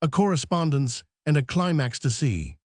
a correspondence, and a climax to see.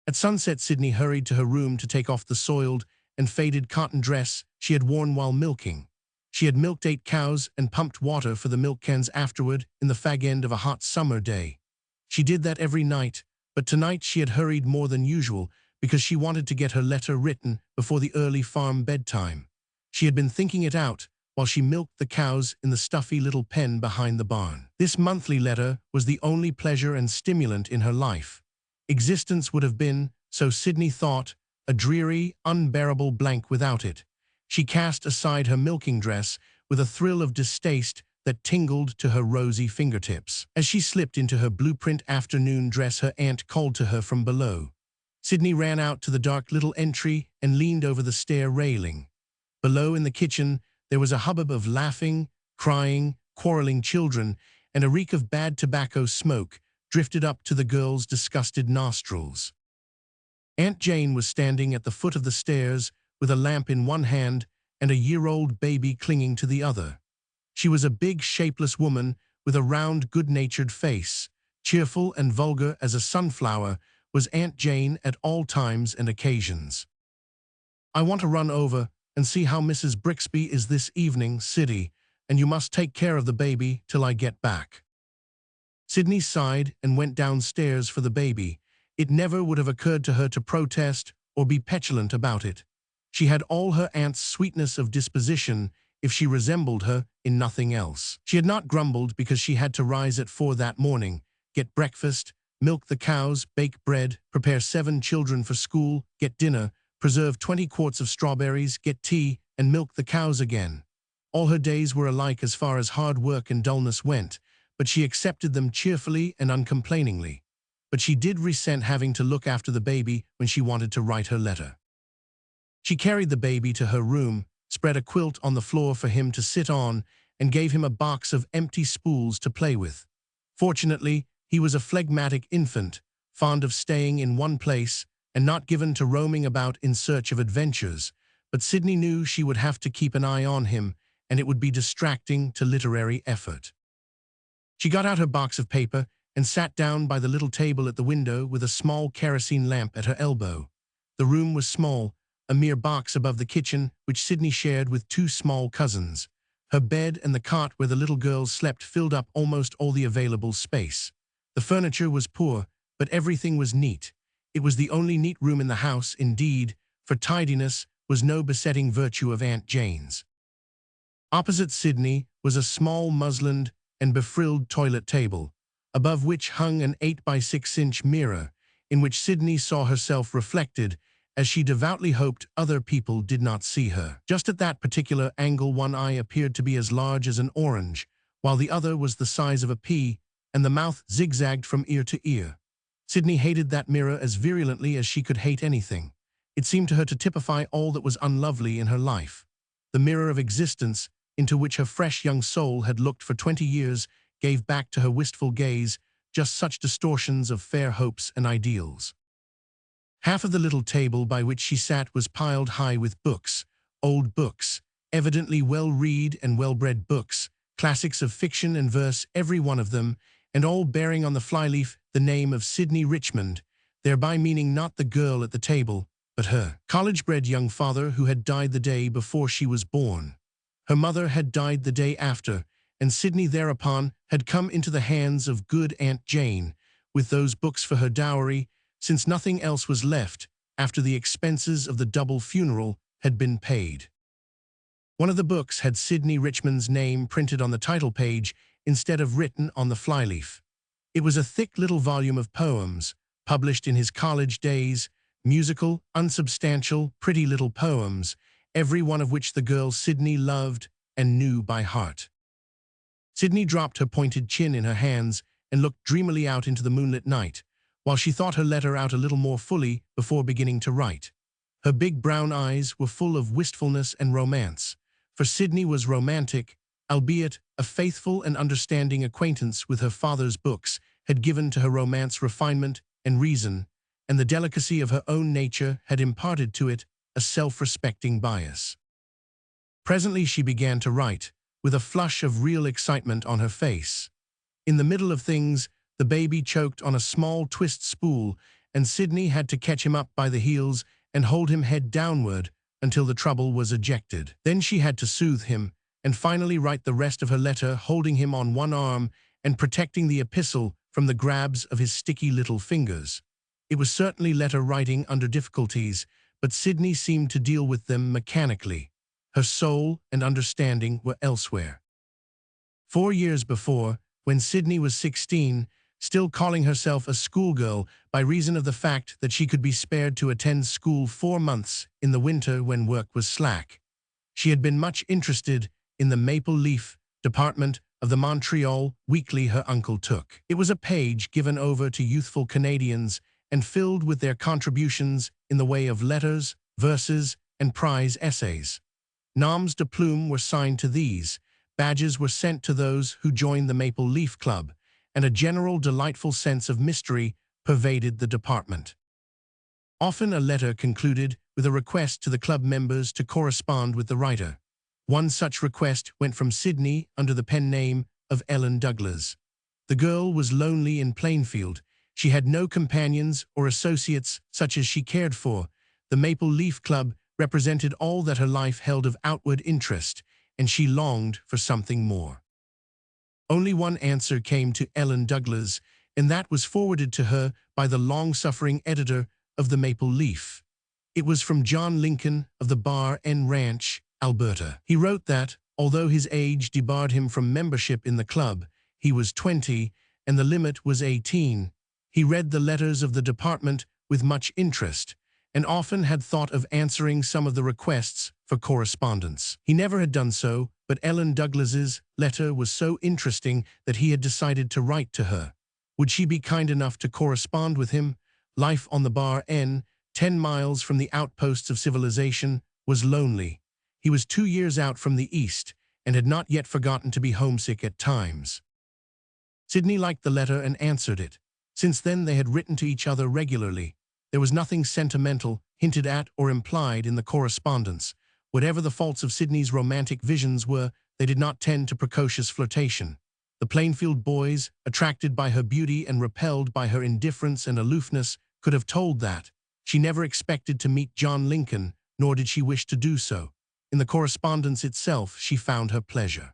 At sunset, Sydney hurried to her room to take off the soiled and faded cotton dress she had worn while milking. She had milked 8 cows and pumped water for the milk cans afterward in the fag end of a hot summer day. She did that every night, but tonight she had hurried more than usual because she wanted to get her letter written before the early farm bedtime. She had been thinking it out while she milked the cows in the stuffy little pen behind the barn. This monthly letter was the only pleasure and stimulant in her life. Existence would have been, so Sydney thought, a dreary, unbearable blank without it. She cast aside her milking dress with a thrill of distaste that tingled to her rosy fingertips. As she slipped into her blueprint afternoon dress, her aunt called to her from below. Sydney ran out to the dark little entry and leaned over the stair railing. Below in the kitchen, there was a hubbub of laughing, crying, quarreling children, and a reek of bad tobacco smoke drifted up to the girl's disgusted nostrils. Aunt Jane was standing at the foot of the stairs with a lamp in one hand and a year-old baby clinging to the other. She was a big, shapeless woman with a round, good-natured face. Cheerful and vulgar as a sunflower was Aunt Jane at all times and occasions. "I want to run over and see how Mrs. Brixby is this evening, Siddy, and you must take care of the baby till I get back." Sydney sighed and went downstairs for the baby. It never would have occurred to her to protest or be petulant about it. She had all her aunt's sweetness of disposition if she resembled her in nothing else. She had not grumbled because she had to rise at 4 that morning, get breakfast, milk the cows, bake bread, prepare 7 children for school, get dinner, preserve 20 quarts of strawberries, get tea, and milk the cows again. All her days were alike as far as hard work and dullness went, but she accepted them cheerfully and uncomplainingly. But she did resent having to look after the baby when she wanted to write her letter. She carried the baby to her room, spread a quilt on the floor for him to sit on, and gave him a box of empty spools to play with. Fortunately, he was a phlegmatic infant, fond of staying in one place and not given to roaming about in search of adventures, but Sydney knew she would have to keep an eye on him, and it would be distracting to literary effort. She got out her box of paper and sat down by the little table at the window with a small kerosene lamp at her elbow. The room was small, a mere box above the kitchen, which Sydney shared with 2 small cousins. Her bed and the cot where the little girls slept filled up almost all the available space. The furniture was poor, but everything was neat. It was the only neat room in the house, indeed, for tidiness was no besetting virtue of Aunt Jane's. Opposite Sydney was a small muslined and befrilled toilet table, above which hung an 8-by-6-inch mirror, in which Sydney saw herself reflected, as she devoutly hoped other people did not see her. Just at that particular angle, one eye appeared to be as large as an orange, while the other was the size of a pea, and the mouth zigzagged from ear to ear. Sydney hated that mirror as virulently as she could hate anything. It seemed to her to typify all that was unlovely in her life. The mirror of existence, into which her fresh young soul had looked for 20 years, gave back to her wistful gaze just such distortions of fair hopes and ideals. Half of the little table by which she sat was piled high with books, old books, evidently well-read and well-bred books, classics of fiction and verse, every one of them, and all bearing on the flyleaf the name of Sydney Richmond, thereby meaning not the girl at the table, but her college-bred young father who had died the day before she was born. Her mother had died the day after, and Sydney thereupon had come into the hands of good Aunt Jane, with those books for her dowry, since nothing else was left after the expenses of the double funeral had been paid. One of the books had Sydney Richmond's name printed on the title page instead of written on the flyleaf. It was a thick little volume of poems, published in his college days, musical, unsubstantial, pretty little poems, every one of which the girl Sydney loved and knew by heart. Sydney dropped her pointed chin in her hands and looked dreamily out into the moonlit night, while she thought her letter out a little more fully before beginning to write. Her big brown eyes were full of wistfulness and romance, for Sydney was romantic, albeit a faithful and understanding acquaintance with her father's books had given to her romance refinement and reason, and the delicacy of her own nature had imparted to it a self-respecting bias. Presently she began to write, with a flush of real excitement on her face. In the middle of things, The baby choked on a small twist spool, and Sydney had to catch him up by the heels and hold him head downward until the trouble was ejected. Then she had to soothe him and finally write the rest of her letter, holding him on one arm and protecting the epistle from the grabs of his sticky little fingers. It was certainly letter writing under difficulties, but Sydney seemed to deal with them mechanically. Her soul and understanding were elsewhere. 4 years before, when Sydney was 16, still calling herself a schoolgirl by reason of the fact that she could be spared to attend school 4 months in the winter when work was slack, she had been much interested in the maple leaf department of the Montreal weekly her uncle took. It was a page given over to youthful Canadians and filled with their contributions in the way of letters, verses, and prize essays. Noms de plume were signed to these, badges were sent to those who joined the Maple Leaf Club, and a general delightful sense of mystery pervaded the department. Often a letter concluded with a request to the club members to correspond with the writer. One such request went from Sydney under the pen name of Ellen Douglas. The girl was lonely in Plainfield. She had no companions or associates such as she cared for. The Maple Leaf Club represented all that her life held of outward interest, and she longed for something more. Only one answer came to Ellen Douglas, and that was forwarded to her by the long-suffering editor of the Maple Leaf. It was from John Lincoln of the Bar N Ranch, Alberta. He wrote that, although his age debarred him from membership in the club, he was 20, and the limit was 18. He read the letters of the department with much interest, and often had thought of answering some of the requests for correspondence. He never had done so, but Ellen Douglas's letter was so interesting that he had decided to write to her. Would she be kind enough to correspond with him? Life on the Bar N, 10 miles from the outposts of civilization, was lonely. He was 2 years out from the East, and had not yet forgotten to be homesick at times. Sydney liked the letter and answered it. Since then they had written to each other regularly. There was nothing sentimental, hinted at or implied in the correspondence. Whatever the faults of Sydney's romantic visions were, they did not tend to precocious flirtation. The Plainfield boys, attracted by her beauty and repelled by her indifference and aloofness, could have told that. She never expected to meet John Lincoln, nor did she wish to do so. In the correspondence itself, she found her pleasure.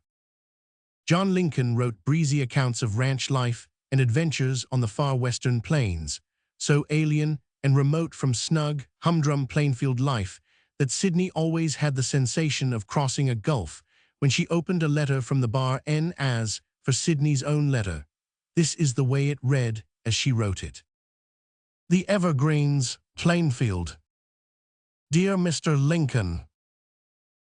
John Lincoln wrote breezy accounts of ranch life and adventures on the far western plains, so alien and remote from snug, humdrum Plainfield life that Sydney always had the sensation of crossing a gulf when she opened a letter from the Bar N as for Sydney's own letter. This is the way it read as she wrote it. The Evergreens, Plainfield. Dear Mr. Lincoln,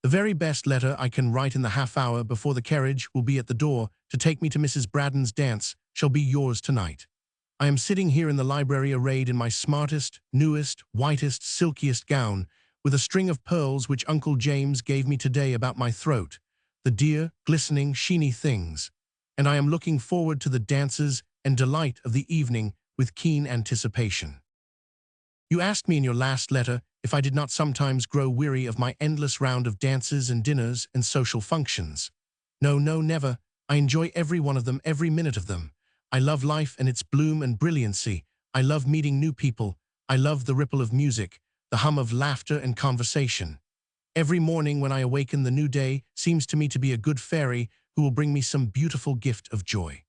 the very best letter I can write in the half hour before the carriage will be at the door to take me to Mrs. Braddon's dance shall be yours tonight. I am sitting here in the library arrayed in my smartest, newest, whitest, silkiest gown, with a string of pearls which Uncle James gave me today about my throat, the dear, glistening, sheeny things, and I am looking forward to the dances and delight of the evening with keen anticipation. You asked me in your last letter if I did not sometimes grow weary of my endless round of dances and dinners and social functions. No, never. I enjoy every one of them, every minute of them. I love life and its bloom and brilliancy. I love meeting new people. I love the ripple of music, the hum of laughter and conversation. Every morning when I awaken, the new day seems to me to be a good fairy who will bring me some beautiful gift of joy.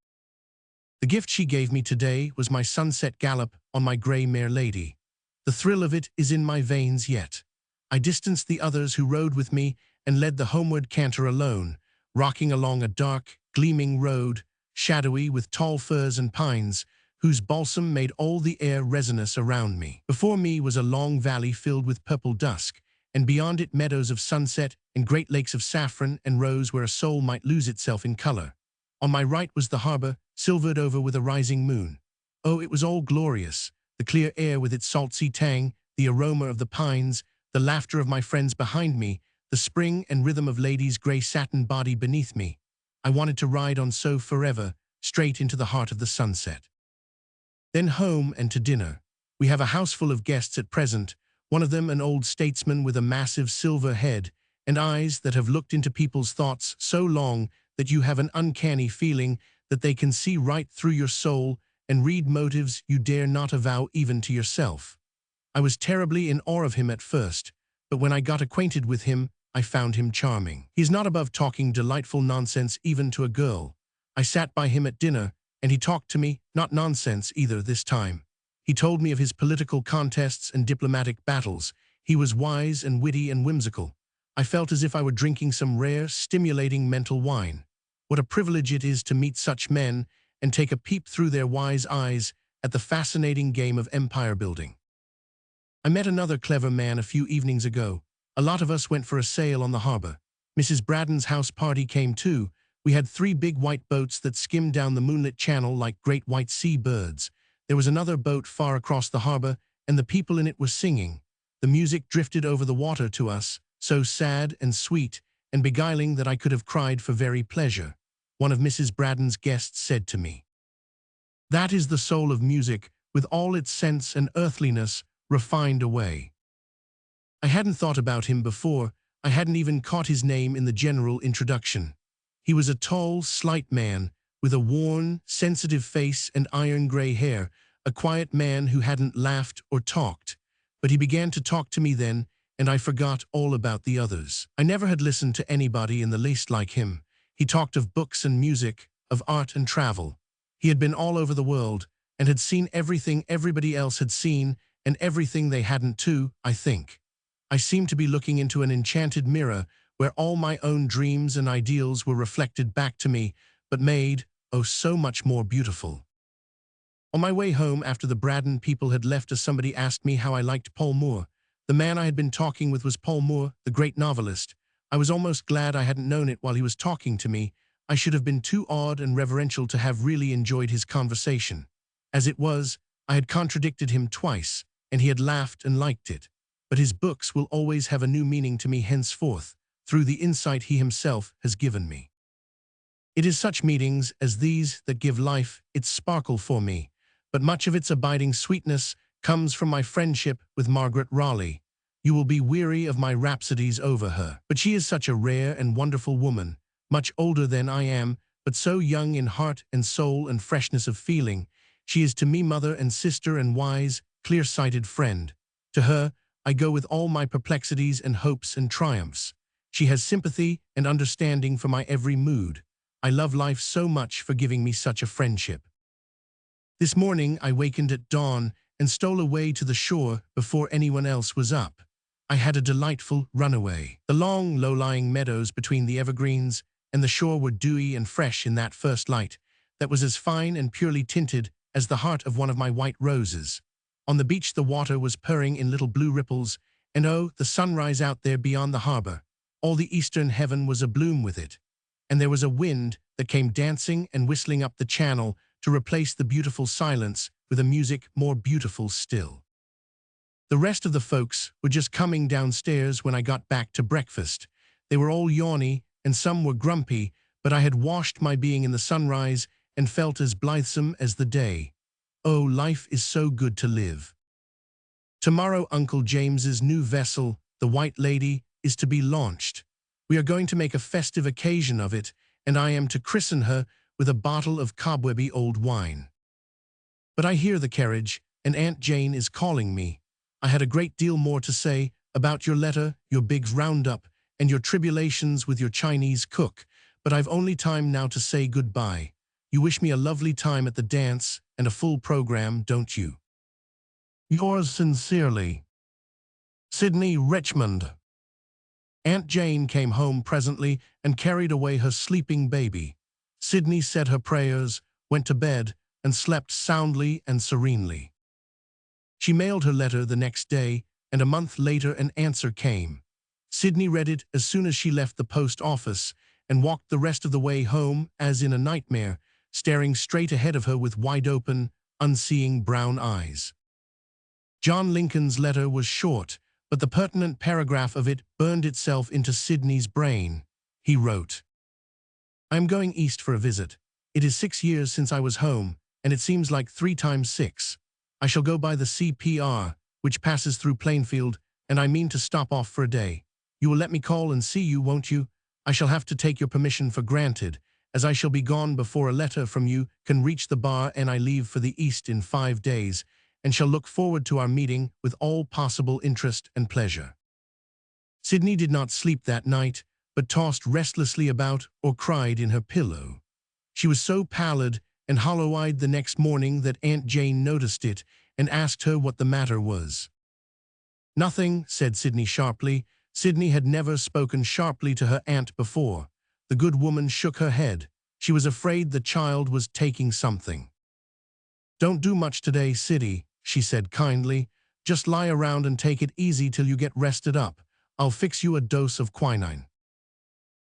The gift she gave me today was my sunset gallop on my gray mare Lady. The thrill of it is in my veins yet. I distanced the others who rode with me and led the homeward canter alone, rocking along a dark, gleaming road, shadowy with tall firs and pines, whose balsam made all the air resinous around me. Before me was a long valley filled with purple dusk, and beyond it meadows of sunset and great lakes of saffron and rose where a soul might lose itself in color. On my right was the harbor, silvered over with a rising moon. Oh, it was all glorious. The clear air with its salt sea tang, the aroma of the pines, the laughter of my friends behind me, the spring and rhythm of Lady's gray satin body beneath me. I wanted to ride on so forever, straight into the heart of the sunset. Then home and to dinner. We have a house full of guests at present, one of them an old statesman with a massive silver head and eyes that have looked into people's thoughts so long that you have an uncanny feeling that they can see right through your soul and read motives you dare not avow even to yourself. I was terribly in awe of him at first, but when I got acquainted with him, I found him charming. He is not above talking delightful nonsense even to a girl. I sat by him at dinner, and he talked to me, not nonsense either this time. He told me of his political contests and diplomatic battles. He was wise and witty and whimsical. I felt as if I were drinking some rare, stimulating mental wine. What a privilege it is to meet such men and take a peep through their wise eyes at the fascinating game of empire building. I met another clever man a few evenings ago. A lot of us went for a sail on the harbor. Mrs. Braddon's house party came too. We had 3 big white boats that skimmed down the moonlit channel like great white sea birds. There was another boat far across the harbor, and the people in it were singing. The music drifted over the water to us, so sad and sweet and beguiling that I could have cried for very pleasure. One of Mrs. Braddon's guests said to me, "That is the soul of music, with all its sense and earthliness refined away." I hadn't thought about him before. I hadn't even caught his name in the general introduction. He was a tall, slight man, with a worn, sensitive face and iron-gray hair, a quiet man who hadn't laughed or talked. But he began to talk to me then, and I forgot all about the others. I never had listened to anybody in the least like him. He talked of books and music, of art and travel. He had been all over the world, and had seen everything everybody else had seen, and everything they hadn't too, I think. I seemed to be looking into an enchanted mirror, where all my own dreams and ideals were reflected back to me, but made, oh, so much more beautiful. On my way home after the Braddon people had left us, somebody asked me how I liked Paul Moore. The man I had been talking with was Paul Moore, the great novelist. I was almost glad I hadn't known it while he was talking to me. I should have been too awed and reverential to have really enjoyed his conversation. As it was, I had contradicted him twice, and he had laughed and liked it. But his books will always have a new meaning to me henceforth, through the insight he himself has given me. It is such meetings as these that give life its sparkle for me, but much of its abiding sweetness comes from my friendship with Margaret Raleigh. You will be weary of my rhapsodies over her, but she is such a rare and wonderful woman, much older than I am, but so young in heart and soul and freshness of feeling. She is to me mother and sister and wise, clear-sighted friend. To her, I go with all my perplexities and hopes and triumphs. She has sympathy and understanding for my every mood. I love life so much for giving me such a friendship. This morning I wakened at dawn and stole away to the shore before anyone else was up. I had a delightful runaway. The long, low-lying meadows between the evergreens and the shore were dewy and fresh in that first light that was as fine and purely tinted as the heart of one of my white roses. On the beach the water was purring in little blue ripples, and oh, the sunrise out there beyond the harbor. All the eastern heaven was abloom with it. And there was a wind that came dancing and whistling up the channel to replace the beautiful silence with a music more beautiful still. The rest of the folks were just coming downstairs when I got back to breakfast. They were all yawny, and some were grumpy, but I had washed my being in the sunrise and felt as blithesome as the day. Oh, life is so good to live. Tomorrow Uncle James's new vessel, the White Lady, is to be launched. We are going to make a festive occasion of it, and I am to christen her with a bottle of cobwebby old wine. But I hear the carriage, and Aunt Jane is calling me. I had a great deal more to say about your letter, your big roundup, and your tribulations with your Chinese cook, but I've only time now to say goodbye. You wish me a lovely time at the dance and a full program, don't you? Yours sincerely, Sidney Richmond. Aunt Jane came home presently and carried away her sleeping baby. Sidney said her prayers, went to bed, and slept soundly and serenely. She mailed her letter the next day, and a month later an answer came. Sidney read it as soon as she left the post office and walked the rest of the way home as in a nightmare, staring straight ahead of her with wide-open, unseeing brown eyes. John Lincoln's letter was short, but the pertinent paragraph of it burned itself into Sidney's brain. He wrote, "I am going east for a visit. It is 6 years since I was home, and it seems like 3 times 6. I shall go by the CPR, which passes through Plainfield, and I mean to stop off for a day. You will let me call and see you, won't you? I shall have to take your permission for granted, as I shall be gone before a letter from you can reach the bar, and I leave for the East in 5 days, and shall look forward to our meeting with all possible interest and pleasure." Sydney did not sleep that night, but tossed restlessly about or cried in her pillow. She was so pallid and hollow-eyed the next morning that Aunt Jane noticed it and asked her what the matter was. "Nothing," said Sydney sharply. Sydney had never spoken sharply to her aunt before. The good woman shook her head. She was afraid the child was taking something. "Don't do much today, Siddy," she said kindly. "Just lie around and take it easy till you get rested up. I'll fix you a dose of quinine."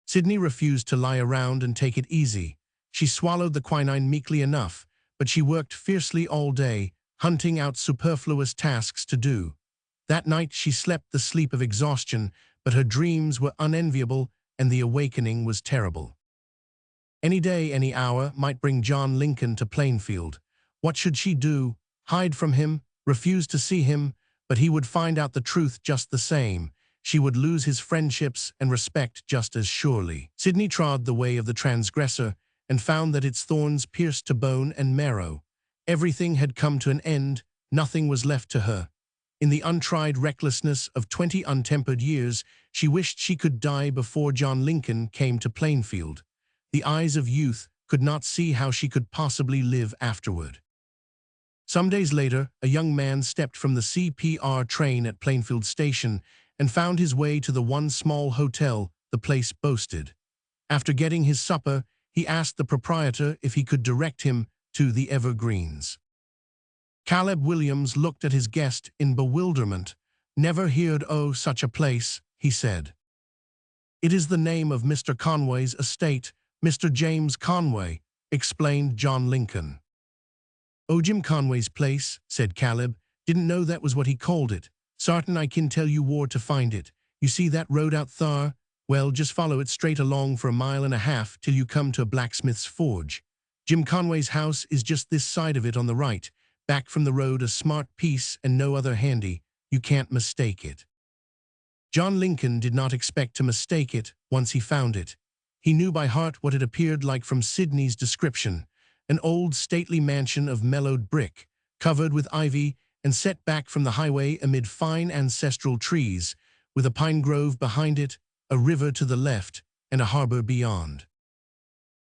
Sydney refused to lie around and take it easy. She swallowed the quinine meekly enough, but she worked fiercely all day, hunting out superfluous tasks to do. That night she slept the sleep of exhaustion, but her dreams were unenviable and the awakening was terrible. Any day, any hour might bring John Lincoln to Plainfield. What should she do? Hide from him? Refuse to see him? But he would find out the truth just the same. She would lose his friendships and respect just as surely. Sydney trod the way of the transgressor and found that its thorns pierced to bone and marrow. Everything had come to an end. Nothing was left to her. In the untried recklessness of 20 untempered years, she wished she could die before John Lincoln came to Plainfield. The eyes of youth could not see how she could possibly live afterward. Some days later, a young man stepped from the CPR train at Plainfield Station and found his way to the one small hotel the place boasted. After getting his supper, he asked the proprietor if he could direct him to the Evergreens. Caleb Williams looked at his guest in bewilderment. "Never heard o' such a place," he said. "It is the name of Mr. Conway's estate, Mr. James Conway," explained John Lincoln. "Oh, Jim Conway's place," said Caleb. "Didn't know that was what he called it. Sartin I kin tell you where to find it. You see that road out thar? Well, just follow it straight along for 1.5 miles till you come to a blacksmith's forge. Jim Conway's house is just this side of it on the right. Back from the road, a smart piece and no other handy. You can't mistake it." John Lincoln did not expect to mistake it once he found it. He knew by heart what it appeared like from Sydney's description: an old stately mansion of mellowed brick, covered with ivy and set back from the highway amid fine ancestral trees, with a pine grove behind it, a river to the left, and a harbor beyond.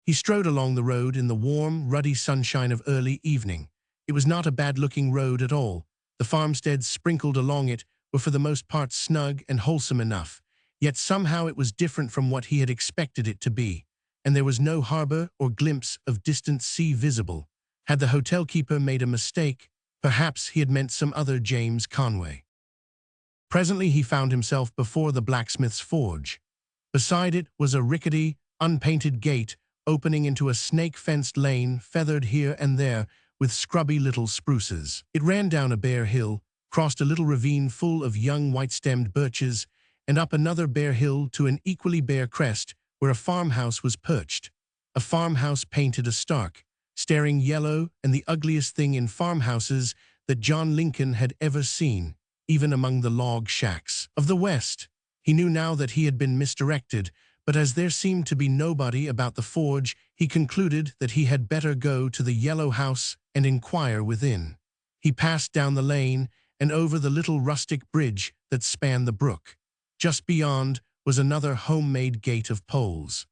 He strode along the road in the warm, ruddy sunshine of early evening. It was not a bad-looking road at all. The farmsteads sprinkled along it were for the most part snug and wholesome enough, yet somehow it was different from what he had expected it to be, and there was no harbor or glimpse of distant sea visible. Had the hotel keeper made a mistake? Perhaps he had meant some other James Conway. Presently he found himself before the blacksmith's forge. Beside it was a rickety, unpainted gate opening into a snake-fenced lane feathered here and there with scrubby little spruces. It ran down a bare hill, crossed a little ravine full of young white-stemmed birches, and up another bare hill to an equally bare crest where a farmhouse was perched. A farmhouse painted a stark, staring yellow and the ugliest thing in farmhouses that John Lincoln had ever seen, even among the log shacks of the West. He knew now that he had been misdirected, but as there seemed to be nobody about the forge, he concluded that he had better go to the yellow house and inquire within. He passed down the lane and over the little rustic bridge that spanned the brook. Just beyond was another homemade gate of poles.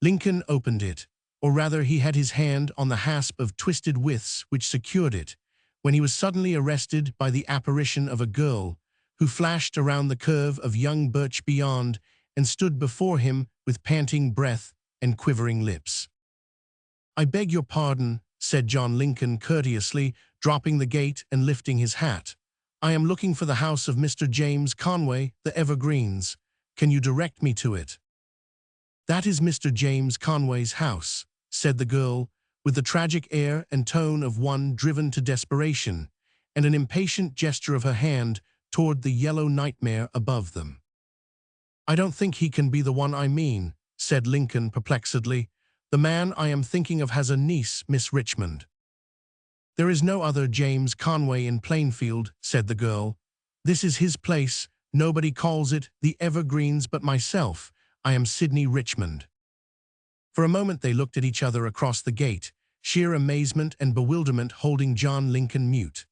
Lincoln opened it, or rather he had his hand on the hasp of twisted withes which secured it, when he was suddenly arrested by the apparition of a girl, who flashed around the curve of young birch beyond and stood before him with panting breath and quivering lips. "I beg your pardon," said John Lincoln courteously, dropping the gate and lifting his hat. "I am looking for the house of Mr. James Conway, the Evergreens. Can you direct me to it?" "That is Mr. James Conway's house," said the girl, with the tragic air and tone of one driven to desperation, and an impatient gesture of her hand toward the yellow nightmare above them. "I don't think he can be the one I mean," said Lincoln perplexedly. "The man I am thinking of has a niece, Miss Richmond." "There is no other James Conway in Plainfield," said the girl. "This is his place. Nobody calls it the Evergreens but myself. I am Sydney Richmond." For a moment they looked at each other across the gate, sheer amazement and bewilderment holding John Lincoln mute.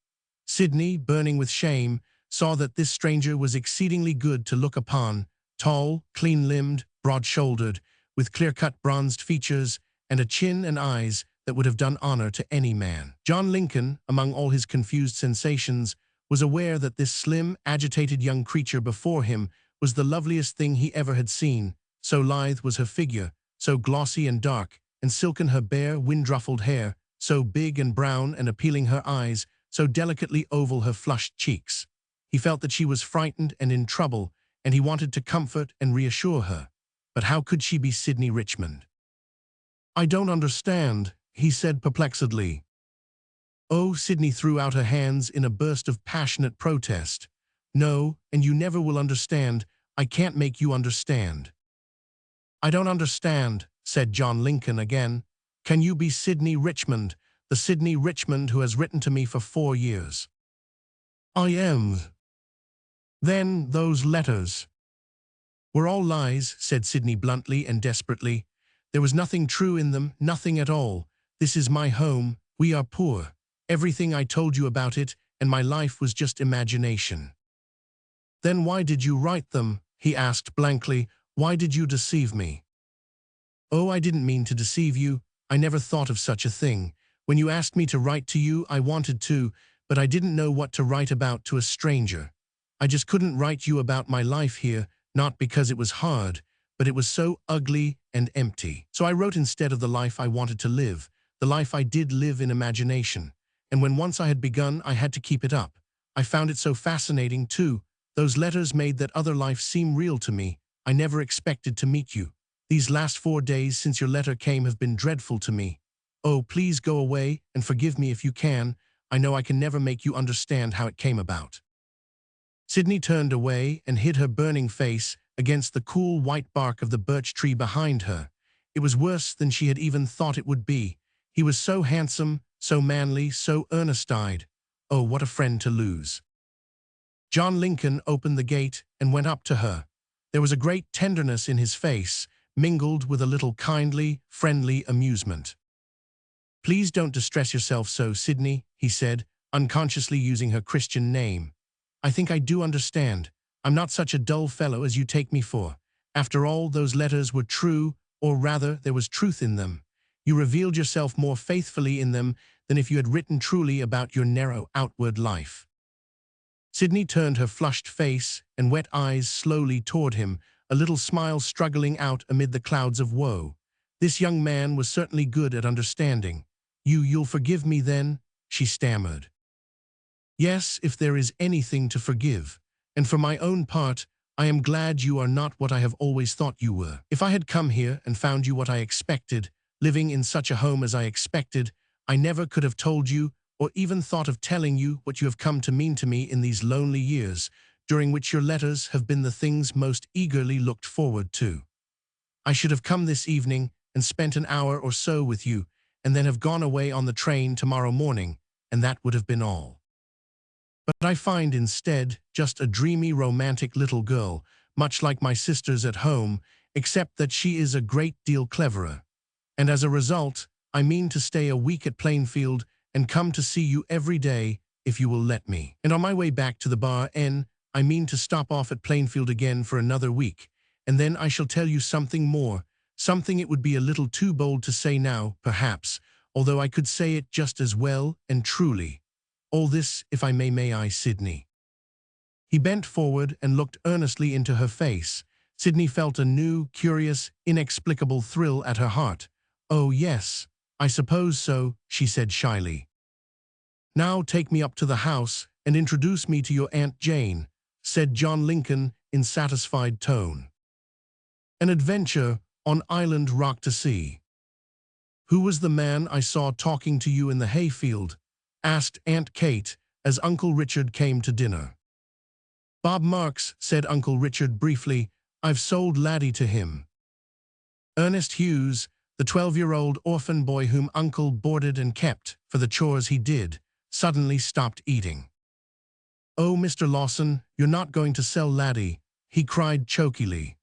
Sidney, burning with shame, saw that this stranger was exceedingly good to look upon, tall, clean-limbed, broad-shouldered, with clear-cut bronzed features and a chin and eyes that would have done honor to any man. John Lincoln, among all his confused sensations, was aware that this slim, agitated young creature before him was the loveliest thing he ever had seen. So lithe was her figure, so glossy and dark, and silken her bare, wind-ruffled hair, so big and brown and appealing her eyes, so delicately oval her flushed cheeks. He felt that she was frightened and in trouble, and he wanted to comfort and reassure her. But how could she be Sidney Richmond? "I don't understand," he said perplexedly. "Oh," Sidney threw out her hands in a burst of passionate protest. "No, and you never will understand. I can't make you understand." "I don't understand," said John Lincoln again. "Can you be Sidney Richmond, the Sidney Richmond who has written to me for 4 years?" "I am." "Then those letters were all lies," said Sidney bluntly and desperately. "There was nothing true in them, nothing at all. This is my home. We are poor. Everything I told you about it, and my life was just imagination." "Then why did you write them?" he asked blankly. "Why did you deceive me?" "Oh, I didn't mean to deceive you. I never thought of such a thing. When you asked me to write to you, I wanted to, but I didn't know what to write about to a stranger. I just couldn't write you about my life here, not because it was hard, but it was so ugly and empty. So I wrote instead of the life I wanted to live, the life I did live in imagination. And when once I had begun, I had to keep it up. I found it so fascinating, too. Those letters made that other life seem real to me. I never expected to meet you. These last 4 days since your letter came have been dreadful to me. Oh, please go away and forgive me if you can. I know I can never make you understand how it came about." Sidney turned away and hid her burning face against the cool white bark of the birch tree behind her. It was worse than she had even thought it would be. He was so handsome, so manly, so earnest-eyed. Oh, what a friend to lose. John Lincoln opened the gate and went up to her. There was a great tenderness in his face, mingled with a little kindly, friendly amusement. "Please don't distress yourself so, Sidney," he said, unconsciously using her Christian name. "I think I do understand. I'm not such a dull fellow as you take me for. After all, those letters were true, or rather, there was truth in them. You revealed yourself more faithfully in them than if you had written truly about your narrow outward life." Sidney turned her flushed face and wet eyes slowly toward him, a little smile struggling out amid the clouds of woe. This young man was certainly good at understanding. You'll forgive me then?" she stammered. "Yes, if there is anything to forgive. And for my own part, I am glad you are not what I have always thought you were. If I had come here and found you what I expected, living in such a home as I expected, I never could have told you or even thought of telling you what you have come to mean to me in these lonely years, during which your letters have been the things most eagerly looked forward to. I should have come this evening and spent an hour or so with you, and then have gone away on the train tomorrow morning, and that would have been all. But I find instead just a dreamy, romantic little girl, much like my sisters at home, except that she is a great deal cleverer. And as a result, I mean to stay a week at Plainfield and come to see you every day, if you will let me. And on my way back to the Bar N, I mean to stop off at Plainfield again for another week, and then I shall tell you something more, something it would be a little too bold to say now, perhaps, although I could say it just as well and truly. All this, if I may I, Sidney?" He bent forward and looked earnestly into her face. Sidney felt a new, curious, inexplicable thrill at her heart. "Oh, yes, I suppose so," she said shyly. "Now take me up to the house and introduce me to your Aunt Jane," said John Lincoln in satisfied tone. "An adventure on Island Rock to see." "Who was the man I saw talking to you in the hayfield?" asked Aunt Kate as Uncle Richard came to dinner. "Bob Marks," said Uncle Richard briefly. "I've sold Laddie to him." Ernest Hughes, the 12-year-old orphan boy whom Uncle boarded and kept for the chores he did, suddenly stopped eating. "Oh, Mr. Lawson, you're not going to sell Laddie," he cried chokily.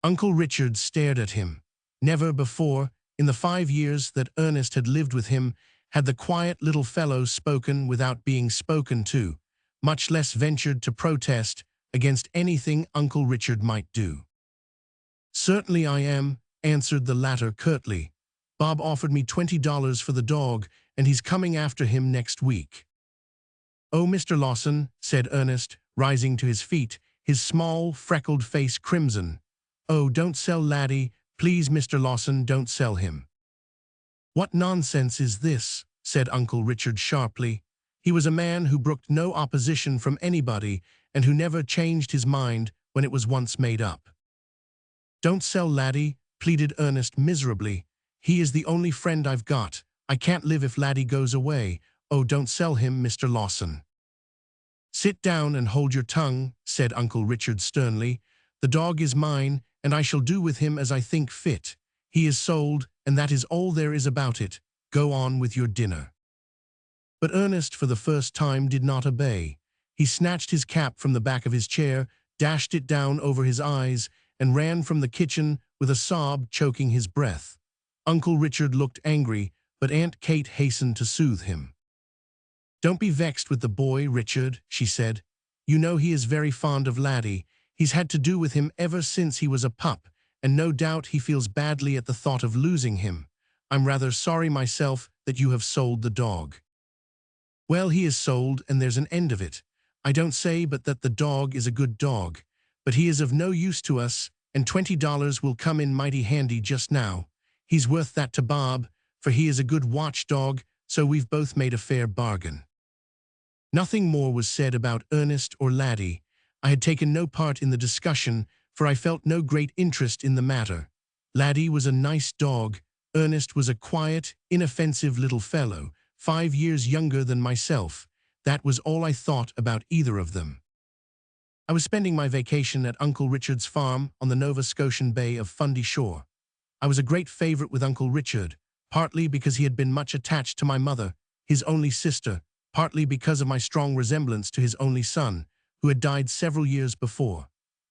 Uncle Richard stared at him. Never before, in the 5 years that Ernest had lived with him, had the quiet little fellow spoken without being spoken to, much less ventured to protest against anything Uncle Richard might do. "Certainly I am," answered the latter curtly. "Bob offered me $20 for the dog, and he's coming after him next week." "Oh, Mr. Lawson," said Ernest, rising to his feet, his small, freckled face crimson. "Oh, don't sell Laddie. Please, Mr. Lawson, don't sell him." "What nonsense is this?" said Uncle Richard sharply. He was a man who brooked no opposition from anybody and who never changed his mind when it was once made up. "Don't sell Laddie," pleaded Ernest miserably. "He is the only friend I've got. I can't live if Laddie goes away. Oh, don't sell him, Mr. Lawson." "Sit down and hold your tongue," said Uncle Richard sternly. "The dog is mine, and I shall do with him as I think fit. He is sold, and that is all there is about it. Go on with your dinner." But Ernest, for the first time, did not obey. He snatched his cap from the back of his chair, dashed it down over his eyes, and ran from the kitchen with a sob choking his breath. Uncle Richard looked angry, but Aunt Kate hastened to soothe him. "Don't be vexed with the boy, Richard," she said. "You know he is very fond of Laddie. He's had to do with him ever since he was a pup, and no doubt he feels badly at the thought of losing him. I'm rather sorry myself that you have sold the dog." "Well, he is sold, and there's an end of it. I don't say but that the dog is a good dog, but he is of no use to us, and $20 will come in mighty handy just now. He's worth that to Bob, for he is a good watchdog, so we've both made a fair bargain." Nothing more was said about Ernest or Laddie. I had taken no part in the discussion, for I felt no great interest in the matter. Laddie was a nice dog. Ernest was a quiet, inoffensive little fellow, 5 years younger than myself. That was all I thought about either of them. I was spending my vacation at Uncle Richard's farm on the Nova Scotian Bay of Fundy Shore. I was a great favorite with Uncle Richard, partly because he had been much attached to my mother, his only sister, partly because of my strong resemblance to his only son, who had died several years before.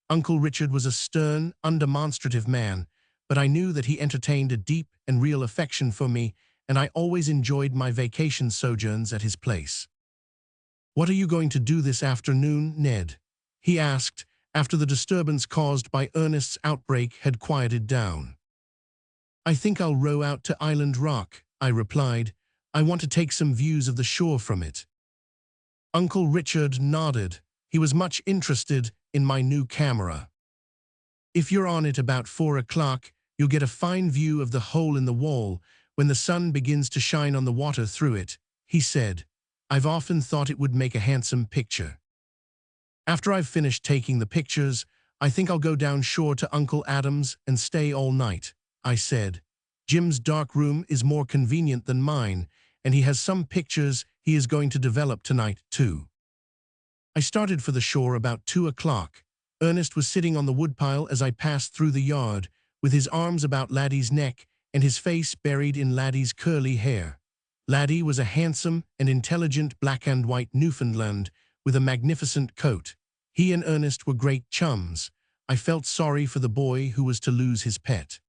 Uncle Richard was a stern, undemonstrative man, but I knew that he entertained a deep and real affection for me, and I always enjoyed my vacation sojourns at his place. "What are you going to do this afternoon, Ned?" he asked, after the disturbance caused by Ernest's outbreak had quieted down. "I think I'll row out to Island Rock," I replied. "I want to take some views of the shore from it." Uncle Richard nodded. He was much interested in my new camera. "If you're on it about 4 o'clock, you'll get a fine view of the hole in the wall when the sun begins to shine on the water through it," he said. "I've often thought it would make a handsome picture." "After I've finished taking the pictures, I think I'll go down shore to Uncle Adam's and stay all night," I said. "Jim's dark room is more convenient than mine, and he has some pictures he is going to develop tonight, too." I started for the shore about 2 o'clock. Ernest was sitting on the woodpile as I passed through the yard, with his arms about Laddie's neck and his face buried in Laddie's curly hair. Laddie was a handsome and intelligent black and white Newfoundland with a magnificent coat. He and Ernest were great chums. I felt sorry for the boy who was to lose his pet.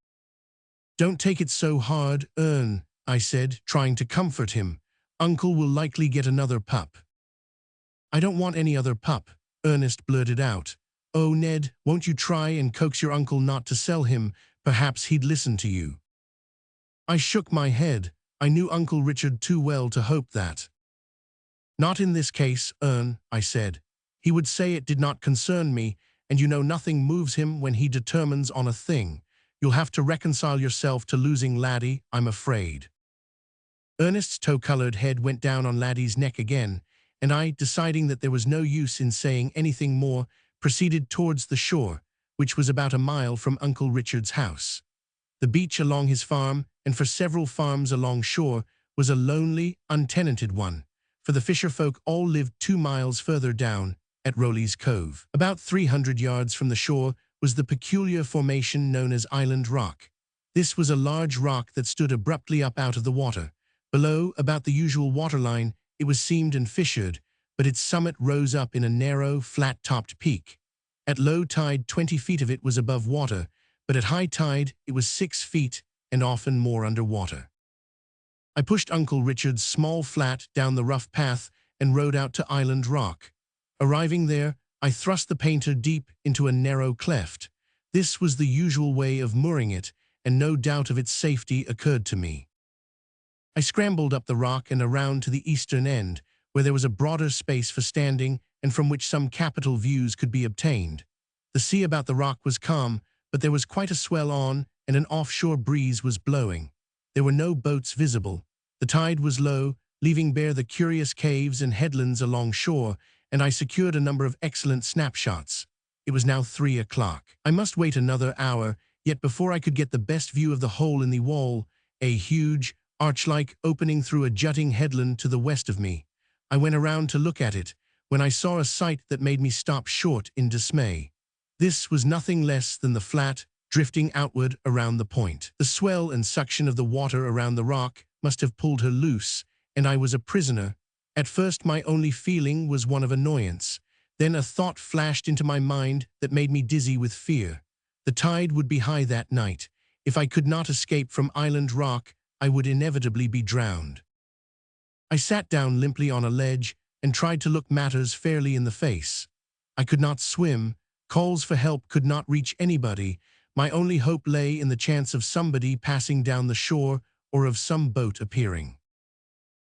"Don't take it so hard, Ern," I said, trying to comfort him. "Uncle will likely get another pup." "I don't want any other pup," Ernest blurted out. "Oh, Ned, won't you try and coax your uncle not to sell him? Perhaps he'd listen to you." I shook my head. I knew Uncle Richard too well to hope that. "Not in this case, Ern," I said. "He would say it did not concern me, and you know nothing moves him when he determines on a thing. You'll have to reconcile yourself to losing Laddie, I'm afraid." Ernest's tow-colored head went down on Laddie's neck again, and I, deciding that there was no use in saying anything more, proceeded towards the shore, which was about a mile from Uncle Richard's house. The beach along his farm, and for several farms along shore, was a lonely, untenanted one, for the fisherfolk all lived 2 miles further down, at Rowley's Cove. About 300 yards from the shore was the peculiar formation known as Island Rock. This was a large rock that stood abruptly up out of the water. Below, about the usual waterline, it was seamed and fissured, but its summit rose up in a narrow, flat-topped peak. At low tide, 20 feet of it was above water, but at high tide it was 6 feet and often more underwater. I pushed Uncle Richard's small flat down the rough path and rowed out to Island Rock. Arriving there, I thrust the painter deep into a narrow cleft. This was the usual way of mooring it, and no doubt of its safety occurred to me. I scrambled up the rock and around to the eastern end, where there was a broader space for standing and from which some capital views could be obtained. The sea about the rock was calm, but there was quite a swell on, and an offshore breeze was blowing. There were no boats visible. The tide was low, leaving bare the curious caves and headlands along shore, and I secured a number of excellent snapshots. It was now 3 o'clock. I must wait another hour, yet before I could get the best view of the hole in the wall, a huge, arch-like opening through a jutting headland to the west of me. I went around to look at it, when I saw a sight that made me stop short in dismay. This was nothing less than the flat, drifting outward around the point. The swell and suction of the water around the rock must have pulled her loose, and I was a prisoner. At first my only feeling was one of annoyance. Then a thought flashed into my mind that made me dizzy with fear. The tide would be high that night. If I could not escape from Island Rock, I would inevitably be drowned. I sat down limply on a ledge and tried to look matters fairly in the face. I could not swim. Calls for help could not reach anybody. My only hope lay in the chance of somebody passing down the shore or of some boat appearing.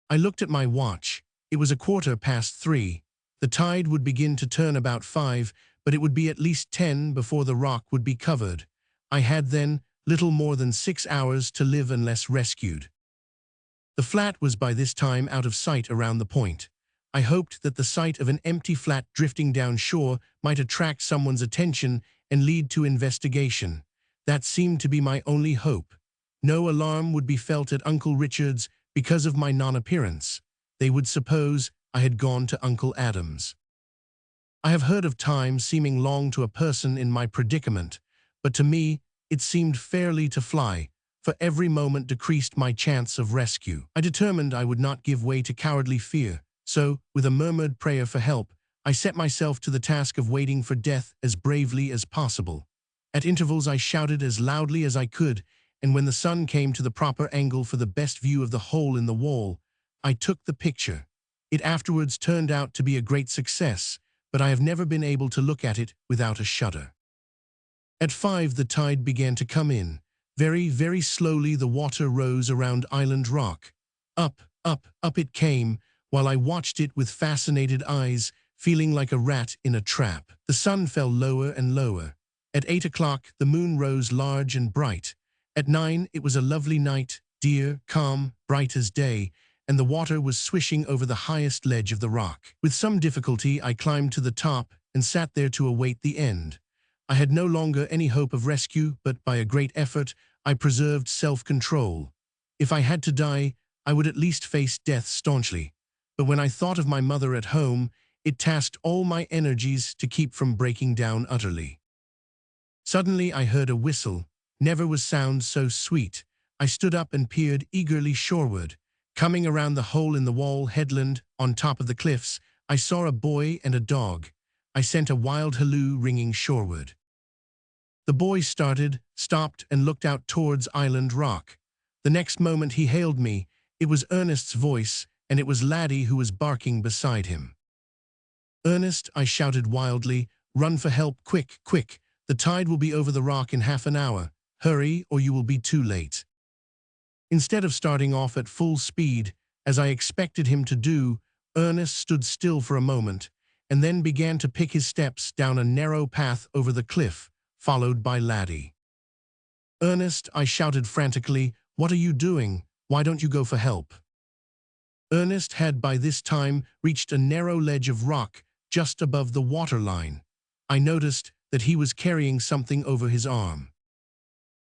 I looked at my watch. It was 3:15. The tide would begin to turn about 5, but it would be at least 10 before the rock would be covered. I had then little more than 6 hours to live unless rescued. The flat was by this time out of sight around the point. I hoped that the sight of an empty flat drifting down shore might attract someone's attention and lead to investigation. That seemed to be my only hope. No alarm would be felt at Uncle Richard's because of my non-appearance. They would suppose I had gone to Uncle Adam's. I have heard of time seeming long to a person in my predicament, but to me it seemed fairly to fly, for every moment decreased my chance of rescue. I determined I would not give way to cowardly fear, so, with a murmured prayer for help, I set myself to the task of waiting for death as bravely as possible. At intervals I shouted as loudly as I could, and when the sun came to the proper angle for the best view of the hole in the wall, I took the picture. It afterwards turned out to be a great success, but I have never been able to look at it without a shudder. At 5 the tide began to come in. Very, very slowly the water rose around Island Rock. Up, up, up it came, while I watched it with fascinated eyes, feeling like a rat in a trap. The sun fell lower and lower. At 8 o'clock the moon rose large and bright. At 9 it was a lovely night, dear, calm, bright as day, and the water was swishing over the highest ledge of the rock. With some difficulty I climbed to the top and sat there to await the end. I had no longer any hope of rescue, but by a great effort I preserved self-control. If I had to die, I would at least face death staunchly. But when I thought of my mother at home, it tasked all my energies to keep from breaking down utterly. Suddenly I heard a whistle. Never was sound so sweet. I stood up and peered eagerly shoreward. Coming around the hole in the wall headland, on top of the cliffs, I saw a boy and a dog. I sent a wild halloo ringing shoreward. The boy started, stopped, and looked out towards Island Rock. The next moment he hailed me. It was Ernest's voice, and it was Laddie who was barking beside him. "Ernest," I shouted wildly, "run for help, quick, quick. The tide will be over the rock in half an hour. Hurry, or you will be too late." Instead of starting off at full speed, as I expected him to do, Ernest stood still for a moment, and then began to pick his steps down a narrow path over the cliff, followed by Laddie. "Ernest," I shouted frantically, "what are you doing? Why don't you go for help?" Ernest had by this time reached a narrow ledge of rock just above the waterline. I noticed that he was carrying something over his arm.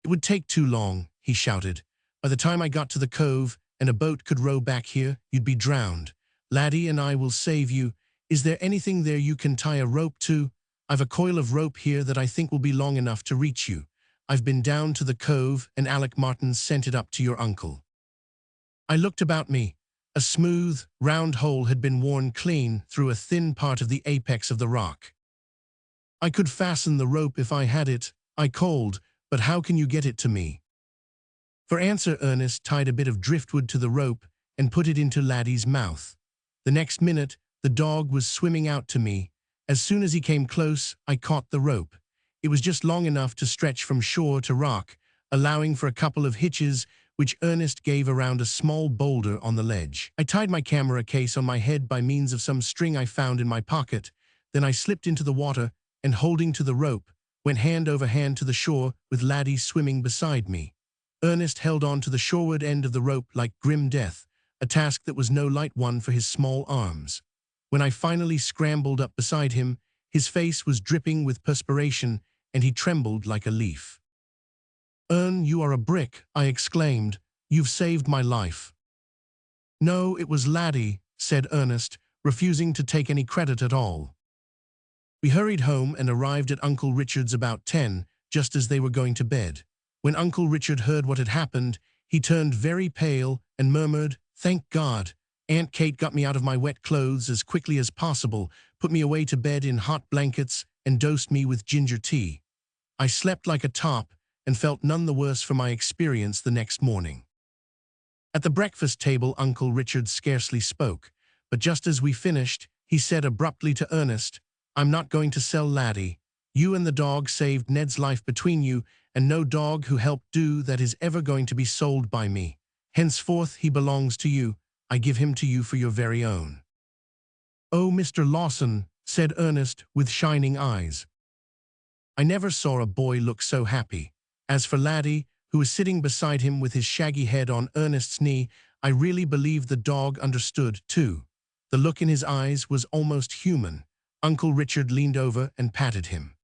"It would take too long," he shouted. "By the time I got to the cove and a boat could row back here, you'd be drowned. Laddie and I will save you. Is there anything there you can tie a rope to? I've a coil of rope here that I think will be long enough to reach you. I've been down to the cove and Alec Martin sent it up to your uncle." I looked about me. A smooth, round hole had been worn clean through a thin part of the apex of the rock. "I could fasten the rope if I had it," I called, but how can you get it to me?" For answer, Ernest tied a bit of driftwood to the rope and put it into Laddie's mouth. The next minute, the dog was swimming out to me. As soon as he came close, I caught the rope. It was just long enough to stretch from shore to rock, allowing for a couple of hitches which Ernest gave around a small boulder on the ledge. I tied my camera case on my head by means of some string I found in my pocket. Then I slipped into the water and, holding to the rope, went hand over hand to the shore with Laddie swimming beside me. Ernest held on to the shoreward end of the rope like grim death, a task that was no light one for his small arms. When I finally scrambled up beside him, his face was dripping with perspiration and he trembled like a leaf. "Ern, you are a brick," I exclaimed. "You've saved my life." "No, it was Laddie," said Ernest, refusing to take any credit at all. We hurried home and arrived at Uncle Richard's about 10, just as they were going to bed. When Uncle Richard heard what had happened, he turned very pale and murmured, "Thank God. Aunt Kate got me out of my wet clothes as quickly as possible, put me away to bed in hot blankets, and dosed me with ginger tea." I slept like a top and felt none the worse for my experience the next morning. At the breakfast table, Uncle Richard scarcely spoke, but just as we finished, he said abruptly to Ernest, "I'm not going to sell Laddie. You and the dog saved Ned's life between you, and no dog who helped do that is ever going to be sold by me. Henceforth he belongs to you. I give him to you for your very own." "Oh, Mr. Lawson," said Ernest with shining eyes. I never saw a boy look so happy. As for Laddie, who was sitting beside him with his shaggy head on Ernest's knee, I really believe the dog understood, too. The look in his eyes was almost human. Uncle Richard leaned over and patted him.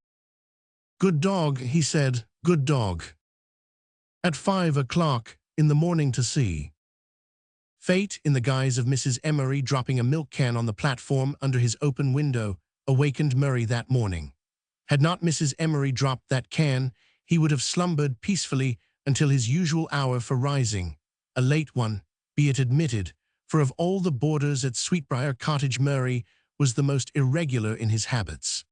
"Good dog," he said, "good dog." At 5 o'clock in the morning to see. Fate, in the guise of Mrs. Emery dropping a milk can on the platform under his open window, awakened Murray that morning. Had not Mrs. Emery dropped that can, he would have slumbered peacefully until his usual hour for rising, a late one, be it admitted, for of all the boarders at Sweetbriar Cottage, Murray was the most irregular in his habits.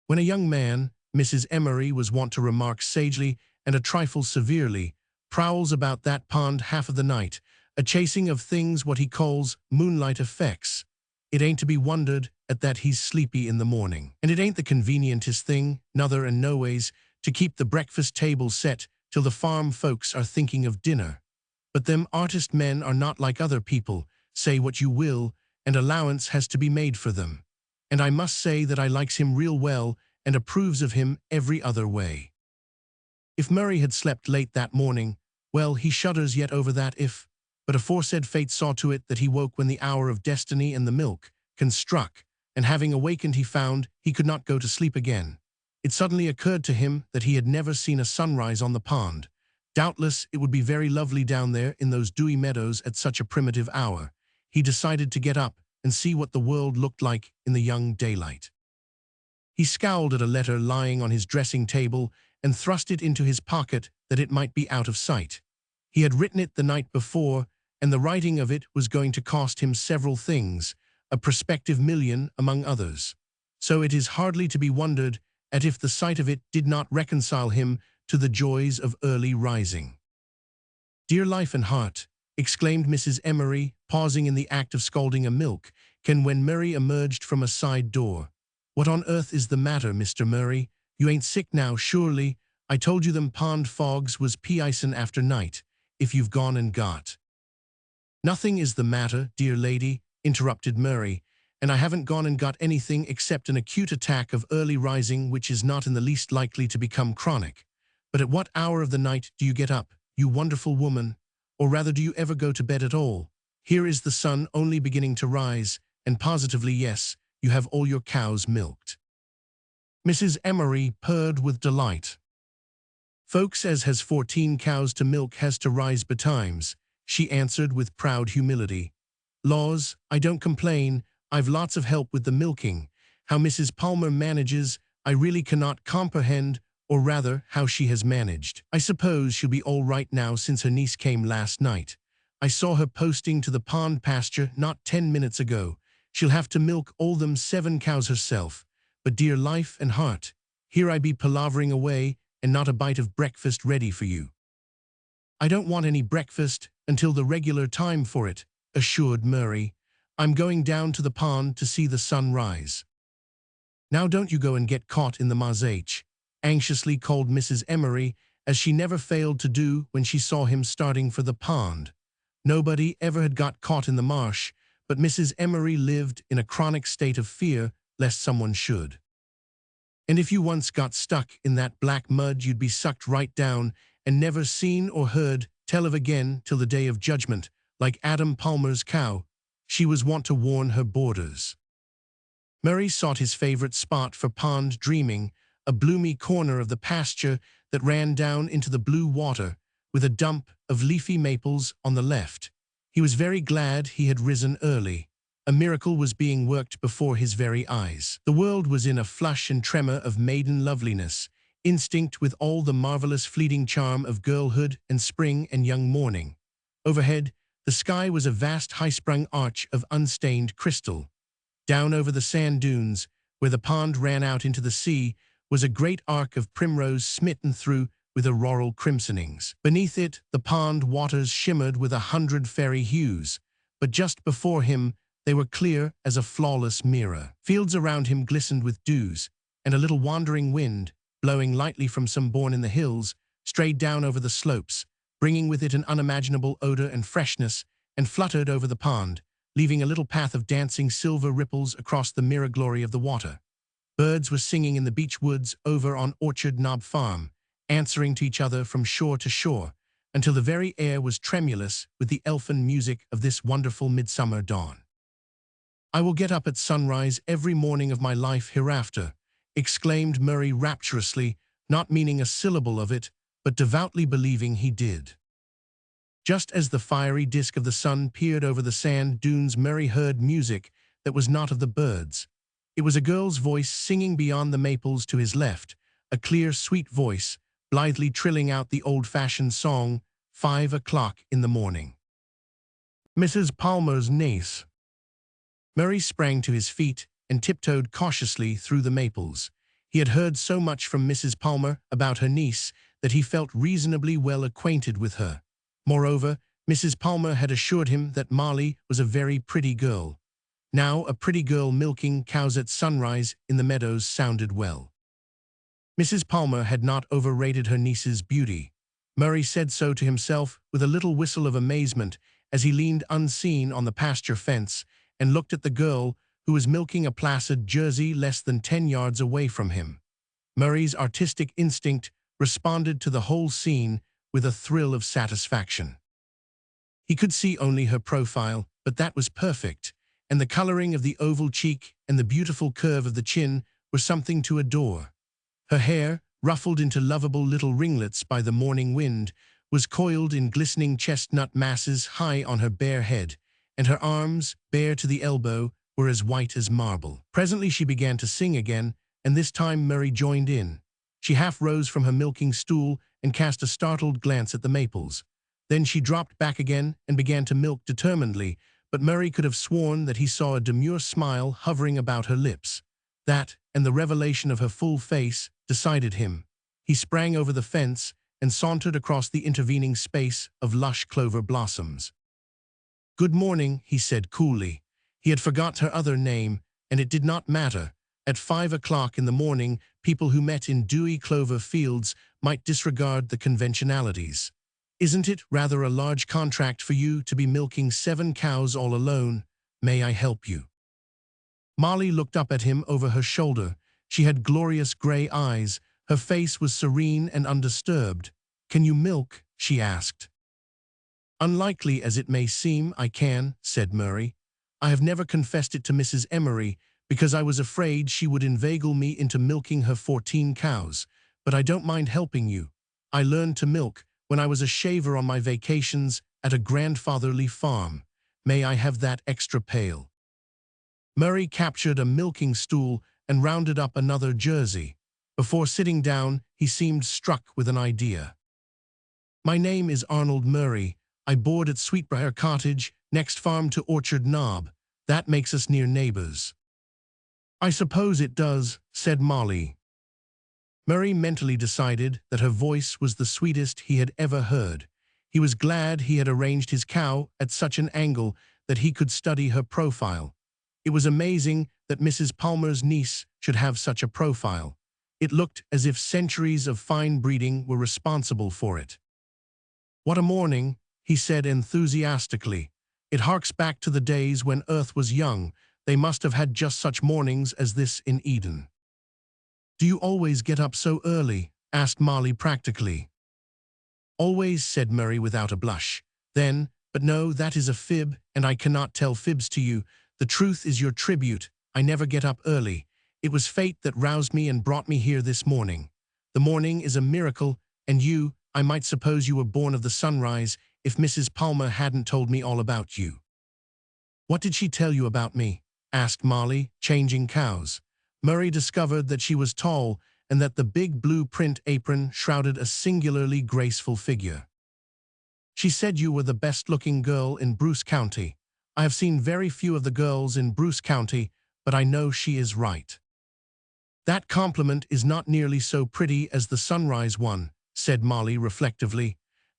When a young man, Mrs. Emery was wont to remark sagely and a trifle severely, prowls about that pond half of the night, a chasing of things what he calls moonlight effects, it ain't to be wondered at that he's sleepy in the morning. And it ain't the convenientest thing, nother and no ways, to keep the breakfast table set till the farm folks are thinking of dinner. But them artist men are not like other people, say what you will, and allowance has to be made for them. And I must say that I likes him real well and approves of him every other way. If Murray had slept late that morning, well, he shudders yet over that if, but aforesaid fate saw to it that he woke when the hour of destiny and the milk can struck, and having awakened he found he could not go to sleep again. It suddenly occurred to him that he had never seen a sunrise on the pond. Doubtless it would be very lovely down there in those dewy meadows at such a primitive hour. He decided to get up and see what the world looked like in the young daylight. He scowled at a letter lying on his dressing table and thrust it into his pocket that it might be out of sight. He had written it the night before, and the writing of it was going to cost him several things, a prospective $1,000,000 among others. So it is hardly to be wondered at if the sight of it did not reconcile him to the joys of early rising. "Dear life and heart," exclaimed Mrs. Emery, pausing in the act of scalding a milk can when Murray emerged from a side door. "What on earth is the matter, Mr. Murray? You ain't sick now, surely? I told you them pond fogs was p'icin' after night, if you've gone and got—" "Nothing is the matter, dear lady," interrupted Murray, "and I haven't gone and got anything except an acute attack of early rising which is not in the least likely to become chronic. But at what hour of the night do you get up, you wonderful woman? Or rather, do you ever go to bed at all? Here is the sun only beginning to rise, and positively, yes, you have all your cows milked." Mrs. Emery purred with delight. "Folks as has 14 cows to milk has to rise betimes," she answered with proud humility. "Laws, I don't complain, I've lots of help with the milking. How Mrs. Palmer manages, I really cannot comprehend, or rather, how she has managed. I suppose she'll be all right now since her niece came last night. I saw her posting to the pond pasture not 10 minutes ago. She'll have to milk all them 7 cows herself. But dear life and heart, here I be palavering away, and not a bite of breakfast ready for you." "I don't want any breakfast until the regular time for it," assured Murray. "I'm going down to the pond to see the sun rise." "Now don't you go and get caught in the marsh," anxiously called Mrs. Emery, as she never failed to do when she saw him starting for the pond. Nobody ever had got caught in the marsh, but Mrs. Emery lived in a chronic state of fear lest someone should. And if you once got stuck in that black mud, you'd be sucked right down and never seen or heard tell of again till the day of judgment, like Adam Palmer's cow. She was wont to warn her boarders. Murray sought his favorite spot for pond dreaming, a bloomy corner of the pasture that ran down into the blue water, with a dump of leafy maples on the left. He was very glad he had risen early. A miracle was being worked before his very eyes. The world was in a flush and tremor of maiden loveliness, instinct with all the marvelous fleeting charm of girlhood and spring and young morning. Overhead, the sky was a vast high-sprung arch of unstained crystal. Down over the sand dunes, where the pond ran out into the sea, was a great arc of primrose smitten through with auroral crimsonings. Beneath it, the pond waters shimmered with 100 fairy hues, but just before him, they were clear as a flawless mirror. Fields around him glistened with dews, and a little wandering wind, blowing lightly from some bourne in the hills, strayed down over the slopes, bringing with it an unimaginable odor and freshness, and fluttered over the pond, leaving a little path of dancing silver ripples across the mirror glory of the water. Birds were singing in the beech woods over on Orchard Knob Farm, answering to each other from shore to shore, until the very air was tremulous with the elfin music of this wonderful midsummer dawn. "I will get up at sunrise every morning of my life hereafter," exclaimed Murray rapturously, not meaning a syllable of it, but devoutly believing he did. Just as the fiery disk of the sun peered over the sand dunes, Murray heard music that was not of the birds. It was a girl's voice singing beyond the maples to his left, a clear, sweet voice, blithely trilling out the old-fashioned song, 5 o'clock in the morning. "Mrs. Palmer's niece." Murray sprang to his feet and tiptoed cautiously through the maples. He had heard so much from Mrs. Palmer about her niece that he felt reasonably well acquainted with her. Moreover, Mrs. Palmer had assured him that Molly was a very pretty girl. Now a pretty girl milking cows at sunrise in the meadows sounded well. Mrs. Palmer had not overrated her niece's beauty. Murray said so to himself with a little whistle of amazement as he leaned unseen on the pasture fence and looked at the girl who was milking a placid Jersey less than 10 yards away from him. Murray's artistic instinct responded to the whole scene with a thrill of satisfaction. He could see only her profile, but that was perfect, and the coloring of the oval cheek and the beautiful curve of the chin were something to adore. Her hair, ruffled into lovable little ringlets by the morning wind, was coiled in glistening chestnut masses high on her bare head, and her arms, bare to the elbow, were as white as marble. Presently she began to sing again, and this time Murray joined in. She half rose from her milking stool and cast a startled glance at the maples. Then she dropped back again and began to milk determinedly, but Murray could have sworn that he saw a demure smile hovering about her lips. That, and the revelation of her full face, decided him. He sprang over the fence and sauntered across the intervening space of lush clover blossoms. "Good morning," he said coolly. He had forgot her other name, and it did not matter. At 5 o'clock in the morning, people who met in dewy clover fields might disregard the conventionalities. "Isn't it rather a large contract for you to be milking 7 cows all alone? May I help you?" Molly looked up at him over her shoulder. She had glorious gray eyes. Her face was serene and undisturbed. "Can you milk?" she asked. "Unlikely as it may seem, I can," said Murray. "I have never confessed it to Mrs. Emery, because I was afraid she would inveigle me into milking her 14 cows, but I don't mind helping you. I learned to milk when I was a shaver on my vacations at a grandfatherly farm. May I have that extra pail?" Murray captured a milking stool and rounded up another Jersey. Before sitting down, he seemed struck with an idea. "My name is Arnold Murray. I board at Sweetbriar Cottage, next farm to Orchard Knob. That makes us near neighbors." "I suppose it does," said Molly. Murray mentally decided that her voice was the sweetest he had ever heard. He was glad he had arranged his cow at such an angle that he could study her profile. It was amazing that Mrs. Palmer's niece should have such a profile. It looked as if centuries of fine breeding were responsible for it. "What a morning," he said enthusiastically. "It harks back to the days when Earth was young. They must have had just such mornings as this in Eden." "Do you always get up so early?" asked Molly practically. "Always," said Murray without a blush. Then, "But no, that is a fib, and I cannot tell fibs to you. The truth is your tribute. I never get up early. It was fate that roused me and brought me here this morning. The morning is a miracle, and I might suppose you were born of the sunrise if Mrs. Palmer hadn't told me all about you." "What did she tell you about me?" asked Molly, changing cows. Murray discovered that she was tall and that the big blue print apron shrouded a singularly graceful figure. "She said you were the best-looking girl in Bruce County. I have seen very few of the girls in Bruce County, but I know she is right." "That compliment is not nearly so pretty as the sunrise one," said Molly reflectively.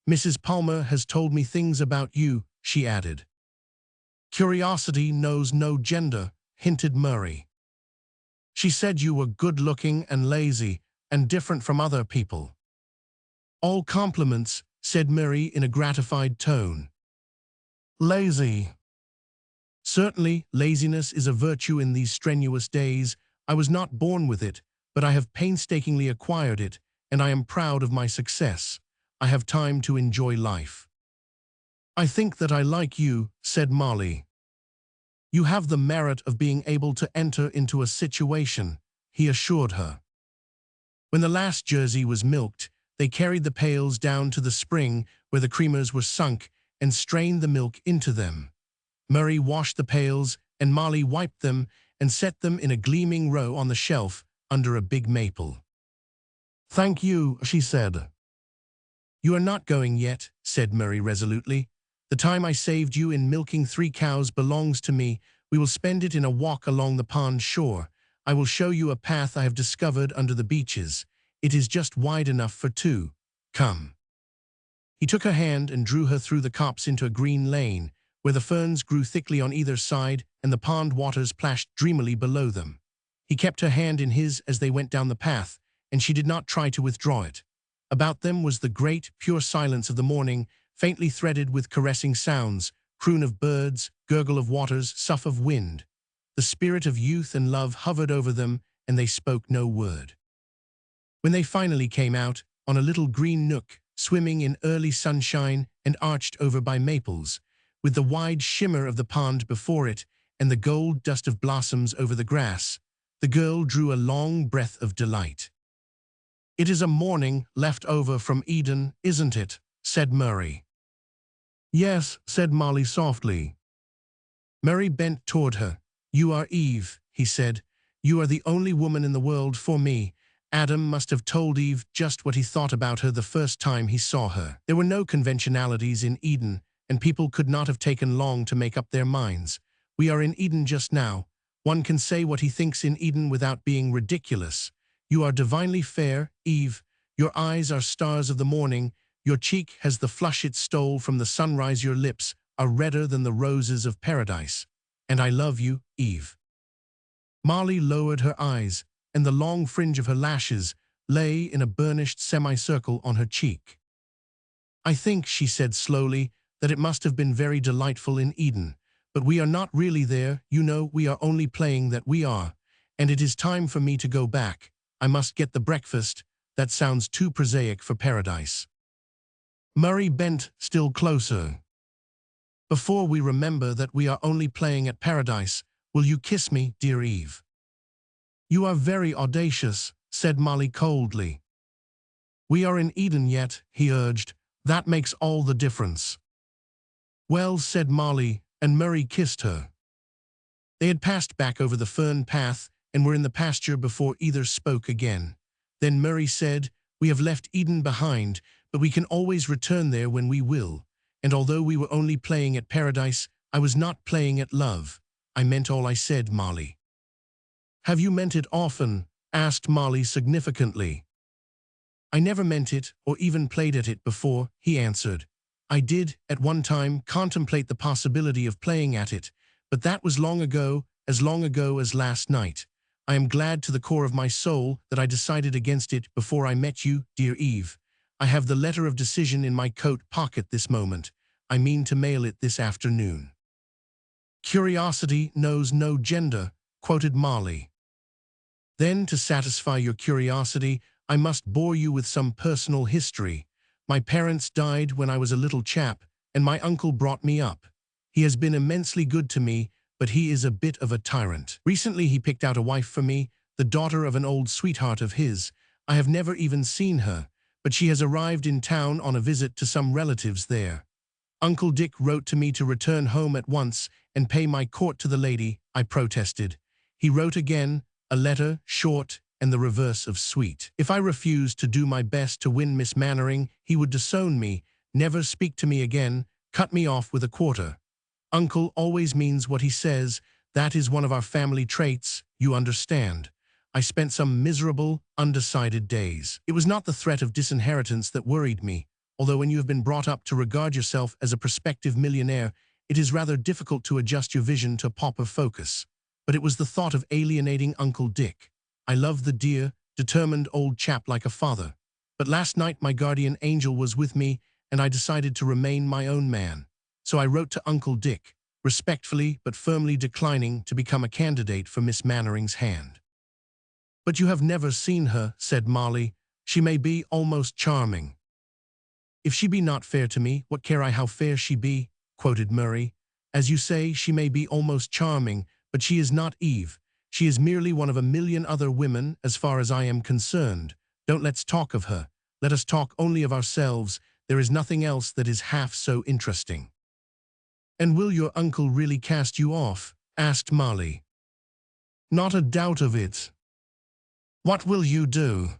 "Mrs. Palmer has told me things about you," she added. "Curiosity knows no gender," hinted Murray. "She said you were good-looking and lazy and different from other people." "All compliments," said Murray in a gratified tone. "Lazy." "Certainly, laziness is a virtue in these strenuous days. I was not born with it, but I have painstakingly acquired it, and I am proud of my success. I have time to enjoy life." "I think that I like you," said Molly. "You have the merit of being able to enter into a situation," he assured her. When the last jersey was milked, they carried the pails down to the spring where the creamers were sunk and strained the milk into them. Murray washed the pails, and Molly wiped them and set them in a gleaming row on the shelf under a big maple. "Thank you," she said. "You are not going yet," said Murray resolutely. "The time I saved you in milking 3 cows belongs to me. We will spend it in a walk along the pond shore. I will show you a path I have discovered under the beeches. It is just wide enough for 2. Come." He took her hand and drew her through the copse into a green lane, where the ferns grew thickly on either side and the pond waters plashed dreamily below them. He kept her hand in his as they went down the path, and she did not try to withdraw it. About them was the great, pure silence of the morning, faintly threaded with caressing sounds, croon of birds, gurgle of waters, sough of wind. The spirit of youth and love hovered over them, and they spoke no word. When they finally came out, on a little green nook, swimming in early sunshine and arched over by maples, with the wide shimmer of the pond before it and the gold dust of blossoms over the grass, the girl drew a long breath of delight. "It is a morning left over from Eden, isn't it?" said Murray. "Yes," said Molly softly. Murray bent toward her. "You are Eve," he said. "You are the only woman in the world for me." Adam must have told Eve just what he thought about her the first time he saw her. There were no conventionalities in Eden, and people could not have taken long to make up their minds. We are in Eden just now. One can say what he thinks in Eden without being ridiculous. You are divinely fair, Eve. Your eyes are stars of the morning. Your cheek has the flush it stole from the sunrise. Your lips are redder than the roses of paradise. And I love you, Eve." Molly lowered her eyes, and the long fringe of her lashes lay in a burnished semicircle on her cheek. "I think," she said slowly, "that it must have been very delightful in Eden. But we are not really there, you know, we are only playing that we are. And it is time for me to go back. I must get the breakfast. That sounds too prosaic for paradise." Murray bent still closer. "Before we remember that we are only playing at paradise, will you kiss me, dear Eve?" "You are very audacious," said Molly coldly. "We are in Eden yet," he urged. "That makes all the difference." "Well," said Molly, and Murray kissed her. They had passed back over the fern path and were in the pasture before either spoke again. Then Murray said, "We have left Eden behind, but we can always return there when we will. And although we were only playing at paradise, I was not playing at love. I meant all I said, Molly." "Have you meant it often?" asked Molly significantly. I never meant it or even played at it before, he answered. I did, at one time, contemplate the possibility of playing at it, but that was long ago as last night. I am glad to the core of my soul that I decided against it before I met you, dear Eve. I have the letter of decision in my coat pocket this moment. I mean to mail it this afternoon. Curiosity knows no gender, quoted Molly. Then, to satisfy your curiosity, I must bore you with some personal history. My parents died when I was a little chap, and my uncle brought me up. He has been immensely good to me, but he is a bit of a tyrant. Recently he picked out a wife for me, the daughter of an old sweetheart of his. I have never even seen her, but she has arrived in town on a visit to some relatives there. Uncle Dick wrote to me to return home at once and pay my court to the lady, I protested. He wrote again, a letter, short, and the reverse of sweet. If I refused to do my best to win Miss Mannering, he would disown me, never speak to me again, cut me off with a quarter. Uncle always means what he says. That is one of our family traits, you understand. I spent some miserable, undecided days. It was not the threat of disinheritance that worried me, although when you have been brought up to regard yourself as a prospective millionaire, it is rather difficult to adjust your vision to pauper focus. But it was the thought of alienating Uncle Dick. I loved the dear, determined old chap like a father. But last night my guardian angel was with me, and I decided to remain my own man. So I wrote to Uncle Dick, respectfully but firmly declining to become a candidate for Miss Mannering's hand. But you have never seen her, said Molly. She may be almost charming. If she be not fair to me, what care I how fair she be, quoted Murray. As you say, she may be almost charming, but she is not Eve. She is merely one of a million other women, as far as I am concerned. Don't let's talk of her. Let us talk only of ourselves. There is nothing else that is half so interesting. And will your uncle really cast you off? Asked Molly. Not a doubt of it. What will you do?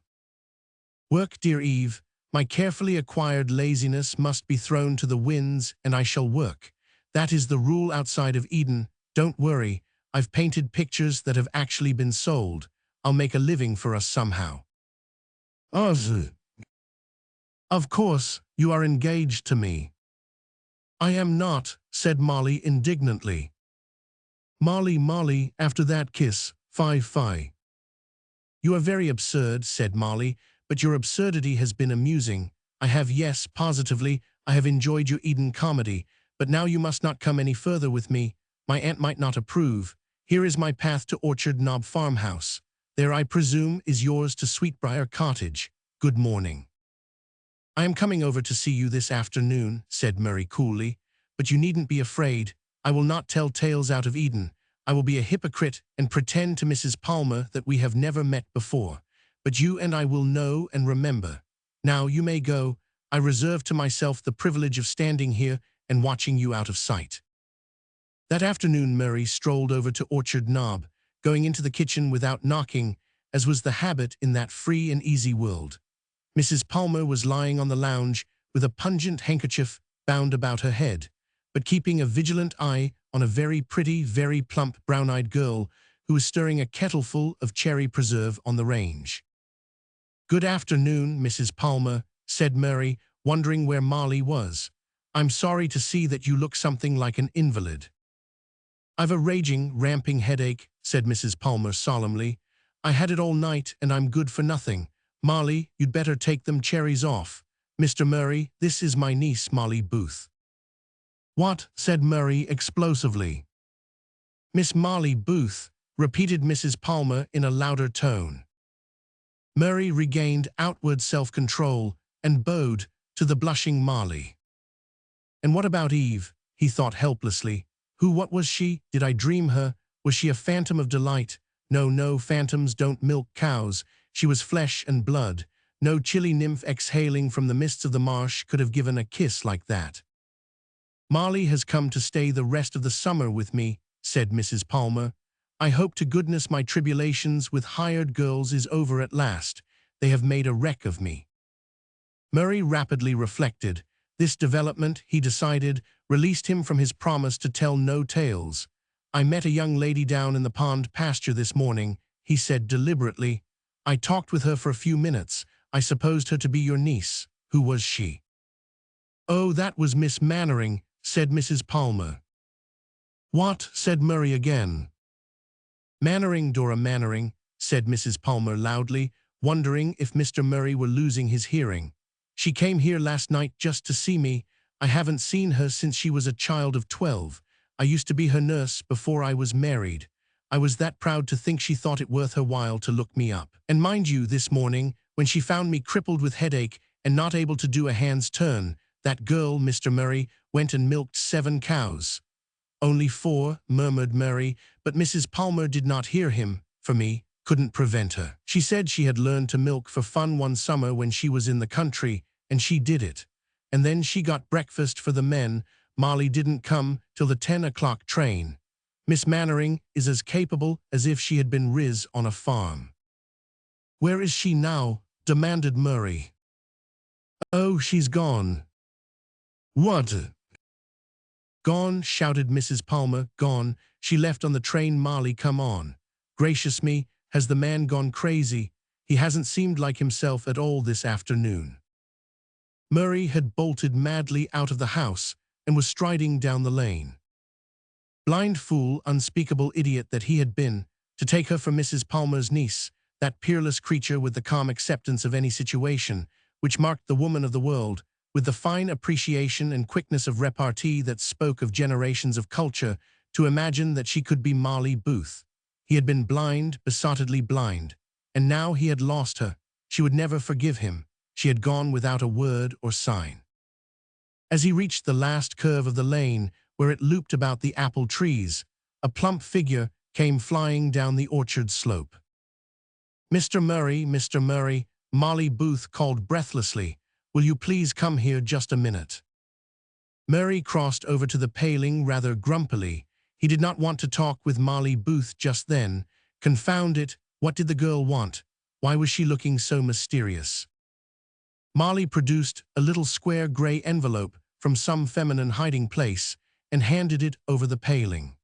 Work, dear Eve. My carefully acquired laziness must be thrown to the winds, and I shall work. That is the rule outside of Eden. Don't worry. I've painted pictures that have actually been sold. I'll make a living for us somehow. Of course, you are engaged to me. I am not, said Molly indignantly. Molly, after that kiss, fie. You are very absurd, said Molly, but your absurdity has been amusing. Yes, positively, I have enjoyed your Eden comedy, but now you must not come any further with me. My aunt might not approve. Here is my path to Orchard Knob Farmhouse. There, I presume, is yours to Sweetbriar Cottage. Good morning. I am coming over to see you this afternoon, said Murray coolly, but you needn't be afraid. I will not tell tales out of Eden. I will be a hypocrite and pretend to Mrs. Palmer that we have never met before. But you and I will know and remember. Now you may go. I reserve to myself the privilege of standing here and watching you out of sight. That afternoon Murray strolled over to Orchard Knob, going into the kitchen without knocking, as was the habit in that free and easy world. Mrs. Palmer was lying on the lounge with a pungent handkerchief bound about her head, but keeping a vigilant eye on a very pretty, very plump, brown-eyed girl who was stirring a kettleful of cherry preserve on the range. Good afternoon, Mrs. Palmer, said Murray, wondering where Molly was. I'm sorry to see that you look something like an invalid. I've a raging, ramping headache, said Mrs. Palmer solemnly. I had it all night and I'm good for nothing. Molly, you'd better take them cherries off. Mr. Murray, this is my niece, Molly Booth. What? Said Murray explosively. Miss Molly Booth, repeated Mrs. Palmer in a louder tone. Murray regained outward self-control and bowed to the blushing Molly. And what about Eve? He thought helplessly. What was she? Did I dream her? Was she a phantom of delight? No, phantoms don't milk cows. She was flesh and blood. No chilly nymph exhaling from the mists of the marsh could have given a kiss like that. Molly has come to stay the rest of the summer with me, said Mrs. Palmer. I hope to goodness my tribulations with hired girls is over at last. They have made a wreck of me. Murray rapidly reflected. This development, he decided, released him from his promise to tell no tales. I met a young lady down in the pond pasture this morning, he said deliberately. I talked with her for a few minutes. I supposed her to be your niece. Who was she?" "Oh, that was Miss Mannering," said Mrs. Palmer. "What?" said Murray again. "Mannering, Dora Mannering," said Mrs. Palmer loudly, wondering if Mr. Murray were losing his hearing. "She came here last night just to see me. I haven't seen her since she was a child of 12. I used to be her nurse before I was married. I was that proud to think she thought it worth her while to look me up. And mind you, this morning, when she found me crippled with headache and not able to do a hand's turn, that girl, Mr. Murray, went and milked 7 cows. "Only 4, murmured Murray, but Mrs. Palmer did not hear him. For me, couldn't prevent her. She said she had learned to milk for fun one summer when she was in the country, and she did it. And then she got breakfast for the men. Molly didn't come till the 10 o'clock train. Miss Mannering is as capable as if she had been Riz on a farm." "Where is she now?" demanded Murray. "Oh, she's gone." "What?" "Gone," shouted Mrs. Palmer, "gone. She left on the train. Molly, come on. Gracious me, has the man gone crazy? He hasn't seemed like himself at all this afternoon." Murray had bolted madly out of the house and was striding down the lane. Blind fool, unspeakable idiot that he had been, to take her for Mrs. Palmer's niece, that peerless creature with the calm acceptance of any situation, which marked the woman of the world, with the fine appreciation and quickness of repartee that spoke of generations of culture, to imagine that she could be Molly Booth. He had been blind, besottedly blind, and now he had lost her. She would never forgive him. She had gone without a word or sign. As he reached the last curve of the lane, where it looped about the apple trees, a plump figure came flying down the orchard slope. "Mr. Murray, Mr. Murray," Molly Booth called breathlessly, "will you please come here just a minute?" Murray crossed over to the paling rather grumpily. He did not want to talk with Molly Booth just then. Confound it, what did the girl want? Why was she looking so mysterious? Molly produced a little square gray envelope from some feminine hiding place and handed it over the paling.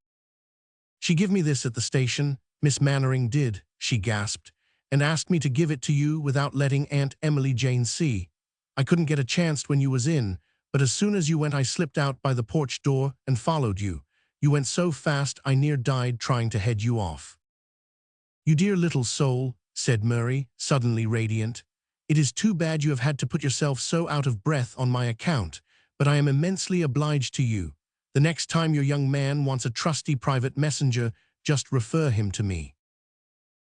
"She gave me this at the station, Miss Mannering did," she gasped, "and asked me to give it to you without letting Aunt Emily Jane see. I couldn't get a chance when you was in, but as soon as you went I slipped out by the porch door and followed you. You went so fast I near died trying to head you off." "You dear little soul," said Murray, suddenly radiant. "It is too bad you have had to put yourself so out of breath on my account, but I am immensely obliged to you. The next time your young man wants a trusty private messenger, just refer him to me."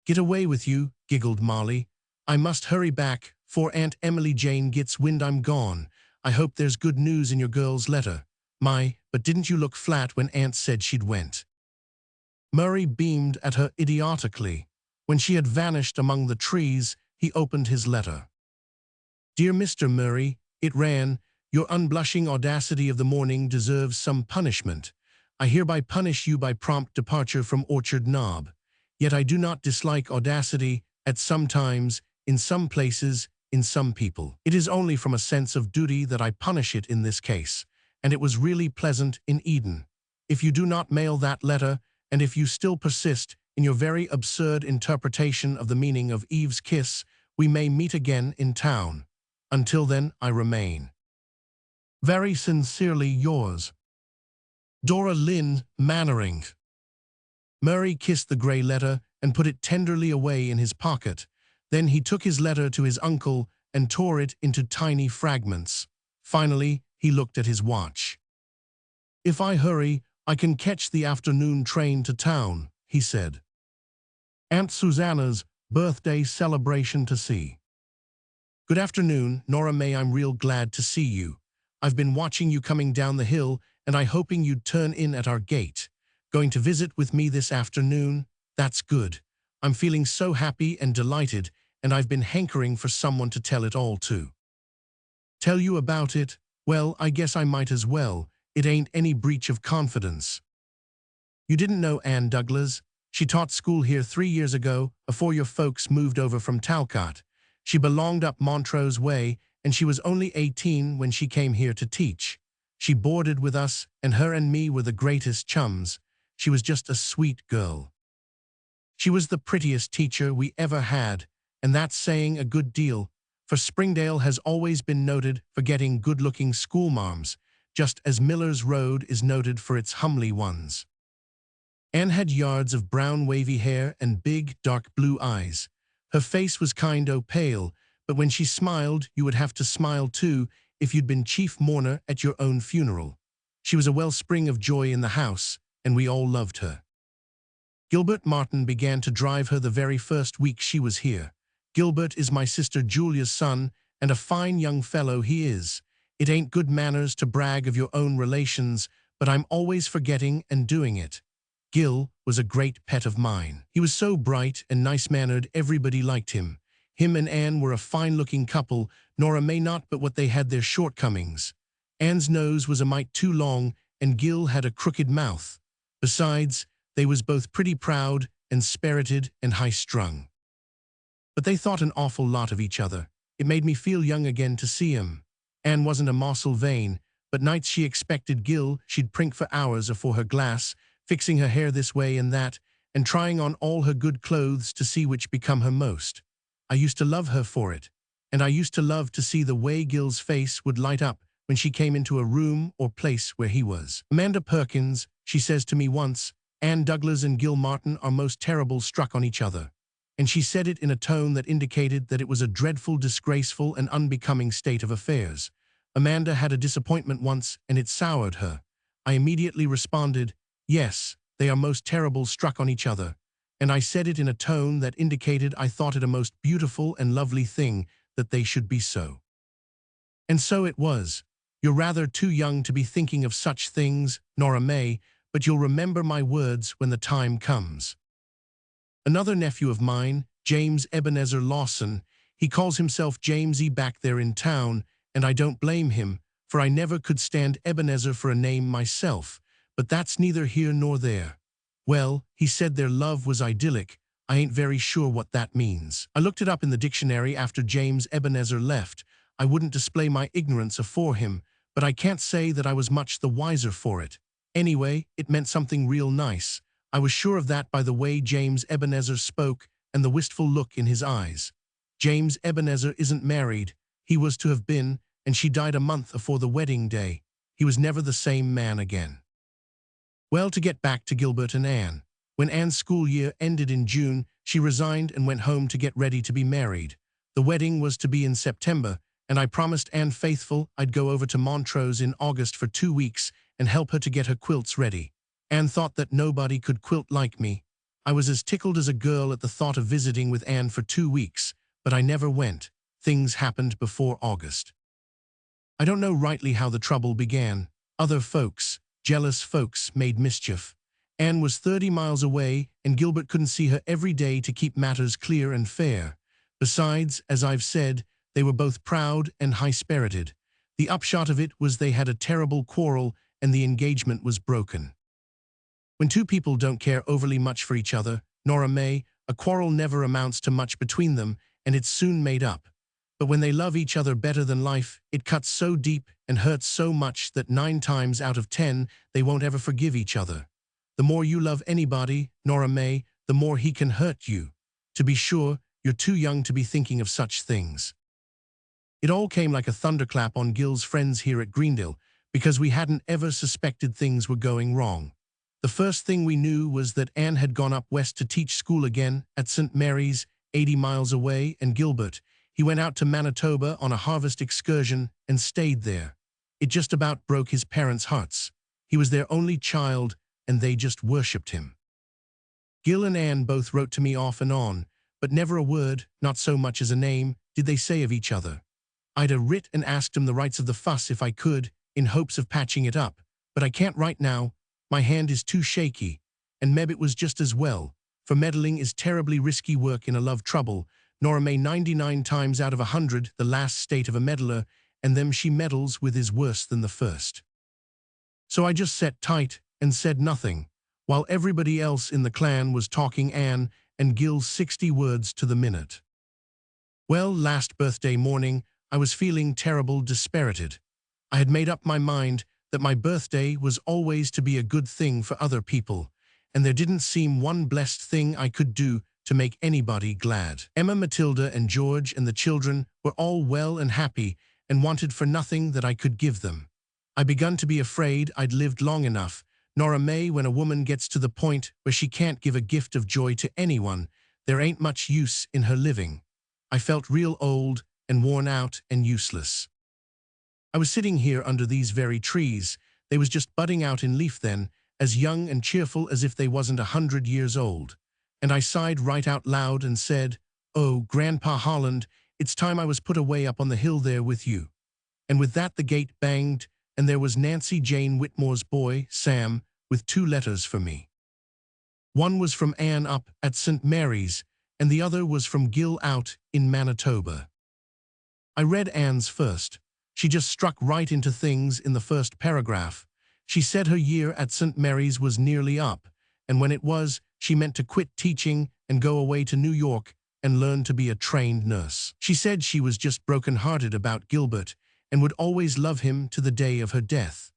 "Get away with you," giggled Molly. "I must hurry back, 'fore Aunt Emily Jane gets wind I'm gone. I hope there's good news in your girl's letter. My, but didn't you look flat when Aunt said she'd went?" Murray beamed at her idiotically. When she had vanished among the trees, he opened his letter. "Dear Mr. Murray," it ran, "your unblushing audacity of the morning deserves some punishment. I hereby punish you by prompt departure from Orchard Knob. Yet I do not dislike audacity, at some times, in some places, in some people. It is only from a sense of duty that I punish it in this case, and it was really pleasant in Eden. If you do not mail that letter, and if you still persist in your very absurd interpretation of the meaning of Eve's kiss, we may meet again in town. Until then, I remain very sincerely yours, Dora Lynn Mannering." Murray kissed the grey letter and put it tenderly away in his pocket. Then he took his letter to his uncle and tore it into tiny fragments. Finally, he looked at his watch. "If I hurry, I can catch the afternoon train to town," he said. "Aunt Susanna's birthday celebration to see." "Good afternoon, Nora May. I'm real glad to see you. I've been watching you coming down the hill, and I hoping you'd turn in at our gate. Going to visit with me this afternoon? That's good. I'm feeling so happy and delighted, and I've been hankering for someone to tell it all to." "Tell you about it? Well, I guess I might as well. It ain't any breach of confidence. You didn't know Ann Douglas? She taught school here 3 years ago, afore your folks moved over from Talcott. She belonged up Montrose Way, and she was only 18 when she came here to teach. She boarded with us, and her and me were the greatest chums. She was just a sweet girl. She was the prettiest teacher we ever had, and that's saying a good deal, For Springdale has always been noted for getting good-looking schoolmarms, just as Miller's Road is noted for its homely ones. Anne had yards of brown wavy hair and big, dark blue eyes. Her face was kind-o pale, but when she smiled, you would have to smile too if you'd been chief mourner at your own funeral. She was a wellspring of joy in the house, and we all loved her. Gilbert Martin began to drive her the very first week she was here. Gilbert is my sister Julia's son, and a fine young fellow he is. It ain't good manners to brag of your own relations, but I'm always forgetting and doing it. Gil was a great pet of mine. He was so bright and nice-mannered everybody liked him. Him and Anne were a fine-looking couple. Nora may not, but what they had their shortcomings. Anne's nose was a mite too long, and Gil had a crooked mouth. Besides, they was both pretty proud and spirited and high-strung. But they thought an awful lot of each other. It made me feel young again to see 'em. Anne wasn't a morsel vain, but nights she expected Gil she'd prink for hours afore her glass, fixing her hair this way and that, and trying on all her good clothes to see which become her most. I used to love her for it, and I used to love to see the way Gil's face would light up when she came into a room or place where he was. Amanda Perkins, she says to me once, Anne Douglas and Gil Martin are most terrible struck on each other. And she said it in a tone that indicated that it was a dreadful, disgraceful, and unbecoming state of affairs. Amanda had a disappointment once, and it soured her. I immediately responded, yes, they are most terrible struck on each other. And I said it in a tone that indicated I thought it a most beautiful and lovely thing that they should be so. And so it was. You're rather too young to be thinking of such things, Nora May, but you'll remember my words when the time comes. Another nephew of mine, James Ebenezer Lawson, he calls himself Jamesy back there in town, and I don't blame him, for I never could stand Ebenezer for a name myself, but that's neither here nor there. Well, he said their love was idyllic. I ain't very sure what that means. I looked it up in the dictionary after James Ebenezer left. I wouldn't display my ignorance afore him, but I can't say that I was much the wiser for it. Anyway, it meant something real nice. I was sure of that by the way James Ebenezer spoke and the wistful look in his eyes. James Ebenezer isn't married. He was to have been, and she died a month afore the wedding day. He was never the same man again. Well, to get back to Gilbert and Anne. When Anne's school year ended in June, she resigned and went home to get ready to be married. The wedding was to be in September, and I promised Anne Faithful I'd go over to Montrose in August for 2 weeks and help her to get her quilts ready. Anne thought that nobody could quilt like me. I was as tickled as a girl at the thought of visiting with Anne for 2 weeks, but I never went. Things happened before August. I don't know rightly how the trouble began. Other folks, jealous folks, made mischief. Anne was 30 miles away, and Gilbert couldn't see her every day to keep matters clear and fair. Besides, as I've said, they were both proud and high-spirited. The upshot of it was they had a terrible quarrel, and the engagement was broken. When two people don't care overly much for each other, Nora May, a quarrel never amounts to much between them, and it's soon made up. But when they love each other better than life, it cuts so deep and hurts so much that 9 times out of 10, they won't ever forgive each other. The more you love anybody, Nora May, the more he can hurt you. To be sure, you're too young to be thinking of such things. It all came like a thunderclap on Gil's friends here at Greendale, because we hadn't ever suspected things were going wrong. The first thing we knew was that Anne had gone up west to teach school again at St. Mary's, 80 miles away, and Gilbert, he went out to Manitoba on a harvest excursion and stayed there. It just about broke his parents' hearts. He was their only child, and they just worshipped him. Gil and Anne both wrote to me off and on, but never a word, not so much as a name, did they say of each other. I'd a writ and asked 'em the rights of the fuss if I could, in hopes of patching it up, but I can't write now. My hand is too shaky, and meb it was just as well, for meddling is terribly risky work in a love trouble. Nora May 99 times out of 100 the last state of a meddler, and them she meddles with is worse than the first. So I just sat tight and said nothing, while everybody else in the clan was talking Anne and Gil 60 words to the minute. Well, last birthday morning, I was feeling terrible dispirited. I had made up my mind that my birthday was always to be a good thing for other people, and there didn't seem one blessed thing I could do to make anybody glad. Emma, Matilda, and George and the children were all well and happy and wanted for nothing that I could give them. I begun to be afraid I'd lived long enough. Nora May, when a woman gets to the point where she can't give a gift of joy to anyone, there ain't much use in her living. I felt real old and worn out and useless. I was sitting here under these very trees. They was just budding out in leaf then, as young and cheerful as if they wasn't 100 years old. And I sighed right out loud and said, "Oh, Grandpa Holland, it's time I was put away up on the hill there with you." And with that the gate banged, and there was Nancy Jane Whitmore's boy, Sam, with 2 letters for me. One was from Anne up at St. Mary's, and the other was from Gil out in Manitoba. I read Anne's first. She just struck right into things in the first paragraph. She said her year at St. Mary's was nearly up, and when it was, she meant to quit teaching and go away to New York and learn to be a trained nurse. She said she was just broken-hearted about Gilbert and would always love him to the day of her death.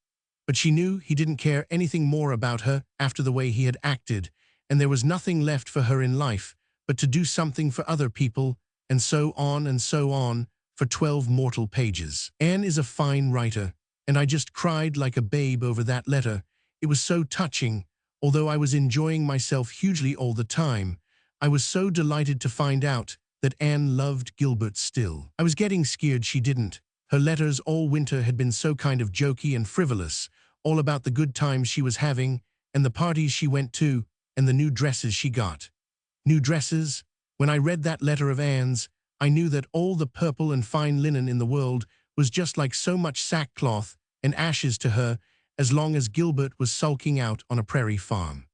But she knew he didn't care anything more about her after the way he had acted, and there was nothing left for her in life but to do something for other people, and so on, for 12 mortal pages. Anne is a fine writer, and I just cried like a babe over that letter. It was so touching. Although I was enjoying myself hugely all the time, I was so delighted to find out that Anne loved Gilbert still. I was getting scared she didn't. Her letters all winter had been so kind of jokey and frivolous, all about the good times she was having, and the parties she went to, and the new dresses she got. New dresses? When I read that letter of Anne's, I knew that all the purple and fine linen in the world was just like so much sackcloth and ashes to her, as long as Gilbert was sulking out on a prairie farm.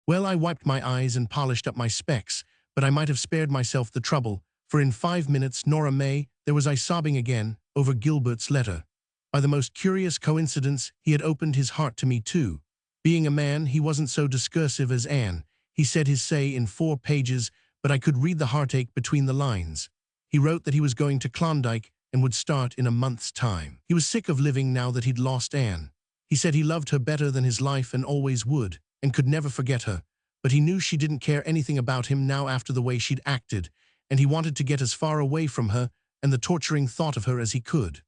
Well, I wiped my eyes and polished up my specs, but I might have spared myself the trouble, for in 5 minutes, Nora May, there was I sobbing again over Gilbert's letter. By the most curious coincidence, he had opened his heart to me too. Being a man, he wasn't so discursive as Anne. He said his say in 4 pages, but I could read the heartache between the lines. He wrote that he was going to Klondike and would start in a month's time. He was sick of living now that he'd lost Anne. He said he loved her better than his life and always would, and could never forget her, but he knew she didn't care anything about him now after the way she'd acted, and he wanted to get as far away from her and the torturing thought of her as he could.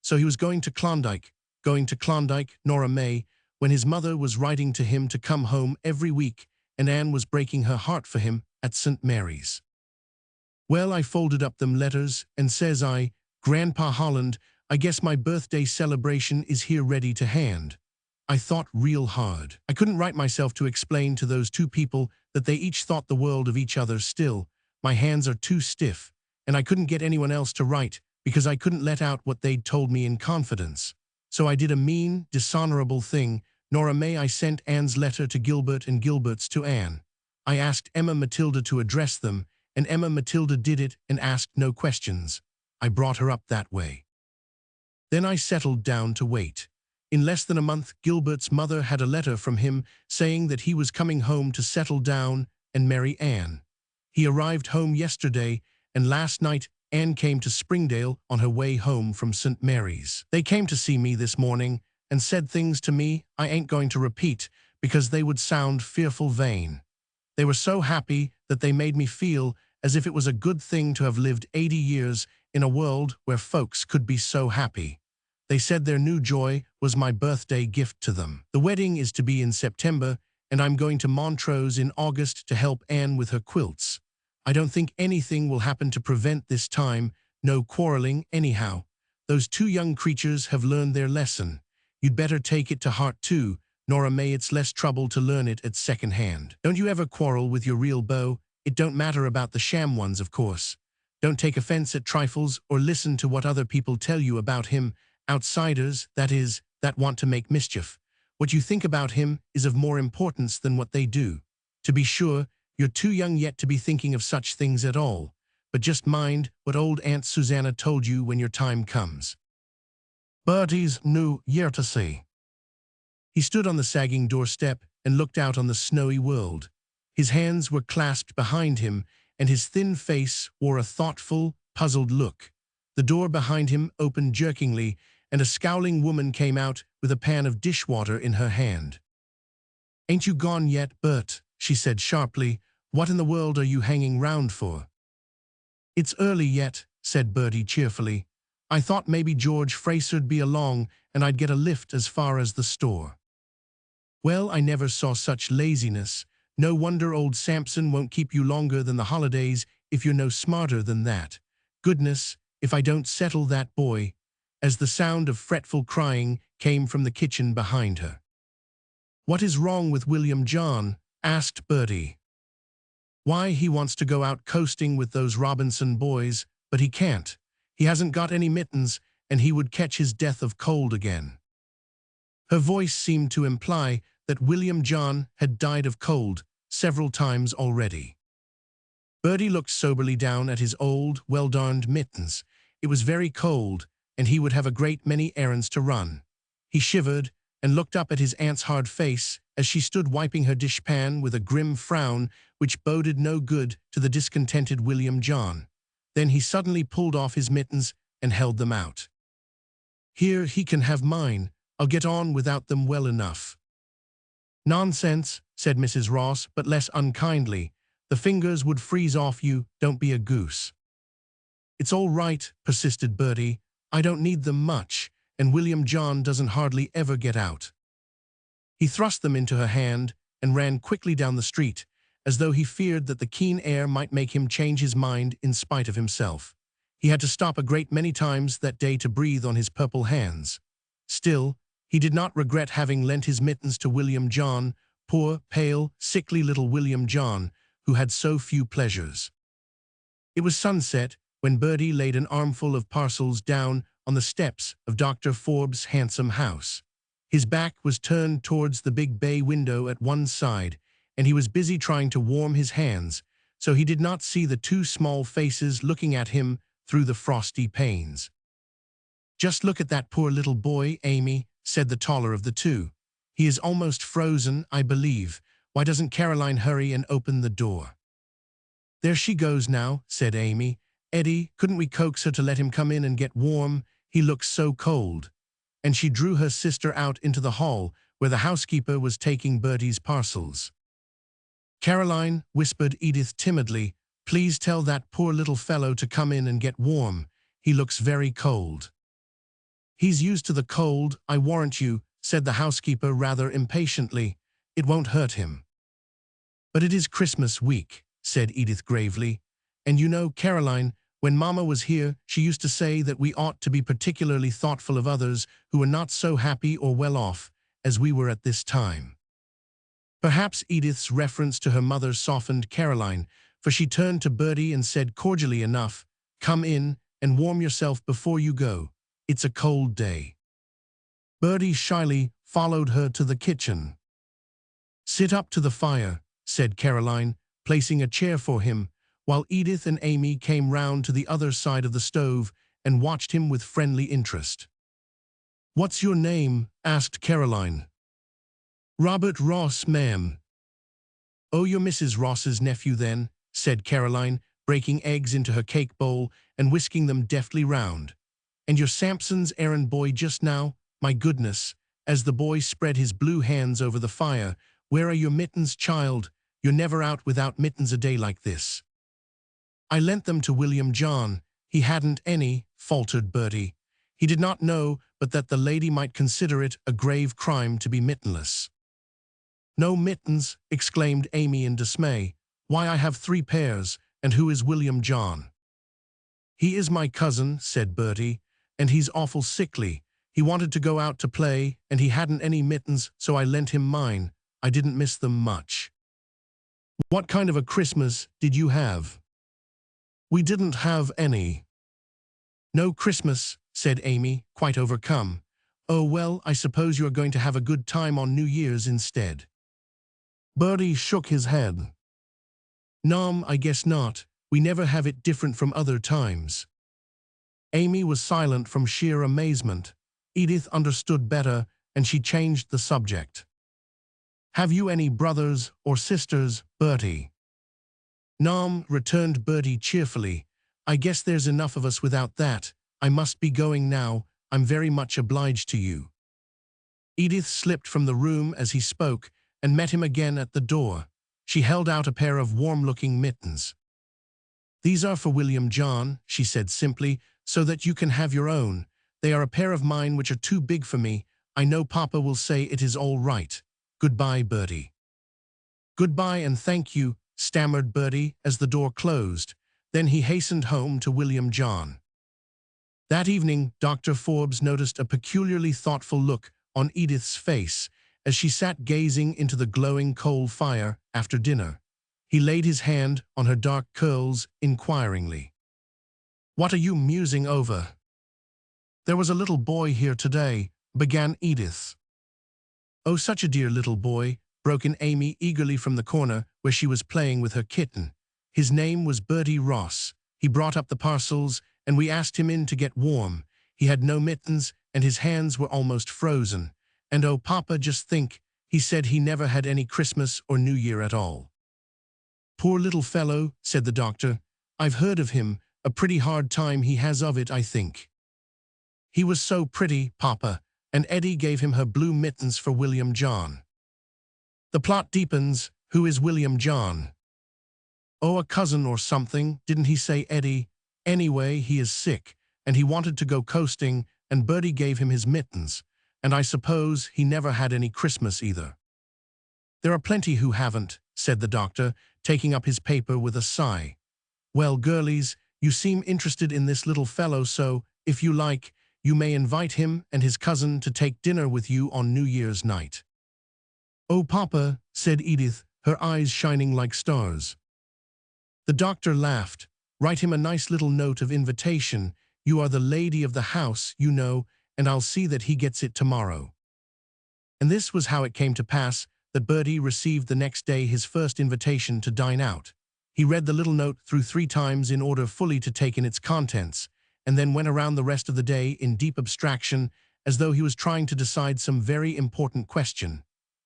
So he was going to Klondike, Nora May, when his mother was writing to him to come home every week, and Anne was breaking her heart for him at St. Mary's. Well, I folded up them letters, and says I, "Grandpa Holland, I guess my birthday celebration is here ready to hand." I thought real hard. I couldn't write myself to explain to those 2 people that they each thought the world of each other still. My hands are too stiff, and I couldn't get anyone else to write because I couldn't let out what they'd told me in confidence. So I did a mean, dishonorable thing. Nora May, I sent Anne's letter to Gilbert and Gilbert's to Anne. I asked Emma Matilda to address them, and Emma Matilda did it and asked no questions. I brought her up that way. Then I settled down to wait. In less than a month, Gilbert's mother had a letter from him saying that he was coming home to settle down and marry Anne. He arrived home yesterday, and last night Anne came to Springdale on her way home from St. Mary's. They came to see me this morning and said things to me I ain't going to repeat because they would sound fearful vain. They were so happy that they made me feel as if it was a good thing to have lived 80 years in a world where folks could be so happy. They said their new joy was my birthday gift to them. The wedding is to be in September, and I'm going to Montrose in August to help Anne with her quilts. I don't think anything will happen to prevent this time, no quarreling anyhow. Those 2 young creatures have learned their lesson. You'd better take it to heart too, Nora May. It's less trouble to learn it at second hand. Don't you ever quarrel with your real beau. It don't matter about the sham ones, of course. Don't take offense at trifles or listen to what other people tell you about him, outsiders, that is, that want to make mischief. What you think about him is of more importance than what they do. To be sure, you're too young yet to be thinking of such things at all, but just mind what old Aunt Susanna told you when your time comes. Bertie's new year to see. He stood on the sagging doorstep and looked out on the snowy world. His hands were clasped behind him, and his thin face wore a thoughtful, puzzled look. The door behind him opened jerkingly, and a scowling woman came out with a pan of dishwater in her hand. "Ain't you gone yet, Bert?" she said sharply, What in the world are you hanging round for? It's early yet, said Bertie cheerfully. I thought maybe George Fraser'd be along and I'd get a lift as far as the store. Well, I never saw such laziness. No wonder old Samson won't keep you longer than the holidays if you're no smarter than that. Goodness, if I don't settle that boy, as the sound of fretful crying came from the kitchen behind her. What is wrong with William John? Asked Bertie. Why, he wants to go out coasting with those Robinson boys, but he can't. He hasn't got any mittens, and he would catch his death of cold again. Her voice seemed to imply that William John had died of cold several times already. Bertie looked soberly down at his old, well-darned mittens. It was very cold, and he would have a great many errands to run. He shivered and looked up at his aunt's hard face as she stood wiping her dishpan with a grim frown which boded no good to the discontented William John. Then he suddenly pulled off his mittens and held them out. Here, he can have mine. I'll get on without them well enough. Nonsense, said Mrs. Ross, but less unkindly. The fingers would freeze off you, don't be a goose. It's all right, persisted Bertie. I don't need them much, and William John doesn't hardly ever get out. He thrust them into her hand and ran quickly down the street, as though he feared that the keen air might make him change his mind in spite of himself. He had to stop a great many times that day to breathe on his purple hands. Still, he did not regret having lent his mittens to William John, poor, pale, sickly little William John, who had so few pleasures. It was sunset when Bertie laid an armful of parcels down on the steps of Dr. Forbes' handsome house. His back was turned towards the big bay window at one side, and he was busy trying to warm his hands, so he did not see the two small faces looking at him through the frosty panes. Just look at that poor little boy, Amy, said the taller of the two. He is almost frozen, I believe. Why doesn't Caroline hurry and open the door? There she goes now, said Amy. Eddie, couldn't we coax her to let him come in and get warm? He looks so cold. And she drew her sister out into the hall, where the housekeeper was taking Bertie's parcels. Caroline, whispered Edith timidly, please tell that poor little fellow to come in and get warm. He looks very cold. He's used to the cold, I warrant you, said the housekeeper rather impatiently. It won't hurt him. But it is Christmas week, said Edith gravely. And you know, Caroline, when Mamma was here, she used to say that we ought to be particularly thoughtful of others who were not so happy or well off as we were at this time. Perhaps Edith's reference to her mother softened Caroline, for she turned to Bertie and said cordially enough, come in and warm yourself before you go. It's a cold day. Bertie shyly followed her to the kitchen. Sit up to the fire, said Caroline, placing a chair for him, while Edith and Amy came round to the other side of the stove and watched him with friendly interest. What's your name? Asked Caroline. Robert Ross, ma'am. Oh, you're Mrs. Ross's nephew then, said Caroline, breaking eggs into her cake bowl and whisking them deftly round. And you're Sampson's errand boy just now? My goodness, as the boy spread his blue hands over the fire. Where are your mittens, child? You're never out without mittens a day like this. I lent them to William John. He hadn't any, faltered Bertie. He did not know but that the lady might consider it a grave crime to be mittenless. No mittens, exclaimed Amy in dismay. Why, I have 3 pairs, and who is William John? He is my cousin, said Bertie, and he's awful sickly. He wanted to go out to play, and he hadn't any mittens, so I lent him mine. I didn't miss them much. What kind of a Christmas did you have? We didn't have any. No Christmas, said Amy, quite overcome. Oh, well, I suppose you are going to have a good time on New Year's instead. Bertie shook his head. Nom, I guess not. We never have it different from other times. Amy was silent from sheer amazement. Edith understood better, and she changed the subject. Have you any brothers or sisters, Bertie? Nom, returned Bertie cheerfully. I guess there's enough of us without that. I must be going now. I'm very much obliged to you. Edith slipped from the room as he spoke and met him again at the door. She held out a pair of warm-looking mittens. "These are for William John," she said simply, "so that you can have your own. They are a pair of mine which are too big for me. I know Papa will say it is all right. Goodbye, Bertie." "Goodbye and thank you," stammered Bertie as the door closed. Then he hastened home to William John. That evening, Dr. Forbes noticed a peculiarly thoughtful look on Edith's face as she sat gazing into the glowing coal fire after dinner. He laid his hand on her dark curls inquiringly. "What are you musing over?" "There was a little boy here today," began Edith. "Oh, such a dear little boy," broke in Amy eagerly from the corner where she was playing with her kitten. "His name was Bertie Ross. He brought up the parcels, and we asked him in to get warm. He had no mittens, and his hands were almost frozen. And oh, Papa, just think, he said he never had any Christmas or New Year at all." "Poor little fellow," said the doctor. "I've heard of him. A pretty hard time he has of it, I think." "He was so pretty, Papa," and Eddie gave him her blue mittens for William John. The plot deepens. Who is William John? "Oh, a cousin or something, didn't he say, Eddie? Anyway, he is sick, and he wanted to go coasting, and Bertie gave him his mittens, and I suppose he never had any Christmas either." "There are plenty who haven't," said the doctor, taking up his paper with a sigh. "Well, girlies, you seem interested in this little fellow, so, if you like, you may invite him and his cousin to take dinner with you on New Year's night." "Oh, Papa," said Edith, her eyes shining like stars. The doctor laughed. "Write him a nice little note of invitation. You are the lady of the house, you know, and I'll see that he gets it tomorrow." And this was how it came to pass that Bertie received the next day his first invitation to dine out. He read the little note through 3 times in order fully to take in its contents, and then went around the rest of the day in deep abstraction as though he was trying to decide some very important question.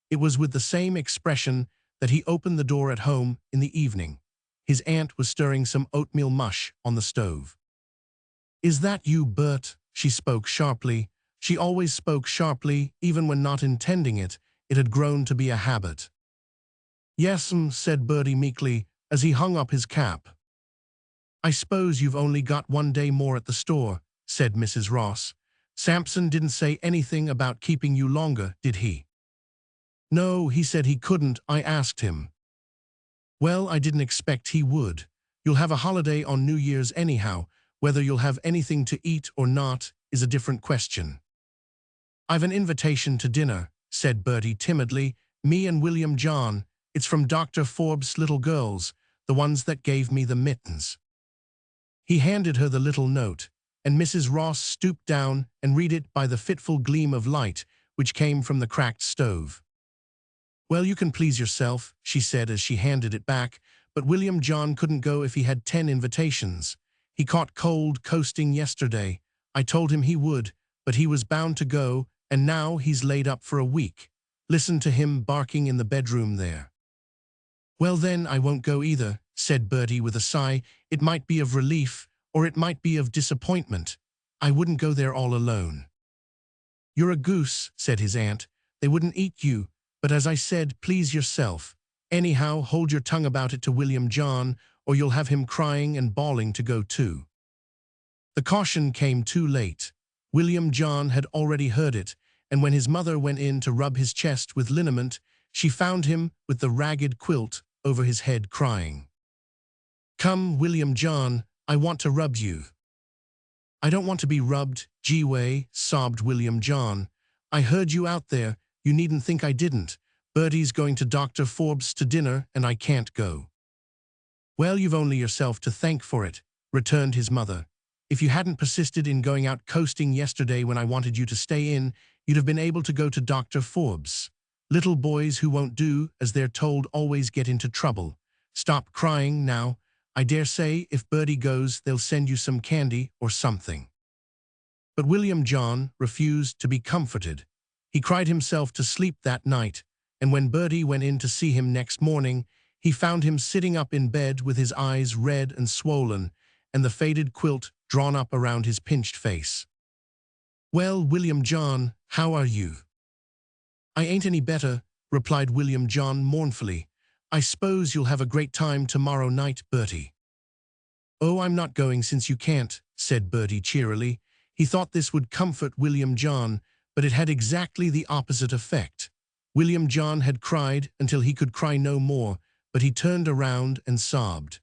It was with the same expression that he opened the door at home in the evening. His aunt was stirring some oatmeal mush on the stove. "Is that you, Bert?" She spoke sharply. She always spoke sharply, even when not intending it. It had grown to be a habit. "Yes'm," said Bertie meekly, as he hung up his cap. "I suppose you've only got 1 day more at the store," said Mrs. Ross. "Sampson didn't say anything about keeping you longer, did he?" "No, he said he couldn't. I asked him." "Well, I didn't expect he would. You'll have a holiday on New Year's anyhow. Whether you'll have anything to eat or not is a different question." "I've an invitation to dinner," said Bertie timidly. "Me and William John. It's from Dr. Forbes' little girls, the ones that gave me the mittens." He handed her the little note, and Mrs. Ross stooped down and read it by the fitful gleam of light which came from the cracked stove. "Well, you can please yourself," she said as she handed it back, "but William John couldn't go if he had 10 invitations. He caught cold coasting yesterday. I told him he would, but he was bound to go, and now he's laid up for a week. Listen to him barking in the bedroom there." "Well then, I won't go either," said Bertie with a sigh. "It might be of relief, or it might be of disappointment. I wouldn't go there all alone." "You're a goose," said his aunt. "They wouldn't eat you. But as I said, please yourself. Anyhow, hold your tongue about it to William John, or you'll have him crying and bawling to go too." The caution came too late. William John had already heard it, and when his mother went in to rub his chest with liniment, she found him with the ragged quilt over his head crying. "Come, William John, I want to rub you." "I don't want to be rubbed, G-way," sobbed William John. "I heard you out there. You needn't think I didn't. Bertie's going to Dr. Forbes to dinner, and I can't go." "Well, you've only yourself to thank for it," returned his mother. "If you hadn't persisted in going out coasting yesterday when I wanted you to stay in, you'd have been able to go to Dr. Forbes. Little boys who won't do as they're told always get into trouble. Stop crying now. I dare say if Bertie goes, they'll send you some candy or something." But William John refused to be comforted. He cried himself to sleep that night, and when Bertie went in to see him next morning, he found him sitting up in bed with his eyes red and swollen, and the faded quilt drawn up around his pinched face. "Well, William John, how are you?" "I ain't any better," replied William John mournfully. I suppose you'll have a great time tomorrow night, Bertie." "Oh, I'm not going since you can't," said Bertie cheerily. He thought this would comfort William John, but it had exactly the opposite effect. William John had cried until he could cry no more, but he turned around and sobbed.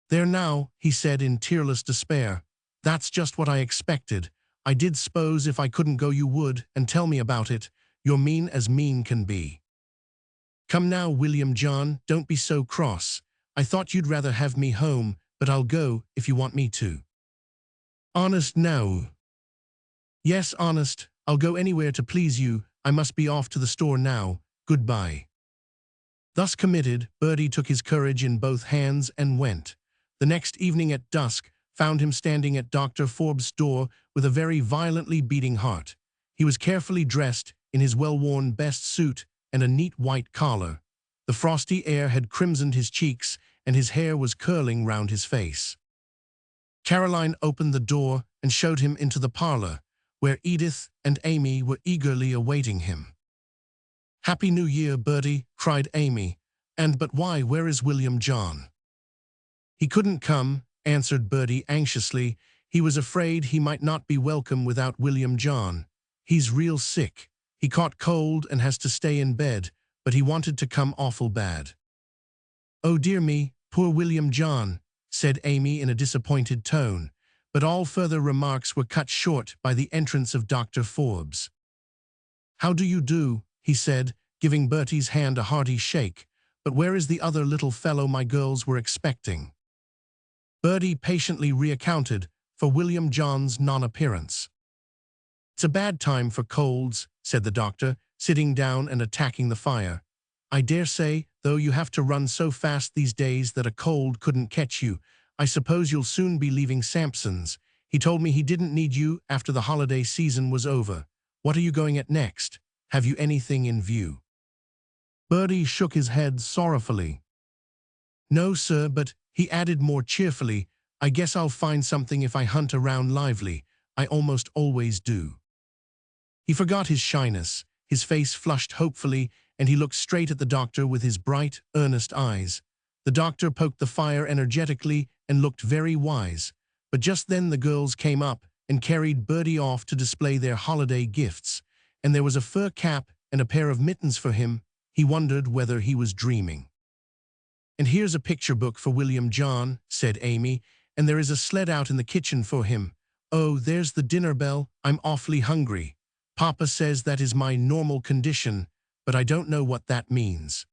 "There now," he said in tearless despair. "That's just what I expected. I did suppose if I couldn't go you would, and tell me about it. You're mean as mean can be." "Come now, William John, don't be so cross. I thought you'd rather have me home, but I'll go if you want me to." "Honest now?" "Yes, honest. I'll go anywhere to please you. I must be off to the store now. Goodbye." Thus committed, Bertie took his courage in both hands and went. The next evening at dusk found him standing at Dr. Forbes' door with a very violently beating heart. He was carefully dressed in his well-worn best suit and a neat white collar. The frosty air had crimsoned his cheeks, and his hair was curling round his face. Caroline opened the door and showed him into the parlor, where Edith and Amy were eagerly awaiting him. "Happy New Year, Bertie," cried Amy. But why, where is William John?" "He couldn't come," answered Bertie anxiously. "He was afraid he might not be welcome without William John. He's real sick. He caught cold and has to stay in bed, but he wanted to come awful bad." "Oh dear me, poor William John," said Amy in a disappointed tone, but all further remarks were cut short by the entrance of Dr. Forbes. "How do you do?" he said, giving Bertie's hand a hearty shake. "But where is the other little fellow my girls were expecting?" Bertie patiently recounted for William John's non-appearance. "It's a bad time for colds," said the doctor, sitting down and attacking the fire. "I dare say, though you have to run so fast these days that a cold couldn't catch you. I suppose you'll soon be leaving Sampson's. He told me he didn't need you after the holiday season was over. What are you going at next? Have you anything in view?" Bertie shook his head sorrowfully. "No, sir, but," he added more cheerfully, "I guess I'll find something if I hunt around lively. I almost always do." He forgot his shyness. His face flushed hopefully, and he looked straight at the doctor with his bright, earnest eyes. The doctor poked the fire energetically and looked very wise. But just then the girls came up and carried Bertie off to display their holiday gifts, and there was a fur cap and a pair of mittens for him. He wondered whether he was dreaming. "And here's a picture book for William John," said Amy, "and there is a sled out in the kitchen for him. Oh, there's the dinner bell. I'm awfully hungry. Papa says that is my normal condition, but I don't know what that means."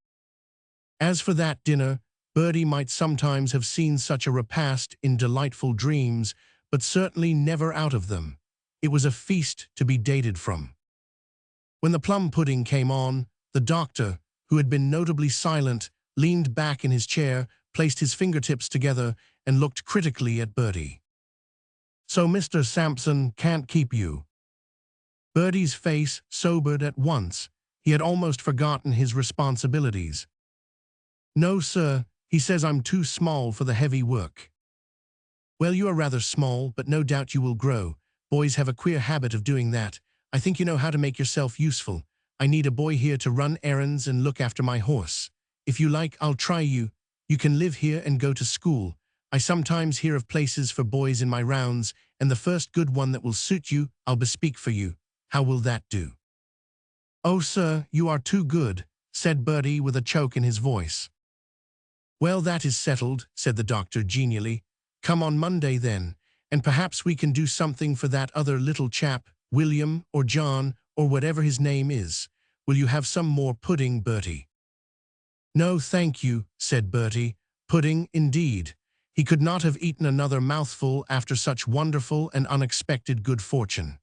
As for that dinner, Bertie might sometimes have seen such a repast in delightful dreams, but certainly never out of them. It was a feast to be dated from. When the plum pudding came on, the doctor, who had been notably silent, leaned back in his chair, placed his fingertips together, and looked critically at Bertie. "So Mr. Sampson can't keep you?" Bertie's face sobered at once. He had almost forgotten his responsibilities. "No, sir. He says I'm too small for the heavy work." "Well, you are rather small, but no doubt you will grow. Boys have a queer habit of doing that. I think you know how to make yourself useful. I need a boy here to run errands and look after my horse. If you like, I'll try you. You can live here and go to school. I sometimes hear of places for boys in my rounds, and the first good one that will suit you, I'll bespeak for you. How will that do?" "Oh, sir, you are too good," said Bertie with a choke in his voice. "Well, that is settled," said the doctor genially. "Come on Monday then, and perhaps we can do something for that other little chap, William or John or whatever his name is. Will you have some more pudding, Bertie?" "No, thank you," said Bertie. Pudding, indeed. He could not have eaten another mouthful after such wonderful and unexpected good fortune.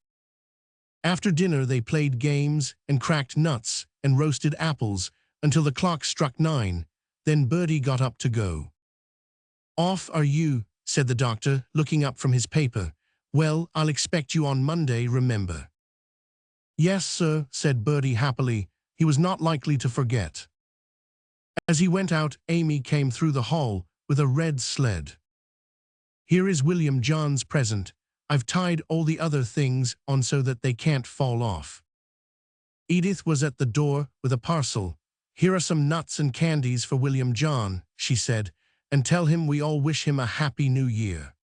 After dinner they played games and cracked nuts and roasted apples until the clock struck 9. Then Bertie got up to go. "Off are you," said the doctor, looking up from his paper. "Well, I'll expect you on Monday, remember." "Yes, sir," said Bertie happily. He was not likely to forget. As he went out, Amy came through the hall with a red sled. "Here is William John's present. I've tied all the other things on so that they can't fall off." Edith was at the door with a parcel. "Here are some nuts and candies for William John," she said, "and tell him we all wish him a happy new year."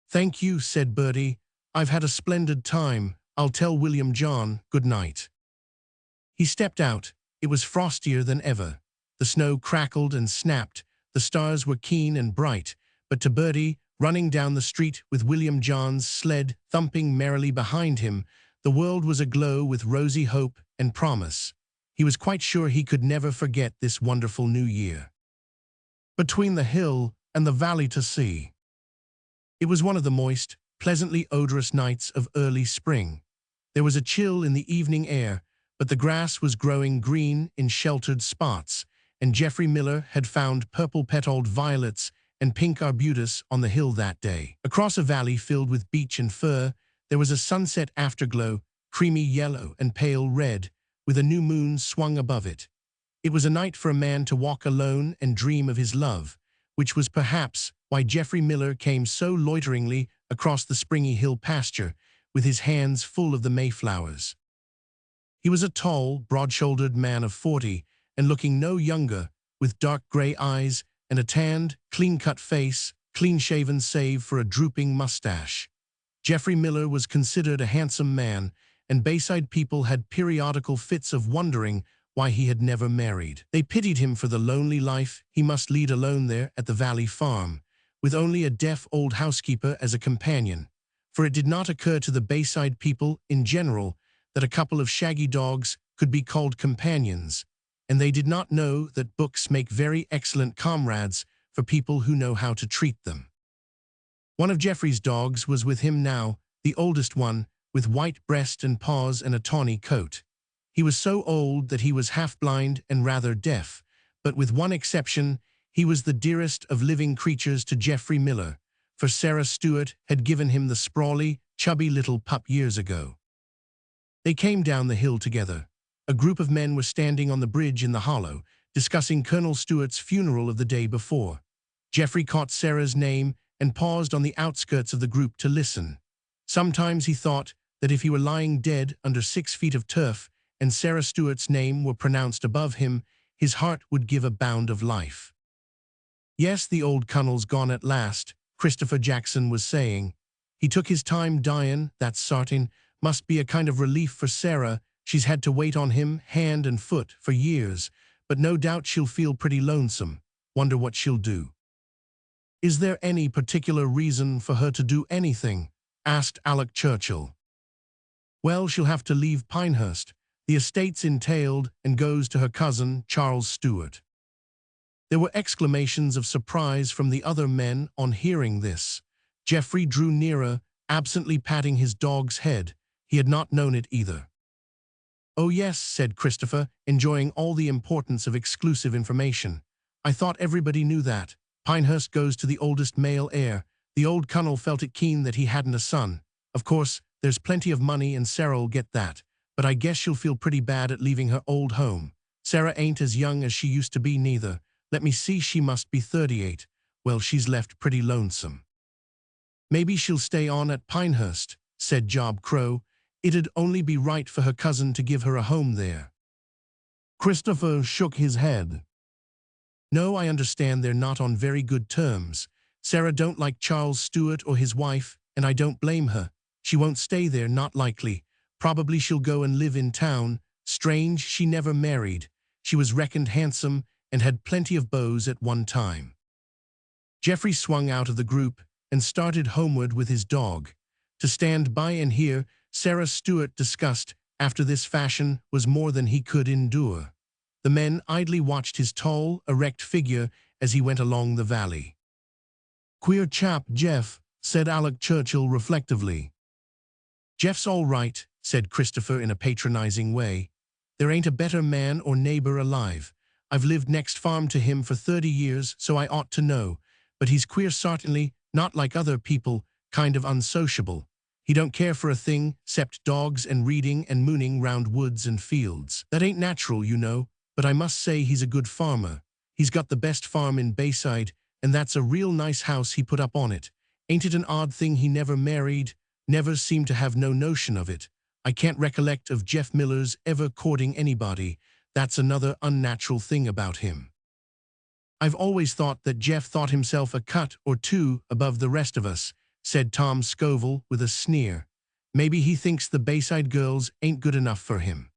"Thank you," said Bertie. "I've had a splendid time. I'll tell William John good night." He stepped out. It was frostier than ever. The snow crackled and snapped. The stars were keen and bright. But to Bertie, running down the street with William John's sled thumping merrily behind him, the world was aglow with rosy hope and promise. He was quite sure he could never forget this wonderful new year. Between the hill and the valley to sea. It was one of the moist, pleasantly odorous nights of early spring. There was a chill in the evening air, but the grass was growing green in sheltered spots, and Geoffrey Miller had found purple-petaled violets and pink arbutus on the hill that day. Across a valley filled with beech and fir, there was a sunset afterglow, creamy yellow and pale red, with a new moon swung above it. It was a night for a man to walk alone and dream of his love, which was perhaps why Geoffrey Miller came so loiteringly across the springy hill pasture, with his hands full of the mayflowers. He was a tall, broad-shouldered man of 40, and looking no younger, with dark grey eyes and a tanned, clean-cut face, clean-shaven save for a drooping mustache. Geoffrey Miller was considered a handsome man, and Bayside people had periodical fits of wondering why he had never married. They pitied him for the lonely life he must lead alone there at the Valley Farm, with only a deaf old housekeeper as a companion, for it did not occur to the Bayside people in general that a couple of shaggy dogs could be called companions, and they did not know that books make very excellent comrades for people who know how to treat them. One of Geoffrey's dogs was with him now, the oldest one, with white breast and paws and a tawny coat. He was so old that he was half-blind and rather deaf, but with one exception, he was the dearest of living creatures to Geoffrey Miller, for Sarah Stewart had given him the sprawly, chubby little pup years ago. They came down the hill together. A group of men were standing on the bridge in the hollow, discussing Colonel Stewart's funeral of the day before. Geoffrey caught Sarah's name and paused on the outskirts of the group to listen. Sometimes he thought that if he were lying dead under 6 feet of turf and Sarah Stewart's name were pronounced above him, his heart would give a bound of life. "Yes, the old Colonel's gone at last," Christopher Jackson was saying. "He took his time dyin', that's sartin. Must be a kind of relief for Sarah. She's had to wait on him, hand and foot, for years, but no doubt she'll feel pretty lonesome. Wonder what she'll do." "Is there any particular reason for her to do anything?" asked Alec Churchill. "Well, she'll have to leave Pinehurst. The estate's entailed and goes to her cousin, Charles Stewart." There were exclamations of surprise from the other men on hearing this. Geoffrey drew nearer, absently patting his dog's head. He had not known it either. "Oh yes," said Christopher, enjoying all the importance of exclusive information. "I thought everybody knew that. Pinehurst goes to the oldest male heir. The old Colonel felt it keen that he hadn't a son. Of course, there's plenty of money and Sarah'll get that, but I guess she'll feel pretty bad at leaving her old home. Sarah ain't as young as she used to be neither. Let me see, she must be 38. Well, she's left pretty lonesome." "Maybe she'll stay on at Pinehurst," said Job Crow. "It'd only be right for her cousin to give her a home there." Christopher shook his head. "No, I understand they're not on very good terms. Sarah don't like Charles Stewart or his wife, and I don't blame her. She won't stay there, not likely. Probably she'll go and live in town. Strange, she never married. She was reckoned handsome and had plenty of beaux at one time." Geoffrey swung out of the group and started homeward with his dog. To stand by and hear Sarah Stewart discussed after this fashion was more than he could endure. The men idly watched his tall, erect figure as he went along the valley. "Queer chap, Jeff," said Alec Churchill reflectively. "Jeff's all right," said Christopher in a patronizing way. "There ain't a better man or neighbor alive. I've lived next farm to him for 30 years, so I ought to know. But he's queer certainly, not like other people, kind of unsociable. He don't care for a thing, 'cept dogs and reading and mooning round woods and fields. That ain't natural, you know, but I must say he's a good farmer. He's got the best farm in Bayside, and that's a real nice house he put up on it. Ain't it an odd thing he never married? Never seemed to have no notion of it. I can't recollect of Jeff Miller's ever courting anybody, That's another unnatural thing about him. I've always thought that Jeff thought himself a cut or two above the rest of us, said Tom Scoville with a sneer. Maybe he thinks the Bayside girls ain't good enough for him.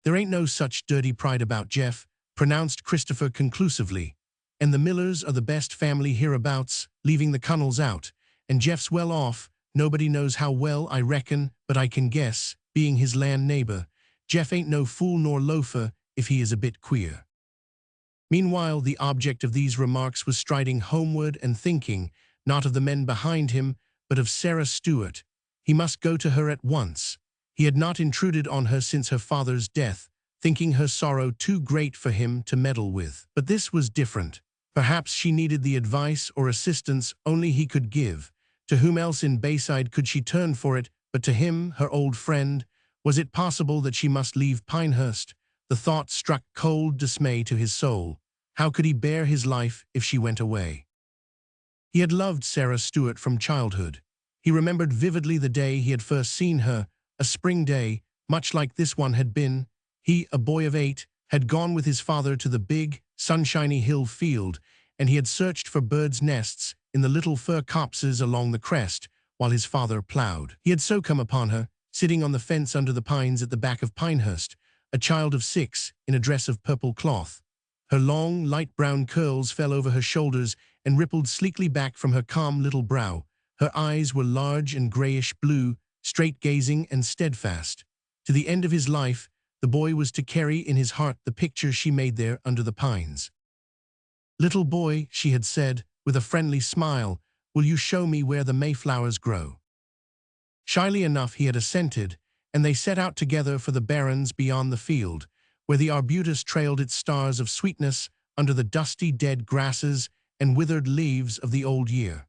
There ain't no such dirty pride about Jeff, pronounced Christopher conclusively. And the Millers are the best family hereabouts, leaving the Connells out. And Jeff's well off, nobody knows how well, I reckon, but I can guess, being his land neighbor. Jeff ain't no fool nor loafer if he is a bit queer. Meanwhile, the object of these remarks was striding homeward and thinking, not of the men behind him, but of Sarah Stuart. He must go to her at once. He had not intruded on her since her father's death, thinking her sorrow too great for him to meddle with. But this was different. Perhaps she needed the advice or assistance only he could give. To whom else in Bayside could she turn for it but to him, her old friend? Was it possible that she must leave Pinehurst? The thought struck cold dismay to his soul. How could he bear his life if she went away? He had loved Sarah Stuart from childhood. He remembered vividly the day he had first seen her, a spring day, much like this one had been. He, a boy of 8, had gone with his father to the big, sunshiny hill field, and he had searched for birds' nests in the little fir copses along the crest while his father plowed. He had so come upon her, sitting on the fence under the pines at the back of Pinehurst, a child of 6 in a dress of purple cloth. Her long, light brown curls fell over her shoulders and rippled sleekly back from her calm little brow. Her eyes were large and grayish-blue, straight-gazing and steadfast. To the end of his life, the boy was to carry in his heart the picture she made there under the pines. "Little boy," she had said, with a friendly smile, "will you show me where the mayflowers grow?" Shyly enough he had assented, and they set out together for the barrens beyond the field, where the arbutus trailed its stars of sweetness under the dusty dead grasses and withered leaves of the old year.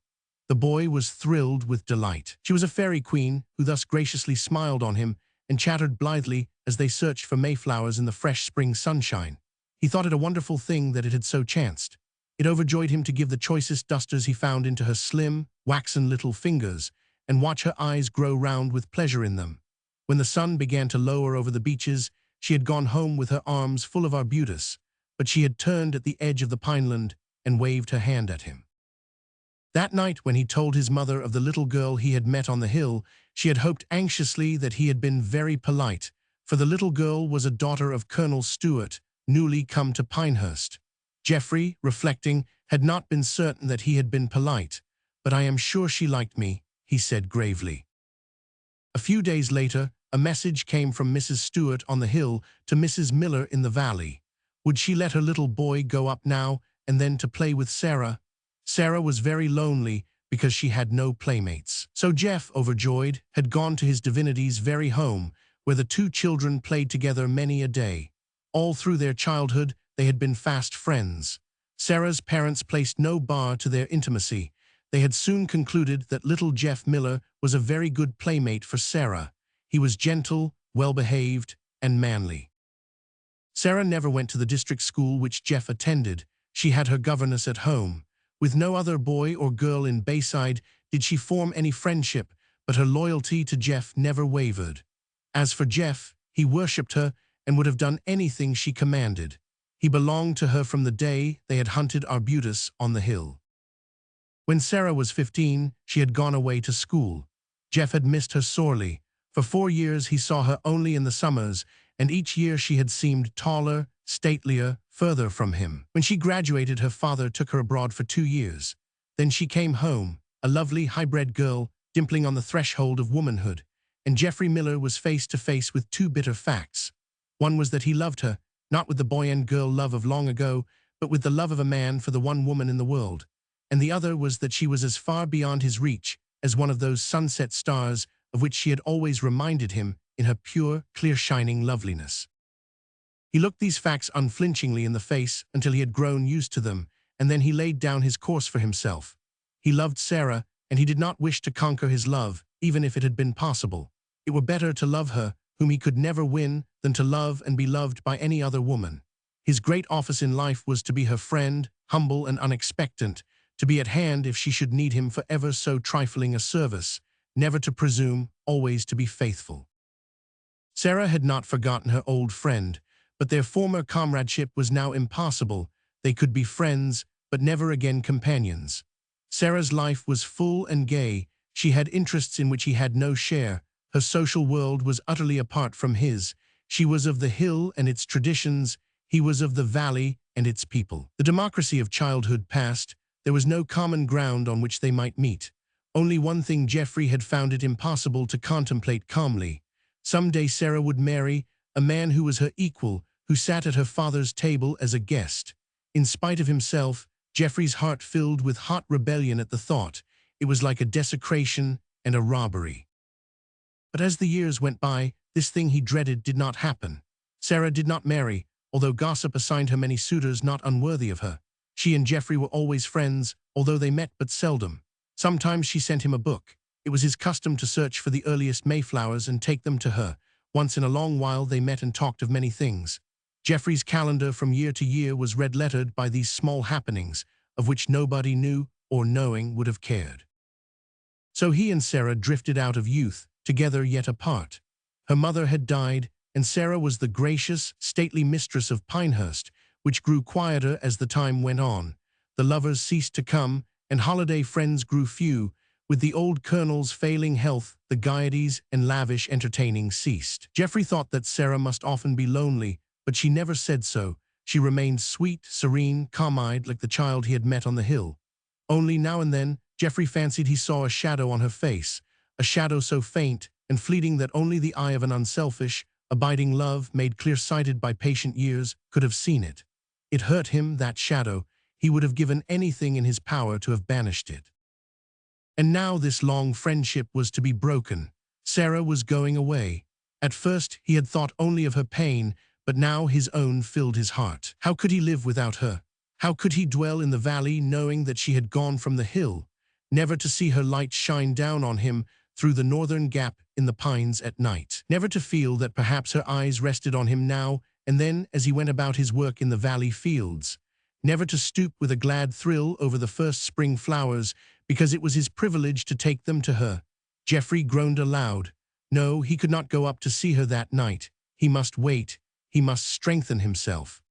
The boy was thrilled with delight. She was a fairy queen who thus graciously smiled on him and chattered blithely as they searched for mayflowers in the fresh spring sunshine. He thought it a wonderful thing that it had so chanced. It overjoyed him to give the choicest dusters he found into her slim, waxen little fingers and watch her eyes grow round with pleasure in them. When the sun began to lower over the beaches, she had gone home with her arms full of arbutus, but she had turned at the edge of the pineland and waved her hand at him. That night, when he told his mother of the little girl he had met on the hill, she had hoped anxiously that he had been very polite, for the little girl was a daughter of Colonel Stuart, newly come to Pinehurst. Geoffrey, reflecting, had not been certain that he had been polite, but "I am sure she liked me," he said gravely. A few days later, a message came from Mrs. Stuart on the hill to Mrs. Miller in the valley. Would she let her little boy go up now and then to play with Sarah? Sarah was very lonely because she had no playmates. So Jeff, overjoyed, had gone to his divinity's very home, where the two children played together many a day. All through their childhood, they had been fast friends. Sarah's parents placed no bar to their intimacy. They had soon concluded that little Jeff Miller was a very good playmate for Sarah. He was gentle, well-behaved, and manly. Sarah never went to the district school which Jeff attended. She had her governess at home. With no other boy or girl in Bayside did she form any friendship, but her loyalty to Jeff never wavered. As for Jeff, he worshipped her and would have done anything she commanded. He belonged to her from the day they had hunted arbutus on the hill. When Sarah was 15, she had gone away to school. Jeff had missed her sorely. For 4 years he saw her only in the summers, and each year she had seemed taller, statelier, further from him. When she graduated, her father took her abroad for 2 years. Then she came home, a lovely, high-bred girl, dimpling on the threshold of womanhood. And Geoffrey Miller was face to face with 2 bitter facts. One was that he loved her, not with the boy and girl love of long ago, but with the love of a man for the one woman in the world. And the other was that she was as far beyond his reach as one of those sunset stars of which she had always reminded him in her pure, clear-shining loveliness. He looked these facts unflinchingly in the face until he had grown used to them, and then he laid down his course for himself. He loved Sarah, and he did not wish to conquer his love, even if it had been possible. It were better to love her, whom he could never win, than to love and be loved by any other woman. His great office in life was to be her friend, humble and unexpectant, to be at hand if she should need him for ever so trifling a service, never to presume, always to be faithful. Sarah had not forgotten her old friend, But their former comradeship was now impossible. They could be friends, but never again companions. Sarah's life was full and gay. She had interests in which he had no share. Her social world was utterly apart from his. She was of the hill and its traditions. He was of the valley and its people. The democracy of childhood passed. There was no common ground on which they might meet. Only one thing: Geoffrey had found it impossible to contemplate calmly. Someday Sarah would marry a man who was her equal, who sat at her father's table as a guest. In spite of himself, Geoffrey's heart filled with hot rebellion at the thought. It was like a desecration and a robbery. But as the years went by, this thing he dreaded did not happen. Sarah did not marry, although gossip assigned her many suitors not unworthy of her. She and Geoffrey were always friends, although they met but seldom. Sometimes she sent him a book. It was his custom to search for the earliest Mayflowers and take them to her. Once in a long while they met and talked of many things. Geoffrey's calendar from year to year was red-lettered by these small happenings, of which nobody knew or knowing would have cared. So he and Sarah drifted out of youth, together yet apart. Her mother had died, and Sarah was the gracious, stately mistress of Pinehurst, which grew quieter as the time went on. The lovers ceased to come, and holiday friends grew few. With the old colonel's failing health, the gaieties and lavish entertaining ceased. Geoffrey thought that Sarah must often be lonely, but she never said so. She remained sweet, serene, calm-eyed like the child he had met on the hill. Only now and then, Geoffrey fancied he saw a shadow on her face, a shadow so faint and fleeting that only the eye of an unselfish, abiding love, made clear-sighted by patient years, could have seen it. It hurt him, that shadow. He would have given anything in his power to have banished it. And now this long friendship was to be broken. Sarah was going away. At first he had thought only of her pain, but now his own filled his heart. How could he live without her? How could he dwell in the valley knowing that she had gone from the hill, never to see her light shine down on him through the northern gap in the pines at night, never to feel that perhaps her eyes rested on him now and then as he went about his work in the valley fields, never to stoop with a glad thrill over the first spring flowers because it was his privilege to take them to her? Geoffrey groaned aloud. No, he could not go up to see her that night. He must wait. He must strengthen himself.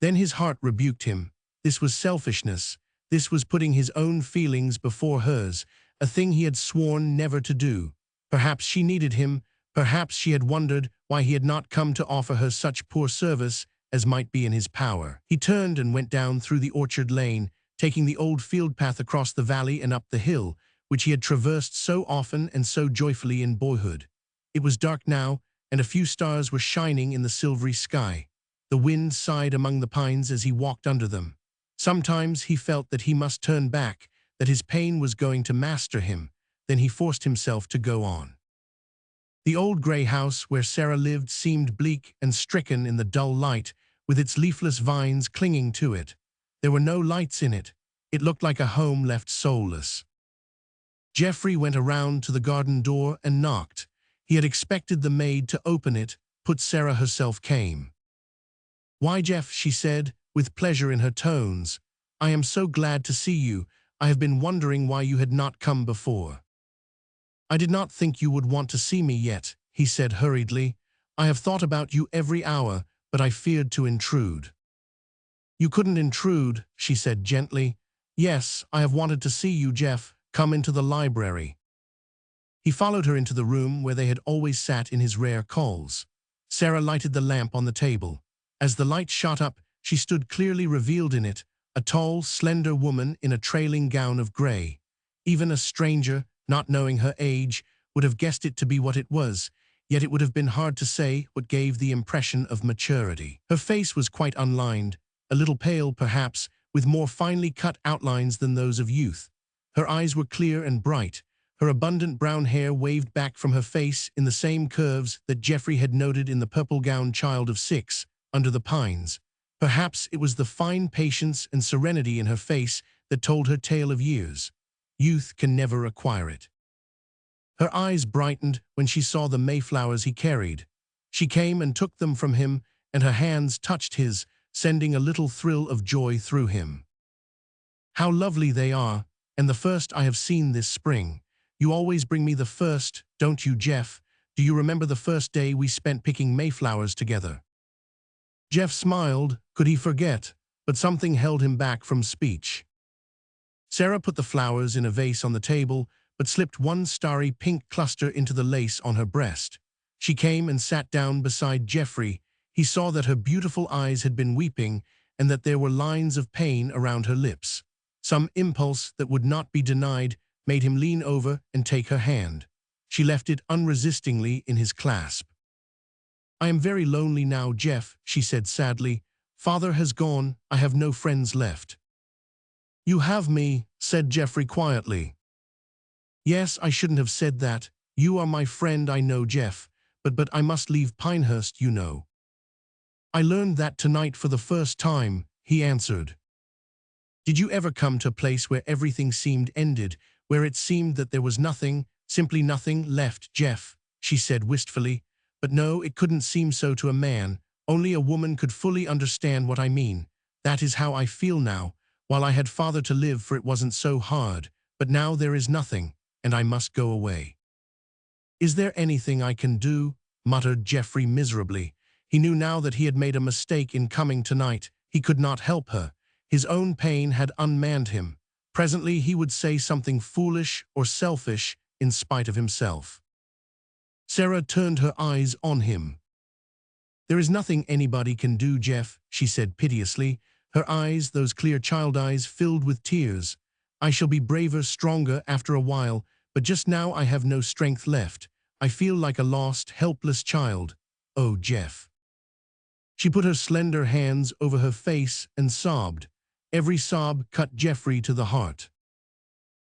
Then his heart rebuked him. This was selfishness. This was putting his own feelings before hers, a thing he had sworn never to do. Perhaps she needed him. Perhaps she had wondered why he had not come to offer her such poor service as might be in his power. He turned and went down through the orchard lane, taking the old field path across the valley and up the hill, which he had traversed so often and so joyfully in boyhood. It was dark now, and a few stars were shining in the silvery sky. The wind sighed among the pines as he walked under them. Sometimes he felt that he must turn back, that his pain was going to master him. Then he forced himself to go on. The old grey house where Sarah lived seemed bleak and stricken in the dull light, with its leafless vines clinging to it. There were no lights in it. It looked like a home left soulless. Geoffrey went around to the garden door and knocked. He had expected the maid to open it, but Sarah herself came. "Why, Jeff," she said, with pleasure in her tones. "I am so glad to see you. I have been wondering why you had not come before." "I did not think you would want to see me yet," he said hurriedly. "I have thought about you every hour, but I feared to intrude." "You couldn't intrude," she said gently. "Yes, I have wanted to see you, Jeff. Come into the library." He followed her into the room where they had always sat in his rare calls. Sarah lighted the lamp on the table. As the light shot up, she stood clearly revealed in it, a tall, slender woman in a trailing gown of grey. Even a stranger, not knowing her age, would have guessed it to be what it was, yet it would have been hard to say what gave the impression of maturity. Her face was quite unlined, a little pale perhaps, with more finely cut outlines than those of youth. Her eyes were clear and bright. Her abundant brown hair waved back from her face in the same curves that Geoffrey had noted in the purple-gowned child of 6, under the pines. Perhaps it was the fine patience and serenity in her face that told her tale of years. Youth can never acquire it. Her eyes brightened when she saw the Mayflowers he carried. She came and took them from him, and her hands touched his, sending a little thrill of joy through him. "How lovely they are, and the first I have seen this spring. You always bring me the first, don't you, Jeff? Do you remember the first day we spent picking Mayflowers together?" Jeff smiled. Could he forget? But something held him back from speech. Sarah put the flowers in a vase on the table, but slipped one starry pink cluster into the lace on her breast. She came and sat down beside Jeffrey. He saw that her beautiful eyes had been weeping and that there were lines of pain around her lips. Some impulse that would not be denied made him lean over and take her hand. She left it unresistingly in his clasp. "I am very lonely now, Jeff," she said sadly. "Father has gone. I have no friends left." "You have me," said Jeffrey quietly. "Yes, I shouldn't have said that. You are my friend, I know, Jeff, but I must leave Pinehurst, you know." "I learned that tonight for the first time," he answered. "Did you ever come to a place where everything seemed ended, where it seemed that there was nothing, simply nothing, left, Jeff?" she said wistfully. "But no, it couldn't seem so to a man. Only a woman could fully understand what I mean. That is how I feel now. While I had Father to live for, it wasn't so hard, but now there is nothing, and I must go away." "Is there anything I can do?" muttered Jeffrey miserably. He knew now that he had made a mistake in coming tonight. He could not help her. His own pain had unmanned him. Presently he would say something foolish or selfish in spite of himself. Sarah turned her eyes on him. "There is nothing anybody can do, Jeff," she said piteously. Her eyes, those clear child eyes, filled with tears. "I shall be braver, stronger after a while, but just now I have no strength left. I feel like a lost, helpless child. Oh, Jeff." She put her slender hands over her face and sobbed. Every sob cut Jeffrey to the heart.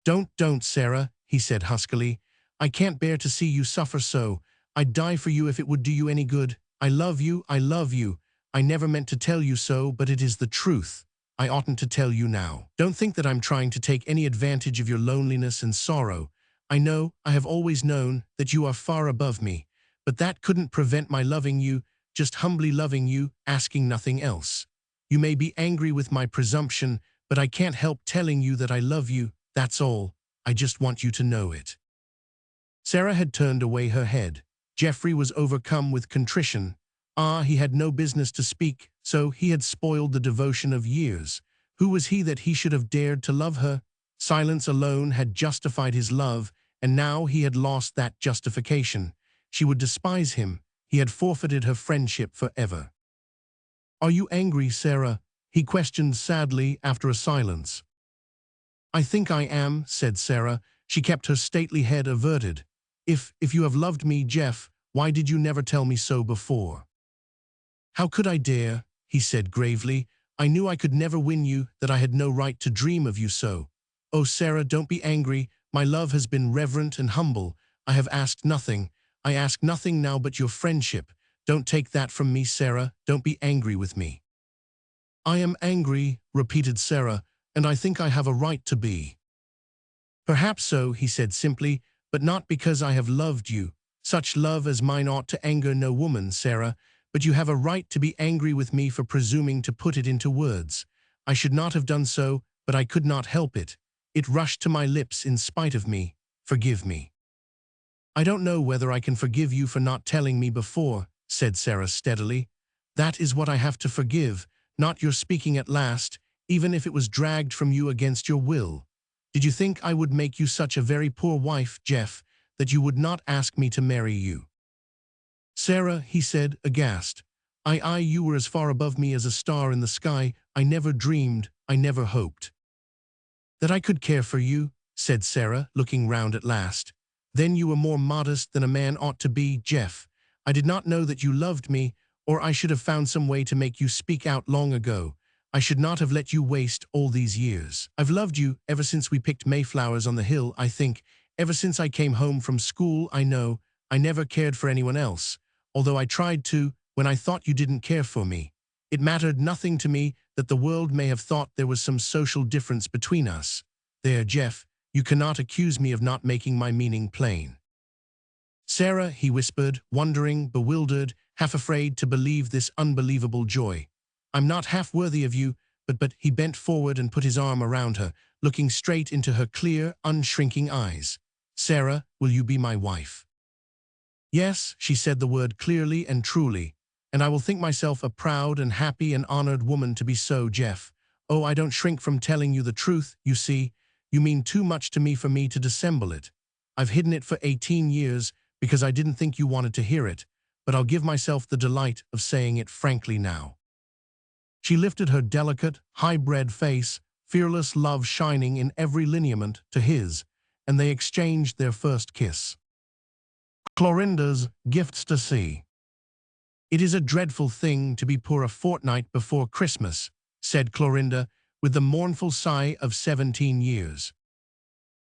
Don't, Sarah," he said huskily. "I can't bear to see you suffer so. I'd die for you if it would do you any good. I love you, I love you. I never meant to tell you so, but it is the truth. I oughtn't to tell you now. Don't think that I'm trying to take any advantage of your loneliness and sorrow. I know, I have always known, that you are far above me, but that couldn't prevent my loving you, just humbly loving you, asking nothing else. You may be angry with my presumption, but I can't help telling you that I love you, that's all. I just want you to know it." Sarah had turned away her head. Jeffrey was overcome with contrition. He had no business to speak, so he had spoiled the devotion of years. Who was he that he should have dared to love her? Silence alone had justified his love, and now he had lost that justification. She would despise him. He had forfeited her friendship forever. "Are you angry, Sarah?" he questioned sadly after a silence. "I think I am," said Sarah. She kept her stately head averted. If you have loved me, Jeff, why did you never tell me so before?" "How could I dare?" he said gravely. "I knew I could never win you, that I had no right to dream of you so. Oh, Sarah, don't be angry. My love has been reverent and humble. I have asked nothing. I ask nothing now but your friendship. Don't take that from me, Sarah. Don't be angry with me." "I am angry," repeated Sarah, "and I think I have a right to be." "Perhaps so," he said simply, "but not because I have loved you. Such love as mine ought to anger no woman, Sarah, but you have a right to be angry with me for presuming to put it into words. I should not have done so, but I could not help it. It rushed to my lips in spite of me. Forgive me." "I don't know whether I can forgive you for not telling me before," said Sarah steadily. "That is what I have to forgive, not your speaking at last, even if it was dragged from you against your will. Did you think I would make you such a very poor wife, Jeff, that you would not ask me to marry you?" "Sarah," he said, aghast, you were as far above me as a star in the sky. I never dreamed, I never hoped." "That I could care for you," said Sarah, looking round at last. "Then you were more modest than a man ought to be, Jeff. I did not know that you loved me, or I should have found some way to make you speak out long ago. I should not have let you waste all these years. I've loved you ever since we picked mayflowers on the hill, I think. Ever since I came home from school, I know. I never cared for anyone else, although I tried to when I thought you didn't care for me. It mattered nothing to me that the world may have thought there was some social difference between us. There, Jeff, you cannot accuse me of not making my meaning plain." "Sarah," he whispered, wondering, bewildered, half afraid to believe this unbelievable joy. "I'm not half worthy of you, but he bent forward and put his arm around her, looking straight into her clear, unshrinking eyes. "Sarah, will you be my wife?" "Yes," she said the word clearly and truly, and I will think myself a proud and happy and honored woman to be so, Jeff. Oh, I don't shrink from telling you the truth, you see. You mean too much to me for me to dissemble it. I've hidden it for 18 years because I didn't think you wanted to hear it, but I'll give myself the delight of saying it frankly now." She lifted her delicate, high-bred face, fearless love shining in every lineament, to his, and they exchanged their first kiss. Clorinda's gifts to see. "It is a dreadful thing to be poor a fortnight before Christmas," said Clorinda, with the mournful sigh of 17 years.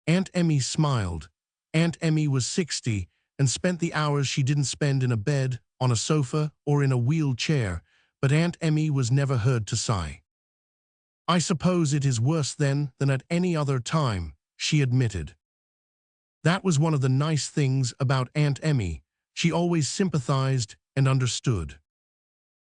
Aunt Emmy smiled. Aunt Emmy was 60 and spent the hours she didn't spend in a bed, on a sofa, or in a wheeled chair, but Aunt Emmy was never heard to sigh. "I suppose it is worse then than at any other time," she admitted. That was one of the nice things about Aunt Emmy. She always sympathized and understood.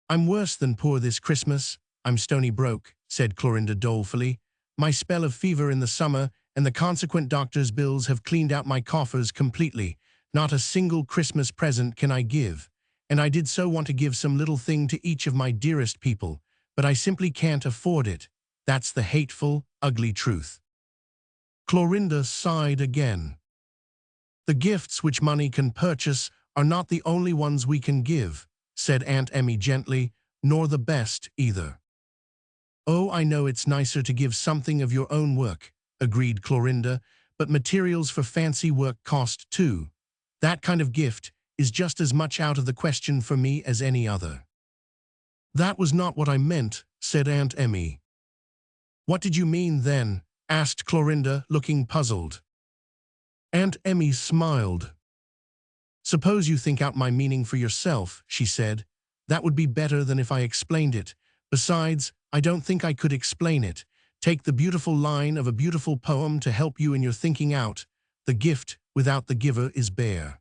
"I'm worse than poor this Christmas. I'm stony broke," said Clorinda dolefully. "My spell of fever in the summer and the consequent doctor's bills have cleaned out my coffers completely. Not a single Christmas present can I give. And I did so want to give some little thing to each of my dearest people, but I simply can't afford it. That's the hateful, ugly truth." Clorinda sighed again. "The gifts which money can purchase are not the only ones we can give," said Aunt Emmy gently, "nor the best either." "Oh, I know it's nicer to give something of your own work," agreed Clorinda, "but materials for fancy work cost too. That kind of gift is just as much out of the question for me as any other." "That was not what I meant," said Aunt Emmy. "What did you mean then?" asked Clorinda, looking puzzled. Aunt Emmy smiled. "Suppose you think out my meaning for yourself," she said. "That would be better than if I explained it. Besides, I don't think I could explain it. Take the beautiful line of a beautiful poem to help you in your thinking out. The gift without the giver is bare.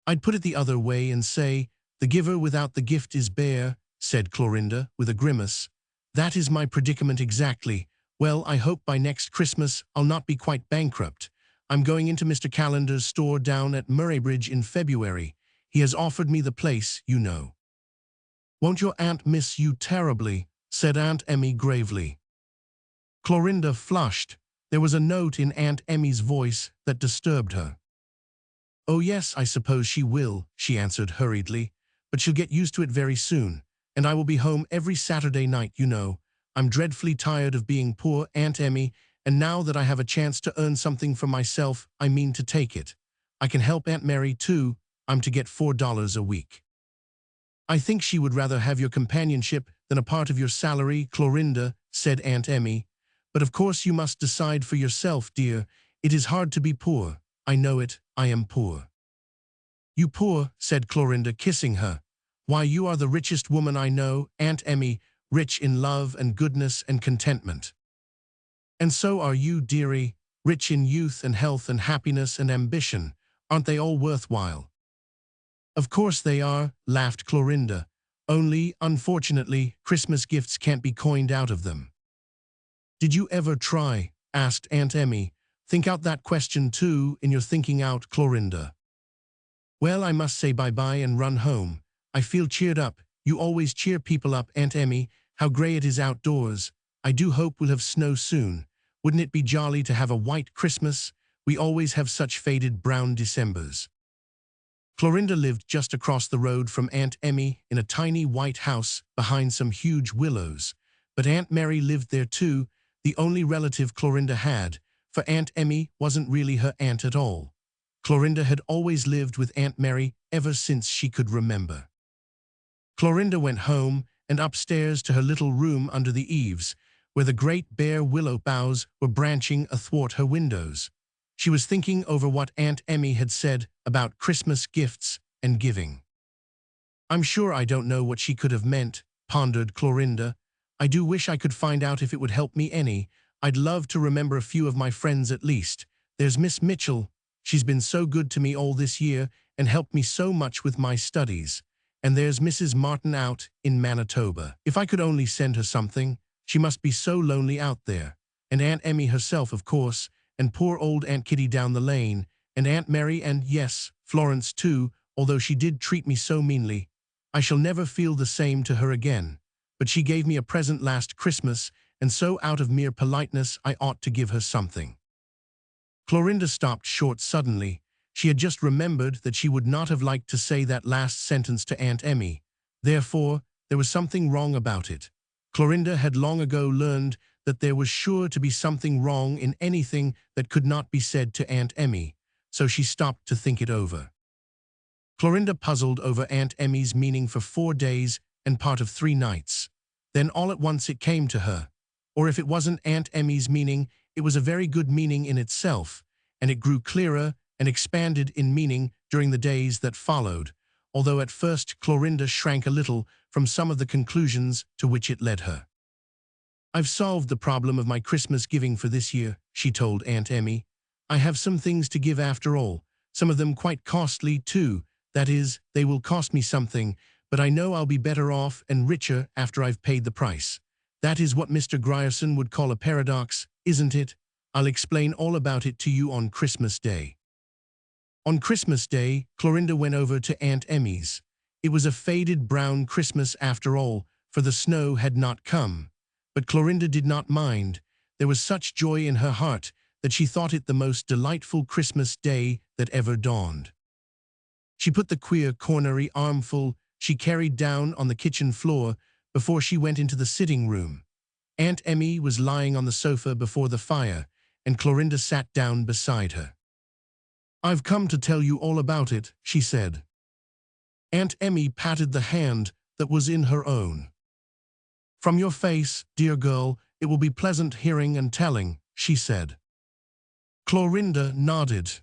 I'd put it the other way and say, the giver without the gift is bare," said Clorinda, with a grimace. "That is my predicament exactly. Well, I hope by next Christmas I'll not be quite bankrupt. I'm going into Mr. Calendar's store down at Murraybridge in February. He has offered me the place, you know." "Won't your aunt miss you terribly?" said Aunt Emmy gravely. Clorinda flushed. There was a note in Aunt Emmy's voice that disturbed her. "Oh yes, I suppose she will," she answered hurriedly. "But she'll get used to it very soon. And I will be home every Saturday night, you know. I'm dreadfully tired of being poor, Aunt Emmy, and now that I have a chance to earn something for myself, I mean to take it. I can help Aunt Mary, too. I'm to get $4 a week." "I think she would rather have your companionship than a part of your salary, Clorinda," said Aunt Emmy. "But of course you must decide for yourself, dear. It is hard to be poor. I know it. I am poor." "You poor," said Clorinda, kissing her. "Why, you are the richest woman I know, Aunt Emmy, rich in love and goodness and contentment. And so are you, dearie, rich in youth and health and happiness and ambition. Aren't they all worthwhile?" "Of course they are," laughed Clorinda. "Only, unfortunately, Christmas gifts can't be coined out of them." "Did you ever try," asked Aunt Emmy, "think out that question too in your thinking out, Clorinda?" "Well, I must say bye-bye and run home. I feel cheered up. You always cheer people up, Aunt Emmy. How grey it is outdoors. I do hope we'll have snow soon. Wouldn't it be jolly to have a white Christmas? We always have such faded brown Decembers." Clorinda lived just across the road from Aunt Emmy in a tiny white house behind some huge willows. But Aunt Mary lived there too, the only relative Clorinda had, for Aunt Emmy wasn't really her aunt at all. Clorinda had always lived with Aunt Mary ever since she could remember. Clorinda went home and upstairs to her little room under the eaves, where the great bare willow boughs were branching athwart her windows. She was thinking over what Aunt Emmy had said about Christmas gifts and giving. "I'm sure I don't know what she could have meant," pondered Clorinda. "I do wish I could find out if it would help me any. I'd love to remember a few of my friends at least. There's Miss Mitchell. She's been so good to me all this year and helped me so much with my studies. And there's Mrs. Martin out in Manitoba. If I could only send her something. She must be so lonely out there. And Aunt Emmy herself, of course, and poor old Aunt Kitty down the lane, and Aunt Mary and, yes, Florence too, although she did treat me so meanly. I shall never feel the same to her again. But she gave me a present last Christmas, and so out of mere politeness I ought to give her something." Clorinda stopped short suddenly. She had just remembered that she would not have liked to say that last sentence to Aunt Emmy. Therefore, there was something wrong about it. Clorinda had long ago learned that there was sure to be something wrong in anything that could not be said to Aunt Emmy, so she stopped to think it over. Clorinda puzzled over Aunt Emmy's meaning for 4 days and part of 3 nights. Then all at once it came to her. Or if it wasn't Aunt Emmy's meaning, it was a very good meaning in itself, and it grew clearer and expanded in meaning during the days that followed, although at first Clorinda shrank a little from some of the conclusions to which it led her. "I've solved the problem of my Christmas giving for this year," she told Aunt Emmy. "I have some things to give after all, some of them quite costly too. That is, they will cost me something, but I know I'll be better off and richer after I've paid the price. That is what Mr. Grierson would call a paradox, isn't it? I'll explain all about it to you on Christmas Day." On Christmas Day, Clorinda went over to Aunt Emmy's. It was a faded brown Christmas after all, for the snow had not come. But Clorinda did not mind. There was such joy in her heart that she thought it the most delightful Christmas Day that ever dawned. She put the queer cornery armful she carried down on the kitchen floor before she went into the sitting room. Aunt Emmy was lying on the sofa before the fire, and Clorinda sat down beside her. "I've come to tell you all about it," she said. Aunt Emmy patted the hand that was in her own. "From your face, dear girl, it will be pleasant hearing and telling," she said. Clorinda nodded.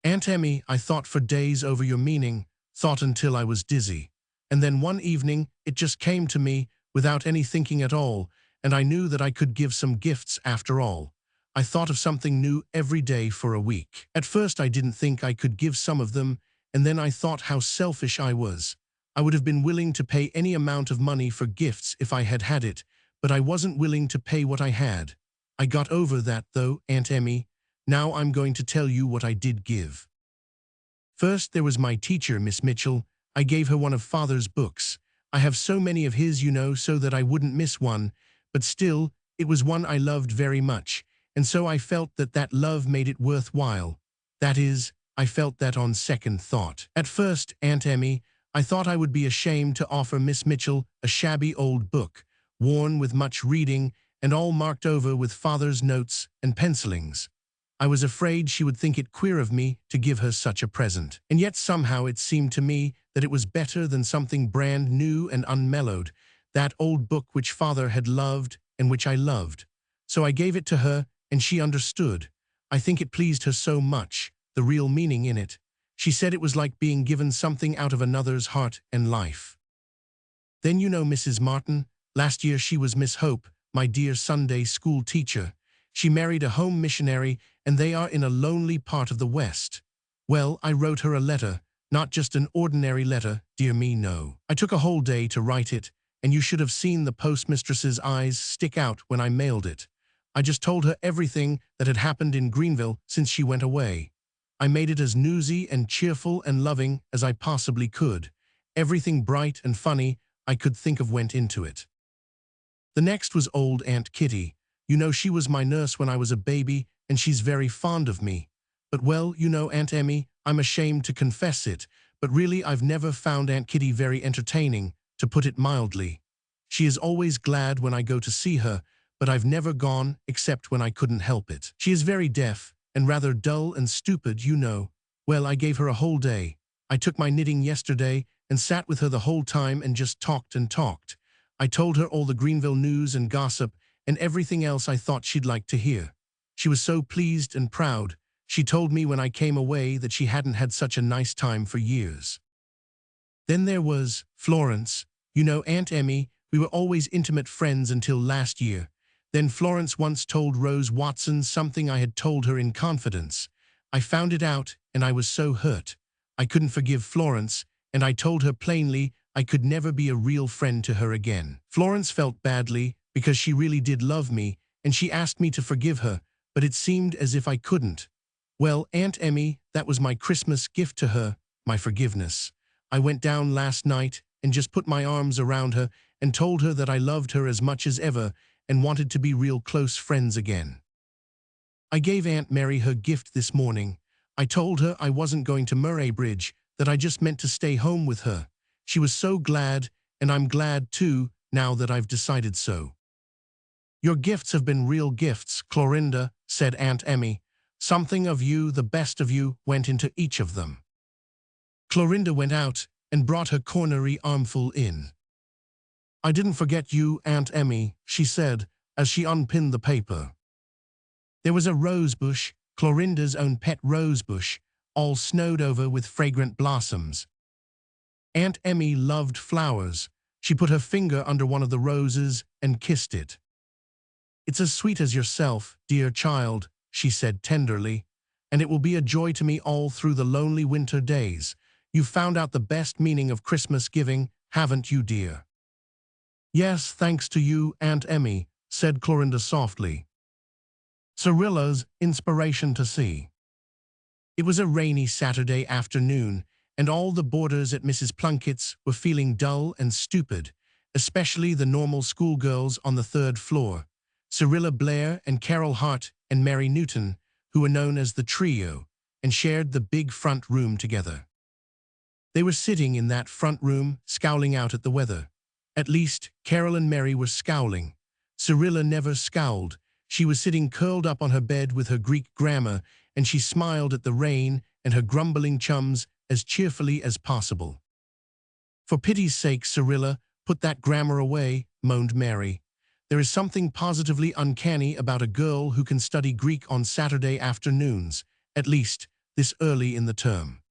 "Aunt Emmy, I thought for days over your meaning, thought until I was dizzy. And then one evening it just came to me without any thinking at all, and I knew that I could give some gifts after all. I thought of something new every day for a week. At first I didn't think I could give some of them, and then I thought how selfish I was. I would have been willing to pay any amount of money for gifts if I had had it, but I wasn't willing to pay what I had. I got over that though, Aunt Emmy. Now I'm going to tell you what I did give. First there was my teacher, Miss Mitchell. I gave her one of Father's books. I have so many of his, you know, so that I wouldn't miss one, but still, it was one I loved very much, and so I felt that that love made it worthwhile. That is, I felt that on second thought. At first, Aunt Emmy, I thought I would be ashamed to offer Miss Mitchell a shabby old book, worn with much reading and all marked over with Father's notes and pencilings. I was afraid she would think it queer of me to give her such a present. And yet somehow it seemed to me that it was better than something brand new and unmellowed, that old book which Father had loved and which I loved. So I gave it to her, and she understood. I think it pleased her so much, the real meaning in it. She said it was like being given something out of another's heart and life. Then you know Mrs. Martin. Last year she was Miss Hope, my dear Sunday school teacher. She married a home missionary, and they are in a lonely part of the West. Well, I wrote her a letter, not just an ordinary letter, dear me, no. I took a whole day to write it, and you should have seen the postmistress's eyes stick out when I mailed it. I just told her everything that had happened in Greenville since she went away. I made it as newsy and cheerful and loving as I possibly could. Everything bright and funny I could think of went into it. The next was old Aunt Kitty. You know, she was my nurse when I was a baby, and she's very fond of me. But well, you know, Aunt Emmy, I'm ashamed to confess it, but really I've never found Aunt Kitty very entertaining, to put it mildly. She is always glad when I go to see her, but I've never gone except when I couldn't help it. She is very deaf, and rather dull and stupid, you know. Well, I gave her a whole day. I took my knitting yesterday and sat with her the whole time and just talked and talked. I told her all the Greenville news and gossip and everything else I thought she'd like to hear. She was so pleased and proud. She told me when I came away that she hadn't had such a nice time for years. Then there was Florence. You know, Aunt Emmy, we were always intimate friends until last year. Then Florence once told Rose Watson something I had told her in confidence. I found it out, and I was so hurt. I couldn't forgive Florence, and I told her plainly I could never be a real friend to her again. Florence felt badly, because she really did love me, and she asked me to forgive her, but it seemed as if I couldn't. Well, Aunt Emmy, that was my Christmas gift to her, my forgiveness. I went down last night and just put my arms around her and told her that I loved her as much as ever and wanted to be real close friends again. I gave Aunt Mary her gift this morning. I told her I wasn't going to Murray Bridge, that I just meant to stay home with her. She was so glad, and I'm glad too, now that I've decided so. Your gifts have been real gifts, Clorinda, said Aunt Emmy. Something of you, the best of you, went into each of them. Clorinda went out and brought her cornery armful in. I didn't forget you, Aunt Emmy, she said, as she unpinned the paper. There was a rosebush, Clorinda's own pet rosebush, all snowed over with fragrant blossoms. Aunt Emmy loved flowers. She put her finger under one of the roses and kissed it. It's as sweet as yourself, dear child, she said tenderly, and it will be a joy to me all through the lonely winter days. You've found out the best meaning of Christmas giving, haven't you, dear? Yes, thanks to you, Aunt Emmy, said Clorinda softly. Cyrilla's inspiration to see. It was a rainy Saturday afternoon, and all the boarders at Mrs. Plunkett's were feeling dull and stupid, especially the normal schoolgirls on the third floor, Cyrilla Blair and Carol Hart and Mary Newton, who were known as the trio, and shared the big front room together. They were sitting in that front room, scowling out at the weather. At least, Carol and Mary were scowling. Cyrilla never scowled. She was sitting curled up on her bed with her Greek grammar, and she smiled at the rain and her grumbling chums as cheerfully as possible. For pity's sake, Cyrilla, put that grammar away, moaned Mary. There is something positively uncanny about a girl who can study Greek on Saturday afternoons, at least this early in the term.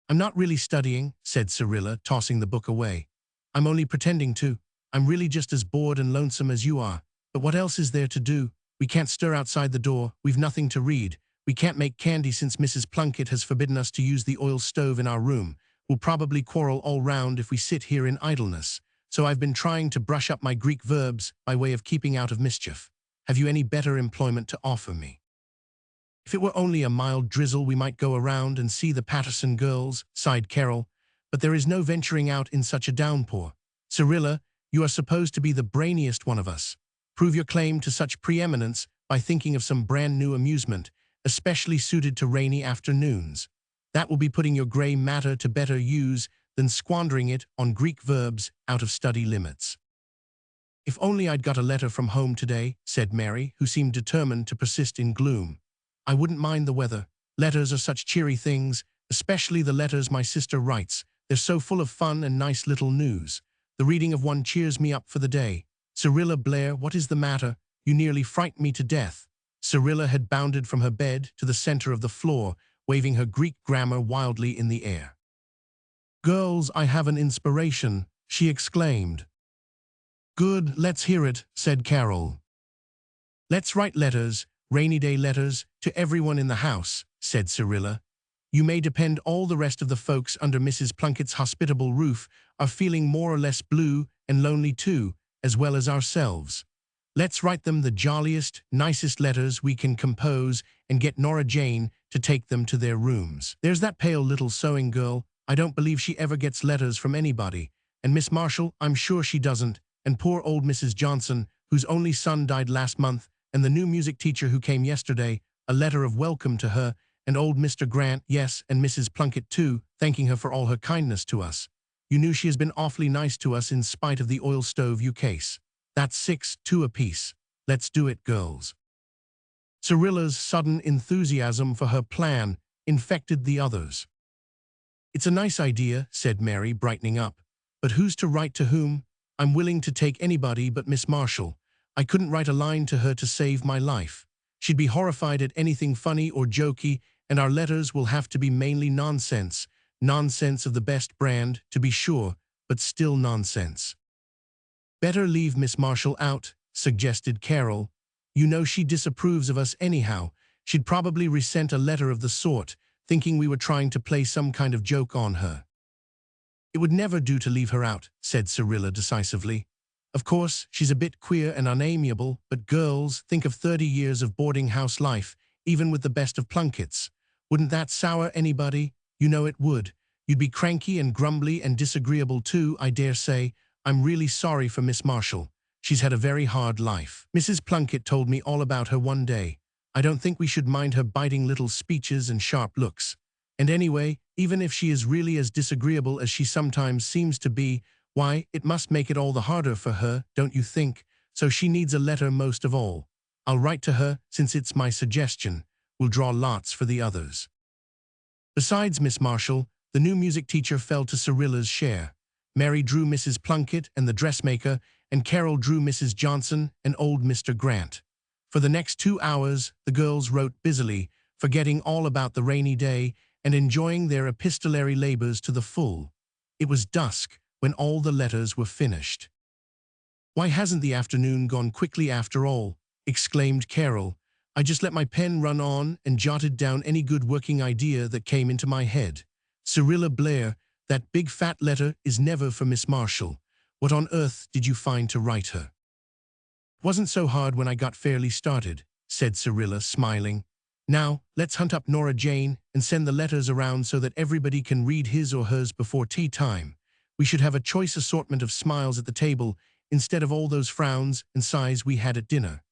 I'm not really studying, said Cyrilla, tossing the book away. I'm only pretending to. I'm really just as bored and lonesome as you are. But what else is there to do? We can't stir outside the door, we've nothing to read. We can't make candy since Mrs. Plunkett has forbidden us to use the oil stove in our room. We'll probably quarrel all round if we sit here in idleness. So I've been trying to brush up my Greek verbs by way of keeping out of mischief. Have you any better employment to offer me? If it were only a mild drizzle, we might go around and see the Patterson girls, sighed Carol. But there is no venturing out in such a downpour. Cyrilla, you are supposed to be the brainiest one of us. Prove your claim to such preeminence by thinking of some brand new amusement, especially suited to rainy afternoons. That will be putting your gray matter to better use than squandering it on Greek verbs out of study limits. If only I'd got a letter from home today, said Mary, who seemed determined to persist in gloom. I wouldn't mind the weather. Letters are such cheery things, especially the letters my sister writes. They're so full of fun and nice little news. The reading of one cheers me up for the day. Cyrilla Blair, what is the matter? You nearly frightened me to death. Cyrilla had bounded from her bed to the center of the floor, waving her Greek grammar wildly in the air. Girls, I have an inspiration, she exclaimed. Good, let's hear it, said Carol. Let's write letters, rainy day letters, to everyone in the house, said Cyrilla. You may depend all the rest of the folks under Mrs. Plunkett's hospitable roof are feeling more or less blue and lonely too, as well as ourselves. Let's write them the jolliest, nicest letters we can compose and get Nora Jane to take them to their rooms. There's that pale little sewing girl. I don't believe she ever gets letters from anybody. And Miss Marshall, I'm sure she doesn't. And poor old Mrs. Johnson, whose only son died last month, and the new music teacher who came yesterday, a letter of welcome to her, and old Mr. Grant, yes, and Mrs. Plunkett too, thanking her for all her kindness to us. You knew she has been awfully nice to us in spite of the oil stove case. That's 6, 2 apiece. Let's do it, girls. Cyrilla's sudden enthusiasm for her plan infected the others. It's a nice idea, said Mary, brightening up. But who's to write to whom? I'm willing to take anybody but Miss Marshall. I couldn't write a line to her to save my life. She'd be horrified at anything funny or jokey, and our letters will have to be mainly nonsense. Nonsense of the best brand, to be sure, but still nonsense. Better leave Miss Marshall out, suggested Carol. You know she disapproves of us anyhow. She'd probably resent a letter of the sort, thinking we were trying to play some kind of joke on her. It would never do to leave her out, said Cyrilla decisively. Of course, she's a bit queer and unamiable, but girls, think of 30 years of boarding house life, even with the best of Plunkett's. Wouldn't that sour anybody? You know it would. You'd be cranky and grumbly and disagreeable too, I dare say. I'm really sorry for Miss Marshall. She's had a very hard life. Mrs. Plunkett told me all about her one day. I don't think we should mind her biting little speeches and sharp looks. And anyway, even if she is really as disagreeable as she sometimes seems to be, why, it must make it all the harder for her, don't you think? So she needs a letter most of all. I'll write to her, since it's my suggestion. We'll draw lots for the others. Besides Miss Marshall, the new music teacher fell to Cyrilla's share. Mary drew Mrs. Plunkett and the dressmaker, and Carol drew Mrs. Johnson and old Mr. Grant. For the next 2 hours, the girls wrote busily, forgetting all about the rainy day and enjoying their epistolary labors to the full. It was dusk when all the letters were finished. "Why hasn't the afternoon gone quickly after all?" exclaimed Carol. "I just let my pen run on and jotted down any good working idea that came into my head. Cyrilla Blair, that big fat letter is never for Miss Marshall. What on earth did you find to write her?" "Wasn't so hard when I got fairly started," said Cyrilla, smiling. "Now, let's hunt up Nora Jane and send the letters around so that everybody can read his or hers before tea time. We should have a choice assortment of smiles at the table instead of all those frowns and sighs we had at dinner."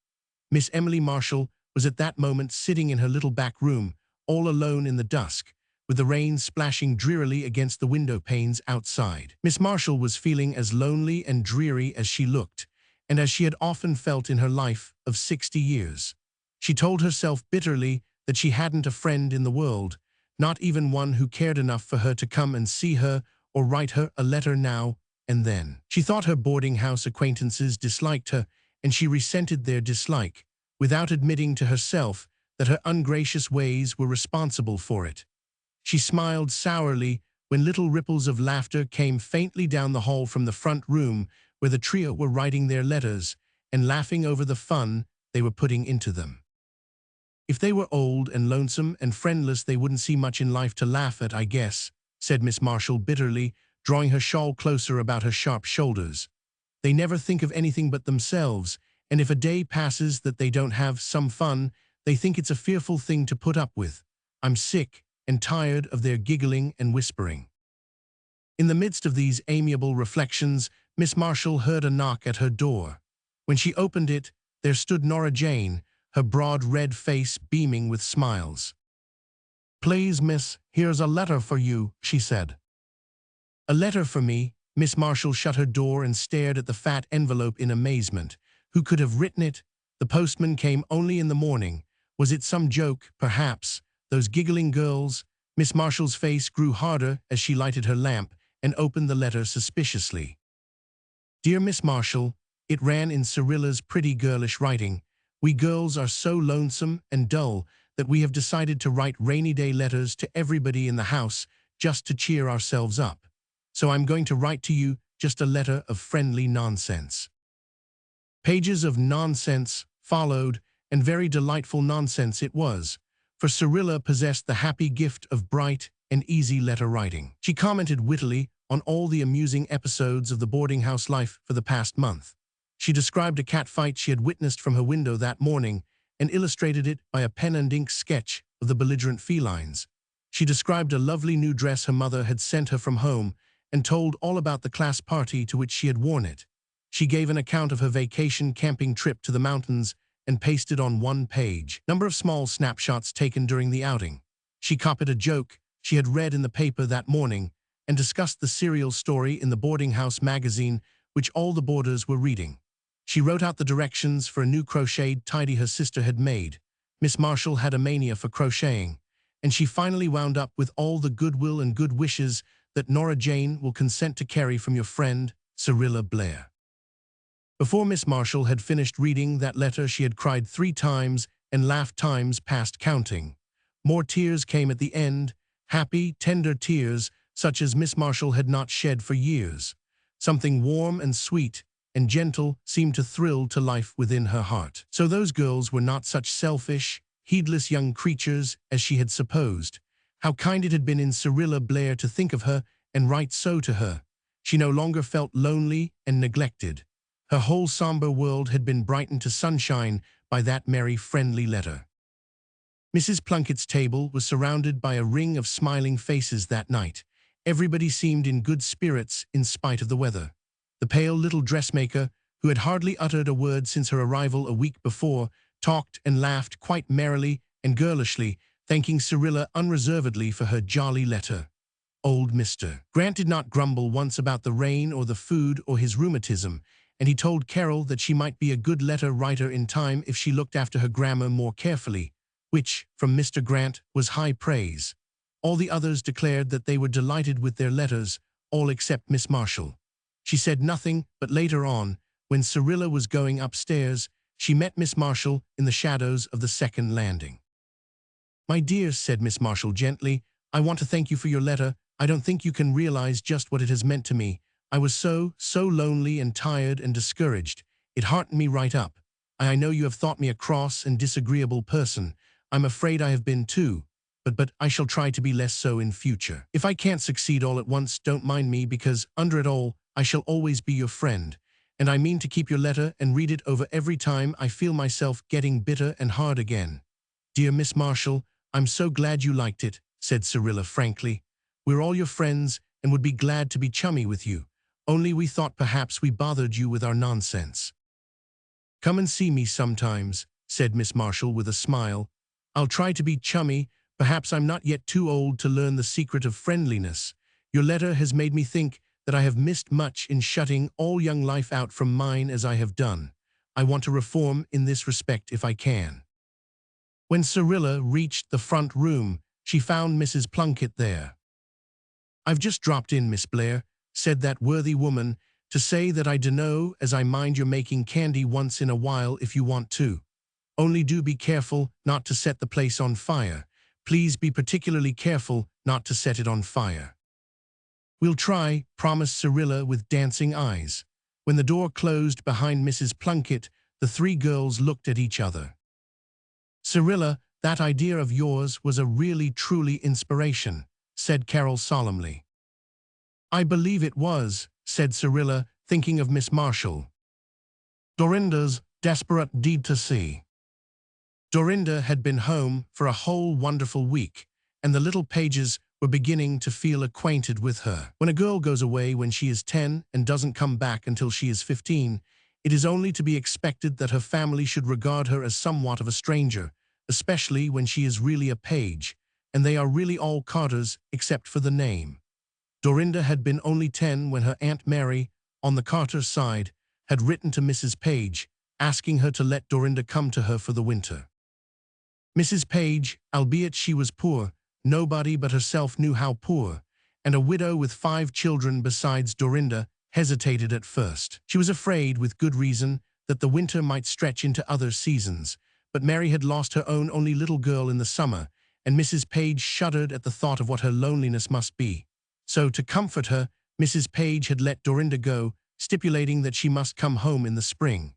Miss Emily Marshall was at that moment sitting in her little back room, all alone in the dusk, with the rain splashing drearily against the window panes outside. Miss Marshall was feeling as lonely and dreary as she looked, and as she had often felt in her life of 60 years. She told herself bitterly that she hadn't a friend in the world, not even one who cared enough for her to come and see her or write her a letter now and then. She thought her boarding-house acquaintances disliked her, and she resented their dislike, without admitting to herself that her ungracious ways were responsible for it. She smiled sourly when little ripples of laughter came faintly down the hall from the front room where the trio were writing their letters and laughing over the fun they were putting into them. "If they were old and lonesome and friendless, they wouldn't see much in life to laugh at, I guess," said Miss Marshall bitterly, drawing her shawl closer about her sharp shoulders. "They never think of anything but themselves, and if a day passes that they don't have some fun, they think it's a fearful thing to put up with. I'm sick and tired of their giggling and whispering." In the midst of these amiable reflections, Miss Marshall heard a knock at her door. When she opened it, there stood Nora Jane, her broad red face beaming with smiles. "Please, miss, here's a letter for you," she said. "A letter for me?" Miss Marshall shut her door and stared at the fat envelope in amazement. Who could have written it? The postman came only in the morning. Was it some joke, perhaps? Those giggling girls? Miss Marshall's face grew harder as she lighted her lamp and opened the letter suspiciously. "Dear Miss Marshall," it ran in Cyrilla's pretty girlish writing, "we girls are so lonesome and dull that we have decided to write rainy day letters to everybody in the house just to cheer ourselves up. So I'm going to write to you just a letter of friendly nonsense." Pages of nonsense followed, and very delightful nonsense it was, for Cyrilla possessed the happy gift of bright and easy letter writing. She commented wittily on all the amusing episodes of the boarding-house life for the past month. She described a cat fight she had witnessed from her window that morning and illustrated it by a pen-and-ink sketch of the belligerent felines. She described a lovely new dress her mother had sent her from home and told all about the class party to which she had worn it. She gave an account of her vacation camping trip to the mountains and pasted on one page number of small snapshots taken during the outing. She copied a joke she had read in the paper that morning and discussed the serial story in the boarding-house magazine which all the boarders were reading. She wrote out the directions for a new crocheted tidy her sister had made. Miss Marshall had a mania for crocheting, and she finally wound up with all the goodwill and good wishes that Nora Jane will consent to carry from your friend, Cyrilla Blair. Before Miss Marshall had finished reading that letter, she had cried 3 times and laughed times past counting. More tears came at the end, happy, tender tears, such as Miss Marshall had not shed for years. Something warm and sweet and gentle seemed to thrill to life within her heart. So those girls were not such selfish, heedless young creatures as she had supposed. How kind it had been in Cyrilla Blair to think of her and write so to her. She no longer felt lonely and neglected. Her whole somber world had been brightened to sunshine by that merry, friendly letter. Mrs. Plunkett's table was surrounded by a ring of smiling faces that night, Everybody seemed in good spirits in spite of the weather. The pale little dressmaker, who had hardly uttered a word since her arrival a week before, talked and laughed quite merrily and girlishly, thanking Cyrilla unreservedly for her jolly letter. Old Mr. Grant did not grumble once about the rain or the food or his rheumatism, and he told Carol that she might be a good letter writer in time if she looked after her grammar more carefully, which, from Mr. Grant, was high praise. All the others declared that they were delighted with their letters, all except Miss Marshall. She said nothing, but later on, when Cyrilla was going upstairs, she met Miss Marshall in the shadows of the second landing. "My dear," said Miss Marshall gently, "I want to thank you for your letter. I don't think you can realize just what it has meant to me. I was so lonely and tired and discouraged. It heartened me right up. I know you have thought me a cross and disagreeable person. I'm afraid I have been too, but I shall try to be less so in future. If I can't succeed all at once, don't mind me, because under it all, I shall always be your friend. And I mean to keep your letter and read it over every time I feel myself getting bitter and hard again." "Dear Miss Marshall, I'm so glad you liked it," said Cyrilla frankly. "We're all your friends and would be glad to be chummy with you. Only we thought perhaps we bothered you with our nonsense." "Come and see me sometimes," said Miss Marshall with a smile. "I'll try to be chummy. Perhaps I'm not yet too old to learn the secret of friendliness. Your letter has made me think that I have missed much in shutting all young life out from mine as I have done. I want to reform in this respect if I can." When Cyrilla reached the front room, she found Mrs. Plunkett there. "I've just dropped in, Miss Blair," said that worthy woman, "to say that I dunno as I mind your making candy once in a while if you want to. Only do be careful not to set the place on fire. Please be particularly careful not to set it on fire." "We'll try," promised Cyrilla with dancing eyes. When the door closed behind Mrs. Plunkett, the three girls looked at each other. "Cyrilla, that idea of yours was a really truly inspiration," said Carol solemnly. "I believe it was," said Cyrilla, thinking of Miss Marshall. "Dorinda's desperate deed to see." Dorinda had been home for a whole wonderful week, and the little Pages were beginning to feel acquainted with her. When a girl goes away when she is 10 and doesn't come back until she is 15, it is only to be expected that her family should regard her as somewhat of a stranger, especially when she is really a Page, and they are really all Carters except for the name. Dorinda had been only 10 when her Aunt Mary, on the Carter side, had written to Mrs. Page, asking her to let Dorinda come to her for the winter. Mrs. Page, albeit she was poor, nobody but herself knew how poor, and a widow with 5 children besides Dorinda, hesitated at first. She was afraid, with good reason, that the winter might stretch into other seasons, but Mary had lost her own only little girl in the summer, and Mrs. Page shuddered at the thought of what her loneliness must be. So, to comfort her, Mrs. Page had let Dorinda go, stipulating that she must come home in the spring.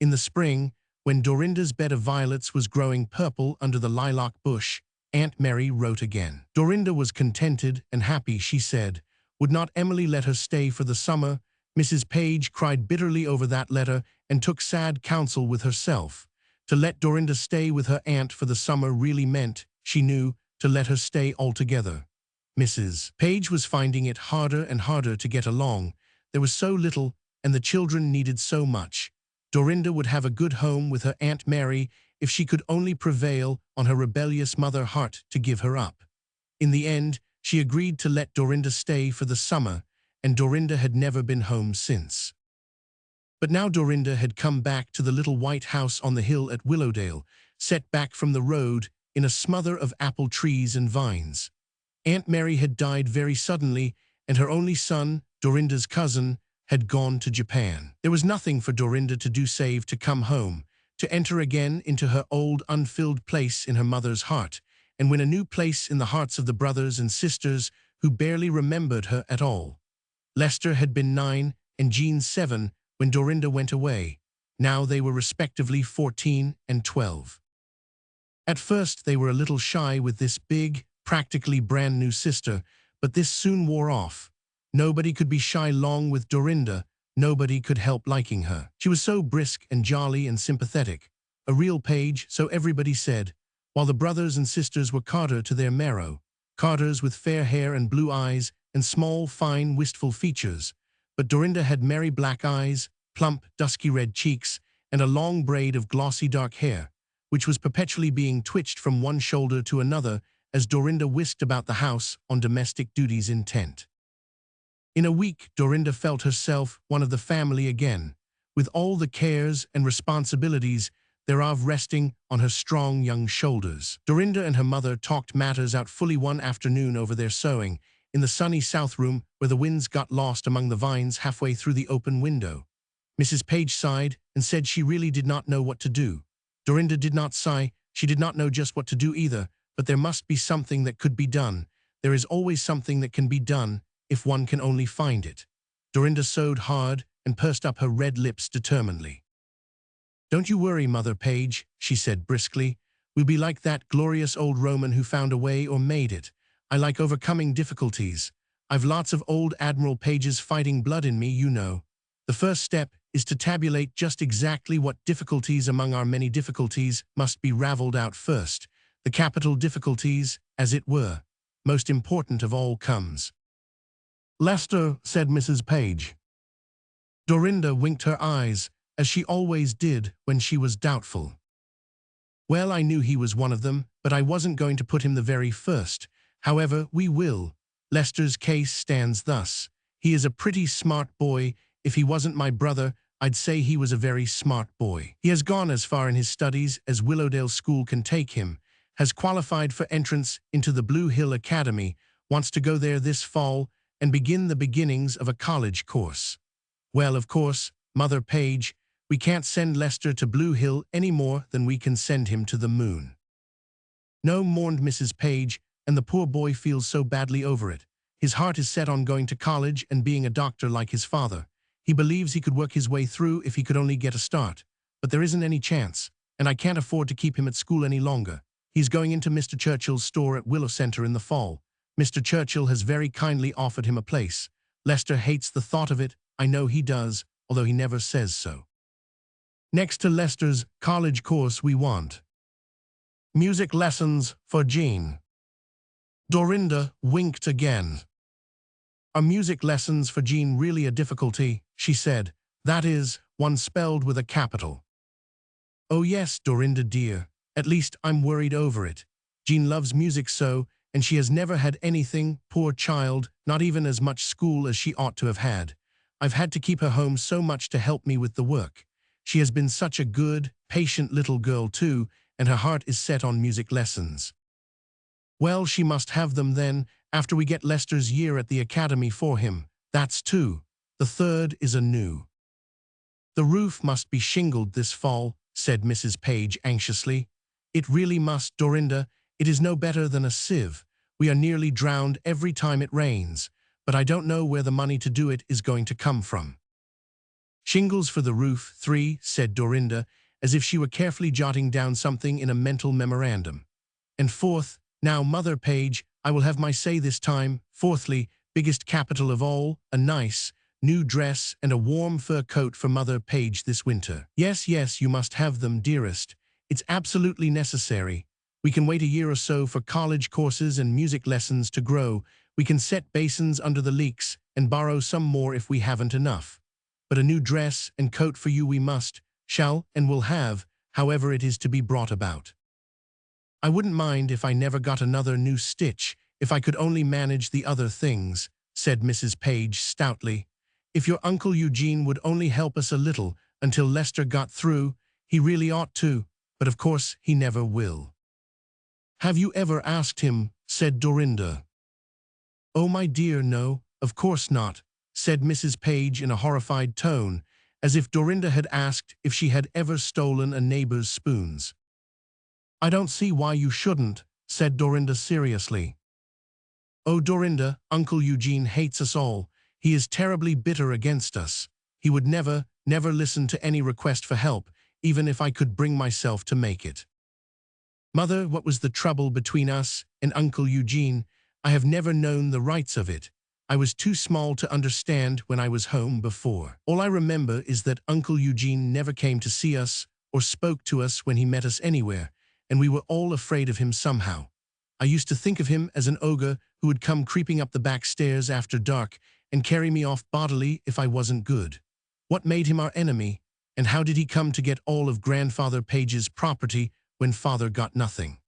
In the spring, when Dorinda's bed of violets was growing purple under the lilac bush, Aunt Mary wrote again. Dorinda was contented and happy, she said. Would not Emily let her stay for the summer? Mrs. Page cried bitterly over that letter and took sad counsel with herself. To let Dorinda stay with her aunt for the summer really meant, she knew, to let her stay altogether. Mrs. Page was finding it harder and harder to get along. There was so little, and the children needed so much. Dorinda would have a good home with her Aunt Mary if she could only prevail on her rebellious mother heart to give her up. In the end, she agreed to let Dorinda stay for the summer, and Dorinda had never been home since. But now Dorinda had come back to the little white house on the hill at Willowdale, set back from the road in a smother of apple trees and vines. Aunt Mary had died very suddenly, and her only son, Dorinda's cousin, had gone to Japan. There was nothing for Dorinda to do save to come home, to enter again into her old unfilled place in her mother's heart, and win a new place in the hearts of the brothers and sisters who barely remembered her at all. Lester had been 9 and Jean 7 when Dorinda went away. Now they were respectively 14 and 12. At first they were a little shy with this big, practically brand new sister, but this soon wore off. Nobody could be shy long with Dorinda. Nobody could help liking her. She was so brisk and jolly and sympathetic. A real Page, so everybody said, while the brothers and sisters were Carter to their marrow. Carters with fair hair and blue eyes, and small, fine, wistful features, but Dorinda had merry black eyes, plump, dusky red cheeks, and a long braid of glossy dark hair, which was perpetually being twitched from one shoulder to another as Dorinda whisked about the house on domestic duties intent. In a week, Dorinda felt herself one of the family again, with all the cares and responsibilities thereof resting on her strong young shoulders. Dorinda and her mother talked matters out fully one afternoon over their sewing, in the sunny south room where the winds got lost among the vines halfway through the open window. Mrs. Page sighed and said she really did not know what to do. Dorinda did not sigh, she did not know just what to do either, but there must be something that could be done. There is always something that can be done, if one can only find it. Dorinda sewed hard and pursed up her red lips determinedly. "Don't you worry, Mother Page," she said briskly. "We'll be like that glorious old Roman who found a way or made it. I like overcoming difficulties. I've lots of old Admiral Page's fighting blood in me, you know. The first step is to tabulate just exactly what difficulties among our many difficulties must be raveled out first. The capital difficulties, as it were. Most important of all comes." "Lester," said Mrs. Page. Dorinda winked her eyes, as she always did when she was doubtful. "Well, I knew he was one of them, but I wasn't going to put him the very first. However, we will. Lester's case stands thus. He is a pretty smart boy. If he wasn't my brother, I'd say he was a very smart boy. He has gone as far in his studies as Willowdale School can take him, has qualified for entrance into the Blue Hill Academy, wants to go there this fall and begin the beginnings of a college course. Well, of course, Mother Page, we can't send Lester to Blue Hill any more than we can send him to the moon." "No," mourned Mrs. Page, "and the poor boy feels so badly over it. His heart is set on going to college and being a doctor like his father. He believes he could work his way through if he could only get a start. But there isn't any chance, and I can't afford to keep him at school any longer. He's going into Mr. Churchill's store at Willow Center in the fall. Mr. Churchill has very kindly offered him a place. Lester hates the thought of it, I know he does, although he never says so. Next to Lester's college course we want music lessons for Jean." Dorinda winked again. "Are music lessons for Jean really a difficulty?" she said. "That is, one spelled with a capital." "Oh yes, Dorinda dear. At least I'm worried over it. Jean loves music so, and she has never had anything, poor child, not even as much school as she ought to have had. I've had to keep her home so much to help me with the work. She has been such a good, patient little girl too, and her heart is set on music lessons." "Well, she must have them then, after we get Lester's year at the academy for him. That's two. The third is anew." "The roof must be shingled this fall," said Mrs. Page anxiously. "It really must, Dorinda. It is no better than a sieve. We are nearly drowned every time it rains, but I don't know where the money to do it is going to come from." "Shingles for the roof, 3, said Dorinda, as if she were carefully jotting down something in a mental memorandum. "And fourth, now, Mother Page, I will have my say this time, fourthly, biggest capital of all, a nice, new dress and a warm fur coat for Mother Page this winter. Yes, yes, you must have them, dearest. It's absolutely necessary. We can wait a year or so for college courses and music lessons to grow. We can set basins under the leaks and borrow some more if we haven't enough. But a new dress and coat for you we must, shall, and will have, however it is to be brought about. I wouldn't mind if I never got another new stitch, if I could only manage the other things," said Mrs. Page stoutly. "If your Uncle Eugene would only help us a little until Lester got through, he really ought to, but of course he never will." "Have you ever asked him?" said Dorinda. "Oh, my dear, no, of course not," said Mrs. Page in a horrified tone, as if Dorinda had asked if she had ever stolen a neighbor's spoons. "I don't see why you shouldn't," said Dorinda seriously. "Oh, Dorinda, Uncle Eugene hates us all. He is terribly bitter against us. He would never listen to any request for help, even if I could bring myself to make it. Mother, what was the trouble between us and Uncle Eugene? I have never known the rights of it. I was too small to understand when I was home before. All I remember is that Uncle Eugene never came to see us or spoke to us when he met us anywhere, and we were all afraid of him somehow. I used to think of him as an ogre who would come creeping up the back stairs after dark and carry me off bodily if I wasn't good. What made him our enemy, and how did he come to get all of Grandfather Page's property when Father got nothing?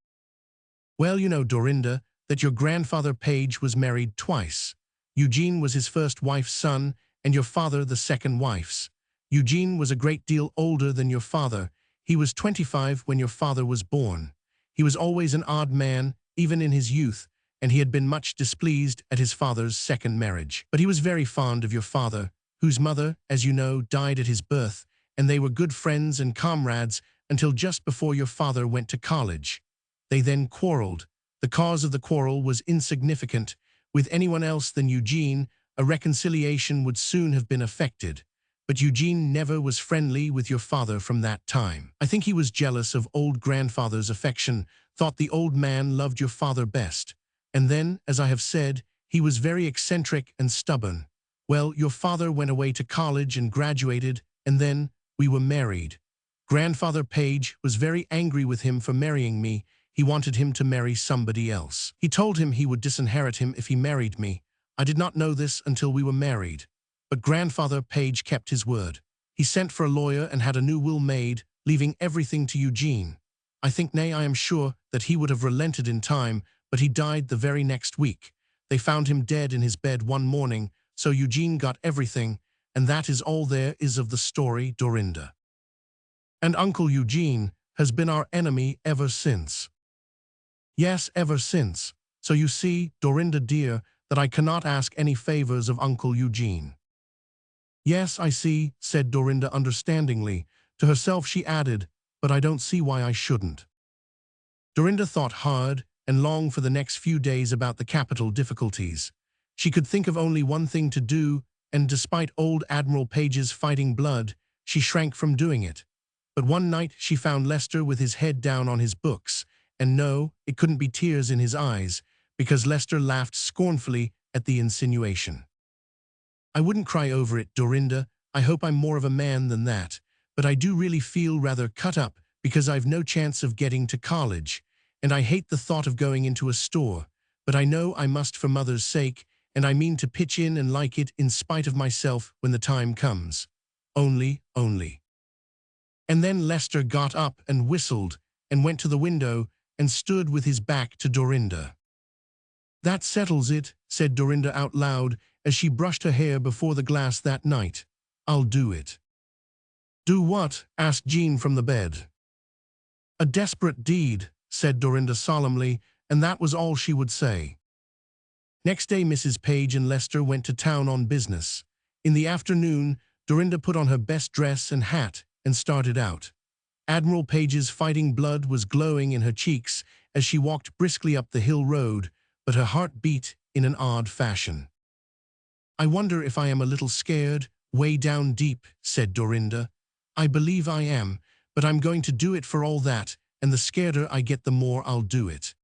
Well, you know, Dorinda, that your Grandfather Page was married twice. Eugene was his first wife's son, and your father the second wife's. Eugene was a great deal older than your father. He was 25 when your father was born. He was always an odd man, even in his youth, and he had been much displeased at his father's second marriage. But he was very fond of your father, whose mother, as you know, died at his birth, and they were good friends and comrades until just before your father went to college. They then quarreled. The cause of the quarrel was insignificant. With anyone else than Eugene, a reconciliation would soon have been effected. But Eugene never was friendly with your father from that time. I think he was jealous of old grandfather's affection, thought the old man loved your father best. And then, as I have said, he was very eccentric and stubborn. Well, your father went away to college and graduated, and then we were married. Grandfather Page was very angry with him for marrying me. He wanted him to marry somebody else. He told him he would disinherit him if he married me. I did not know this until we were married. But Grandfather Page kept his word. He sent for a lawyer and had a new will made, leaving everything to Eugene. I think, nay, I am sure, that he would have relented in time, but he died the very next week. They found him dead in his bed one morning, so Eugene got everything, and that is all there is of the story, Dorinda. And Uncle Eugene has been our enemy ever since. Yes, ever since. So you see, Dorinda dear, that I cannot ask any favors of Uncle Eugene. Yes, I see, said Dorinda understandingly. To herself she added, but I don't see why I shouldn't. Dorinda thought hard and long for the next few days about the capital difficulties. She could think of only one thing to do, and despite old Admiral Page's fighting blood, she shrank from doing it. But one night she found Lester with his head down on his books, and no, it couldn't be tears in his eyes, because Lester laughed scornfully at the insinuation. I wouldn't cry over it, Dorinda. I hope I'm more of a man than that, but I do really feel rather cut up because I've no chance of getting to college, and I hate the thought of going into a store, but I know I must for Mother's sake, and I mean to pitch in and like it in spite of myself when the time comes. Only. And then Lester got up and whistled and went to the window and stood with his back to Dorinda. That settles it, said Dorinda out loud as she brushed her hair before the glass that night. I'll do it. Do what? Asked Jean from the bed. A desperate deed, said Dorinda solemnly, and that was all she would say. Next day Mrs. Page and Lester went to town on business. In the afternoon, Dorinda put on her best dress and hat and started out. Admiral Page's fighting blood was glowing in her cheeks as she walked briskly up the hill road, but her heart beat in an odd fashion. I wonder if I am a little scared, way down deep, said Dorinda. I believe I am, but I'm going to do it for all that, and the scareder I get the more I'll do it.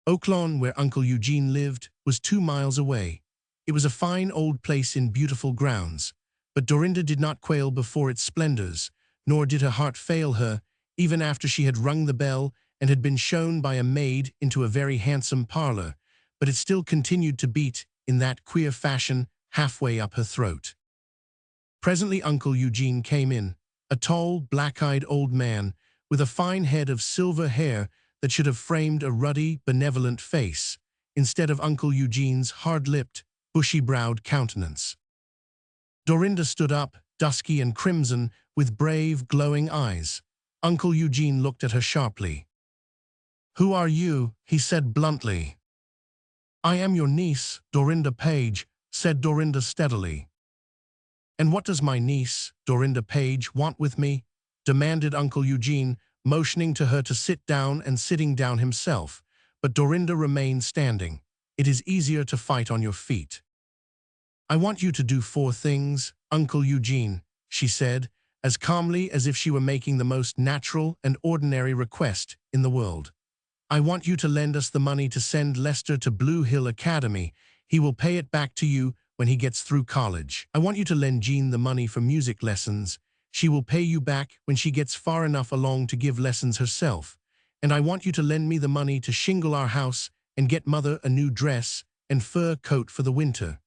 Oaklawn, where Uncle Eugene lived, was 2 miles away. It was a fine old place in beautiful grounds, but Dorinda did not quail before its splendors, nor did her heart fail her, even after she had rung the bell and had been shown by a maid into a very handsome parlor, but it still continued to beat in that queer fashion halfway up her throat. Presently Uncle Eugene came in, a tall, black-eyed old man, with a fine head of silver hair that should have framed a ruddy, benevolent face, instead of Uncle Eugene's hard-lipped, bushy-browed countenance. Dorinda stood up, dusky and crimson, with brave, glowing eyes. Uncle Eugene looked at her sharply. "Who are you?" he said bluntly. "I am your niece, Dorinda Page," said Dorinda steadily. "And what does my niece, Dorinda Page, want with me?" demanded Uncle Eugene, motioning to her to sit down and sitting down himself, but Dorinda remained standing. "It is easier to fight on your feet." "I want you to do 4 things, Uncle Eugene," she said, as calmly as if she were making the most natural and ordinary request in the world. "I want you to lend us the money to send Lester to Blue Hill Academy. He will pay it back to you when he gets through college. I want you to lend Jean the money for music lessons. She will pay you back when she gets far enough along to give lessons herself. And I want you to lend me the money to shingle our house and get mother a new dress and fur coat for the winter.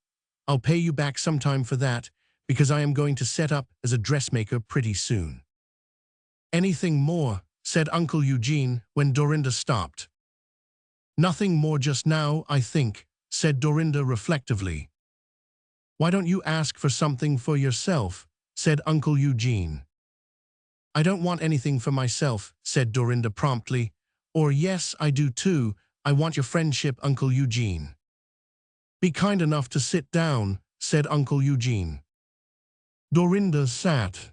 I'll pay you back sometime for that, because I am going to set up as a dressmaker pretty soon." "Anything more?" said Uncle Eugene when Dorinda stopped. "Nothing more just now, I think," said Dorinda reflectively. "Why don't you ask for something for yourself?" said Uncle Eugene. "I don't want anything for myself," said Dorinda promptly. "Or yes, I do too. I want your friendship, Uncle Eugene." "Be kind enough to sit down," said Uncle Eugene. Dorinda sat.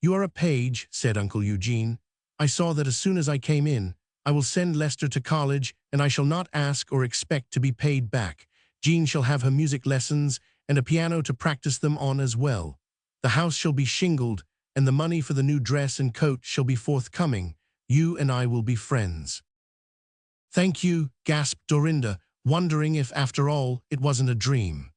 "You are a page," said Uncle Eugene. "I saw that as soon as I came in. I will send Lester to college, and I shall not ask or expect to be paid back. Jean shall have her music lessons and a piano to practice them on as well. The house shall be shingled, and the money for the new dress and coat shall be forthcoming. You and I will be friends." "Thank you," gasped Dorinda, wondering if, after all, it wasn't a dream.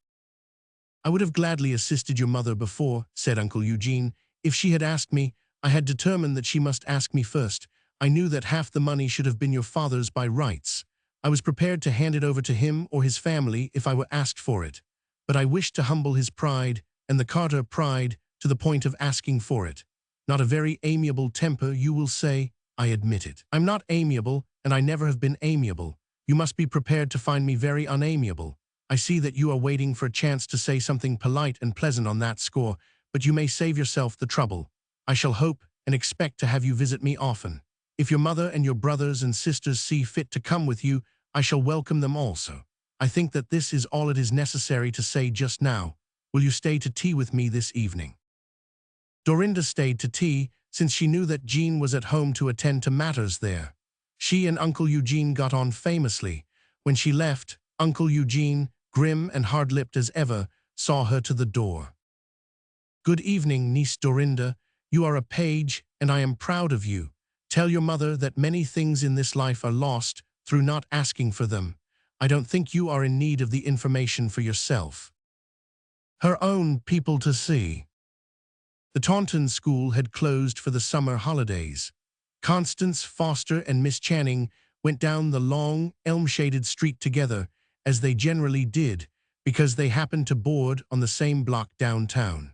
"I would have gladly assisted your mother before," said Uncle Eugene. "If she had asked me, I had determined that she must ask me first. I knew that half the money should have been your father's by rights. I was prepared to hand it over to him or his family if I were asked for it. But I wished to humble his pride, and the Carter pride, to the point of asking for it. Not a very amiable temper, you will say. I admit it. I'm not amiable, and I never have been amiable. You must be prepared to find me very unamiable. I see that you are waiting for a chance to say something polite and pleasant on that score, but you may save yourself the trouble. I shall hope and expect to have you visit me often. If your mother and your brothers and sisters see fit to come with you, I shall welcome them also. I think that this is all it is necessary to say just now. Will you stay to tea with me this evening?" Dorinda stayed to tea, since she knew that Jean was at home to attend to matters there. She and Uncle Eugene got on famously. When she left, Uncle Eugene, grim and hard-lipped as ever, saw her to the door. "Good evening, niece Dorinda. You are a page, and I am proud of you. Tell your mother that many things in this life are lost through not asking for them. I don't think you are in need of the information for yourself." Her own people to see. The Taunton school had closed for the summer holidays. Constance Foster and Miss Channing went down the long, elm-shaded street together, as they generally did, because they happened to board on the same block downtown.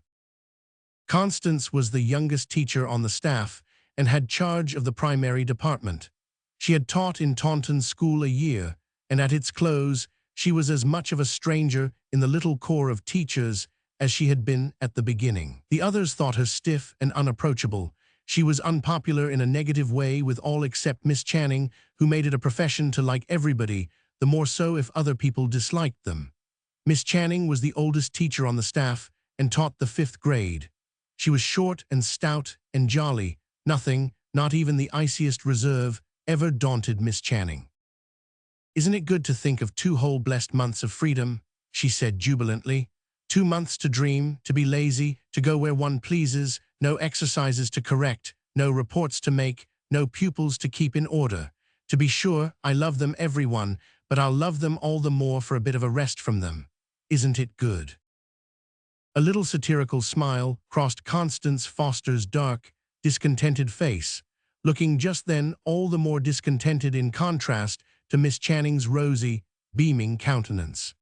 Constance was the youngest teacher on the staff and had charge of the primary department. She had taught in Taunton school a year, and at its close, she was as much of a stranger in the little corps of teachers as she had been at the beginning. The others thought her stiff and unapproachable. She was unpopular in a negative way with all except Miss Channing, who made it a profession to like everybody, the more so if other people disliked them. Miss Channing was the oldest teacher on the staff and taught the 5th grade. She was short and stout and jolly. Nothing, not even the iciest reserve, ever daunted Miss Channing. "Isn't it good to think of 2 whole blessed months of freedom?" she said jubilantly. 2 months to dream, to be lazy, to go where one pleases, no exercises to correct, no reports to make, no pupils to keep in order. To be sure, I love them everyone, but I'll love them all the more for a bit of a rest from them. Isn't it good?" A little satirical smile crossed Constance Foster's dark, discontented face, looking just then all the more discontented in contrast to Miss Channing's rosy, beaming countenance.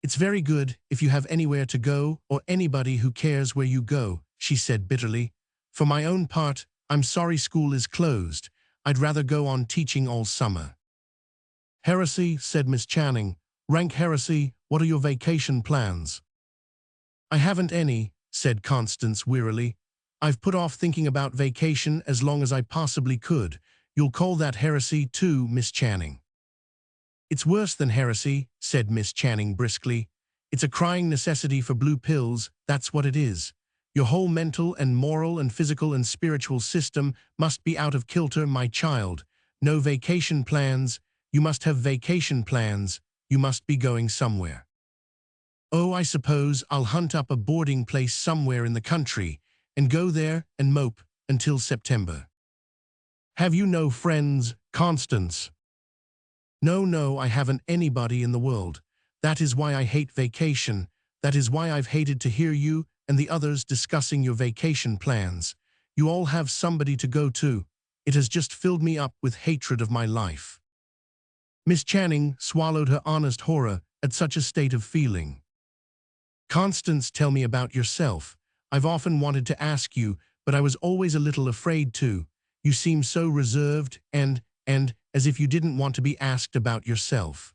"It's very good if you have anywhere to go or anybody who cares where you go," she said bitterly. "For my own part, I'm sorry school is closed. I'd rather go on teaching all summer." "Heresy," said Miss Channing. "Rank heresy. What are your vacation plans?" "I haven't any," said Constance wearily. "I've put off thinking about vacation as long as I possibly could. You'll call that heresy too, Miss Channing." "It's worse than heresy," said Miss Channing briskly. "It's a crying necessity for blue pills, that's what it is. Your whole mental and moral and physical and spiritual system must be out of kilter, my child. No vacation plans. You must have vacation plans. You must be going somewhere." "Oh, I suppose I'll hunt up a boarding place somewhere in the country and go there and mope until September." "Have you no friends, Constance?" No, I haven't anybody in the world. That is why I hate vacation. That is why I've hated to hear you and the others discussing your vacation plans. You all have somebody to go to. It has just filled me up with hatred of my life." Miss Channing swallowed her honest horror at such a state of feeling. Constance, tell me about yourself. I've often wanted to ask you, but I was always a little afraid to. You seem so reserved and as if you didn't want to be asked about yourself.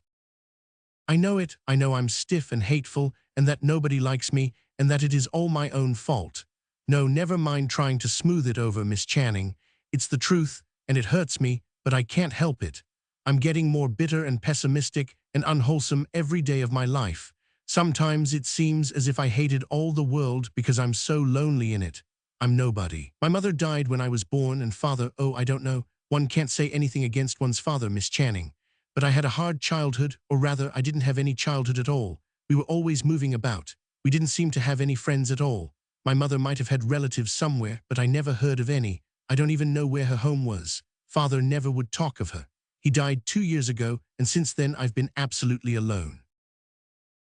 I know it. I know I'm stiff and hateful, and that nobody likes me, and that it is all my own fault. No, never mind trying to smooth it over, Miss Channing. It's the truth, and it hurts me, but I can't help it. I'm getting more bitter and pessimistic and unwholesome every day of my life. Sometimes it seems as if I hated all the world because I'm so lonely in it. I'm nobody. My mother died when I was born, and father, oh, I don't know. One can't say anything against one's father, Miss Channing. But I had a hard childhood, or rather, I didn't have any childhood at all. We were always moving about. We didn't seem to have any friends at all. My mother might have had relatives somewhere, but I never heard of any. I don't even know where her home was. Father never would talk of her. He died 2 years ago, and since then I've been absolutely alone.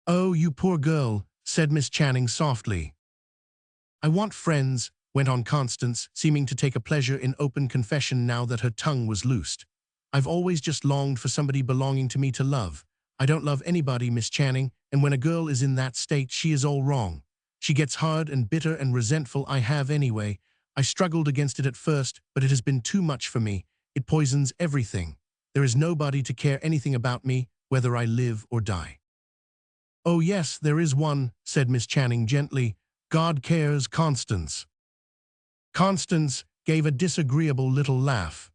Oh, you poor girl, said Miss Channing softly. I want friends, went on Constance, seeming to take a pleasure in open confession now that her tongue was loosed. I've always just longed for somebody belonging to me to love. I don't love anybody, Miss Channing, and when a girl is in that state, she is all wrong. She gets hard and bitter and resentful. I have anyway. I struggled against it at first, but it has been too much for me. It poisons everything. There is nobody to care anything about me, whether I live or die. Oh yes, there is one, said Miss Channing gently. God cares, Constance. Constance gave a disagreeable little laugh.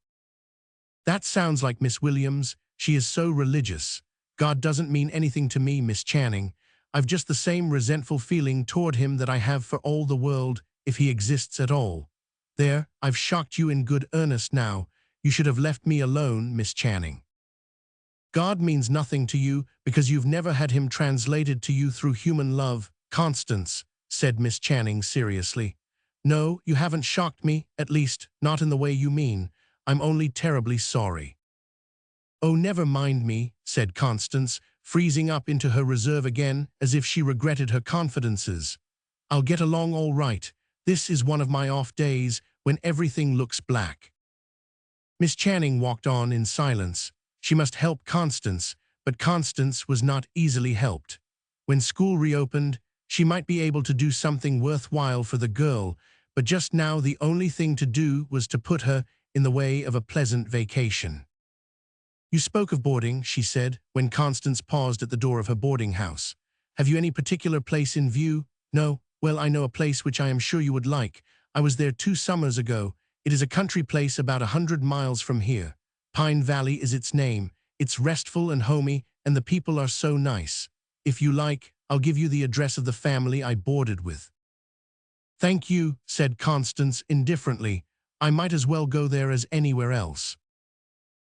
That sounds like Miss Williams. She is so religious. God doesn't mean anything to me, Miss Channing. I've just the same resentful feeling toward him that I have for all the world, if he exists at all. There, I've shocked you in good earnest now. You should have left me alone, Miss Channing. God means nothing to you because you've never had him translated to you through human love, Constance, said Miss Channing seriously. No, you haven't shocked me, at least, not in the way you mean. I'm only terribly sorry. Oh, never mind me, said Constance, freezing up into her reserve again as if she regretted her confidences. I'll get along all right. This is one of my off days when everything looks black. Miss Channing walked on in silence. She must help Constance, but Constance was not easily helped. When school reopened, she might be able to do something worthwhile for the girl, but just now the only thing to do was to put her in the way of a pleasant vacation. You spoke of boarding, she said, when Constance paused at the door of her boarding house. Have you any particular place in view? No? Well, I know a place which I am sure you would like. I was there 2 summers ago. It is a country place about 100 miles from here. Pine Valley is its name. It's restful and homey, and the people are so nice. If you like, I'll give you the address of the family I boarded with. Thank you, said Constance indifferently. I might as well go there as anywhere else.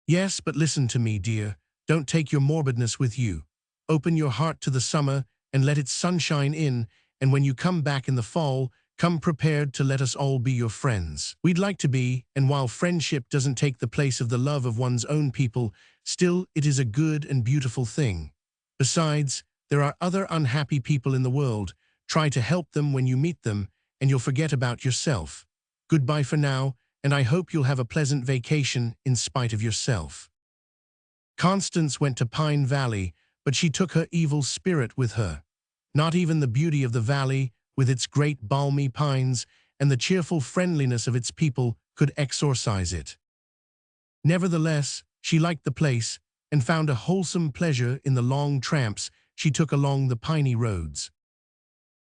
Yes, but listen to me, dear. Don't take your morbidness with you. Open your heart to the summer and let its sunshine in, and when you come back in the fall, come prepared to let us all be your friends. We'd like to be, and while friendship doesn't take the place of the love of one's own people, still it is a good and beautiful thing. Besides, there are other unhappy people in the world. Try to help them when you meet them, and you'll forget about yourself. Goodbye for now, and I hope you'll have a pleasant vacation in spite of yourself. Constance went to Pine Valley, but she took her evil spirit with her. Not even the beauty of the valley, with its great balmy pines, and the cheerful friendliness of its people could exorcise it. Nevertheless, she liked the place, and found a wholesome pleasure in the long tramps she took along the piney roads.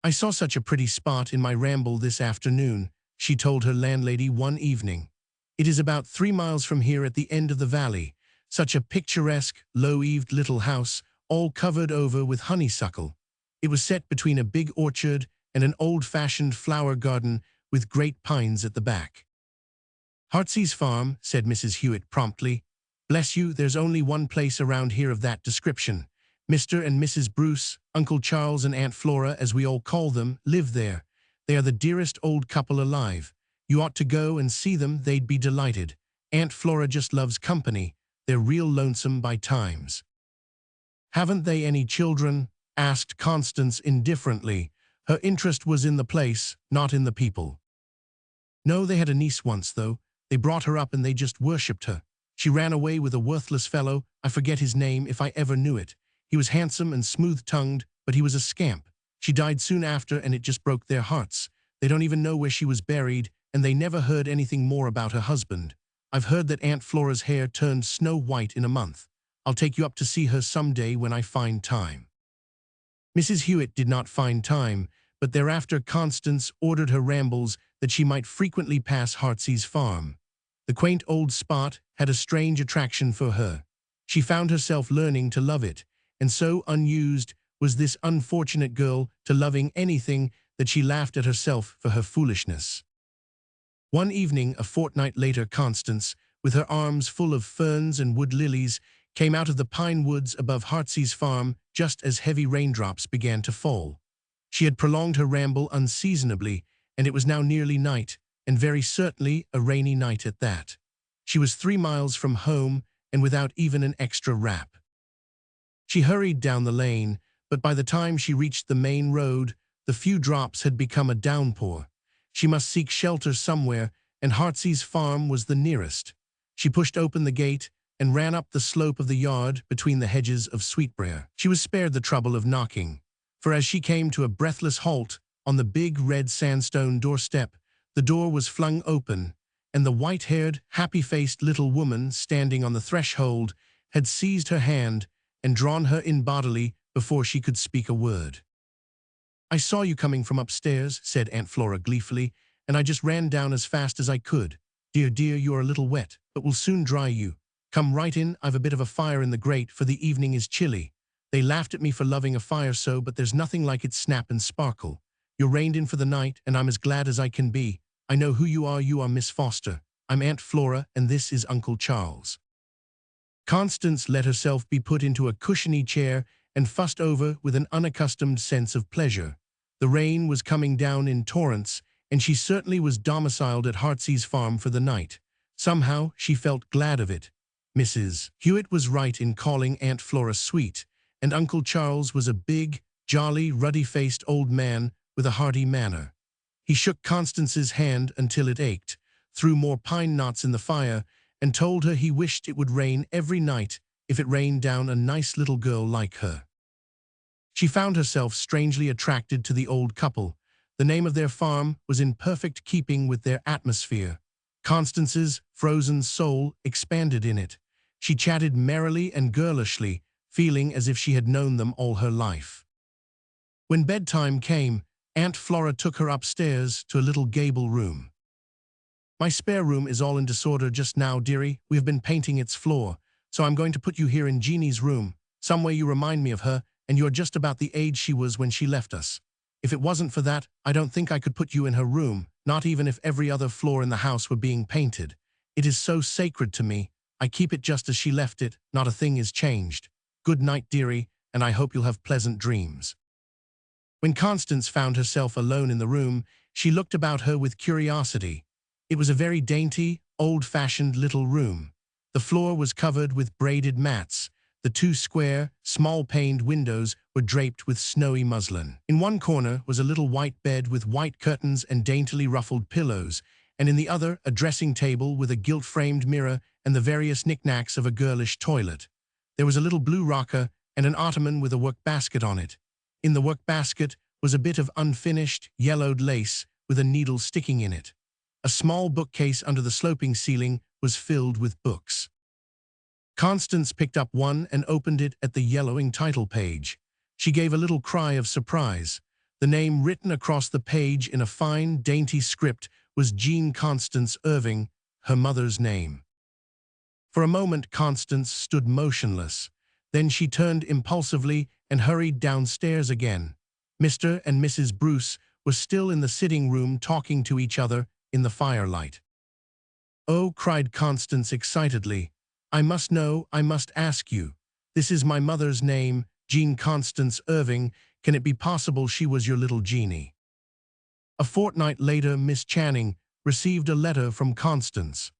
I saw such a pretty spot in my ramble this afternoon, she told her landlady one evening. It is about 3 miles from here at the end of the valley. Such a picturesque, low-eaved little house, all covered over with honeysuckle. It was set between a big orchard and an old-fashioned flower garden with great pines at the back. Heartsease Farm, said Mrs. Hewitt promptly. Bless you, there's only one place around here of that description. Mr. and Mrs. Bruce, Uncle Charles and Aunt Flora, as we all call them, live there. They are the dearest old couple alive. You ought to go and see them, they'd be delighted. Aunt Flora just loves company. They're real lonesome by times. Haven't they any children? Asked Constance indifferently. Her interest was in the place, not in the people. No, they had a niece once, though. They brought her up and they just worshipped her. She ran away with a worthless fellow, I forget his name if I ever knew it. He was handsome and smooth-tongued, but he was a scamp. She died soon after and it just broke their hearts. They don't even know where she was buried, and they never heard anything more about her husband. I've heard that Aunt Flora's hair turned snow white in a month. I'll take you up to see her someday when I find time." Mrs. Hewitt did not find time, but thereafter Constance ordered her rambles that she might frequently pass Heartsease Farm. The quaint old spot had a strange attraction for her. She found herself learning to love it, and so unused was this unfortunate girl to loving anything that she laughed at herself for her foolishness. One evening, a fortnight later, Constance, with her arms full of ferns and wood lilies, came out of the pine woods above Heartsease Farm just as heavy raindrops began to fall. She had prolonged her ramble unseasonably, and it was now nearly night, and very certainly a rainy night at that. She was 3 miles from home and without even an extra wrap. She hurried down the lane, but by the time she reached the main road, the few drops had become a downpour. She must seek shelter somewhere, and Heartsease Farm was the nearest. She pushed open the gate and ran up the slope of the yard between the hedges of sweetbriar. She was spared the trouble of knocking, for as she came to a breathless halt on the big red sandstone doorstep, the door was flung open, and the white-haired, happy-faced little woman standing on the threshold had seized her hand and drawn her in bodily before she could speak a word. "I saw you coming from upstairs," said Aunt Flora gleefully, "and I just ran down as fast as I could. Dear, dear, you're a little wet, but we'll soon dry you. Come right in, I've a bit of a fire in the grate, for the evening is chilly. They laughed at me for loving a fire so, but there's nothing like its snap and sparkle. You're reined in for the night, and I'm as glad as I can be. I know who you are Miss Foster. I'm Aunt Flora, and this is Uncle Charles." Constance let herself be put into a cushiony chair and fussed over with an unaccustomed sense of pleasure. The rain was coming down in torrents, and she certainly was domiciled at Heartsease Farm for the night. Somehow she felt glad of it. Mrs. Hewitt was right in calling Aunt Flora sweet, and Uncle Charles was a big, jolly, ruddy-faced old man with a hearty manner. He shook Constance's hand until it ached, threw more pine knots in the fire, and told her he wished it would rain every night if it rained down a nice little girl like her. She found herself strangely attracted to the old couple. The name of their farm was in perfect keeping with their atmosphere. Constance's frozen soul expanded in it. She chatted merrily and girlishly, feeling as if she had known them all her life. When bedtime came, Aunt Flora took her upstairs to a little gable room. "My spare room is all in disorder just now, dearie. We have been painting its floor, so I'm going to put you here in Jeannie's room. Some way you remind me of her, and you're just about the age she was when she left us. If it wasn't for that, I don't think I could put you in her room, not even if every other floor in the house were being painted. It is so sacred to me. I keep it just as she left it, not a thing is changed. Good night, dearie, and I hope you'll have pleasant dreams." When Constance found herself alone in the room, she looked about her with curiosity. It was a very dainty, old-fashioned little room. The floor was covered with braided mats. The 2 square, small-paned windows were draped with snowy muslin. In one corner was a little white bed with white curtains and daintily ruffled pillows, and in the other a dressing table with a gilt-framed mirror and the various knickknacks of a girlish toilet. There was a little blue rocker and an ottoman with a work basket on it. In the work basket was a bit of unfinished, yellowed lace with a needle sticking in it. A small bookcase under the sloping ceiling was filled with books. Constance picked up one and opened it at the yellowing title page. She gave a little cry of surprise. The name written across the page in a fine, dainty script was Jean Constance Irving, her mother's name. For a moment Constance stood motionless. Then she turned impulsively and hurried downstairs again. Mr. and Mrs. Bruce were still in the sitting room talking to each other in the firelight. "Oh," cried Constance excitedly, "I must know, I must ask you. This is my mother's name, Jean Constance Irving. Can it be possible she was your little Jeannie?" A fortnight later, Miss Channing received a letter from Constance.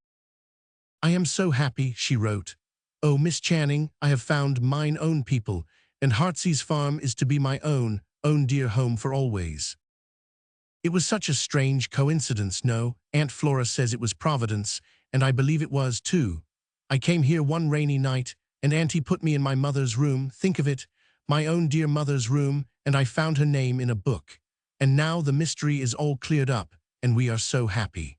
"I am so happy," she wrote. "Oh, Miss Channing, I have found mine own people, and Heartsease Farm is to be my own dear home for always." It was such a strange coincidence, no? Aunt Flora says it was Providence, and I believe it was too. I came here one rainy night, and Auntie put me in my mother's room, think of it, my own dear mother's room, and I found her name in a book. And now the mystery is all cleared up, and we are so happy.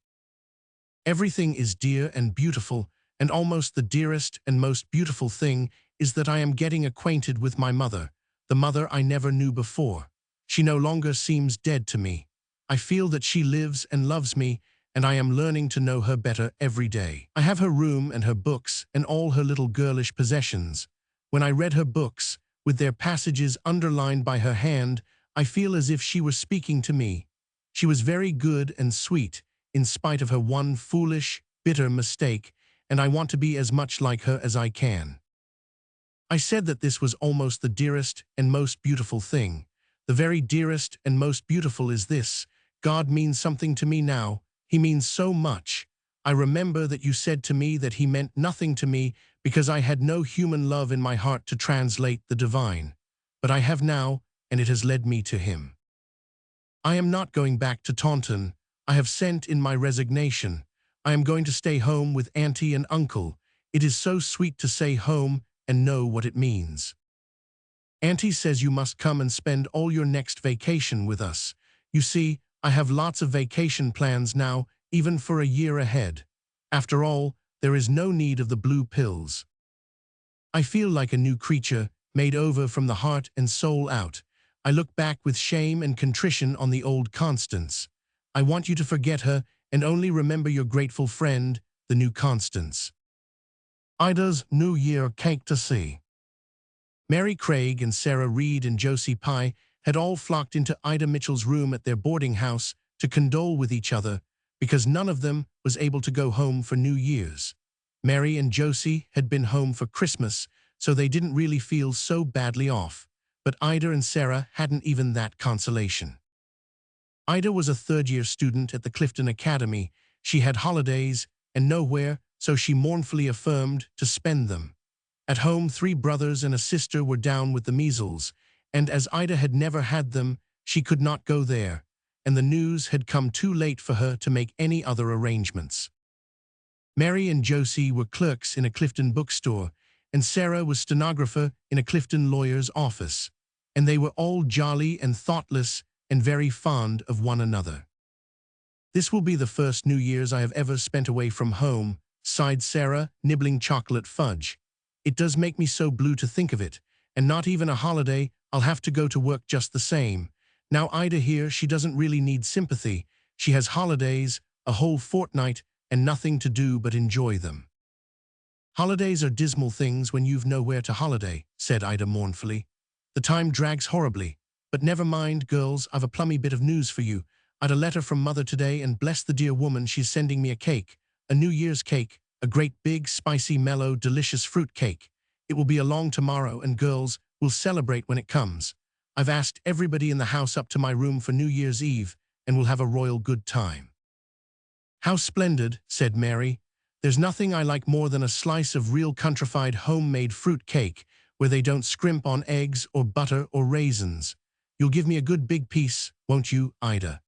Everything is dear and beautiful, and almost the dearest and most beautiful thing is that I am getting acquainted with my mother, the mother I never knew before. She no longer seems dead to me. I feel that she lives and loves me, and I am learning to know her better every day. I have her room and her books and all her little girlish possessions. When I read her books, with their passages underlined by her hand, I feel as if she were speaking to me. She was very good and sweet, in spite of her one foolish, bitter mistake, and I want to be as much like her as I can. I said that this was almost the dearest and most beautiful thing. The very dearest and most beautiful is this: God means something to me now. He means so much. I remember that you said to me that he meant nothing to me because I had no human love in my heart to translate the divine. But I have now, and it has led me to him. I am not going back to Taunton. I have sent in my resignation. I am going to stay home with Auntie and Uncle. It is so sweet to say home and know what it means. Auntie says you must come and spend all your next vacation with us. You see, I have lots of vacation plans now, even for a year ahead. After all, there is no need of the blue pills. I feel like a new creature, made over from the heart and soul out. I look back with shame and contrition on the old Constance. I want you to forget her and only remember your grateful friend, the new Constance. Ida's New Year cake to see. Mary Craig and Sarah Reed and Josie Pye had all flocked into Ida Mitchell's room at their boarding house to condole with each other because none of them was able to go home for New Year's. Mary and Josie had been home for Christmas, so they didn't really feel so badly off, but Ida and Sarah hadn't even that consolation. Ida was a third-year student at the Clifton Academy. She had holidays and nowhere, so she mournfully affirmed, to spend them. At home, 3 brothers and a sister were down with the measles, and as Ida had never had them, she could not go there, and the news had come too late for her to make any other arrangements. Mary and Josie were clerks in a Clifton bookstore, and Sarah was stenographer in a Clifton lawyer's office, and they were all jolly and thoughtless and very fond of one another. "This will be the first New Year's I have ever spent away from home," sighed Sarah, nibbling chocolate fudge. "It does make me so blue to think of it, and not even a holiday. I'll have to go to work just the same. Now Ida here, she doesn't really need sympathy. She has holidays, a whole fortnight, and nothing to do but enjoy them." "Holidays are dismal things when you've nowhere to holiday," said Ida mournfully. "The time drags horribly. But never mind, girls, I've a plummy bit of news for you. I'd a letter from Mother today, and bless the dear woman, she's sending me a cake, a New Year's cake, a great big, spicy, mellow, delicious fruit cake. It will be along tomorrow, and girls, we'll celebrate when it comes. I've asked everybody in the house up to my room for New Year's Eve, and we'll have a royal good time." "How splendid," said Mary. "There's nothing I like more than a slice of real countrified homemade fruit cake, where they don't scrimp on eggs or butter or raisins. You'll give me a good big piece, won't you, Ida?"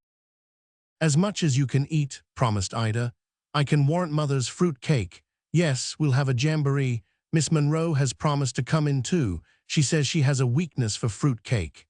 "As much as you can eat," promised Ida. "I can warrant Mother's fruit cake. Yes, we'll have a jamboree. Miss Monroe has promised to come in too. She says she has a weakness for fruit cake."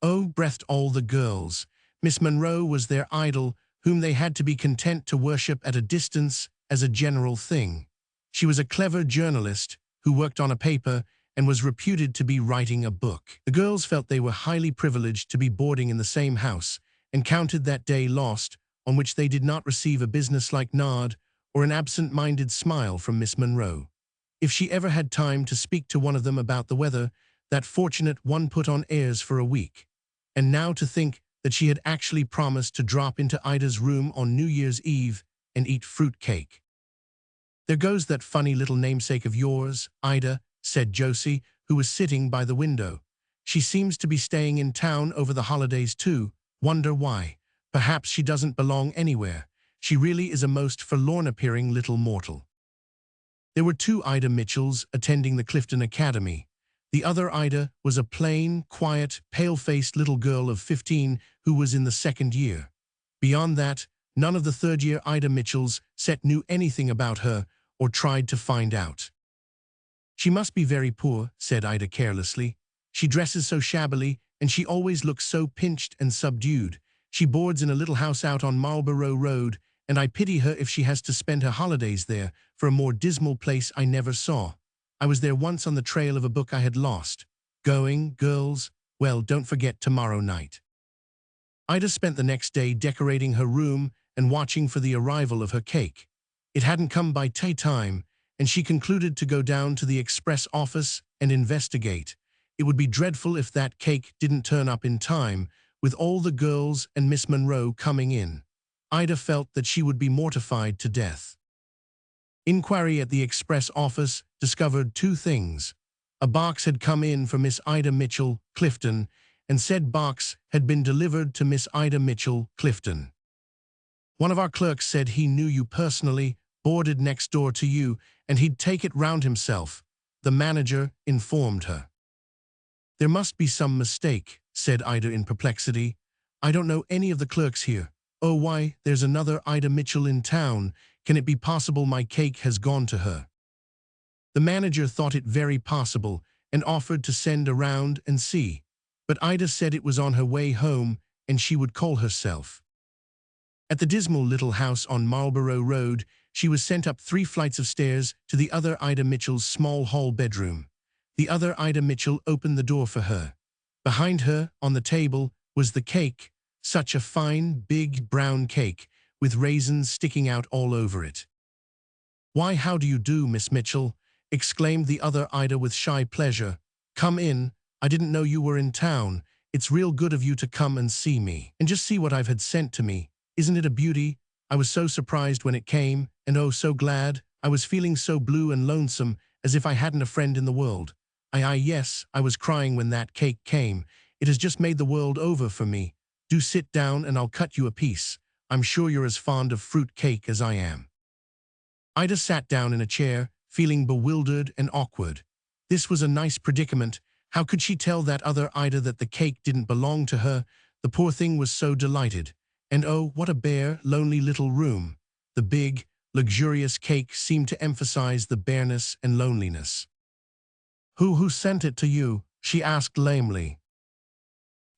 "Oh," breathed all the girls. Miss Monroe was their idol, whom they had to be content to worship at a distance as a general thing. She was a clever journalist who worked on a paper and was reputed to be writing a book. The girls felt they were highly privileged to be boarding in the same house, and counted that day lost on which they did not receive a businesslike nod or an absent-minded smile from Miss Monroe. If she ever had time to speak to one of them about the weather, that fortunate one put on airs for a week. And now to think that she had actually promised to drop into Ida's room on New Year's Eve and eat fruit cake. "There goes that funny little namesake of yours, Ida," said Josie, who was sitting by the window. "She seems to be staying in town over the holidays too. Wonder why. Perhaps she doesn't belong anywhere. She really is a most forlorn-appearing little mortal." There were 2 Ida Mitchells attending the Clifton Academy. The other Ida was a plain, quiet, pale-faced little girl of 15 who was in the 2nd year. Beyond that, none of the third-year Ida Mitchells set knew anything about her or tried to find out. She must be very poor, said Ida carelessly. She dresses so shabbily, and she always looks so pinched and subdued. She boards in a little house out on Marlborough Road, and I pity her if she has to spend her holidays there, for a more dismal place I never saw. I was there once on the trail of a book I had lost. Going, girls? Well, don't forget tomorrow night. Ida spent the next day decorating her room and watching for the arrival of her cake. It hadn't come by tea time, and she concluded to go down to the express office and investigate. It would be dreadful if that cake didn't turn up in time, with all the girls and Miss Monroe coming in. Ida felt that she would be mortified to death. Inquiry at the express office discovered two things. A box had come in for Miss Ida Mitchell, Clifton, and said box had been delivered to Miss Ida Mitchell, Clifton. One of our clerks said he knew you personally, boarded next door to you, and he'd take it round himself, the manager informed her. There must be some mistake, said Ida in perplexity. I don't know any of the clerks here. Oh, why, there's another Ida Mitchell in town. Can it be possible my cake has gone to her? The manager thought it very possible and offered to send around and see. But Ida said it was on her way home and she would call herself. At the dismal little house on Marlborough Road, she was sent up 3 flights of stairs to the other Ida Mitchell's small hall bedroom. The other Ida Mitchell opened the door for her. Behind her, on the table, was the cake, such a fine, big, brown cake, with raisins sticking out all over it. Why, how do you do, Miss Mitchell? Exclaimed the other Ida with shy pleasure. Come in. I didn't know you were in town. It's real good of you to come and see me. And just see what I've had sent to me. Isn't it a beauty? I was so surprised when it came, and oh, so glad. I was feeling so blue and lonesome, as if I hadn't a friend in the world. Yes, I was crying when that cake came. It has just made the world over for me. Do sit down and I'll cut you a piece. I'm sure you're as fond of fruit cake as I am. Ida sat down in a chair, feeling bewildered and awkward. This was a nice predicament. How could she tell that other Ida that the cake didn't belong to her? The poor thing was so delighted. And oh, what a bare, lonely little room. The big, luxurious cake seemed to emphasize the bareness and loneliness. Who sent it to you? She asked lamely.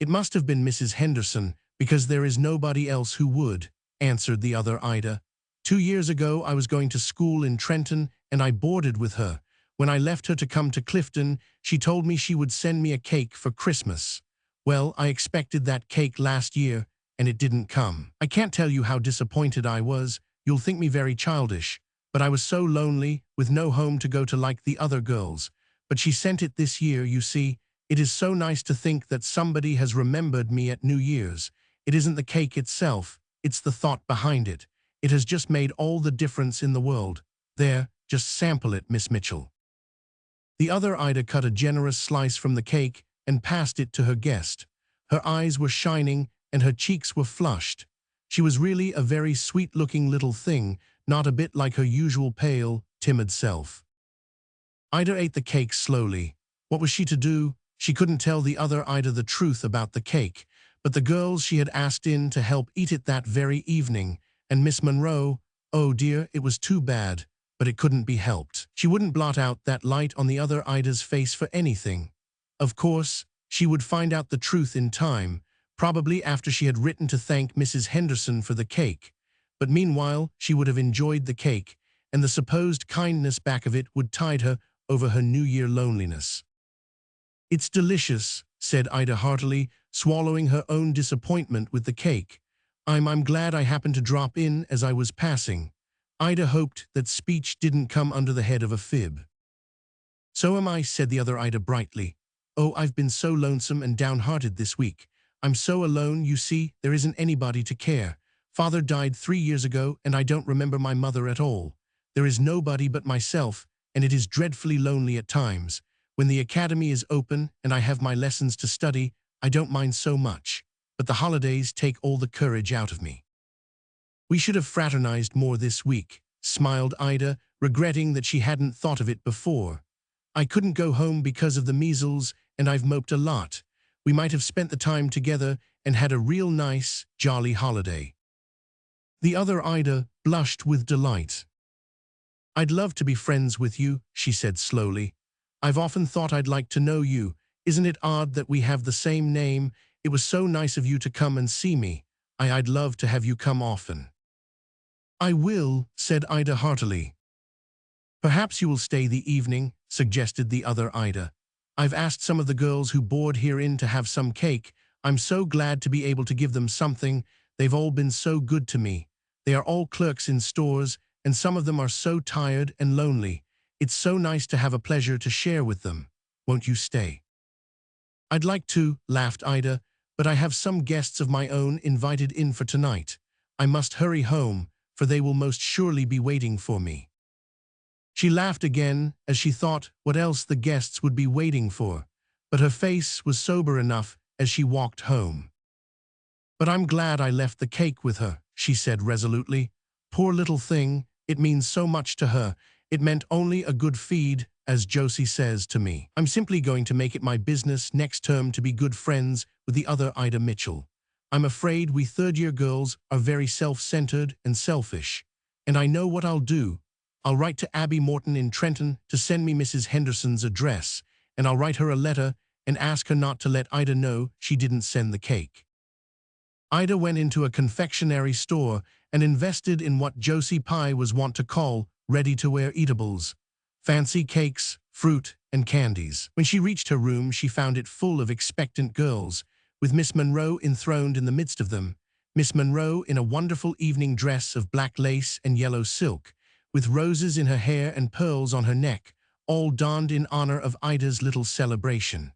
It must have been Mrs. Henderson, because there is nobody else who would, answered the other Ida. 2 years ago I was going to school in Trenton and I boarded with her. When I left her to come to Clifton, she told me she would send me a cake for Christmas. Well, I expected that cake last year, and it didn't come. I can't tell you how disappointed I was. You'll think me very childish, but I was so lonely, with no home to go to like the other girls. But she sent it this year, you see. It is so nice to think that somebody has remembered me at New Year's. It isn't the cake itself, it's the thought behind it. It has just made all the difference in the world. There, just sample it, Miss Mitchell. The other Ida cut a generous slice from the cake and passed it to her guest. Her eyes were shining and her cheeks were flushed. She was really a very sweet-looking little thing, not a bit like her usual pale, timid self. Ida ate the cake slowly. What was she to do? She couldn't tell the other Ida the truth about the cake, but the girls she had asked in to help eat it that very evening, and Miss Monroe, oh dear, it was too bad, but it couldn't be helped. She wouldn't blot out that light on the other Ida's face for anything. Of course, she would find out the truth in time, probably after she had written to thank Mrs. Henderson for the cake. But meanwhile, she would have enjoyed the cake, and the supposed kindness back of it would tide her over her New Year loneliness. It's delicious, said Ida heartily, swallowing her own disappointment with the cake. I'm glad I happened to drop in as I was passing. Ida hoped that speech didn't come under the head of a fib. So am I, said the other Ida brightly. Oh, I've been so lonesome and downhearted this week. I'm so alone, you see, there isn't anybody to care. Father died 3 years ago, and I don't remember my mother at all. There is nobody but myself, and it is dreadfully lonely at times. When the academy is open and I have my lessons to study, I don't mind so much. But the holidays take all the courage out of me. We should have fraternized more this week, smiled Ida, regretting that she hadn't thought of it before. I couldn't go home because of the measles, and I've moped a lot. We might have spent the time together and had a real nice, jolly holiday. The other Ida blushed with delight. "I'd love to be friends with you," she said slowly. "I've often thought I'd like to know you. Isn't it odd that we have the same name? It was so nice of you to come and see me. I'd love to have you come often." "I will," said Ida heartily. "Perhaps you will stay the evening," suggested the other Ida. "I've asked some of the girls who board here in to have some cake. I'm so glad to be able to give them something. They've all been so good to me. They are all clerks in stores, and some of them are so tired and lonely. It's so nice to have a pleasure to share with them. Won't you stay?" "I'd like to," laughed Ida, "but I have some guests of my own invited in for tonight. I must hurry home, for they will most surely be waiting for me." She laughed again as she thought what else the guests would be waiting for, but her face was sober enough as she walked home. "But I'm glad I left the cake with her," she said resolutely. "Poor little thing, it means so much to her. It meant only a good feed, as Josie says to me. I'm simply going to make it my business next term to be good friends with the other Ida Mitchell. I'm afraid we third-year girls are very self-centered and selfish. And I know what I'll do. I'll write to Abby Morton in Trenton to send me Mrs. Henderson's address, and I'll write her a letter and ask her not to let Ida know she didn't send the cake." Ida went into a confectionery store and invested in what Josie Pye was wont to call ready-to-wear eatables, fancy cakes, fruit, and candies. When she reached her room, she found it full of expectant girls, with Miss Monroe enthroned in the midst of them. Miss Monroe in a wonderful evening dress of black lace and yellow silk, with roses in her hair and pearls on her neck, all donned in honor of Ida's little celebration.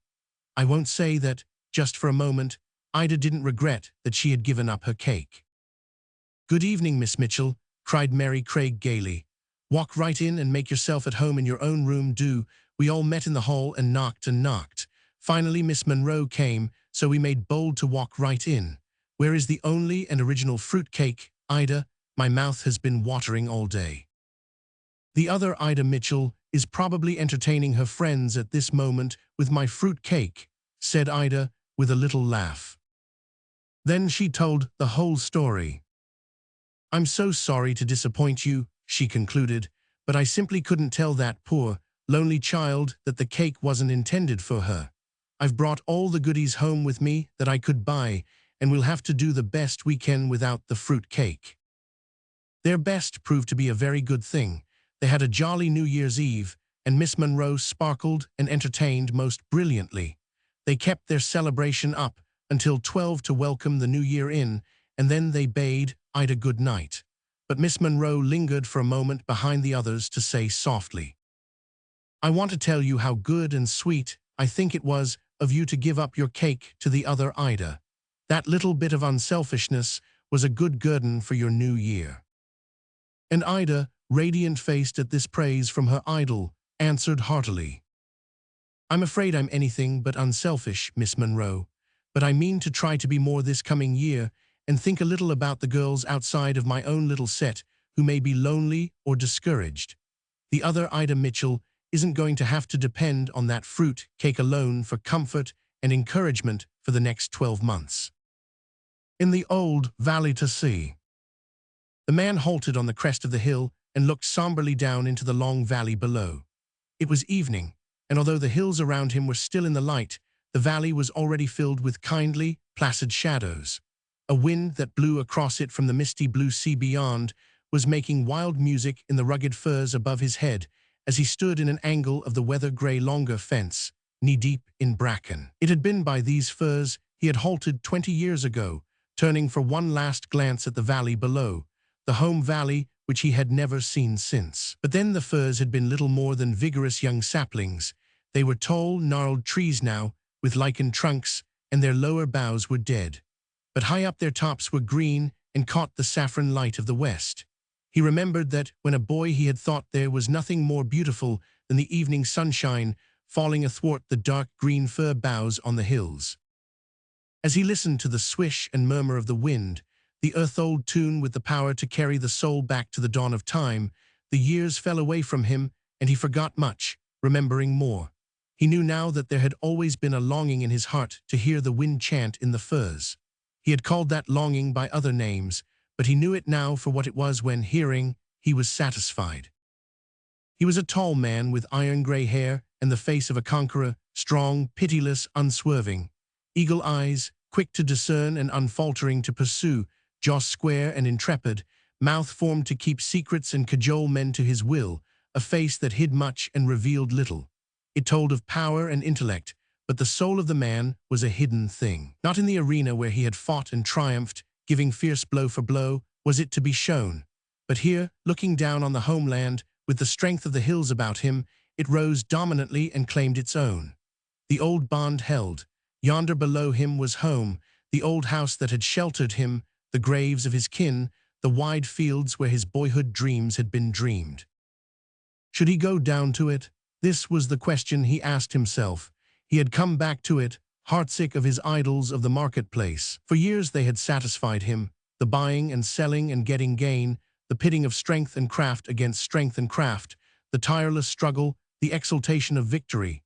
I won't say that, just for a moment, Ida didn't regret that she had given up her cake. "Good evening, Miss Mitchell," cried Mary Craig gaily. "Walk right in and make yourself at home in your own room, do. We all met in the hall and knocked and knocked. Finally Miss Monroe came, so we made bold to walk right in. Where is the only and original fruit cake, Ida? My mouth has been watering all day." "The other Ida Mitchell is probably entertaining her friends at this moment with my fruit cake," said Ida with a little laugh. Then she told the whole story. "I'm so sorry to disappoint you," she concluded, "but I simply couldn't tell that poor, lonely child that the cake wasn't intended for her. I've brought all the goodies home with me that I could buy, and we'll have to do the best we can without the fruit cake." Their best proved to be a very good thing. They had a jolly New Year's Eve, and Miss Monroe sparkled and entertained most brilliantly. They kept their celebration up until 12 to welcome the new year in, and then they bade Ida good night. But Miss Monroe lingered for a moment behind the others to say softly, "I want to tell you how good and sweet I think it was of you to give up your cake to the other Ida. That little bit of unselfishness was a good guerdon for your new year." And Ida, radiant-faced at this praise from her idol, answered heartily, "I'm afraid I'm anything but unselfish, Miss Monroe, but I mean to try to be more this coming year and think a little about the girls outside of my own little set who may be lonely or discouraged. The other Ida Mitchell isn't going to have to depend on that fruit cake alone for comfort and encouragement for the next 12 months." In the old valley to sea. The man halted on the crest of the hill and looked somberly down into the long valley below. It was evening, and although the hills around him were still in the light, the valley was already filled with kindly, placid shadows. A wind that blew across it from the misty blue sea beyond was making wild music in the rugged firs above his head as he stood in an angle of the weather-gray longer fence, knee-deep in bracken. It had been by these firs he had halted 20 years ago, turning for one last glance at the valley below, the home valley which he had never seen since. But then the firs had been little more than vigorous young saplings. They were tall, gnarled trees now, with lichened trunks, and their lower boughs were dead. But high up their tops were green and caught the saffron light of the west. He remembered that when a boy he had thought there was nothing more beautiful than the evening sunshine falling athwart the dark green fir boughs on the hills. As he listened to the swish and murmur of the wind, the earth-old tune with the power to carry the soul back to the dawn of time, the years fell away from him and he forgot much, remembering more. He knew now that there had always been a longing in his heart to hear the wind chant in the firs. He had called that longing by other names, but he knew it now for what it was when, hearing, he was satisfied. He was a tall man with iron-gray hair and the face of a conqueror, strong, pitiless, unswerving. Eagle eyes, quick to discern and unfaltering to pursue, jaw square and intrepid, mouth formed to keep secrets and cajole men to his will, a face that hid much and revealed little. It told of power and intellect, but the soul of the man was a hidden thing. Not in the arena where he had fought and triumphed, giving fierce blow for blow, was it to be shown. But here, looking down on the homeland, with the strength of the hills about him, it rose dominantly and claimed its own. The old bond held. Yonder below him was home, the old house that had sheltered him, the graves of his kin, the wide fields where his boyhood dreams had been dreamed. Should he go down to it? This was the question he asked himself. He had come back to it, heartsick of his idols of the marketplace. For years they had satisfied him, the buying and selling and getting gain, the pitting of strength and craft against strength and craft, the tireless struggle, the exultation of victory.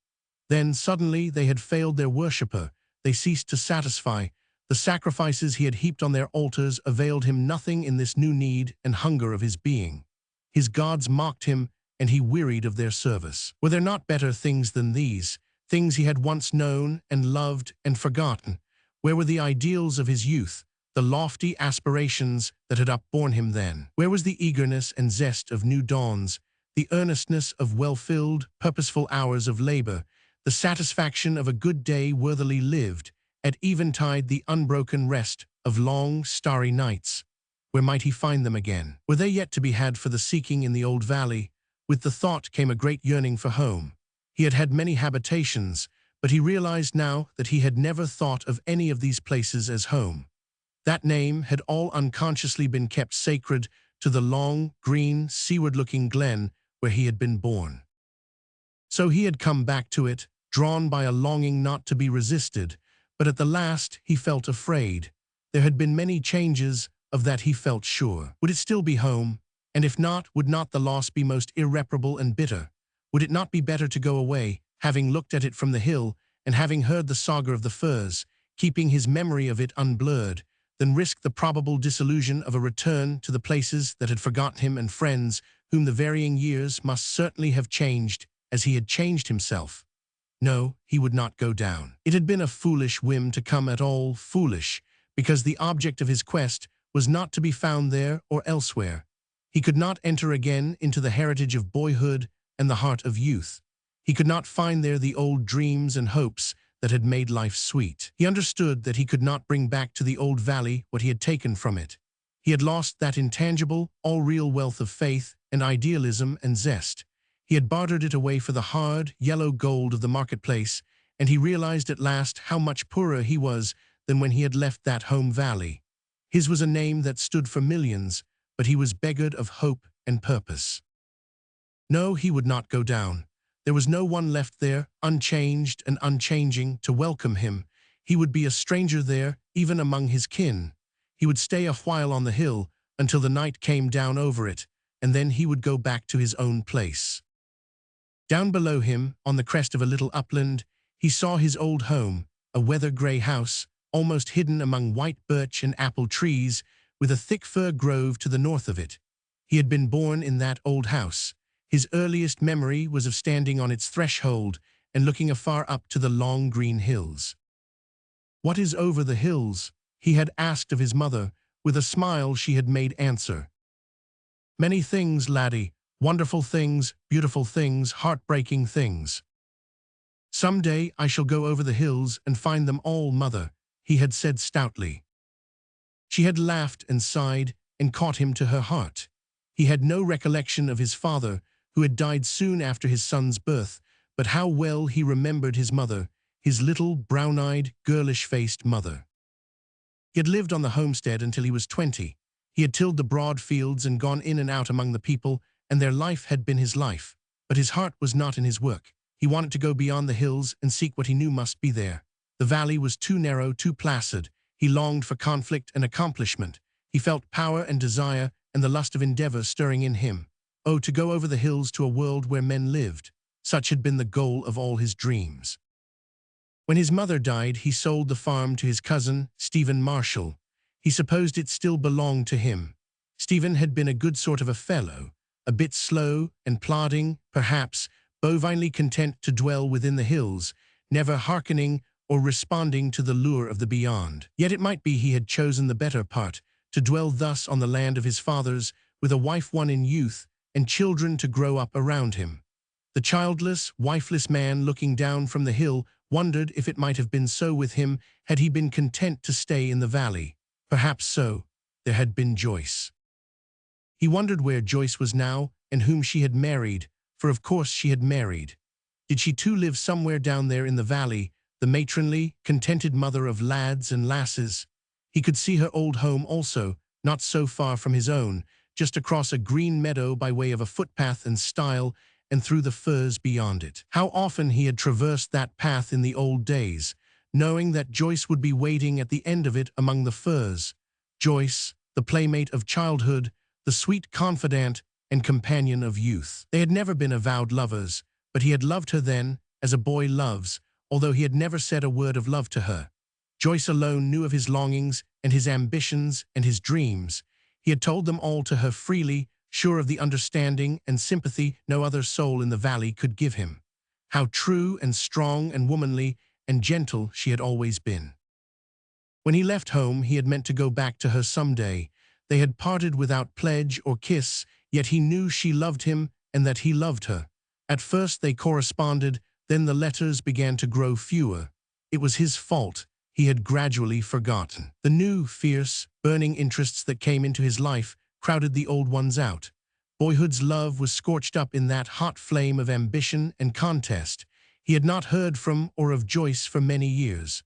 Then suddenly they had failed their worshipper, they ceased to satisfy. The sacrifices he had heaped on their altars availed him nothing in this new need and hunger of his being. His gods mocked him, and he wearied of their service. Were there not better things than these, things he had once known and loved and forgotten? Where were the ideals of his youth, the lofty aspirations that had upborne him then? Where was the eagerness and zest of new dawns, the earnestness of well-filled, purposeful hours of labor, the satisfaction of a good day worthily lived, at eventide the unbroken rest of long, starry nights? Where might he find them again? Were they yet to be had for the seeking in the old valley? With the thought came a great yearning for home. He had had many habitations, but he realized now that he had never thought of any of these places as home. That name had all unconsciously been kept sacred to the long, green, seaward-looking glen where he had been born. So he had come back to it, drawn by a longing not to be resisted, but at the last he felt afraid. There had been many changes, of that he felt sure. Would it still be home? And if not, would not the loss be most irreparable and bitter? Would it not be better to go away, having looked at it from the hill, and having heard the saga of the firs, keeping his memory of it unblurred, than risk the probable disillusion of a return to the places that had forgotten him and friends whom the varying years must certainly have changed as he had changed himself? No, he would not go down. It had been a foolish whim to come at all, foolish, because the object of his quest was not to be found there or elsewhere. He could not enter again into the heritage of boyhood and the heart of youth. He could not find there the old dreams and hopes that had made life sweet. He understood that he could not bring back to the old valley what he had taken from it. He had lost that intangible, all-real wealth of faith and idealism and zest. He had bartered it away for the hard, yellow gold of the marketplace, and he realized at last how much poorer he was than when he had left that home valley. His was a name that stood for millions, but he was beggared of hope and purpose. No, he would not go down. There was no one left there, unchanged and unchanging, to welcome him. He would be a stranger there, even among his kin. He would stay a while on the hill until the night came down over it, and then he would go back to his own place. Down below him, on the crest of a little upland, he saw his old home, a weather-gray house, almost hidden among white birch and apple trees, with a thick fir grove to the north of it. He had been born in that old house. His earliest memory was of standing on its threshold and looking afar up to the long green hills. "What is over the hills?" he had asked of his mother. With a smile she had made answer. "Many things, laddie. Wonderful things, beautiful things, heartbreaking things. Some day I shall go over the hills and find them all, mother," he had said stoutly. She had laughed and sighed and caught him to her heart. He had no recollection of his father, who had died soon after his son's birth, but how well he remembered his mother, his little, brown-eyed, girlish-faced mother. He had lived on the homestead until he was 20. He had tilled the broad fields and gone in and out among the people, and their life had been his life. But his heart was not in his work. He wanted to go beyond the hills and seek what he knew must be there. The valley was too narrow, too placid. He longed for conflict and accomplishment. He felt power and desire and the lust of endeavor stirring in him. Oh, to go over the hills to a world where men lived. Such had been the goal of all his dreams. When his mother died, he sold the farm to his cousin, Stephen Marshall. He supposed it still belonged to him. Stephen had been a good sort of a fellow, a bit slow and plodding, perhaps, bovinely content to dwell within the hills, never hearkening or responding to the lure of the beyond. Yet it might be he had chosen the better part, to dwell thus on the land of his fathers, with a wife won in youth, and children to grow up around him. The childless, wifeless man looking down from the hill wondered if it might have been so with him had he been content to stay in the valley. Perhaps so. There had been Joyce. He wondered where Joyce was now and whom she had married, for of course she had married. Did she too live somewhere down there in the valley, the matronly, contented mother of lads and lasses? He could see her old home also, not so far from his own, just across a green meadow by way of a footpath and stile, and through the firs beyond it. How often he had traversed that path in the old days, knowing that Joyce would be waiting at the end of it among the firs. Joyce, the playmate of childhood, the sweet confidant and companion of youth. They had never been avowed lovers, but he had loved her then, as a boy loves, although he had never said a word of love to her. Joyce alone knew of his longings and his ambitions and his dreams. He had told them all to her freely, sure of the understanding and sympathy no other soul in the valley could give him. How true and strong and womanly and gentle she had always been. When he left home, he had meant to go back to her someday. They had parted without pledge or kiss, yet he knew she loved him and that he loved her. At first they corresponded, then the letters began to grow fewer. It was his fault. He had gradually forgotten. The new, fierce, burning interests that came into his life crowded the old ones out. Boyhood's love was scorched up in that hot flame of ambition and contest. He had not heard from or of Joyce for many years.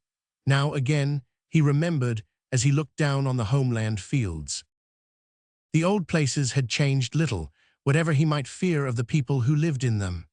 Now again, he remembered as he looked down on the homeland fields. The old places had changed little, whatever he might fear of the people who lived in them.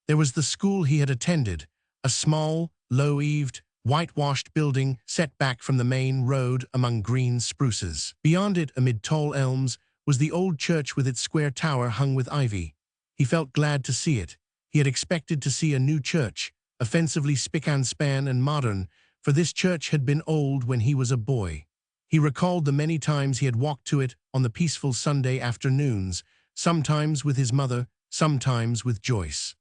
There was the school he had attended, a small, low-eaved, whitewashed building set back from the main road among green spruces. Beyond it, amid tall elms, was the old church with its square tower hung with ivy. He felt glad to see it. He had expected to see a new church, offensively spick-and-span and modern, for this church had been old when he was a boy. He recalled the many times he had walked to it on the peaceful Sunday afternoons, sometimes with his mother, sometimes with Joyce.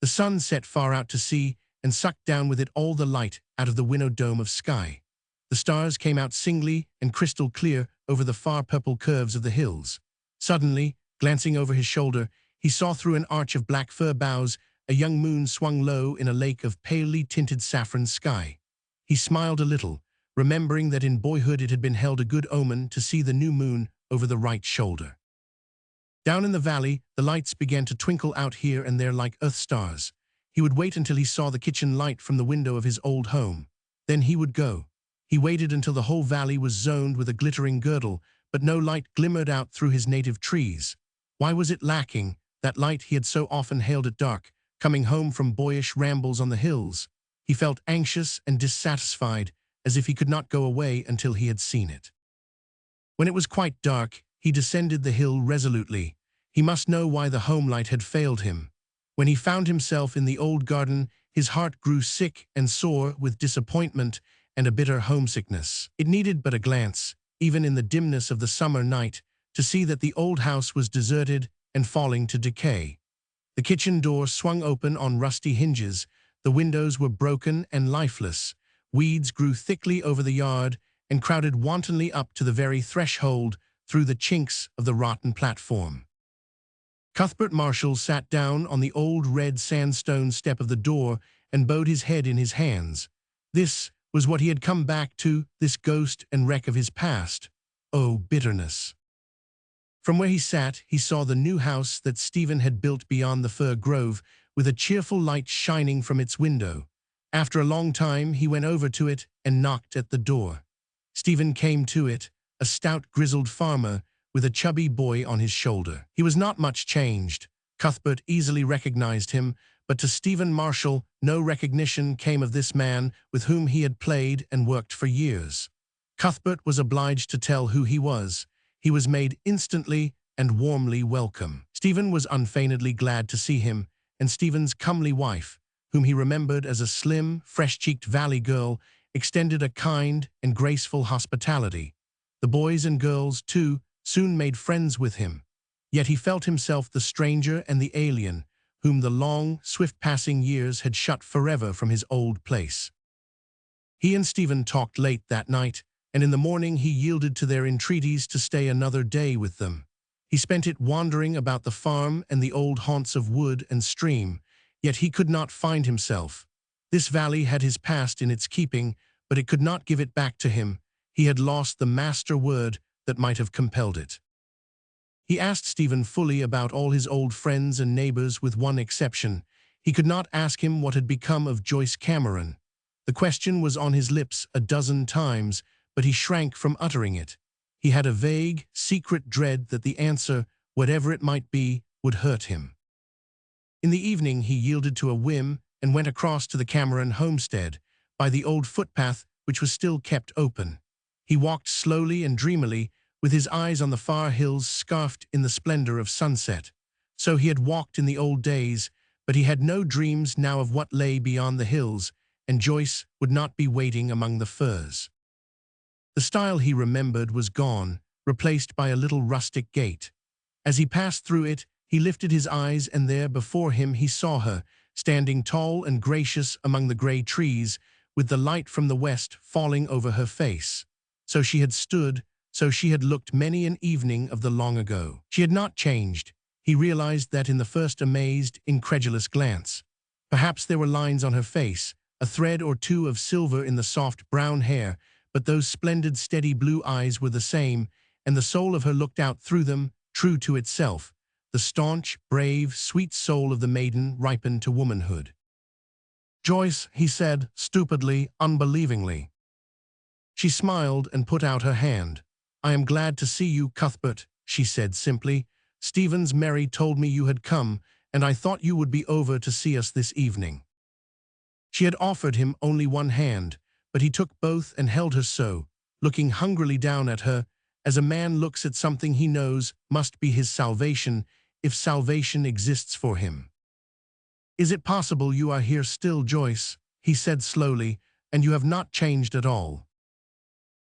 The sun set far out to sea and sucked down with it all the light out of the winnowed dome of sky. The stars came out singly and crystal clear over the far purple curves of the hills. Suddenly, glancing over his shoulder, he saw through an arch of black fir boughs a young moon swung low in a lake of palely tinted saffron sky. He smiled a little, remembering that in boyhood it had been held a good omen to see the new moon over the right shoulder. Down in the valley, the lights began to twinkle out here and there like earth stars. He would wait until he saw the kitchen light from the window of his old home. Then he would go. He waited until the whole valley was zoned with a glittering girdle, but no light glimmered out through his native trees. Why was it lacking, that light he had so often hailed at dark, coming home from boyish rambles on the hills? He felt anxious and dissatisfied, as if he could not go away until he had seen it. When it was quite dark, he descended the hill resolutely. He must know why the home light had failed him. When he found himself in the old garden, his heart grew sick and sore with disappointment and a bitter homesickness. It needed but a glance, even in the dimness of the summer night, to see that the old house was deserted and falling to decay. The kitchen door swung open on rusty hinges, the windows were broken and lifeless, weeds grew thickly over the yard and crowded wantonly up to the very threshold through the chinks of the rotten platform. Cuthbert Marshall sat down on the old red sandstone step of the door and bowed his head in his hands. This was what he had come back to, this ghost and wreck of his past. Oh, bitterness! From where he sat, he saw the new house that Stephen had built beyond the fir grove, with a cheerful light shining from its window. After a long time, he went over to it and knocked at the door. Stephen came to it, a stout, grizzled farmer, with a chubby boy on his shoulder. He was not much changed. Cuthbert easily recognized him, but to Stephen Marshall, no recognition came of this man with whom he had played and worked for years. Cuthbert was obliged to tell who he was. He was made instantly and warmly welcome. Stephen was unfeignedly glad to see him, and Stephen's comely wife, whom he remembered as a slim, fresh-cheeked valley girl, extended a kind and graceful hospitality. The boys and girls, too, soon made friends with him. Yet he felt himself the stranger and the alien, whom the long, swift-passing years had shut forever from his old place. He and Stephen talked late that night, and in the morning he yielded to their entreaties to stay another day with them. He spent it wandering about the farm and the old haunts of wood and stream, yet he could not find himself. This valley had his past in its keeping, but it could not give it back to him. He had lost the master word that might have compelled it. He asked Stephen fully about all his old friends and neighbors with one exception. He could not ask him what had become of Joyce Cameron. The question was on his lips a dozen times, but he shrank from uttering it. He had a vague, secret dread that the answer, whatever it might be, would hurt him. In the evening he yielded to a whim and went across to the Cameron homestead, by the old footpath which was still kept open. He walked slowly and dreamily, with his eyes on the far hills scarfed in the splendor of sunset. So he had walked in the old days, but he had no dreams now of what lay beyond the hills, and Joyce would not be waiting among the firs. The stile he remembered was gone, replaced by a little rustic gate. As he passed through it, he lifted his eyes, and there before him he saw her, standing tall and gracious among the gray trees, with the light from the west falling over her face. So she had stood, so she had looked many an evening of the long ago. She had not changed. He realized that in the first amazed, incredulous glance. Perhaps there were lines on her face, a thread or two of silver in the soft brown hair, but those splendid steady blue eyes were the same, and the soul of her looked out through them, true to itself. The staunch, brave, sweet soul of the maiden ripened to womanhood. "Joyce," he said, stupidly, unbelievingly. She smiled and put out her hand. "I am glad to see you, Cuthbert," she said simply. "Stephen's Mary told me you had come, and I thought you would be over to see us this evening." She had offered him only one hand, but he took both and held her so, looking hungrily down at her, as a man looks at something he knows must be his salvation, if salvation exists for him. "Is it possible you are here still, Joyce?" he said slowly, "and you have not changed at all?"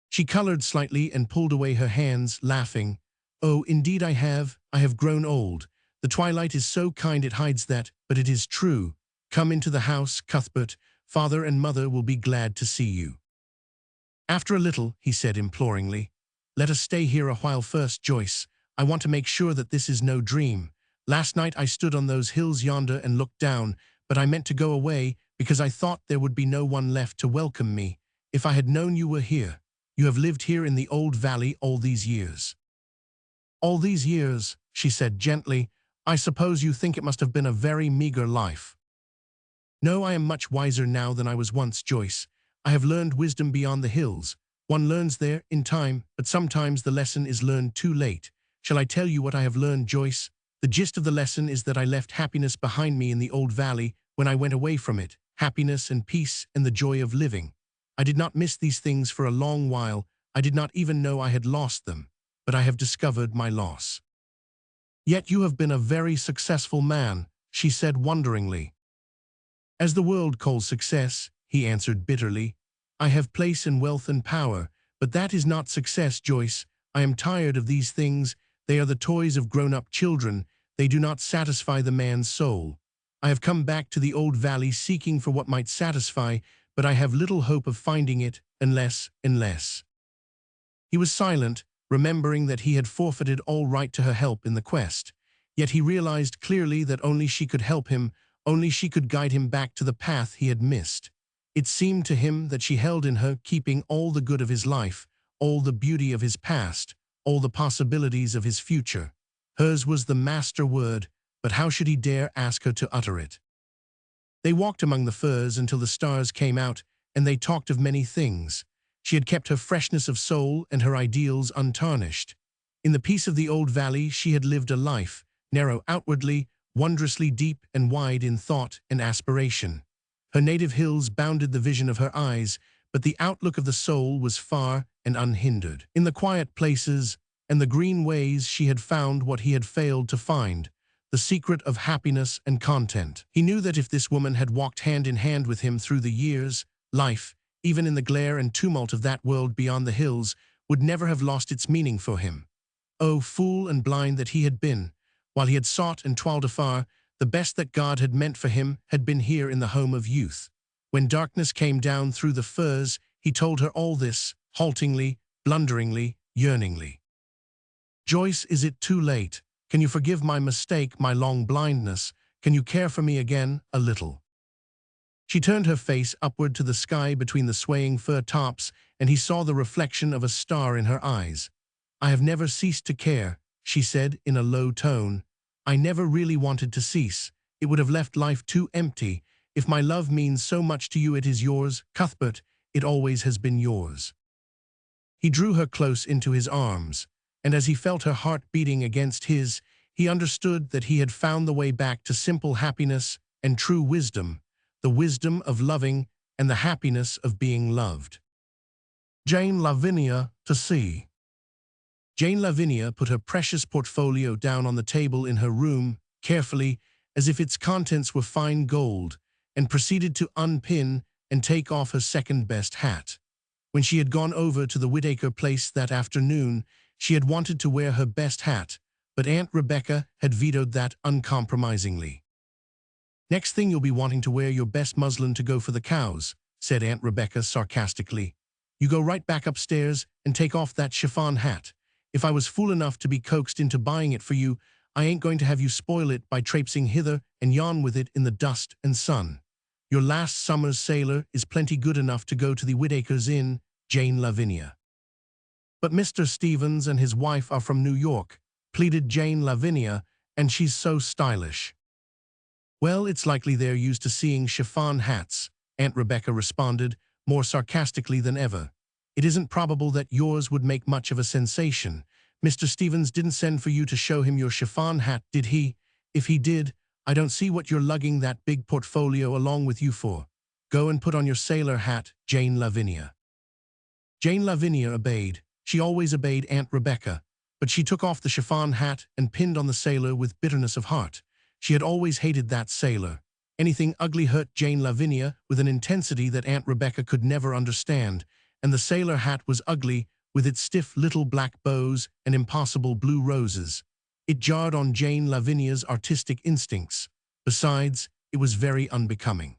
She colored slightly and pulled away her hands, laughing. "Oh, indeed I have grown old. The twilight is so kind it hides that, but it is true. Come into the house, Cuthbert. Father and mother will be glad to see you." After a little, he said imploringly, "Let us stay here a while first, Joyce. I want to make sure that this is no dream. Last night I stood on those hills yonder and looked down, but I meant to go away because I thought there would be no one left to welcome me. If I had known you were here. You have lived here in the old valley all these years." "All these years," she said gently. "I suppose you think it must have been a very meager life." "No, I am much wiser now than I was once, Joyce. I have learned wisdom beyond the hills. One learns there, in time, but sometimes the lesson is learned too late. Shall I tell you what I have learned, Joyce? The gist of the lesson is that I left happiness behind me in the old valley when I went away from it, happiness and peace and the joy of living. I did not miss these things for a long while. I did not even know I had lost them, but I have discovered my loss." "Yet you have been a very successful man," she said wonderingly. "As the world calls success," he answered bitterly. "I have place and wealth and power, but that is not success, Joyce. I am tired of these things. They are the toys of grown-up children. They do not satisfy the man's soul. I have come back to the old valley seeking for what might satisfy, but I have little hope of finding it unless. He was silent, remembering that he had forfeited all right to her help in the quest. Yet he realized clearly that only she could help him, only she could guide him back to the path he had missed. It seemed to him that she held in her keeping all the good of his life, all the beauty of his past, all the possibilities of his future. Hers was the master word, but how should he dare ask her to utter it? They walked among the firs until the stars came out, and they talked of many things. She had kept her freshness of soul and her ideals untarnished. In the peace of the old valley she had lived a life, narrow outwardly, wondrously deep and wide in thought and aspiration. Her native hills bounded the vision of her eyes, but the outlook of the soul was far and unhindered. In the quiet places and the green ways she had found what he had failed to find, the secret of happiness and content. He knew that if this woman had walked hand in hand with him through the years, life, even in the glare and tumult of that world beyond the hills, would never have lost its meaning for him. Oh, fool and blind that he had been! While he had sought and toiled afar, the best that God had meant for him had been here in the home of youth. When darkness came down through the firs, he told her all this, haltingly, blunderingly, yearningly. Joyce, is it too late? Can you forgive my mistake, my long blindness? Can you care for me again, a little? She turned her face upward to the sky between the swaying fir tops, and he saw the reflection of a star in her eyes. I have never ceased to care, she said in a low tone. I never really wanted to cease. It would have left life too empty. If my love means so much to you, it is yours, Cuthbert. It always has been yours. He drew her close into his arms, and as he felt her heart beating against his, he understood that he had found the way back to simple happiness and true wisdom, the wisdom of loving and the happiness of being loved. Jane Lavinia, to see. Jane Lavinia put her precious portfolio down on the table in her room, carefully, as if its contents were fine gold, and proceeded to unpin and take off her second-best hat. When she had gone over to the Whittaker place that afternoon, she had wanted to wear her best hat, but Aunt Rebecca had vetoed that uncompromisingly. Next thing you'll be wanting to wear your best muslin to go for the cows, said Aunt Rebecca sarcastically. You go right back upstairs and take off that chiffon hat. If I was fool enough to be coaxed into buying it for you, I ain't going to have you spoil it by traipsing hither and yon with it in the dust and sun. Your last summer's sailor is plenty good enough to go to the Whittakers Inn, Jane Lavinia. But Mr. Stevens and his wife are from New York, pleaded Jane Lavinia, and she's so stylish. Well, it's likely they're used to seeing chiffon hats, Aunt Rebecca responded, more sarcastically than ever. It isn't probable that yours would make much of a sensation. Mr. Stevens didn't send for you to show him your chiffon hat, did he? If he did, I don't see what you're lugging that big portfolio along with you for. Go and put on your sailor hat, Jane Lavinia. Jane Lavinia obeyed. She always obeyed Aunt Rebecca, but she took off the chiffon hat and pinned on the sailor with bitterness of heart. She had always hated that sailor. Anything ugly hurt Jane Lavinia with an intensity that Aunt Rebecca could never understand, and the sailor hat was ugly, with its stiff little black bows and impossible blue roses. It jarred on Jane Lavinia's artistic instincts. Besides, it was very unbecoming.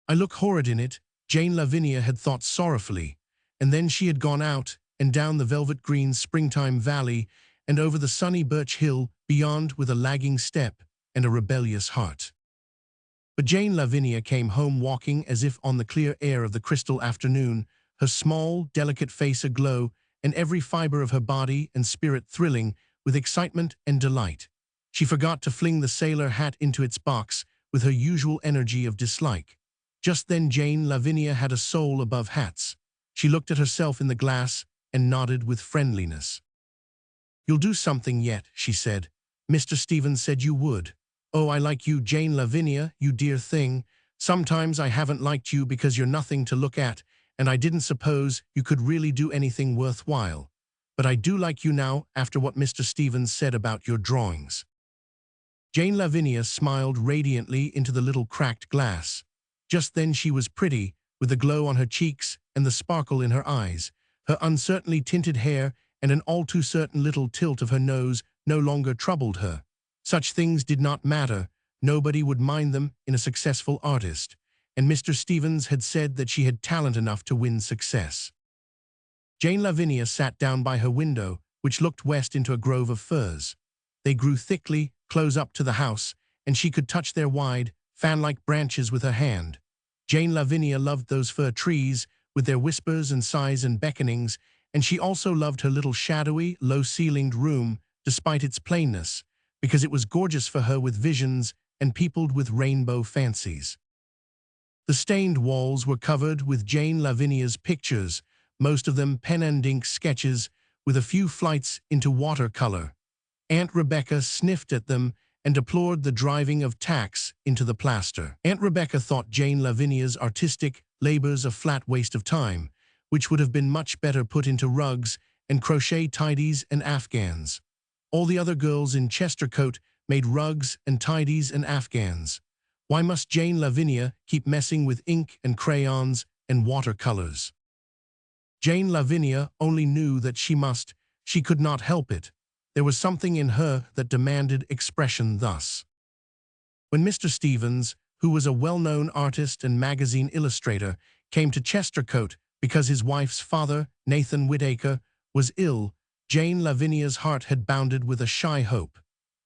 I look horrid in it, Jane Lavinia had thought sorrowfully, and then she had gone out and down the velvet green springtime valley and over the sunny birch hill beyond with a lagging step and a rebellious heart. But Jane Lavinia came home walking as if on the clear air of the crystal afternoon, her small, delicate face aglow, and every fiber of her body and spirit thrilling with excitement and delight. She forgot to fling the sailor hat into its box with her usual energy of dislike. Just then Jane Lavinia had a soul above hats. She looked at herself in the glass and nodded with friendliness. You'll do something yet, she said. Mr. Stevens said you would. Oh, I like you, Jane Lavinia, you dear thing. Sometimes I haven't liked you because you're nothing to look at, and I didn't suppose you could really do anything worthwhile. But I do like you now after what Mr. Stevens said about your drawings. Jane Lavinia smiled radiantly into the little cracked glass. Just then she was pretty, with the glow on her cheeks and the sparkle in her eyes. Her uncertainly tinted hair and an all-too-certain little tilt of her nose no longer troubled her. Such things did not matter. Nobody would mind them in a successful artist, and Mr. Stevens had said that she had talent enough to win success. Jane Lavinia sat down by her window, which looked west into a grove of firs. They grew thickly, close up to the house, and she could touch their wide, fan-like branches with her hand. Jane Lavinia loved those fir trees, with their whispers and sighs and beckonings, and she also loved her little shadowy, low-ceilinged room, despite its plainness, because it was gorgeous for her with visions and peopled with rainbow fancies. The stained walls were covered with Jane Lavinia's pictures, most of them pen-and-ink sketches, with a few flights into watercolor. Aunt Rebecca sniffed at them and deplored the driving of tacks into the plaster. Aunt Rebecca thought Jane Lavinia's artistic labors a flat waste of time, which would have been much better put into rugs and crochet tidies and afghans. All the other girls in Chestercote made rugs and tidies and afghans. Why must Jane Lavinia keep messing with ink and crayons and watercolors? Jane Lavinia only knew that she must. She could not help it. There was something in her that demanded expression thus. When Mr. Stevens, who was a well-known artist and magazine illustrator, came to Chestercote because his wife's father, Nathan Whitaker, was ill, Jane Lavinia's heart had bounded with a shy hope.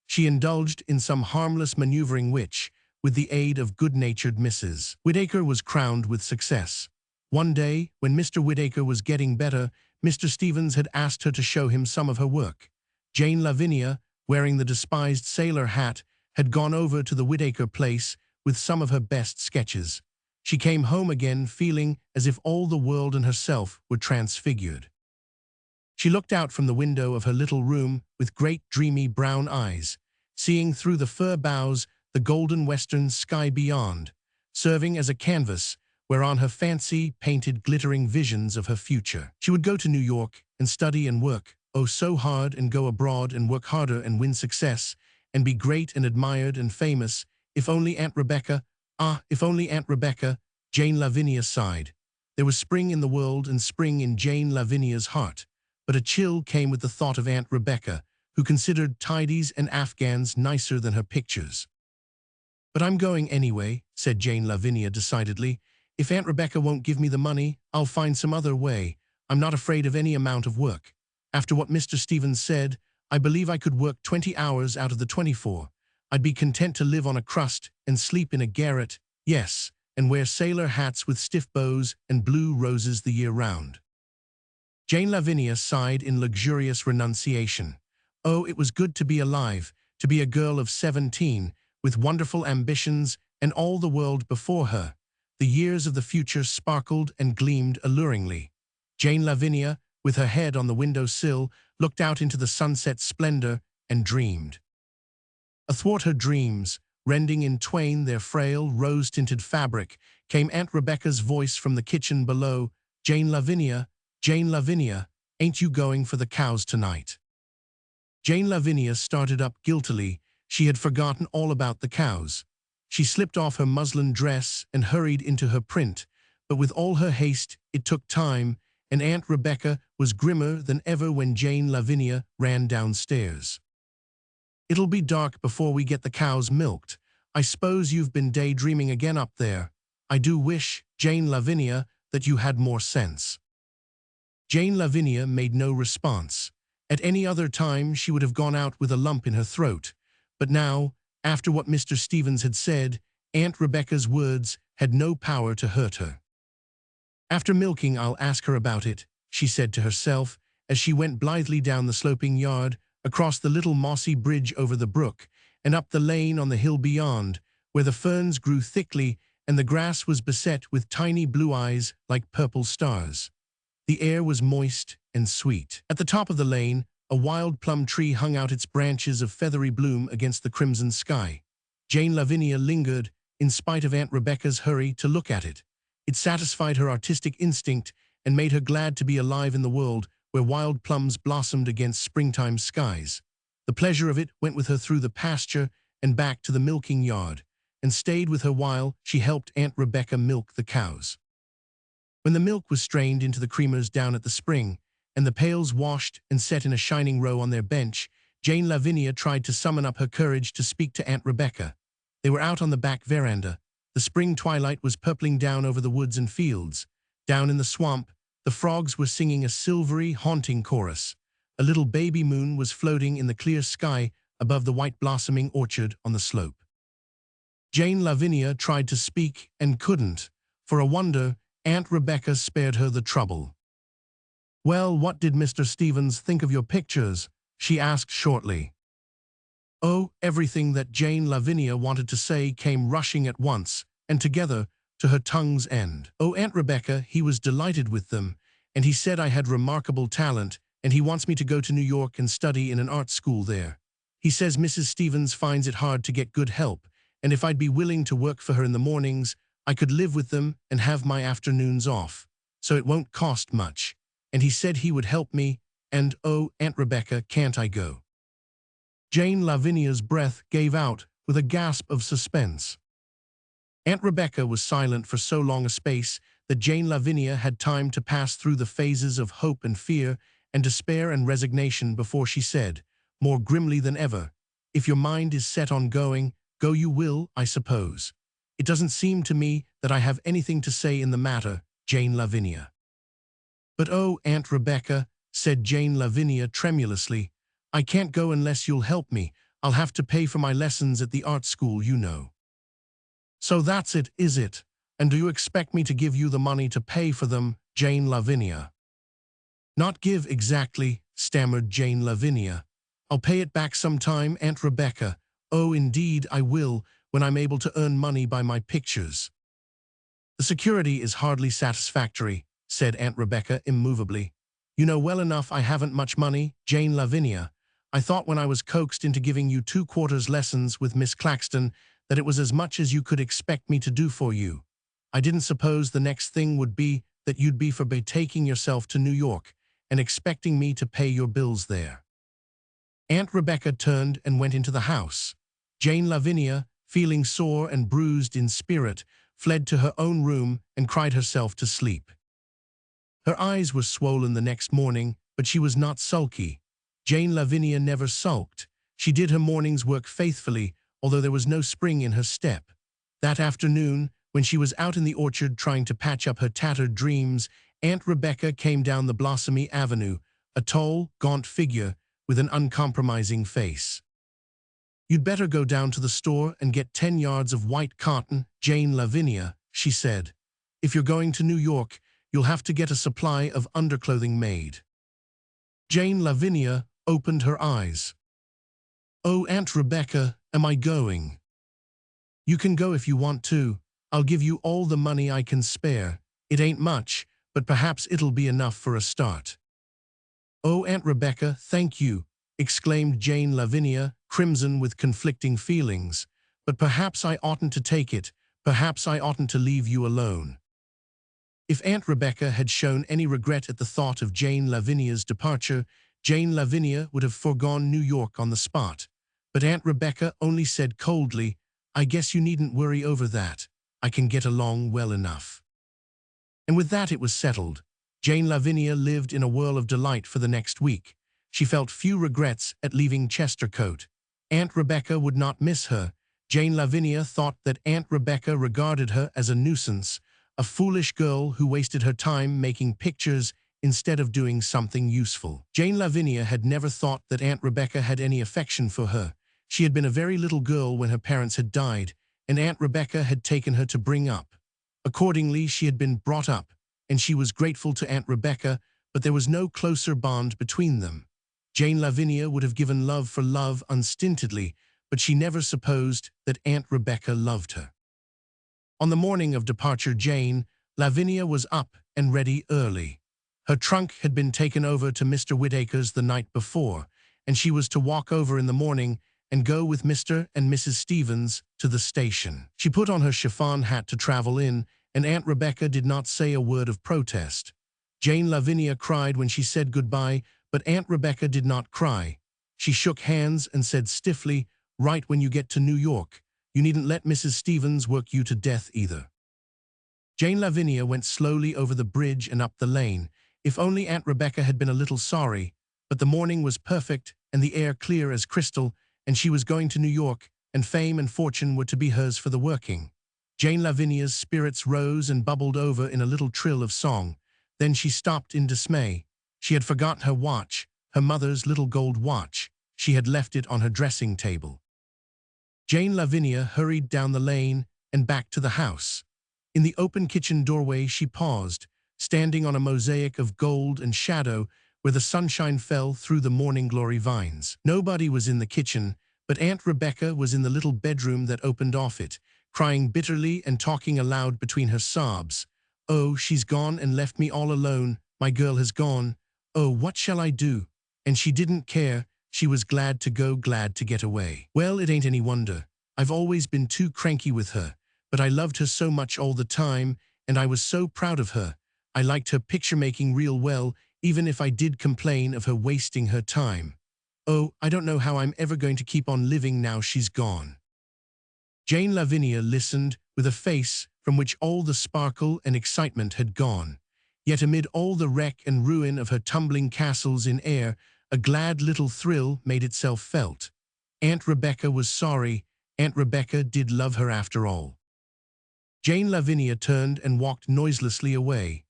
She indulged in some harmless maneuvering which, with the aid of good-natured Mrs. Whitaker, was crowned with success. One day, when Mr. Whitaker was getting better, Mr. Stevens had asked her to show him some of her work. Jane Lavinia, wearing the despised sailor hat, had gone over to the Whitaker place with some of her best sketches. She came home again feeling as if all the world and herself were transfigured. She looked out from the window of her little room with great dreamy brown eyes, seeing through the fir boughs the golden western sky beyond, serving as a canvas whereon her fancy painted glittering visions of her future. She would go to New York and study and work, oh so hard, and go abroad and work harder and win success, and be great and admired and famous, if only Aunt Rebecca, if only Aunt Rebecca, Jane Lavinia sighed. There was spring in the world and spring in Jane Lavinia's heart, but a chill came with the thought of Aunt Rebecca, who considered tidies and Afghans nicer than her pictures. "But I'm going anyway," said Jane Lavinia decidedly. "If Aunt Rebecca won't give me the money, I'll find some other way. I'm not afraid of any amount of work. After what Mr. Stevens said, I believe I could work 20 hours out of the 24. I'd be content to live on a crust and sleep in a garret, yes, and wear sailor hats with stiff bows and blue roses the year round." Jane Lavinia sighed in luxurious renunciation. Oh, it was good to be alive, to be a girl of 17, with wonderful ambitions and all the world before her. The years of the future sparkled and gleamed alluringly. Jane Lavinia, with her head on the window-sill, looked out into the sunset splendor and dreamed. Athwart her dreams, rending in twain their frail, rose-tinted fabric, came Aunt Rebecca's voice from the kitchen below. Jane Lavinia, ain't you going for the cows tonight?" Jane Lavinia started up guiltily. She had forgotten all about the cows. She slipped off her muslin dress and hurried into her print, but with all her haste it took time, and Aunt Rebecca was grimmer than ever when Jane Lavinia ran downstairs. "It'll be dark before we get the cows milked. I suppose you've been daydreaming again up there. I do wish, Jane Lavinia, that you had more sense." Jane Lavinia made no response. At any other time she would have gone out with a lump in her throat, but now, after what Mr. Stevens had said, Aunt Rebecca's words had no power to hurt her. "After milking I'll ask her about it," she said to herself, as she went blithely down the sloping yard, across the little mossy bridge over the brook, and up the lane on the hill beyond, where the ferns grew thickly and the grass was beset with tiny blue eyes like purple stars. The air was moist and sweet. At the top of the lane, a wild plum tree hung out its branches of feathery bloom against the crimson sky. Jane Lavinia lingered, in spite of Aunt Rebecca's hurry, to look at it. It satisfied her artistic instinct and made her glad to be alive in the world where wild plums blossomed against springtime skies. The pleasure of it went with her through the pasture and back to the milking yard, and stayed with her while she helped Aunt Rebecca milk the cows. When the milk was strained into the creamers down at the spring, and the pails washed and set in a shining row on their bench, Jane Lavinia tried to summon up her courage to speak to Aunt Rebecca. They were out on the back veranda. The spring twilight was purpling down over the woods and fields. Down in the swamp, the frogs were singing a silvery, haunting chorus. A little baby moon was floating in the clear sky above the white blossoming orchard on the slope. Jane Lavinia tried to speak and couldn't. For a wonder, Aunt Rebecca spared her the trouble. "Well, what did Mr. Stevens think of your pictures?" she asked shortly. Oh, everything that Jane Lavinia wanted to say came rushing at once, and together, to her tongue's end. "Oh, Aunt Rebecca, he was delighted with them, and he said I had remarkable talent, and he wants me to go to New York and study in an art school there. He says Mrs. Stevens finds it hard to get good help, and if I'd be willing to work for her in the mornings, I could live with them and have my afternoons off, so it won't cost much. And he said he would help me, and oh, Aunt Rebecca, can't I go?" Jane Lavinia's breath gave out with a gasp of suspense. Aunt Rebecca was silent for so long a space that Jane Lavinia had time to pass through the phases of hope and fear and despair and resignation before she said, more grimly than ever, "If your mind is set on going, go you will, I suppose. It doesn't seem to me that I have anything to say in the matter, Jane Lavinia." "But oh, Aunt Rebecca," said Jane Lavinia tremulously, "I can't go unless you'll help me. I'll have to pay for my lessons at the art school, you know." "So that's it, is it? And do you expect me to give you the money to pay for them, Jane Lavinia?" "Not give exactly," stammered Jane Lavinia. "I'll pay it back sometime, Aunt Rebecca. Oh, indeed I will, when I'm able to earn money by my pictures." "The security is hardly satisfactory," said Aunt Rebecca immovably. "You know well enough I haven't much money, Jane Lavinia. I thought when I was coaxed into giving you 2/4 lessons with Miss Claxton that it was as much as you could expect me to do for you. I didn't suppose the next thing would be that you'd be for betaking yourself to New York and expecting me to pay your bills there." Aunt Rebecca turned and went into the house. Jane Lavinia, feeling sore and bruised in spirit, fled to her own room and cried herself to sleep. Her eyes were swollen the next morning, but she was not sulky. Jane Lavinia never sulked. She did her morning's work faithfully, although there was no spring in her step. That afternoon, when she was out in the orchard trying to patch up her tattered dreams, Aunt Rebecca came down the blossomy avenue, a tall, gaunt figure with an uncompromising face. "You'd better go down to the store and get 10 yards of white cotton, Jane Lavinia," she said. "If you're going to New York, you'll have to get a supply of underclothing made." Jane Lavinia opened her eyes. "Oh, Aunt Rebecca, am I going?" "You can go if you want to. I'll give you all the money I can spare. It ain't much, but perhaps it'll be enough for a start." "Oh, Aunt Rebecca, thank you," exclaimed Jane Lavinia, crimson with conflicting feelings. "But perhaps I oughtn't to take it. Perhaps I oughtn't to leave you alone." If Aunt Rebecca had shown any regret at the thought of Jane Lavinia's departure, Jane Lavinia would have foregone New York on the spot. But Aunt Rebecca only said coldly, "I guess you needn't worry over that. I can get along well enough." And with that it was settled. Jane Lavinia lived in a whirl of delight for the next week. She felt few regrets at leaving Chestercote. Aunt Rebecca would not miss her. Jane Lavinia thought that Aunt Rebecca regarded her as a nuisance, a foolish girl who wasted her time making pictures instead of doing something useful. Jane Lavinia had never thought that Aunt Rebecca had any affection for her. She had been a very little girl when her parents had died, and Aunt Rebecca had taken her to bring up. Accordingly, she had been brought up, and she was grateful to Aunt Rebecca, but there was no closer bond between them. Jane Lavinia would have given love for love unstintedly, but she never supposed that Aunt Rebecca loved her. On the morning of departure, Jane Lavinia was up and ready early. Her trunk had been taken over to Mr. Whittaker's the night before, and she was to walk over in the morning and go with Mr. and Mrs. Stevens to the station. She put on her chiffon hat to travel in, and Aunt Rebecca did not say a word of protest. Jane Lavinia cried when she said goodbye, but Aunt Rebecca did not cry. She shook hands and said stiffly, "Right when you get to New York. You needn't let Mrs. Stevens work you to death either." Jane Lavinia went slowly over the bridge and up the lane. If only Aunt Rebecca had been a little sorry, but the morning was perfect and the air clear as crystal, and she was going to New York, and fame and fortune were to be hers for the working. Jane Lavinia's spirits rose and bubbled over in a little trill of song. Then she stopped in dismay. She had forgotten her watch, her mother's little gold watch. She had left it on her dressing table. Jane Lavinia hurried down the lane and back to the house. In the open kitchen doorway she paused, standing on a mosaic of gold and shadow where the sunshine fell through the morning glory vines. Nobody was in the kitchen, but Aunt Rebecca was in the little bedroom that opened off it, crying bitterly and talking aloud between her sobs. "Oh, she's gone and left me all alone. My girl has gone. Oh, what shall I do?" And she didn't care. She was glad to go, glad to get away. Well, it ain't any wonder. I've always been too cranky with her, but I loved her so much all the time, and I was so proud of her. I liked her picture-making real well, even if I did complain of her wasting her time. Oh, I don't know how I'm ever going to keep on living now she's gone. Jane Lavinia listened with a face from which all the sparkle and excitement had gone. Yet amid all the wreck and ruin of her tumbling castles in air, a glad little thrill made itself felt. Aunt Rebecca was sorry. Aunt Rebecca did love her after all. Jane Lavinia turned and walked noiselessly away.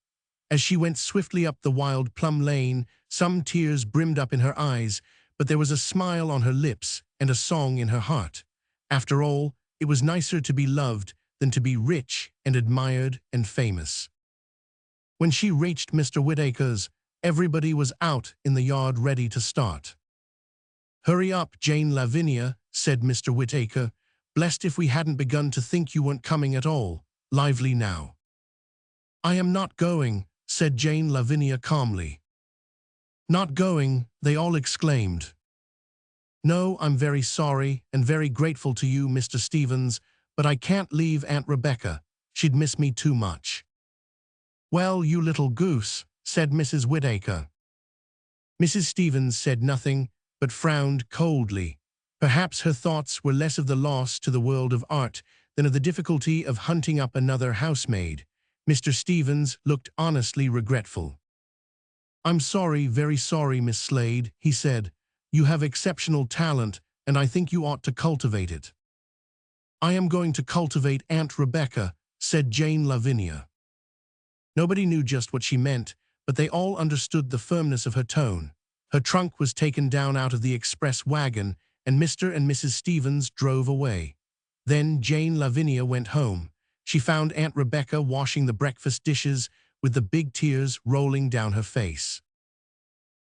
As she went swiftly up the wild plum lane, some tears brimmed up in her eyes, but there was a smile on her lips and a song in her heart. After all, it was nicer to be loved than to be rich and admired and famous. When she reached Mr. Whittaker's, everybody was out in the yard ready to start. "Hurry up, Jane Lavinia," said Mr. Whittaker. "Blessed if we hadn't begun to think you weren't coming at all. Lively now." "I am not going," said Jane Lavinia calmly. "Not going," they all exclaimed. "No, I'm very sorry and very grateful to you, Mr. Stevens, but I can't leave Aunt Rebecca. She'd miss me too much." "Well, you little goose," said Mrs. Whittaker. Mrs. Stevens said nothing, but frowned coldly. Perhaps her thoughts were less of the loss to the world of art than of the difficulty of hunting up another housemaid. Mr. Stevens looked honestly regretful. "I'm sorry, very sorry, Miss Slade," he said. "You have exceptional talent, and I think you ought to cultivate it." "I am going to cultivate Aunt Rebecca," said Jane Lavinia. Nobody knew just what she meant, but they all understood the firmness of her tone. Her trunk was taken down out of the express wagon, and Mr. and Mrs. Stevens drove away. Then Jane Lavinia went home. She found Aunt Rebecca washing the breakfast dishes with the big tears rolling down her face.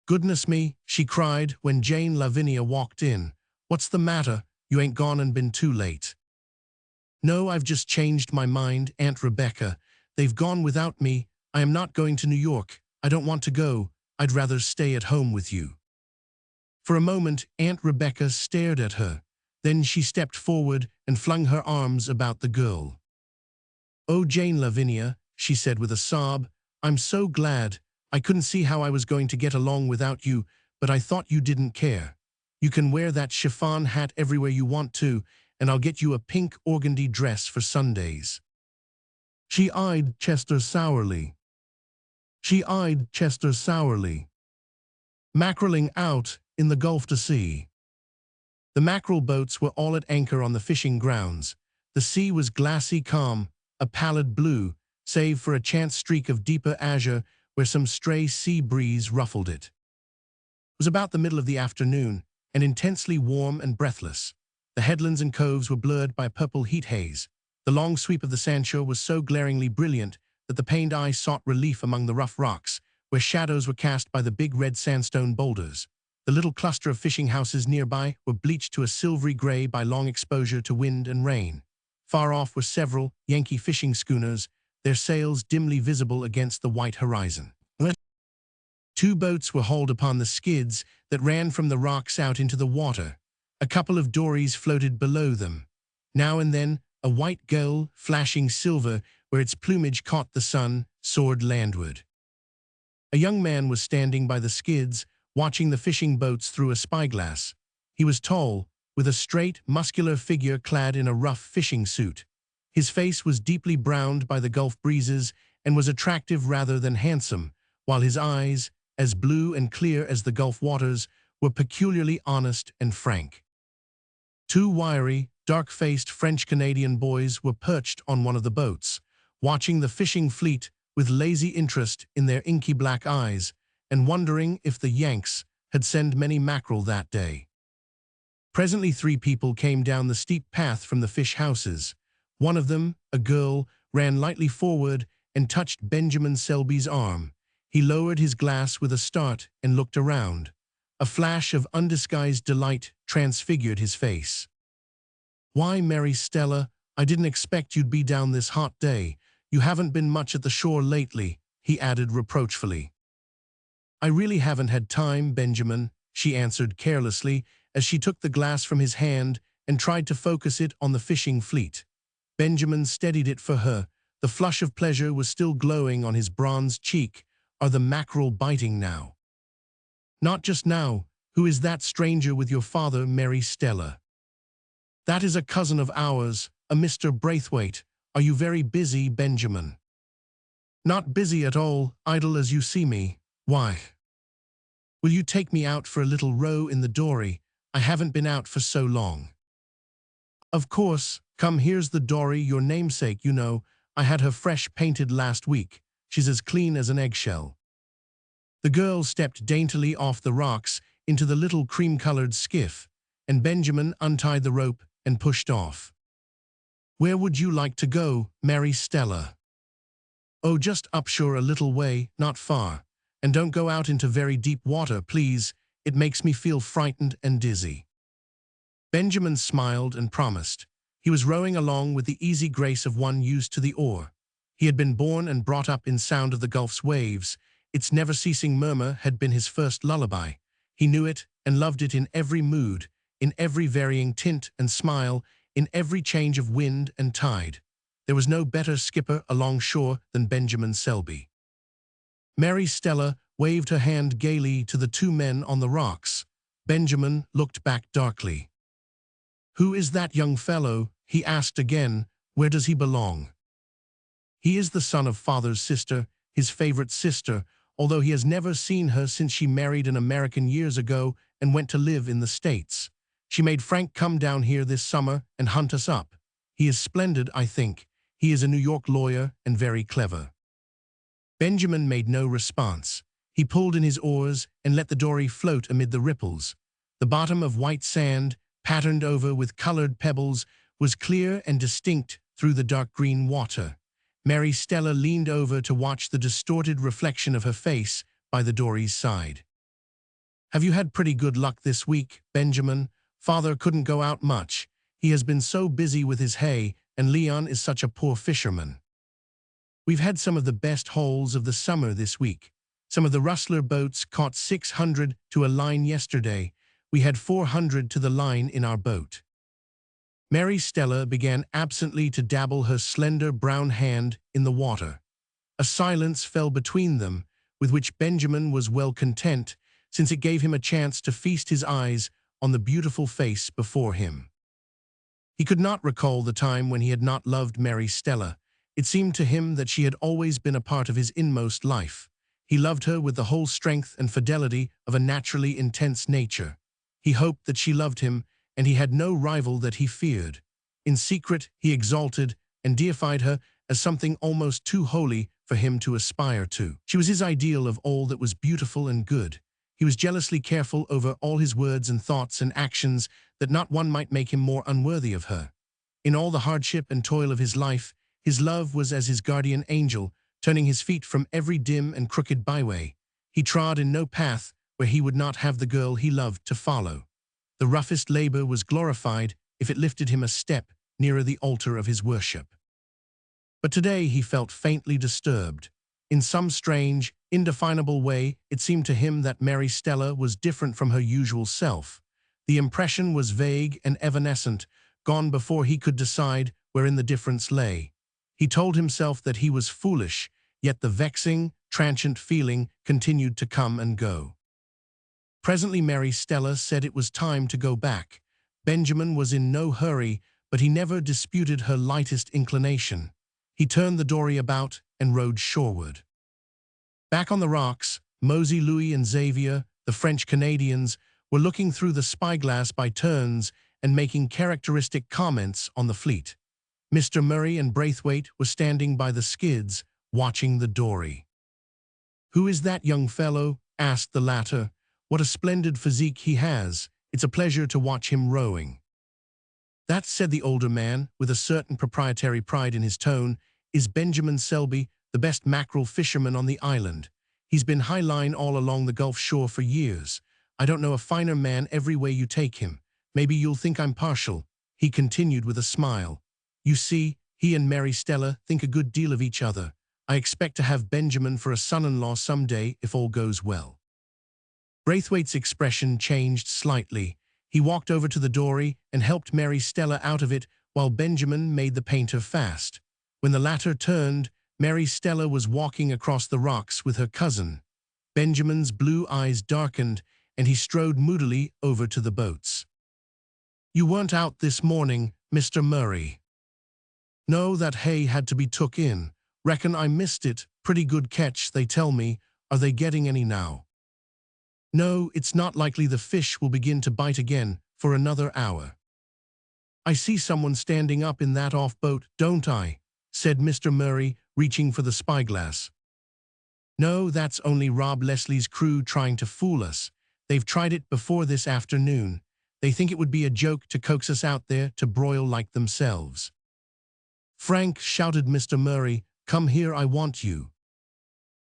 "Goodness me," she cried when Jane Lavinia walked in. "What's the matter? You ain't gone and been too late." "No, I've just changed my mind, Aunt Rebecca. They've gone without me. I am not going to New York. I don't want to go. I'd rather stay at home with you." For a moment, Aunt Rebecca stared at her. Then she stepped forward and flung her arms about the girl. "Oh, Jane Lavinia," she said with a sob, "I'm so glad. I couldn't see how I was going to get along without you, but I thought you didn't care. You can wear that chiffon hat everywhere you want to, and I'll get you a pink organdy dress for Sundays." She eyed Chester sourly. Mackerelling out in the Gulf to sea. The mackerel boats were all at anchor on the fishing grounds. The sea was glassy calm, a pallid blue, save for a chance streak of deeper azure where some stray sea breeze ruffled it. It was about the middle of the afternoon, and intensely warm and breathless. The headlands and coves were blurred by a purple heat haze. The long sweep of the sandshore was so glaringly brilliant that the pained eye sought relief among the rough rocks, where shadows were cast by the big red sandstone boulders. The little cluster of fishing houses nearby were bleached to a silvery gray by long exposure to wind and rain. Far off were several Yankee fishing schooners, their sails dimly visible against the white horizon. 2 boats were hauled upon the skids that ran from the rocks out into the water. A couple of dories floated below them. Now and then, a white gull, flashing silver where its plumage caught the sun, soared landward. A young man was standing by the skids, watching the fishing boats through a spyglass. He was tall, with a straight, muscular figure clad in a rough fishing suit. His face was deeply browned by the Gulf breezes and was attractive rather than handsome, while his eyes, as blue and clear as the Gulf waters, were peculiarly honest and frank. 2 wiry, dark-faced French-Canadian boys were perched on one of the boats, watching the fishing fleet with lazy interest in their inky black eyes, and wondering if the Yanks had sent many mackerel that day. Presently 3 people came down the steep path from the fish houses. One of them, a girl, ran lightly forward and touched Benjamin Selby's arm. He lowered his glass with a start and looked around. A flash of undisguised delight transfigured his face. "Why, Mary Stella, I didn't expect you'd be down this hot day. You haven't been much at the shore lately," he added reproachfully. "I really haven't had time, Benjamin," she answered carelessly as she took the glass from his hand and tried to focus it on the fishing fleet. Benjamin steadied it for her. The flush of pleasure was still glowing on his bronzed cheek. "Are the mackerel biting now?" "Not just now. Who is that stranger with your father, Mary Stella?" "That is a cousin of ours, a Mr. Braithwaite. Are you very busy, Benjamin?" Not busy at all, idle as you see me. Why? Will you take me out for a little row in the dory? I haven't been out for so long. Of course, come, here's the dory, your namesake, you know. I had her fresh painted last week. She's as clean as an eggshell. The girl stepped daintily off the rocks into the little cream-colored skiff, and Benjamin untied the rope and pushed off. Where would you like to go, Mary Stella? Oh, just upshore a little way, not far. And don't go out into very deep water, please. It makes me feel frightened and dizzy. Benjamin smiled and promised. He was rowing along with the easy grace of one used to the oar. He had been born and brought up in sound of the Gulf's waves. Its never-ceasing murmur had been his first lullaby. He knew it and loved it in every mood, in every varying tint and smile, in every change of wind and tide. There was no better skipper along shore than Benjamin Selby. Mary Stella waved her hand gaily to the two men on the rocks. Benjamin looked back darkly. Who is that young fellow? He asked again. Where does he belong? He is the son of father's sister, his favorite sister, although he has never seen her since she married an American years ago and went to live in the States. She made Frank come down here this summer and hunt us up. He is splendid, I think. He is a New York lawyer and very clever. Benjamin made no response. He pulled in his oars and let the dory float amid the ripples. The bottom of white sand, patterned over with colored pebbles, was clear and distinct through the dark green water. Mary Stella leaned over to watch the distorted reflection of her face by the dory's side. Have you had pretty good luck this week, Benjamin? Father couldn't go out much. He has been so busy with his hay, and Leon is such a poor fisherman. We've had some of the best hauls of the summer this week. Some of the Rustler boats caught 600 to a line yesterday. We had 400 to the line in our boat. Mary Stella began absently to dabble her slender brown hand in the water. A silence fell between them, with which Benjamin was well content, since it gave him a chance to feast his eyes on the beautiful face before him. He could not recall the time when he had not loved Mary Stella. It seemed to him that she had always been a part of his inmost life. He loved her with the whole strength and fidelity of a naturally intense nature. He hoped that she loved him, and he had no rival that he feared. In secret, he exalted and deified her as something almost too holy for him to aspire to. She was his ideal of all that was beautiful and good. He was jealously careful over all his words and thoughts and actions, that not one might make him more unworthy of her. In all the hardship and toil of his life, his love was as his guardian angel, turning his feet from every dim and crooked byway. He trod in no path where he would not have the girl he loved to follow. The roughest labor was glorified if it lifted him a step nearer the altar of his worship. But today he felt faintly disturbed. In some strange, indefinable way, it seemed to him that Mary Stella was different from her usual self. The impression was vague and evanescent, gone before he could decide wherein the difference lay. He told himself that he was foolish, yet the vexing, transient feeling continued to come and go. Presently Mary Stella said it was time to go back. Benjamin was in no hurry, but he never disputed her lightest inclination. He turned the dory about and rowed shoreward. Back on the rocks, Mosey Louis and Xavier, the French Canadians, were looking through the spyglass by turns and making characteristic comments on the fleet. Mr. Murray and Braithwaite were standing by the skids, watching the dory. "Who is that young fellow?" asked the latter. "What a splendid physique he has. It's a pleasure to watch him rowing." "That," said the older man, with a certain proprietary pride in his tone, "is Benjamin Selby, the best mackerel fisherman on the island. He's been high line all along the Gulf shore for years. I don't know a finer man every way you take him. Maybe you'll think I'm partial," he continued with a smile. "You see, he and Mary Stella think a good deal of each other. I expect to have Benjamin for a son-in-law someday if all goes well." Braithwaite's expression changed slightly. He walked over to the dory and helped Mary Stella out of it while Benjamin made the painter fast. When the latter turned, Mary Stella was walking across the rocks with her cousin. Benjamin's blue eyes darkened, and he strode moodily over to the boats. "You weren't out this morning, Mr. Murray?" "No, that hay had to be took in. Reckon I missed it. Pretty good catch, they tell me. Are they getting any now? No, it's not likely the fish will begin to bite again for another hour. I see someone standing up in that off-boat, don't I? Said Mr. Murray, reaching for the spyglass. No, that's only Rob Leslie's crew trying to fool us. They've tried it before this afternoon. They think it would be a joke to coax us out there to broil like themselves. Frank, shouted Mr. Murray, come here, I want you.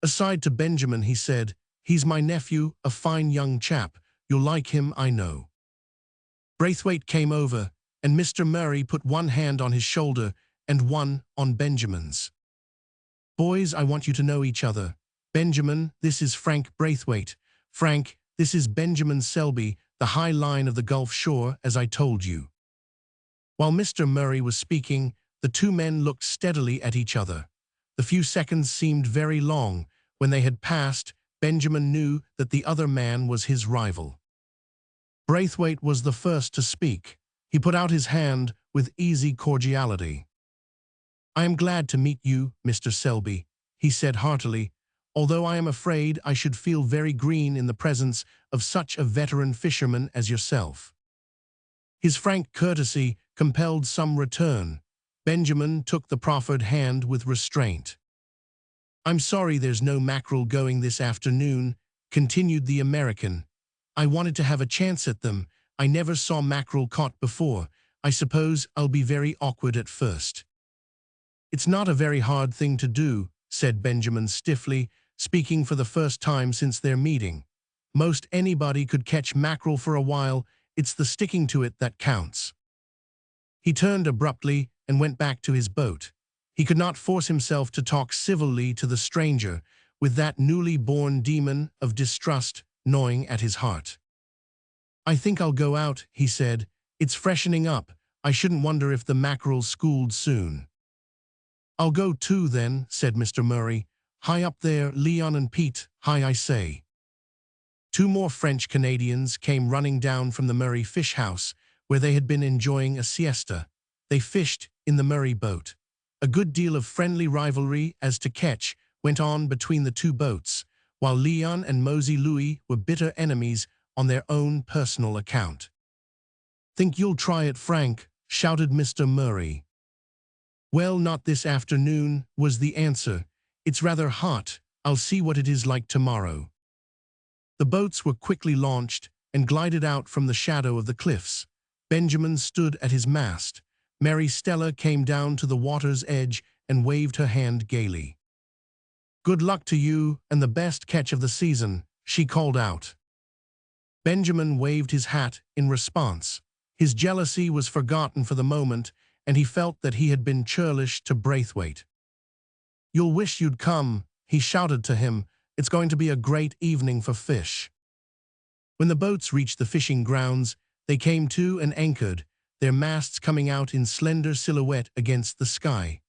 Aside to Benjamin, he said, he's my nephew, a fine young chap. You'll like him, I know. Braithwaite came over, and Mr. Murray put one hand on his shoulder and one on Benjamin's. Boys, I want you to know each other. Benjamin, this is Frank Braithwaite. Frank, this is Benjamin Selby, the high line of the Gulf Shore, as I told you. While Mr. Murray was speaking, the two men looked steadily at each other. The few seconds seemed very long. When they had passed, Benjamin knew that the other man was his rival. Braithwaite was the first to speak. He put out his hand with easy cordiality. I am glad to meet you, Mr. Selby, he said heartily, although I am afraid I should feel very green in the presence of such a veteran fisherman as yourself. His frank courtesy compelled some return. Benjamin took the proffered hand with restraint. I'm sorry there's no mackerel going this afternoon, continued the American. I wanted to have a chance at them. I never saw mackerel caught before. I suppose I'll be very awkward at first. It's not a very hard thing to do, said Benjamin stiffly, speaking for the first time since their meeting. Most anybody could catch mackerel for a while. It's the sticking to it that counts. He turned abruptly and went back to his boat. He could not force himself to talk civilly to the stranger, with that newly born demon of distrust gnawing at his heart. I think I'll go out, he said. It's freshening up. I shouldn't wonder if the mackerel's schooled soon. I'll go too then, said Mr. Murray. Hi up there, Leon and Pete, hi I say. Two more French Canadians came running down from the Murray fish house, where they had been enjoying a siesta. They fished in the Murray boat. A good deal of friendly rivalry as to catch went on between the two boats, while Leon and Mosey Louis were bitter enemies on their own personal account. Think you'll try it, Frank? Shouted Mr. Murray. Well, not this afternoon, was the answer. It's rather hot. I'll see what it is like tomorrow. The boats were quickly launched and glided out from the shadow of the cliffs. Benjamin stood at his mast. Mary Stella came down to the water's edge and waved her hand gaily. Good luck to you and the best catch of the season, she called out. Benjamin waved his hat in response. His jealousy was forgotten for the moment, and he felt that he had been churlish to Braithwaite. You'll wish you'd come, he shouted to him. It's going to be a great evening for fish. When the boats reached the fishing grounds, they came to and anchored, their masts coming out in slender silhouette against the sky.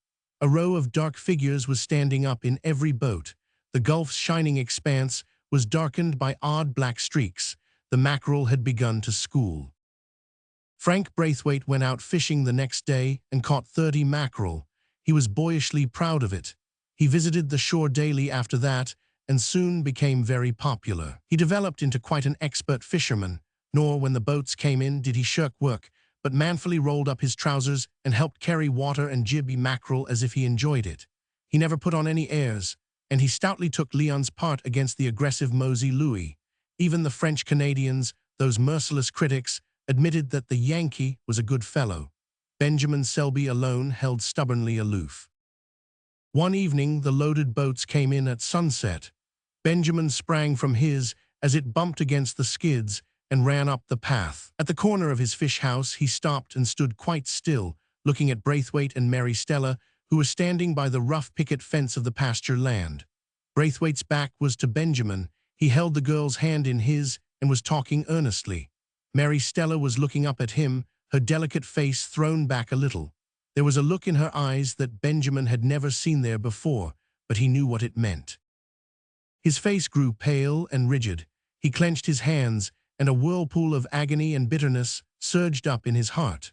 A row of dark figures was standing up in every boat. The Gulf's shining expanse was darkened by odd black streaks. The mackerel had begun to school. Frank Braithwaite went out fishing the next day and caught 30 mackerel. He was boyishly proud of it. He visited the shore daily after that and soon became very popular. He developed into quite an expert fisherman, nor when the boats came in did he shirk work, but manfully rolled up his trousers and helped carry water and jibby mackerel as if he enjoyed it. He never put on any airs, and he stoutly took Leon's part against the aggressive Mosey Louis. Even the French Canadians, those merciless critics, admitted that the Yankee was a good fellow. Benjamin Selby alone held stubbornly aloof. One evening, the loaded boats came in at sunset. Benjamin sprang from his as it bumped against the skids and ran up the path. At the corner of his fish house, he stopped and stood quite still, looking at Braithwaite and Mary Stella, who were standing by the rough picket fence of the pasture land. Braithwaite's back was to Benjamin. He held the girl's hand in his and was talking earnestly. Mary Stella was looking up at him, her delicate face thrown back a little. There was a look in her eyes that Benjamin had never seen there before, but he knew what it meant. His face grew pale and rigid. He clenched his hands, and a whirlpool of agony and bitterness surged up in his heart.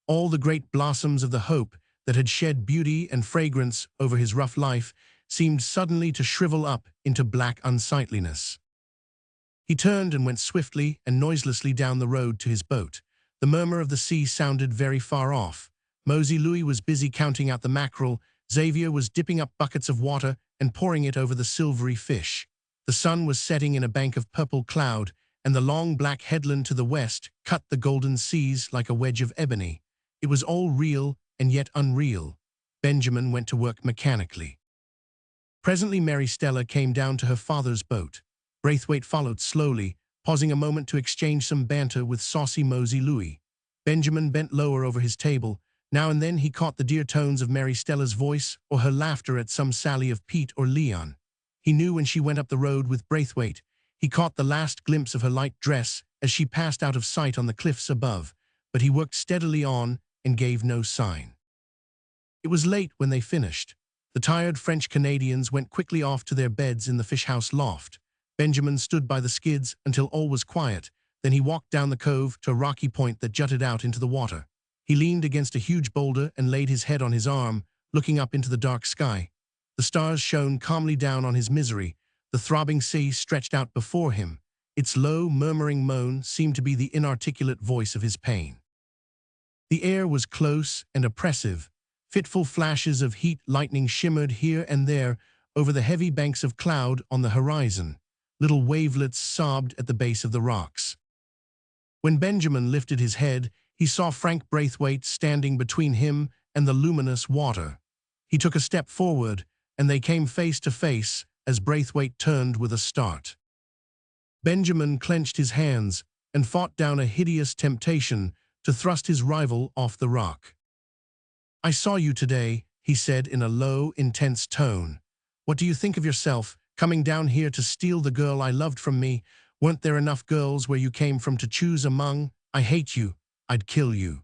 All the great blossoms of the hope that had shed beauty and fragrance over his rough life seemed suddenly to shrivel up into black unsightliness. He turned and went swiftly and noiselessly down the road to his boat. The murmur of the sea sounded very far off. Mosey Louis was busy counting out the mackerel. Xavier was dipping up buckets of water and pouring it over the silvery fish. The sun was setting in a bank of purple cloud, and the long black headland to the west cut the golden seas like a wedge of ebony. It was all real and yet unreal. Benjamin went to work mechanically. Presently Mary Stella came down to her father's boat. Braithwaite followed slowly, pausing a moment to exchange some banter with saucy Mosey Louis. Benjamin bent lower over his table. Now and then he caught the dear tones of Mary Stella's voice or her laughter at some sally of Pete or Leon. He knew when she went up the road with Braithwaite. He caught the last glimpse of her light dress as she passed out of sight on the cliffs above, but he worked steadily on and gave no sign. It was late when they finished. The tired French Canadians went quickly off to their beds in the fish-house loft. Benjamin stood by the skids until all was quiet. Then he walked down the cove to a rocky point that jutted out into the water. He leaned against a huge boulder and laid his head on his arm, looking up into the dark sky. The stars shone calmly down on his misery. The throbbing sea stretched out before him. Its low, murmuring moan seemed to be the inarticulate voice of his pain. The air was close and oppressive. Fitful flashes of heat lightning shimmered here and there over the heavy banks of cloud on the horizon. Little wavelets sobbed at the base of the rocks. When Benjamin lifted his head, he saw Frank Braithwaite standing between him and the luminous water. He took a step forward, and they came face to face as Braithwaite turned with a start. Benjamin clenched his hands and fought down a hideous temptation to thrust his rival off the rock. "I saw you today," he said in a low, intense tone. "What do you think of yourself, coming down here to steal the girl I loved from me? Weren't there enough girls where you came from to choose among? I hate you. I'd kill you."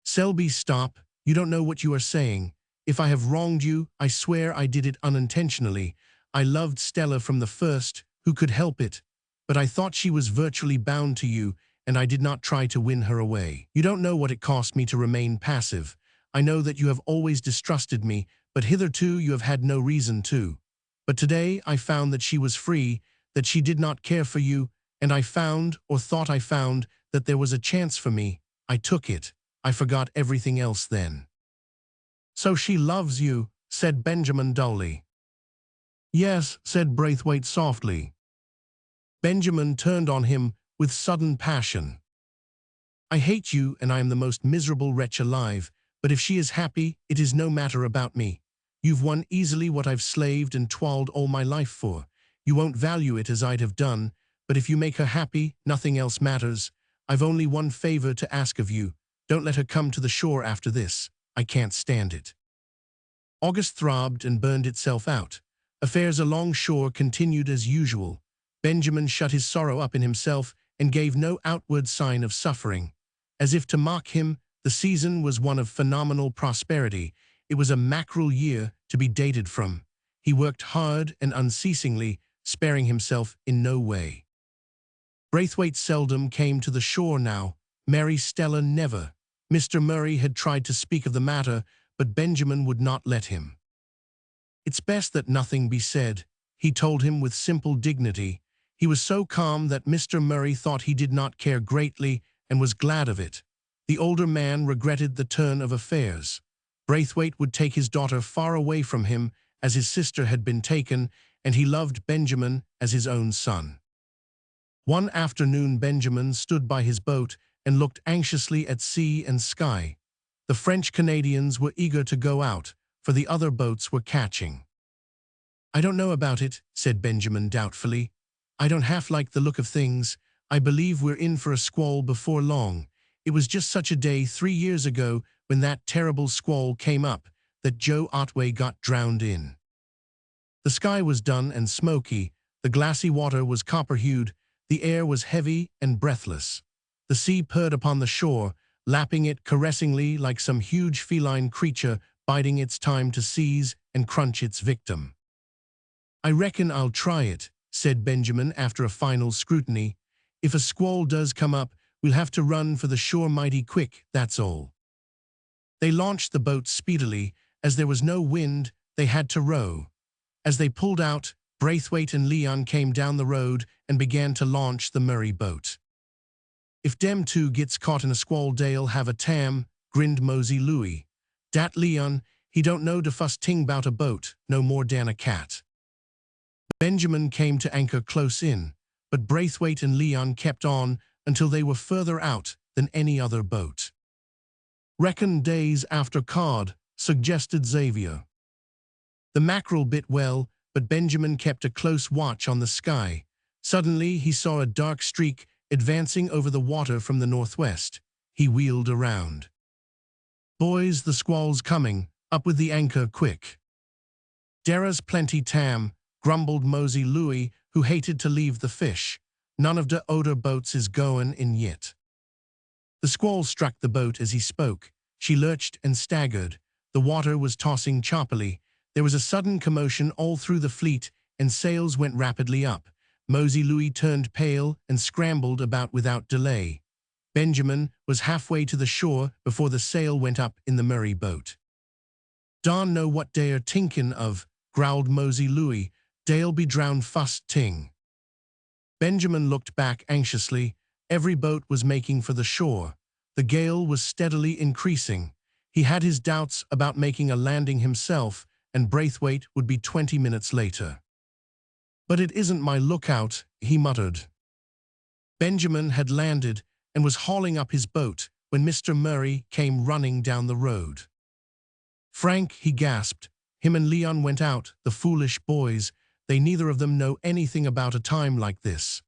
"Selby, stop. You don't know what you are saying. If I have wronged you, I swear I did it unintentionally. I loved Stella from the first. Who could help it? But I thought she was virtually bound to you, and I did not try to win her away. You don't know what it cost me to remain passive. I know that you have always distrusted me, but hitherto you have had no reason to. But today I found that she was free, that she did not care for you, and I found, or thought I found, that there was a chance for me. I took it. I forgot everything else then." "So she loves you," said Benjamin dully. "Yes," said Braithwaite softly. Benjamin turned on him with sudden passion. "I hate you, and I am the most miserable wretch alive, but if she is happy, it is no matter about me. You've won easily what I've slaved and toiled all my life for. You won't value it as I'd have done, but if you make her happy, nothing else matters. I've only one favor to ask of you. Don't let her come to the shore after this. I can't stand it." August throbbed and burned itself out. Affairs along shore continued as usual. Benjamin shut his sorrow up in himself and gave no outward sign of suffering. As if to mock him, the season was one of phenomenal prosperity. It was a mackerel year to be dated from. He worked hard and unceasingly, sparing himself in no way. Braithwaite seldom came to the shore now. Mary Stella never. Mr. Murray had tried to speak of the matter, but Benjamin would not let him. "It's best that nothing be said," he told him with simple dignity. He was so calm that Mr. Murray thought he did not care greatly and was glad of it. The older man regretted the turn of affairs. Braithwaite would take his daughter far away from him, as his sister had been taken, and he loved Benjamin as his own son. One afternoon Benjamin stood by his boat and looked anxiously at sea and sky. The French Canadians were eager to go out, for the other boats were catching. "I don't know about it," said Benjamin doubtfully. "I don't half like the look of things. I believe we're in for a squall before long. It was just such a day 3 years ago when that terrible squall came up that Joe Otway got drowned in." The sky was dun and smoky, the glassy water was copper-hued, the air was heavy and breathless. The sea purred upon the shore, lapping it caressingly like some huge feline creature biding its time to seize and crunch its victim. "I reckon I'll try it," said Benjamin after a final scrutiny. "If a squall does come up, we'll have to run for the shore mighty quick, that's all." They launched the boat speedily. As there was no wind, they had to row. As they pulled out, Braithwaite and Leon came down the road and began to launch the Murray boat. "If dem two gets caught in a squall, dey'll have a tam," grinned Mosey Louis. "Dat Leon, he don't know de fuss ting bout a boat, no more dan a cat." Benjamin came to anchor close in, but Braithwaite and Leon kept on until they were further out than any other boat. "Reckon days after cod," suggested Xavier. The mackerel bit well, but Benjamin kept a close watch on the sky. Suddenly he saw a dark streak advancing over the water from the northwest. He wheeled around. "Boys, the squall's coming. Up with the anchor, quick." "Dera's plenty tam," grumbled Mosey Louis, who hated to leave the fish. "None of de oder boats is goin' in yit." The squall struck the boat as he spoke. She lurched and staggered. The water was tossing choppily. There was a sudden commotion all through the fleet, and sails went rapidly up. Mosey Louis turned pale and scrambled about without delay. Benjamin was halfway to the shore before the sail went up in the Murray boat. "Darn know what dey're tinkin' of," growled Mosey Louis. "Dey'll be drowned fust ting." Benjamin looked back anxiously. Every boat was making for the shore. The gale was steadily increasing. He had his doubts about making a landing himself, and Braithwaite would be 20 minutes later. "But it isn't my lookout," he muttered. Benjamin had landed and was hauling up his boat when Mr. Murray came running down the road. "Frank," he gasped. "Him and Leon went out, the foolish boys. They neither of them know anything about a time like this."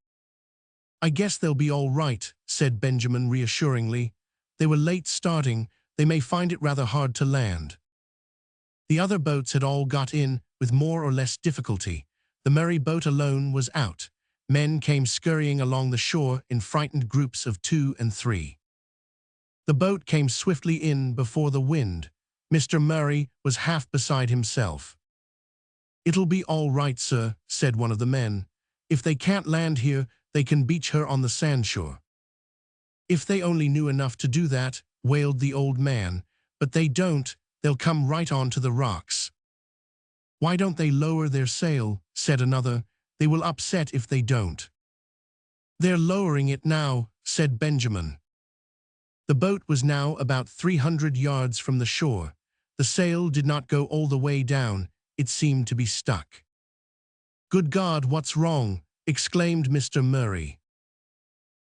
"I guess they'll be all right," said Benjamin reassuringly. "They were late starting. They may find it rather hard to land." The other boats had all got in with more or less difficulty. The Murray boat alone was out. Men came scurrying along the shore in frightened groups of 2 and 3. The boat came swiftly in before the wind. Mr. Murray was half beside himself. "It'll be all right, sir," said one of the men. "If they can't land here, they can beach her on the sandshore." "If they only knew enough to do that," wailed the old man. "But they don't. They'll come right on to the rocks." "Why don't they lower their sail?" said another. "They will upset if they don't." "They're lowering it now," said Benjamin. The boat was now about 300 yards from the shore. The sail did not go all the way down. It seemed to be stuck. "Good God, what's wrong?" exclaimed Mr. Murray.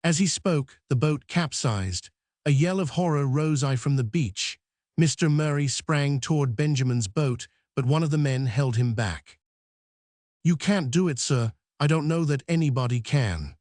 As he spoke, the boat capsized. A yell of horror rose from the beach. Mr. Murray sprang toward Benjamin's boat, but one of the men held him back. "You can't do it, sir. I don't know that anybody can."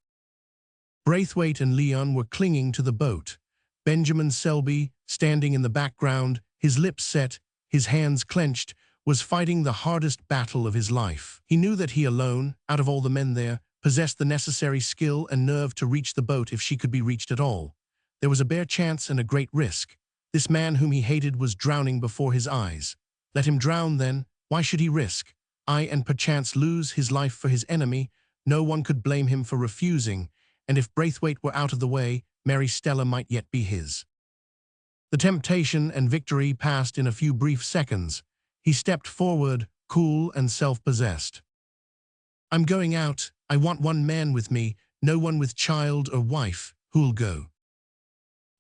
Braithwaite and Leon were clinging to the boat. Benjamin Selby, standing in the background, his lips set, his hands clenched, was fighting the hardest battle of his life. He knew that he alone, out of all the men there, possessed the necessary skill and nerve to reach the boat if she could be reached at all. There was a bare chance and a great risk. This man whom he hated was drowning before his eyes. Let him drown then. Why should he risk? And perchance lose his life for his enemy? No one could blame him for refusing, and if Braithwaite were out of the way, Mary Stella might yet be his. The temptation and victory passed in a few brief seconds. He stepped forward, cool and self-possessed. "I'm going out. I want one man with me, no one with child or wife. Who'll go?"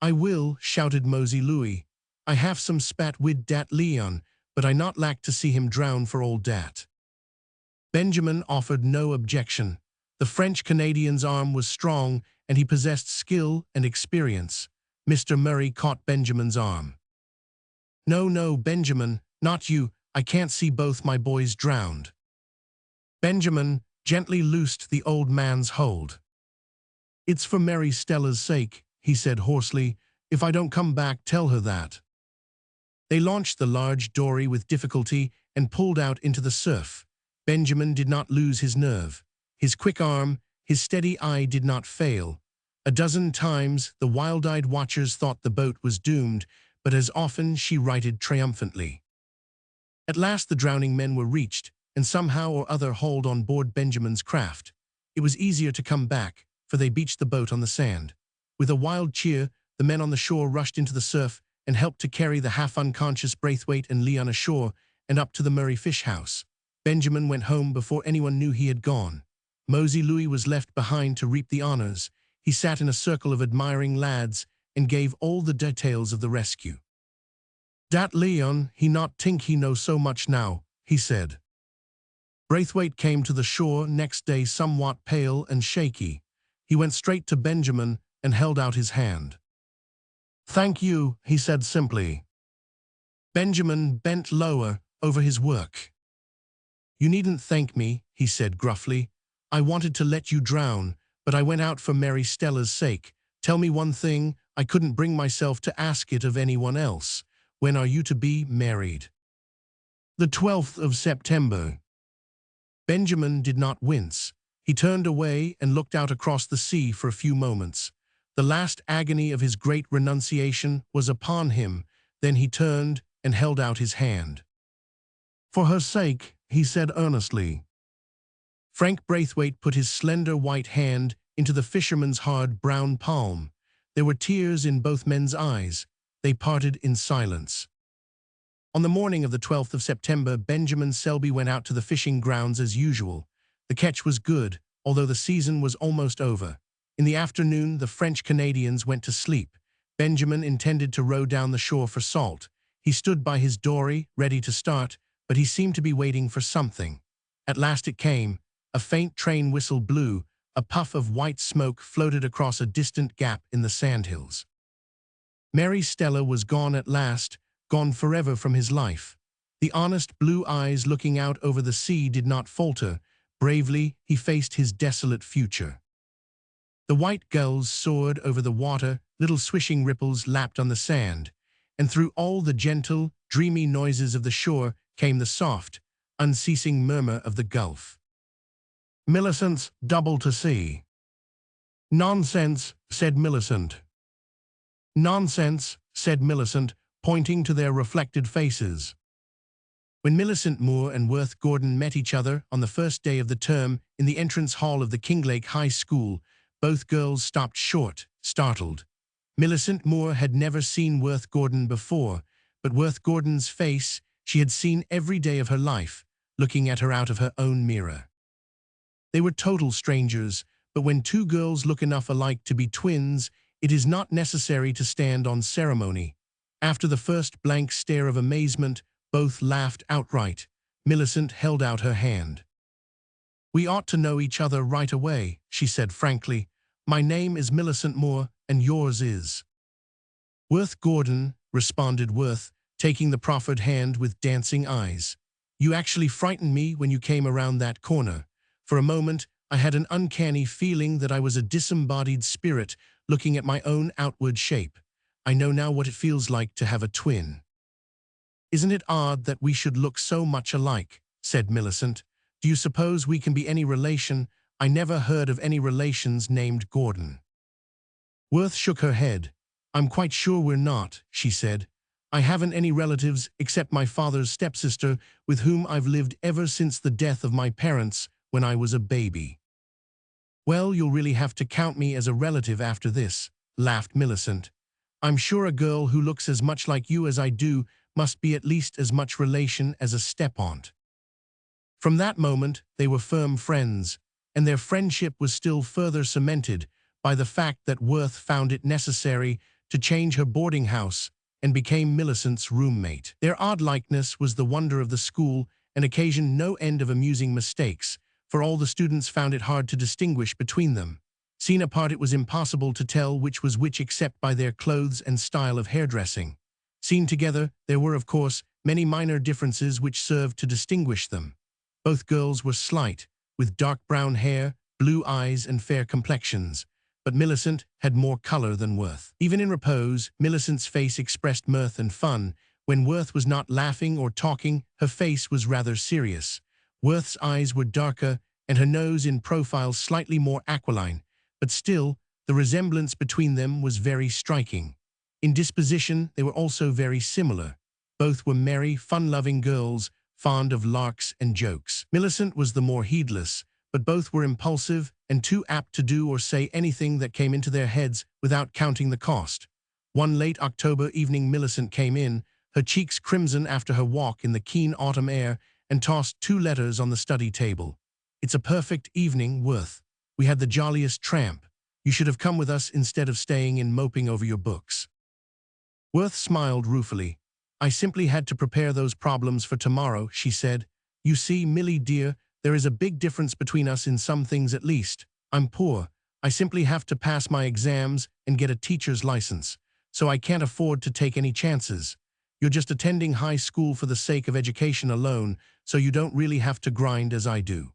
"I will," shouted Mosey Louis. "I have some spat wid dat Leon, but I not lack to see him drown for all dat." Benjamin offered no objection. The French-Canadian's arm was strong, and he possessed skill and experience. Mr. Murray caught Benjamin's arm. "No, no, Benjamin, not you. I can't see both my boys drowned." Benjamin gently loosed the old man's hold. "It's for Mary Stella's sake," he said hoarsely. "If I don't come back, tell her that." They launched the large dory with difficulty and pulled out into the surf. Benjamin did not lose his nerve. His quick arm, his steady eye did not fail. A dozen times the wild-eyed watchers thought the boat was doomed, but as often she righted triumphantly. At last the drowning men were reached, and somehow or other hauled on board Benjamin's craft. It was easier to come back, for they beached the boat on the sand. With a wild cheer, the men on the shore rushed into the surf and helped to carry the half-unconscious Braithwaite and Leon ashore and up to the Murray fish house. Benjamin went home before anyone knew he had gone. Mosey Louis was left behind to reap the honors. He sat in a circle of admiring lads and gave all the details of the rescue. "Dat Leon, he not think he know so much now," he said. Braithwaite came to the shore next day somewhat pale and shaky. He went straight to Benjamin and held out his hand. "Thank you," he said simply. Benjamin bent lower over his work. "You needn't thank me," he said gruffly. "I wanted to let you drown, but I went out for Mary Stella's sake. Tell me one thing, I couldn't bring myself to ask it of anyone else. When are you to be married?" "The 12th of September." Benjamin did not wince. He turned away and looked out across the sea for a few moments. The last agony of his great renunciation was upon him. Then he turned and held out his hand. "For her sake," he said earnestly. Frank Braithwaite put his slender white hand into the fisherman's hard brown palm. There were tears in both men's eyes. They parted in silence. On the morning of the 12th of September, Benjamin Selby went out to the fishing grounds as usual. The catch was good, although the season was almost over. In the afternoon, the French Canadians went to sleep. Benjamin intended to row down the shore for salt. He stood by his dory, ready to start, but he seemed to be waiting for something. At last it came. A faint train whistle blew. A puff of white smoke floated across a distant gap in the sandhills. Mary Stella was gone at last, gone forever from his life. The honest blue eyes looking out over the sea did not falter. Bravely, he faced his desolate future. The white gulls soared over the water, little swishing ripples lapped on the sand, and through all the gentle, dreamy noises of the shore came the soft, unceasing murmur of the Gulf. "Millicent's double to see." "Nonsense," said Millicent. "Nonsense," said Millicent, pointing to their reflected faces. When Millicent Moore and Worth Gordon met each other on the first day of the term in the entrance hall of the Kinglake High School, both girls stopped short, startled. Millicent Moore had never seen Worth Gordon before, but Worth Gordon's face she had seen every day of her life, looking at her out of her own mirror. They were total strangers, but when two girls look enough alike to be twins, it is not necessary to stand on ceremony. After the first blank stare of amazement, both laughed outright. Millicent held out her hand. "We ought to know each other right away," she said frankly. "My name is Millicent Moore, and yours is." "Worth Gordon," responded Worth, taking the proffered hand with dancing eyes. "You actually frightened me when you came around that corner. For a moment, I had an uncanny feeling that I was a disembodied spirit looking at my own outward shape. I know now what it feels like to have a twin." "Isn't it odd that we should look so much alike?" said Millicent. "Do you suppose we can be any relation? I never heard of any relations named Gordon." Worth shook her head. "I'm quite sure we're not," she said. "I haven't any relatives except my father's stepsister, with whom I've lived ever since the death of my parents when I was a baby." "Well, you'll really have to count me as a relative after this," laughed Millicent. "I'm sure a girl who looks as much like you as I do must be at least as much relation as a step-aunt." From that moment, they were firm friends, and their friendship was still further cemented by the fact that Worth found it necessary to change her boarding house and became Millicent's roommate. Their odd likeness was the wonder of the school and occasioned no end of amusing mistakes, for all the students found it hard to distinguish between them. Seen apart, it was impossible to tell which was which except by their clothes and style of hairdressing. Seen together, there were, of course, many minor differences which served to distinguish them. Both girls were slight, with dark brown hair, blue eyes, and fair complexions, but Millicent had more color than Worth. Even in repose, Millicent's face expressed mirth and fun. When Worth was not laughing or talking, her face was rather serious. Worth's eyes were darker, and her nose in profile slightly more aquiline, but still, the resemblance between them was very striking. In disposition, they were also very similar. Both were merry, fun-loving girls, fond of larks and jokes. Millicent was the more heedless, but both were impulsive and too apt to do or say anything that came into their heads without counting the cost. One late October evening Millicent came in, her cheeks crimson after her walk in the keen autumn air, and tossed 2 letters on the study table. "It's a perfect evening, Worth. We had the jolliest tramp. You should have come with us instead of staying in moping over your books." Worth smiled ruefully. "I simply had to prepare those problems for tomorrow," she said. "You see, Millie dear, there is a big difference between us in some things at least. I'm poor. I simply have to pass my exams and get a teacher's license, so I can't afford to take any chances. You're just attending high school for the sake of education alone, so you don't really have to grind as I do."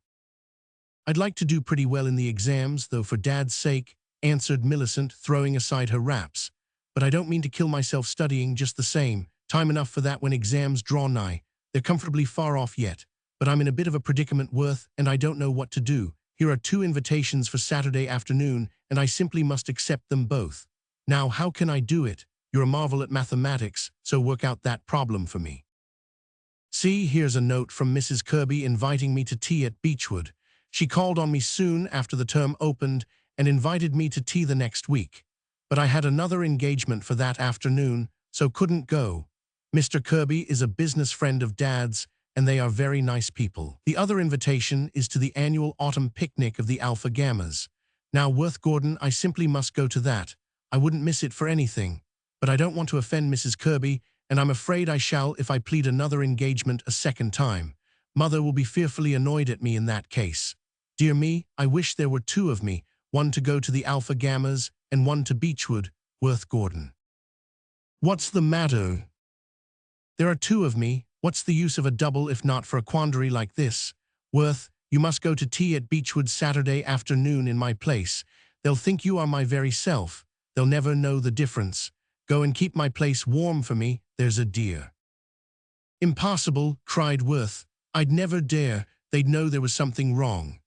"I'd like to do pretty well in the exams, though, for Dad's sake," answered Millicent, throwing aside her wraps. "But I don't mean to kill myself studying just the same. Time enough for that when exams draw nigh. They're comfortably far off yet. But I'm in a bit of a predicament, Worth, and I don't know what to do. Here are 2 invitations for Saturday afternoon, and I simply must accept them both. Now, how can I do it? You're a marvel at mathematics, so work out that problem for me. See, here's a note from Mrs. Kirby inviting me to tea at Beechwood. She called on me soon after the term opened and invited me to tea the next week. But I had another engagement for that afternoon, so couldn't go. Mr. Kirby is a business friend of Dad's, and they are very nice people. The other invitation is to the annual autumn picnic of the Alpha Gammas. Now, Worth Gordon, I simply must go to that. I wouldn't miss it for anything. But I don't want to offend Mrs. Kirby, and I'm afraid I shall if I plead another engagement a second time. Mother will be fearfully annoyed at me in that case. Dear me, I wish there were 2 of me, one to go to the Alpha Gammas and one to Beechwood, Worth Gordon." "What's the matter?" "There are 2 of me. What's the use of a double if not for a quandary like this? Worth, you must go to tea at Beechwood Saturday afternoon in my place. They'll think you are my very self. They'll never know the difference. Go and keep my place warm for me, there's a dear." "Impossible," cried Worth. "I'd never dare. They'd know there was something wrong."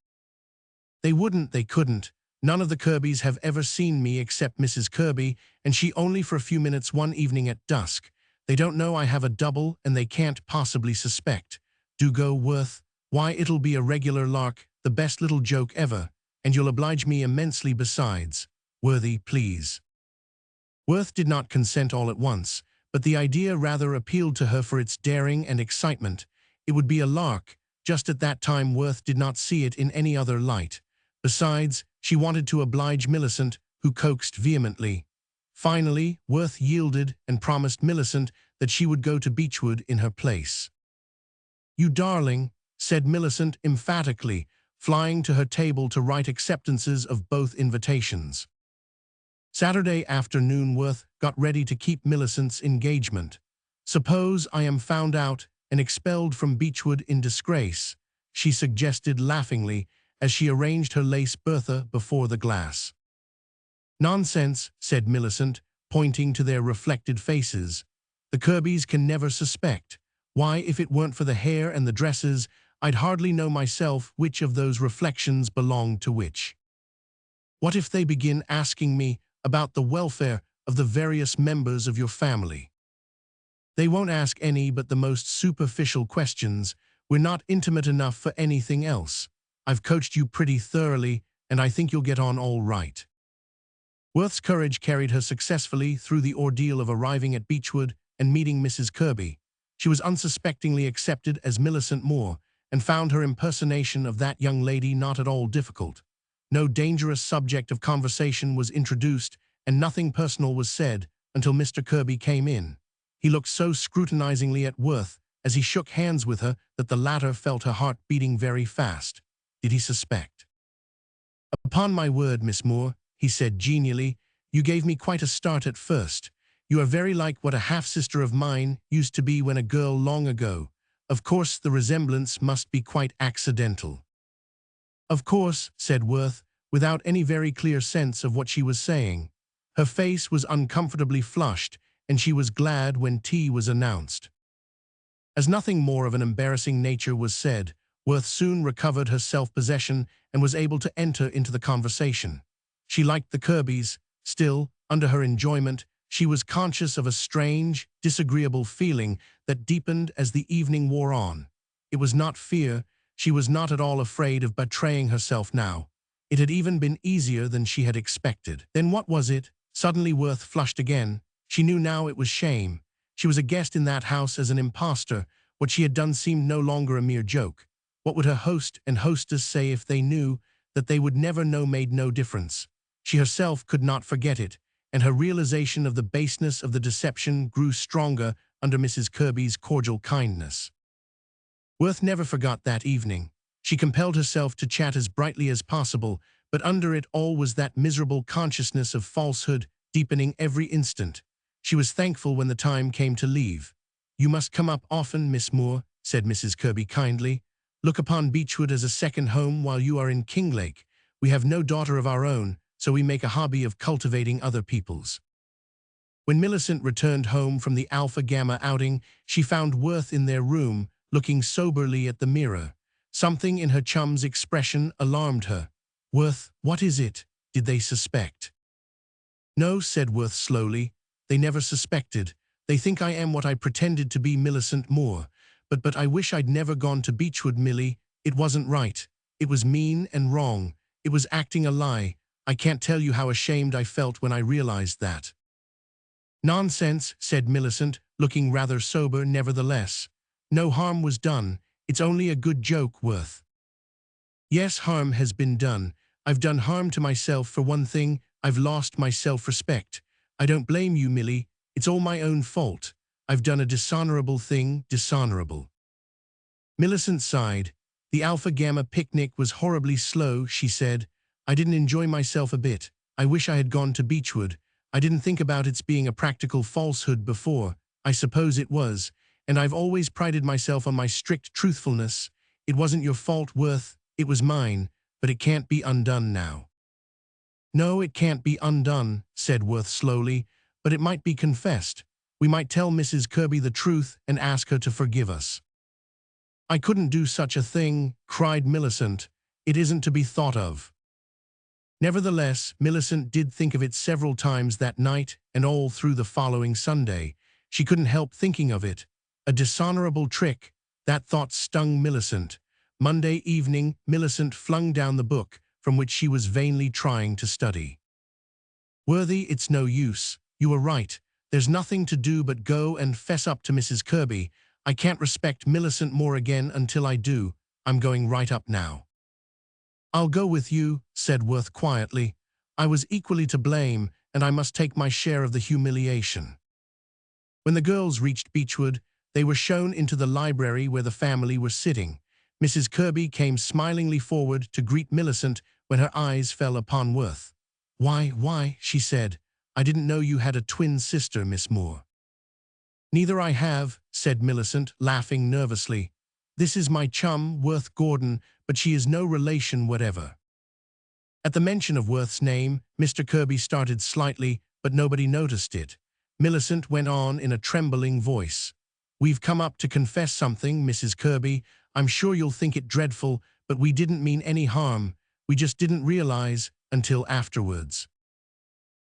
"They wouldn't, they couldn't. None of the Kirbys have ever seen me except Mrs. Kirby, and she only for a few minutes one evening at dusk. They don't know I have a double, and they can't possibly suspect. Do go, Worth. Why, it'll be a regular lark, the best little joke ever, and you'll oblige me immensely besides. Worthy, please." Worth did not consent all at once, but the idea rather appealed to her for its daring and excitement. It would be a lark. Just at that time Worth did not see it in any other light. Besides, she wanted to oblige Millicent, who coaxed vehemently. Finally, Worth yielded and promised Millicent that she would go to Beechwood in her place. "You darling," said Millicent emphatically, flying to her table to write acceptances of both invitations. Saturday afternoon Worth got ready to keep Millicent's engagement. "Suppose I am found out and expelled from Beechwood in disgrace," she suggested laughingly as she arranged her lace Bertha before the glass. "Nonsense," said Millicent, pointing to their reflected faces. "The Kirbys can never suspect. Why, if it weren't for the hair and the dresses, I'd hardly know myself which of those reflections belonged to which. What if they begin asking me about the welfare of the various members of your family? They won't ask any but the most superficial questions. We're not intimate enough for anything else. I've coached you pretty thoroughly, and I think you'll get on all right." Worth's courage carried her successfully through the ordeal of arriving at Beechwood and meeting Mrs. Kirby. She was unsuspectingly accepted as Millicent Moore, and found her impersonation of that young lady not at all difficult. No dangerous subject of conversation was introduced, and nothing personal was said until Mr. Kirby came in. He looked so scrutinizingly at Worth as he shook hands with her that the latter felt her heart beating very fast. Did he suspect? "Upon my word, Miss Moore," he said genially, "you gave me quite a start at first. You are very like what a half-sister of mine used to be when a girl long ago. Of course, the resemblance must be quite accidental." "Of course," said Worth, without any very clear sense of what she was saying. Her face was uncomfortably flushed, and she was glad when tea was announced. As nothing more of an embarrassing nature was said, Worth soon recovered her self-possession and was able to enter into the conversation. She liked the Kirbys. Still, under her enjoyment, she was conscious of a strange, disagreeable feeling that deepened as the evening wore on. It was not fear. She was not at all afraid of betraying herself now. It had even been easier than she had expected. Then what was it? Suddenly Worth flushed again. She knew now it was shame. She was a guest in that house as an impostor. What she had done seemed no longer a mere joke. What would her host and hostess say if they knew? That they would never know made no difference. She herself could not forget it, and her realization of the baseness of the deception grew stronger under Mrs. Kirby's cordial kindness. Worth never forgot that evening. She compelled herself to chat as brightly as possible, but under it all was that miserable consciousness of falsehood, deepening every instant. She was thankful when the time came to leave. "You must come up often, Miss Moore," said Mrs. Kirby kindly. "Look upon Beechwood as a second home while you are in Kinglake. We have no daughter of our own, so we make a hobby of cultivating other people's." When Millicent returned home from the Alpha Gamma outing, she found Worth in their room, looking soberly at the mirror. Something in her chum's expression alarmed her. "Worth, what is it? Did they suspect?" "No," said Worth slowly. "They never suspected. They think I am what I pretended to be, Millicent Moore. But I wish I'd never gone to Beechwood, Millie. It wasn't right. It was mean and wrong. It was acting a lie. I can't tell you how ashamed I felt when I realized that." "Nonsense," said Millicent, looking rather sober nevertheless. "No harm was done. It's only a good joke, Worth." "Yes, harm has been done. I've done harm to myself for one thing. I've lost my self-respect. I don't blame you, Millie. It's all my own fault. I've done a dishonorable thing, dishonorable." Millicent sighed. "The Alpha Gamma picnic was horribly slow," she said. "I didn't enjoy myself a bit. I wish I had gone to Beechwood. I didn't think about its being a practical falsehood before. I suppose it was. And I've always prided myself on my strict truthfulness. It wasn't your fault, Worth. It was mine. But it can't be undone now." "No, it can't be undone," said Worth slowly. "But it might be confessed. We might tell Mrs. Kirby the truth and ask her to forgive us." "I couldn't do such a thing," cried Millicent. "It isn't to be thought of." Nevertheless, Millicent did think of it several times that night and all through the following Sunday. She couldn't help thinking of it. A dishonorable trick. That thought stung Millicent. Monday evening, Millicent flung down the book from which she was vainly trying to study. "Worthy, it's no use. You were right. There's nothing to do but go and fess up to Mrs. Kirby. I can't respect Millicent Moore again until I do. I'm going right up now." "I'll go with you," said Worth quietly. "I was equally to blame, and I must take my share of the humiliation." When the girls reached Beechwood, they were shown into the library where the family were sitting. Mrs. Kirby came smilingly forward to greet Millicent when her eyes fell upon Worth. Why," she said, "I didn't know you had a twin sister, Miss Moore." "Neither I have," said Millicent, laughing nervously. "This is my chum, Worth Gordon, but she is no relation whatever." At the mention of Worth's name, Mr. Kirby started slightly, but nobody noticed it. Millicent went on in a trembling voice. "We've come up to confess something, Mrs. Kirby. I'm sure you'll think it dreadful, but we didn't mean any harm. We just didn't realize until afterwards."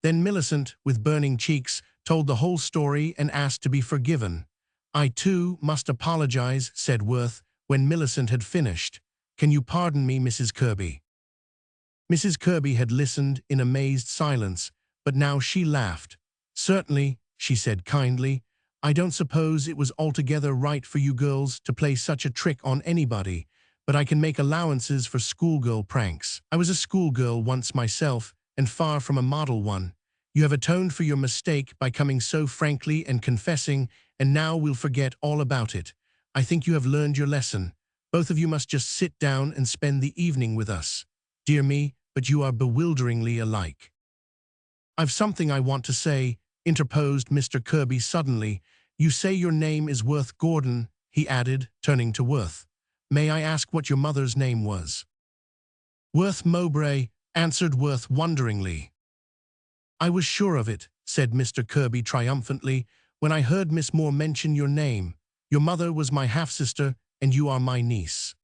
Then Millicent, with burning cheeks, told the whole story and asked to be forgiven. "I, too, must apologize," said Worth, when Millicent had finished. "Can you pardon me, Mrs. Kirby?" Mrs. Kirby had listened in amazed silence, but now she laughed. "Certainly," she said kindly. "I don't suppose it was altogether right for you girls to play such a trick on anybody, but I can make allowances for schoolgirl pranks. I was a schoolgirl once myself, and far from a model one. You have atoned for your mistake by coming so frankly and confessing, and now we'll forget all about it. I think you have learned your lesson. Both of you must just sit down and spend the evening with us. Dear me, but you are bewilderingly alike." "I've something I want to say," interposed Mr. Kirby suddenly. "You say your name is Worth Gordon," he added, turning to Worth. "May I ask what your mother's name was?" "Worth Mowbray," answered Worth wonderingly. "I was sure of it," said Mr. Kirby triumphantly, "when I heard Miss Moore mention your name. Your mother was my half-sister, and you are my niece."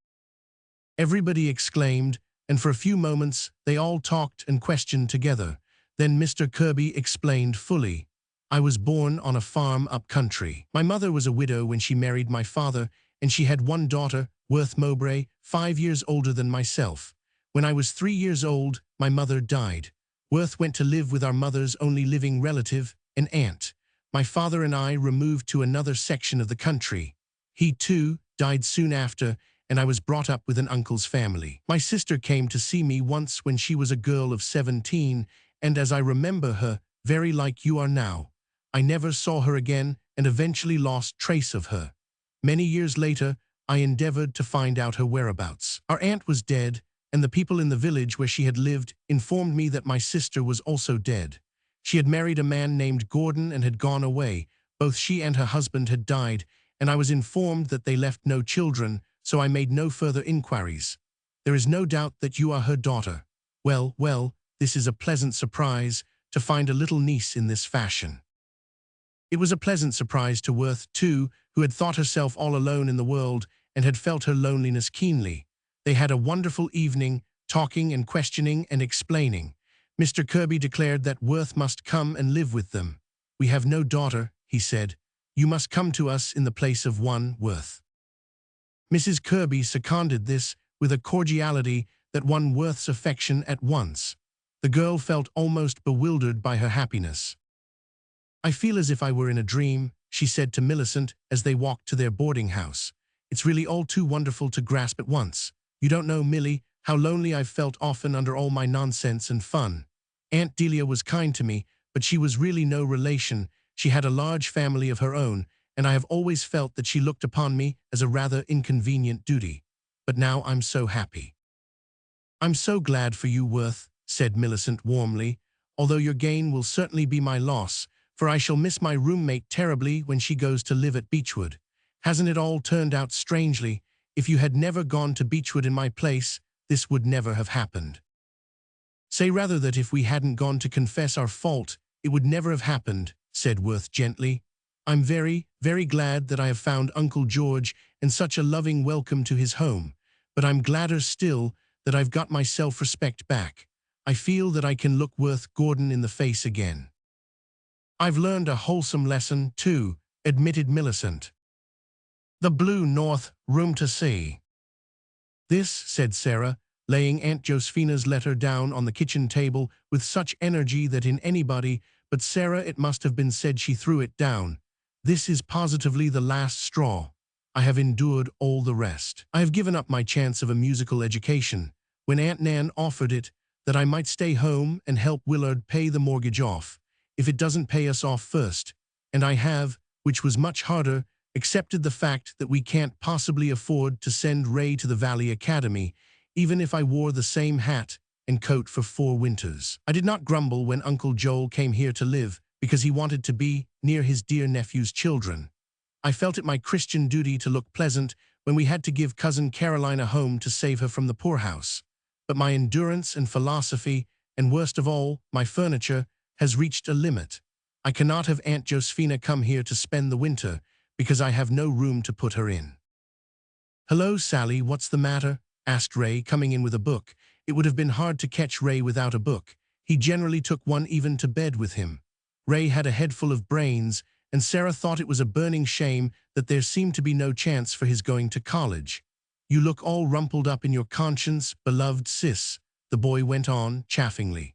Everybody exclaimed, and for a few moments they all talked and questioned together. Then Mr. Kirby explained fully. "I was born on a farm up country. My mother was a widow when she married my father, and she had one daughter, Worth Mowbray, 5 years older than myself. When I was 3 years old, my mother died. Worth went to live with our mother's only living relative, an aunt. My father and I removed to another section of the country. He, too, died soon after, and I was brought up with an uncle's family. My sister came to see me once when she was a girl of 17, and as I remember her, very like you are now. I never saw her again and eventually lost trace of her. Many years later, I endeavored to find out her whereabouts. Our aunt was dead, and the people in the village where she had lived informed me that my sister was also dead. She had married a man named Gordon and had gone away. Both she and her husband had died, and I was informed that they left no children, so I made no further inquiries. There is no doubt that you are her daughter. Well, well, this is a pleasant surprise, to find a little niece in this fashion. It was a pleasant surprise to Worth, too, who had thought herself all alone in the world and had felt her loneliness keenly. They had a wonderful evening, talking and questioning and explaining. Mr. Kirby declared that Worth must come and live with them. "We have no daughter," he said. "You must come to us in the place of one, Worth." Mrs. Kirby seconded this with a cordiality that won Worth's affection at once. The girl felt almost bewildered by her happiness. "I feel as if I were in a dream," she said to Millicent as they walked to their boarding house. "It's really all too wonderful to grasp at once. You don't know, Millie, how lonely I've felt often under all my nonsense and fun. Aunt Delia was kind to me, but she was really no relation. She had a large family of her own, and I have always felt that she looked upon me as a rather inconvenient duty. But now I'm so happy." "I'm so glad for you, Worth," said Millicent warmly, "although your gain will certainly be my loss, for I shall miss my roommate terribly when she goes to live at Beechwood. Hasn't it all turned out strangely? If you had never gone to Beechwood in my place, this would never have happened." "Say rather that if we hadn't gone to confess our fault, it would never have happened," said Worth gently. "I'm very, very glad that I have found Uncle George and such a loving welcome to his home, but I'm gladder still that I've got my self-respect back. I feel that I can look Worth Gordon in the face again." "I've learned a wholesome lesson, too," admitted Millicent. "The Blue North Room to See." "This," said Sarah, laying Aunt Josephina's letter down on the kitchen table with such energy that in anybody but Sarah it must have been said she threw it down. "This is positively the last straw. I have endured all the rest. I have given up my chance of a musical education, when Aunt Nan offered it, that I might stay home and help Willard pay the mortgage off, if it doesn't pay us off first, and I have, which was much harder, accepted the fact that we can't possibly afford to send Ray to the Valley Academy, even if I wore the same hat and coat for 4 winters. I did not grumble when Uncle Joel came here to live because he wanted to be near his dear nephew's children. I felt it my Christian duty to look pleasant when we had to give Cousin Caroline a home to save her from the poorhouse. But my endurance and philosophy, and worst of all, my furniture, has reached a limit. I cannot have Aunt Josephina come here to spend the winter, because I have no room to put her in." "Hello, Sally, what's the matter?" asked Ray, coming in with a book. It would have been hard to catch Ray without a book. He generally took one even to bed with him. Ray had a head full of brains, and Sarah thought it was a burning shame that there seemed to be no chance for his going to college. "You look all rumpled up in your conscience, beloved sis," the boy went on, chaffingly.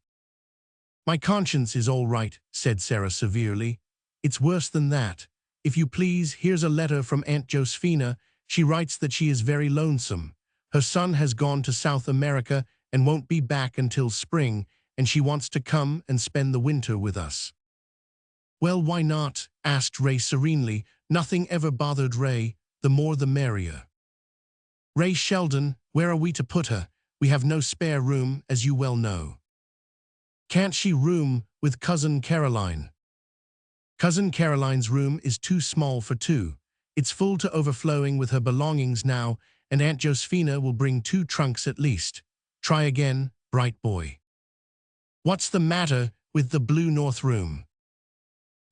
"My conscience is all right," said Sarah severely. "It's worse than that. If you please, here's a letter from Aunt Josephina. She writes that she is very lonesome. Her son has gone to South America and won't be back until spring, and she wants to come and spend the winter with us." "Well, why not?" asked Ray serenely. Nothing ever bothered Ray, the more the merrier. "Ray Sheldon, where are we to put her? We have no spare room, as you well know." "Can't she room with Cousin Caroline?" "Cousin Caroline's room is too small for 2. It's full to overflowing with her belongings now, and Aunt Josephina will bring 2 trunks at least. Try again, bright boy." "What's the matter with the Blue North Room?"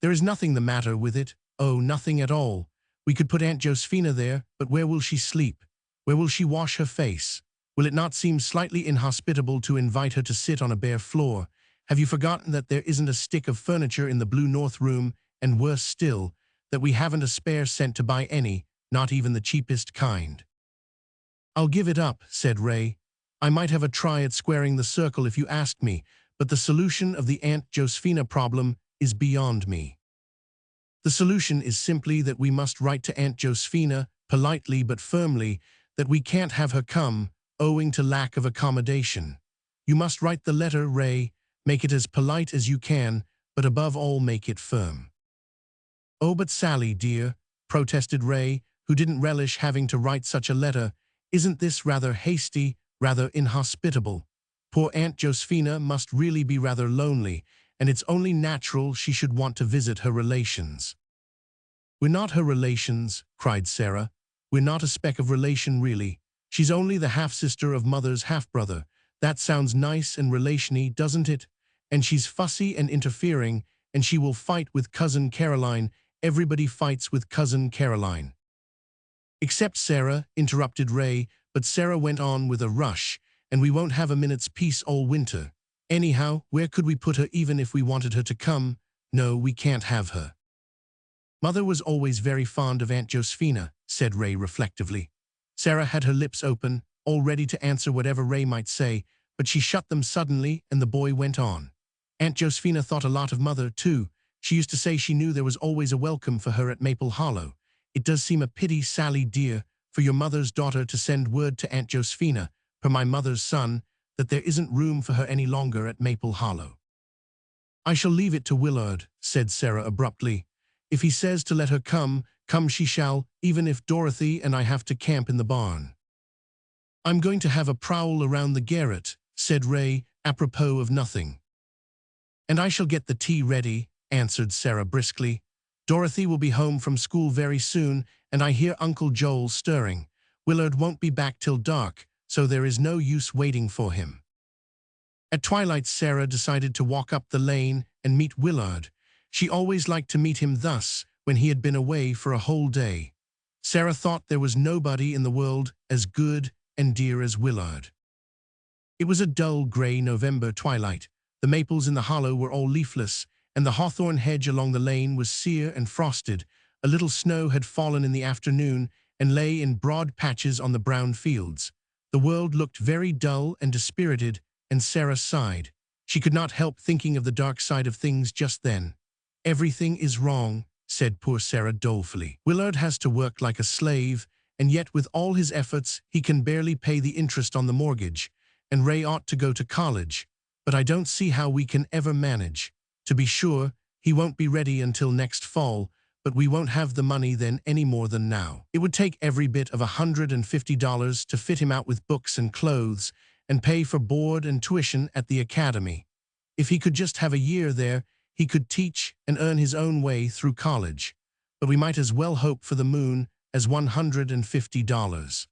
"There is nothing the matter with it. Oh, nothing at all. We could put Aunt Josephina there, but where will she sleep? Where will she wash her face? Will it not seem slightly inhospitable to invite her to sit on a bare floor? Have you forgotten that there isn't a stick of furniture in the Blue North Room, and worse still, that we haven't a spare cent to buy any, not even the cheapest kind?" "I'll give it up," said Ray. "I might have a try at squaring the circle if you asked me, but the solution of the Aunt Josephina problem is beyond me." The solution is simply that we must write to Aunt Josephina, politely but firmly, that we can't have her come, owing to lack of accommodation. You must write the letter, Ray. Make it as polite as you can, but above all make it firm. Oh, but Sally, dear, protested Ray, who didn't relish having to write such a letter, isn't this rather hasty, rather inhospitable? Poor Aunt Josephina must really be rather lonely, and it's only natural she should want to visit her relations. We're not her relations, cried Sarah. We're not a speck of relation, really. She's only the half-sister of Mother's half-brother. That sounds nice and relation-y, doesn't it? And she's fussy and interfering, and she will fight with Cousin Caroline. Everybody fights with Cousin Caroline. Except Sarah, interrupted Ray, but Sarah went on with a rush, and we won't have a minute's peace all winter. Anyhow, where could we put her even if we wanted her to come? No, we can't have her. Mother was always very fond of Aunt Josephina, said Ray reflectively. Sarah had her lips open, all ready to answer whatever Ray might say, but she shut them suddenly, and the boy went on. Aunt Josephina thought a lot of Mother, too. She used to say she knew there was always a welcome for her at Maple Hollow. It does seem a pity, Sally dear, for your mother's daughter to send word to Aunt Josephina, per my mother's son, that there isn't room for her any longer at Maple Hollow. I shall leave it to Willard, said Sarah abruptly. If he says to let her come, come she shall, even if Dorothy and I have to camp in the barn. I'm going to have a prowl around the garret, said Ray, apropos of nothing. And I shall get the tea ready, answered Sarah briskly. Dorothy will be home from school very soon, and I hear Uncle Joel stirring. Willard won't be back till dark, so there is no use waiting for him. At twilight, Sarah decided to walk up the lane and meet Willard. She always liked to meet him thus, when he had been away for a whole day. Sarah thought there was nobody in the world as good and dear as Willard. It was a dull grey November twilight. The maples in the hollow were all leafless, and the hawthorn hedge along the lane was sere and frosted. A little snow had fallen in the afternoon and lay in broad patches on the brown fields. The world looked very dull and dispirited, and Sarah sighed. She could not help thinking of the dark side of things just then. Everything is wrong, said poor Sarah dolefully. Willard has to work like a slave, and yet with all his efforts he can barely pay the interest on the mortgage, and Ray ought to go to college. But I don't see how we can ever manage. To be sure, he won't be ready until next fall, but we won't have the money then any more than now. It would take every bit of $150 to fit him out with books and clothes, and pay for board and tuition at the academy. If he could just have a year there, he could teach and earn his own way through college. But we might as well hope for the moon as $150.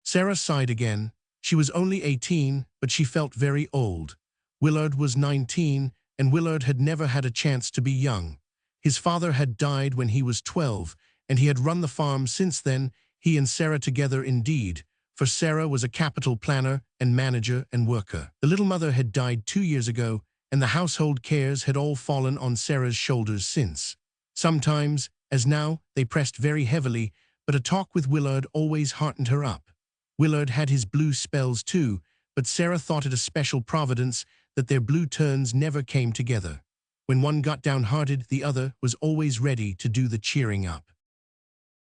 Sarah sighed again. She was only 18, but she felt very old. Willard was 19, and Willard had never had a chance to be young. His father had died when he was 12, and he had run the farm since then, he and Sarah together indeed, for Sarah was a capital planner and manager and worker. The little mother had died 2 years ago, and the household cares had all fallen on Sarah's shoulders since. Sometimes, as now, they pressed very heavily, but a talk with Willard always heartened her up. Willard had his blue spells too, but Sarah thought it a special providence that their blue turns never came together. When one got downhearted, the other was always ready to do the cheering up.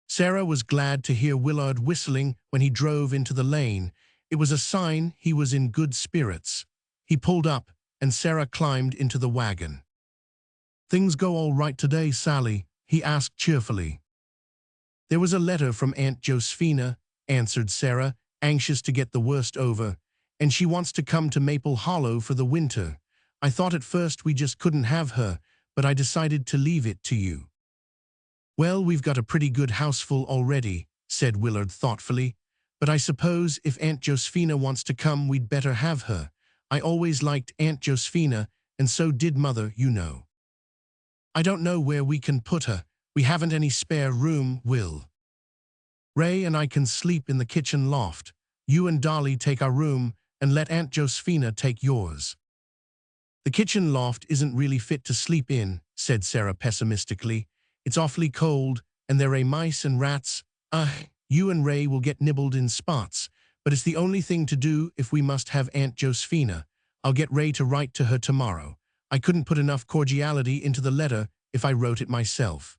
Sarah was glad to hear Willard whistling when he drove into the lane. It was a sign he was in good spirits. He pulled up, and Sarah climbed into the wagon. "Things go all right today, Sally?" he asked cheerfully. "There was a letter from Aunt Josephina," answered Sarah, anxious to get the worst over, "and she wants to come to Maple Hollow for the winter. I thought at first we just couldn't have her, but I decided to leave it to you." "Well, we've got a pretty good houseful already," said Willard thoughtfully, "but I suppose if Aunt Josephina wants to come, we'd better have her. I always liked Aunt Josephina, and so did Mother, you know." "I don't know where we can put her. We haven't any spare room, Will. Ray and I can sleep in the kitchen loft. You and Dolly take our room, and let Aunt Josephina take yours." "The kitchen loft isn't really fit to sleep in," said Sarah pessimistically. "It's awfully cold, and there are mice and rats. You and Ray will get nibbled in spots, but it's the only thing to do if we must have Aunt Josephina. I'll get Ray to write to her tomorrow. I couldn't put enough cordiality into the letter if I wrote it myself.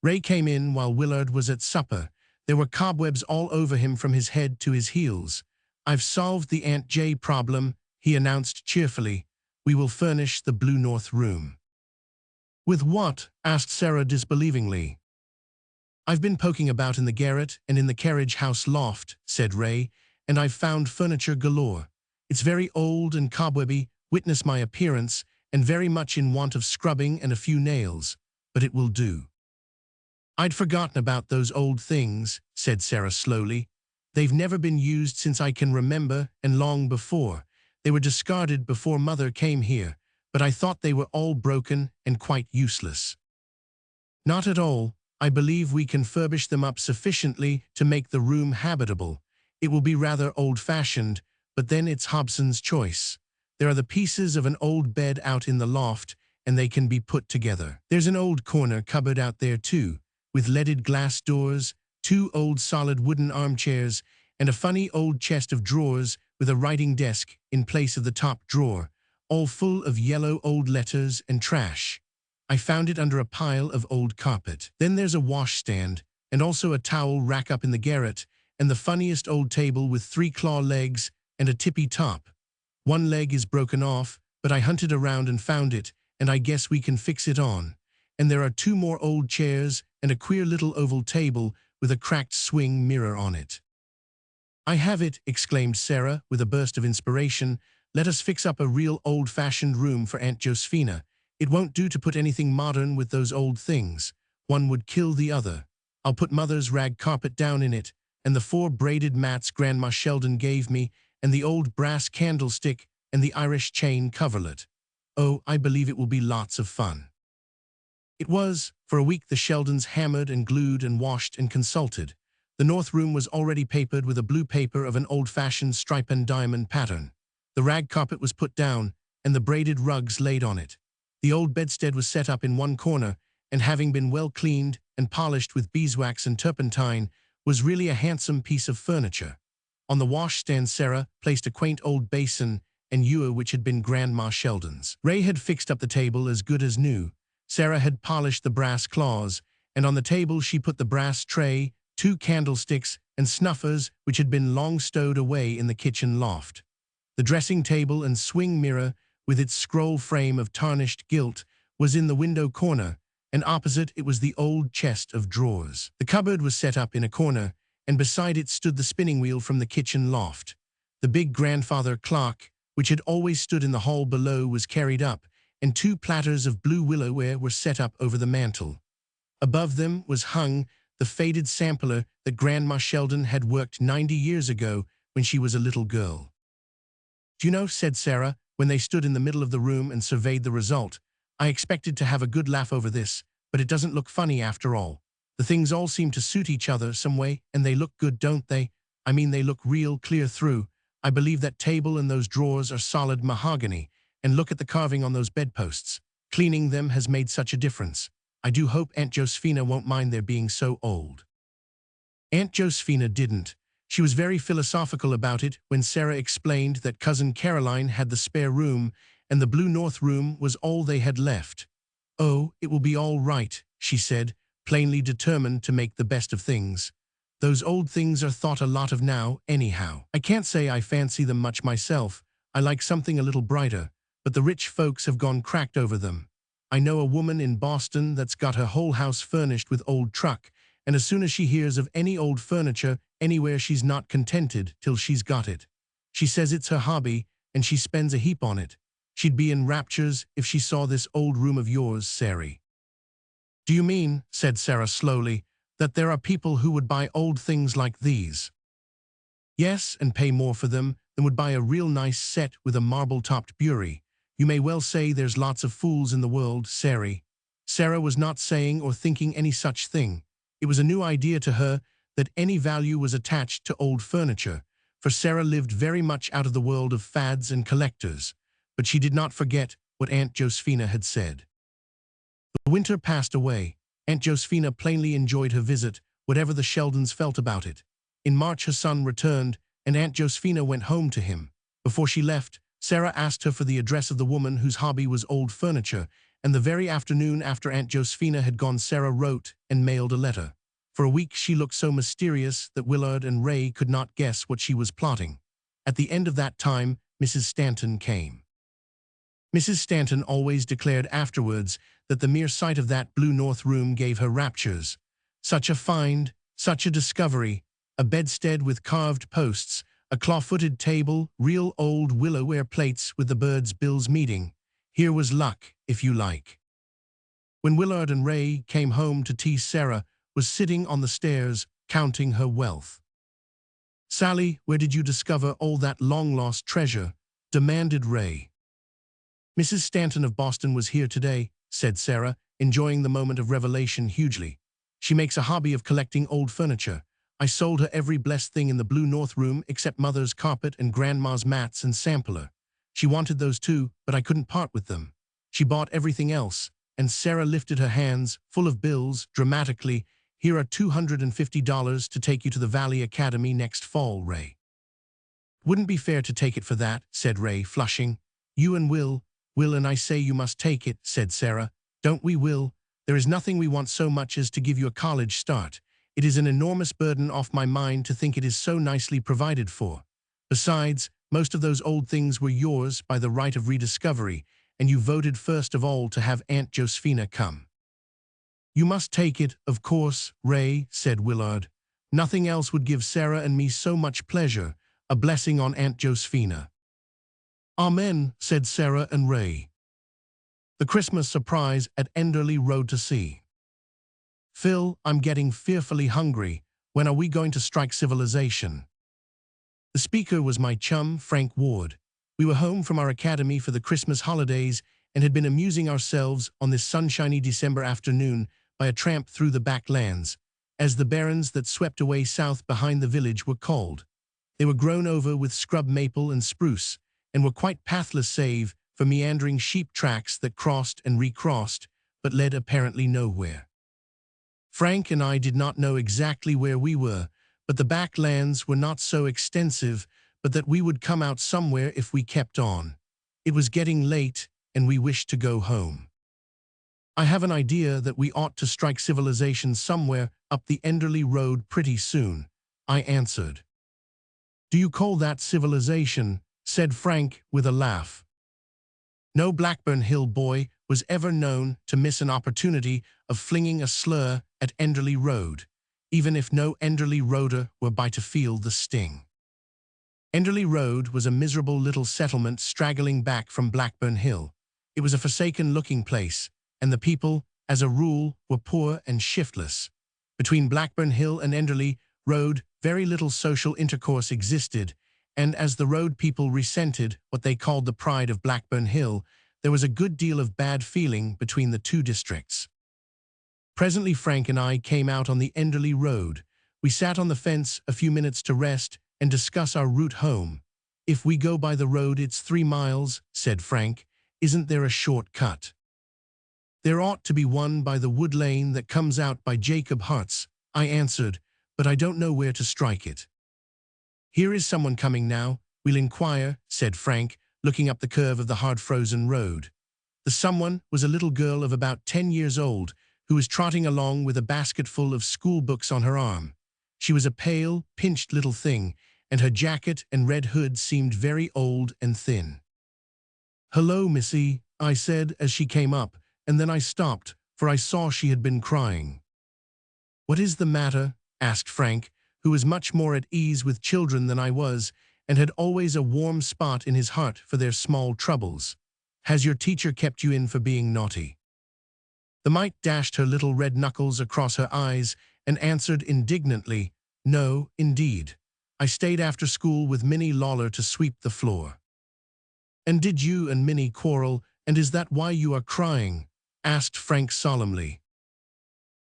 Ray came in while Willard was at supper. There were cobwebs all over him from his head to his heels. "I've solved the Aunt J problem," he announced cheerfully. "We will furnish the Blue North room." "With what?" asked Sarah disbelievingly. "I've been poking about in the garret and in the carriage house loft," said Ray, "and I've found furniture galore. It's very old and cobwebby, witness my appearance, and very much in want of scrubbing and a few nails, but it will do." "I'd forgotten about those old things," said Sarah slowly. "They've never been used since I can remember, and long before. They were discarded before Mother came here, but I thought they were all broken and quite useless." "Not at all. I believe we can furbish them up sufficiently to make the room habitable. It will be rather old-fashioned, but then it's Hobson's choice. There are the pieces of an old bed out in the loft, and they can be put together. There's an old corner cupboard out there too, with leaded glass doors, 2 old solid wooden armchairs, and a funny old chest of drawers with a writing desk in place of the top drawer, all full of yellow old letters and trash. I found it under a pile of old carpet. Then there's a washstand, and also a towel rack up in the garret, and the funniest old table with 3 claw legs and a tippy top. One leg is broken off, but I hunted around and found it, and I guess we can fix it on. And there are 2 more old chairs and a queer little oval table with a cracked swing mirror on it." "I have it," exclaimed Sarah with a burst of inspiration. "Let us fix up a real old-fashioned room for Aunt Josephina. It won't do to put anything modern with those old things. One would kill the other. I'll put Mother's rag carpet down in it, and the 4 braided mats Grandma Sheldon gave me, and the old brass candlestick, and the Irish chain coverlet. Oh, I believe it will be lots of fun." It was. For a week the Sheldons hammered and glued and washed and consulted. The north room was already papered with a blue paper of an old-fashioned stripe and diamond pattern. The rag carpet was put down, and the braided rugs laid on it. The old bedstead was set up in one corner, and having been well cleaned and polished with beeswax and turpentine, was really a handsome piece of furniture. On the washstand Sarah placed a quaint old basin and ewer which had been Grandma Sheldon's. Ray had fixed up the table as good as new. Sarah had polished the brass claws, and on the table she put the brass tray, 2 candlesticks, and snuffers which had been long stowed away in the kitchen loft. The dressing table and swing mirror, with its scroll frame of tarnished gilt, was in the window corner, and opposite it was the old chest of drawers. The cupboard was set up in a corner, and beside it stood the spinning wheel from the kitchen loft. The big grandfather clock, which had always stood in the hall below, was carried up, and 2 platters of blue willowware were set up over the mantel. Above them was hung the faded sampler that Grandma Sheldon had worked 90 years ago when she was a little girl. "Do you know," said Sarah, when they stood in the middle of the room and surveyed the result, "I expected to have a good laugh over this, but it doesn't look funny after all. The things all seem to suit each other some way, and they look good, don't they? I mean, they look real clear through. I believe that table and those drawers are solid mahogany, and look at the carving on those bedposts. Cleaning them has made such a difference. I do hope Aunt Josephina won't mind their being so old." Aunt Josephina didn't. She was very philosophical about it when Sarah explained that Cousin Caroline had the spare room, and the Blue North room was all they had left. "Oh, it will be all right," she said, plainly determined to make the best of things. "Those old things are thought a lot of now, anyhow. I can't say I fancy them much myself. I like something a little brighter, but the rich folks have gone cracked over them. I know a woman in Boston that's got her whole house furnished with old truck, and as soon as she hears of any old furniture anywhere she's not contented till she's got it. She says it's her hobby, and she spends a heap on it. She'd be in raptures if she saw this old room of yours, Sari." "Do you mean," said Sarah slowly, "that there are people who would buy old things like these?" "Yes, and pay more for them than would buy a real nice set with a marble-topped bureau. You may well say there's lots of fools in the world, Sari." Sarah was not saying or thinking any such thing. It was a new idea to her that any value was attached to old furniture, for Sarah lived very much out of the world of fads and collectors, but she did not forget what Aunt Josephina had said. The winter passed away. Aunt Josephina plainly enjoyed her visit, whatever the Sheldons felt about it. In March her son returned, and Aunt Josephina went home to him. Before she left, Sarah asked her for the address of the woman whose hobby was old furniture, and the very afternoon after Aunt Josephina had gone, Sarah wrote and mailed a letter. For a week she looked so mysterious that Willard and Ray could not guess what she was plotting. At the end of that time, Mrs. Stanton came. Mrs. Stanton always declared afterwards that the mere sight of that blue north room gave her raptures. Such a find, such a discovery, a bedstead with carved posts, a claw-footed table, real old willow-ware plates with the birds' bills meeting. Here was luck, if you like. When Willard and Ray came home to tea, Sarah was sitting on the stairs, counting her wealth. "Sally, where did you discover all that long-lost treasure?" demanded Ray. "Mrs. Stanton of Boston was here today," said Sarah, enjoying the moment of revelation hugely. "She makes a hobby of collecting old furniture. I sold her every blessed thing in the blue north room except Mother's carpet and Grandma's mats and sampler. She wanted those too, but I couldn't part with them. She bought everything else," and Sarah lifted her hands, full of bills, dramatically. "Here are $250 to take you to the Valley Academy next fall, Ray." "Wouldn't be fair to take it for that," said Ray, flushing. "You and Will and I say you must take it," said Sarah. "Don't we, Will? There is nothing we want so much as to give you a college start. It is an enormous burden off my mind to think it is so nicely provided for. Besides, most of those old things were yours by the right of rediscovery, and you voted first of all to have Aunt Josephina come." "You must take it, of course, Ray," said Willard. "Nothing else would give Sarah and me so much pleasure, a blessing on Aunt Josephina." "Amen," said Sarah and Ray. The Christmas surprise at Enderley Road to see. "Phil, I'm getting fearfully hungry. When are we going to strike civilization?" The speaker was my chum, Frank Ward. We were home from our academy for the Christmas holidays and had been amusing ourselves on this sunshiny December afternoon by a tramp through the backlands, as the barrens that swept away south behind the village were called. They were grown over with scrub maple and spruce, and were quite pathless save for meandering sheep tracks that crossed and recrossed, but led apparently nowhere. Frank and I did not know exactly where we were, but the backlands were not so extensive but that we would come out somewhere if we kept on. It was getting late, and we wished to go home. "I have an idea that we ought to strike civilization somewhere up the Enderley Road pretty soon," I answered. "Do you call that civilization?" said Frank with a laugh. No Blackburn Hill boy was ever known to miss an opportunity of flinging a slur at Enderley Road, even if no Enderley Roader were by to feel the sting. Enderley Road was a miserable little settlement straggling back from Blackburn Hill. It was a forsaken-looking place, and the people, as a rule, were poor and shiftless. Between Blackburn Hill and Enderley Road, very little social intercourse existed, and as the road people resented what they called the pride of Blackburn Hill, there was a good deal of bad feeling between the two districts. Presently Frank and I came out on the Enderley Road. We sat on the fence a few minutes to rest and discuss our route home. "If we go by the road it's 3 miles, said Frank. "Isn't there a short cut?" "There ought to be one by the wood lane that comes out by Jacob Hart's," I answered, "but I don't know where to strike it." "Here is someone coming now. We'll inquire," said Frank, looking up the curve of the hard-frozen road. The someone was a little girl of about 10 years old, who was trotting along with a basket full of school books on her arm. She was a pale, pinched little thing, and her jacket and red hood seemed very old and thin. "Hello, Missy," I said as she came up, and then I stopped, for I saw she had been crying. "What is the matter?" asked Frank, who was much more at ease with children than I was, and had always a warm spot in his heart for their small troubles. "Has your teacher kept you in for being naughty?" The mite dashed her little red knuckles across her eyes and answered indignantly, "No, indeed. I stayed after school with Minnie Lawler to sweep the floor." "And did you and Minnie quarrel, and is that why you are crying?" asked Frank solemnly.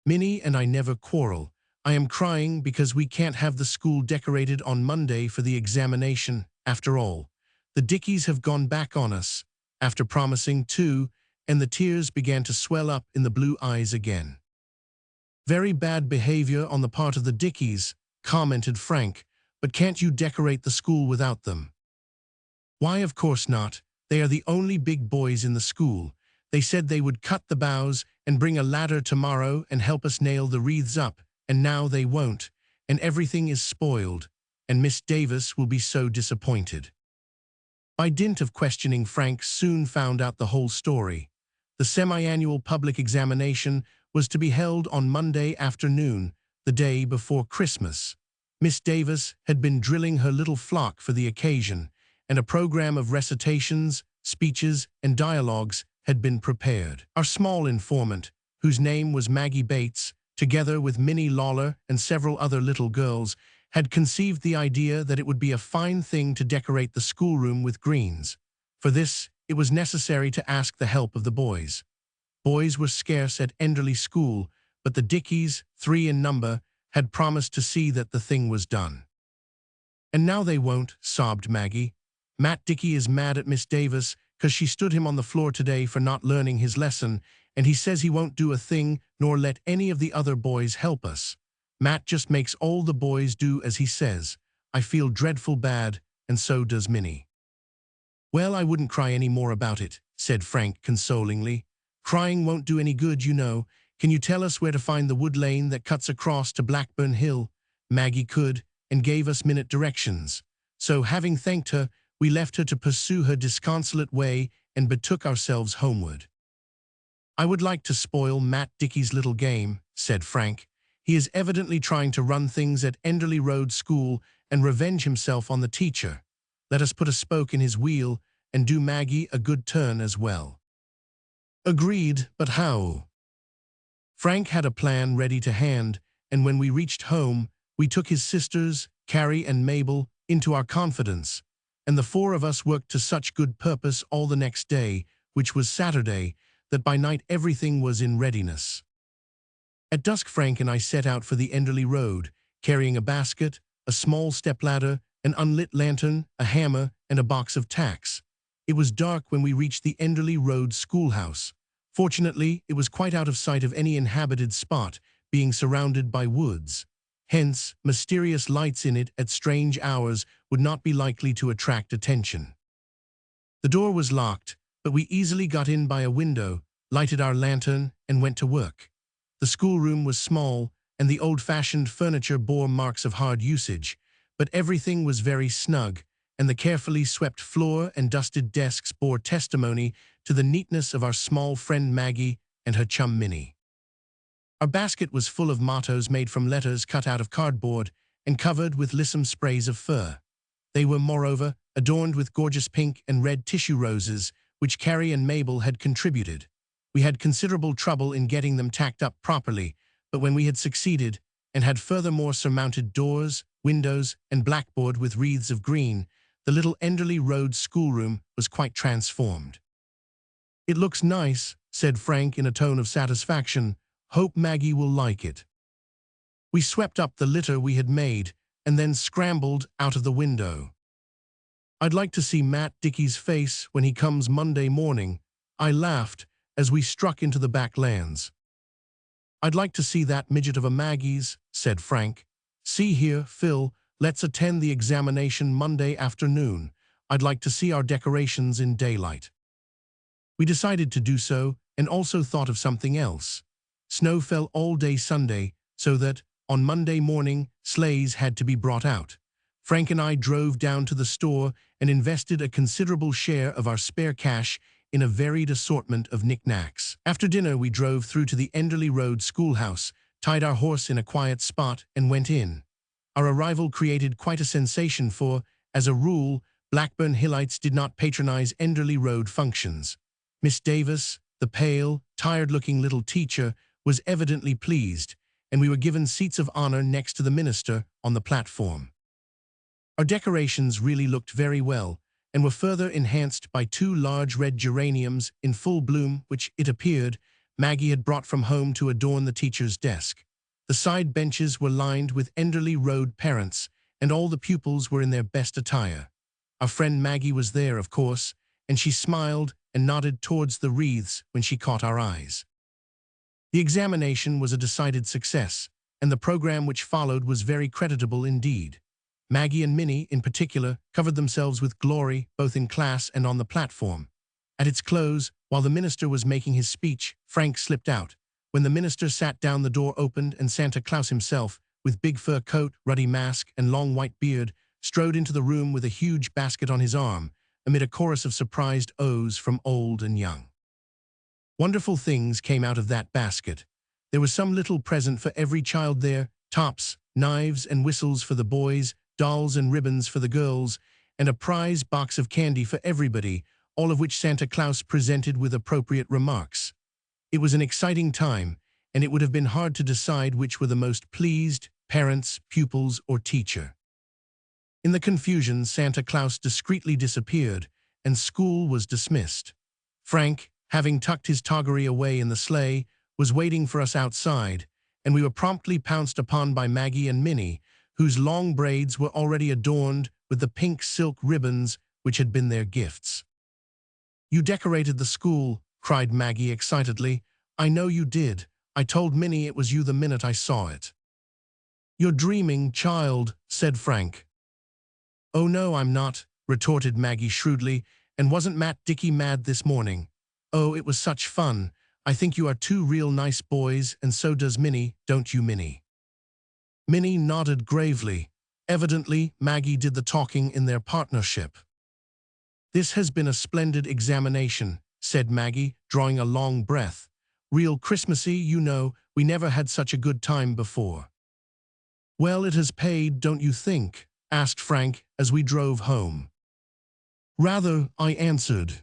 "Minnie and I never quarrel. I am crying because we can't have the school decorated on Monday for the examination, after all. The Dickies have gone back on us, after promising to," and the tears began to swell up in the blue eyes again. "Very bad behavior on the part of the Dickies," commented Frank, "but can't you decorate the school without them?" "Why, of course not. They are the only big boys in the school. They said they would cut the boughs and bring a ladder tomorrow and help us nail the wreaths up, and now they won't, and everything is spoiled, and Miss Davis will be so disappointed." By dint of questioning, Frank soon found out the whole story. The semi-annual public examination was to be held on Monday afternoon, the day before Christmas. Miss Davis had been drilling her little flock for the occasion, and a program of recitations, speeches, and dialogues had been prepared. Our small informant, whose name was Maggie Bates, together with Minnie Lawler and several other little girls, had conceived the idea that it would be a fine thing to decorate the schoolroom with greens. For this, it was necessary to ask the help of the boys. Boys were scarce at Enderley School, but the Dickies, 3 in number, had promised to see that the thing was done. "And now they won't," sobbed Maggie. "Matt Dickey is mad at Miss Davis 'cause she stood him on the floor today for not learning his lesson, and he says he won't do a thing nor let any of the other boys help us. Matt just makes all the boys do as he says. I feel dreadful bad, and so does Minnie." "Well, I wouldn't cry any more about it," said Frank consolingly. "Crying won't do any good, you know. Can you tell us where to find the wood lane that cuts across to Blackburn Hill?" Maggie could, and gave us minute directions. So, having thanked her, we left her to pursue her disconsolate way and betook ourselves homeward. "I would like to spoil Matt Dickey's little game," said Frank. "He is evidently trying to run things at Enderley Road School and revenge himself on the teacher. Let us put a spoke in his wheel and do Maggie a good turn as well." "Agreed, but how?" Frank had a plan ready to hand, and when we reached home, we took his sisters, Carrie and Mabel, into our confidence, and the 4 of us worked to such good purpose all the next day, which was Saturday, that by night everything was in readiness. At dusk, Frank and I set out for the Enderley Road, carrying a basket, a small stepladder, an unlit lantern, a hammer, and a box of tacks. It was dark when we reached the Enderley Road schoolhouse. Fortunately, it was quite out of sight of any inhabited spot, being surrounded by woods. Hence, mysterious lights in it at strange hours would not be likely to attract attention. The door was locked, but we easily got in by a window, lighted our lantern, and went to work. The schoolroom was small, and the old-fashioned furniture bore marks of hard usage, but everything was very snug, and the carefully swept floor and dusted desks bore testimony to the neatness of our small friend Maggie and her chum Minnie. Our basket was full of mottos made from letters cut out of cardboard and covered with lissom sprays of fur. They were, moreover, adorned with gorgeous pink and red tissue roses, which Carrie and Mabel had contributed. We had considerable trouble in getting them tacked up properly, but when we had succeeded, and had furthermore surmounted doors, windows, and blackboard with wreaths of green, the little Enderley Road schoolroom was quite transformed. "It looks nice," said Frank in a tone of satisfaction. "Hope Maggie will like it." We swept up the litter we had made, and then scrambled out of the window. "I'd like to see Matt Dickey's face when he comes Monday morning," I laughed as we struck into the back lands. "I'd like to see that midget of a Maggie's," said Frank. "See here, Phil, let's attend the examination Monday afternoon. I'd like to see our decorations in daylight." We decided to do so, and also thought of something else. Snow fell all day Sunday, so that, on Monday morning, sleighs had to be brought out. Frank and I drove down to the store and invested a considerable share of our spare cash in a varied assortment of knickknacks. After dinner, we drove through to the Enderley Road schoolhouse, tied our horse in a quiet spot, and went in. Our arrival created quite a sensation for, as a rule, Blackburn Hillites did not patronize Enderley Road functions. Miss Davis, the pale, tired-looking little teacher, was evidently pleased, and we were given seats of honor next to the minister on the platform. Our decorations really looked very well, and were further enhanced by 2 large red geraniums in full bloom which, it appeared, Maggie had brought from home to adorn the teacher's desk. The side benches were lined with Enderley Road parents, and all the pupils were in their best attire. Our friend Maggie was there, of course, and she smiled and nodded towards the wreaths when she caught our eyes. The examination was a decided success, and the program which followed was very creditable indeed. Maggie and Minnie, in particular, covered themselves with glory both in class and on the platform. At its close, while the minister was making his speech, Frank slipped out. When the minister sat down, the door opened, and Santa Claus himself, with big fur coat, ruddy mask, and long white beard, strode into the room with a huge basket on his arm, amid a chorus of surprised ohs from old and young. Wonderful things came out of that basket. There was some little present for every child there: tops, knives and whistles for the boys, dolls and ribbons for the girls, and a prize box of candy for everybody, all of which Santa Claus presented with appropriate remarks. It was an exciting time, and it would have been hard to decide which were the most pleased, parents, pupils, or teacher. In the confusion, Santa Claus discreetly disappeared, and school was dismissed. Frank, having tucked his toggery away in the sleigh, was waiting for us outside, and we were promptly pounced upon by Maggie and Minnie, whose long braids were already adorned with the pink silk ribbons which had been their gifts. "You decorated the school," cried Maggie excitedly. "I know you did. I told Minnie it was you the minute I saw it." "You're dreaming, child," said Frank. "Oh no, I'm not," retorted Maggie shrewdly. "And wasn't Matt Dickey mad this morning? Oh, it was such fun. I think you are two real nice boys, and so does Minnie, don't you, Minnie?" Minnie nodded gravely. Evidently, Maggie did the talking in their partnership. "This has been a splendid examination," said Maggie, drawing a long breath. "Real Christmassy, you know. We never had such a good time before." "Well, it has paid, don't you think?" asked Frank as we drove home. "Rather," I answered.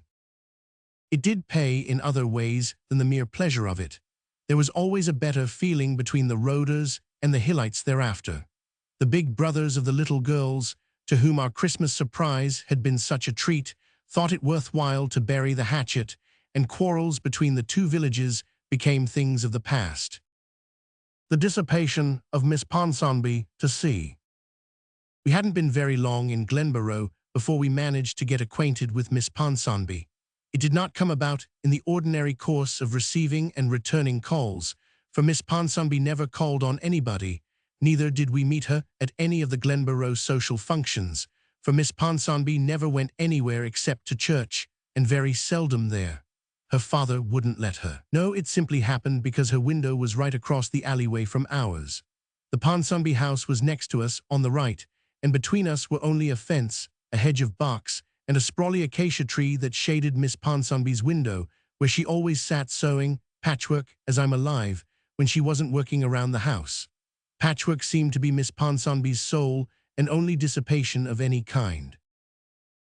It did pay in other ways than the mere pleasure of it. There was always a better feeling between the Roaders and the Hillites thereafter. The big brothers of the little girls, to whom our Christmas surprise had been such a treat, thought it worthwhile to bury the hatchet, and quarrels between the two villages became things of the past. The dissipation of Miss Ponsonby to see. We hadn't been very long in Glenborough before we managed to get acquainted with Miss Ponsonby. It did not come about in the ordinary course of receiving and returning calls, for Miss Ponsonby never called on anybody. Neither did we meet her at any of the Glenborough social functions, for Miss Ponsonby never went anywhere except to church, and very seldom there. Her father wouldn't let her. No, it simply happened because her window was right across the alleyway from ours. The Ponsonby house was next to us on the right, and between us were only a fence, a hedge of box, and a sprawly acacia tree that shaded Miss Ponsonby's window, where she always sat sewing patchwork as I'm alive when she wasn't working around the house. Patchwork seemed to be Miss Ponsonby's soul and only dissipation of any kind.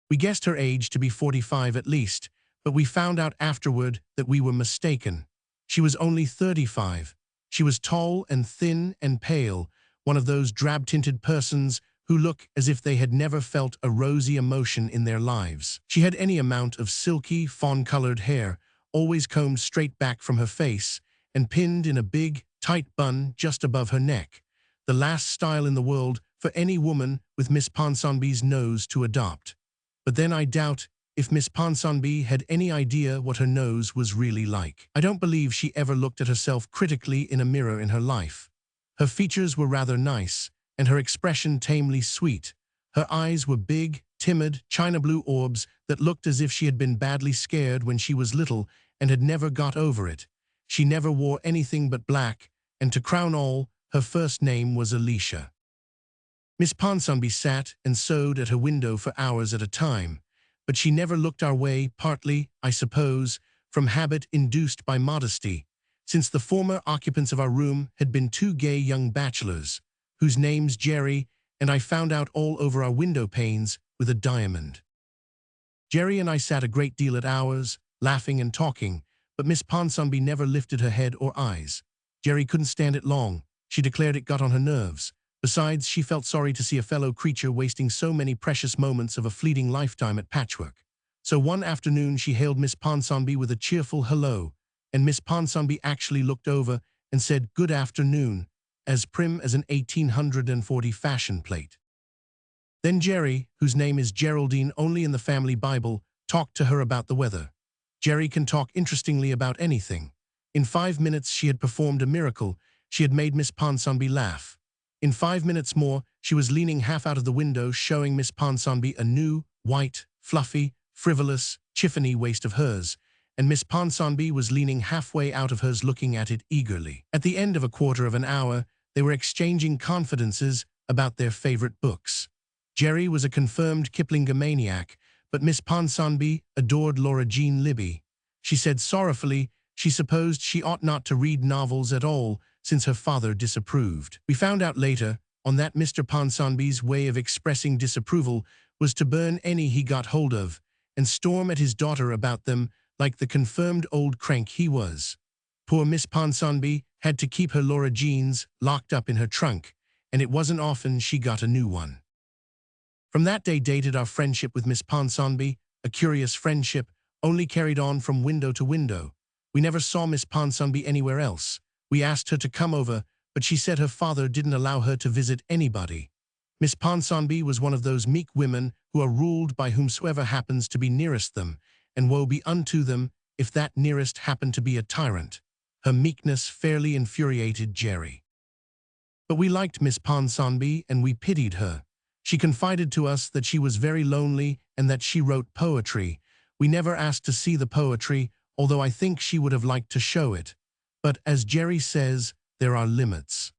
We guessed her age to be 45 at least, but we found out afterward that we were mistaken. She was only 35. She was tall and thin and pale, one of those drab-tinted persons who look as if they had never felt a rosy emotion in their lives. She had any amount of silky, fawn-colored hair, always combed straight back from her face, and pinned in a big, tight bun just above her neck, the last style in the world for any woman with Miss Ponsonby's nose to adopt. But then I doubt if Miss Ponsonby had any idea what her nose was really like. I don't believe she ever looked at herself critically in a mirror in her life. Her features were rather nice, and her expression tamely sweet. Her eyes were big, timid, china blue orbs that looked as if she had been badly scared when she was little and had never got over it. She never wore anything but black, and to crown all, her first name was Alicia. Miss Ponsonby sat and sewed at her window for hours at a time, but she never looked our way, partly, I suppose, from habit induced by modesty, since the former occupants of our room had been two gay young bachelors, whose names Jerry and I found out all over our window panes with a diamond. Jerry and I sat a great deal at hours, laughing and talking, but Miss Ponsonby never lifted her head or eyes. Jerry couldn't stand it long. She declared it got on her nerves. Besides, she felt sorry to see a fellow creature wasting so many precious moments of a fleeting lifetime at patchwork. So one afternoon she hailed Miss Ponsonby with a cheerful hello, and Miss Ponsonby actually looked over and said "Good afternoon," as prim as an 1840 fashion plate. Then Jerry, whose name is Geraldine only in the family Bible, talked to her about the weather. Jerry can talk interestingly about anything. In 5 minutes she had performed a miracle. She had made Miss Ponsonby laugh. In 5 minutes more, she was leaning half out of the window showing Miss Ponsonby a new, white, fluffy, frivolous, chiffony waist of hers, and Miss Ponsonby was leaning halfway out of hers looking at it eagerly. At the end of a quarter of an hour, they were exchanging confidences about their favorite books. Jerry was a confirmed Kiplinger maniac, but Miss Ponsonby adored Laura Jean Libby. She said sorrowfully she supposed she ought not to read novels at all since her father disapproved. We found out later on that Mr. Ponsonby's way of expressing disapproval was to burn any he got hold of and storm at his daughter about them like the confirmed old crank he was. Poor Miss Ponsonby had to keep her Laura Jeans locked up in her trunk, and it wasn't often she got a new one. From that day dated our friendship with Miss Ponsonby, a curious friendship only carried on from window to window. We never saw Miss Ponsonby anywhere else. We asked her to come over, but she said her father didn't allow her to visit anybody. Miss Ponsonby was one of those meek women who are ruled by whomsoever happens to be nearest them, and woe be unto them if that nearest happened to be a tyrant. Her meekness fairly infuriated Jerry. But we liked Miss Ponsonby and we pitied her. She confided to us that she was very lonely and that she wrote poetry. We never asked to see the poetry, although I think she would have liked to show it. But as Jerry says, there are limits.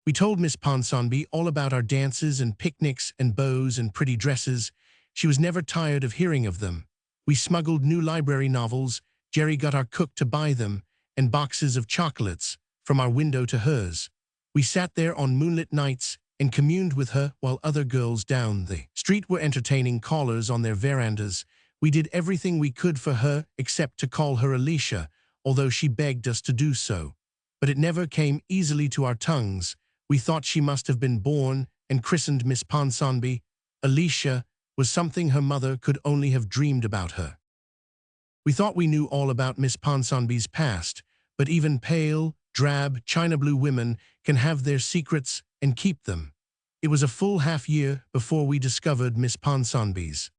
We told Miss Ponsonby all about our dances and picnics and beaux and pretty dresses. She was never tired of hearing of them. We smuggled new library novels, Jerry got our cook to buy them, and boxes of chocolates, from our window to hers. We sat there on moonlit nights and communed with her while other girls down the street were entertaining callers on their verandas. We did everything we could for her except to call her Alicia, although she begged us to do so. But it never came easily to our tongues. We thought she must have been born and christened Miss Ponsonby. Alicia was something her mother could only have dreamed about her. We thought we knew all about Miss Ponsonby's past, but even pale, drab, china blue women can have their secrets and keep them. It was a full half-year before we discovered Miss Ponsonby's.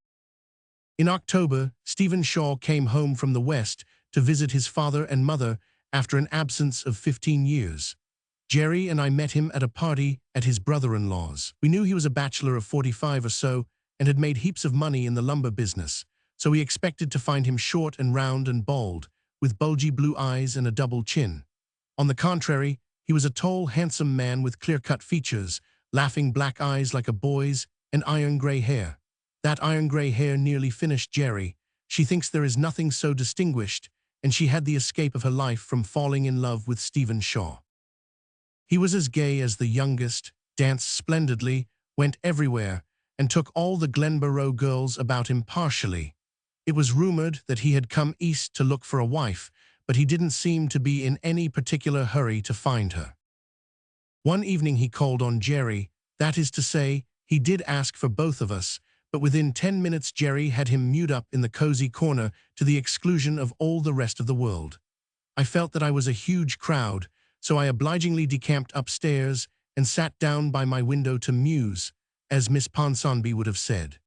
In October, Stephen Shaw came home from the West to visit his father and mother after an absence of 15 years. Jerry and I met him at a party at his brother-in-law's. We knew he was a bachelor of 45 or so and had made heaps of money in the lumber business, so we expected to find him short and round and bald, with bulgy blue eyes and a double chin. On the contrary, he was a tall, handsome man with clear-cut features, laughing black eyes like a boy's, and iron gray hair. That iron gray hair nearly finished Jerry. She thinks there is nothing so distinguished, and she had the escape of her life from falling in love with Stephen Shaw. He was as gay as the youngest, danced splendidly, went everywhere, and took all the Glenborough girls about him partially. It was rumored that he had come east to look for a wife, but he didn't seem to be in any particular hurry to find her. One evening he called on Jerry, that is to say, he did ask for both of us, but within 10 minutes Jerry had him mewed up in the cozy corner to the exclusion of all the rest of the world. I felt that I was a huge crowd, so I obligingly decamped upstairs and sat down by my window to muse, as Miss Ponsonby would have said.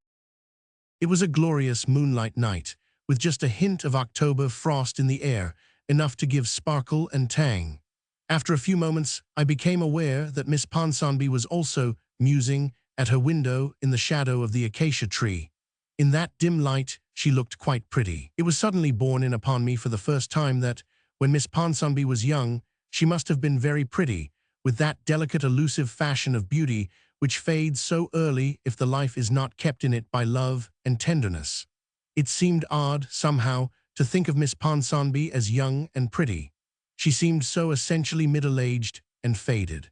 It was a glorious moonlight night, with just a hint of October frost in the air, enough to give sparkle and tang. After a few moments, I became aware that Miss Ponsonby was also musing at her window in the shadow of the acacia tree. In that dim light, she looked quite pretty. It was suddenly borne in upon me for the first time that, when Miss Ponsonby was young, she must have been very pretty, with that delicate elusive fashion of beauty which fades so early if the life is not kept in it by love and tenderness. It seemed odd, somehow, to think of Miss Ponsonby as young and pretty. She seemed so essentially middle-aged and faded.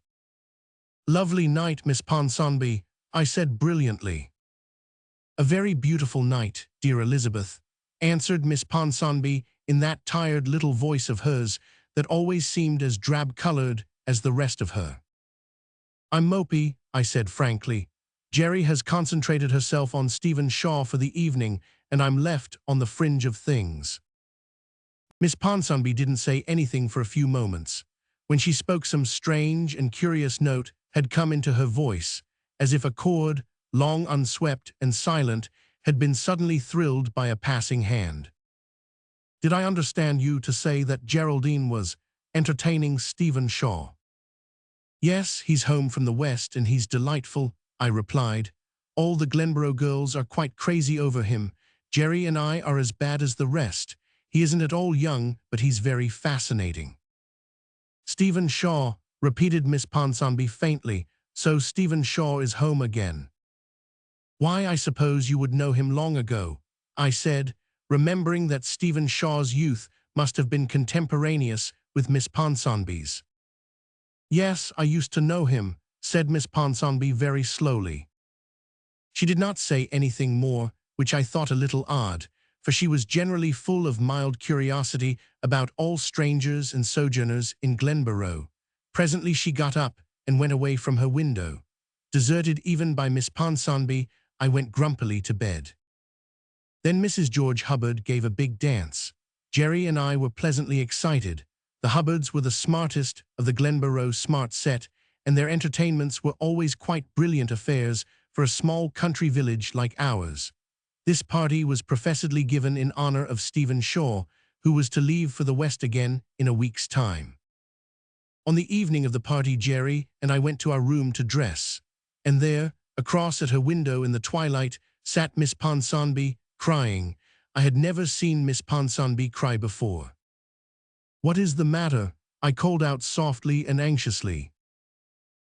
"Lovely night, Miss Ponsonby," I said brilliantly. "A very beautiful night, dear Elizabeth," answered Miss Ponsonby in that tired little voice of hers that always seemed as drab-colored as the rest of her. "I'm mopey," I said frankly. "Jerry has concentrated herself on Stephen Shaw for the evening, and I'm left on the fringe of things." Miss Ponsonby didn't say anything for a few moments. When she spoke, some strange and curious note had come into her voice, as if a chord, long unswept and silent, had been suddenly thrilled by a passing hand. "Did I understand you to say that Geraldine was entertaining Stephen Shaw?" "Yes, he's home from the West and he's delightful," I replied. "All the Glenborough girls are quite crazy over him. Jerry and I are as bad as the rest. He isn't at all young, but he's very fascinating." "Stephen Shaw," repeated Miss Ponsonby faintly. "So Stephen Shaw is home again." "Why, I suppose you would know him long ago," I said, remembering that Stephen Shaw's youth must have been contemporaneous with Miss Ponsonby's. "Yes, I used to know him," said Miss Ponsonby very slowly. She did not say anything more, which I thought a little odd, for she was generally full of mild curiosity about all strangers and sojourners in Glenborough. Presently she got up and went away from her window. Deserted even by Miss Ponsonby, I went grumpily to bed. Then Mrs. George Hubbard gave a big dance. Jerry and I were pleasantly excited. The Hubbards were the smartest of the Glenborough smart set, and their entertainments were always quite brilliant affairs for a small country village like ours. This party was professedly given in honor of Stephen Shaw, who was to leave for the West again in a week's time. On the evening of the party, Jerry and I went to our room to dress, and there, across at her window in the twilight, sat Miss Ponsonby, crying. I had never seen Miss Ponsonby cry before. "What is the matter?" I called out softly and anxiously.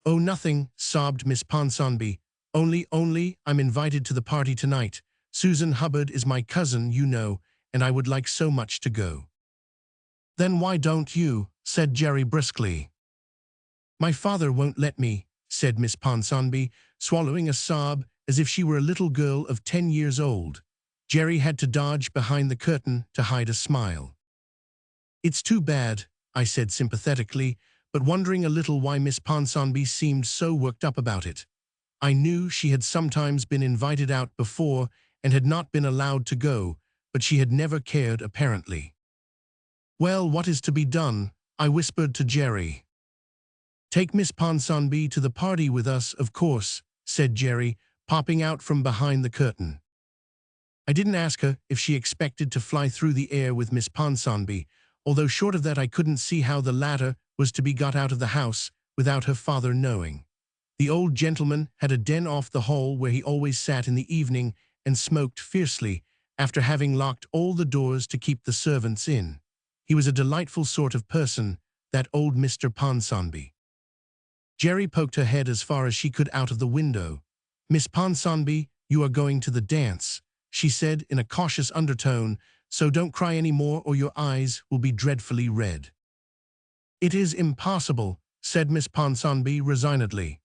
"Oh, nothing," sobbed Miss Ponsonby. Only, I'm invited to the party tonight. Susan Hubbard is my cousin, you know, and I would like so much to go." "Then why don't you?" said Jerry briskly. "My father won't let me," said Miss Ponsonby, swallowing a sob as if she were a little girl of 10 years old. Jerry had to dodge behind the curtain to hide a smile. "It's too bad," I said sympathetically, but wondering a little why Miss Ponsonby seemed so worked up about it. I knew she had sometimes been invited out before and had not been allowed to go, but she had never cared apparently. "Well, what is to be done?" I whispered to Jerry. "Take Miss Ponsonby to the party with us, of course," said Jerry, popping out from behind the curtain. I didn't ask her if she expected to fly through the air with Miss Ponsonby, although short of that I couldn't see how the latter was to be got out of the house without her father knowing. The old gentleman had a den off the hall where he always sat in the evening and smoked fiercely, after having locked all the doors to keep the servants in. He was a delightful sort of person, that old Mr. Ponsonby. Jerry poked her head as far as she could out of the window. "Miss Ponsonby, you are going to the dance," she said in a cautious undertone, "so don't cry any more or your eyes will be dreadfully red." "It is impossible," said Miss Ponsonby resignedly.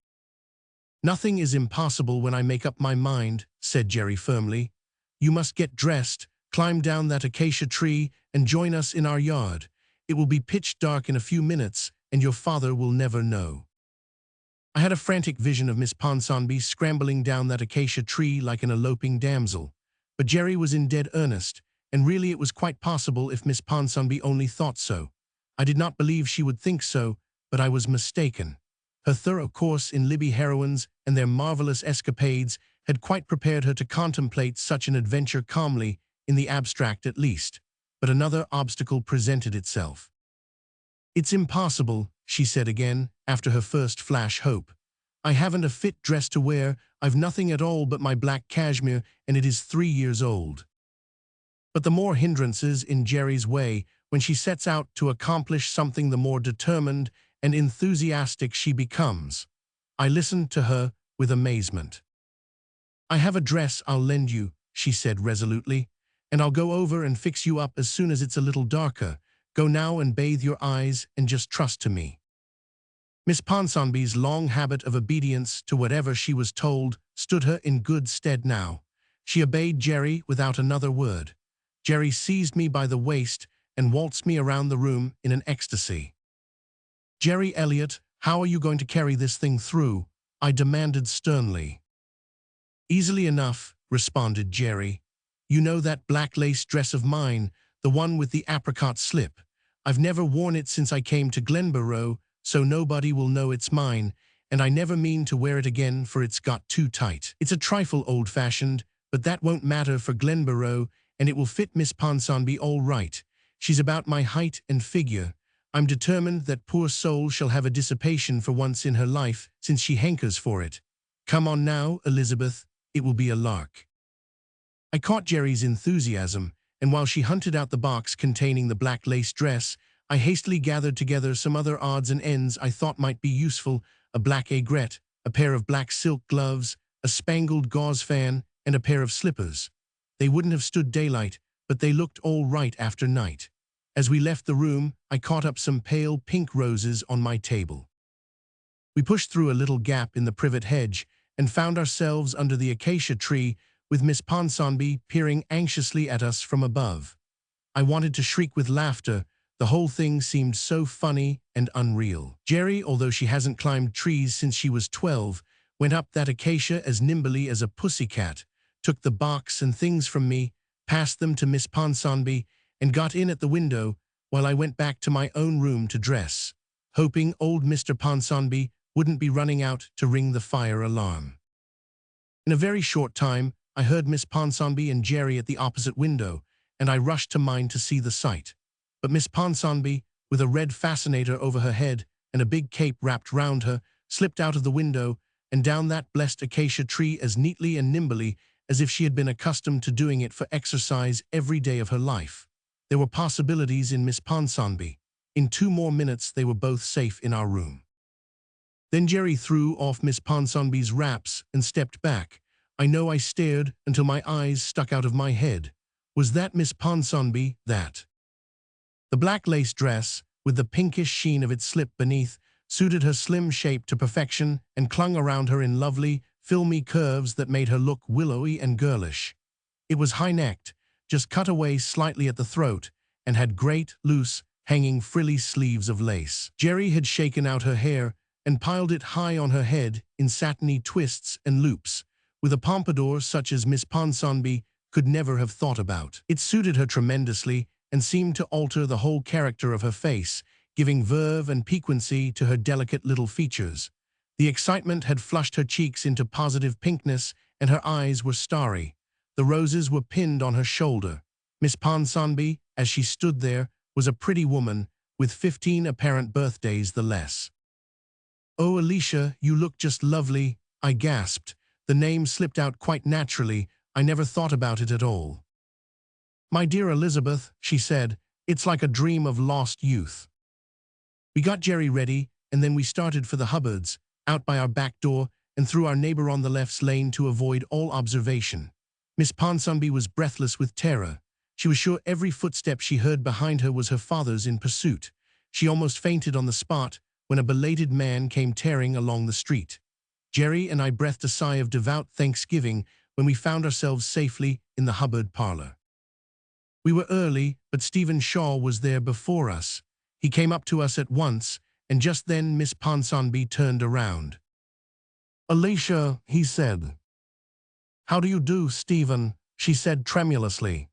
"Nothing is impossible when I make up my mind," said Jerry firmly. "You must get dressed, climb down that acacia tree, and join us in our yard. It will be pitch dark in a few minutes, and your father will never know." I had a frantic vision of Miss Ponsonby scrambling down that acacia tree like an eloping damsel. But Jerry was in dead earnest, and really it was quite possible if Miss Ponsonby only thought so. I did not believe she would think so, but I was mistaken. Her thorough course in Libby heroines and their marvelous escapades had quite prepared her to contemplate such an adventure calmly, in the abstract at least. But another obstacle presented itself. "It's impossible," she said again, after her first flash hope. "I haven't a fit dress to wear, I've nothing at all but my black cashmere, and it is 3 years old." But the more hindrances in Jerry's way, when she sets out to accomplish something, the more determined and enthusiastic she becomes. I listened to her with amazement. "I have a dress I'll lend you," she said resolutely, "and I'll go over and fix you up as soon as it's a little darker. Go now and bathe your eyes and just trust to me." Miss Ponsonby's long habit of obedience to whatever she was told stood her in good stead now. She obeyed Jerry without another word. Jerry seized me by the waist and waltzed me around the room in an ecstasy. "Jerry Elliott, how are you going to carry this thing through?" I demanded sternly. "Easily enough," responded Jerry. "You know that black lace dress of mine, the one with the apricot slip. I've never worn it since I came to Glenborough, so nobody will know it's mine, and I never mean to wear it again, for it's got too tight. It's a trifle old-fashioned, but that won't matter for Glenborough, and it will fit Miss Ponsonby all right. She's about my height and figure. I'm determined that poor soul shall have a dissipation for once in her life, since she hankers for it. Come on now, Elizabeth, it will be a lark." I caught Jerry's enthusiasm, and while she hunted out the box containing the black lace dress, I hastily gathered together some other odds and ends I thought might be useful: a black aigrette, a pair of black silk gloves, a spangled gauze fan, and a pair of slippers. They wouldn't have stood daylight, but they looked all right after night. As we left the room, I caught up some pale pink roses on my table. We pushed through a little gap in the privet hedge and found ourselves under the acacia tree, with Miss Ponsonby peering anxiously at us from above. I wanted to shriek with laughter. The whole thing seemed so funny and unreal. Jerry, although she hasn't climbed trees since she was 12, went up that acacia as nimbly as a pussycat, took the box and things from me, passed them to Miss Ponsonby, and got in at the window while I went back to my own room to dress, hoping old Mr. Ponsonby wouldn't be running out to ring the fire alarm. In a very short time, I heard Miss Ponsonby and Jerry at the opposite window, and I rushed to mine to see the sight. But Miss Ponsonby, with a red fascinator over her head and a big cape wrapped round her, slipped out of the window and down that blessed acacia tree as neatly and nimbly as if she had been accustomed to doing it for exercise every day of her life. There were possibilities in Miss Ponsonby. In 2 more minutes they were both safe in our room. Then Jerry threw off Miss Ponsonby's wraps and stepped back. I know I stared until my eyes stuck out of my head. Was that Miss Ponsonby, that? The black lace dress, with the pinkish sheen of its slip beneath, suited her slim shape to perfection and clung around her in lovely, filmy curves that made her look willowy and girlish. It was high-necked, just cut away slightly at the throat, and had great, loose, hanging frilly sleeves of lace. Jerry had shaken out her hair and piled it high on her head in satiny twists and loops, with a pompadour such as Miss Ponsonby could never have thought about. It suited her tremendously and seemed to alter the whole character of her face, giving verve and piquancy to her delicate little features. The excitement had flushed her cheeks into positive pinkness, and her eyes were starry. The roses were pinned on her shoulder. Miss Ponsonby, as she stood there, was a pretty woman, with 15 apparent birthdays the less. "Oh, Alicia, you look just lovely," I gasped. The name slipped out quite naturally. I never thought about it at all. "My dear Elizabeth," she said, "it's like a dream of lost youth." We got Jerry ready, and then we started for the Hubbards, out by our back door and through our neighbor on the left's lane to avoid all observation. Miss Ponsonby was breathless with terror. She was sure every footstep she heard behind her was her father's in pursuit. She almost fainted on the spot when a belated man came tearing along the street. Jerry and I breathed a sigh of devout thanksgiving when we found ourselves safely in the Hubbard parlor. We were early, but Stephen Shaw was there before us. He came up to us at once, and just then Miss Ponsonby turned around. "Alicia," he said. "How do you do, Stephen?" she said tremulously.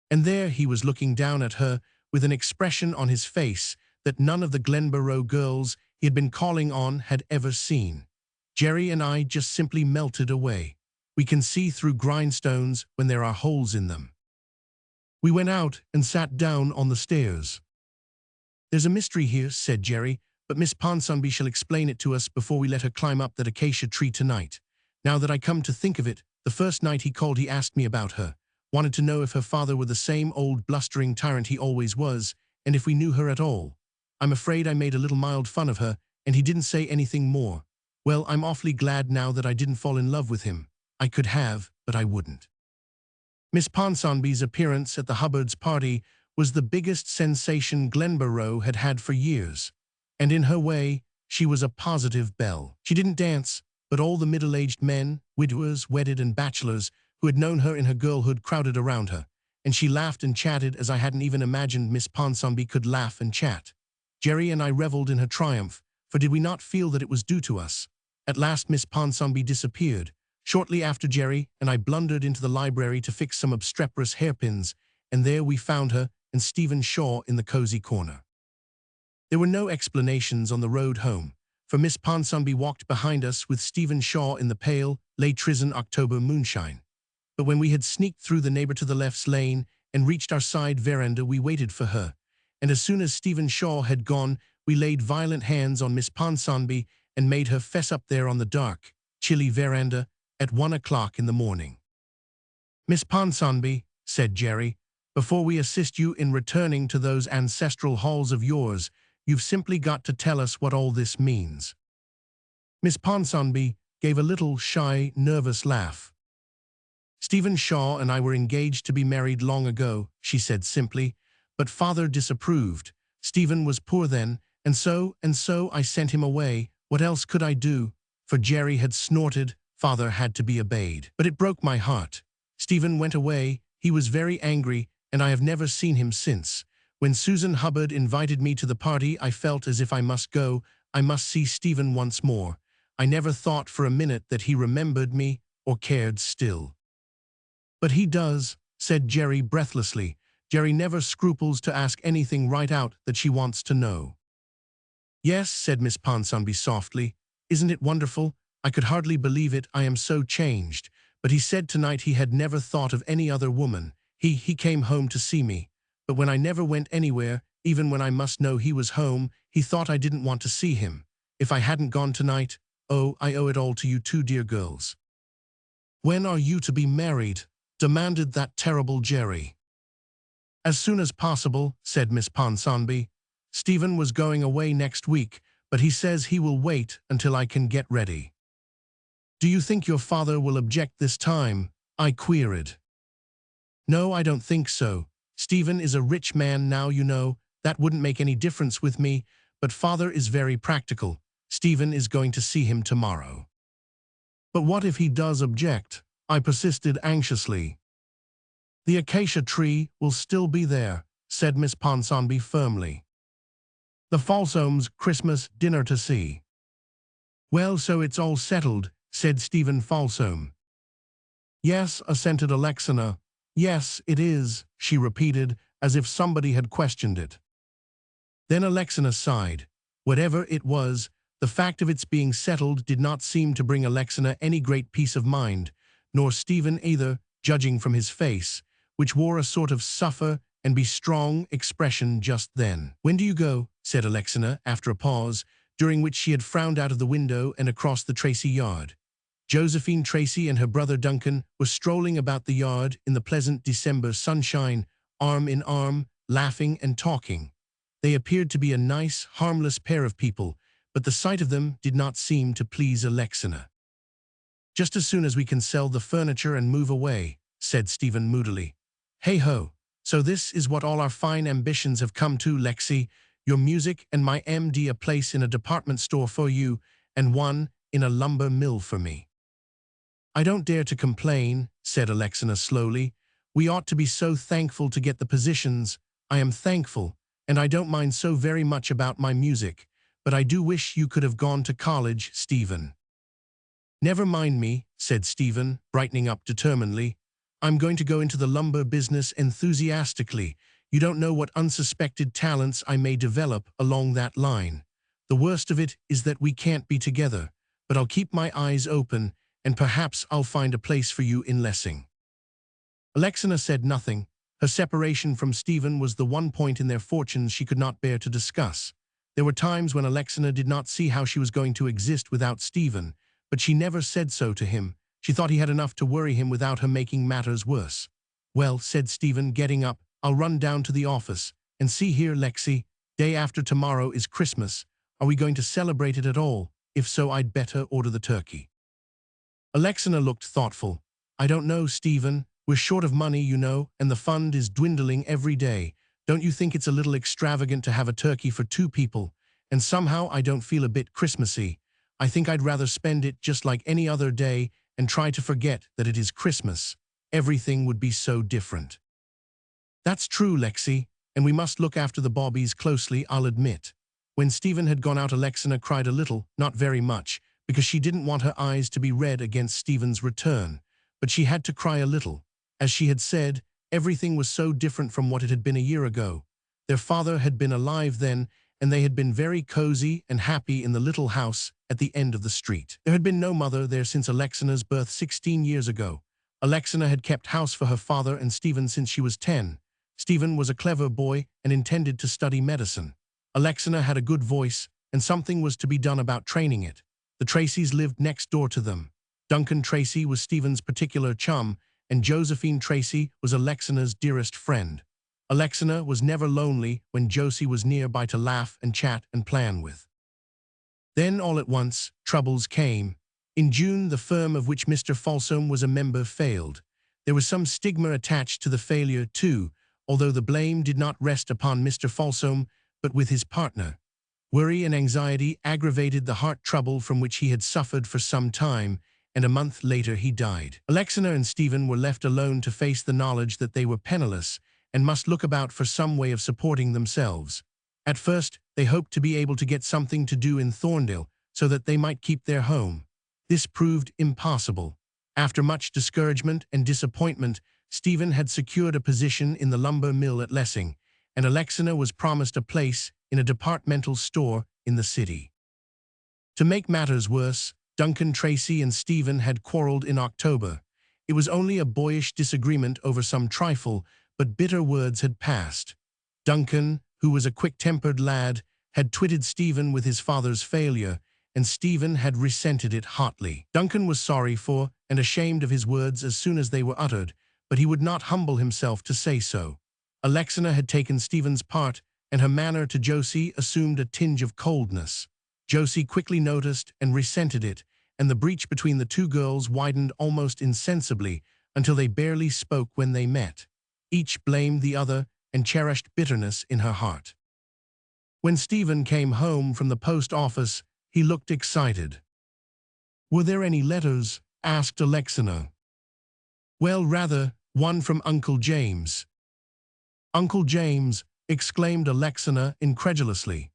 And there he was looking down at her with an expression on his face that none of the Glenborough girls he had been calling on had ever seen. Jerry and I just simply melted away. We can see through grindstones when there are holes in them. We went out and sat down on the stairs. "There's a mystery here," said Jerry, "but Miss Ponsonby shall explain it to us before we let her climb up that acacia tree tonight. Now that I come to think of it, the first night he called he asked me about her, wanted to know if her father were the same old blustering tyrant he always was, and if we knew her at all. I'm afraid I made a little mild fun of her, and he didn't say anything more. Well, I'm awfully glad now that I didn't fall in love with him. I could have, but I wouldn't." Miss Ponsonby's appearance at the Hubbards' party was the biggest sensation Glenborough had had for years, and in her way, she was a positive belle. She didn't dance, but all the middle-aged men, widowers, wedded and bachelors, who had known her in her girlhood crowded around her, and she laughed and chatted as I hadn't even imagined Miss Ponsonby could laugh and chat. Jerry and I reveled in her triumph, for did we not feel that it was due to us? At last Miss Ponsonby disappeared. Shortly after, Jerry and I blundered into the library to fix some obstreperous hairpins, and there we found her and Stephen Shaw in the cozy corner. There were no explanations on the road home, for Miss Ponsonby walked behind us with Stephen Shaw in the pale, late-risen October moonshine. But when we had sneaked through the neighbor to the left's lane and reached our side veranda, we waited for her, and as soon as Stephen Shaw had gone, we laid violent hands on Miss Ponsonby and made her fess up there on the dark, chilly veranda at 1 o'clock in the morning. Miss Ponsonby, said Jerry, before we assist you in returning to those ancestral halls of yours, you've simply got to tell us what all this means. Miss Ponsonby gave a little shy, nervous laugh. Stephen Shaw and I were engaged to be married long ago, she said simply, but father disapproved. Stephen was poor then, and so I sent him away. What else could I do? For Jerry had snorted, father had to be obeyed. But it broke my heart. Stephen went away, he was very angry, and I have never seen him since. When Susan Hubbard invited me to the party, I felt as if I must go, I must see Stephen once more. I never thought for a minute that he remembered me or cared still. But he does, said Jerry breathlessly. Jerry never scruples to ask anything right out that she wants to know. Yes, said Miss Ponsonby softly. Isn't it wonderful? I could hardly believe it, I am so changed. But he said tonight he had never thought of any other woman. He came home to see me. But when I never went anywhere, even when I must know he was home, he thought I didn't want to see him. If I hadn't gone tonight, oh, I owe it all to you two dear girls. When are you to be married? Demanded that terrible Jerry. As soon as possible, said Miss Ponsonby. Stephen was going away next week, but he says he will wait until I can get ready. Do you think your father will object this time? I queried. No, I don't think so. Stephen is a rich man now, you know. That wouldn't make any difference with me, but father is very practical. Stephen is going to see him tomorrow. But what if he does object? I persisted anxiously. The acacia tree will still be there, said Miss Ponsonby firmly. The Falsomes' Christmas dinner to see. Well, so it's all settled, said Stephen Falsome. Yes, assented Alexina. Yes, it is, she repeated, as if somebody had questioned it. Then Alexina sighed. Whatever it was, the fact of its being settled did not seem to bring Alexina any great peace of mind, nor Stephen either, judging from his face, which wore a sort of suffer and be strong expression just then. When do you go? Said Alexina, after a pause, during which she had frowned out of the window and across the Tracy yard. Josephine Tracy and her brother Duncan were strolling about the yard in the pleasant December sunshine, arm in arm, laughing and talking. They appeared to be a nice, harmless pair of people, but the sight of them did not seem to please Alexina. Just as soon as we can sell the furniture and move away, said Stephen moodily. Hey-ho, so this is what all our fine ambitions have come to, Lexi. Your music and my MD, a place in a department store for you, and one in a lumber mill for me. I don't dare to complain, said Alexina slowly. We ought to be so thankful to get the positions. I am thankful, and I don't mind so very much about my music, but I do wish you could have gone to college, Stephen. Never mind me, said Stephen, brightening up determinedly. I'm going to go into the lumber business enthusiastically. You don't know what unsuspected talents I may develop along that line. The worst of it is that we can't be together, but I'll keep my eyes open, and perhaps I'll find a place for you in Lessing. Alexina said nothing. Her separation from Stephen was the one point in their fortunes she could not bear to discuss. There were times when Alexina did not see how she was going to exist without Stephen, but she never said so to him. She thought he had enough to worry him without her making matters worse. Well, said Stephen, getting up, I'll run down to the office. And see here, Lexi, day after tomorrow is Christmas. Are we going to celebrate it at all? If so, I'd better order the turkey. Alexina looked thoughtful. I don't know, Stephen. We're short of money, you know, and the fund is dwindling every day. Don't you think it's a little extravagant to have a turkey for 2 people? And somehow I don't feel a bit Christmassy. I think I'd rather spend it just like any other day and try to forget that it is Christmas. Everything would be so different. That's true, Lexi, and we must look after the Bobbies closely, I'll admit. When Stephen had gone out, Alexina cried a little, not very much, because she didn't want her eyes to be red against Stephen's return. But she had to cry a little. As she had said, everything was so different from what it had been a year ago. Their father had been alive then, and they had been very cozy and happy in the little house at the end of the street. There had been no mother there since Alexina's birth 16 years ago. Alexina had kept house for her father and Stephen since she was 10. Stephen was a clever boy and intended to study medicine. Alexina had a good voice, and something was to be done about training it. The Tracys lived next door to them. Duncan Tracy was Stephen's particular chum, and Josephine Tracy was Alexina's dearest friend. Alexina was never lonely when Josie was nearby to laugh and chat and plan with. Then, all at once, troubles came. In June, the firm of which Mr. Folsom was a member failed. There was some stigma attached to the failure, too, although the blame did not rest upon Mr. Folsom, but with his partner. Worry and anxiety aggravated the heart trouble from which he had suffered for some time, and a month later he died. Alexina and Stephen were left alone to face the knowledge that they were penniless and must look about for some way of supporting themselves. At first, they hoped to be able to get something to do in Thorndale so that they might keep their home. This proved impossible. After much discouragement and disappointment, Stephen had secured a position in the lumber mill at Lessing, and Alexina was promised a place in a departmental store in the city. To make matters worse, Duncan Tracy and Stephen had quarreled in October. It was only a boyish disagreement over some trifle, but bitter words had passed. Duncan, who was a quick-tempered lad, had twitted Stephen with his father's failure, and Stephen had resented it hotly. Duncan was sorry for and ashamed of his words as soon as they were uttered, but he would not humble himself to say so. Alexina had taken Stephen's part, and her manner to Josie assumed a tinge of coldness. Josie quickly noticed and resented it, and the breach between the two girls widened almost insensibly until they barely spoke when they met. Each blamed the other and cherished bitterness in her heart. When Stephen came home from the post office, he looked excited. "Were there any letters?" asked Alexina. "Well, rather, one from Uncle James." "Uncle James?" exclaimed Alexina incredulously.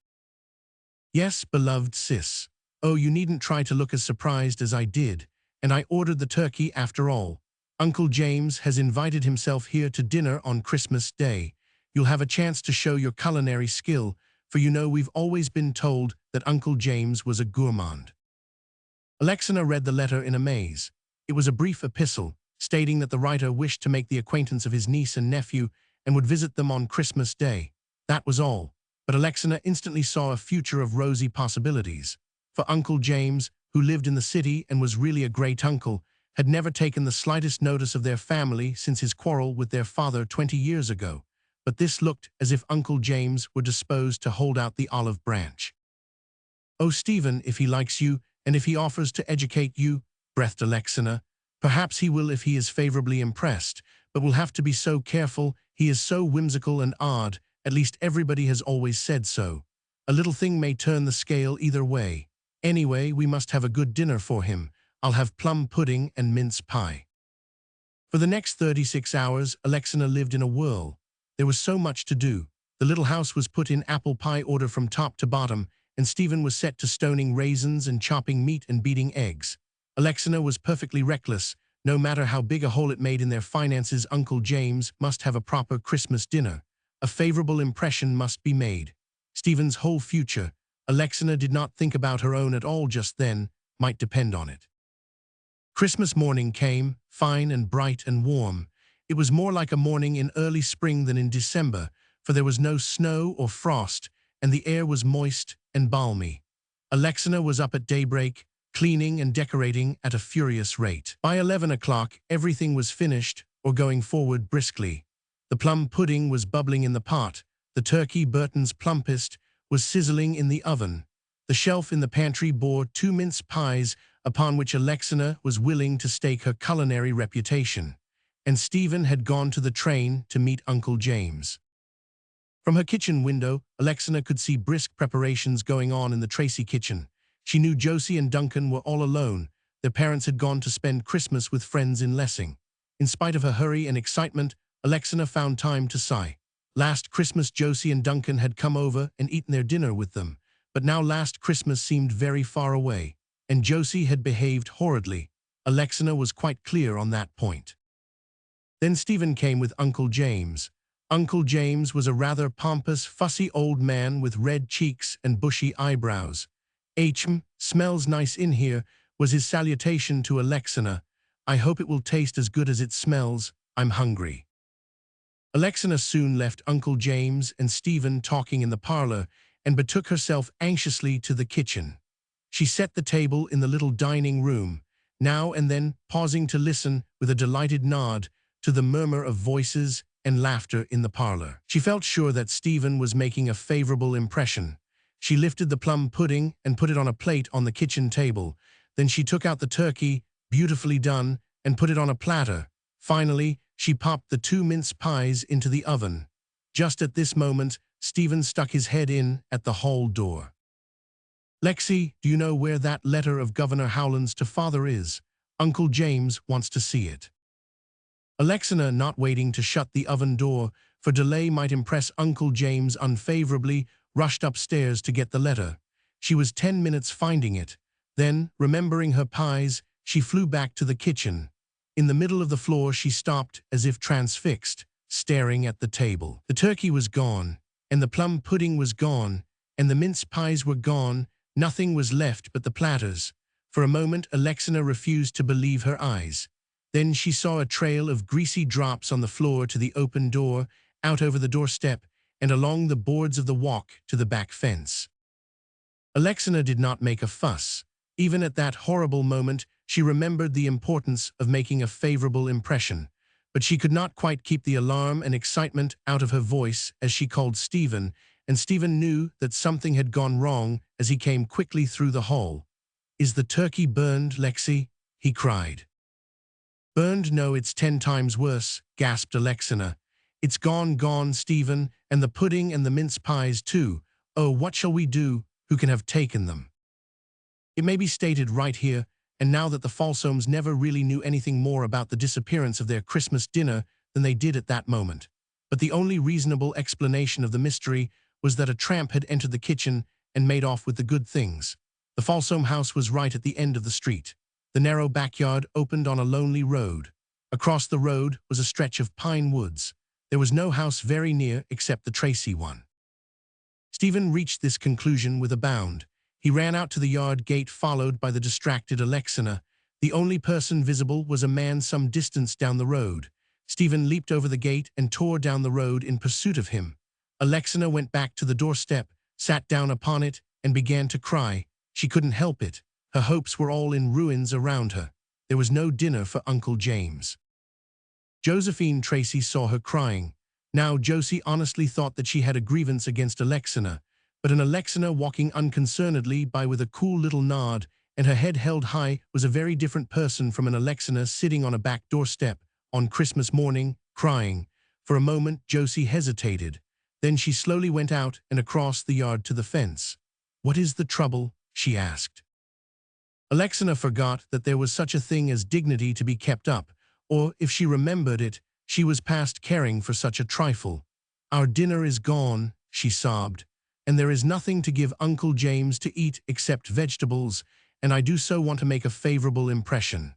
"Yes, beloved sis. Oh, you needn't try to look as surprised as I did, and I ordered the turkey after all. Uncle James has invited himself here to dinner on Christmas Day. You'll have a chance to show your culinary skill, for you know we've always been told that Uncle James was a gourmand." Alexina read the letter in amaze. It was a brief epistle, stating that the writer wished to make the acquaintance of his niece and nephew and would visit them on Christmas Day. That was all, but Alexina instantly saw a future of rosy possibilities. For Uncle James, who lived in the city and was really a great uncle, had never taken the slightest notice of their family since his quarrel with their father 20 years ago, but this looked as if Uncle James were disposed to hold out the olive branch. "Oh, Stephen, if he likes you, and if he offers to educate you," breathed Alexina. "Perhaps he will if he is favorably impressed, but we'll have to be so careful. He is so whimsical and odd, at least everybody has always said so. A little thing may turn the scale either way. Anyway, we must have a good dinner for him. I'll have plum pudding and mince pie." For the next 36 hours, Alexina lived in a whirl. There was so much to do. The little house was put in apple pie order from top to bottom, and Stephen was set to stoning raisins and chopping meat and beating eggs. Alexina was perfectly reckless. No matter how big a hole it made in their finances, Uncle James must have a proper Christmas dinner. A favorable impression must be made. Stephen's whole future, Alexina did not think about her own at all just then, might depend on it. Christmas morning came, fine and bright and warm. It was more like a morning in early spring than in December, for there was no snow or frost, and the air was moist and balmy. Alexina was up at daybreak, cleaning and decorating at a furious rate. By 11 o'clock, everything was finished or going forward briskly. The plum pudding was bubbling in the pot. The turkey, Burton's plumpest, was sizzling in the oven. The shelf in the pantry bore 2 mince pies upon which Alexina was willing to stake her culinary reputation. And Stephen had gone to the train to meet Uncle James. From her kitchen window, Alexina could see brisk preparations going on in the Tracy kitchen. She knew Josie and Duncan were all alone. Their parents had gone to spend Christmas with friends in Lessing. In spite of her hurry and excitement, Alexina found time to sigh. Last Christmas, Josie and Duncan had come over and eaten their dinner with them, but now last Christmas seemed very far away, and Josie had behaved horridly. Alexina was quite clear on that point. Then Stephen came with Uncle James. Uncle James was a rather pompous, fussy old man with red cheeks and bushy eyebrows. Smells nice in here," was his salutation to Alexina. "I hope it will taste as good as it smells. I'm hungry." Alexina soon left Uncle James and Stephen talking in the parlor and betook herself anxiously to the kitchen. She set the table in the little dining room. now and then pausing to listen with a delighted nod to the murmur of voices and laughter in the parlor. She felt sure that Stephen was making a favorable impression. She lifted the plum pudding and put it on a plate on the kitchen table. Then she took out the turkey, beautifully done, and put it on a platter. Finally, she popped the 2 mince pies into the oven. Just at this moment, Stephen stuck his head in at the hall door. "Lexi, do you know where that letter of Governor Howland's to Father is? Uncle James wants to see it." Alexina, not waiting to shut the oven door, for delay might impress Uncle James unfavorably, rushed upstairs to get the letter. She was 10 minutes finding it. Then, remembering her pies, she flew back to the kitchen. In the middle of the floor she stopped as if transfixed, staring at the table. The turkey was gone, and the plum pudding was gone, and the mince pies were gone. Nothing was left but the platters. For a moment Alexina refused to believe her eyes. Then she saw a trail of greasy drops on the floor to the open door, out over the doorstep, and along the boards of the walk to the back fence. Alexina did not make a fuss. Even at that horrible moment, she remembered the importance of making a favorable impression, but she could not quite keep the alarm and excitement out of her voice as she called Stephen, and Stephen knew that something had gone wrong as he came quickly through the hall. "Is the turkey burned, Lexi?" he cried. "Burned? No, it's 10 times worse," gasped Alexina. "It's gone, Stephen, and the pudding and the mince pies too. Oh, what shall we do? Who can have taken them?" It may be stated right here, and now that the Falsomes never really knew anything more about the disappearance of their Christmas dinner than they did at that moment. But the only reasonable explanation of the mystery was that a tramp had entered the kitchen and made off with the good things. The Falsome house was right at the end of the street. The narrow backyard opened on a lonely road. Across the road was a stretch of pine woods. There was no house very near except the Tracy one. Stephen reached this conclusion with a bound. He ran out to the yard gate, followed by the distracted Alexina. The only person visible was a man some distance down the road. Stephen leaped over the gate and tore down the road in pursuit of him. Alexina went back to the doorstep, sat down upon it, and began to cry. She couldn't help it. Her hopes were all in ruins around her. There was no dinner for Uncle James. Josephine Tracy saw her crying. Now Josie honestly thought that she had a grievance against Alexina, but an Alexina walking unconcernedly by with a cool little nod and her head held high was a very different person from an Alexina sitting on a back doorstep on Christmas morning, crying. For a moment Josie hesitated. Then she slowly went out and across the yard to the fence. "What is the trouble?" she asked. Alexina forgot that there was such a thing as dignity to be kept up, or if she remembered it, she was past caring for such a trifle. "Our dinner is gone," she sobbed, "and there is nothing to give Uncle James to eat except vegetables, and I do so want to make a favorable impression."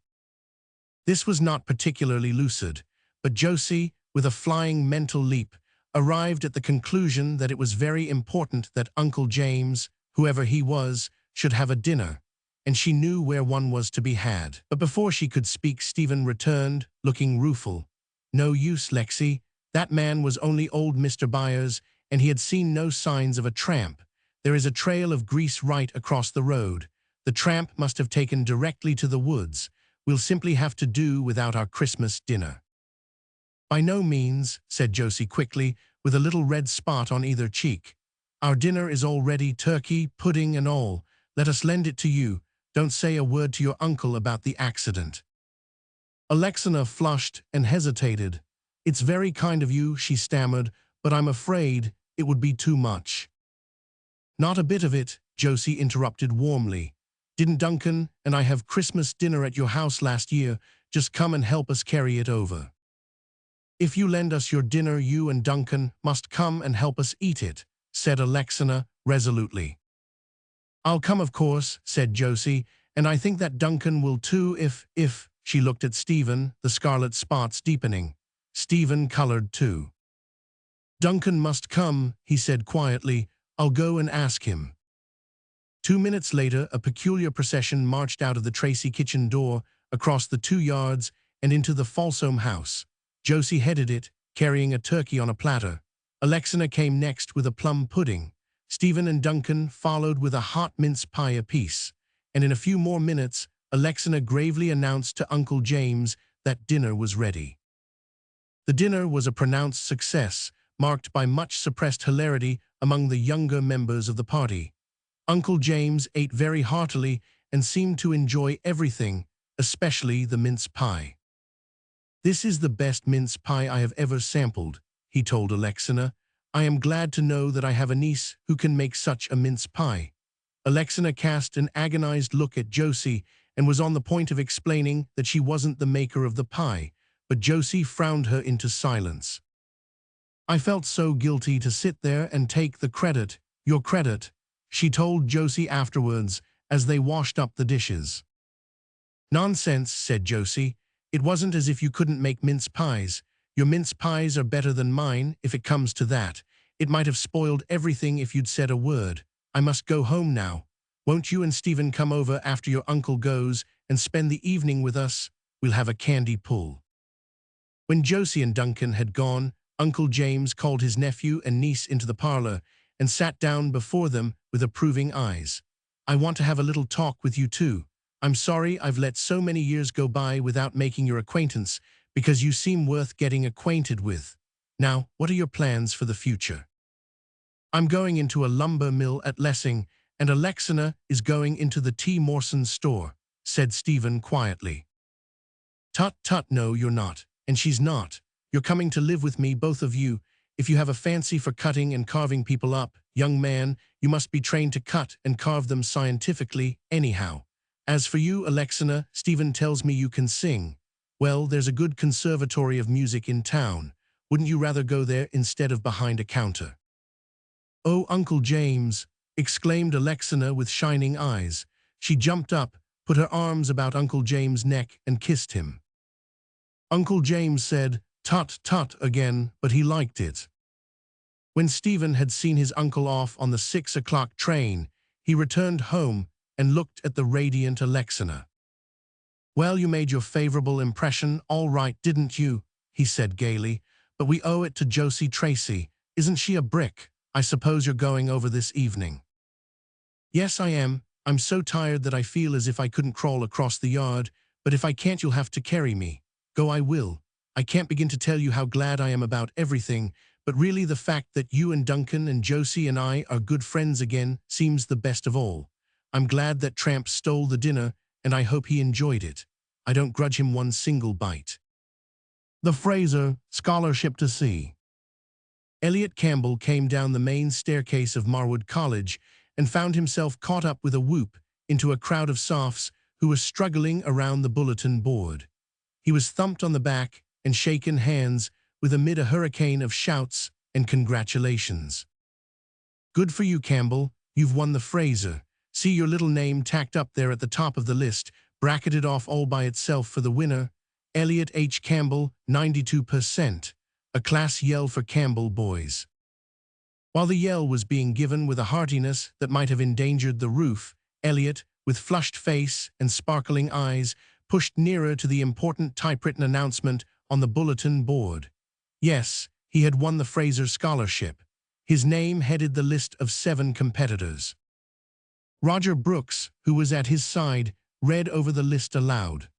This was not particularly lucid, but Josie, with a flying mental leap, arrived at the conclusion that it was very important that Uncle James, whoever he was, should have a dinner, and she knew where one was to be had. But before she could speak, Stephen returned, looking rueful. "No use, Lexi. That man was only old Mr. Byers, and he had seen no signs of a tramp. There is a trail of grease right across the road. The tramp must have taken directly to the woods. We'll simply have to do without our Christmas dinner." "By no means," said Josie quickly, with a little red spot on either cheek. "Our dinner is all ready, turkey, pudding and all. Let us lend it to you. Don't say a word to your uncle about the accident." Alexina flushed and hesitated. "It's very kind of you," she stammered, "but I'm afraid it would be too much." "Not a bit of it," Josie interrupted warmly. "Didn't Duncan and I have Christmas dinner at your house last year? Just come and help us carry it over." "If you lend us your dinner, you and Duncan must come and help us eat it," said Alexina resolutely. "I'll come, of course," said Josie, "and I think that Duncan will too if—" She looked at Stephen, the scarlet spots deepening. Stephen colored too. "Duncan must come," he said quietly. "I'll go and ask him." 2 minutes later, a peculiar procession marched out of the Tracy kitchen door, across the 2 yards, and into the Falsome house. Josie headed it, carrying a turkey on a platter. Alexina came next with a plum pudding. Stephen and Duncan followed with a hot mince pie apiece. And in a few more minutes, Alexina gravely announced to Uncle James that dinner was ready. The dinner was a pronounced success, marked by much suppressed hilarity among the younger members of the party. Uncle James ate very heartily and seemed to enjoy everything, especially the mince pie. "This is the best mince pie I have ever sampled," he told Alexina. "I am glad to know that I have a niece who can make such a mince pie." Alexina cast an agonized look at Josie and was on the point of explaining that she wasn't the maker of the pie, but Josie frowned her into silence. "I felt so guilty to sit there and take the credit, your credit," she told Josie afterwards as they washed up the dishes. "Nonsense," said Josie. "It wasn't as if you couldn't make mince pies. Your mince pies are better than mine, if it comes to that. It might have spoiled everything if you'd said a word. I must go home now. Won't you and Stephen come over after your uncle goes and spend the evening with us? We'll have a candy pull." When Josie and Duncan had gone, Uncle James called his nephew and niece into the parlor and sat down before them with approving eyes. "I want to have a little talk with you too. I'm sorry I've let so many years go by without making your acquaintance, because you seem worth getting acquainted with. Now, what are your plans for the future?" "I'm going into a lumber mill at Lessing, and Alexina is going into the T. Morson store," said Stephen quietly. "Tut, tut, no, you're not, and she's not. You're coming to live with me, both of you. If you have a fancy for cutting and carving people up, young man, you must be trained to cut and carve them scientifically, anyhow. As for you, Alexina, Stephen tells me you can sing. Well, there's a good conservatory of music in town. Wouldn't you rather go there instead of behind a counter?" "Oh, Uncle James," exclaimed Alexina with shining eyes. She jumped up, put her arms about Uncle James' neck and kissed him. Uncle James said, "Tut, tut," again, but he liked it. When Stephen had seen his uncle off on the 6 o'clock train, he returned home and looked at the radiant Alexina. "Well, you made your favorable impression all right, didn't you?" he said gaily. "But we owe it to Josie Tracy. Isn't she a brick? I suppose you're going over this evening." "Yes, I am. I'm so tired that I feel as if I couldn't crawl across the yard, but if I can't, you'll have to carry me. Go I will. I can't begin to tell you how glad I am about everything, but really the fact that you and Duncan and Josie and I are good friends again seems the best of all. I'm glad that tramp stole the dinner, and I hope he enjoyed it. I don't grudge him one single bite." The Fraser Scholarship to See. Elliot Campbell came down the main staircase of Marwood College and found himself caught up with a whoop into a crowd of sophs who were struggling around the bulletin board. He was thumped on the back and shaken hands with amid a hurricane of shouts and congratulations. "Good for you, Campbell. You've won the Fraser. See your little name tacked up there at the top of the list, bracketed off all by itself for the winner. Elliot H. Campbell, 92%. A class yell for Campbell boys." While the yell was being given with a heartiness that might have endangered the roof, Elliot, with flushed face and sparkling eyes, pushed nearer to the important typewritten announcement on the bulletin board. Yes, he had won the Fraser Scholarship. His name headed the list of 7 competitors. Roger Brooks, who was at his side, read over the list aloud.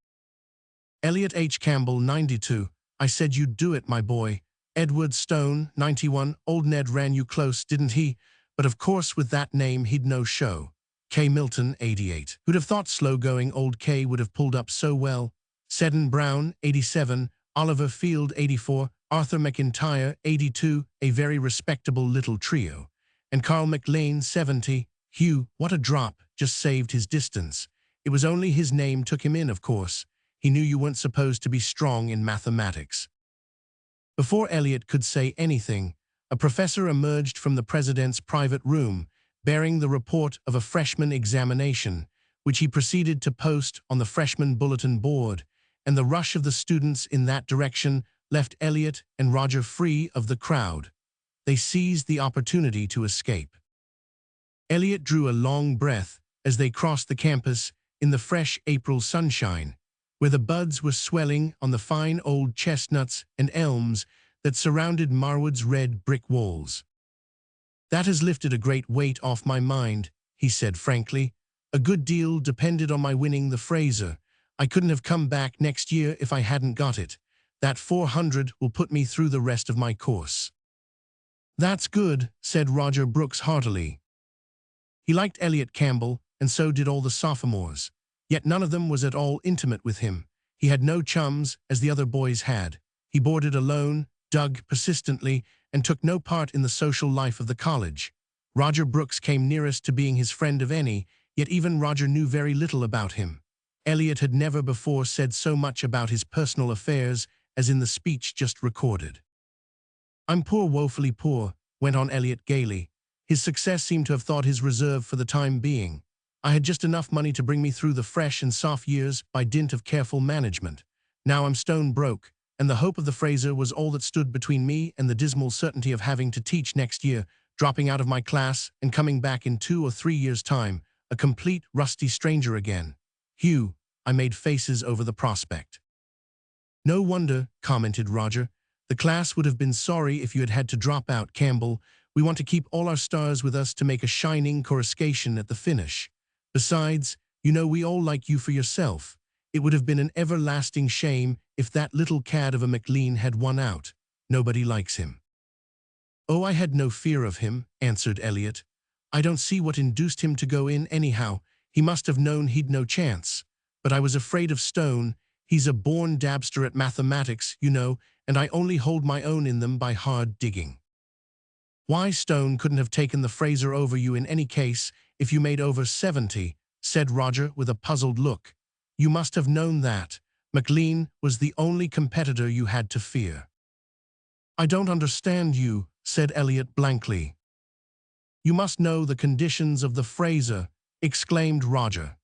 "Elliot H. Campbell, 92. I said you'd do it, my boy. Edward Stone, 91. Old Ned ran you close, didn't he? But of course with that name he'd no show. K. Milton, 88. Who'd have thought slow-going old K would have pulled up so well? Seddon Brown, 87. Oliver Field, 84. Arthur McIntyre, 82. A very respectable little trio. And Carl McLean, 70. Hugh, what a drop, just saved his distance. It was only his name took him in, of course. He knew you weren't supposed to be strong in mathematics." Before Elliot could say anything, a professor emerged from the president's private room, bearing the report of a freshman examination, which he proceeded to post on the freshman bulletin board, and the rush of the students in that direction left Elliot and Roger free of the crowd. They seized the opportunity to escape. Elliot drew a long breath as they crossed the campus in the fresh April sunshine, where the buds were swelling on the fine old chestnuts and elms that surrounded Marwood's red brick walls. "That has lifted a great weight off my mind," he said frankly. A good deal depended on my winning the Fraser. I couldn't have come back next year if I hadn't got it. That 400 will put me through the rest of my course." "That's good," said Roger Brooks heartily. He liked Elliot Campbell, and so did all the sophomores. Yet none of them was at all intimate with him. He had no chums, as the other boys had. He boarded alone, dug persistently, and took no part in the social life of the college. Roger Brooks came nearest to being his friend of any, yet even Roger knew very little about him. Elliot had never before said so much about his personal affairs as in the speech just recorded. "I'm poor, woefully poor," went on Elliot gaily. His success seemed to have thawed his reserve for the time being. "I had just enough money to bring me through the fresh and soft years by dint of careful management. Now I'm stone broke, and the hope of the Fraser was all that stood between me and the dismal certainty of having to teach next year, dropping out of my class and coming back in 2 or 3 years' time, a complete rusty stranger again." "Hugh," I made faces over the prospect. "No wonder," commented Roger. "The class would have been sorry if you had had to drop out, Campbell. We want to keep all our stars with us to make a shining coruscation at the finish. Besides, you know we all like you for yourself. It would have been an everlasting shame if that little cad of a McLean had won out. Nobody likes him." "Oh, I had no fear of him," answered Elliot. "I don't see what induced him to go in anyhow. He must have known he'd no chance. But I was afraid of Stone. He's a born dabster at mathematics, you know, and I only hold my own in them by hard digging." "Why, Stone couldn't have taken the Fraser over you in any case if you made over 70, said Roger with a puzzled look. "You must have known that. McLean was the only competitor you had to fear." "I don't understand you," said Elliot blankly. "You must know the conditions of the Fraser," exclaimed Roger.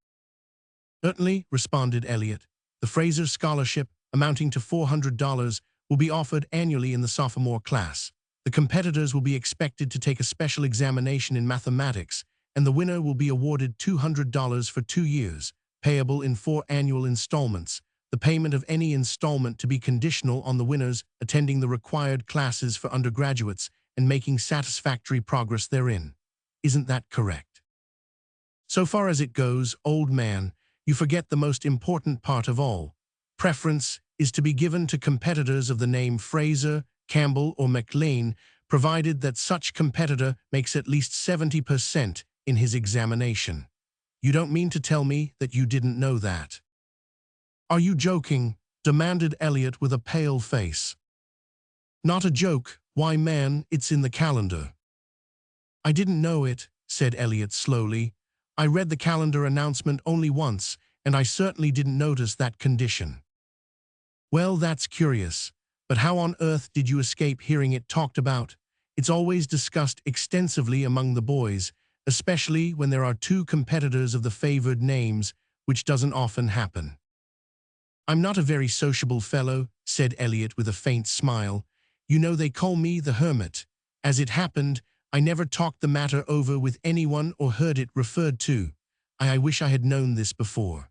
"Certainly," responded Elliot. "The Fraser Scholarship, amounting to $400, will be offered annually in the sophomore class. The competitors will be expected to take a special examination in mathematics, and the winner will be awarded $200 for 2 years, payable in 4 annual installments, the payment of any installment to be conditional on the winners attending the required classes for undergraduates and making satisfactory progress therein. Isn't that correct?" "So far as it goes, old man, you forget the most important part of all. Preference is to be given to competitors of the name Fraser, Campbell, or McLean, provided that such competitor makes at least 70% in his examination. You don't mean to tell me that you didn't know that?" "Are you joking?" demanded Elliot with a pale face. "Not a joke. Why, man, it's in the calendar." "I didn't know it," said Elliot slowly. "I read the calendar announcement only once, and I certainly didn't notice that condition." "Well, that's curious. But how on earth did you escape hearing it talked about? It's always discussed extensively among the boys, especially when there are 2 competitors of the favored names, which doesn't often happen." "I'm not a very sociable fellow," said Elliot with a faint smile. "You know they call me the hermit. As it happened, I never talked the matter over with anyone or heard it referred to. I wish I had known this before."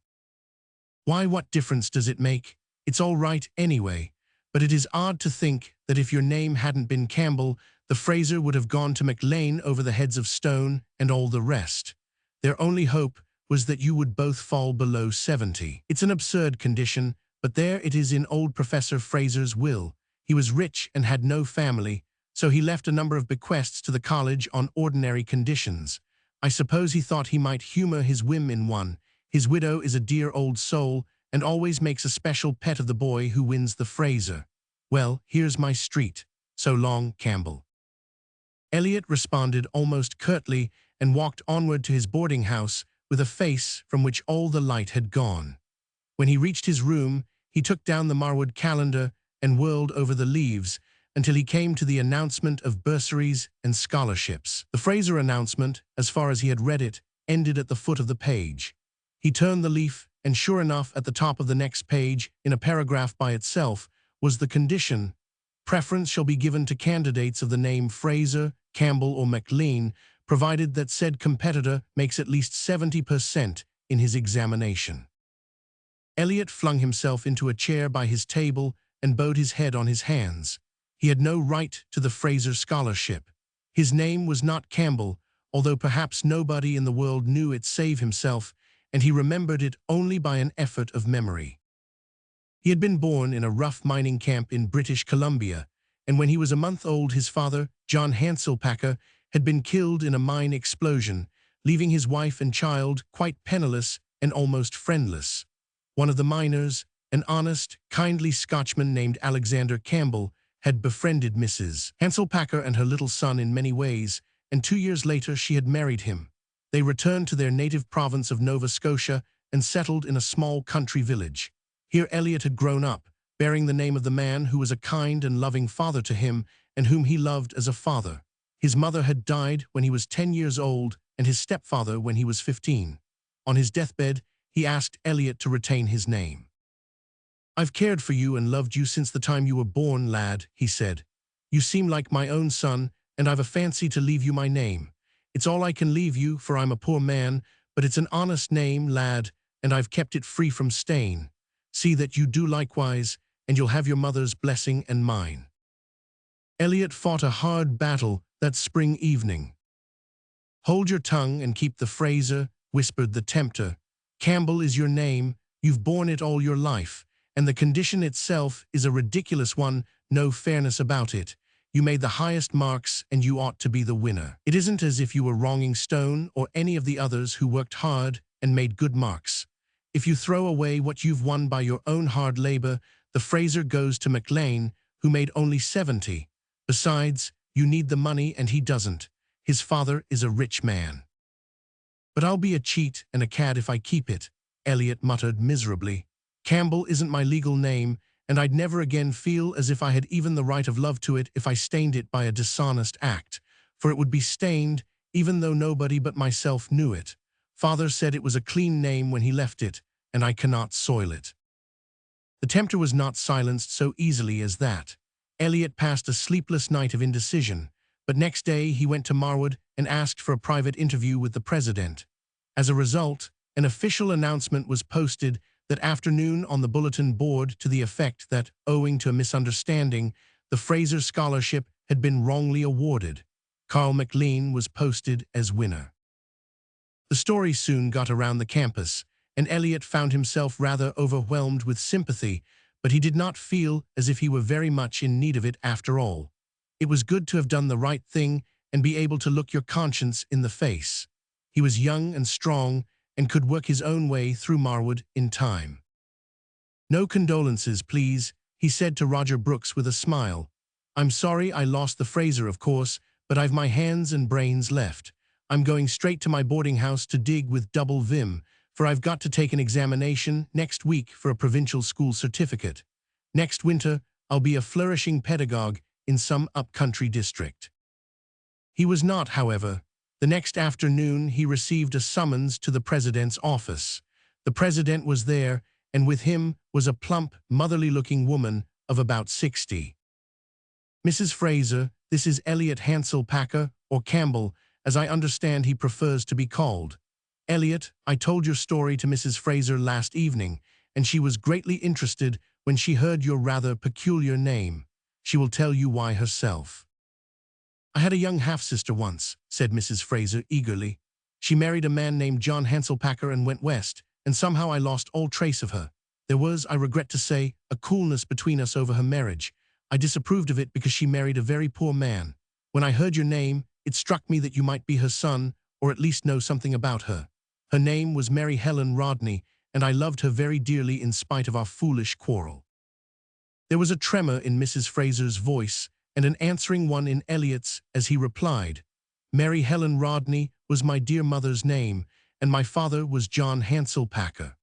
"Why, what difference does it make? It's all right anyway. But it is odd to think that if your name hadn't been Campbell, the Fraser would have gone to McLean over the heads of Stone and all the rest. Their only hope was that you would both fall below 70. It's an absurd condition, but there it is in old Professor Fraser's will. He was rich and had no family, so he left a number of bequests to the college on ordinary conditions. I suppose he thought he might humor his whim in one. His widow is a dear old soul, and always makes a special pet of the boy who wins the Fraser. Well, here's my street. So long, Campbell." Elliot responded almost curtly and walked onward to his boarding house with a face from which all the light had gone. When he reached his room, he took down the Marwood calendar and whirled over the leaves until he came to the announcement of bursaries and scholarships. The Fraser announcement, as far as he had read it, ended at the foot of the page. He turned the leaf, and sure enough, at the top of the next page, in a paragraph by itself, was the condition: "Preference shall be given to candidates of the name Fraser, Campbell, or McLean, provided that said competitor makes at least 70% in his examination." Elliot flung himself into a chair by his table and bowed his head on his hands. He had no right to the Fraser Scholarship. His name was not Campbell, although perhaps nobody in the world knew it save himself, and he remembered it only by an effort of memory. He had been born in a rough mining camp in British Columbia, and when he was a month old his father, John Hanselpacker, had been killed in a mine explosion, leaving his wife and child quite penniless and almost friendless. One of the miners, an honest, kindly Scotchman named Alexander Campbell, had befriended Mrs. Hanselpacker and her little son in many ways, and 2 years later she had married him. They returned to their native province of Nova Scotia and settled in a small country village. Here Elliot had grown up, bearing the name of the man who was a kind and loving father to him and whom he loved as a father. His mother had died when he was 10 years old and his stepfather when he was 15. On his deathbed, he asked Elliot to retain his name. "I've cared for you and loved you since the time you were born, lad," he said. "You seem like my own son, and I've a fancy to leave you my name. It's all I can leave you, for I'm a poor man, but it's an honest name, lad, and I've kept it free from stain. See that you do likewise, and you'll have your mother's blessing and mine." Elliot fought a hard battle that spring evening. "Hold your tongue and keep the Fraser," whispered the tempter. "Campbell is your name, you've borne it all your life, and the condition itself is a ridiculous one, no fairness about it. You made the highest marks and you ought to be the winner. It isn't as if you were wronging Stone or any of the others who worked hard and made good marks. If you throw away what you've won by your own hard labor, the Fraser goes to McLean, who made only 70. Besides, you need the money and he doesn't. His father is a rich man." "But I'll be a cheat and a cad if I keep it," Elliot muttered miserably. "Campbell isn't my legal name, and I'd never again feel as if I had even the right of love to it if I stained it by a dishonest act, for it would be stained even though nobody but myself knew it. Father said it was a clean name when he left it, and I cannot soil it." The tempter was not silenced so easily as that. Elliot passed a sleepless night of indecision, but next day he went to Marwood and asked for a private interview with the president. As a result, an official announcement was posted that afternoon on the bulletin board to the effect that, owing to a misunderstanding, the Fraser Scholarship had been wrongly awarded. Carl McLean was posted as winner. The story soon got around the campus, and Elliot found himself rather overwhelmed with sympathy, but he did not feel as if he were very much in need of it after all. It was good to have done the right thing and be able to look your conscience in the face. He was young and strong and could work his own way through Marwood in time. "No condolences, please," he said to Roger Brooks with a smile. "I'm sorry I lost the Fraser, of course, but I've my hands and brains left. I'm going straight to my boarding house to dig with double vim, for I've got to take an examination next week for a provincial school certificate. Next winter, I'll be a flourishing pedagogue in some up-country district." He was not, however. The next afternoon he received a summons to the president's office. The president was there, and with him was a plump, motherly-looking woman of about 60. "Mrs. Fraser, this is Elliot Hanselpacker, or Campbell, as I understand he prefers to be called. Elliot, I told your story to Mrs. Fraser last evening, and she was greatly interested when she heard your rather peculiar name. She will tell you why herself." "I had a young half-sister once," said Mrs. Fraser eagerly. "She married a man named John Hanselpacker and went west, and somehow I lost all trace of her. There was, I regret to say, a coolness between us over her marriage. I disapproved of it because she married a very poor man. When I heard your name, it struck me that you might be her son, or at least know something about her. Her name was Mary Helen Rodney, and I loved her very dearly in spite of our foolish quarrel." There was a tremor in Mrs. Fraser's voice, and an answering one in Elliot's as he replied, "Mary Helen Rodney was my dear mother's name, and my father was John Hanselpacker."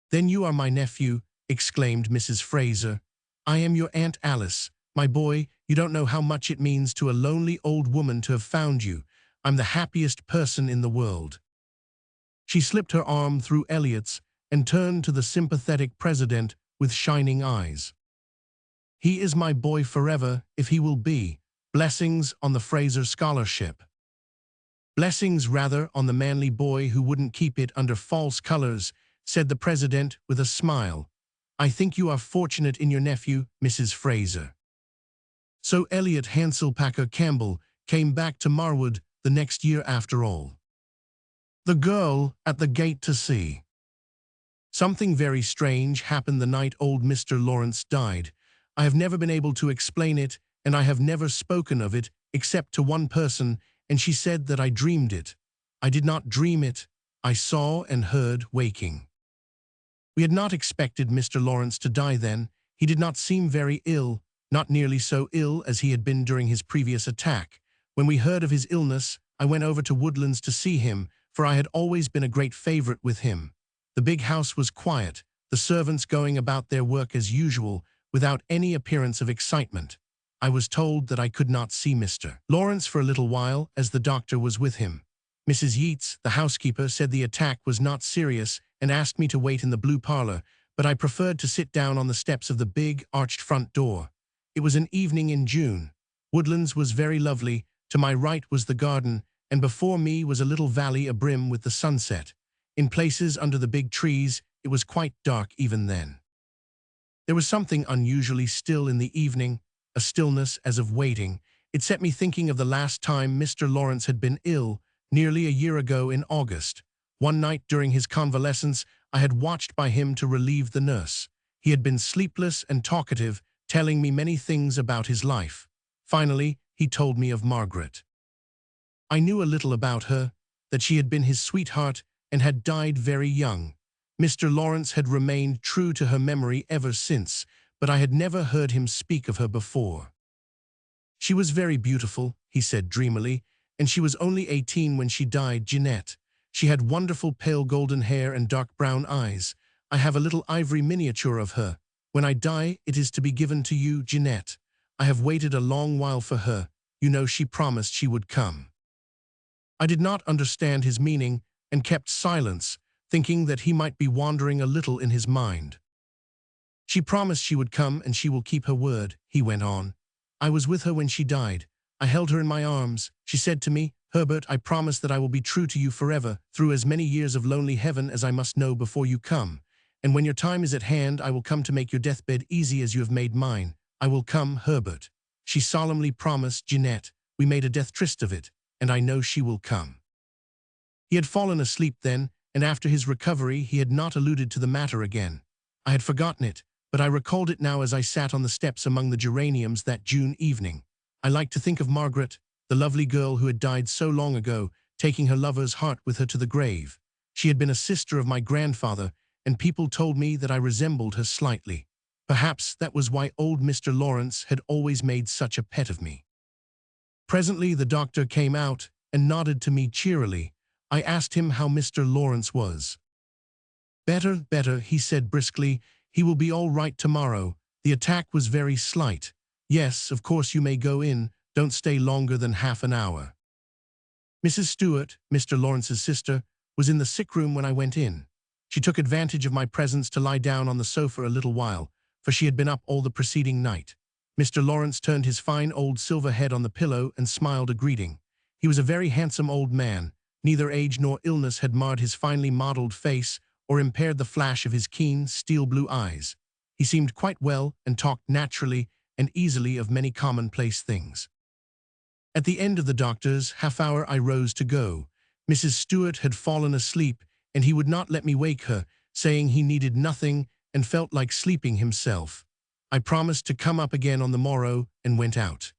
"Then you are my nephew," exclaimed Mrs. Fraser. "I am your Aunt Alice. My boy, you don't know how much it means to a lonely old woman to have found you. I'm the happiest person in the world." She slipped her arm through Elliot's and turned to the sympathetic president with shining eyes. "He is my boy forever, if he will be. Blessings on the Fraser Scholarship." "Blessings rather on the manly boy who wouldn't keep it under false colors," said the president with a smile. "I think you are fortunate in your nephew, Mrs. Fraser." So Elliot Hanselpacker Campbell came back to Marwood the next year after all. The girl at the gate to see. Something very strange happened the night old Mr. Lawrence died. I have never been able to explain it, and I have never spoken of it except to one person, and she said that I dreamed it. I did not dream it. I saw and heard waking. We had not expected Mr. Lawrence to die then. He did not seem very ill, not nearly so ill as he had been during his previous attack. When we heard of his illness, I went over to Woodlands to see him, for I had always been a great favorite with him. The big house was quiet, the servants going about their work as usual, without any appearance of excitement. I was told that I could not see Mr. Lawrence for a little while, as the doctor was with him. Mrs. Yeats, the housekeeper, said the attack was not serious and asked me to wait in the blue parlor, but I preferred to sit down on the steps of the big, arched front door. It was an evening in June. Woodlands was very lovely. To my right was the garden, and before me was a little valley abrim with the sunset. In places under the big trees, it was quite dark even then. There was something unusually still in the evening, a stillness as of waiting. It set me thinking of the last time Mr. Lawrence had been ill, nearly a year ago in August. One night during his convalescence, I had watched by him to relieve the nurse. He had been sleepless and talkative, telling me many things about his life. Finally, he told me of Margaret. I knew a little about her, that she had been his sweetheart and had died very young. Mr. Lawrence had remained true to her memory ever since, but I had never heard him speak of her before. She was very beautiful, he said dreamily, and she was only 18 when she died, Jeanette. She had wonderful pale golden hair and dark brown eyes. I have a little ivory miniature of her. When I die, it is to be given to you, Jeanette. I have waited a long while for her. You know she promised she would come. I did not understand his meaning and kept silence, thinking that he might be wandering a little in his mind. She promised she would come and she will keep her word, he went on. I was with her when she died. I held her in my arms. She said to me, Herbert, I promise that I will be true to you forever, through as many years of lonely heaven as I must know before you come. And when your time is at hand, I will come to make your deathbed easy as you have made mine. I will come, Herbert. She solemnly promised, Jeanette. We made a death tryst of it, and I know she will come. He had fallen asleep then, and after his recovery he had not alluded to the matter again. I had forgotten it, but I recalled it now as I sat on the steps among the geraniums that June evening. I liked to think of Margaret, the lovely girl who had died so long ago, taking her lover's heart with her to the grave. She had been a sister of my grandfather, and people told me that I resembled her slightly. Perhaps that was why old Mr. Lawrence had always made such a pet of me. Presently the doctor came out and nodded to me cheerily. I asked him how Mr. Lawrence was. Better, better, he said briskly. He will be all right tomorrow. The attack was very slight. Yes, of course you may go in. Don't stay longer than half an hour. Mrs. Stewart, Mr. Lawrence's sister, was in the sick room when I went in. She took advantage of my presence to lie down on the sofa a little while, for she had been up all the preceding night. Mr. Lawrence turned his fine old silver head on the pillow and smiled a greeting. He was a very handsome old man. Neither age nor illness had marred his finely modeled face or impaired the flash of his keen, steel-blue eyes. He seemed quite well and talked naturally and easily of many commonplace things. At the end of the doctor's half-hour I rose to go. Mrs. Stewart had fallen asleep, and he would not let me wake her, saying he needed nothing and felt like sleeping himself. I promised to come up again on the morrow and went out.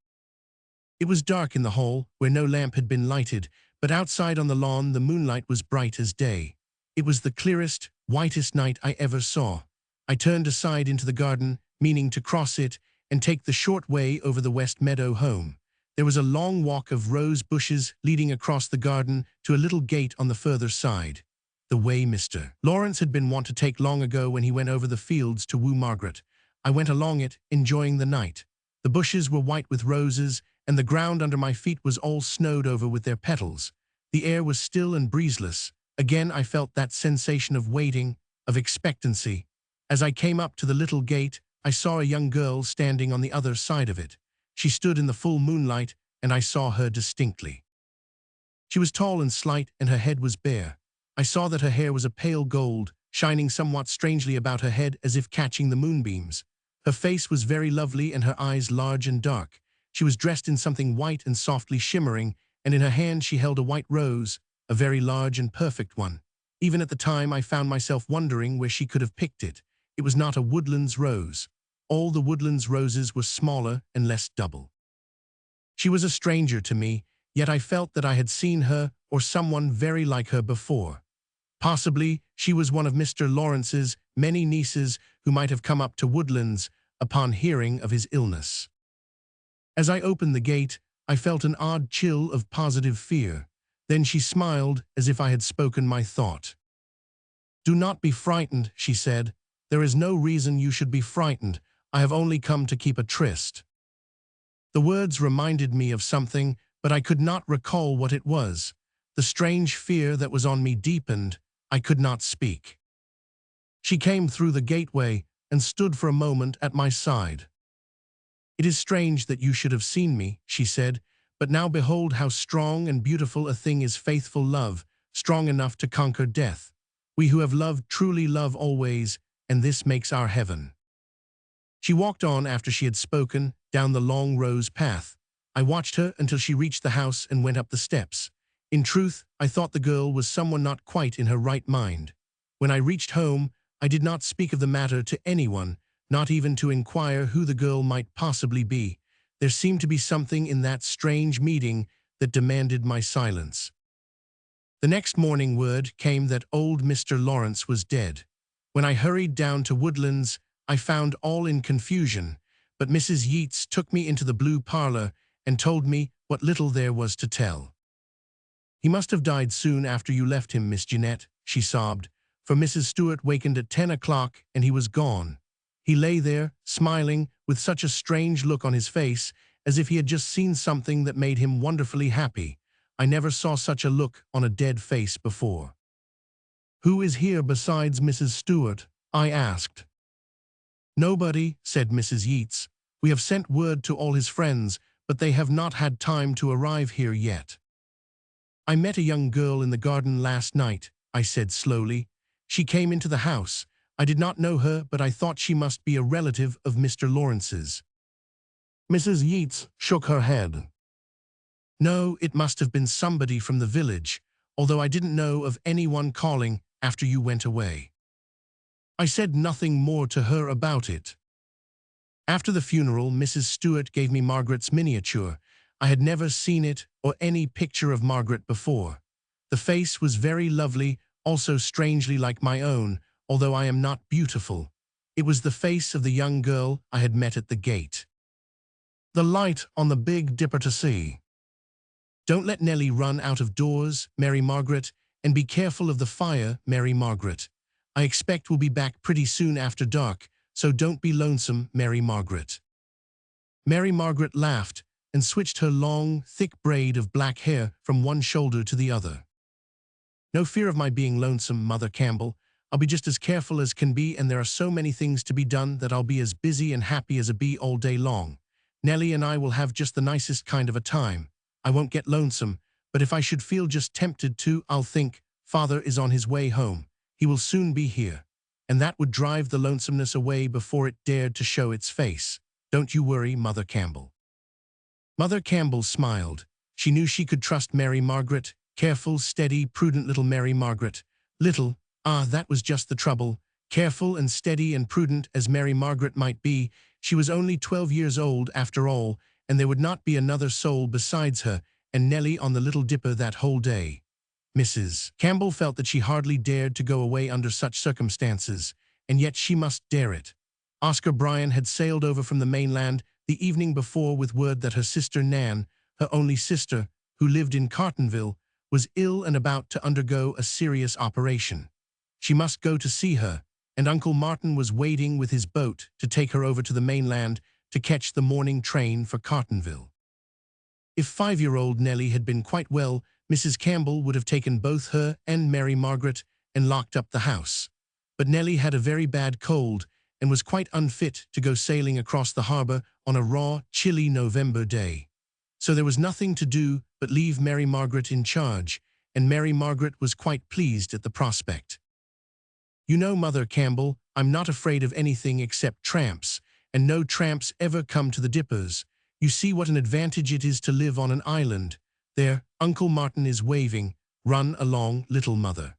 It was dark in the hall, where no lamp had been lighted, but outside on the lawn the moonlight was bright as day. It was the clearest, whitest night I ever saw. I turned aside into the garden, meaning to cross it and take the short way over the west meadow home. There was a long walk of rose bushes leading across the garden to a little gate on the further side. The way Mr. Lawrence had been wont to take long ago when he went over the fields to woo Margaret. I went along it, enjoying the night. The bushes were white with roses, and the ground under my feet was all snowed over with their petals. The air was still and breezeless. Again I felt that sensation of waiting, of expectancy. As I came up to the little gate, I saw a young girl standing on the other side of it. She stood in the full moonlight, and I saw her distinctly. She was tall and slight, and her head was bare. I saw that her hair was a pale gold, shining somewhat strangely about her head as if catching the moonbeams. Her face was very lovely and her eyes large and dark. She was dressed in something white and softly shimmering, and in her hand she held a white rose, a very large and perfect one. Even at the time I found myself wondering where she could have picked it. It was not a woodlands rose. All the woodlands roses were smaller and less double. She was a stranger to me, yet I felt that I had seen her or someone very like her before. Possibly she was one of Mr. Lawrence's many nieces who might have come up to Woodlands upon hearing of his illness. As I opened the gate, I felt an odd chill of positive fear. Then she smiled as if I had spoken my thought. "Do not be frightened," she said. "There is no reason you should be frightened. I have only come to keep a tryst." The words reminded me of something, but I could not recall what it was. The strange fear that was on me deepened. I could not speak. She came through the gateway and stood for a moment at my side. "It is strange that you should have seen me," she said, "but now behold how strong and beautiful a thing is faithful love, strong enough to conquer death. We who have loved truly love always, and this makes our heaven." She walked on after she had spoken, down the long rose path. I watched her until she reached the house and went up the steps. In truth, I thought the girl was someone not quite in her right mind. When I reached home, I did not speak of the matter to anyone, not even to inquire who the girl might possibly be. There seemed to be something in that strange meeting that demanded my silence. The next morning word came that old Mr. Lawrence was dead. When I hurried down to Woodlands, I found all in confusion, but Mrs. Yeats took me into the blue parlor and told me what little there was to tell. "He must have died soon after you left him, Miss Jeanette," she sobbed, "for Mrs. Stewart wakened at 10 o'clock and he was gone. He lay there, smiling, with such a strange look on his face, as if he had just seen something that made him wonderfully happy. I never saw such a look on a dead face before." "Who is here besides Mrs. Stewart?" I asked. "Nobody," said Mrs. Yeats. "We have sent word to all his friends, but they have not had time to arrive here yet." "I met a young girl in the garden last night," I said slowly. "She came into the house. I did not know her, but I thought she must be a relative of Mr. Lawrence's." Mrs. Yeats shook her head. "No, it must have been somebody from the village, although I didn't know of anyone calling after you went away." I said nothing more to her about it. After the funeral, Mrs. Stewart gave me Margaret's miniature. I had never seen it or any picture of Margaret before. The face was very lovely, also strangely like my own, although I am not beautiful. It was the face of the young girl I had met at the gate. "The light on the Big Dipper to see. Don't let Nellie run out of doors, Mary Margaret, and be careful of the fire, Mary Margaret. I expect we'll be back pretty soon after dark, so don't be lonesome, Mary Margaret." Mary Margaret laughed and switched her long, thick braid of black hair from one shoulder to the other. "No fear of my being lonesome, Mother Campbell. I'll be just as careful as can be, and there are so many things to be done that I'll be as busy and happy as a bee all day long. Nellie and I will have just the nicest kind of a time. I won't get lonesome, but if I should feel just tempted to, I'll think, Father is on his way home. He will soon be here. And that would drive the lonesomeness away before it dared to show its face. Don't you worry, Mother Campbell." Mother Campbell smiled. She knew she could trust Mary Margaret. Careful, steady, prudent little Mary Margaret. Little, that was just the trouble. Careful and steady and prudent as Mary Margaret might be, she was only 12 years old after all, and there would not be another soul besides her and Nellie on the Little Dipper that whole day. Mrs. Campbell felt that she hardly dared to go away under such circumstances, and yet she must dare it. Oscar Bryan had sailed over from the mainland the evening before with word that her sister Nan, her only sister, who lived in Cartonville, was ill and about to undergo a serious operation. She must go to see her, and Uncle Martin was waiting with his boat to take her over to the mainland to catch the morning train for Cartonville. If 5-year-old Nellie had been quite well, Mrs. Campbell would have taken both her and Mary Margaret and locked up the house. But Nellie had a very bad cold and was quite unfit to go sailing across the harbor on a raw, chilly November day. So there was nothing to do but leave Mary Margaret in charge, and Mary Margaret was quite pleased at the prospect. "You know, Mother Campbell, I'm not afraid of anything except tramps, and no tramps ever come to the Dippers. You see what an advantage it is to live on an island. There, Uncle Martin is waving, "Run along, little mother."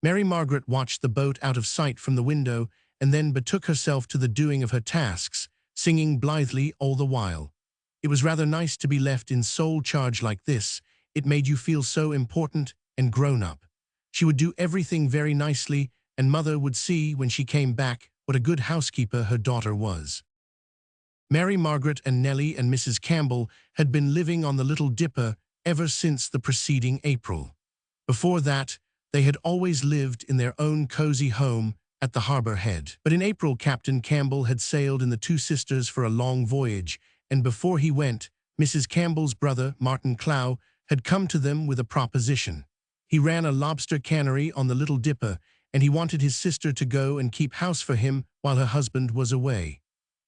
Mary Margaret watched the boat out of sight from the window and then betook herself to the doing of her tasks, singing blithely all the while. It was rather nice to be left in sole charge like this. It made you feel so important and grown up. She would do everything very nicely, and Mother would see when she came back what a good housekeeper her daughter was. Mary Margaret and Nellie and Mrs. Campbell had been living on the Little Dipper ever since the preceding April. Before that, they had always lived in their own cozy home at the harbor head. But in April, Captain Campbell had sailed in the Two Sisters for a long voyage, and before he went, Mrs. Campbell's brother, Martin Clow, had come to them with a proposition. He ran a lobster cannery on the Little Dipper, and he wanted his sister to go and keep house for him while her husband was away.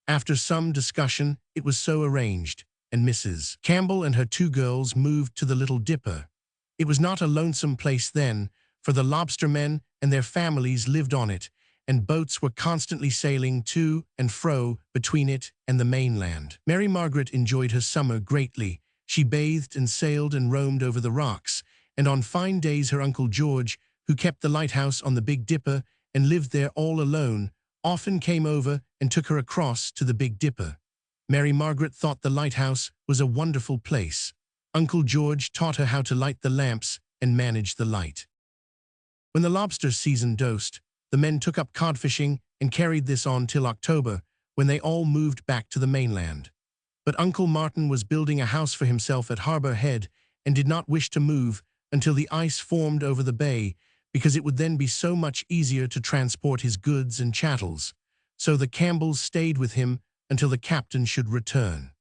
After some discussion, it was so arranged, and Mrs. Campbell and her 2 girls moved to the Little Dipper. It was not a lonesome place then, for the lobstermen and their families lived on it, and boats were constantly sailing to and fro between it and the mainland. Mary Margaret enjoyed her summer greatly. She bathed and sailed and roamed over the rocks, and on fine days her Uncle George, who kept the lighthouse on the Big Dipper and lived there all alone, often came over and took her across to the Big Dipper. Mary Margaret thought the lighthouse was a wonderful place. Uncle George taught her how to light the lamps and manage the light. When the lobster season dosed, the men took up codfishing and carried this on till October, when they all moved back to the mainland. But Uncle Martin was building a house for himself at Harbor Head and did not wish to move until the ice formed over the bay, because it would then be so much easier to transport his goods and chattels. So the Campbells stayed with him until the captain should return.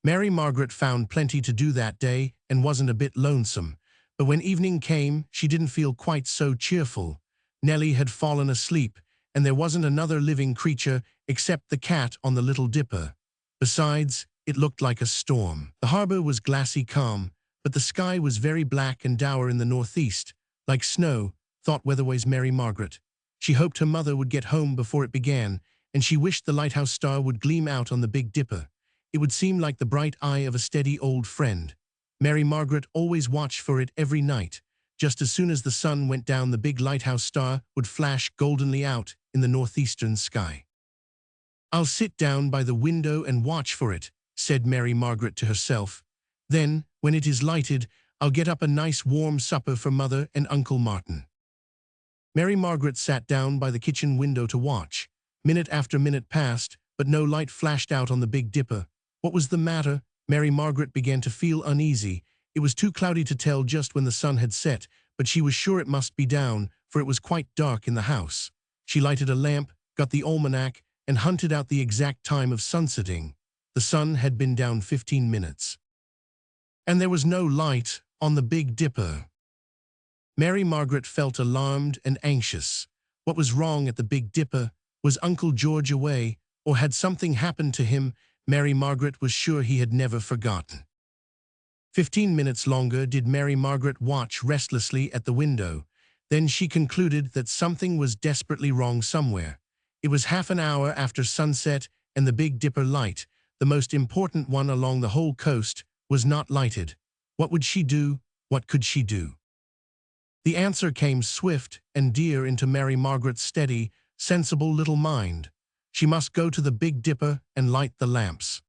Mary Margaret found plenty to do that day and wasn't a bit lonesome, but when evening came, she didn't feel quite so cheerful. Nellie had fallen asleep, and there wasn't another living creature except the cat on the Little Dipper. Besides, it looked like a storm. The harbor was glassy calm, but the sky was very black and dour in the northeast, like snow, thought Weatherways Mary Margaret. She hoped her mother would get home before it began, and she wished the lighthouse star would gleam out on the Big Dipper. It would seem like the bright eye of a steady old friend. Mary Margaret always watched for it every night. Just as soon as the sun went down, the big lighthouse star would flash goldenly out in the northeastern sky. "I'll sit down by the window and watch for it," said Mary Margaret to herself. "Then, when it is lighted, I'll get up a nice warm supper for Mother and Uncle Martin." Mary Margaret sat down by the kitchen window to watch. Minute after minute passed, but no light flashed out on the Big Dipper. What was the matter? Mary Margaret began to feel uneasy. It was too cloudy to tell just when the sun had set, but she was sure it must be down, for it was quite dark in the house. She lighted a lamp, got the almanac, and hunted out the exact time of sunsetting. The sun had been down 15 minutes. And there was no light on the Big Dipper. Mary Margaret felt alarmed and anxious. What was wrong at the Big Dipper? Was Uncle George away, or had something happened to him? Mary Margaret was sure he had never forgotten. 15 minutes longer did Mary Margaret watch restlessly at the window. Then she concluded that something was desperately wrong somewhere. It was half an hour after sunset, and the Big Dipper light, the most important one along the whole coast, was not lighted. What would she do? What could she do? The answer came swift and dear into Mary Margaret's steady, sensible little mind. She must go to the Big Dipper and light the lamps.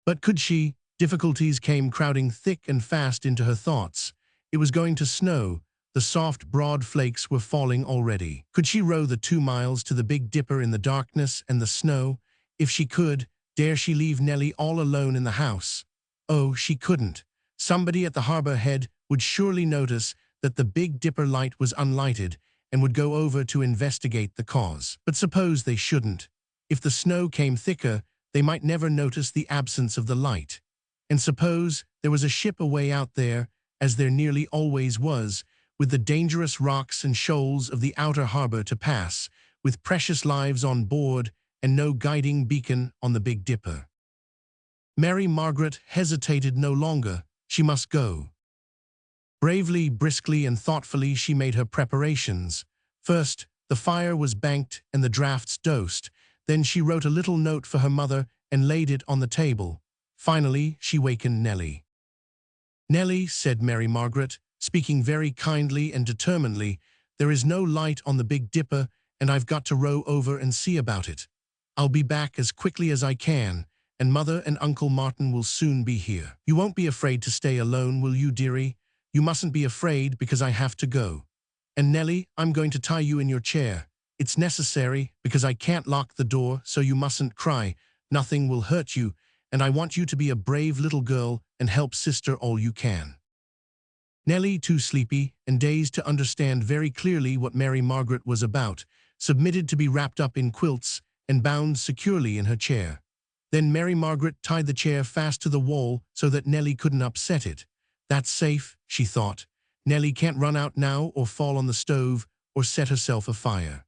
But could she? Difficulties came crowding thick and fast into her thoughts. It was going to snow. The soft, broad flakes were falling already. Could she row the 2 miles to the Big Dipper in the darkness and the snow? If she could, dare she leave Nellie all alone in the house? Oh, she couldn't. Somebody at the harbor head would surely notice that the Big Dipper light was unlighted and would go over to investigate the cause. But suppose they shouldn't. If the snow came thicker, they might never notice the absence of the light. And suppose there was a ship away out there, as there nearly always was, with the dangerous rocks and shoals of the outer harbor to pass, with precious lives on board and no guiding beacon on the Big Dipper. Mary Margaret hesitated no longer. She must go. Bravely, briskly, and thoughtfully she made her preparations. First, the fire was banked and the draughts dosed. Then she wrote a little note for her mother and laid it on the table. Finally, she wakened Nellie. Nellie, said Mary Margaret, speaking very kindly and determinedly, there is no light on the Big Dipper, and I've got to row over and see about it. I'll be back as quickly as I can, and Mother and Uncle Martin will soon be here. You won't be afraid to stay alone, will you, dearie? You mustn't be afraid because I have to go. And Nellie, I'm going to tie you in your chair. It's necessary because I can't lock the door, so you mustn't cry. Nothing will hurt you, and I want you to be a brave little girl and help sister all you can. Nellie, too sleepy and dazed to understand very clearly what Mary Margaret was about, submitted to be wrapped up in quilts and bound securely in her chair. Then Mary Margaret tied the chair fast to the wall so that Nellie couldn't upset it. That's safe, she thought. Nellie can't run out now or fall on the stove or set herself afire.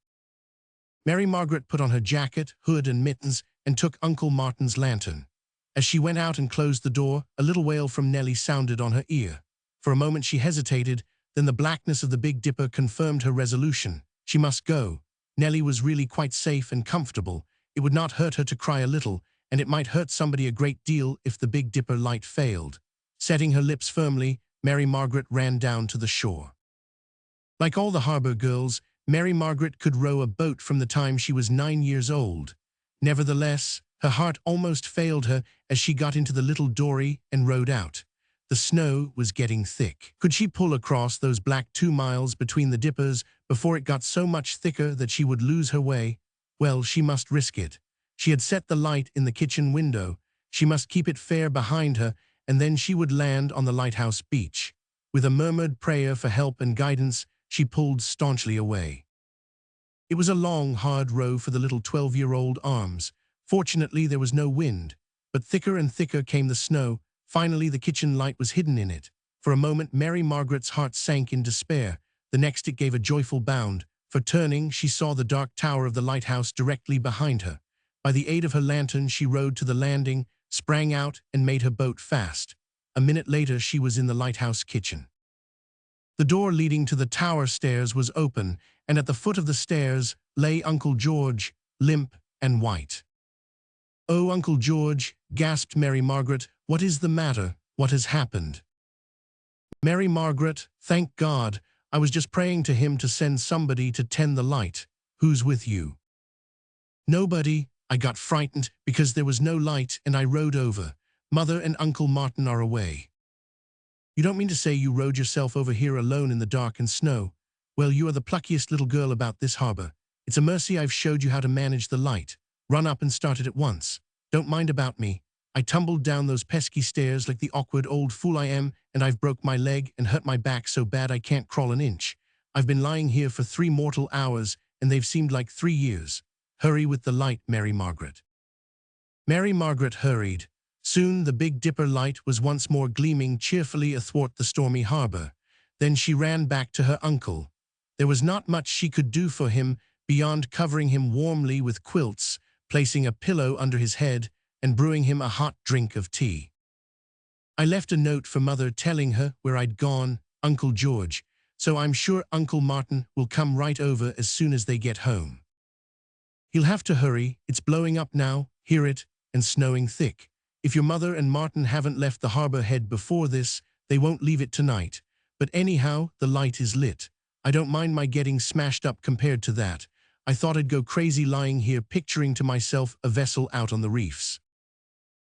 Mary Margaret put on her jacket, hood, and mittens and took Uncle Martin's lantern. As she went out and closed the door, a little wail from Nellie sounded on her ear. For a moment she hesitated, then the blackness of the Big Dipper confirmed her resolution. She must go. Nellie was really quite safe and comfortable. It would not hurt her to cry a little, and it might hurt somebody a great deal if the Big Dipper light failed. Setting her lips firmly, Mary Margaret ran down to the shore. Like all the harbor girls, Mary Margaret could row a boat from the time she was 9 years old. Nevertheless, her heart almost failed her as she got into the little dory and rowed out. The snow was getting thick. Could she pull across those black 2 miles between the dippers before it got so much thicker that she would lose her way? Well, she must risk it. She had set the light in the kitchen window. She must keep it fair behind her, and then she would land on the lighthouse beach. With a murmured prayer for help and guidance, she pulled staunchly away. It was a long, hard row for the little 12-year-old arms. Fortunately, there was no wind, but thicker and thicker came the snow. Finally, the kitchen light was hidden in it. For a moment, Mary Margaret's heart sank in despair. The next, it gave a joyful bound, for turning, she saw the dark tower of the lighthouse directly behind her. By the aid of her lantern, she rowed to the landing, sprang out, and made her boat fast. A minute later, she was in the lighthouse kitchen. The door leading to the tower stairs was open, and at the foot of the stairs lay Uncle George, limp and white. "Oh, Uncle George," gasped Mary Margaret, "what is the matter? What has happened?" "Mary Margaret, thank God. I was just praying to him to send somebody to tend the light. Who's with you?" "Nobody. I got frightened because there was no light and I rowed over. Mother and Uncle Martin are away." "You don't mean to say you rowed yourself over here alone in the dark and snow? Well, you are the pluckiest little girl about this harbor. It's a mercy I've showed you how to manage the light. Run up and start it at once. Don't mind about me. I tumbled down those pesky stairs like the awkward old fool I am, and I've broke my leg and hurt my back so bad I can't crawl an inch. I've been lying here for 3 mortal hours, and they've seemed like 3 years. Hurry with the light, Mary Margaret." Mary Margaret hurried. Soon the Big Dipper light was once more gleaming cheerfully athwart the stormy harbor. Then she ran back to her uncle. There was not much she could do for him beyond covering him warmly with quilts, placing a pillow under his head, and brewing him a hot drink of tea. "I left a note for Mother telling her where I'd gone, Uncle George, so I'm sure Uncle Martin will come right over as soon as they get home. He'll have to hurry. It's blowing up now, hear it, and snowing thick. If your mother and Martin haven't left the harbor head before this, they won't leave it tonight. But anyhow, the light is lit. I don't mind my getting smashed up compared to that. I thought I'd go crazy lying here picturing to myself a vessel out on the reefs."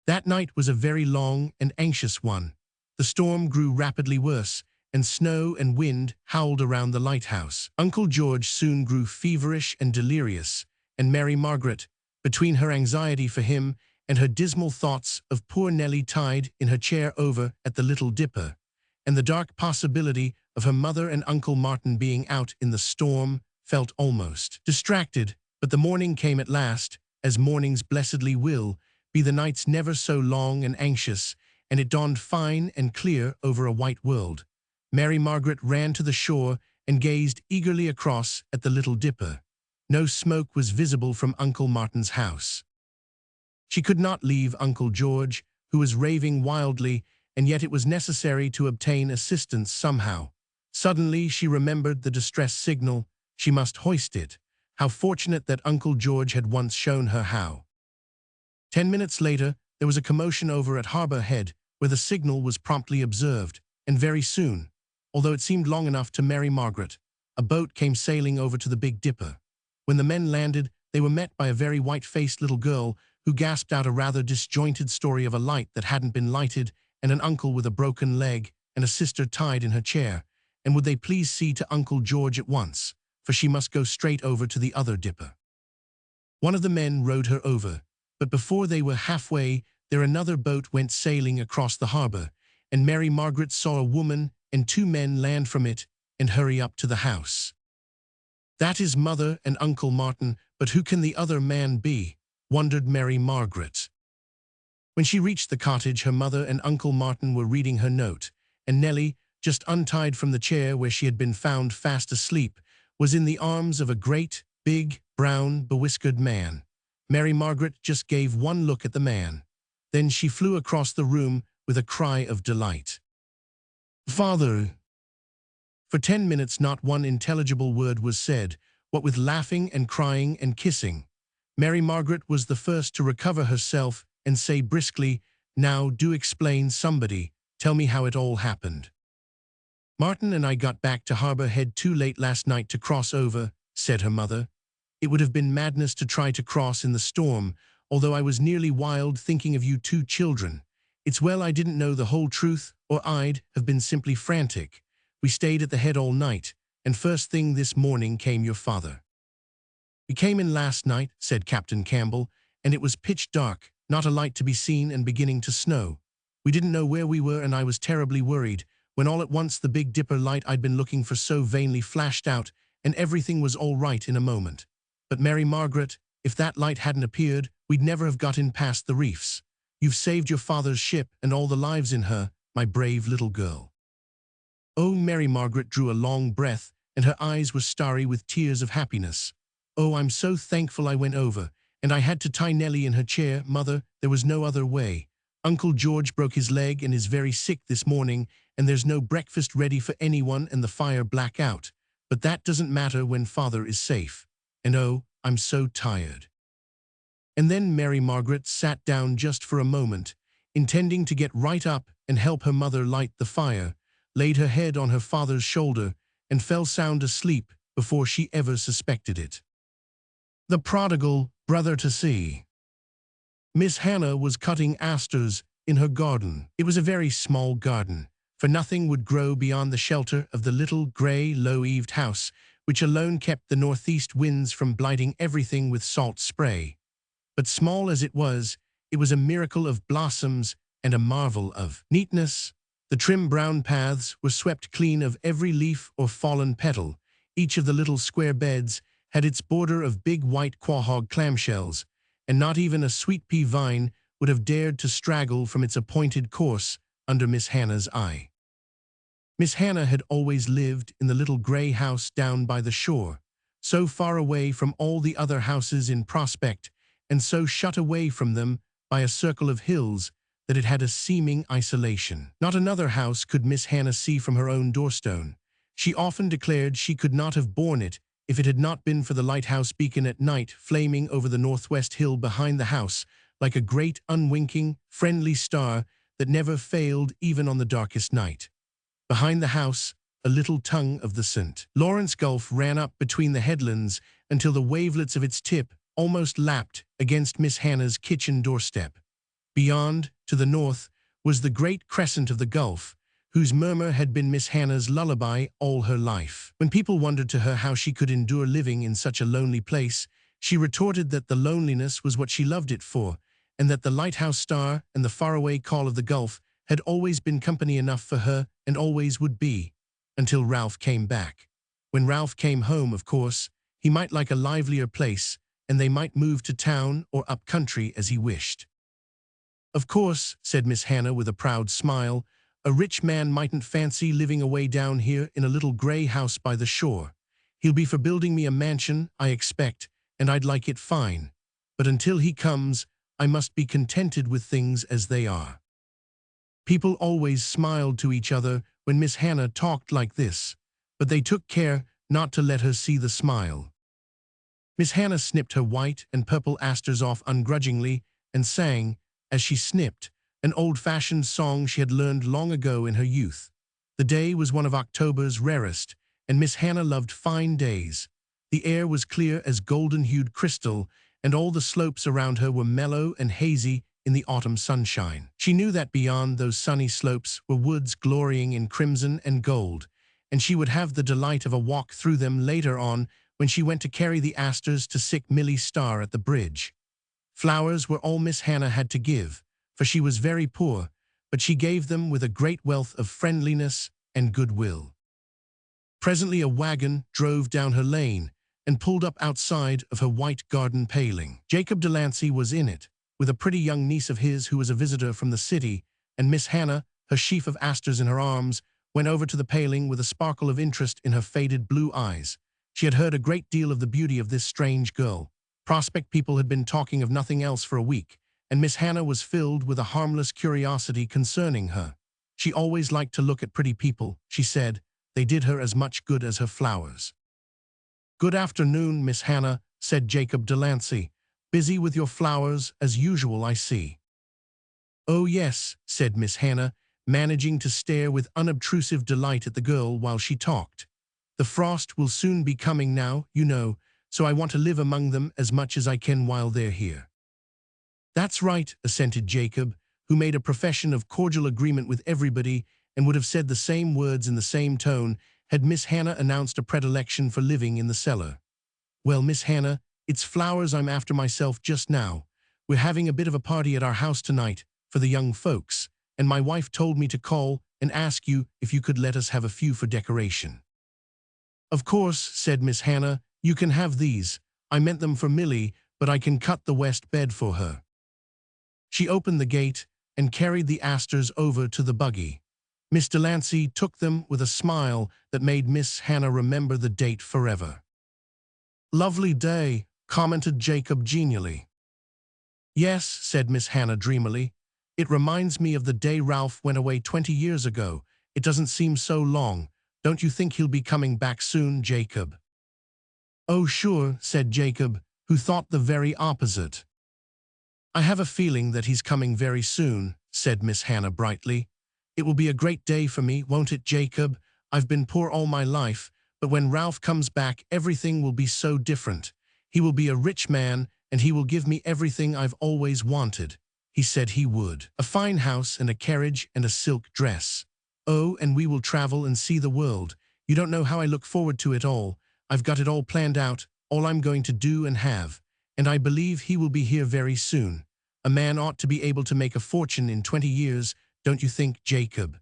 That night was a very long and anxious one. The storm grew rapidly worse, and snow and wind howled around the lighthouse. Uncle George soon grew feverish and delirious, and Mary Margaret, between her anxiety for him and her dismal thoughts of poor Nellie tied in her chair over at the Little Dipper, and the dark possibility of her mother and Uncle Martin being out in the storm, felt almost distracted. But the morning came at last, as mornings blessedly will, be the nights never so long and anxious, and it dawned fine and clear over a white world. Mary Margaret ran to the shore and gazed eagerly across at the Little Dipper. No smoke was visible from Uncle Martin's house. She could not leave Uncle George, who was raving wildly, and yet it was necessary to obtain assistance somehow. Suddenly she remembered the distress signal. She must hoist it. How fortunate that Uncle George had once shown her how. 10 minutes later, there was a commotion over at Harbor Head, where the signal was promptly observed, and very soon, although it seemed long enough to Mary Margaret, a boat came sailing over to the Big Dipper. When the men landed, they were met by a very white-faced little girl who gasped out a rather disjointed story of a light that hadn't been lighted, and an uncle with a broken leg, and a sister tied in her chair, and would they please see to Uncle George at once, for she must go straight over to the other dipper. One of the men rowed her over, but before they were halfway, there another boat went sailing across the harbor, and Mary Margaret saw a woman and two men land from it and hurry up to the house. "That is Mother and Uncle Martin, but who can the other man be?" wondered Mary Margaret. When she reached the cottage, her mother and Uncle Martin were reading her note, and Nellie, just untied from the chair where she had been found fast asleep, was in the arms of a great, big, brown, bewhiskered man. Mary Margaret just gave one look at the man. Then she flew across the room with a cry of delight. "Father!" For 10 minutes not one intelligible word was said, what with laughing and crying and kissing. Mary Margaret was the first to recover herself and say briskly, "Now do explain, somebody. Tell me how it all happened." "Martin and I got back to Harbor Head too late last night to cross over," said her mother. "It would have been madness to try to cross in the storm, although I was nearly wild thinking of you two children. It's well I didn't know the whole truth, or I'd have been simply frantic. We stayed at the head all night, and first thing this morning came your father." "We came in last night," said Captain Campbell, "and it was pitch dark, not a light to be seen, and beginning to snow. We didn't know where we were, and I was terribly worried, when all at once the Big Dipper light I'd been looking for so vainly flashed out, and everything was all right in a moment. But Mary Margaret, if that light hadn't appeared, we'd never have got in past the reefs. You've saved your father's ship and all the lives in her, my brave little girl." Oh, Mary Margaret drew a long breath, and her eyes were starry with tears of happiness. "Oh, I'm so thankful I went over, and I had to tie Nellie in her chair, Mother. There was no other way. Uncle George broke his leg and is very sick this morning, and there's no breakfast ready for anyone and the fire black out. But that doesn't matter when Father is safe. And oh, I'm so tired." And then Mary Margaret sat down just for a moment, intending to get right up and help her mother light the fire, laid her head on her father's shoulder, and fell sound asleep before she ever suspected it. The prodigal brother to see. Miss Hannah was cutting asters in her garden. It was a very small garden, for nothing would grow beyond the shelter of the little grey, low-eaved house, which alone kept the northeast winds from blighting everything with salt spray. But small as it was a miracle of blossoms and a marvel of neatness. The trim brown paths were swept clean of every leaf or fallen petal. Each of the little square beds had its border of big white quahog clamshells, and not even a sweet pea vine would have dared to straggle from its appointed course under Miss Hannah's eye. Miss Hannah had always lived in the little grey house down by the shore, so far away from all the other houses in Prospect, and so shut away from them by a circle of hills that it had a seeming isolation. Not another house could Miss Hannah see from her own doorstone. She often declared she could not have borne it if it had not been for the lighthouse beacon at night flaming over the northwest hill behind the house like a great unwinking, friendly star that never failed even on the darkest night. Behind the house, a little tongue of the St. Lawrence Gulf ran up between the headlands until the wavelets of its tip almost lapped against Miss Hannah's kitchen doorstep. Beyond, to the north, was the great crescent of the Gulf, whose murmur had been Miss Hannah's lullaby all her life. When people wondered to her how she could endure living in such a lonely place, she retorted that the loneliness was what she loved it for, and that the lighthouse star and the faraway call of the Gulf had always been company enough for her and always would be, until Ralph came back. When Ralph came home, of course, he might like a livelier place, and they might move to town or up country as he wished. "Of course," said Miss Hannah with a proud smile, "a rich man mightn't fancy living away down here in a little grey house by the shore. He'll be for building me a mansion, I expect, and I'd like it fine. But until he comes, I must be contented with things as they are." People always smiled to each other when Miss Hannah talked like this, but they took care not to let her see the smile. Miss Hannah snipped her white and purple asters off ungrudgingly and sang, as she snipped, an old-fashioned song she had learned long ago in her youth. The day was one of October's rarest, and Miss Hannah loved fine days. The air was clear as golden-hued crystal, and all the slopes around her were mellow and hazy in the autumn sunshine. She knew that beyond those sunny slopes were woods glorying in crimson and gold, and she would have the delight of a walk through them later on when she went to carry the asters to sick Millie Starr at the bridge. Flowers were all Miss Hannah had to give, for she was very poor, but she gave them with a great wealth of friendliness and goodwill. Presently a wagon drove down her lane and pulled up outside of her white garden paling. Jacob Delancey was in it, with a pretty young niece of his who was a visitor from the city, and Miss Hannah, her sheaf of asters in her arms, went over to the paling with a sparkle of interest in her faded blue eyes. She had heard a great deal of the beauty of this strange girl. Prospect people had been talking of nothing else for a week, and Miss Hannah was filled with a harmless curiosity concerning her. She always liked to look at pretty people, she said. They did her as much good as her flowers. "Good afternoon, Miss Hannah," said Jacob Delancey. "Busy with your flowers, as usual, I see." "Oh yes," said Miss Hannah, managing to stare with unobtrusive delight at the girl while she talked. "The frost will soon be coming now, you know, so I want to live among them as much as I can while they're here." "That's right," assented Jacob, who made a profession of cordial agreement with everybody and would have said the same words in the same tone had Miss Hannah announced a predilection for living in the cellar. "Well, Miss Hannah, it's flowers I'm after myself just now. We're having a bit of a party at our house tonight for the young folks, and my wife told me to call and ask you if you could let us have a few for decoration." "Of course," said Miss Hannah, "you can have these. I meant them for Millie, but I can cut the west bed for her." She opened the gate and carried the asters over to the buggy. Miss Delancey took them with a smile that made Miss Hannah remember the date forever. "Lovely day," commented Jacob genially. "Yes," said Miss Hannah dreamily. "It reminds me of the day Ralph went away 20 years ago. It doesn't seem so long. Don't you think he'll be coming back soon, Jacob?" "Oh, sure," said Jacob, who thought the very opposite. "I have a feeling that he's coming very soon," said Miss Hannah brightly. "It will be a great day for me, won't it, Jacob? I've been poor all my life, but when Ralph comes back, everything will be so different. He will be a rich man, and he will give me everything I've always wanted. He said he would. A fine house and a carriage and a silk dress. Oh, and we will travel and see the world. You don't know how I look forward to it all. I've got it all planned out, all I'm going to do and have. And I believe he will be here very soon. A man ought to be able to make a fortune in 20 years, don't you think, Jacob?"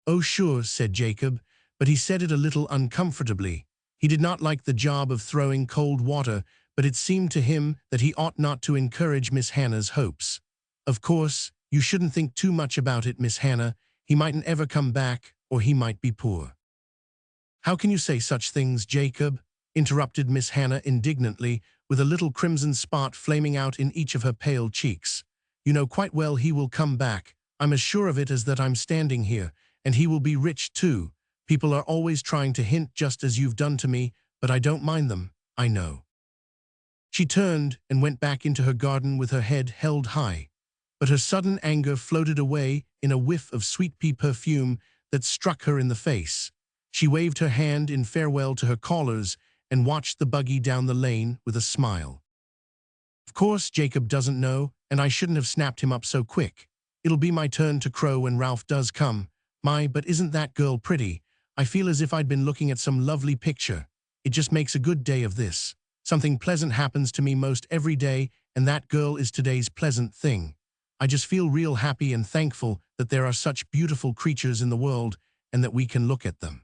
"Oh, sure," said Jacob, but he said it a little uncomfortably. He did not like the job of throwing cold water, but it seemed to him that he ought not to encourage Miss Hannah's hopes. "Of course, you shouldn't think too much about it, Miss Hannah. He mightn't ever come back, or he might be poor." "How can you say such things, Jacob?" interrupted Miss Hannah indignantly, with a little crimson spot flaming out in each of her pale cheeks. "You know quite well he will come back. I'm as sure of it as that I'm standing here, and he will be rich too. People are always trying to hint just as you've done to me, but I don't mind them, I know." She turned and went back into her garden with her head held high, but her sudden anger floated away in a whiff of sweet pea perfume that struck her in the face. She waved her hand in farewell to her callers and watched the buggy down the lane with a smile. "Of course Jacob doesn't know, and I shouldn't have snapped him up so quick. It'll be my turn to crow when Ralph does come. My, but isn't that girl pretty? I feel as if I'd been looking at some lovely picture. It just makes a good day of this. Something pleasant happens to me most every day, and that girl is today's pleasant thing. I just feel real happy and thankful that there are such beautiful creatures in the world and that we can look at them."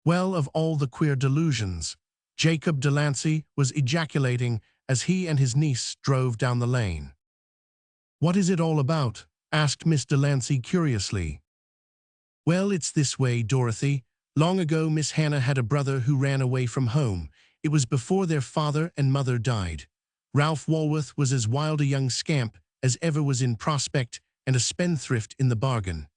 Well, of all the queer delusions, Jacob Delancey was ejaculating as he and his niece drove down the lane. "What is it all about?" asked Miss Delancey curiously. "Well, it's this way, Dorothy. Long ago Miss Hannah had a brother who ran away from home. It was before their father and mother died. Ralph Walworth was as wild a young scamp as ever was in Prospect, and a spendthrift in the bargain.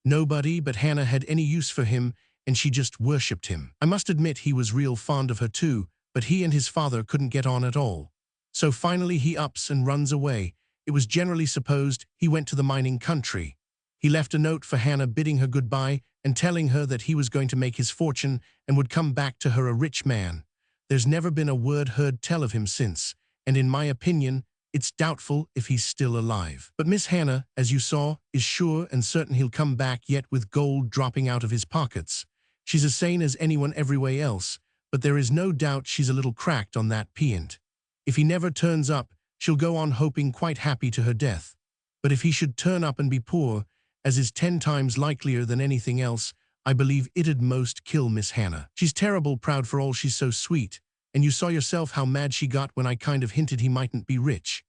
Nobody but Hannah had any use for him, and she just worshipped him. I must admit he was real fond of her too, but he and his father couldn't get on at all. So finally he ups and runs away, it was generally supposed he went to the mining country. He left a note for Hannah bidding her goodbye and telling her that he was going to make his fortune and would come back to her a rich man. There's never been a word heard tell of him since, and in my opinion, it's doubtful if he's still alive. But Miss Hannah, as you saw, is sure and certain he'll come back yet with gold dropping out of his pockets. She's as sane as anyone everywhere else, but there is no doubt she's a little cracked on that peant. If he never turns up, she'll go on hoping quite happy to her death. But if he should turn up and be poor, as is 10 times likelier than anything else, I believe it'd most kill Miss Hannah. She's terrible proud for all she's so sweet, and you saw yourself how mad she got when I kind of hinted he mightn't be rich.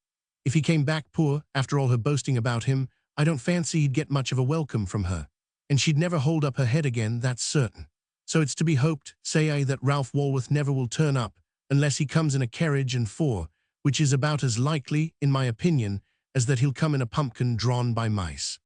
If he came back poor, after all her boasting about him, I don't fancy he'd get much of a welcome from her. And she'd never hold up her head again, that's certain. So it's to be hoped, say I, that Ralph Walworth never will turn up, unless he comes in a carriage and four, which is about as likely, in my opinion, as that he'll come in a pumpkin drawn by mice.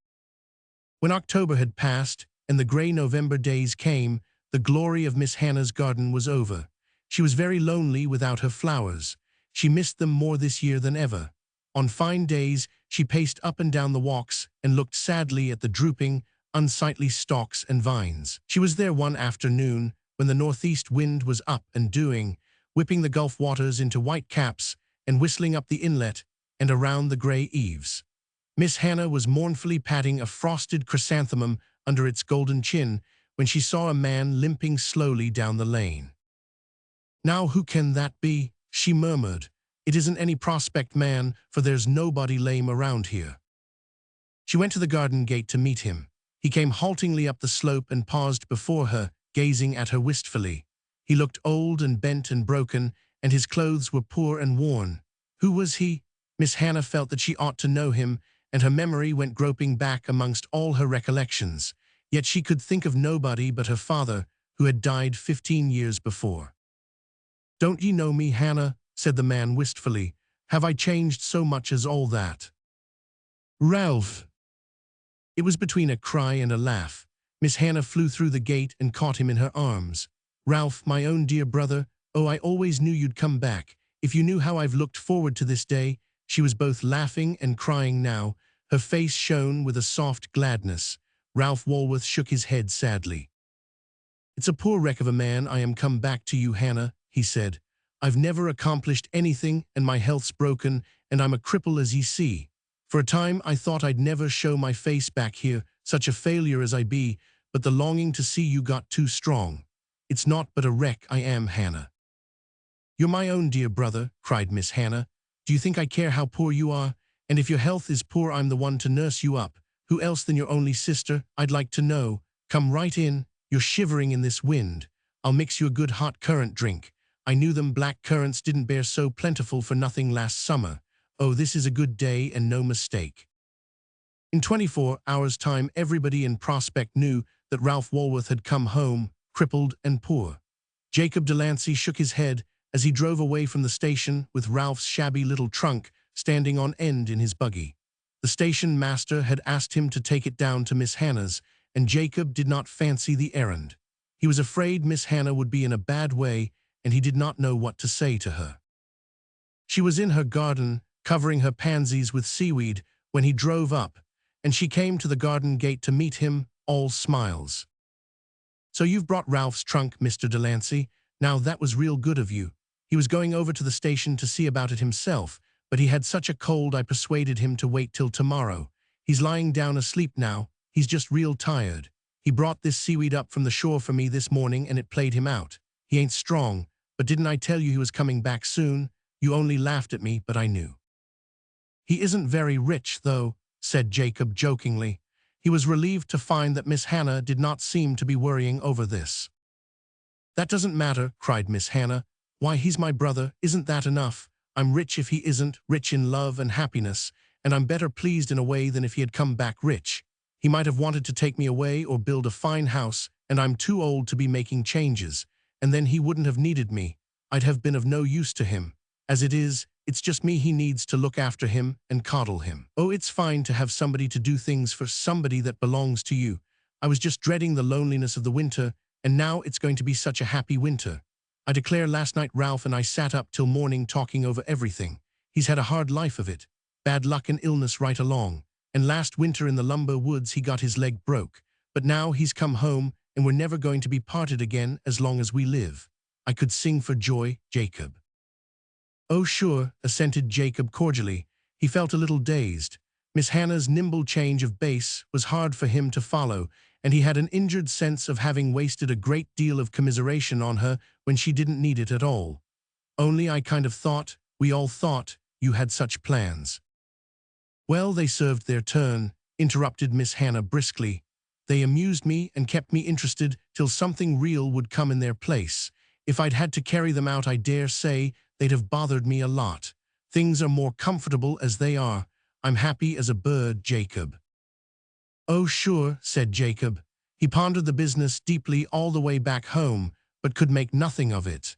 When October had passed, and the grey November days came, the glory of Miss Hannah's garden was over. She was very lonely without her flowers. She missed them more this year than ever. On fine days, she paced up and down the walks and looked sadly at the drooping, unsightly stalks and vines. She was there one afternoon when the northeast wind was up and doing, whipping the Gulf waters into white caps and whistling up the inlet and around the grey eaves. Miss Hannah was mournfully patting a frosted chrysanthemum under its golden chin when she saw a man limping slowly down the lane. "Now who can that be?" she murmured. "It isn't any Prospect man, for there's nobody lame around here." She went to the garden gate to meet him. He came haltingly up the slope and paused before her, gazing at her wistfully. He looked old and bent and broken, and his clothes were poor and worn. Who was he? Miss Hannah felt that she ought to know him, and her memory went groping back amongst all her recollections. Yet she could think of nobody but her father, who had died 15 years before. "Don't ye know me, Hannah?" said the man wistfully. "Have I changed so much as all that?" "Ralph!" It was between a cry and a laugh. Miss Hannah flew through the gate and caught him in her arms. "Ralph, my own dear brother, oh, I always knew you'd come back. If you knew how I've looked forward to this day." She was both laughing and crying now. Her face shone with a soft gladness. Ralph Walworth shook his head sadly. "It's a poor wreck of a man I am come back to you, Hannah," he said. "I've never accomplished anything, and my health's broken, and I'm a cripple as ye see. For a time I thought I'd never show my face back here, such a failure as I be, but the longing to see you got too strong. It's not but a wreck I am, Hannah." "You're my own dear brother," cried Miss Hannah. "Do you think I care how poor you are? And if your health is poor, I'm the one to nurse you up. Who else than your only sister, I'd like to know? Come right in, you're shivering in this wind. I'll mix you a good hot currant drink. I knew them black currants didn't bear so plentiful for nothing last summer. Oh, this is a good day and no mistake." In 24 hours' time, everybody in Prospect knew that Ralph Walworth had come home, crippled and poor. Jacob Delancey shook his head as he drove away from the station with Ralph's shabby little trunk standing on end in his buggy. The station master had asked him to take it down to Miss Hannah's, and Jacob did not fancy the errand. He was afraid Miss Hannah would be in a bad way, and he did not know what to say to her. She was in her garden, covering her pansies with seaweed, when he drove up, and she came to the garden gate to meet him, all smiles. "So you've brought Ralph's trunk, Mr. Delancey. Now that was real good of you. He was going over to the station to see about it himself, but he had such a cold I persuaded him to wait till tomorrow. He's lying down asleep now. He's just real tired. He brought this seaweed up from the shore for me this morning and it played him out. He ain't strong, but didn't I tell you he was coming back soon? You only laughed at me, but I knew." "He isn't very rich, though," said Jacob jokingly. He was relieved to find that Miss Hannah did not seem to be worrying over this. "That doesn't matter," cried Miss Hannah. "Why, he's my brother, isn't that enough? I'm rich if he isn't, rich in love and happiness, and I'm better pleased in a way than if he had come back rich. He might have wanted to take me away or build a fine house, and I'm too old to be making changes, and then he wouldn't have needed me. I'd have been of no use to him. As it is, it's just me he needs to look after him and coddle him. Oh, it's fine to have somebody to do things for, somebody that belongs to you. I was just dreading the loneliness of the winter, and now it's going to be such a happy winter. I declare last night Ralph and I sat up till morning talking over everything. He's had a hard life of it. bad luck and illness right along, and last winter in the lumber woods he got his leg broke. But now he's come home, and we're never going to be parted again as long as we live. I could sing for joy, Jacob." "Oh sure," assented Jacob cordially. He felt a little dazed. Miss Hannah's nimble change of bass was hard for him to follow, and he had an injured sense of having wasted a great deal of commiseration on her when she didn't need it at all. "Only I kind of thought, we all thought, you had such plans." "Well, they served their turn," interrupted Miss Hannah briskly. "They amused me and kept me interested till something real would come in their place. If I'd had to carry them out, I dare say they'd have bothered me a lot. Things are more comfortable as they are. I'm happy as a bird, Jacob." "Oh sure," said Jacob. He pondered the business deeply all the way back home, but could make nothing of it.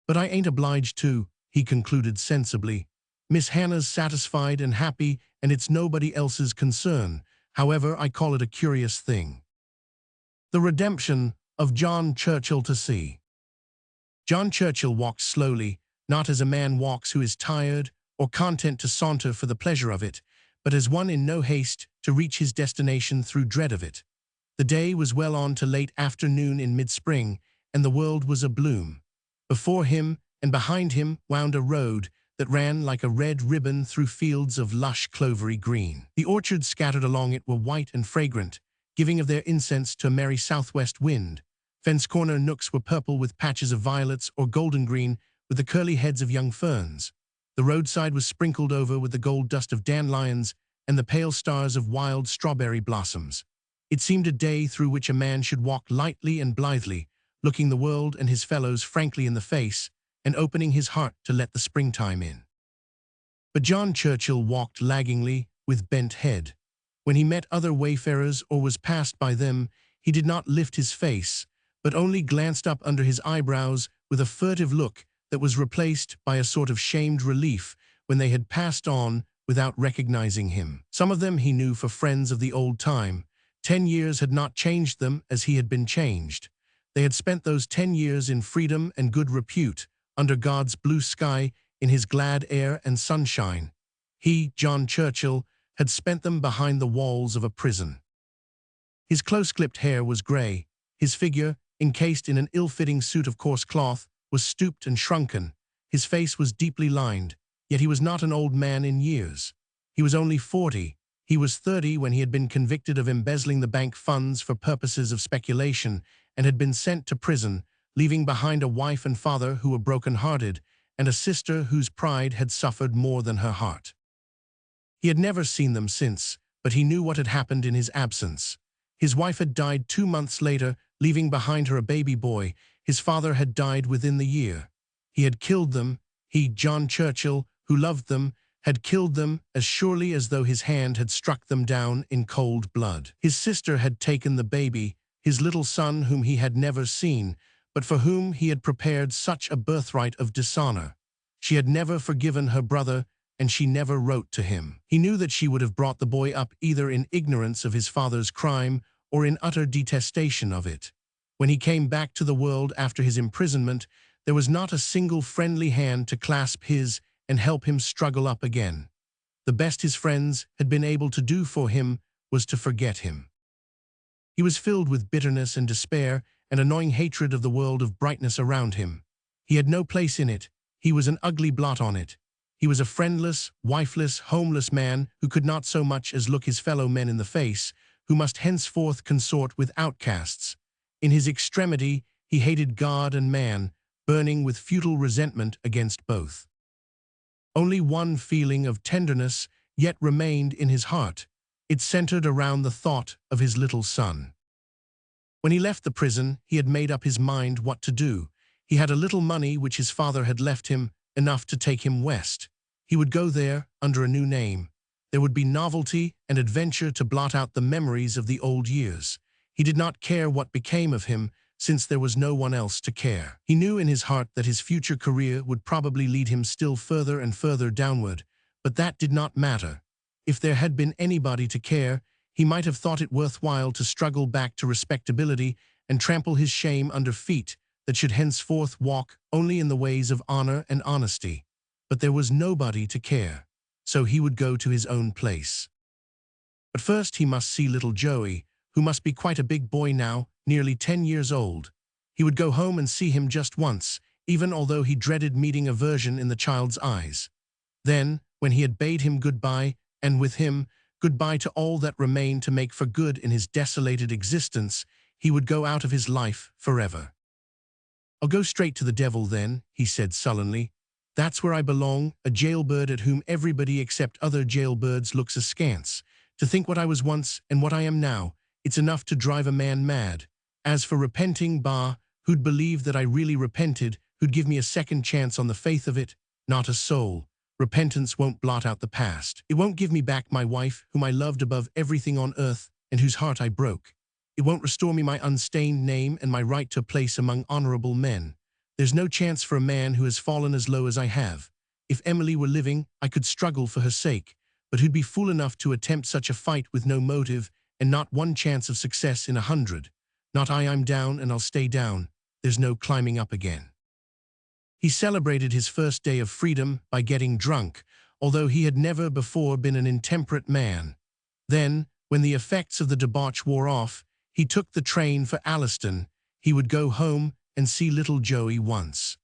"But I ain't obliged to," he concluded sensibly. "Miss Hannah's satisfied and happy, and it's nobody else's concern. However, I call it a curious thing." The redemption of John Churchill to sea. John Churchill walked slowly, not as a man walks who is tired or content to saunter for the pleasure of it, but as one in no haste to reach his destination through dread of it. The day was well on to late afternoon in mid-spring, and the world was abloom. Before him and behind him wound a road that ran like a red ribbon through fields of lush clovery green. The orchards scattered along it were white and fragrant, giving of their incense to a merry southwest wind. Fence-corner nooks were purple with patches of violets or golden green with the curly heads of young ferns. The roadside was sprinkled over with the gold dust of dandelions and the pale stars of wild strawberry blossoms. It seemed a day through which a man should walk lightly and blithely, looking the world and his fellows frankly in the face, and opening his heart to let the springtime in. But John Churchill walked laggingly, with bent head. When he met other wayfarers or was passed by them, he did not lift his face, but only glanced up under his eyebrows with a furtive look that was replaced by a sort of shamed relief when they had passed on without recognizing him. Some of them he knew for friends of the old time. 10 years had not changed them as he had been changed. They had spent those 10 years in freedom and good repute, under God's blue sky, in his glad air and sunshine. He, John Churchill, had spent them behind the walls of a prison. His close-clipped hair was grey. His figure, encased in an ill-fitting suit of coarse cloth, was stooped and shrunken. His face was deeply lined, yet he was not an old man in years. He was only 40. He was 30 when he had been convicted of embezzling the bank funds for purposes of speculation and had been sent to prison, leaving behind a wife and father who were broken-hearted and a sister whose pride had suffered more than her heart. He had never seen them since, but he knew what had happened in his absence. His wife had died 2 months later, leaving behind her a baby boy. His father had died within the year. He had killed them. He, John Churchill, who loved them, had killed them as surely as though his hand had struck them down in cold blood. His sister had taken the baby, his little son whom he had never seen, but for whom he had prepared such a birthright of dishonor. She had never forgiven her brother, and she never wrote to him. He knew that she would have brought the boy up either in ignorance of his father's crime or in utter detestation of it. When he came back to the world after his imprisonment, there was not a single friendly hand to clasp his and help him struggle up again. The best his friends had been able to do for him was to forget him. He was filled with bitterness and despair and a gnawing hatred of the world of brightness around him. He had no place in it. He was an ugly blot on it. He was a friendless, wifeless, homeless man who could not so much as look his fellow men in the face, who must henceforth consort with outcasts. In his extremity, he hated God and man, burning with futile resentment against both. Only one feeling of tenderness yet remained in his heart. It centered around the thought of his little son. When he left the prison, he had made up his mind what to do. He had a little money which his father had left him, enough to take him west. He would go there under a new name. There would be novelty and adventure to blot out the memories of the old years. He did not care what became of him, since there was no one else to care. He knew in his heart that his future career would probably lead him still further and further downward, but that did not matter. If there had been anybody to care, he might have thought it worthwhile to struggle back to respectability and trample his shame under feet that should henceforth walk only in the ways of honor and honesty. But there was nobody to care. so he would go to his own place. But first he must see little Joey, who must be quite a big boy now, nearly 10 years old. He would go home and see him just once, even although he dreaded meeting aversion in the child's eyes. Then, when he had bade him goodbye, and with him, goodbye to all that remained to make for good in his desolated existence, he would go out of his life forever. "I'll go straight to the devil then," he said sullenly. "That's where I belong, a jailbird at whom everybody except other jailbirds looks askance. To think what I was once and what I am now, it's enough to drive a man mad. As for repenting, bah, who'd believe that I really repented, who'd give me a second chance on the faith of it? Not a soul. Repentance won't blot out the past. It won't give me back my wife, whom I loved above everything on earth, and whose heart I broke. It won't restore me my unstained name and my right to a place among honorable men. There's no chance for a man who has fallen as low as I have. If Emily were living, I could struggle for her sake, but who'd be fool enough to attempt such a fight with no motive and not one chance of success in 100? Not I, I'm down and I'll stay down. There's no climbing up again." He celebrated his first day of freedom by getting drunk, although he had never before been an intemperate man. Then, when the effects of the debauch wore off, he took the train for Alliston. He would go home and see little Joey once.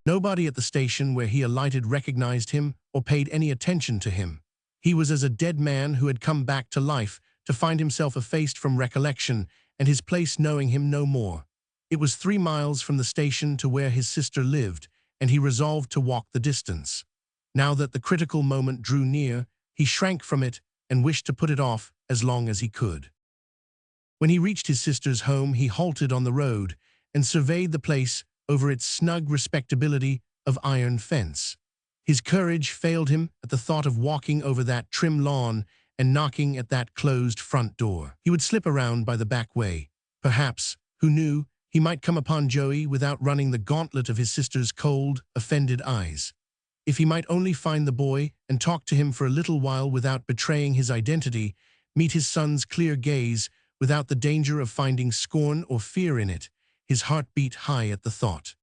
Nobody at the station where he alighted recognized him or paid any attention to him. He was as a dead man who had come back to life to find himself effaced from recollection and his place knowing him no more. It was 3 miles from the station to where his sister lived, and he resolved to walk the distance. Now that the critical moment drew near, he shrank from it and wished to put it off as long as he could. When he reached his sister's home, he halted on the road and surveyed the place over its snug respectability of iron fence. His courage failed him at the thought of walking over that trim lawn and knocking at that closed front door. He would slip around by the back way. Perhaps, who knew, he might come upon Joey without running the gauntlet of his sister's cold, offended eyes. If he might only find the boy and talk to him for a little while without betraying his identity, meet his son's clear gaze without the danger of finding scorn or fear in it, his heart beat high at the thought.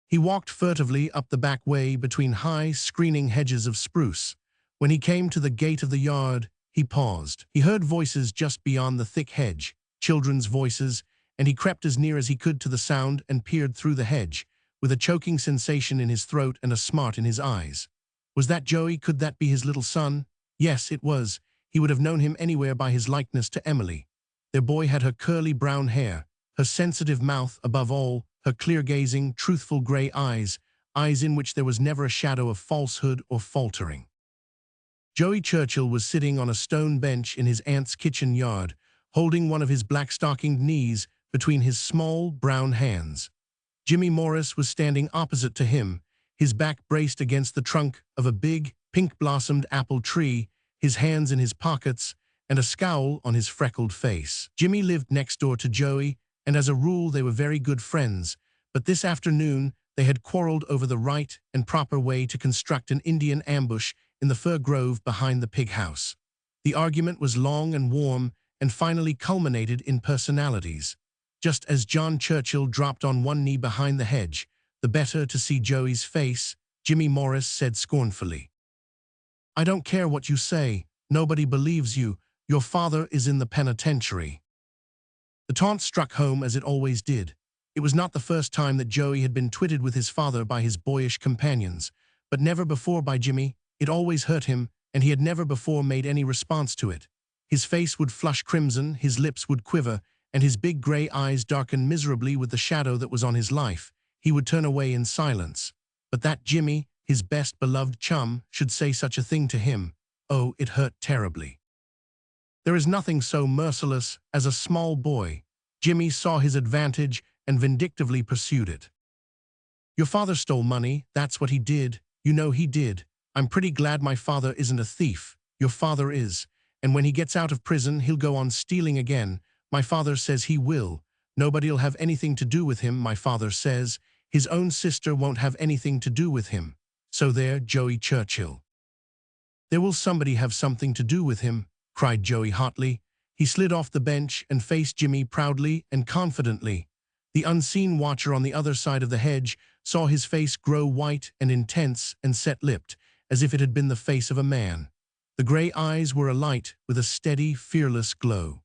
He walked furtively up the back way between high, screening hedges of spruce. When he came to the gate of the yard, he paused. He heard voices just beyond the thick hedge, children's voices, and he crept as near as he could to the sound and peered through the hedge, with a choking sensation in his throat and a smart in his eyes. Was that Joey? Could that be his little son? Yes, it was. He would have known him anywhere by his likeness to Emily. Their boy had her curly brown hair, her sensitive mouth above all, her clear-gazing, truthful gray eyes, eyes in which there was never a shadow of falsehood or faltering. Joey Churchill was sitting on a stone bench in his aunt's kitchen yard, holding one of his black-stockinged knees between his small, brown hands. Jimmy Morris was standing opposite to him, his back braced against the trunk of a big, pink-blossomed apple tree, his hands in his pockets, and a scowl on his freckled face. Jimmy lived next door to Joey, and as a rule they were very good friends, but this afternoon they had quarreled over the right and proper way to construct an Indian ambush in the fir grove behind the pig house. The argument was long and warm, and finally culminated in personalities. Just as John Churchill dropped on one knee behind the hedge, the better to see Joey's face, Jimmy Morris said scornfully, "I don't care what you say. Nobody believes you. Your father is in the penitentiary." The taunt struck home as it always did. It was not the first time that Joey had been twitted with his father by his boyish companions, but never before by Jimmy. It always hurt him, and he had never before made any response to it. His face would flush crimson, his lips would quiver, and his big gray eyes darkened miserably with the shadow that was on his life. He would turn away in silence. But that Jimmy, his best beloved chum, should say such a thing to him. Oh, it hurt terribly. There is nothing so merciless as a small boy. Jimmy saw his advantage and vindictively pursued it. "Your father stole money, that's what he did. You know he did. I'm pretty glad my father isn't a thief. Your father is. And when he gets out of prison, he'll go on stealing again. My father says he will. Nobody'll have anything to do with him, my father says. His own sister won't have anything to do with him. So there, Joey Churchill." "There will somebody have something to do with him," cried Joey hotly. He slid off the bench and faced Jimmy proudly and confidently. The unseen watcher on the other side of the hedge saw his face grow white and intense and set-lipped, as if it had been the face of a man. The gray eyes were alight with a steady, fearless glow.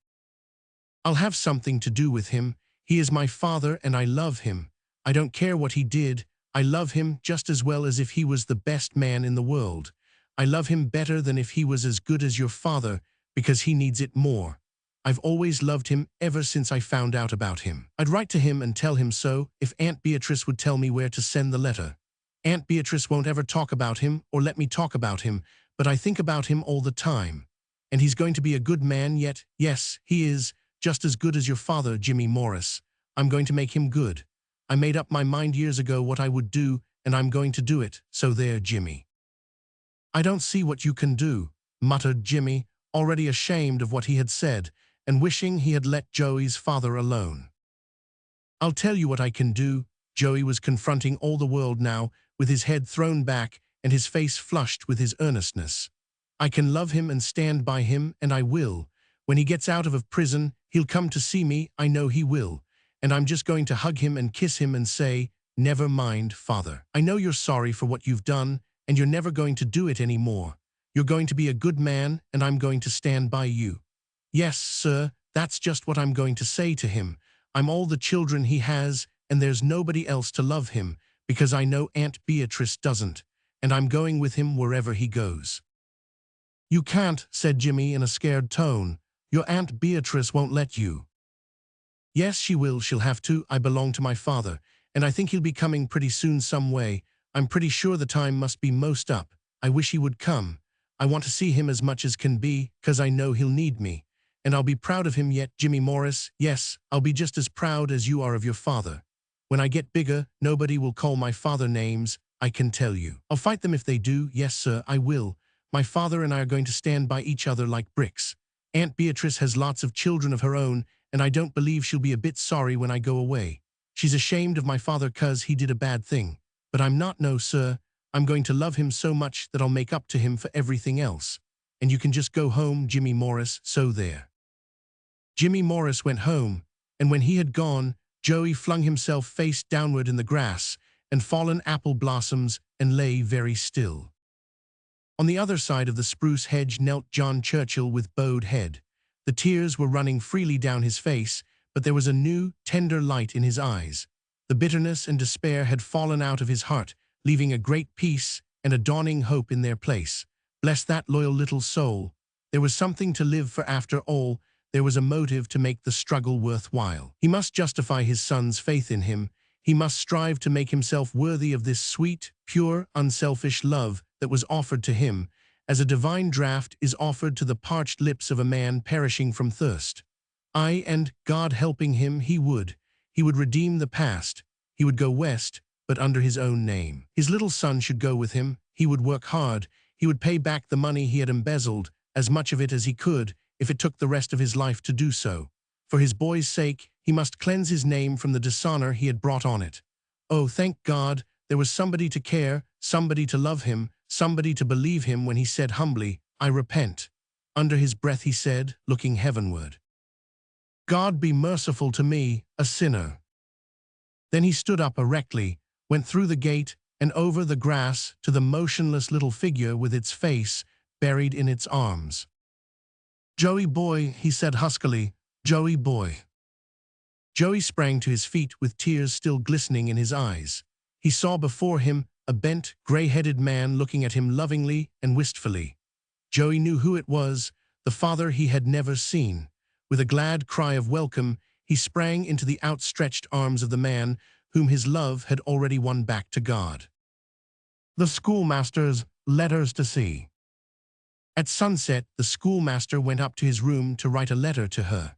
"I'll have something to do with him. He is my father and I love him. I don't care what he did. I love him just as well as if he was the best man in the world. I love him better than if he was as good as your father, because he needs it more. I've always loved him ever since I found out about him. I'd write to him and tell him so if Aunt Beatrice would tell me where to send the letter. Aunt Beatrice won't ever talk about him or let me talk about him, but I think about him all the time. And he's going to be a good man yet. Yes, he is, just as good as your father, Jimmy Morris. I'm going to make him good. I made up my mind years ago what I would do, and I'm going to do it, so there, Jimmy." "I don't see what you can do," muttered Jimmy, already ashamed of what he had said, and wishing he had let Joey's father alone. "I'll tell you what I can do." Joey was confronting all the world now, with his head thrown back and his face flushed with his earnestness. "I can love him and stand by him, and I will. When he gets out of prison, he'll come to see me, I know he will. And I'm just going to hug him and kiss him and say, 'Never mind, Father. I know you're sorry for what you've done, and you're never going to do it anymore. You're going to be a good man, and I'm going to stand by you.' Yes, sir, that's just what I'm going to say to him. I'm all the children he has, and there's nobody else to love him, because I know Aunt Beatrice doesn't, and I'm going with him wherever he goes." "You can't," said Jimmy in a scared tone. "Your Aunt Beatrice won't let you." "Yes, she will. She'll have to. I belong to my father, and I think he'll be coming pretty soon some way. I'm pretty sure the time must be most up. I wish he would come. I want to see him as much as can be, 'cause I know he'll need me. And I'll be proud of him yet, Jimmy Morris. Yes, I'll be just as proud as you are of your father. When I get bigger, nobody will call my father names, I can tell you. I'll fight them if they do. Yes, sir, I will. My father and I are going to stand by each other like bricks. Aunt Beatrice has lots of children of her own, and I don't believe she'll be a bit sorry when I go away. She's ashamed of my father 'cause he did a bad thing. But I'm not, no, sir. I'm going to love him so much that I'll make up to him for everything else. And you can just go home, Jimmy Morris, so there." Jimmy Morris went home, and when he had gone, Joey flung himself face downward in the grass and fallen apple blossoms and lay very still. On the other side of the spruce hedge knelt John Churchill with bowed head. The tears were running freely down his face, but there was a new, tender light in his eyes. The bitterness and despair had fallen out of his heart, leaving a great peace and a dawning hope in their place. Bless that loyal little soul. There was something to live for after all. There was a motive to make the struggle worthwhile. He must justify his son's faith in him. He must strive to make himself worthy of this sweet, pure, unselfish love that was offered to him, as a divine draught is offered to the parched lips of a man perishing from thirst. And, God helping him, he would redeem the past. He would go west, but under his own name. His little son should go with him. He would work hard. He would pay back the money he had embezzled, as much of it as he could, if it took the rest of his life to do so. For his boy's sake, he must cleanse his name from the dishonor he had brought on it. Oh, thank God, there was somebody to care, somebody to love him, somebody to believe him when he said humbly, "I repent." Under his breath he said, looking heavenward, "God be merciful to me, a sinner." Then he stood up erectly, went through the gate and over the grass to the motionless little figure with its face buried in its arms. "Joey boy," he said huskily, "Joey boy." Joey sprang to his feet with tears still glistening in his eyes. He saw before him a bent, gray-headed man looking at him lovingly and wistfully. Joey knew who it was, the father he had never seen. With a glad cry of welcome, he sprang into the outstretched arms of the man whom his love had already won back to God. The schoolmaster's letters to see. At sunset, the schoolmaster went up to his room to write a letter to her.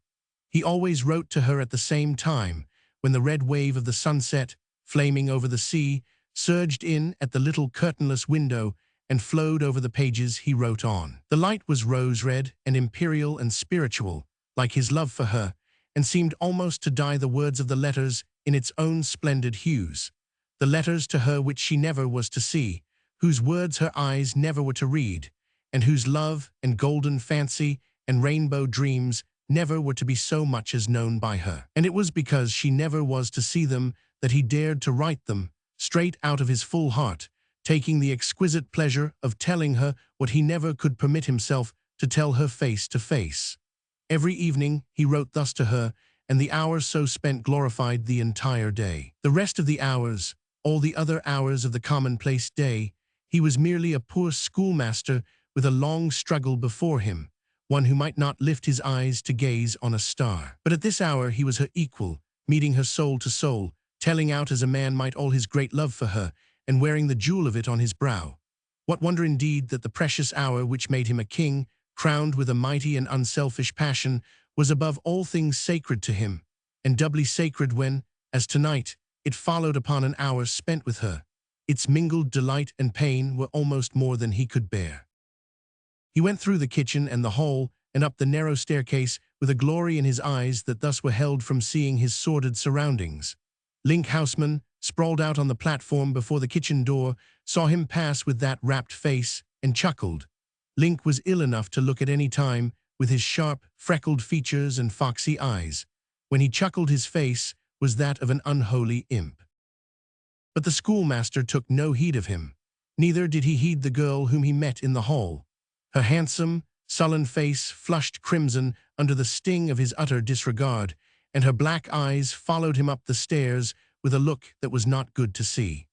He always wrote to her at the same time, when the red wave of the sunset, flaming over the sea, surged in at the little curtainless window and flowed over the pages he wrote on. The light was rose-red and imperial and spiritual, like his love for her, and seemed almost to dye the words of the letters in its own splendid hues. The letters to her which she never was to see, whose words her eyes never were to read, and whose love and golden fancy and rainbow dreams never were to be so much as known by her. And it was because she never was to see them that he dared to write them, straight out of his full heart, taking the exquisite pleasure of telling her what he never could permit himself to tell her face to face. Every evening he wrote thus to her, and the hours so spent glorified the entire day. The rest of the hours, all the other hours of the commonplace day, he was merely a poor schoolmaster with a long struggle before him, one who might not lift his eyes to gaze on a star. But at this hour he was her equal, meeting her soul to soul, telling out as a man might all his great love for her, and wearing the jewel of it on his brow. What wonder indeed that the precious hour which made him a king, crowned with a mighty and unselfish passion, was above all things sacred to him, and doubly sacred when, as tonight, it followed upon an hour spent with her. Its mingled delight and pain were almost more than he could bear. He went through the kitchen and the hall, and up the narrow staircase, with a glory in his eyes that thus were held from seeing his sordid surroundings. Link Houseman, sprawled out on the platform before the kitchen door, saw him pass with that rapt face, and chuckled. Link was ill enough to look at any time, with his sharp, freckled features and foxy eyes. When he chuckled, his face was that of an unholy imp. But the schoolmaster took no heed of him. Neither did he heed the girl whom he met in the hall. Her handsome, sullen face flushed crimson under the sting of his utter disregard, and her black eyes followed him up the stairs with a look that was not good to see.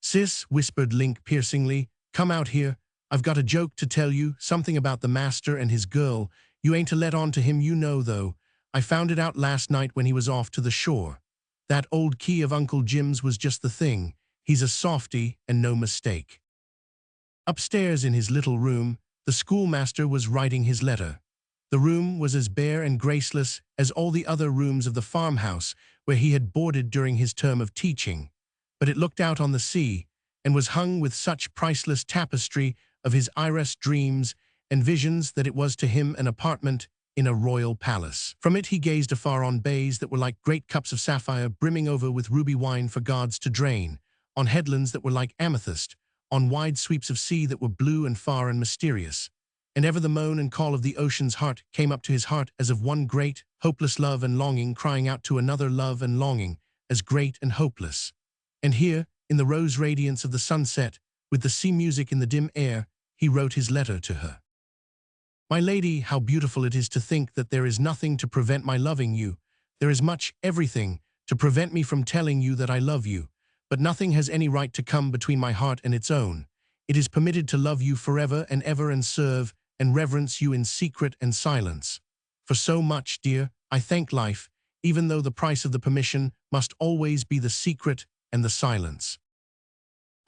"Sis," whispered Link piercingly, "come out here. I've got a joke to tell you, something about the master and his girl. You ain't to let on to him, you know, though. I found it out last night when he was off to the shore. That old key of Uncle Jim's was just the thing. He's a softy and no mistake." Upstairs in his little room, the schoolmaster was writing his letter. The room was as bare and graceless as all the other rooms of the farmhouse where he had boarded during his term of teaching, but it looked out on the sea, and was hung with such priceless tapestry of his iris dreams and visions that it was to him an apartment in a royal palace. From it he gazed afar on bays that were like great cups of sapphire brimming over with ruby wine for gods to drain, on headlands that were like amethyst, on wide sweeps of sea that were blue and far and mysterious. And ever the moan and call of the ocean's heart came up to his heart as of one great, hopeless love and longing crying out to another love and longing, as great and hopeless. And here, in the rose radiance of the sunset, with the sea music in the dim air, he wrote his letter to her. "My lady, how beautiful it is to think that there is nothing to prevent my loving you. There is much, everything, to prevent me from telling you that I love you, but nothing has any right to come between my heart and its own. It is permitted to love you forever and ever and serve and reverence you in secret and silence. For so much, dear, I thank life, even though the price of the permission must always be the secret and the silence.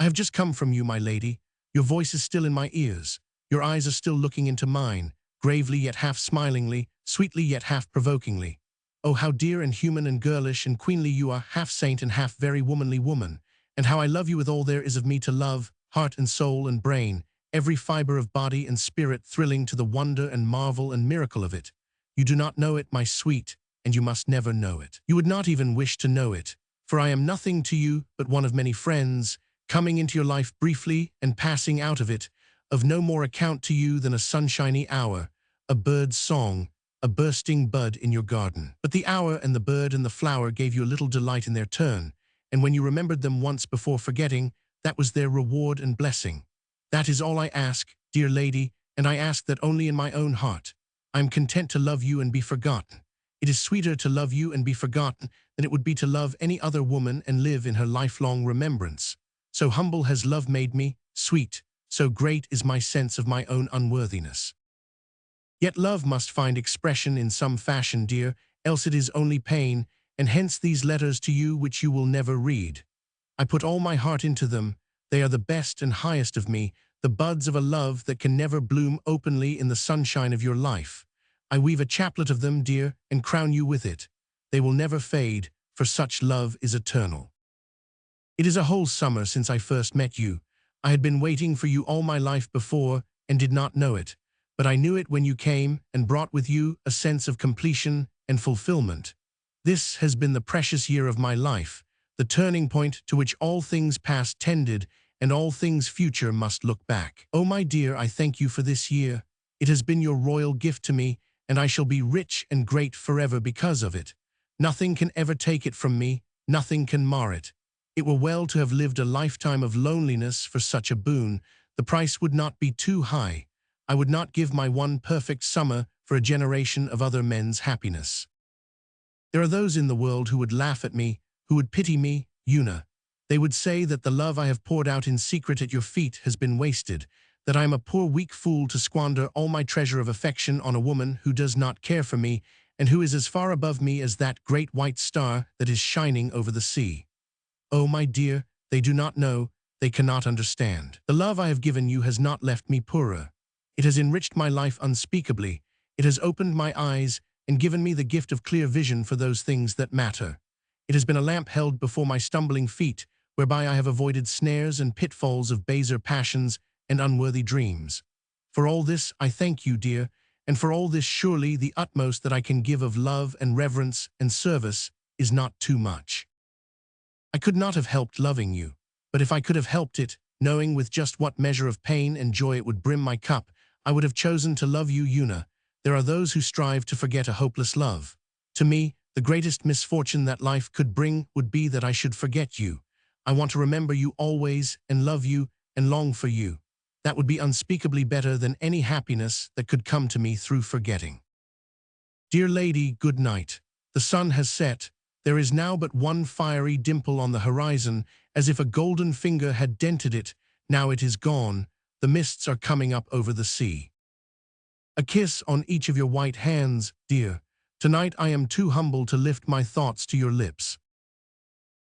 I have just come from you, my lady. Your voice is still in my ears. Your eyes are still looking into mine, gravely yet half smilingly, sweetly yet half provokingly. Oh, how dear and human and girlish and queenly you are, half saint and half very womanly woman, and how I love you with all there is of me to love, heart and soul and brain, every fiber of body and spirit thrilling to the wonder and marvel and miracle of it. You do not know it, my sweet, and you must never know it. You would not even wish to know it, for I am nothing to you but one of many friends, coming into your life briefly and passing out of it, of no more account to you than a sunshiny hour, a bird's song, a bursting bud in your garden. But the hour and the bird and the flower gave you a little delight in their turn, and when you remembered them once before forgetting, that was their reward and blessing. That is all I ask, dear lady, and I ask that only in my own heart. I am content to love you and be forgotten. It is sweeter to love you and be forgotten than it would be to love any other woman and live in her lifelong remembrance. So humble has love made me, sweet, so great is my sense of my own unworthiness. Yet love must find expression in some fashion, dear, else it is only pain, and hence these letters to you which you will never read. I put all my heart into them. They are the best and highest of me, the buds of a love that can never bloom openly in the sunshine of your life. I weave a chaplet of them, dear, and crown you with it. They will never fade, for such love is eternal. It is a whole summer since I first met you. I had been waiting for you all my life before and did not know it, but I knew it when you came and brought with you a sense of completion and fulfillment. This has been the precious year of my life, the turning point to which all things past tended and all things future must look back. Oh, my dear, I thank you for this year. It has been your royal gift to me, and I shall be rich and great forever because of it. Nothing can ever take it from me, nothing can mar it. It were well to have lived a lifetime of loneliness for such a boon. The price would not be too high. I would not give my one perfect summer for a generation of other men's happiness. There are those in the world who would laugh at me, who would pity me, Una. They would say that the love I have poured out in secret at your feet has been wasted, that I am a poor weak fool to squander all my treasure of affection on a woman who does not care for me and who is as far above me as that great white star that is shining over the sea. Oh, my dear, they do not know, they cannot understand. The love I have given you has not left me poorer. It has enriched my life unspeakably. It has opened my eyes and given me the gift of clear vision for those things that matter. It has been a lamp held before my stumbling feet, whereby I have avoided snares and pitfalls of baser passions and unworthy dreams. For all this I thank you, dear, and for all this surely the utmost that I can give of love and reverence and service is not too much. I could not have helped loving you, but if I could have helped it, knowing with just what measure of pain and joy it would brim my cup, I would have chosen to love you, Una. There are those who strive to forget a hopeless love. To me, the greatest misfortune that life could bring would be that I should forget you. I want to remember you always and love you and long for you. That would be unspeakably better than any happiness that could come to me through forgetting. Dear lady, good night. The sun has set. There is now but one fiery dimple on the horizon, as if a golden finger had dented it. Now it is gone. The mists are coming up over the sea. A kiss on each of your white hands, dear. Tonight I am too humble to lift my thoughts to your lips.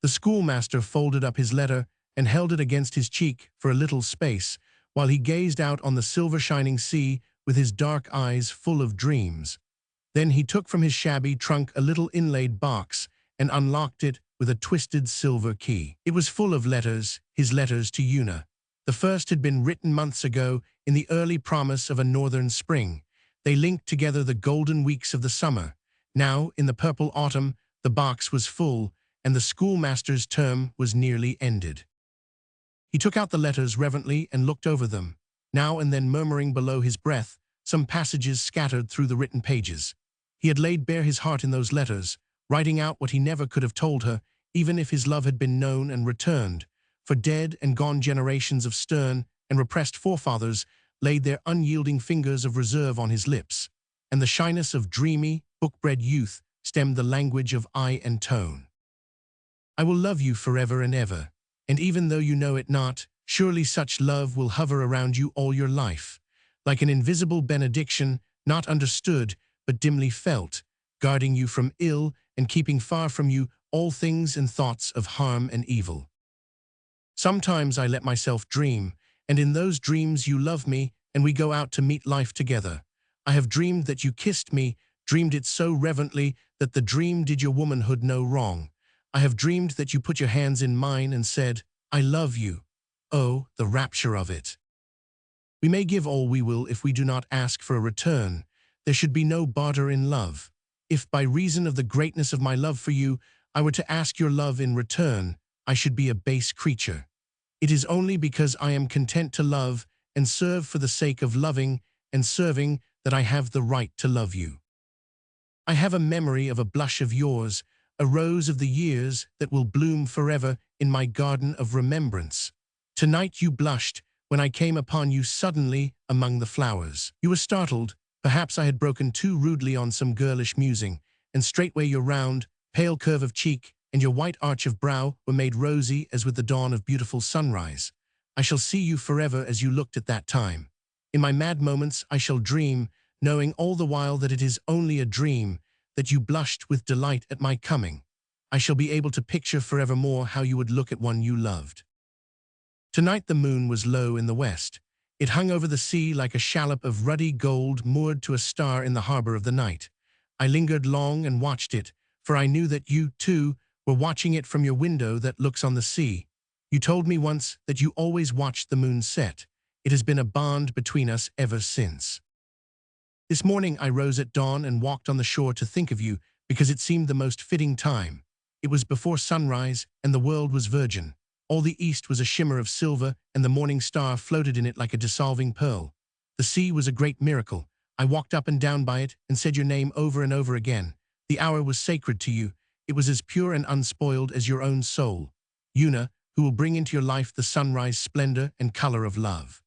The schoolmaster folded up his letter and held it against his cheek for a little space, while he gazed out on the silver-shining sea with his dark eyes full of dreams. Then he took from his shabby trunk a little inlaid box and unlocked it with a twisted silver key. It was full of letters, his letters to Una. The first had been written months ago in the early promise of a northern spring. They linked together the golden weeks of the summer. Now, in the purple autumn, the box was full, and the schoolmaster's term was nearly ended. He took out the letters reverently and looked over them, now and then murmuring below his breath some passages scattered through the written pages. He had laid bare his heart in those letters, writing out what he never could have told her, even if his love had been known and returned. For dead and gone generations of stern and repressed forefathers laid their unyielding fingers of reserve on his lips, and the shyness of dreamy, book-bred youth stemmed the language of eye and tone. I will love you forever and ever, and even though you know it not, surely such love will hover around you all your life, like an invisible benediction, not understood, but dimly felt, guarding you from ill and keeping far from you all things and thoughts of harm and evil. Sometimes I let myself dream, and in those dreams you love me, and we go out to meet life together. I have dreamed that you kissed me, dreamed it so reverently that the dream did your womanhood no wrong. I have dreamed that you put your hands in mine and said, I love you. Oh, the rapture of it. We may give all we will if we do not ask for a return. There should be no barter in love. If by reason of the greatness of my love for you, I were to ask your love in return, I should be a base creature. It is only because I am content to love and serve for the sake of loving and serving that I have the right to love you. I have a memory of a blush of yours, a rose of the years that will bloom forever in my garden of remembrance. Tonight you blushed when I came upon you suddenly among the flowers. You were startled. Perhaps I had broken too rudely on some girlish musing, and straightway your round, pale curve of cheek and your white arch of brow were made rosy as with the dawn of beautiful sunrise. I shall see you forever as you looked at that time. In my mad moments I shall dream, knowing all the while that it is only a dream, that you blushed with delight at my coming. I shall be able to picture forevermore how you would look at one you loved. Tonight the moon was low in the west. It hung over the sea like a shallop of ruddy gold moored to a star in the harbor of the night. I lingered long and watched it, for I knew that you, too, were watching it from your window that looks on the sea. You told me once that you always watched the moon set. It has been a bond between us ever since. This morning I rose at dawn and walked on the shore to think of you because it seemed the most fitting time. It was before sunrise and the world was virgin. All the east was a shimmer of silver and the morning star floated in it like a dissolving pearl. The sea was a great miracle. I walked up and down by it and said your name over and over again. The hour was sacred to you. It was as pure and unspoiled as your own soul. Una, who will bring into your life the sunrise splendor and color of love.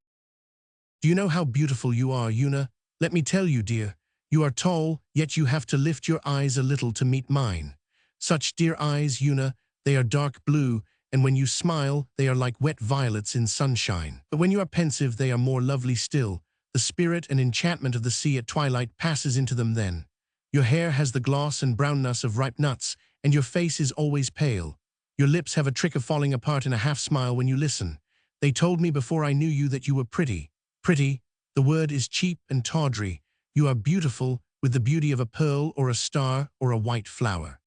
Do you know how beautiful you are, Una? Let me tell you, dear. You are tall, yet you have to lift your eyes a little to meet mine. Such dear eyes, Una, they are dark blue, and when you smile, they are like wet violets in sunshine. But when you are pensive, they are more lovely still. The spirit and enchantment of the sea at twilight passes into them then. Your hair has the gloss and brownness of ripe nuts, and your face is always pale. Your lips have a trick of falling apart in a half-smile when you listen. They told me before I knew you that you were pretty. Pretty, the word is cheap and tawdry. You are beautiful, with the beauty of a pearl or a star or a white flower.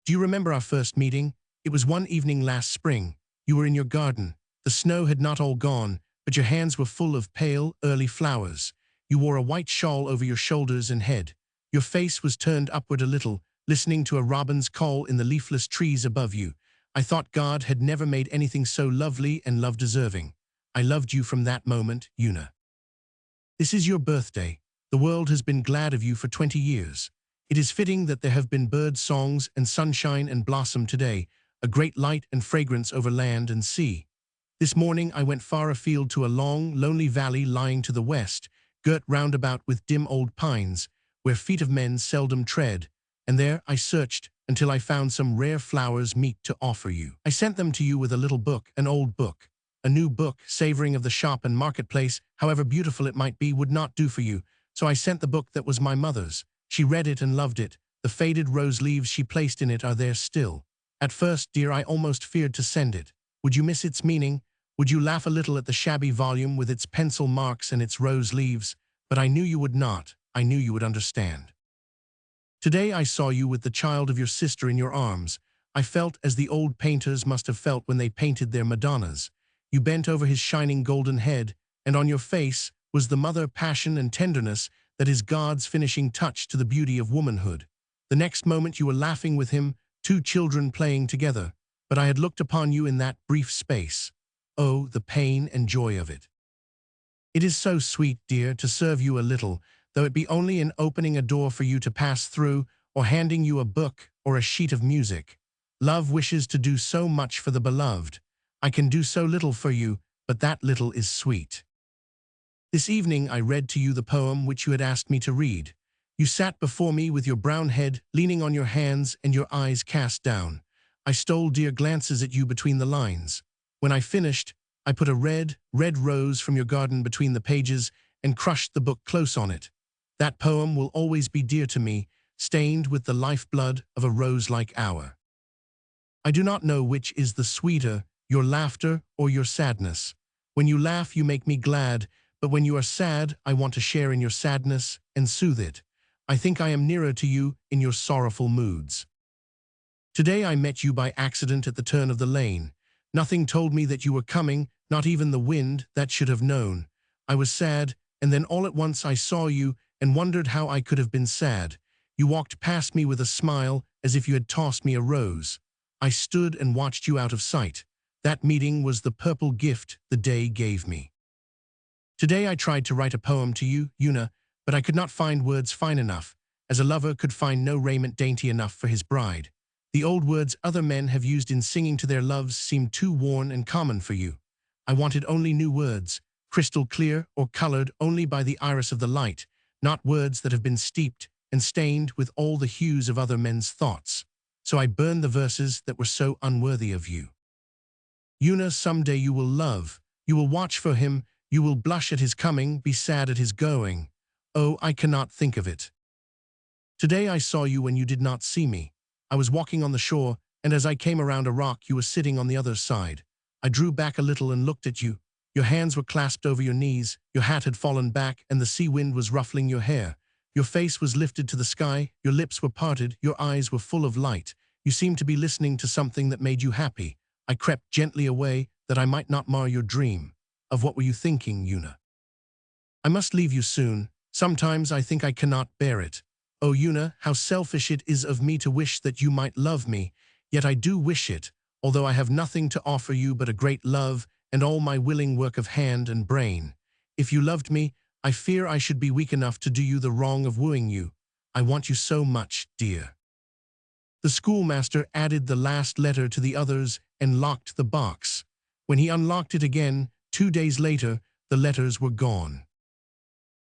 Do you remember our first meeting? It was one evening last spring. You were in your garden. The snow had not all gone, but your hands were full of pale, early flowers. You wore a white shawl over your shoulders and head. Your face was turned upward a little, listening to a robin's call in the leafless trees above you. I thought God had never made anything so lovely and love-deserving. I loved you from that moment, Una. This is your birthday. The world has been glad of you for 20 years. It is fitting that there have been bird songs and sunshine and blossom today, a great light and fragrance over land and sea. This morning I went far afield to a long, lonely valley lying to the west, girt round about with dim old pines, where feet of men seldom tread, and there I searched until I found some rare flowers meet to offer you. I sent them to you with a little book, an old book. A new book, savoring of the shop and marketplace, however beautiful it might be, would not do for you, so I sent the book that was my mother's. She read it and loved it. The faded rose leaves she placed in it are there still. At first, dear, I almost feared to send it. Would you miss its meaning? Would you laugh a little at the shabby volume with its pencil marks and its rose leaves? But I knew you would not. I knew you would understand. Today I saw you with the child of your sister in your arms. I felt as the old painters must have felt when they painted their Madonnas. You bent over his shining golden head, and on your face was the mother passion and tenderness that is God's finishing touch to the beauty of womanhood. The next moment you were laughing with him, two children playing together, but I had looked upon you in that brief space. Oh, the pain and joy of it. It is so sweet, dear, to serve you a little, though it be only in opening a door for you to pass through, or handing you a book or a sheet of music. Love wishes to do so much for the beloved. I can do so little for you, but that little is sweet. This evening I read to you the poem which you had asked me to read. You sat before me with your brown head leaning on your hands and your eyes cast down. I stole dear glances at you between the lines. When I finished, I put a red rose from your garden between the pages and crushed the book close on it. That poem will always be dear to me, stained with the lifeblood of a rose-like hour. I do not know which is the sweeter, your laughter or your sadness. When you laugh, you make me glad, but when you are sad, I want to share in your sadness and soothe it. I think I am nearer to you in your sorrowful moods. Today I met you by accident at the turn of the lane. Nothing told me that you were coming, not even the wind that should have known. I was sad, and then all at once I saw you and wondered how I could have been sad. You walked past me with a smile, as if you had tossed me a rose. I stood and watched you out of sight. That meeting was the purple gift the day gave me. Today I tried to write a poem to you, Una, but I could not find words fine enough, as a lover could find no raiment dainty enough for his bride. The old words other men have used in singing to their loves seemed too worn and common for you. I wanted only new words, crystal clear or colored only by the iris of the light, not words that have been steeped and stained with all the hues of other men's thoughts. So I burned the verses that were so unworthy of you. Una, someday you will love, you will watch for him, you will blush at his coming, be sad at his going. Oh, I cannot think of it. Today I saw you when you did not see me. I was walking on the shore, and as I came around a rock, you were sitting on the other side. I drew back a little and looked at you. Your hands were clasped over your knees, your hat had fallen back, and the sea wind was ruffling your hair. Your face was lifted to the sky, your lips were parted, your eyes were full of light. You seemed to be listening to something that made you happy. I crept gently away, that I might not mar your dream. Of what were you thinking, Una? I must leave you soon. Sometimes I think I cannot bear it. Oh, Una, how selfish it is of me to wish that you might love me. Yet I do wish it, although I have nothing to offer you but a great love and all my willing work of hand and brain. If you loved me, I fear I should be weak enough to do you the wrong of wooing you. I want you so much, dear. The schoolmaster added the last letter to the others, and locked the box. When he unlocked it again, 2 days later, the letters were gone.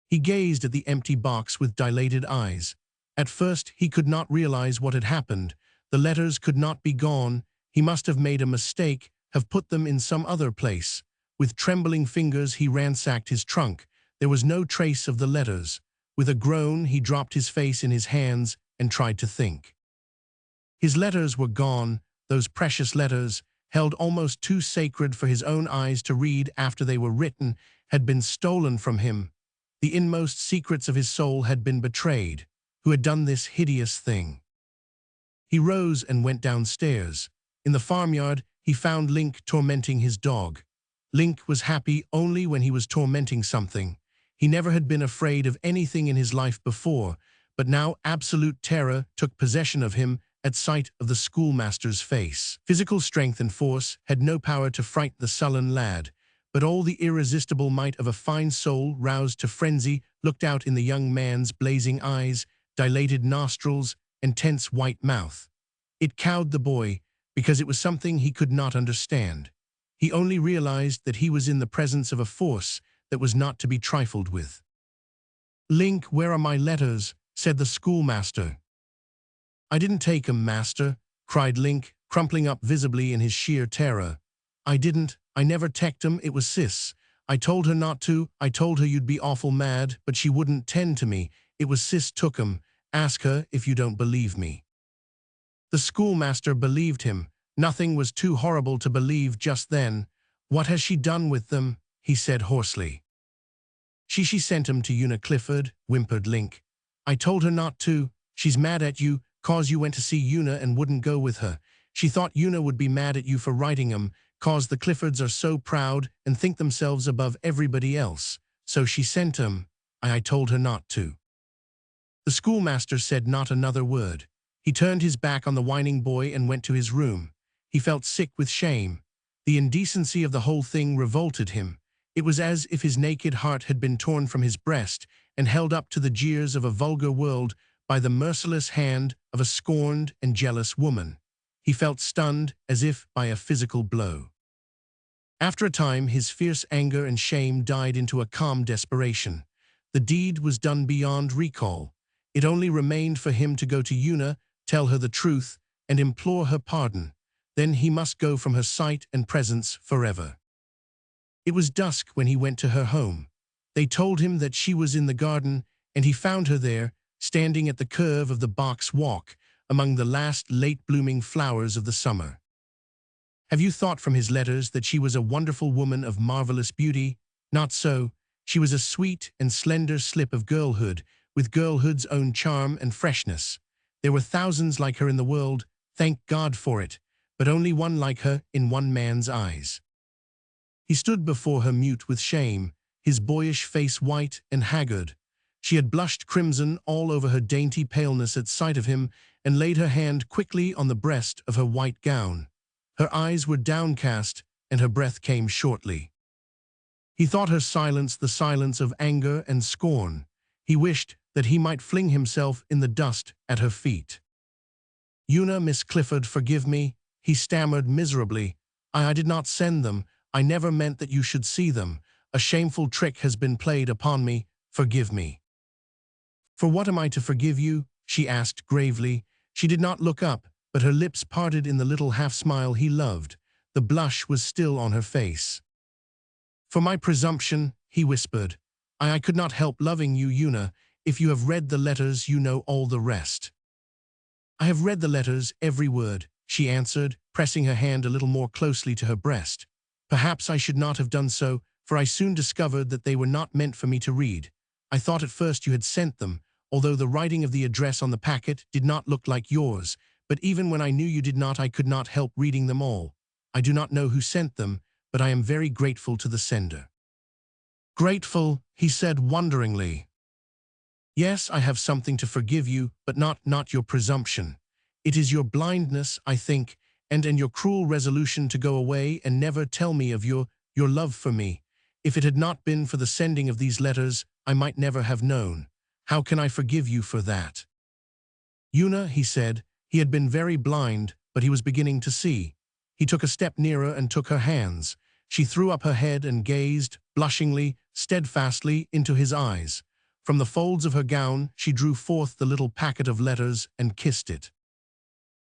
He gazed at the empty box with dilated eyes. At first, he could not realize what had happened. The letters could not be gone. He must have made a mistake, have put them in some other place. With trembling fingers, he ransacked his trunk. There was no trace of the letters. With a groan, he dropped his face in his hands and tried to think. His letters were gone, those precious letters, held almost too sacred for his own eyes to read after they were written, had been stolen from him. The inmost secrets of his soul had been betrayed. Who had done this hideous thing? He rose and went downstairs. In the farmyard, he found Link tormenting his dog. Link was happy only when he was tormenting something. He never had been afraid of anything in his life before, but now absolute terror took possession of him at sight of the schoolmaster's face. Physical strength and force had no power to frighten the sullen lad, but all the irresistible might of a fine soul roused to frenzy looked out in the young man's blazing eyes, dilated nostrils, and tense white mouth. It cowed the boy because it was something he could not understand. He only realized that he was in the presence of a force that was not to be trifled with. "Link, where are my letters?" said the schoolmaster. "I didn't take 'em, master," cried Link, crumpling up visibly in his sheer terror. I never teched 'em, it was Sis. I told her not to, I told her you'd be awful mad, but she wouldn't tend to me. It was Sis took 'em. Ask her if you don't believe me." The schoolmaster believed him. Nothing was too horrible to believe just then. "What has she done with them?" he said hoarsely. She sent 'em to Una Clifford," whimpered Link. "I told her not to. She's mad at you, 'cause you went to see Una and wouldn't go with her. She thought Una would be mad at you for writing 'em, 'cause the Cliffords are so proud and think themselves above everybody else. So she sent 'em. I told her not to." The schoolmaster said not another word. He turned his back on the whining boy and went to his room. He felt sick with shame. The indecency of the whole thing revolted him. It was as if his naked heart had been torn from his breast and held up to the jeers of a vulgar world by the merciless hand of a scorned and jealous woman. He felt stunned as if by a physical blow. After a time, his fierce anger and shame died into a calm desperation. The deed was done beyond recall. It only remained for him to go to Una, tell her the truth, and implore her pardon. Then he must go from her sight and presence forever. It was dusk when he went to her home. They told him that she was in the garden, and he found her there, standing at the curve of the box walk, among the last late-blooming flowers of the summer. Have you thought from his letters that she was a wonderful woman of marvelous beauty? Not so. She was a sweet and slender slip of girlhood, with girlhood's own charm and freshness. There were thousands like her in the world, thank God for it, but only one like her in one man's eyes. He stood before her mute with shame, his boyish face white and haggard. She had blushed crimson all over her dainty paleness at sight of him and laid her hand quickly on the breast of her white gown. Her eyes were downcast and her breath came shortly. He thought her silence the silence of anger and scorn. He wished that he might fling himself in the dust at her feet. "Una, Miss Clifford, forgive me," he stammered miserably. I did not send them. I never meant that you should see them. A shameful trick has been played upon me. Forgive me." "For what am I to forgive you?" she asked gravely. She did not look up, but her lips parted in the little half-smile he loved. The blush was still on her face. "For my presumption," he whispered. I could not help loving you, Una. If you have read the letters, you know all the rest." "I have read the letters, every word," she answered, pressing her hand a little more closely to her breast. "Perhaps I should not have done so, for I soon discovered that they were not meant for me to read. I thought at first you had sent them, although the writing of the address on the packet did not look like yours. But even when I knew you did not, I could not help reading them all. I do not know who sent them, but I am very grateful to the sender." "Grateful?" he said wonderingly. "Yes, I have something to forgive you, but not your presumption. It is your blindness, I think, and your cruel resolution to go away and never tell me of your love for me. If it had not been for the sending of these letters, I might never have known. How can I forgive you for that?" "Una," he said. He had been very blind, but he was beginning to see. He took a step nearer and took her hands. She threw up her head and gazed, blushingly, steadfastly, into his eyes. From the folds of her gown, she drew forth the little packet of letters and kissed it.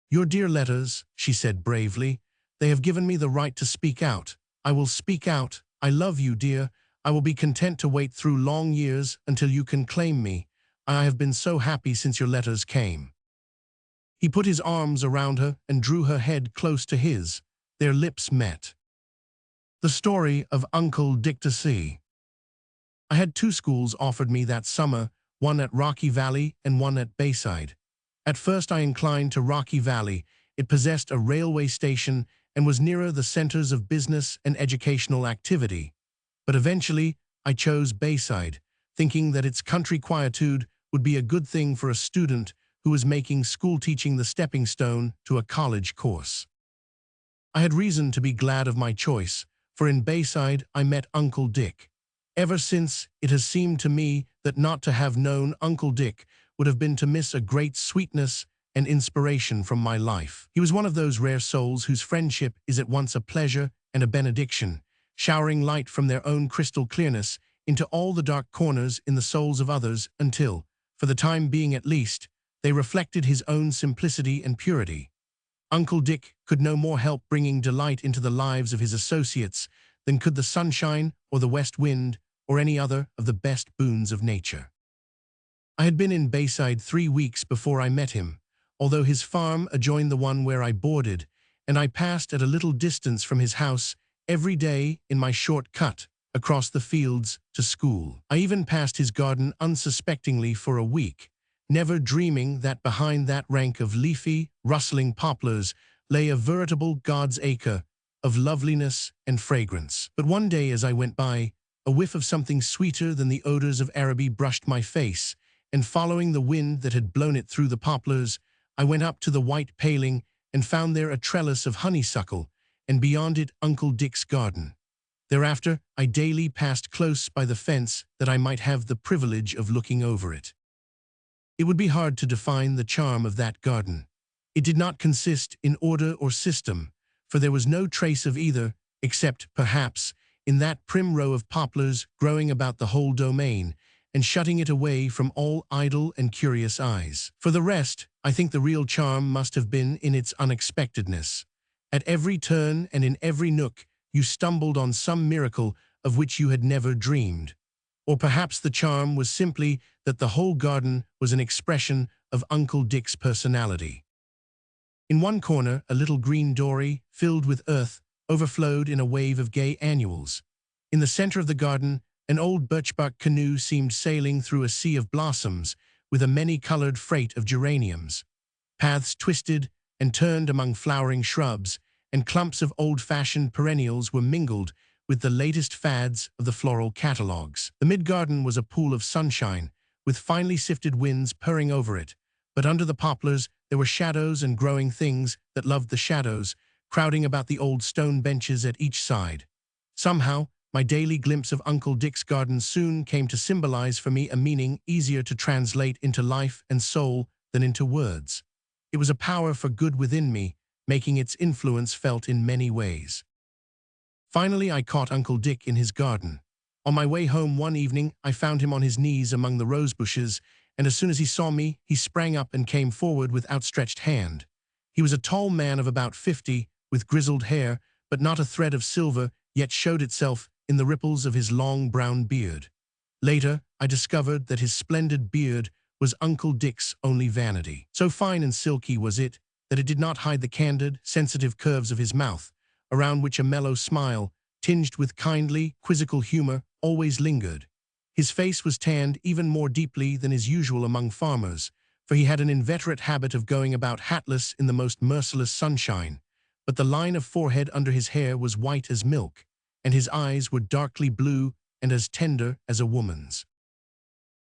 "Your dear letters," she said bravely. "They have given me the right to speak out. I will speak out. I love you, dear. I will be content to wait through long years until you can claim me. I have been so happy since your letters came." He put his arms around her and drew her head close to his. Their lips met. The story of Uncle Dick to See. I had 2 schools offered me that summer, one at Rocky Valley and one at Bayside. At first I inclined to Rocky Valley. It possessed a railway station and was nearer the centers of business and educational activity. But eventually I chose Bayside, thinking that its country quietude would be a good thing for a student who was making school teaching the stepping stone to a college course. I had reason to be glad of my choice, for in Bayside I met Uncle Dick. Ever since, it has seemed to me that not to have known Uncle Dick would have been to miss a great sweetness and inspiration from my life. He was one of those rare souls whose friendship is at once a pleasure and a benediction, showering light from their own crystal clearness into all the dark corners in the souls of others until, for the time being at least, they reflected his own simplicity and purity. Uncle Dick could no more help bringing delight into the lives of his associates than could the sunshine or the west wind or any other of the best boons of nature. I had been in Bayside 3 weeks before I met him, although his farm adjoined the one where I boarded, and I passed at a little distance from his house every day in my short cut across the fields to school. I even passed his garden unsuspectingly for a week, never dreaming that behind that rank of leafy, rustling poplars lay a veritable God's acre of loveliness and fragrance. But one day as I went by, a whiff of something sweeter than the odors of Araby brushed my face, and following the wind that had blown it through the poplars, I went up to the white paling and found there a trellis of honeysuckle, and beyond it Uncle Dick's garden. Thereafter, I daily passed close by the fence that I might have the privilege of looking over it. It would be hard to define the charm of that garden. It did not consist in order or system, for there was no trace of either, except, perhaps, in that prim row of poplars growing about the whole domain, and shutting it away from all idle and curious eyes. For the rest, I think the real charm must have been in its unexpectedness. At every turn and in every nook, you stumbled on some miracle of which you had never dreamed. Or perhaps the charm was simply that the whole garden was an expression of Uncle Dick's personality. In one corner, a little green dory, filled with earth, overflowed in a wave of gay annuals. In the center of the garden, an old birchbark canoe seemed sailing through a sea of blossoms with a many-colored freight of geraniums. Paths twisted and turned among flowering shrubs, and clumps of old-fashioned perennials were mingled with the latest fads of the floral catalogs. The mid-garden was a pool of sunshine, with finely sifted winds purring over it, but under the poplars there were shadows and growing things that loved the shadows, crowding about the old stone benches at each side. Somehow, my daily glimpse of Uncle Dick's garden soon came to symbolize for me a meaning easier to translate into life and soul than into words. It was a power for good within me, making its influence felt in many ways. Finally, I caught Uncle Dick in his garden. On my way home one evening, I found him on his knees among the rose bushes, and as soon as he saw me, he sprang up and came forward with outstretched hand. He was a tall man of about 50, with grizzled hair, but not a thread of silver yet showed itself in the ripples of his long brown beard. Later, I discovered that his splendid beard was Uncle Dick's only vanity. So fine and silky was it that it did not hide the candid, sensitive curves of his mouth, around which a mellow smile, tinged with kindly, quizzical humor, always lingered. His face was tanned even more deeply than is usual among farmers, for he had an inveterate habit of going about hatless in the most merciless sunshine, but the line of forehead under his hair was white as milk, and his eyes were darkly blue and as tender as a woman's.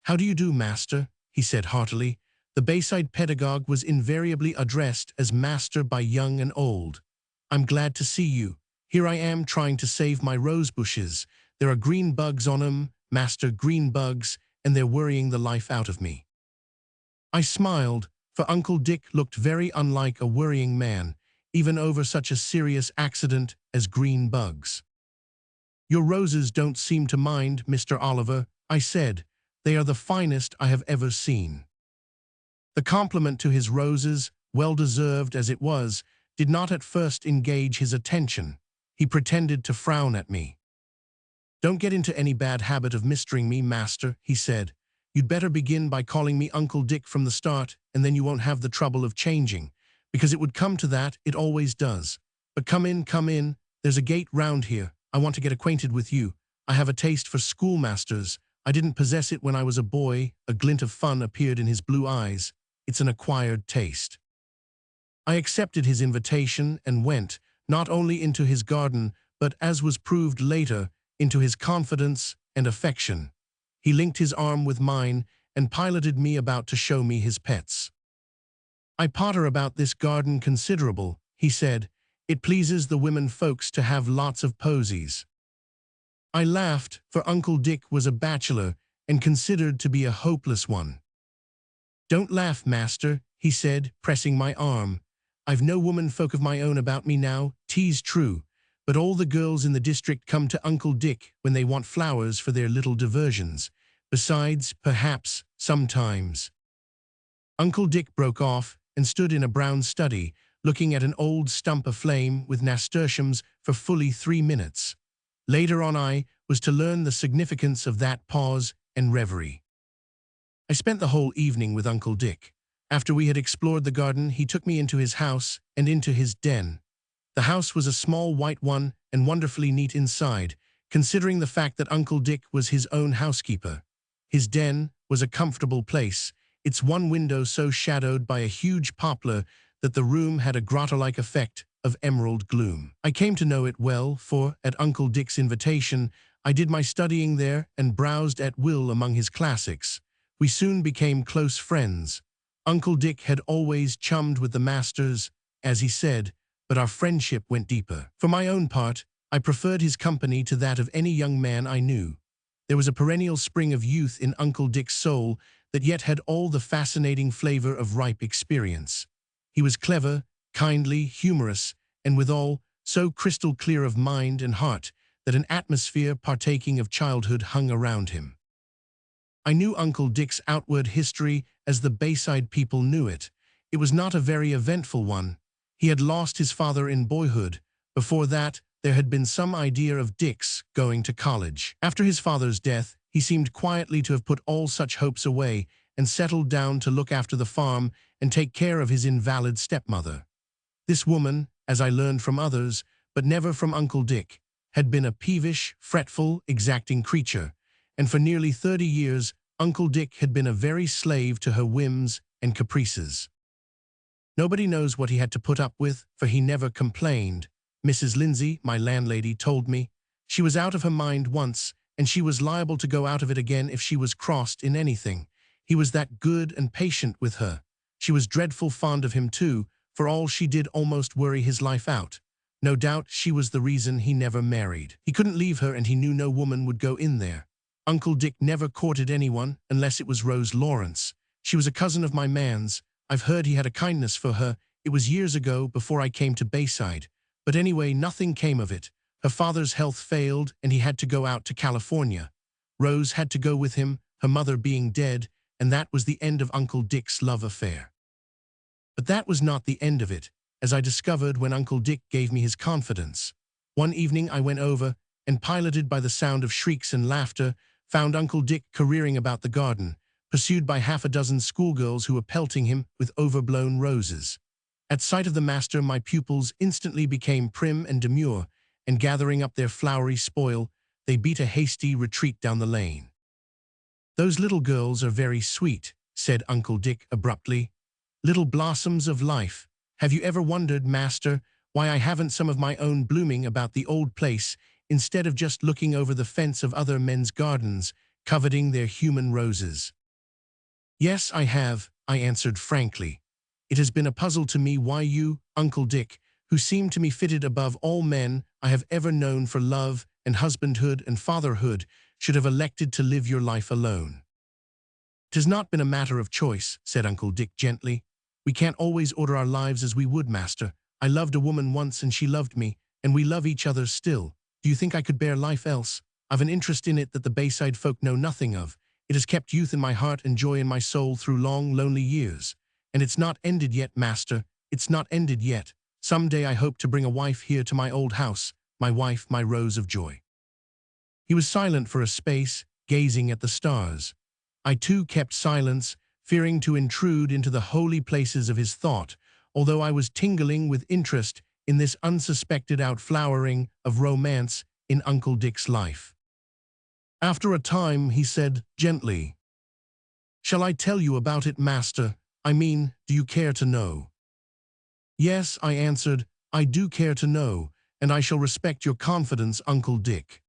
"How do you do, master?" he said heartily. The Bayside pedagogue was invariably addressed as master by young and old. "I'm glad to see you. Here I am trying to save my rose bushes. There are green bugs on 'em, master, green bugs, and they're worrying the life out of me." I smiled, for Uncle Dick looked very unlike a worrying man, even over such a serious accident as green bugs. Your roses don't seem to mind, Mr. Oliver, I said. They are the finest I have ever seen. The compliment to his roses, well-deserved as it was, did not at first engage his attention. He pretended to frown at me. Don't get into any bad habit of mistering me, master, he said. You'd better begin by calling me Uncle Dick from the start, and then you won't have the trouble of changing, because it would come to that, it always does. But come in, there's a gate round here. I want to get acquainted with you. I have a taste for schoolmasters. I didn't possess it when I was a boy. A glint of fun appeared in his blue eyes. It's an acquired taste. I accepted his invitation and went, not only into his garden, but, as was proved later, into his confidence and affection. He linked his arm with mine and piloted me about to show me his pets. I potter about this garden considerable, he said. It pleases the women folks to have lots of posies. I laughed, for Uncle Dick was a bachelor and considered to be a hopeless one. Don't laugh, master, he said, pressing my arm. I've no woman folk of my own about me now, 'tis true, but all the girls in the district come to Uncle Dick when they want flowers for their little diversions. Besides, perhaps, sometimes. Uncle Dick broke off and stood in a brown study, looking at an old stump aflame with nasturtiums for fully 3 minutes. Later on I was to learn the significance of that pause and reverie. I spent the whole evening with Uncle Dick. After we had explored the garden, he took me into his house and into his den. The house was a small white one and wonderfully neat inside, considering the fact that Uncle Dick was his own housekeeper. His den was a comfortable place, its one window so shadowed by a huge poplar that the room had a grotto-like effect of emerald gloom. I came to know it well, for, at Uncle Dick's invitation, I did my studying there and browsed at will among his classics. We soon became close friends. Uncle Dick had always chummed with the masters, as he said, but our friendship went deeper. For my own part, I preferred his company to that of any young man I knew. There was a perennial spring of youth in Uncle Dick's soul that yet had all the fascinating flavor of ripe experience. He was clever, kindly, humorous, and withal so crystal clear of mind and heart that an atmosphere partaking of childhood hung around him. I knew Uncle Dick's outward history as the Bayside people knew it. It was not a very eventful one. He had lost his father in boyhood. Before that, there had been some idea of Dick's going to college. After his father's death, he seemed quietly to have put all such hopes away and settled down to look after the farm and take care of his invalid stepmother. This woman, as I learned from others, but never from Uncle Dick, had been a peevish, fretful, exacting creature, and for nearly 30 years Uncle Dick had been a very slave to her whims and caprices. Nobody knows what he had to put up with, for he never complained. Mrs. Lindsay, my landlady, told me. She was out of her mind once, and she was liable to go out of it again if she was crossed in anything. He was that good and patient with her. She was dreadful fond of him too, for all she did almost worry his life out. No doubt she was the reason he never married. He couldn't leave her, and he knew no woman would go in there. Uncle Dick never courted anyone unless it was Rose Lawrence. She was a cousin of my man's. I've heard he had a kindness for her. It was years ago, before I came to Bayside. But anyway, nothing came of it. Her father's health failed, and he had to go out to California. Rose had to go with him, her mother being dead, and that was the end of Uncle Dick's love affair. But that was not the end of it, as I discovered when Uncle Dick gave me his confidence. One evening I went over, and piloted by the sound of shrieks and laughter, found Uncle Dick careering about the garden, pursued by half a dozen schoolgirls who were pelting him with overblown roses. At sight of the master, my pupils instantly became prim and demure, and gathering up their flowery spoil, they beat a hasty retreat down the lane. "Those little girls are very sweet," said Uncle Dick abruptly. "Little blossoms of life. Have you ever wondered, master, why I haven't some of my own blooming about the old place, instead of just looking over the fence of other men's gardens, coveting their human roses?" "Yes, I have," I answered frankly. "It has been a puzzle to me why you, Uncle Dick, who seem to me fitted above all men I have ever known for love and husbandhood and fatherhood, should have elected to live your life alone." "It has not been a matter of choice," said Uncle Dick gently. "We can't always order our lives as we would, master. I loved a woman once and she loved me, and we love each other still. Do you think I could bear life else? I've an interest in it that the Bayside folk know nothing of. It has kept youth in my heart and joy in my soul through long, lonely years. And it's not ended yet, master. It's not ended yet. Someday I hope to bring a wife here to my old house, my wife, my rose of joy." He was silent for a space, gazing at the stars. I too kept silence, fearing to intrude into the holy places of his thought, although I was tingling with interest in this unsuspected outflowering of romance in Uncle Dick's life. After a time, he said gently, "Shall I tell you about it, master? I mean, do you care to know?" "Yes," I answered, "I do care to know, and I shall respect your confidence, Uncle Dick."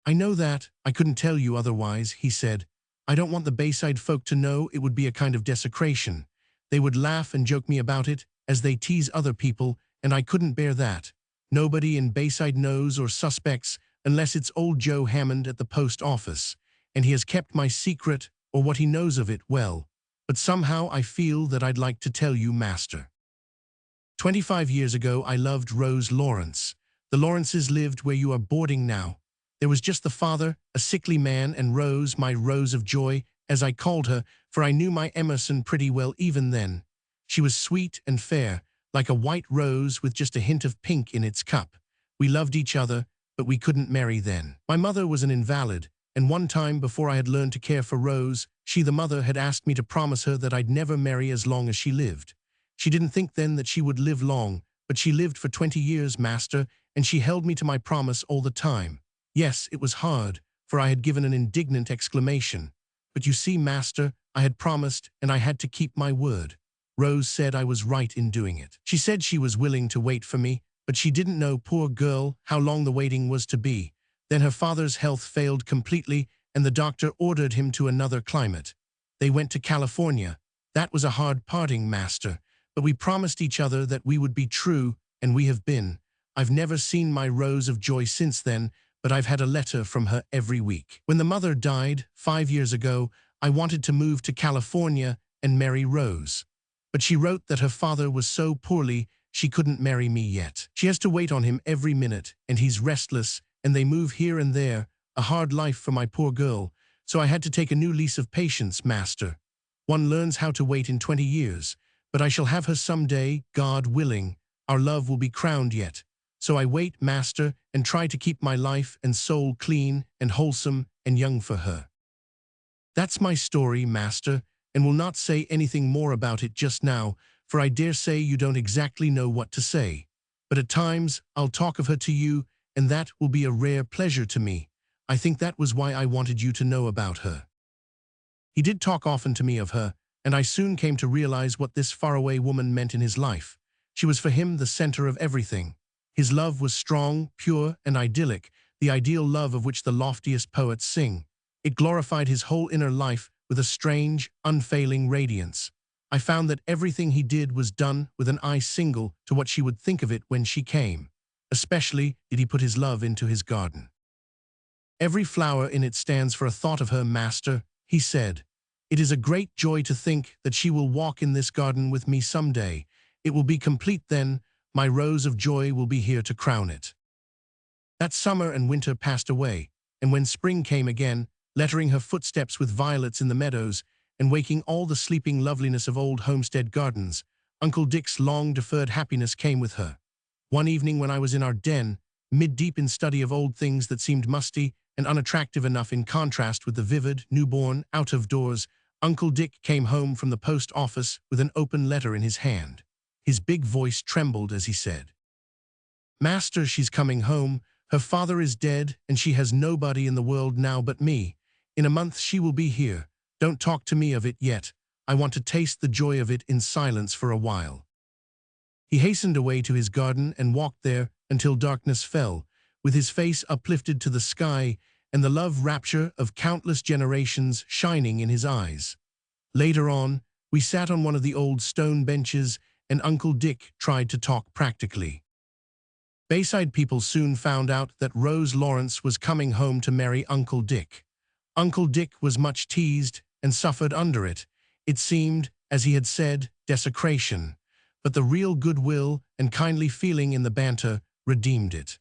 "I know that. I couldn't tell you otherwise," he said. "I don't want the Bayside folk to know. It would be a kind of desecration. They would laugh and joke me about it, as they tease other people, and I couldn't bear that. Nobody in Bayside knows or suspects unless it's old Joe Hammond at the post office, and he has kept my secret, or what he knows of it, well. But somehow I feel that I'd like to tell you, master. 25 years ago I loved Rose Lawrence. The Lawrences lived where you are boarding now. There was just the father, a sickly man, and Rose, my rose of joy, as I called her, for I knew my Emerson pretty well even then. She was sweet and fair, like a white rose with just a hint of pink in its cup. We loved each other, but we couldn't marry then. My mother was an invalid, and one time before I had learned to care for Rose, she, the mother, had asked me to promise her that I'd never marry as long as she lived. She didn't think then that she would live long, but she lived for 20 years, master, and she held me to my promise all the time. Yes, it was hard, for I had given an indignant exclamation. But you see, master, I had promised, and I had to keep my word. Rose said I was right in doing it. She said she was willing to wait for me, but she didn't know, poor girl, how long the waiting was to be. Then her father's health failed completely, and the doctor ordered him to another climate. They went to California. That was a hard parting, master, but we promised each other that we would be true, and we have been. I've never seen my Rose of joy since then, but I've had a letter from her every week. When the mother died, 5 years ago, I wanted to move to California and marry Rose. But she wrote that her father was so poorly she couldn't marry me yet. She has to wait on him every minute, and he's restless, and they move here and there, a hard life for my poor girl, so I had to take a new lease of patience, master. One learns how to wait in 20 years, but I shall have her some day, God willing. Our love will be crowned yet. So I wait, master, and try to keep my life and soul clean and wholesome and young for her. That's my story, master, and will not say anything more about it just now, for I dare say you don't exactly know what to say. But at times I'll talk of her to you, and that will be a rare pleasure to me. I think that was why I wanted you to know about her." He did talk often to me of her, and I soon came to realize what this faraway woman meant in his life. She was for him the center of everything. His love was strong, pure, and idyllic, the ideal love of which the loftiest poets sing. It glorified his whole inner life with a strange, unfailing radiance. I found that everything he did was done with an eye single to what she would think of it when she came. Especially did he put his love into his garden. "Every flower in it stands for a thought of her, master," he said. "It is a great joy to think that she will walk in this garden with me some day. It will be complete then. My rose of joy will be here to crown it." That summer and winter passed away, and when spring came again, lettering her footsteps with violets in the meadows, and waking all the sleeping loveliness of old homestead gardens, Uncle Dick's long-deferred happiness came with her. One evening when I was in our den, mid-deep in study of old things that seemed musty and unattractive enough in contrast with the vivid, newborn, out-of-doors, Uncle Dick came home from the post office with an open letter in his hand. His big voice trembled as he said, "Master, she's coming home. Her father is dead, and she has nobody in the world now but me. In a month she will be here. Don't talk to me of it yet. I want to taste the joy of it in silence for a while." He hastened away to his garden and walked there until darkness fell, with his face uplifted to the sky and the love rapture of countless generations shining in his eyes. Later on, we sat on one of the old stone benches, and Uncle Dick tried to talk practically. Bayside people soon found out that Rose Lawrence was coming home to marry Uncle Dick. Uncle Dick was much teased and suffered under it. It seemed, as he had said, desecration. but the real goodwill and kindly feeling in the banter redeemed it.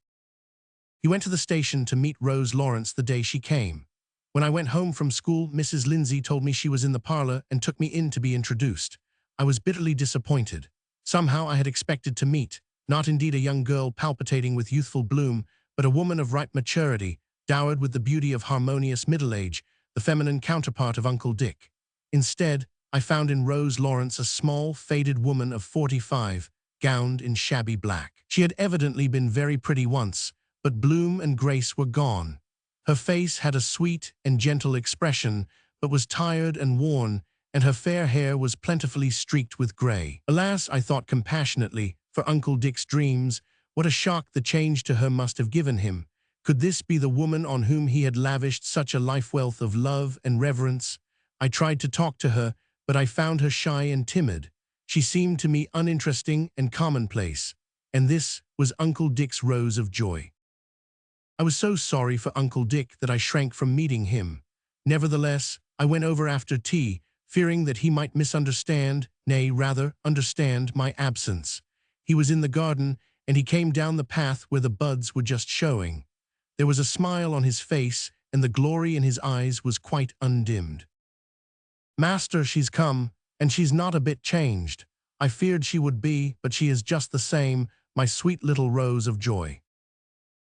He went to the station to meet Rose Lawrence the day she came. When I went home from school, Mrs. Lindsay told me she was in the parlor and took me in to be introduced. I was bitterly disappointed. Somehow I had expected to meet, not indeed a young girl palpitating with youthful bloom, but a woman of ripe maturity, dowered with the beauty of harmonious middle age, the feminine counterpart of Uncle Dick. Instead, I found in Rose Lawrence a small, faded woman of 45, gowned in shabby black. She had evidently been very pretty once, but bloom and grace were gone. Her face had a sweet and gentle expression, but was tired and worn, and her fair hair was plentifully streaked with gray. Alas, I thought compassionately, for Uncle Dick's dreams, what a shock the change to her must have given him. Could this be the woman on whom he had lavished such a life wealth of love and reverence? I tried to talk to her, but I found her shy and timid. She seemed to me uninteresting and commonplace. And this was Uncle Dick's rose of joy. I was so sorry for Uncle Dick that I shrank from meeting him. Nevertheless, I went over after tea, fearing that he might misunderstand, nay, rather, understand my absence. He was in the garden, and he came down the path where the buds were just showing. There was a smile on his face, and the glory in his eyes was quite undimmed. "Master, she's come, and she's not a bit changed. I feared she would be, but she is just the same, my sweet little rose of joy."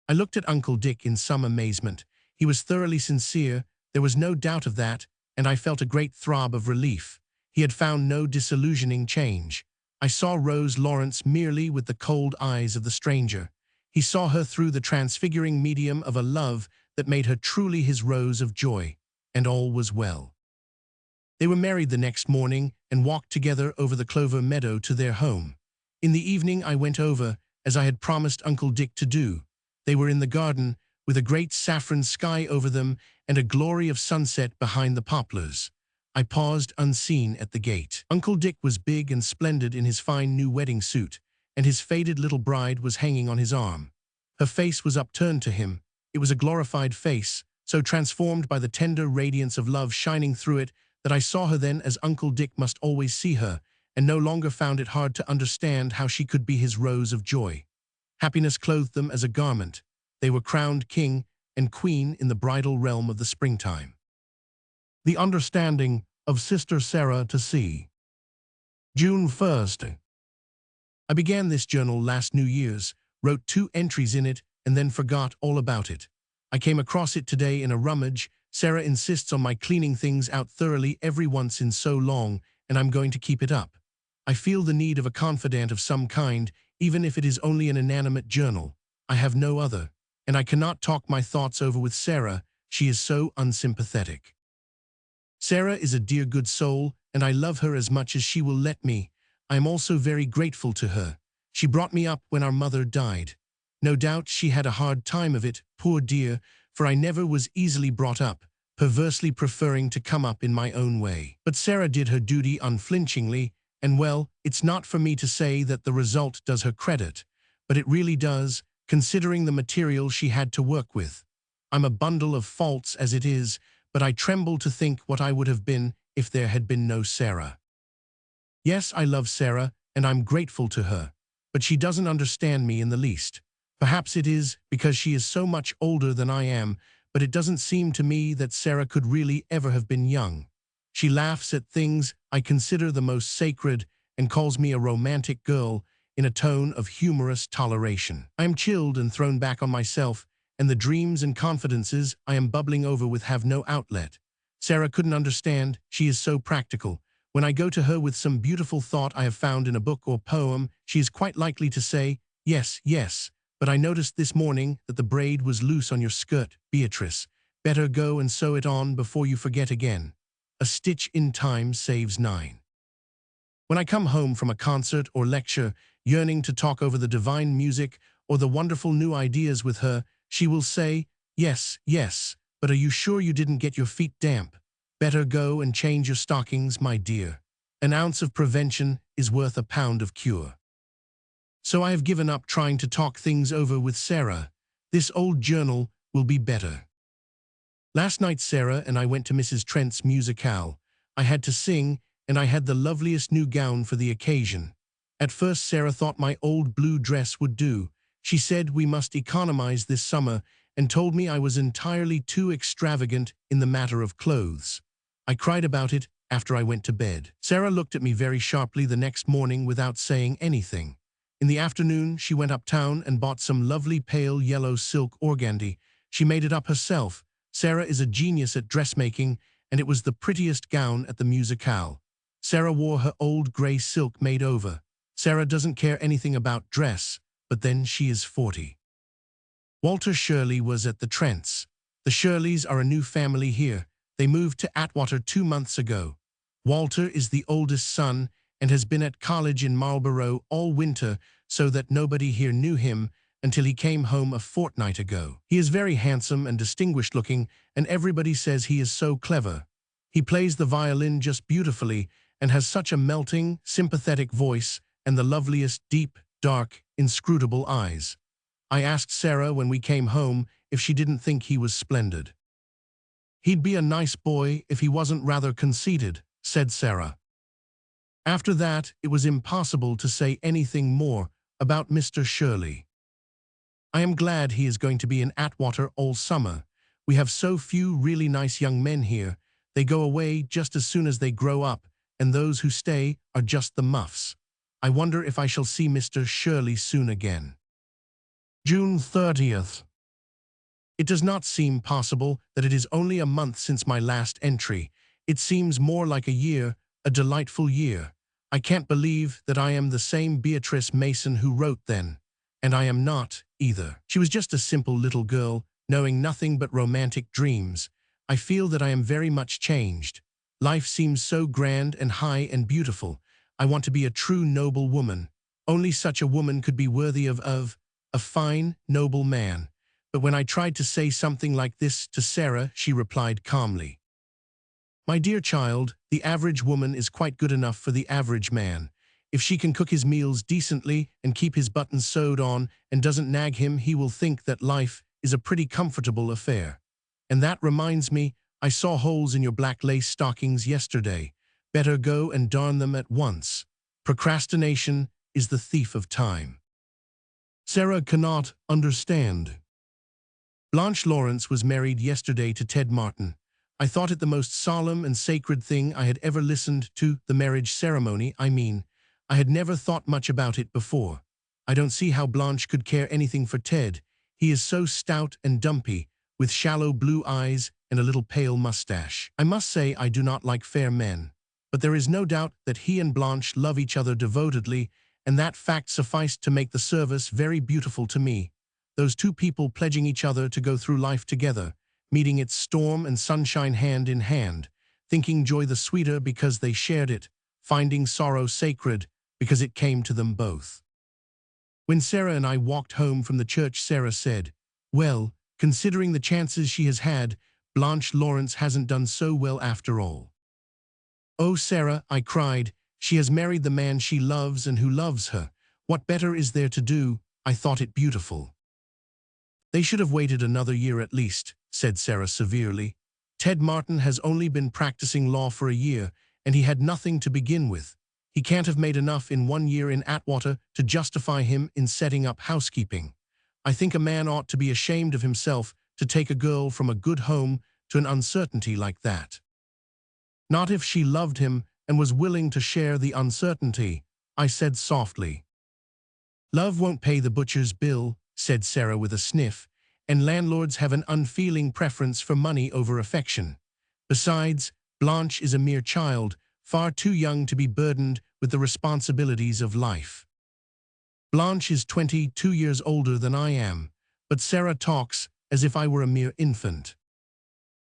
I looked at Uncle Dick in some amazement. He was thoroughly sincere, there was no doubt of that, and I felt a great throb of relief. He had found no disillusioning change. I saw Rose Lawrence merely with the cold eyes of the stranger. He saw her through the transfiguring medium of a love that made her truly his rose of joy, and all was well. They were married the next morning and walked together over the clover meadow to their home. In the evening I went over, as I had promised Uncle Dick to do. They were in the garden, with a great saffron sky over them and a glory of sunset behind the poplars. I paused unseen at the gate. Uncle Dick was big and splendid in his fine new wedding suit, and his faded little bride was hanging on his arm. Her face was upturned to him. It was a glorified face, so transformed by the tender radiance of love shining through it that I saw her then as Uncle Dick must always see her, and no longer found it hard to understand how she could be his rose of joy. Happiness clothed them as a garment. They were crowned king and queen in the bridal realm of the springtime. The understanding of Sister Sarah to C. June 1st. I began this journal last New Year's, wrote 2 entries in it, and then forgot all about it. I came across it today in a rummage. Sarah insists on my cleaning things out thoroughly every once in so long, and I'm going to keep it up. I feel the need of a confidant of some kind, even if it is only an inanimate journal. I have no other, and I cannot talk my thoughts over with Sarah. She is so unsympathetic. Sarah is a dear good soul, and I love her as much as she will let me. I am also very grateful to her. She brought me up when our mother died. No doubt she had a hard time of it, poor dear, for I never was easily brought up, perversely preferring to come up in my own way. But Sarah did her duty unflinchingly, and well, it's not for me to say that the result does her credit, but it really does, considering the material she had to work with. I'm a bundle of faults as it is, but I tremble to think what I would have been if there had been no Sarah. Yes, I love Sarah, and I'm grateful to her, but she doesn't understand me in the least. Perhaps it is because she is so much older than I am, but it doesn't seem to me that Sarah could really ever have been young. She laughs at things I consider the most sacred and calls me a romantic girl in a tone of humorous toleration. I am chilled and thrown back on myself, and the dreams and confidences I am bubbling over with have no outlet. Sarah couldn't understand, she is so practical. When I go to her with some beautiful thought I have found in a book or poem, she is quite likely to say, "Yes, yes, but I noticed this morning that the braid was loose on your skirt, Beatrice. Better go and sew it on before you forget again. A stitch in time saves 9." When I come home from a concert or lecture, yearning to talk over the divine music or the wonderful new ideas with her, she will say, "Yes, yes, but are you sure you didn't get your feet damp? Better go and change your stockings, my dear. An ounce of prevention is worth a pound of cure." So I have given up trying to talk things over with Sarah. This old journal will be better. Last night Sarah and I went to Mrs. Trent's musicale. I had to sing, and I had the loveliest new gown for the occasion. At first Sarah thought my old blue dress would do. She said we must economize this summer and told me I was entirely too extravagant in the matter of clothes. I cried about it after I went to bed. Sarah looked at me very sharply the next morning without saying anything. In the afternoon, she went uptown and bought some lovely pale yellow silk organdy. She made it up herself. Sarah is a genius at dressmaking, and it was the prettiest gown at the musicale. Sarah wore her old gray silk made over. Sarah doesn't care anything about dress, but then she is 40. Walter Shirley was at the Trents. The Shirleys are a new family here. They moved to Atwater 2 months ago. Walter is the oldest son and has been at college in Marlborough all winter so that nobody here knew him until he came home a fortnight ago. He is very handsome and distinguished looking, and everybody says he is so clever. He plays the violin just beautifully and has such a melting, sympathetic voice and the loveliest deep, dark, inscrutable eyes. I asked Sarah when we came home if she didn't think he was splendid. "He'd be a nice boy if he wasn't rather conceited," said Sarah. After that, it was impossible to say anything more about Mr. Shirley. I am glad he is going to be in Atwater all summer. We have so few really nice young men here. They go away just as soon as they grow up, and those who stay are just the muffs. I wonder if I shall see Mr. Shirley soon again. June 30th. It does not seem possible that it is only a month since my last entry. It seems more like a year, a delightful year. I can't believe that I am the same Beatrice Mason who wrote then. And I am not, either. She was just a simple little girl, knowing nothing but romantic dreams. I feel that I am very much changed. Life seems so grand and high and beautiful. I want to be a true noble woman. Only such a woman could be worthy of a fine, noble man. But when I tried to say something like this to Sarah, she replied calmly, "My dear child, the average woman is quite good enough for the average man. If she can cook his meals decently and keep his buttons sewed on and doesn't nag him, he will think that life is a pretty comfortable affair. And that reminds me, I saw holes in your black lace stockings yesterday. Better go and darn them at once. Procrastination is the thief of time." Sarah cannot understand. Blanche Lawrence was married yesterday to Ted Martin. I thought it the most solemn and sacred thing I had ever listened to, the marriage ceremony, I mean. I had never thought much about it before. I don't see how Blanche could care anything for Ted. He is so stout and dumpy, with shallow blue eyes and a little pale mustache. I must say I do not like fair men, but there is no doubt that he and Blanche love each other devotedly, and that fact sufficed to make the service very beautiful to me. Those two people pledging each other to go through life together, meeting its storm and sunshine hand in hand, thinking joy the sweeter because they shared it, finding sorrow sacred because it came to them both. When Sarah and I walked home from the church, Sarah said, "Well, considering the chances she has had, Blanche Lawrence hasn't done so well after all." "Oh, Sarah," I cried, "she has married the man she loves and who loves her. What better is there to do?" I thought it beautiful. "They should have waited another year at least," said Sarah severely. "Ted Martin has only been practicing law for a year, and he had nothing to begin with. He can't have made enough in 1 year in Atwater to justify him in setting up housekeeping. I think a man ought to be ashamed of himself to take a girl from a good home to an uncertainty like that." "Not if she loved him and was willing to share the uncertainty," I said softly. "Love won't pay the butcher's bill," said Sarah with a sniff, "and landlords have an unfeeling preference for money over affection. Besides, Blanche is a mere child, far too young to be burdened with the responsibilities of life. Blanche is 22 years older than I am, but Sarah talks as if I were a mere infant."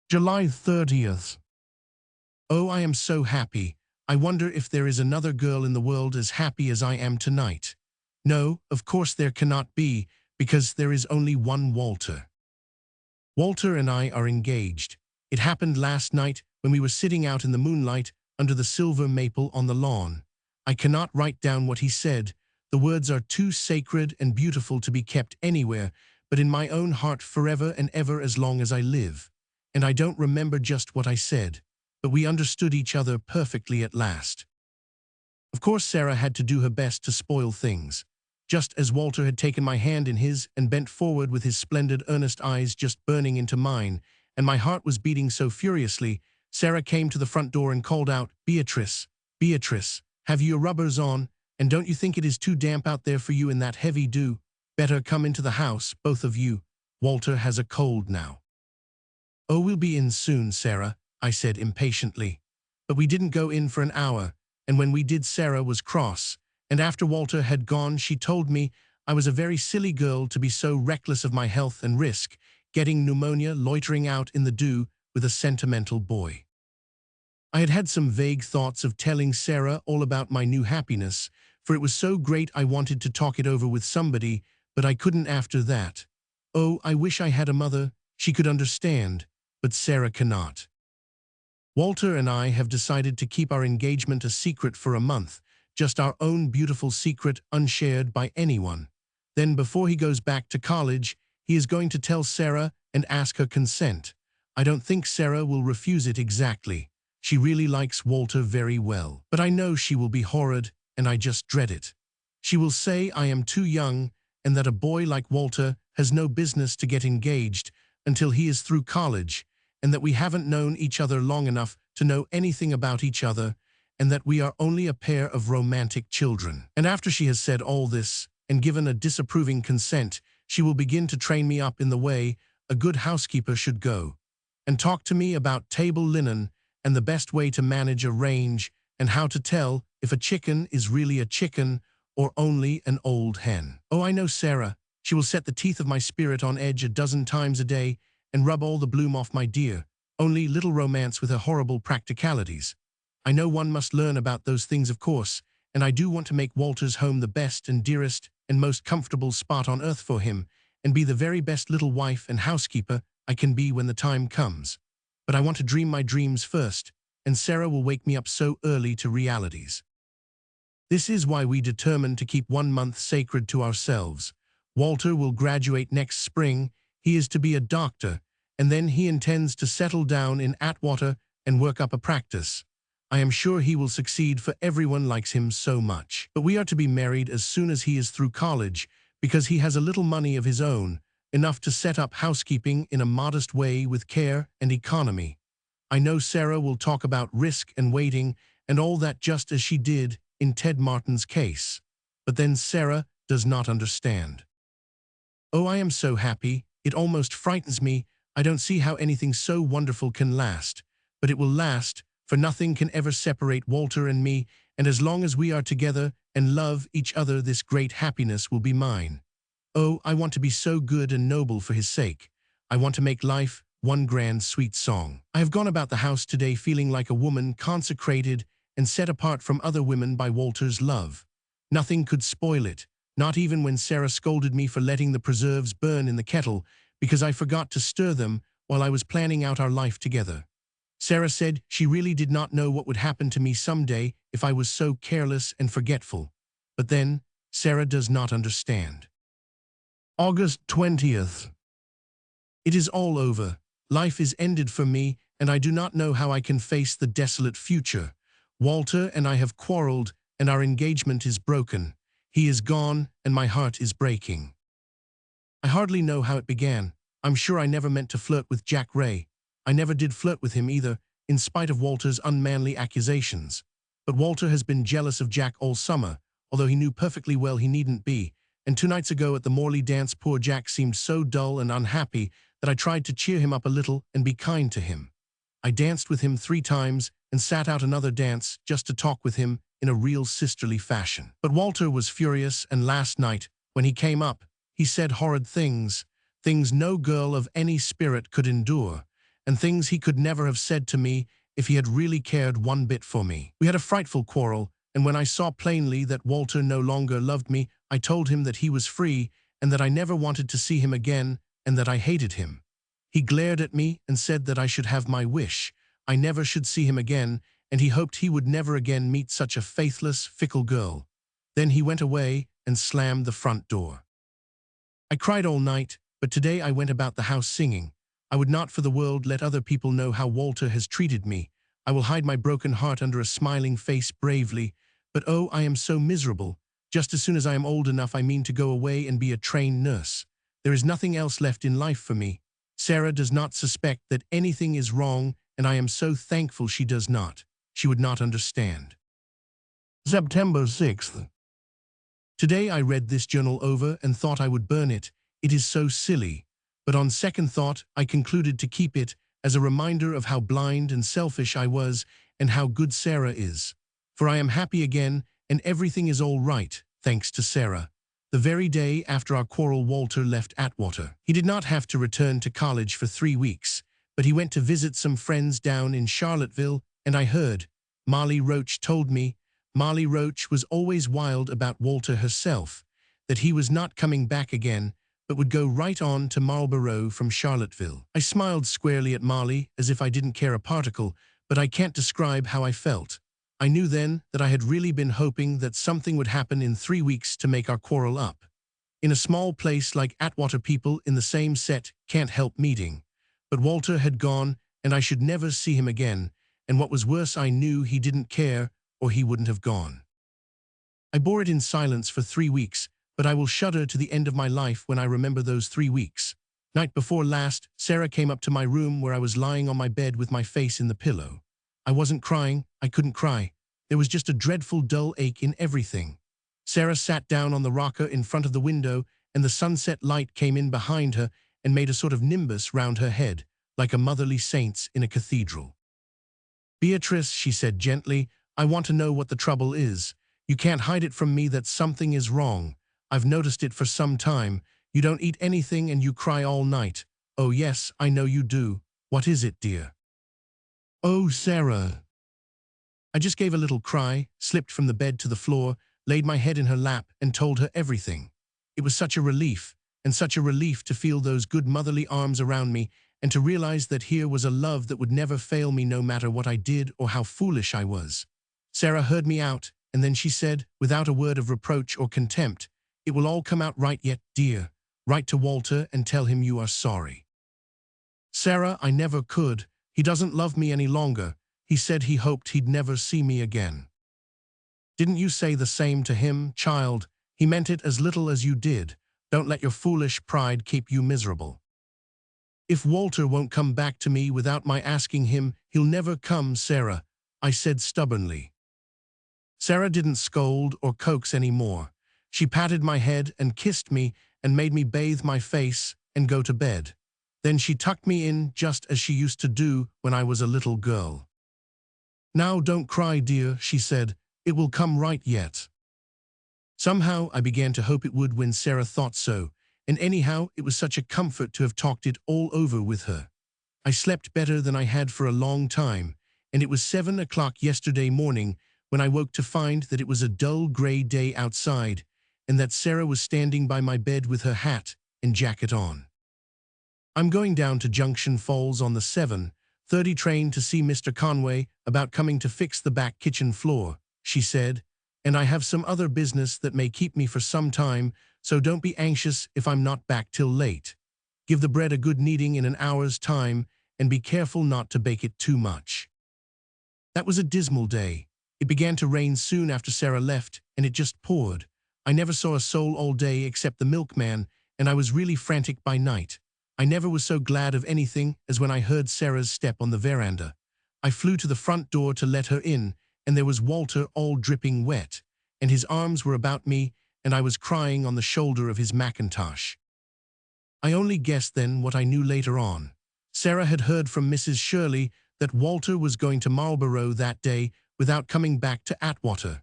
July 30th. Oh, I am so happy. I wonder if there is another girl in the world as happy as I am tonight. No, of course there cannot be, because there is only one Walter. Walter and I are engaged. It happened last night when we were sitting out in the moonlight under the silver maple on the lawn. I cannot write down what he said. The words are too sacred and beautiful to be kept anywhere, but in my own heart forever and ever as long as I live. And I don't remember just what I said, but we understood each other perfectly at last. Of course, Sarah had to do her best to spoil things. Just as Walter had taken my hand in his and bent forward with his splendid, earnest eyes just burning into mine, and my heart was beating so furiously, Sarah came to the front door and called out, "Beatrice, Beatrice, have you your rubbers on? And don't you think it is too damp out there for you in that heavy dew? Better come into the house, both of you. Walter has a cold now." "Oh, we'll be in soon, Sarah," I said impatiently. But we didn't go in for an hour, and when we did, Sarah was cross, and after Walter had gone she told me I was a very silly girl to be so reckless of my health and risk getting pneumonia loitering out in the dew with a sentimental boy. I had had some vague thoughts of telling Sarah all about my new happiness, for it was so great I wanted to talk it over with somebody, but I couldn't after that. Oh, I wish I had a mother. She could understand, but Sarah cannot. Walter and I have decided to keep our engagement a secret for a month, just our own beautiful secret, unshared by anyone. Then before he goes back to college, he is going to tell Sarah and ask her consent. I don't think Sarah will refuse it exactly. She really likes Walter very well. But I know she will be horrid, and I just dread it. She will say I am too young, and that a boy like Walter has no business to get engaged until he is through college, and that we haven't known each other long enough to know anything about each other, and that we are only a pair of romantic children. And after she has said all this, and given a disapproving consent, she will begin to train me up in the way a good housekeeper should go, and talk to me about table linen, and the best way to manage a range, and how to tell if a chicken is really a chicken or only an old hen. Oh, I know Sarah. She will set the teeth of my spirit on edge a dozen times a day and rub all the bloom off my dear, only little romance with her horrible practicalities. I know one must learn about those things, of course, and I do want to make Walter's home the best and dearest and most comfortable spot on earth for him, and be the very best little wife and housekeeper I can be when the time comes. But I want to dream my dreams first, and Sarah will wake me up so early to realities. This is why we determined to keep 1 month sacred to ourselves. Walter will graduate next spring. He is to be a doctor, and then he intends to settle down in Atwater and work up a practice. I am sure he will succeed, for everyone likes him so much. But we are to be married as soon as he is through college, because he has a little money of his own, enough to set up housekeeping in a modest way with care and economy. I know Sarah will talk about risk and waiting and all that, just as she did in Ted Martin's case. But then Sarah does not understand. Oh, I am so happy. It almost frightens me. I don't see how anything so wonderful can last. But it will last, for nothing can ever separate Walter and me, and as long as we are together and love each other, this great happiness will be mine. Oh, I want to be so good and noble for his sake. I want to make life one grand sweet song. I have gone about the house today feeling like a woman consecrated and set apart from other women by Walter's love. Nothing could spoil it, not even when Sarah scolded me for letting the preserves burn in the kettle because I forgot to stir them while I was planning out our life together. Sarah said she really did not know what would happen to me someday if I was so careless and forgetful. But then, Sarah does not understand. August 20th. It is all over. Life is ended for me, and I do not know how I can face the desolate future. Walter and I have quarreled, and our engagement is broken. He is gone, and my heart is breaking. I hardly know how it began. I'm sure I never meant to flirt with Jack Ray. I never did flirt with him either, in spite of Walter's unmanly accusations. But Walter has been jealous of Jack all summer, although he knew perfectly well he needn't be. And 2 nights ago at the Morley dance, poor Jack seemed so dull and unhappy that I tried to cheer him up a little and be kind to him. I danced with him 3 times and sat out another dance just to talk with him in a real sisterly fashion. But Walter was furious, and last night, when he came up, he said horrid things, things no girl of any spirit could endure, and things he could never have said to me if he had really cared one bit for me. We had a frightful quarrel, and when I saw plainly that Walter no longer loved me, I told him that he was free and that I never wanted to see him again and that I hated him. He glared at me and said that I should have my wish. I never should see him again, and he hoped he would never again meet such a faithless, fickle girl. Then he went away and slammed the front door. I cried all night, but today I went about the house singing. I would not for the world let other people know how Walter has treated me. I will hide my broken heart under a smiling face bravely, But oh, I am so miserable. Just as soon as I am old enough, I mean to go away and be a trained nurse. There is nothing else left in life for me. Sarah does not suspect that anything is wrong, and I am so thankful she does not. She would not understand. September 6th. Today I read this journal over and thought I would burn it. It is so silly. But on second thought, I concluded to keep it as a reminder of how blind and selfish I was and how good Sarah is. For I am happy again, and everything is all right, thanks to Sarah. The very day after our quarrel, Walter left Atwater. He did not have to return to college for 3 weeks, but he went to visit some friends down in Charlottesville, and I heard. Molly Roach told me. Molly Roach was always wild about Walter herself, that he was not coming back again, but would go right on to Marlborough from Charlottesville. I smiled squarely at Molly, as if I didn't care a particle, but I can't describe how I felt. I knew then that I had really been hoping that something would happen in 3 weeks to make our quarrel up. In a small place like Atwater, people in the same set can't help meeting. But Walter had gone, and I should never see him again, and what was worse, I knew he didn't care, or he wouldn't have gone. I bore it in silence for 3 weeks, but I will shudder to the end of my life when I remember those 3 weeks. Night before last, Sarah came up to my room where I was lying on my bed with my face in the pillow. I wasn't crying, I couldn't cry. There was just a dreadful dull ache in everything. Sarah sat down on the rocker in front of the window, and the sunset light came in behind her and made a sort of nimbus round her head, like a motherly saint's in a cathedral. "Beatrice," she said gently, "I want to know what the trouble is. You can't hide it from me that something is wrong. I've noticed it for some time. You don't eat anything and you cry all night. Oh yes, I know you do. What is it, dear?" "Oh, Sarah." I just gave a little cry, slipped from the bed to the floor, laid my head in her lap, and told her everything. It was such a relief, and such a relief to feel those good motherly arms around me, and to realize that here was a love that would never fail me no matter what I did or how foolish I was. Sarah heard me out, and then she said, without a word of reproach or contempt, "It will all come out right yet, dear. Write to Walter and tell him you are sorry." "Sarah, I never could. He doesn't love me any longer. He said he hoped he'd never see me again." "Didn't you say the same to him, child? He meant it as little as you did. Don't let your foolish pride keep you miserable." "If Walter won't come back to me without my asking him, he'll never come, Sarah," I said stubbornly. Sarah didn't scold or coax any more. She patted my head and kissed me and made me bathe my face and go to bed. Then she tucked me in just as she used to do when I was a little girl. "Now don't cry, dear," she said. "It will come right yet." Somehow I began to hope it would when Sarah thought so, and anyhow it was such a comfort to have talked it all over with her. I slept better than I had for a long time, and it was 7 o'clock yesterday morning when I woke to find that it was a dull gray day outside, and that Sarah was standing by my bed with her hat and jacket on. "I'm going down to Junction Falls on the 7:30 train to see Mr. Conway about coming to fix the back kitchen floor," she said, "and I have some other business that may keep me for some time, so don't be anxious if I'm not back till late. Give the bread a good kneading in an hour's time, and be careful not to bake it too much." That was a dismal day. It began to rain soon after Sarah left, and it just poured. I never saw a soul all day except the milkman, and I was really frantic by night. I never was so glad of anything as when I heard Sarah's step on the veranda. I flew to the front door to let her in, and there was Walter all dripping wet, and his arms were about me, and I was crying on the shoulder of his mackintosh. I only guessed then what I knew later on. Sarah had heard from Mrs. Shirley that Walter was going to Marlborough that day without coming back to Atwater.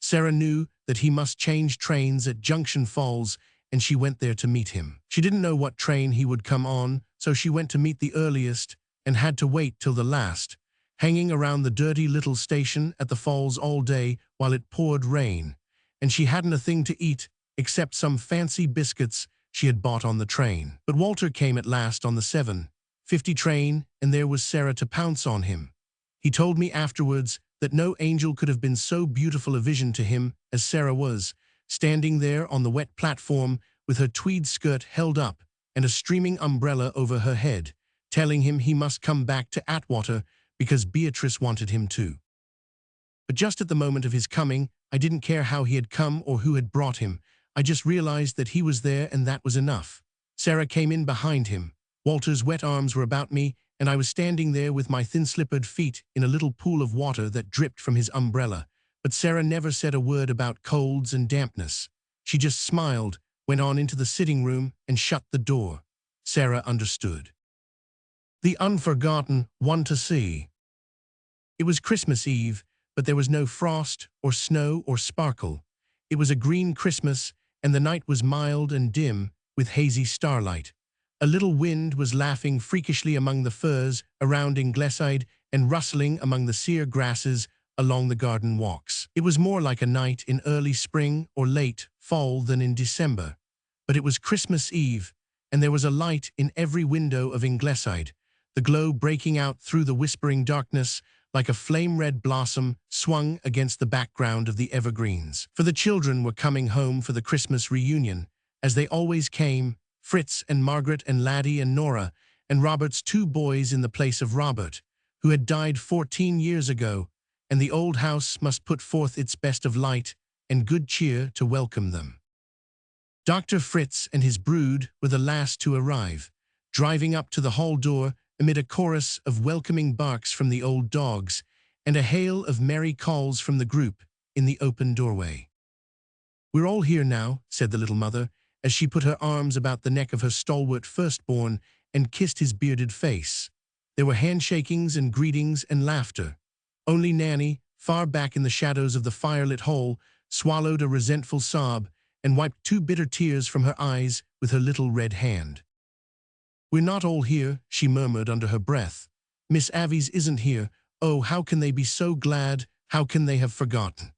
Sarah knew that he must change trains at Junction Falls, and she went there to meet him. She didn't know what train he would come on, so she went to meet the earliest and had to wait till the last, hanging around the dirty little station at the falls all day while it poured rain, and she hadn't a thing to eat except some fancy biscuits she had bought on the train. But Walter came at last on the 7:50 train, and there was Sarah to pounce on him. He told me afterwards that no angel could have been so beautiful a vision to him as Sarah was, standing there on the wet platform with her tweed skirt held up and a streaming umbrella over her head, telling him he must come back to Atwater because Beatrice wanted him to. But just at the moment of his coming, I didn't care how he had come or who had brought him. I just realized that he was there and that was enough. Sarah came in behind him. Walter's wet arms were about me, and I was standing there with my thin-slippered feet in a little pool of water that dripped from his umbrella. But Sarah never said a word about colds and dampness. She just smiled, went on into the sitting room, and shut the door. Sarah understood. The unforgotten one to see. It was Christmas Eve, but there was no frost or snow or sparkle. It was a green Christmas, and the night was mild and dim, with hazy starlight. A little wind was laughing freakishly among the firs around Ingleside and rustling among the sere grasses along the garden walks. It was more like a night in early spring or late fall than in December. But it was Christmas Eve, and there was a light in every window of Ingleside, the glow breaking out through the whispering darkness like a flame-red blossom swung against the background of the evergreens. For the children were coming home for the Christmas reunion, as they always came, Fritz and Margaret and Laddie and Nora, and Robert's two boys in the place of Robert, who had died 14 years ago, and the old house must put forth its best of light and good cheer to welcome them. Dr. Fritz and his brood were the last to arrive, driving up to the hall door amid a chorus of welcoming barks from the old dogs and a hail of merry calls from the group in the open doorway. "We're all here now," said the little mother, as she put her arms about the neck of her stalwart firstborn and kissed his bearded face. There were handshakings and greetings and laughter. Only Nanny, far back in the shadows of the firelit hall, swallowed a resentful sob and wiped two bitter tears from her eyes with her little red hand. "We're not all here," she murmured under her breath. "Miss Avies isn't here. Oh, how can they be so glad? How can they have forgotten?"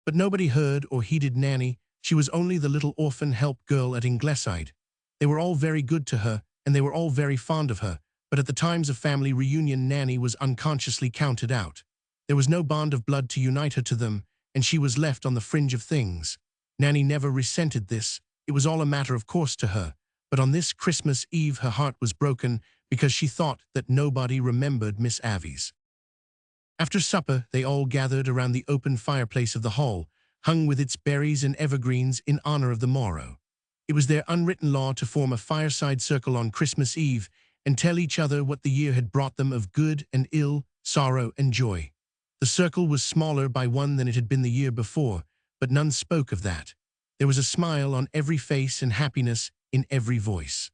But nobody heard or heeded Nanny. She was only the little orphan help girl at Ingleside. They were all very good to her, and they were all very fond of her, but at the times of family reunion Nanny was unconsciously counted out. There was no bond of blood to unite her to them, and she was left on the fringe of things. Nanny never resented this. It was all a matter of course to her. But on this Christmas Eve her heart was broken because she thought that nobody remembered Miss Avies. After supper they all gathered around the open fireplace of the hall, hung with its berries and evergreens in honor of the morrow. It was their unwritten law to form a fireside circle on Christmas Eve and tell each other what the year had brought them of good and ill, sorrow and joy. The circle was smaller by one than it had been the year before, but none spoke of that. There was a smile on every face and happiness in every voice.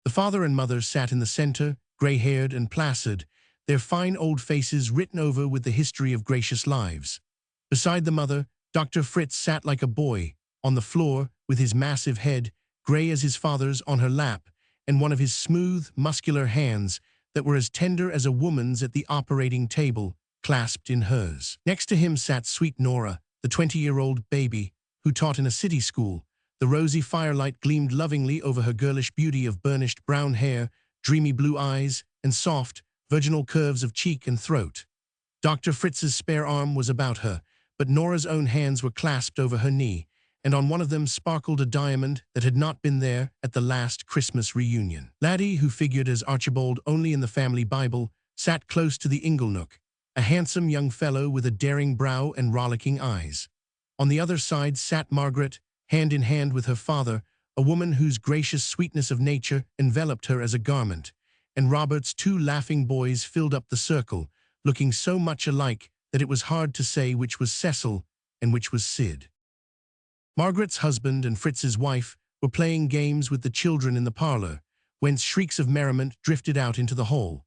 The father and mother sat in the center, gray-haired and placid, their fine old faces written over with the history of gracious lives. Beside the mother, Dr. Fritz sat like a boy, on the floor, with his massive head, gray as his father's, on her lap, and one of his smooth, muscular hands that were as tender as a woman's at the operating table, clasped in hers. Next to him sat sweet Nora, the 20-year-old baby, who taught in a city school. The rosy firelight gleamed lovingly over her girlish beauty of burnished brown hair, dreamy blue eyes, and soft, virginal curves of cheek and throat. Dr. Fritz's spare arm was about her, but Nora's own hands were clasped over her knee, and on one of them sparkled a diamond that had not been there at the last Christmas reunion. Laddie, who figured as Archibald only in the family Bible, sat close to the inglenook, a handsome young fellow with a daring brow and rollicking eyes. On the other side sat Margaret, hand in hand with her father, a woman whose gracious sweetness of nature enveloped her as a garment, and Robert's two laughing boys filled up the circle, looking so much alike that it was hard to say which was Cecil and which was Sid. Margaret's husband and Fritz's wife were playing games with the children in the parlor, whence shrieks of merriment drifted out into the hall.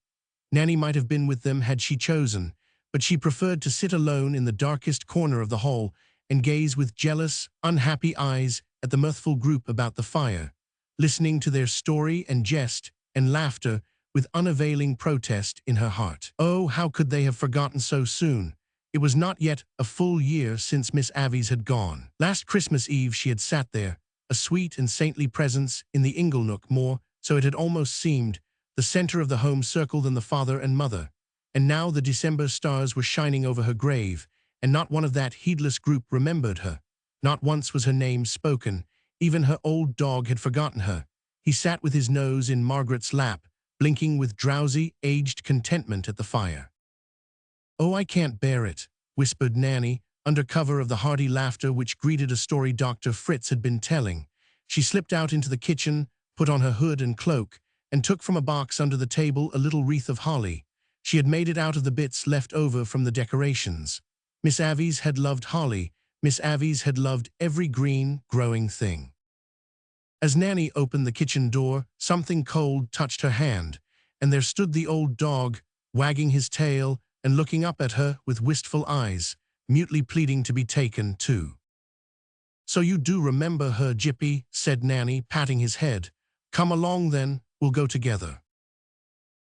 Nanny might have been with them had she chosen, but she preferred to sit alone in the darkest corner of the hall and gaze with jealous, unhappy eyes at the mirthful group about the fire, listening to their story and jest and laughter with unavailing protest in her heart. Oh, how could they have forgotten so soon? It was not yet a full year since Miss Avies had gone. Last Christmas Eve she had sat there, a sweet and saintly presence in the inglenook, more, so it had almost seemed, the center of the home circle than the father and mother. And now the December stars were shining over her grave, and not one of that heedless group remembered her. Not once was her name spoken. Even her old dog had forgotten her. He sat with his nose in Margaret's lap, blinking with drowsy, aged contentment at the fire. "Oh, I can't bear it," whispered Nanny, under cover of the hearty laughter which greeted a story Dr. Fritz had been telling. She slipped out into the kitchen, put on her hood and cloak, and took from a box under the table a little wreath of holly. She had made it out of the bits left over from the decorations. Miss Avies had loved holly. Miss Avies had loved every green, growing thing. As Nanny opened the kitchen door, something cold touched her hand, and there stood the old dog, wagging his tail and looking up at her with wistful eyes, mutely pleading to be taken too. "So you do remember her, Jippy," said Nanny, patting his head. "Come along then, we'll go together."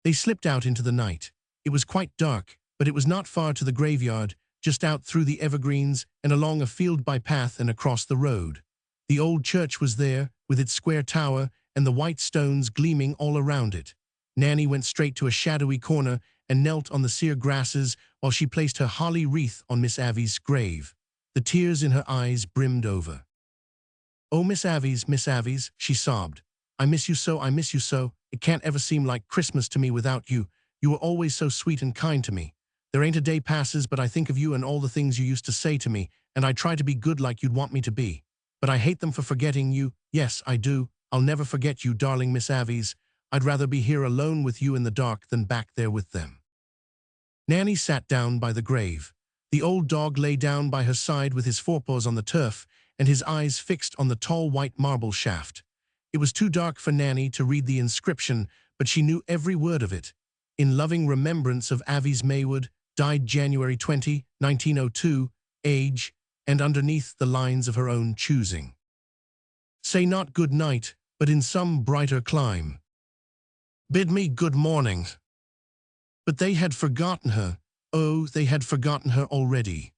They slipped out into the night. It was quite dark, but it was not far to the graveyard, just out through the evergreens and along a field by-path and across the road. The old church was there, with its square tower and the white stones gleaming all around it. Nanny went straight to a shadowy corner and knelt on the sere grasses while she placed her holly wreath on Miss Avies' grave. The tears in her eyes brimmed over. "Oh, Miss Avies," she sobbed. "I miss you so, I miss you so. It can't ever seem like Christmas to me without you. You were always so sweet and kind to me. There ain't a day passes but I think of you and all the things you used to say to me, and I try to be good like you'd want me to be. But I hate them for forgetting you. Yes, I do. I'll never forget you, darling Miss Avies. I'd rather be here alone with you in the dark than back there with them." Nanny sat down by the grave. The old dog lay down by her side with his forepaws on the turf and his eyes fixed on the tall white marble shaft. It was too dark for Nanny to read the inscription, but she knew every word of it. "In loving remembrance of Avies Maywood, died January 20, 1902, age," and underneath the lines of her own choosing. "Say not good night, but in some brighter clime. Bid me good morning." But they had forgotten her. Oh, they had forgotten her already.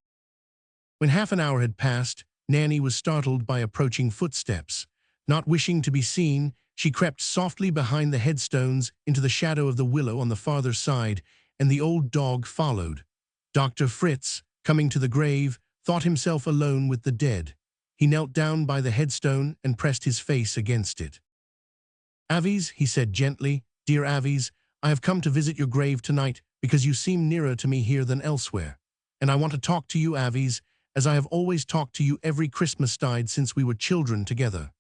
When half an hour had passed, Nanny was startled by approaching footsteps. Not wishing to be seen, she crept softly behind the headstones into the shadow of the willow on the farther side, and the old dog followed. Dr. Fritz, coming to the grave, thought himself alone with the dead. He knelt down by the headstone and pressed his face against it. "Avies," he said gently, "dear Avies, I have come to visit your grave tonight because you seem nearer to me here than elsewhere. And I want to talk to you, Avies, as I have always talked to you every Christmastide since we were children together.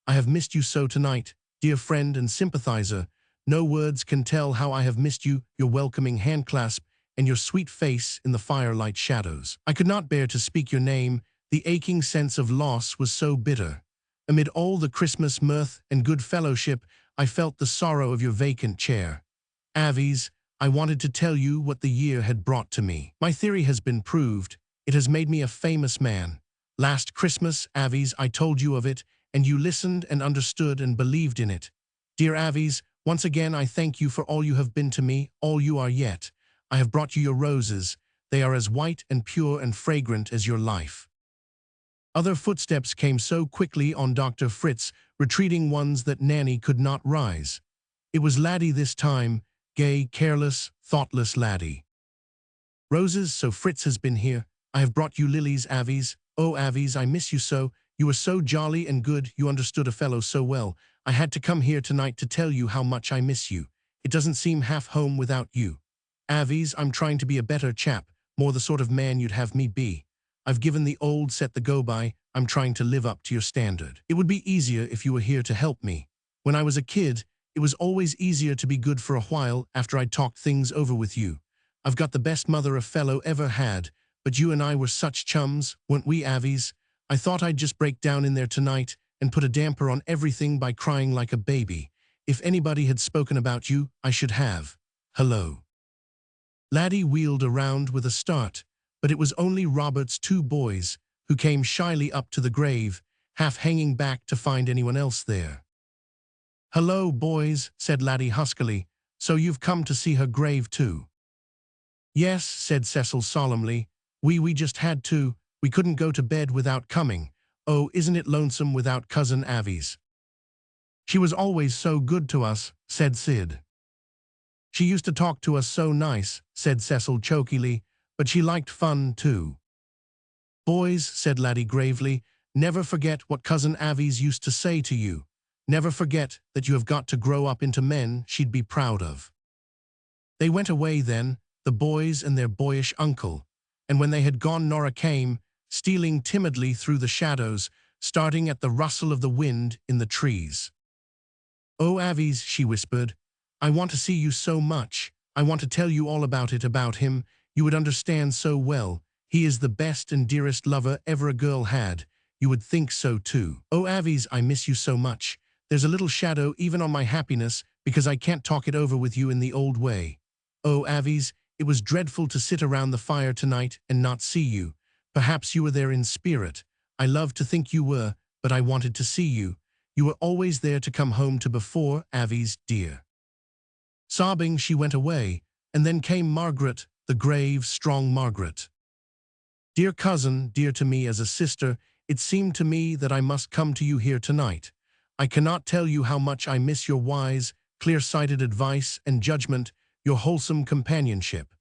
I have missed you so tonight, dear friend and sympathizer. No words can tell how I have missed you, your welcoming handclasp, and your sweet face in the firelight shadows. I could not bear to speak your name. The aching sense of loss was so bitter. Amid all the Christmas mirth and good fellowship, I felt the sorrow of your vacant chair. Avies, I wanted to tell you what the year had brought to me. My theory has been proved. It has made me a famous man. Last Christmas, Avies, I told you of it, and you listened and understood and believed in it. Dear Avies, once again I thank you for all you have been to me, all you are yet. I have brought you your roses. They are as white and pure and fragrant as your life." Other footsteps came so quickly on Dr. Fritz, retreating ones that Nanny could not rise. It was Laddie this time, gay, careless, thoughtless Laddie. "Roses, so Fritz has been here. I have brought you lilies, Avies. Oh, Avies, I miss you so. You were so jolly and good, you understood a fellow so well. I had to come here tonight to tell you how much I miss you. It doesn't seem half home without you. Avies, I'm trying to be a better chap, more the sort of man you'd have me be. I've given the old set the go-by. I'm trying to live up to your standard. It would be easier if you were here to help me. When I was a kid, it was always easier to be good for a while after I'd talked things over with you. I've got the best mother a fellow ever had, but you and I were such chums, weren't we, Avies? I thought I'd just break down in there tonight and put a damper on everything by crying like a baby. If anybody had spoken about you, I should have. Hello." Laddie wheeled around with a start, but it was only Robert's two boys, who came shyly up to the grave, half hanging back to find anyone else there. "Hello, boys," said Laddie huskily. "So you've come to see her grave too?" "Yes," said Cecil solemnly. We just had to. We couldn't go to bed without coming. Oh, isn't it lonesome without Cousin Avies?" "She was always so good to us," said Sid. "She used to talk to us so nice," said Cecil chokily, "but she liked fun too." "Boys," said Laddie gravely, "never forget what Cousin Avies used to say to you. Never forget that you have got to grow up into men she'd be proud of." They went away then, the boys and their boyish uncle. And when they had gone, Nora came, stealing timidly through the shadows, starting at the rustle of the wind in the trees. "Oh, Avies," she whispered, "I want to see you so much. I want to tell you all about him. You would understand so well. He is the best and dearest lover ever a girl had. You would think so too. Oh, Avies, I miss you so much. There's a little shadow even on my happiness because I can't talk it over with you in the old way. Oh, Avies, it was dreadful to sit around the fire tonight and not see you. Perhaps you were there in spirit. I love to think you were, but I wanted to see you. You were always there to come home to before, Avies, dear." Sobbing, she went away, and then came Margaret, the grave, strong Margaret. "Dear cousin, dear to me as a sister, it seemed to me that I must come to you here tonight. I cannot tell you how much I miss your wise, clear-sighted advice and judgment, your wholesome companionship.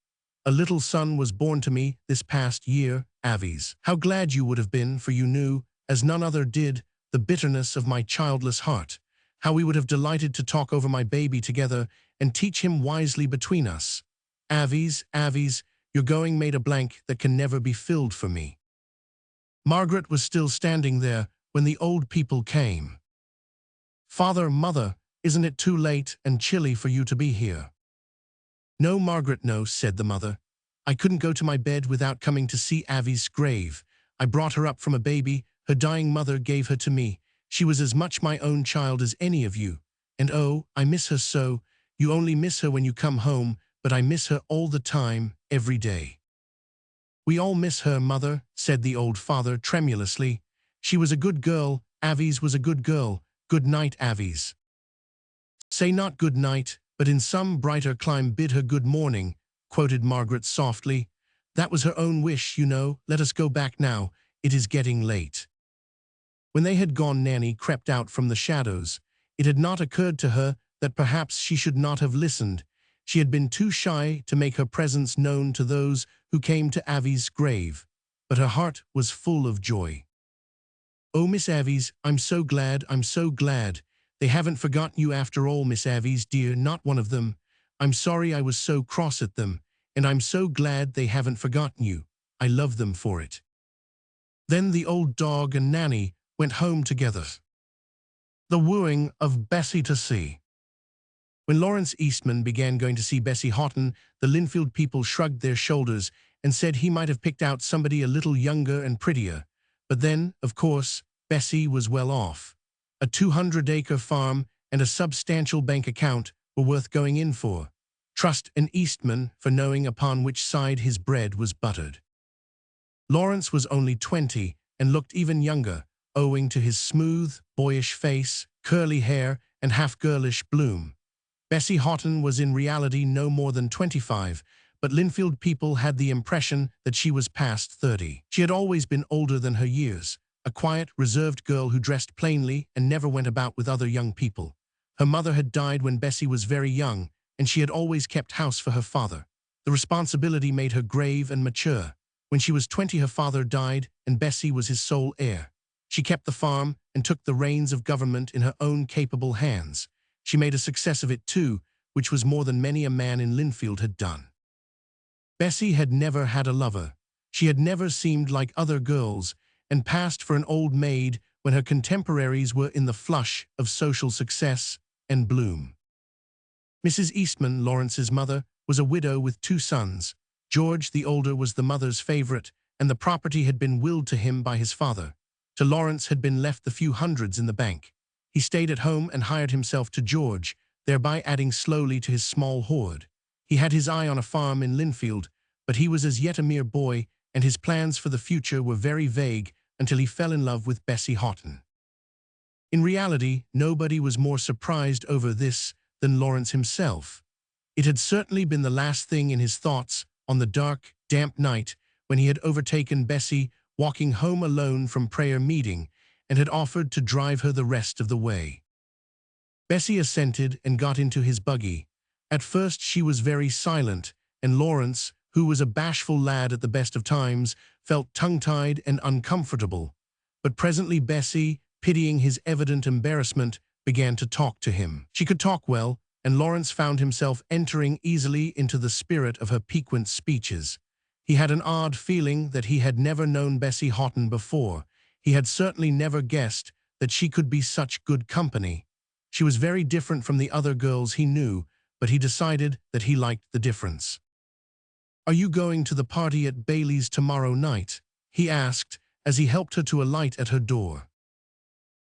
A little son was born to me this past year, Avies. How glad you would have been, for you knew, as none other did, the bitterness of my childless heart. How we would have delighted to talk over my baby together and teach him wisely between us. Avies, Avies, your going made a blank that can never be filled for me." Margaret was still standing there when the old people came. "Father, Mother, isn't it too late and chilly for you to be here?" "No, Margaret, no," said the mother. "I couldn't go to my bed without coming to see Avies' grave. I brought her up from a baby. Her dying mother gave her to me. She was as much my own child as any of you. And oh, I miss her so. You only miss her when you come home, but I miss her all the time, every day." "We all miss her, Mother," said the old father tremulously. "She was a good girl. Avies was a good girl. Good night, Avies." "Say not good night, but in some brighter clime bid her good morning," quoted Margaret softly. "That was her own wish, you know. Let us go back now. It is getting late." When they had gone, Nanny crept out from the shadows. It had not occurred to her that perhaps she should not have listened. She had been too shy to make her presence known to those who came to Avies' grave, but her heart was full of joy. "Oh, Miss Avies, I'm so glad, I'm so glad. They haven't forgotten you after all, Miss Avies, dear, not one of them. I'm sorry I was so cross at them, and I'm so glad they haven't forgotten you. I love them for it." Then the old dog and Nanny went home together. The wooing of Bessie to see. When Lawrence Eastman began going to see Bessie Houghton, the Linfield people shrugged their shoulders and said he might have picked out somebody a little younger and prettier. But then, of course, Bessie was well off. A 200-acre farm and a substantial bank account were worth going in for. Trust an Eastman for knowing upon which side his bread was buttered. Lawrence was only 20 and looked even younger, owing to his smooth, boyish face, curly hair, and half-girlish bloom. Bessie Houghton was in reality no more than 25, but Linfield people had the impression that she was past 30. She had always been older than her years, a quiet, reserved girl who dressed plainly and never went about with other young people. Her mother had died when Bessie was very young, and she had always kept house for her father. The responsibility made her grave and mature. When she was 20, her father died, and Bessie was his sole heir. She kept the farm and took the reins of government in her own capable hands. She made a success of it too, which was more than many a man in Linfield had done. Bessie had never had a lover. She had never seemed like other girls, and passed for an old maid when her contemporaries were in the flush of social success and bloom. Mrs. Eastman, Lawrence's mother, was a widow with 2 sons. George, the older, was the mother's favorite, and the property had been willed to him by his father. To Lawrence had been left the few hundreds in the bank. He stayed at home and hired himself to George, thereby adding slowly to his small hoard. He had his eye on a farm in Linfield, but he was as yet a mere boy, and his plans for the future were very vague until he fell in love with Bessie Houghton. In reality, nobody was more surprised over this than Lawrence himself. It had certainly been the last thing in his thoughts on the dark, damp night when he had overtaken Bessie walking home alone from prayer meeting and had offered to drive her the rest of the way. Bessie assented and got into his buggy. At first she was very silent, and Lawrence, who was a bashful lad at the best of times, felt tongue-tied and uncomfortable. But presently Bessie, pitying his evident embarrassment, began to talk to him. She could talk well, and Lawrence found himself entering easily into the spirit of her piquant speeches. He had an odd feeling that he had never known Bessie Houghton before. He had certainly never guessed that she could be such good company. She was very different from the other girls he knew, but he decided that he liked the difference. "Are you going to the party at Bailey's tomorrow night?" he asked as he helped her to alight at her door.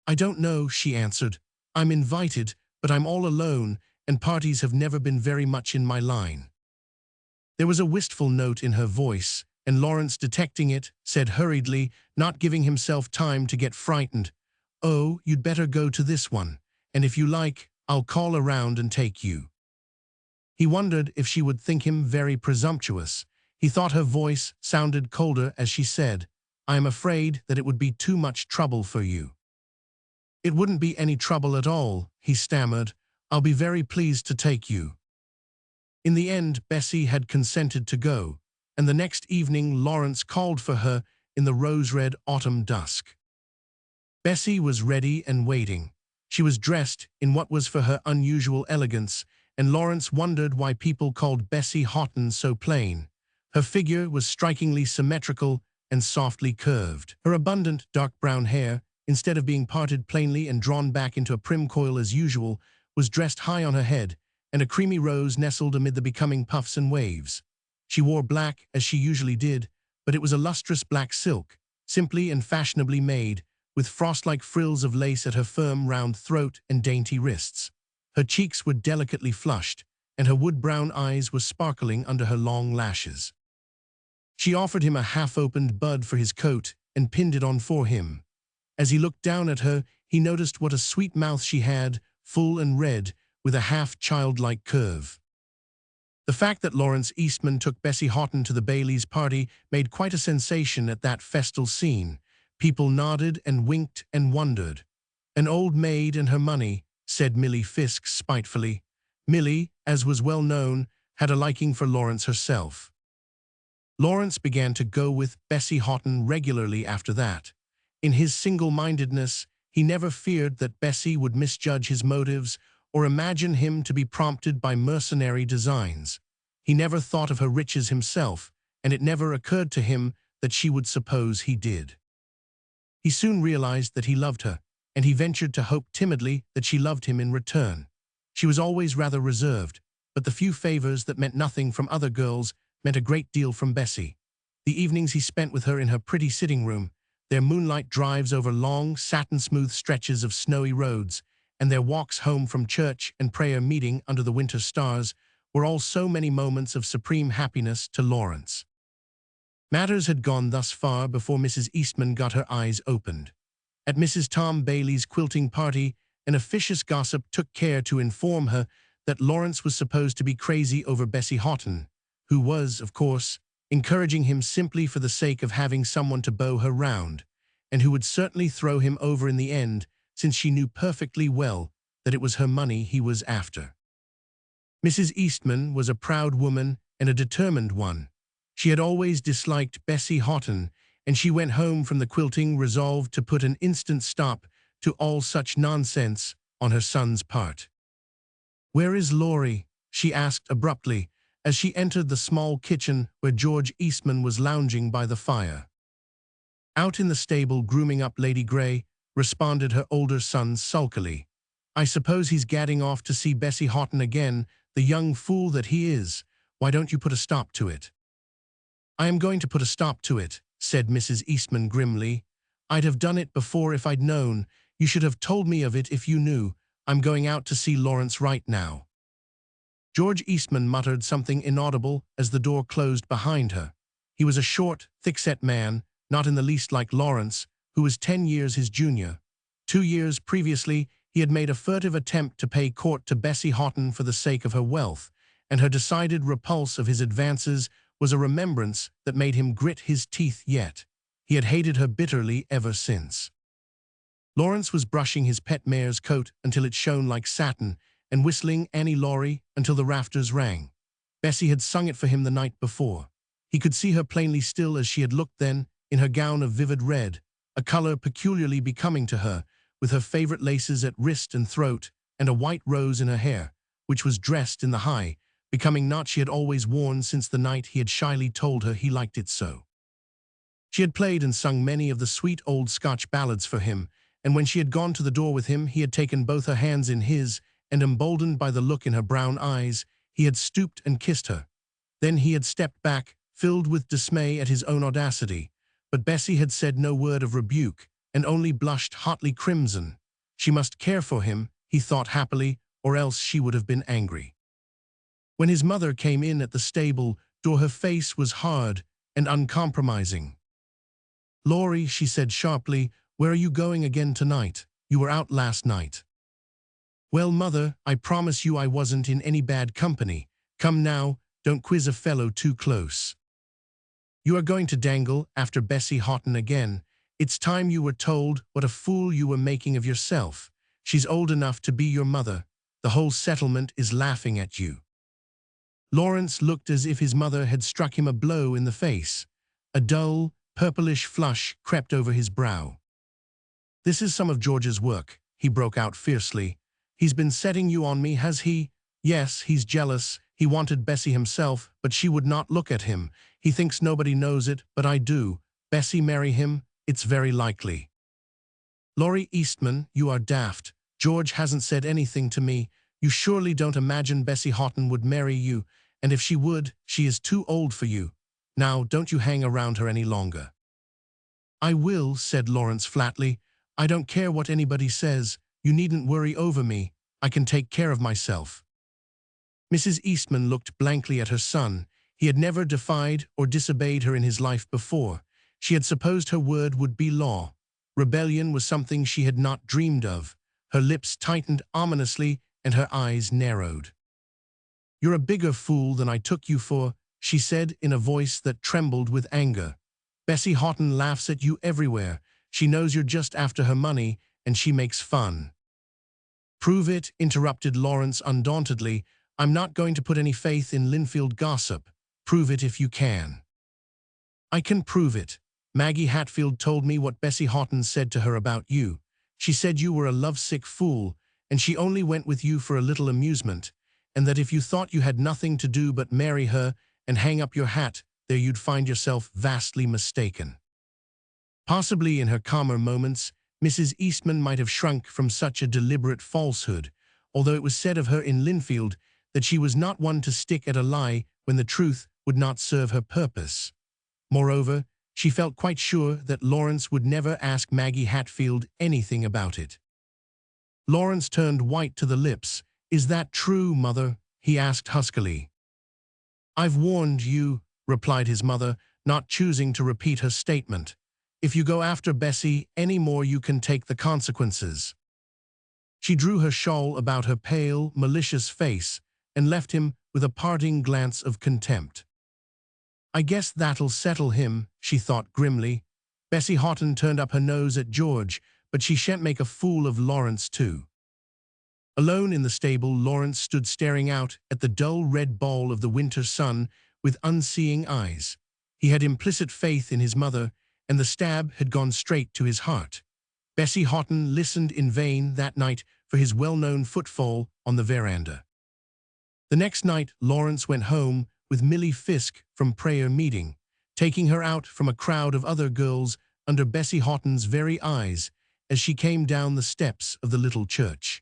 "I don't know," she answered. "I'm invited, but I'm all alone, and parties have never been very much in my line." There was a wistful note in her voice, and Lawrence, detecting it, said hurriedly, not giving himself time to get frightened, "Oh, you'd better go to this one, and if you like, I'll call around and take you." He wondered if she would think him very presumptuous. He thought her voice sounded colder as she said, "I am afraid that it would be too much trouble for you." "It wouldn't be any trouble at all," he stammered. "I'll be very pleased to take you." In the end, Bessie had consented to go, and the next evening Lawrence called for her in the rose-red autumn dusk. Bessie was ready and waiting. She was dressed in what was for her unusual elegance, and Lawrence wondered why people called Bessie Houghton so plain. Her figure was strikingly symmetrical and softly curved. Her abundant dark brown hair, instead of being parted plainly and drawn back into a prim coil as usual, was dressed high on her head, and a creamy rose nestled amid the becoming puffs and waves. She wore black, as she usually did, but it was a lustrous black silk, simply and fashionably made, with frost-like frills of lace at her firm, round throat and dainty wrists. Her cheeks were delicately flushed, and her wood-brown eyes were sparkling under her long lashes. She offered him a half-opened bud for his coat and pinned it on for him. As he looked down at her, he noticed what a sweet mouth she had, full and red, with a half-childlike curve. The fact that Lawrence Eastman took Bessie Houghton to the Baileys' party made quite a sensation at that festal scene. People nodded and winked and wondered. "An old maid and her money," said Millie Fisk spitefully. Millie, as was well known, had a liking for Lawrence herself. Lawrence began to go with Bessie Houghton regularly after that. In his single-mindedness, he never feared that Bessie would misjudge his motives or imagine him to be prompted by mercenary designs. He never thought of her riches himself, and it never occurred to him that she would suppose he did. He soon realized that he loved her, and he ventured to hope timidly that she loved him in return. She was always rather reserved, but the few favors that meant nothing from other girls meant a great deal from Bessie. The evenings he spent with her in her pretty sitting room, their moonlight drives over long, satin-smooth stretches of snowy roads, and their walks home from church and prayer meeting under the winter stars were all so many moments of supreme happiness to Lawrence. Matters had gone thus far before Mrs. Eastman got her eyes opened. At Mrs. Tom Bailey's quilting party, an officious gossip took care to inform her that Lawrence was supposed to be crazy over Bessie Houghton, who was, of course, encouraging him simply for the sake of having someone to bow her round, and who would certainly throw him over in the end, since she knew perfectly well that it was her money he was after. Mrs. Eastman was a proud woman and a determined one. She had always disliked Bessie Houghton, and she went home from the quilting resolved to put an instant stop to all such nonsense on her son's part. "Where is Laurie?" she asked abruptly, as she entered the small kitchen where George Eastman was lounging by the fire. "Out in the stable grooming up Lady Grey," responded her older son sulkily. "I suppose he's gadding off to see Bessie Houghton again, the young fool that he is. Why don't you put a stop to it?" "I am going to put a stop to it," said Mrs. Eastman grimly. "I'd have done it before if I'd known. You should have told me of it if you knew. I'm going out to see Lawrence right now." George Eastman muttered something inaudible as the door closed behind her. He was a short, thick-set man, not in the least like Lawrence, who was 10 years his junior. 2 years previously, he had made a furtive attempt to pay court to Bessie Houghton for the sake of her wealth, and her decided repulse of his advances was a remembrance that made him grit his teeth yet. He had hated her bitterly ever since. Lawrence was brushing his pet mare's coat until it shone like satin, and whistling Annie Laurie until the rafters rang. Bessie had sung it for him the night before. He could see her plainly still as she had looked then, in her gown of vivid red, a color peculiarly becoming to her, with her favorite laces at wrist and throat, and a white rose in her hair, which was dressed in the high, becoming knot she had always worn since the night he had shyly told her he liked it so. She had played and sung many of the sweet old Scotch ballads for him, and when she had gone to the door with him, he had taken both her hands in his, and emboldened by the look in her brown eyes, he had stooped and kissed her. Then he had stepped back, filled with dismay at his own audacity, but Bessie had said no word of rebuke, and only blushed hotly crimson. She must care for him, he thought happily, or else she would have been angry. When his mother came in at the stable door, her face was hard and uncompromising. "Laurie," she said sharply, "where are you going again tonight? You were out last night." "Well, Mother, I promise you I wasn't in any bad company. Come now, don't quiz a fellow too close. You are going to dangle after Bessie Houghton again. It's time you were told what a fool you were making of yourself. She's old enough to be your mother. The whole settlement is laughing at you." Lawrence looked as if his mother had struck him a blow in the face. A dull, purplish flush crept over his brow. "This is some of George's work," he broke out fiercely. "He's been setting you on me, has he? Yes, he's jealous. He wanted Bessie himself, but she would not look at him. He thinks nobody knows it, but I do. Bessie marry him? It's very likely." "Laurie Eastman, you are daft. George hasn't said anything to me. You surely don't imagine Bessie Houghton would marry you, and if she would, she is too old for you. Now, don't you hang around her any longer." "I will," said Lawrence flatly. "I don't care what anybody says. You needn't worry over me. I can take care of myself." Mrs. Eastman looked blankly at her son. He had never defied or disobeyed her in his life before. She had supposed her word would be law. Rebellion was something she had not dreamed of. Her lips tightened ominously and her eyes narrowed. "You're a bigger fool than I took you for," she said in a voice that trembled with anger. "Bessie Houghton laughs at you everywhere. She knows you're just after her money, and she makes fun." "Prove it," interrupted Lawrence undauntedly. "I'm not going to put any faith in Linfield gossip. Prove it if you can." "I can prove it. Maggie Hatfield told me what Bessie Houghton said to her about you. She said you were a lovesick fool, and she only went with you for a little amusement, and that if you thought you had nothing to do but marry her and hang up your hat there, you'd find yourself vastly mistaken." Possibly in her calmer moments, Mrs. Eastman might have shrunk from such a deliberate falsehood, although it was said of her in Linfield that she was not one to stick at a lie when the truth would not serve her purpose. Moreover, she felt quite sure that Lawrence would never ask Maggie Hatfield anything about it. Lawrence turned white to the lips. "Is that true, Mother?" he asked huskily. "I've warned you," replied his mother, not choosing to repeat her statement. "If you go after Bessie any more, you can take the consequences." She drew her shawl about her pale, malicious face and left him with a parting glance of contempt. "I guess that'll settle him," she thought grimly. "Bessie Houghton turned up her nose at George, but she shan't make a fool of Lawrence too." Alone in the stable, Lawrence stood staring out at the dull red ball of the winter sun with unseeing eyes. He had implicit faith in his mother, and the stab had gone straight to his heart. Bessie Houghton listened in vain that night for his well-known footfall on the veranda. The next night, Lawrence went home with Millie Fisk from prayer meeting, taking her out from a crowd of other girls under Bessie Houghton's very eyes as she came down the steps of the little church.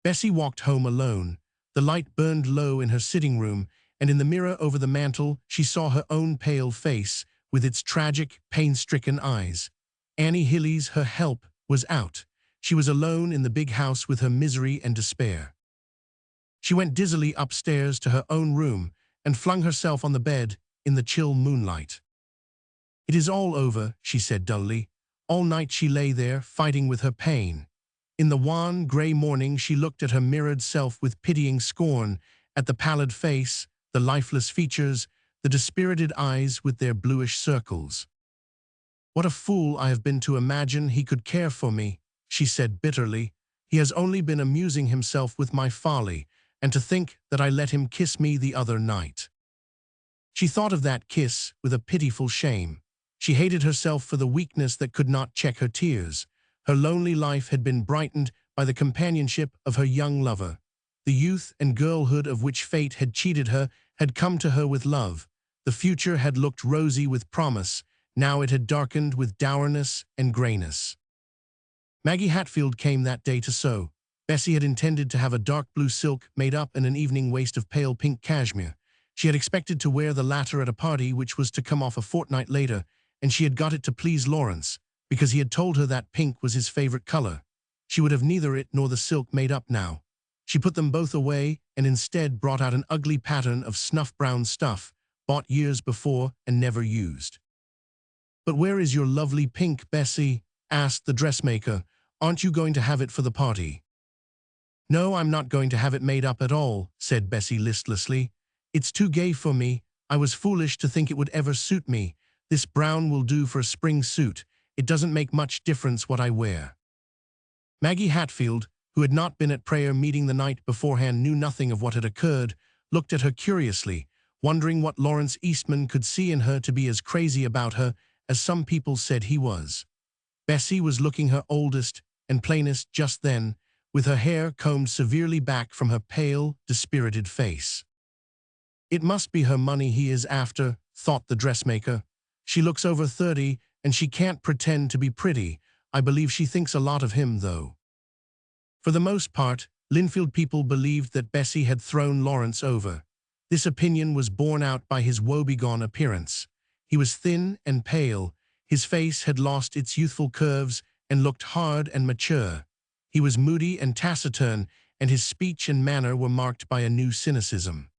Bessie walked home alone. The light burned low in her sitting room, and in the mirror over the mantel she saw her own pale face with its tragic, pain-stricken eyes. Annie Hillies, her help, was out. She was alone in the big house with her misery and despair. She went dizzily upstairs to her own room and flung herself on the bed in the chill moonlight. "It is all over," she said dully. All night she lay there, fighting with her pain. In the wan, gray morning she looked at her mirrored self with pitying scorn, at the pallid face, the lifeless features, the dispirited eyes with their bluish circles. "What a fool I have been to imagine he could care for me," she said bitterly. "He has only been amusing himself with my folly, and to think that I let him kiss me the other night." She thought of that kiss with a pitiful shame. She hated herself for the weakness that could not check her tears. Her lonely life had been brightened by the companionship of her young lover. The youth and girlhood of which fate had cheated her had come to her with love. The future had looked rosy with promise. Now it had darkened with dourness and grayness. Maggie Hatfield came that day to sew. Bessie had intended to have a dark blue silk made up in an evening waist of pale pink cashmere. She had expected to wear the latter at a party which was to come off a fortnight later, and she had got it to please Lawrence, because he had told her that pink was his favorite color. She would have neither it nor the silk made up now. She put them both away and instead brought out an ugly pattern of snuff-brown stuff, bought years before and never used. "But where is your lovely pink, Bessie?" asked the dressmaker. "Aren't you going to have it for the party?" "No, I'm not going to have it made up at all," said Bessie listlessly. "It's too gay for me. I was foolish to think it would ever suit me. This brown will do for a spring suit. It doesn't make much difference what I wear." Maggie Hatfield, who had not been at prayer meeting the night beforehand, knew nothing of what had occurred, looked at her curiously, wondering what Lawrence Eastman could see in her to be as crazy about her as some people said he was. Bessie was looking her oldest and plainest just then, with her hair combed severely back from her pale, dispirited face. "It must be her money he is after," thought the dressmaker. "She looks over 30, and she can't pretend to be pretty. I believe she thinks a lot of him, though." For the most part, Linfield people believed that Bessie had thrown Lawrence over. This opinion was borne out by his woebegone appearance. He was thin and pale. His face had lost its youthful curves and looked hard and mature. He was moody and taciturn, and his speech and manner were marked by a new cynicism.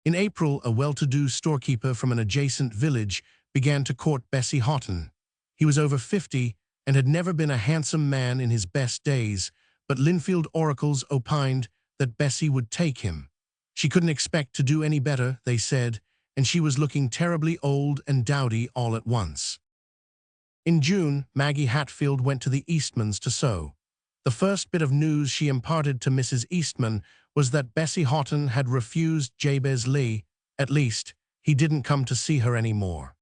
In April, a well-to-do storekeeper from an adjacent village began to court Bessie Houghton. He was over 50 and had never been a handsome man in his best days, but Linfield oracles opined that Bessie would take him. She couldn't expect to do any better, they said, and she was looking terribly old and dowdy all at once. In June, Maggie Hatfield went to the Eastmans to sew. The first bit of news she imparted to Mrs. Eastman was that Bessie Houghton had refused Jabez Lee. At least, he didn't come to see her any more.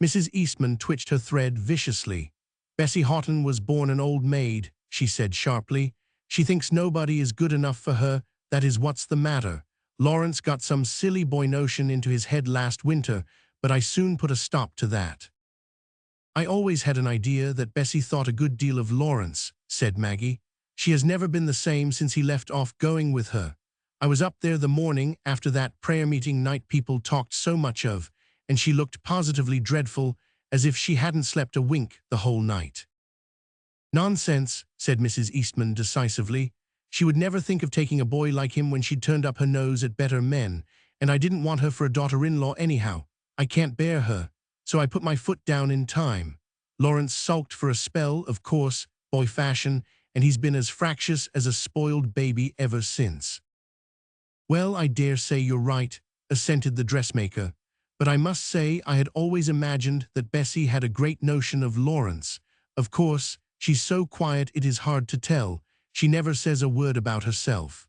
Mrs. Eastman twitched her thread viciously. "Bessie Houghton was born an old maid," she said sharply. "She thinks nobody is good enough for her. That is what's the matter. Lawrence got some silly boy notion into his head last winter, but I soon put a stop to that." "I always had an idea that Bessie thought a good deal of Lawrence," said Maggie. "She has never been the same since he left off going with her. I was up there the morning after that prayer meeting night people talked so much of, and she looked positively dreadful, as if she hadn't slept a wink the whole night." "Nonsense," said Mrs. Eastman decisively. "She would never think of taking a boy like him when she'd turned up her nose at better men, and I didn't want her for a daughter-in-law anyhow. I can't bear her, so I put my foot down in time. Lawrence sulked for a spell, of course, boy fashion, and he's been as fractious as a spoiled baby ever since." "Well, I dare say you're right," assented the dressmaker. "But I must say I had always imagined that Bessie had a great notion of Lawrence. Of course, she's so quiet it is hard to tell. She never says a word about herself."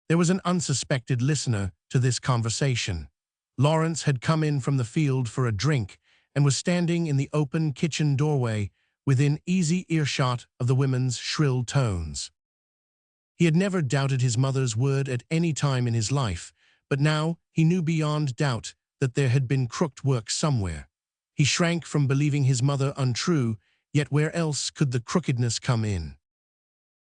There was an unsuspected listener to this conversation. Lawrence had come in from the field for a drink and was standing in the open kitchen doorway within easy earshot of the women's shrill tones. He had never doubted his mother's word at any time in his life, but now he knew beyond doubt that there had been crooked work somewhere. He shrank from believing his mother untrue, yet where else could the crookedness come in?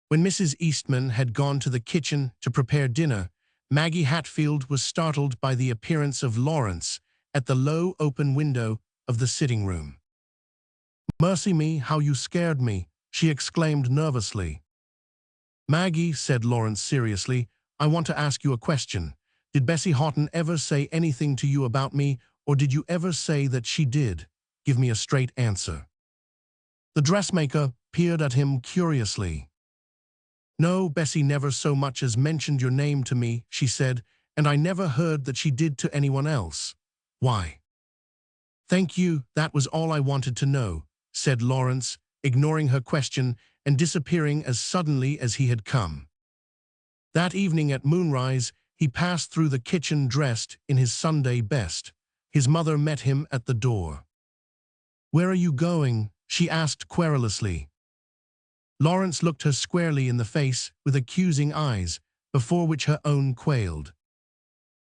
When Mrs. Eastman had gone to the kitchen to prepare dinner, Maggie Hatfield was startled by the appearance of Lawrence at the low open window of the sitting room. "Mercy me, how you scared me," she exclaimed nervously. "Maggie," said Lawrence seriously, "I want to ask you a question. Did Bessie Houghton ever say anything to you about me, or did you ever say that she did? Give me a straight answer." The dressmaker peered at him curiously. "No, Bessie never so much as mentioned your name to me," she said, "and I never heard that she did to anyone else. Why?" "Thank you, that was all I wanted to know," said Lawrence, ignoring her question and disappearing as suddenly as he had come. That evening at moonrise, he passed through the kitchen dressed in his Sunday best. His mother met him at the door. "Where are you going?" she asked querulously. Lawrence looked her squarely in the face with accusing eyes, before which her own quailed.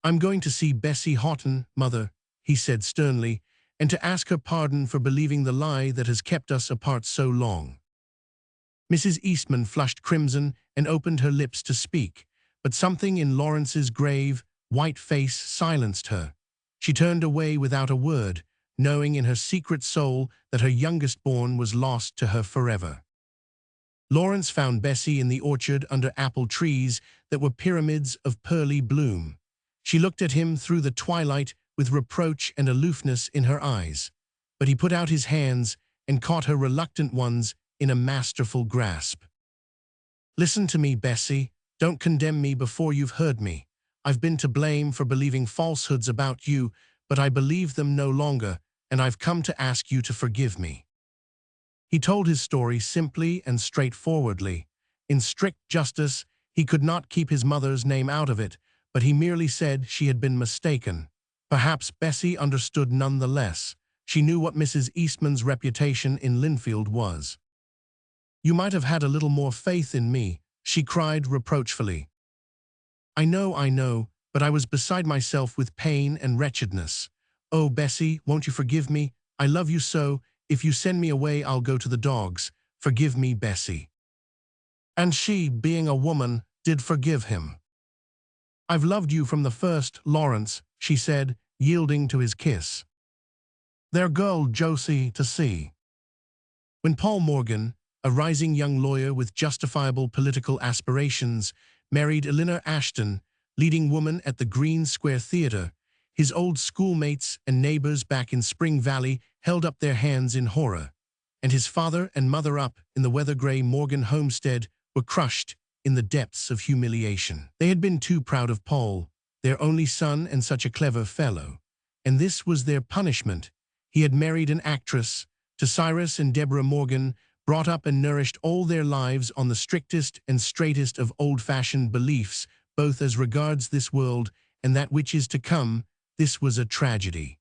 "I'm going to see Bessie Houghton, Mother," he said sternly, "and to ask her pardon for believing the lie that has kept us apart so long." Mrs. Eastman flushed crimson and opened her lips to speak, but something in Lawrence's grave, white face silenced her. She turned away without a word, knowing in her secret soul that her youngest born was lost to her forever. Lawrence found Bessie in the orchard under apple trees that were pyramids of pearly bloom. She looked at him through the twilight with reproach and aloofness in her eyes, but he put out his hands and caught her reluctant ones in a masterful grasp. "Listen to me, Bessie. Don't condemn me before you've heard me. I've been to blame for believing falsehoods about you, but I believe them no longer, and I've come to ask you to forgive me." He told his story simply and straightforwardly. In strict justice, he could not keep his mother's name out of it, but he merely said she had been mistaken. Perhaps Bessie understood none the less. She knew what Mrs. Eastman's reputation in Linfield was. "You might have had a little more faith in me," she cried reproachfully. I know, but I was beside myself with pain and wretchedness. Oh, Bessie, won't you forgive me? I love you so. If you send me away, I'll go to the dogs. Forgive me, Bessie." And she, being a woman, did forgive him. "I've loved you from the first, Lawrence," she said, yielding to his kiss. "Their girl Josie to see." When Paul Morgan, a rising young lawyer with justifiable political aspirations, married Elinor Ashton, leading woman at the Green Square Theatre, his old schoolmates and neighbors back in Spring Valley held up their hands in horror, and his father and mother up in the weather-gray Morgan homestead were crushed in the depths of humiliation. They had been too proud of Paul, their only son and such a clever fellow, and this was their punishment. He had married an actress, to Cyrus and Deborah Morgan, brought up and nourished all their lives on the strictest and straightest of old-fashioned beliefs, both as regards this world and that which is to come. This was a tragedy.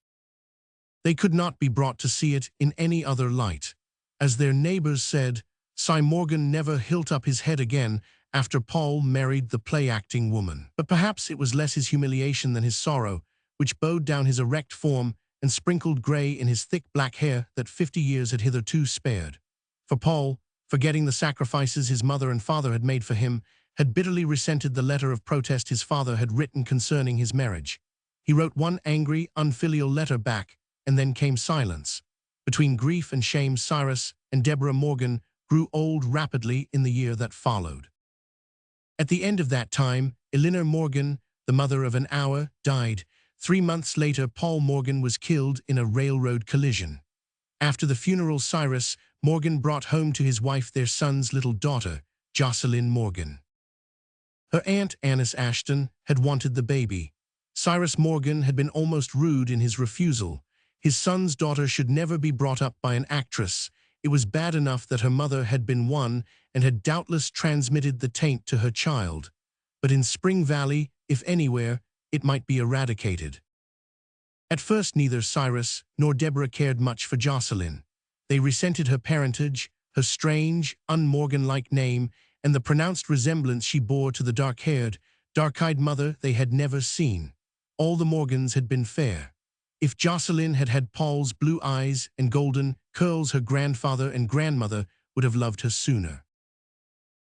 They could not be brought to see it in any other light. As their neighbors said, Cy Morgan never hilt up his head again after Paul married the play-acting woman. But perhaps it was less his humiliation than his sorrow, which bowed down his erect form and sprinkled gray in his thick black hair that 50 years had hitherto spared. For Paul, forgetting the sacrifices his mother and father had made for him, had bitterly resented the letter of protest his father had written concerning his marriage. He wrote one angry, unfilial letter back, and then came silence. Between grief and shame, Cyrus and Deborah Morgan grew old rapidly in the year that followed. At the end of that time, Elinor Morgan, the mother of an hour, died. 3 months later, Paul Morgan was killed in a railroad collision. After the funeral, Cyrus Morgan brought home to his wife their son's little daughter, Jocelyn Morgan. Her aunt, Annis Ashton, had wanted the baby. Cyrus Morgan had been almost rude in his refusal. His son's daughter should never be brought up by an actress. It was bad enough that her mother had been one and had doubtless transmitted the taint to her child. But in Spring Valley, if anywhere, it might be eradicated. At first, neither Cyrus nor Deborah cared much for Jocelyn. They resented her parentage, her strange, un-Morgan-like name, and the pronounced resemblance she bore to the dark-haired, dark-eyed mother they had never seen. All the Morgans had been fair. If Jocelyn had had Paul's blue eyes and golden curls, her grandfather and grandmother would have loved her sooner.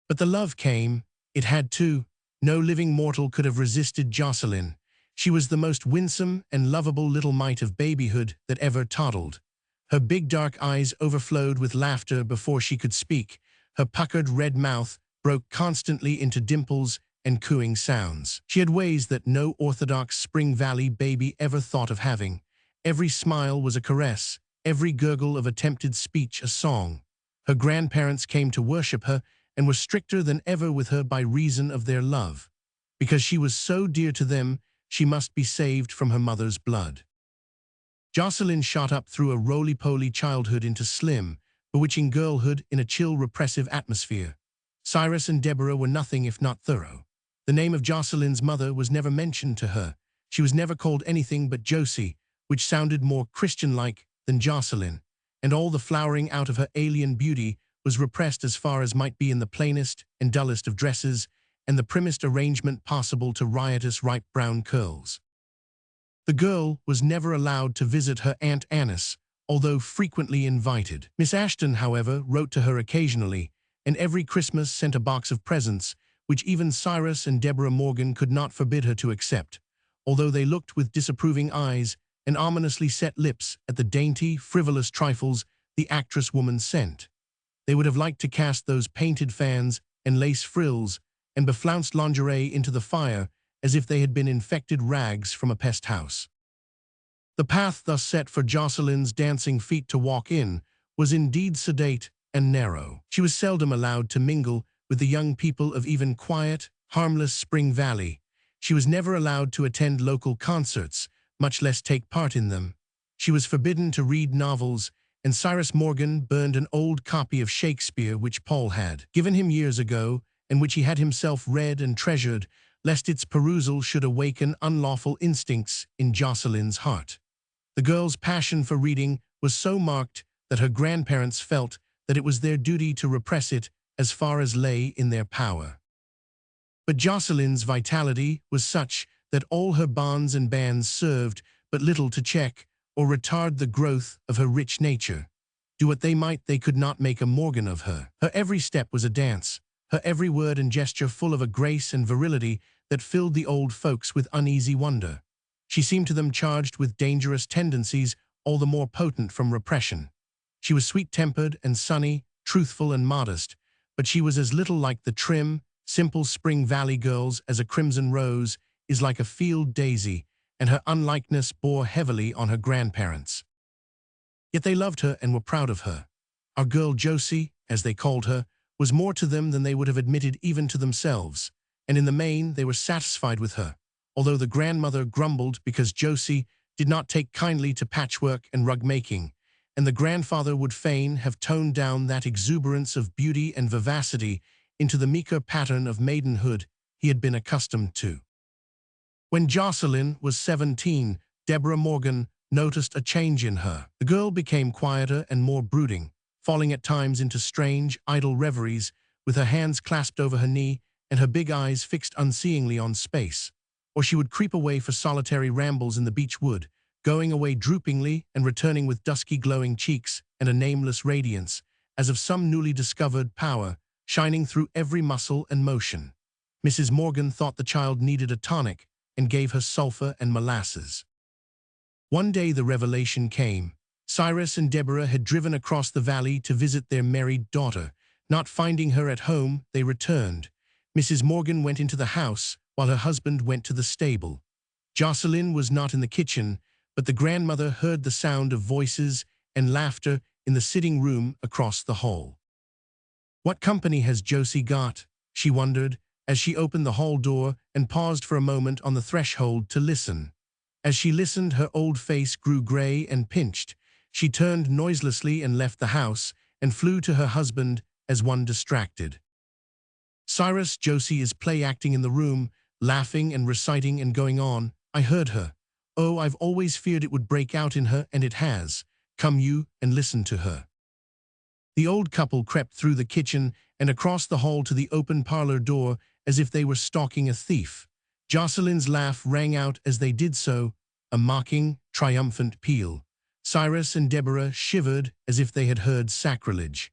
But the love came. It had to. No living mortal could have resisted Jocelyn. She was the most winsome and lovable little mite of babyhood that ever toddled. Her big dark eyes overflowed with laughter before she could speak. Her puckered red mouth broke constantly into dimples and cooing sounds. She had ways that no orthodox Spring Valley baby ever thought of having. Every smile was a caress, every gurgle of attempted speech a song. Her grandparents came to worship her and were stricter than ever with her by reason of their love. Because she was so dear to them, she must be saved from her mother's blood. Jocelyn shot up through a roly-poly childhood into slim, bewitching girlhood in a chill, repressive atmosphere. Cyrus and Deborah were nothing if not thorough. The name of Jocelyn's mother was never mentioned to her. She was never called anything but Josie, which sounded more Christian-like than Jocelyn, and all the flowering out of her alien beauty was repressed as far as might be in the plainest and dullest of dresses and the primmest arrangement possible to riotous ripe brown curls. The girl was never allowed to visit her Aunt Annis, although frequently invited. Miss Ashton, however, wrote to her occasionally, and every Christmas sent a box of presents, which even Cyrus and Deborah Morgan could not forbid her to accept, although they looked with disapproving eyes and ominously set lips at the dainty, frivolous trifles the actress-woman sent. They would have liked to cast those painted fans and lace frills and beflounced lingerie into the fire as if they had been infected rags from a pest house. The path thus set for Jocelyn's dancing feet to walk in was indeed sedate and narrow. She was seldom allowed to mingle with the young people of even quiet, harmless Spring Valley. She was never allowed to attend local concerts, much less take part in them. She was forbidden to read novels, and Cyrus Morgan burned an old copy of Shakespeare which Paul had given him years ago, and which he had himself read and treasured, lest its perusal should awaken unlawful instincts in Jocelyn's heart. The girl's passion for reading was so marked that her grandparents felt that it was their duty to repress it as far as lay in their power. But Jocelyn's vitality was such that all her bonds and bands served but little to check or retard the growth of her rich nature. Do what they might, they could not make a Morgan of her. Her every step was a dance, her every word and gesture full of a grace and virility that filled the old folks with uneasy wonder. She seemed to them charged with dangerous tendencies, all the more potent from repression. She was sweet-tempered and sunny, truthful and modest, but she was as little like the trim, simple Spring Valley girls as a crimson rose is like a field daisy, and her unlikeness bore heavily on her grandparents. Yet they loved her and were proud of her. Our girl Josie, as they called her, was more to them than they would have admitted even to themselves, and in the main they were satisfied with her, although the grandmother grumbled because Josie did not take kindly to patchwork and rug-making, and the grandfather would fain have toned down that exuberance of beauty and vivacity into the meeker pattern of maidenhood he had been accustomed to. When Jocelyn was 17, Deborah Morgan noticed a change in her. The girl became quieter and more brooding, falling at times into strange, idle reveries, with her hands clasped over her knee and her big eyes fixed unseeingly on space. Or she would creep away for solitary rambles in the beech wood, going away droopingly and returning with dusky glowing cheeks and a nameless radiance, as of some newly discovered power, shining through every muscle and motion. Mrs. Morgan thought the child needed a tonic and gave her sulfur and molasses. One day the revelation came. Cyrus and Deborah had driven across the valley to visit their married daughter. Not finding her at home, they returned. Mrs. Morgan went into the house, while her husband went to the stable. Jocelyn was not in the kitchen, but the grandmother heard the sound of voices and laughter in the sitting room across the hall. "What company has Josie got?" she wondered, as she opened the hall door and paused for a moment on the threshold to listen. As she listened, her old face grew gray and pinched. She turned noiselessly and left the house, and flew to her husband as one distracted. "Cyrus, Josie is play-acting in the room, laughing and reciting and going on. I heard her. Oh, I've always feared it would break out in her, and it has. Come you and listen to her." The old couple crept through the kitchen and across the hall to the open parlor door as if they were stalking a thief. Jocelyn's laugh rang out as they did so, a mocking, triumphant peal. Cyrus and Deborah shivered as if they had heard sacrilege.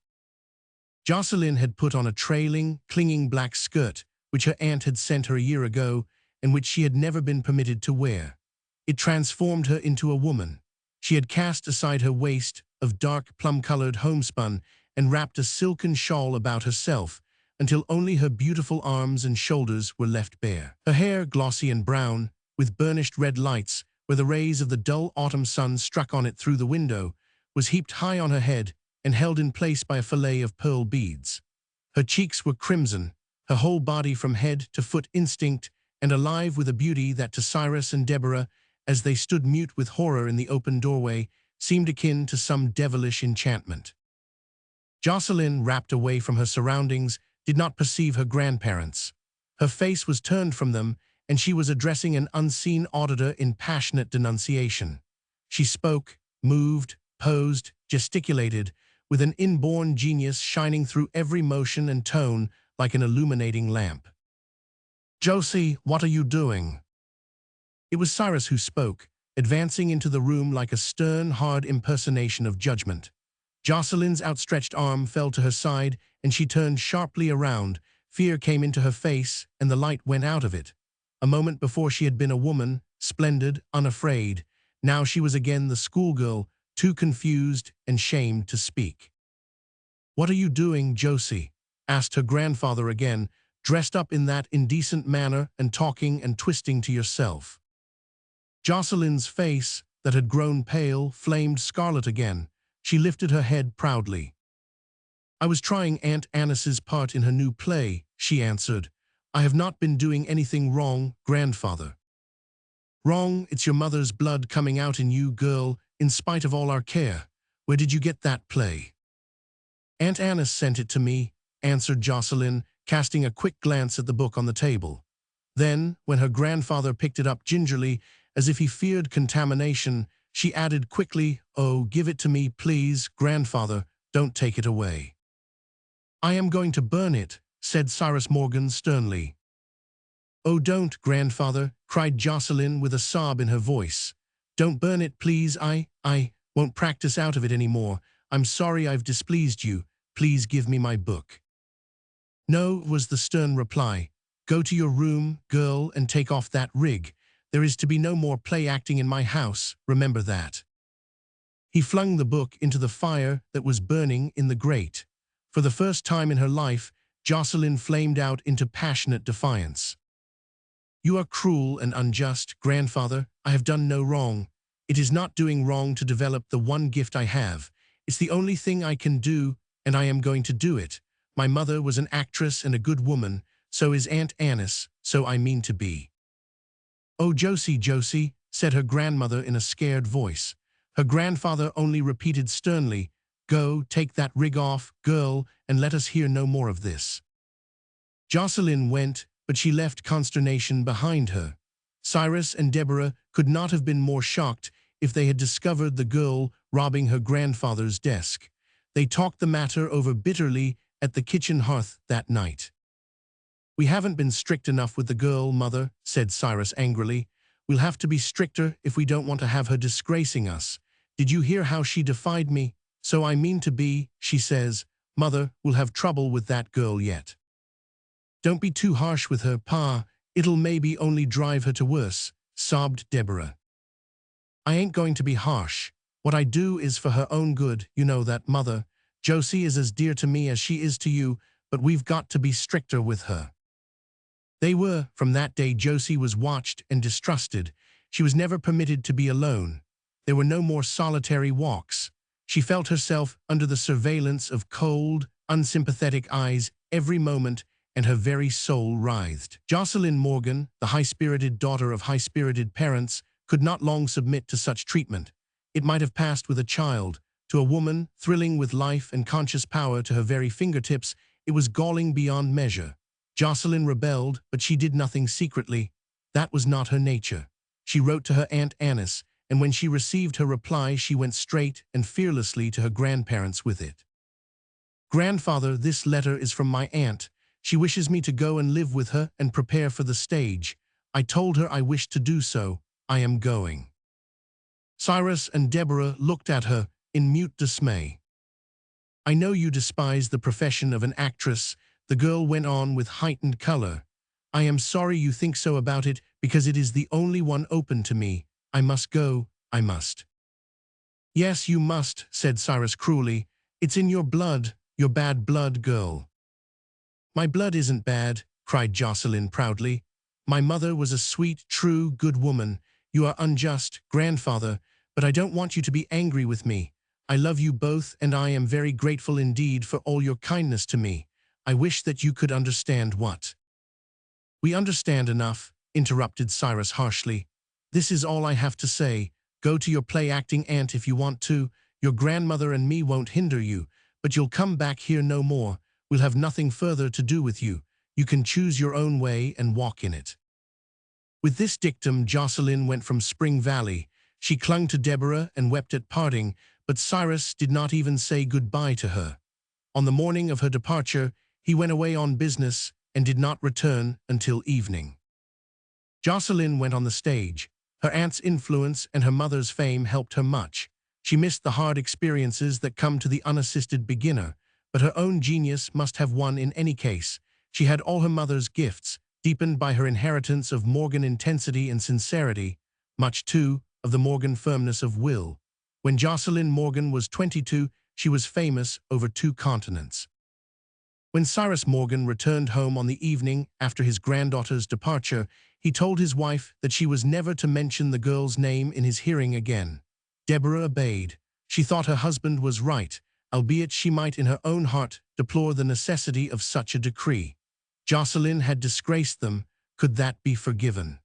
Jocelyn had put on a trailing, clinging black skirt, which her aunt had sent her a year ago, and which she had never been permitted to wear. It transformed her into a woman. She had cast aside her waist of dark plum-colored homespun and wrapped a silken shawl about herself, until only her beautiful arms and shoulders were left bare. Her hair, glossy and brown, with burnished red lights, where the rays of the dull autumn sun struck on it through the window, was heaped high on her head and held in place by a fillet of pearl beads. Her cheeks were crimson, her whole body from head to foot instinct and alive with a beauty that to Cyrus and Deborah, as they stood mute with horror in the open doorway, seemed akin to some devilish enchantment. Jocelyn, wrapped away from her surroundings, did not perceive her grandparents. Her face was turned from them, and she was addressing an unseen auditor in passionate denunciation. She spoke, moved, posed, gesticulated, with an inborn genius shining through every motion and tone like an illuminating lamp. "Josie, what are you doing?" It was Cyrus who spoke, advancing into the room like a stern, hard impersonation of judgment. Jocelyn's outstretched arm fell to her side, and she turned sharply around. Fear came into her face, and the light went out of it. A moment before she had been a woman, splendid, unafraid. Now she was again the schoolgirl, too confused and shamed to speak. "What are you doing, Josie?" asked her grandfather again, "dressed up in that indecent manner and talking and twisting to yourself?" Jocelyn's face, that had grown pale, flamed scarlet again. She lifted her head proudly. "I was trying Aunt Annis's part in her new play," she answered. "I have not been doing anything wrong, grandfather." "Wrong? It's your mother's blood coming out in you, girl, in spite of all our care. Where did you get that play?" "Aunt Annis sent it to me," answered Jocelyn, casting a quick glance at the book on the table. Then, when her grandfather picked it up gingerly, as if he feared contamination, she added quickly, "Oh, give it to me, please, grandfather, don't take it away." "I am going to burn it," said Cyrus Morgan sternly. "Oh, don't, grandfather," cried Jocelyn with a sob in her voice. "Don't burn it, please. I won't practice out of it anymore. I'm sorry I've displeased you. Please give me my book." "No," was the stern reply. "Go to your room, girl, and take off that rig. There is to be no more play acting in my house, remember that." He flung the book into the fire that was burning in the grate. For the first time in her life, Jocelyn flamed out into passionate defiance. "You are cruel and unjust, grandfather. I have done no wrong. It is not doing wrong to develop the one gift I have. It's the only thing I can do, and I am going to do it. My mother was an actress and a good woman, so is Aunt Annis, so I mean to be." "Oh, Josie, Josie," said her grandmother in a scared voice. Her grandfather only repeated sternly, "Go, take that rig off, girl, and let us hear no more of this." Jocelyn went, but she left consternation behind her. Cyrus and Deborah could not have been more shocked if they had discovered the girl robbing her grandfather's desk. They talked the matter over bitterly at the kitchen hearth that night. "We haven't been strict enough with the girl, Mother," said Cyrus angrily. "We'll have to be stricter if we don't want to have her disgracing us. Did you hear how she defied me? So I mean to be, she says. Mother, we'll have trouble with that girl yet." "Don't be too harsh with her, Pa. It'll maybe only drive her to worse," sobbed Deborah. "I ain't going to be harsh. What I do is for her own good, you know that, Mother. Josie is as dear to me as she is to you, but we've got to be stricter with her." They were. From that day Josie was watched and distrusted. She was never permitted to be alone. There were no more solitary walks. She felt herself under the surveillance of cold, unsympathetic eyes every moment, and her very soul writhed. Jocelyn Morgan, the high-spirited daughter of high-spirited parents, could not long submit to such treatment. It might have passed with a child. To a woman, thrilling with life and conscious power to her very fingertips, it was galling beyond measure. Jocelyn rebelled, but she did nothing secretly. That was not her nature. She wrote to her Aunt Annis, and when she received her reply, she went straight and fearlessly to her grandparents with it. "Grandfather, this letter is from my aunt. She wishes me to go and live with her and prepare for the stage. I told her I wished to do so. I am going." Cyrus and Deborah looked at her in mute dismay. "I know you despise the profession of an actress," the girl went on with heightened color. "I am sorry you think so about it, because it is the only one open to me. I must go, I must." "Yes, you must," said Cyrus cruelly. "It's in your blood, your bad blood, girl." "My blood isn't bad," cried Jocelyn proudly. "My mother was a sweet, true, good woman. You are unjust, grandfather, but I don't want you to be angry with me. I love you both, and I am very grateful indeed for all your kindness to me. I wish that you could understand what—" "We understand enough," interrupted Cyrus harshly. "This is all I have to say. Go to your play-acting aunt if you want to. Your grandmother and me won't hinder you, but you'll come back here no more. We'll have nothing further to do with you. You can choose your own way and walk in it." With this dictum, Jocelyn went from Spring Valley. She clung to Deborah and wept at parting, but Cyrus did not even say goodbye to her. On the morning of her departure, he went away on business and did not return until evening. Jocelyn went on the stage. Her aunt's influence and her mother's fame helped her much. She missed the hard experiences that come to the unassisted beginner, but her own genius must have won in any case. She had all her mother's gifts, deepened by her inheritance of Morgan intensity and sincerity, much, too, of the Morgan firmness of will. When Jocelyn Morgan was 22, she was famous over 2 continents. When Cyrus Morgan returned home on the evening after his granddaughter's departure, he told his wife that she was never to mention the girl's name in his hearing again. Deborah obeyed. She thought her husband was right, albeit she might in her own heart deplore the necessity of such a decree. Jocelyn had disgraced them. Could that be forgiven?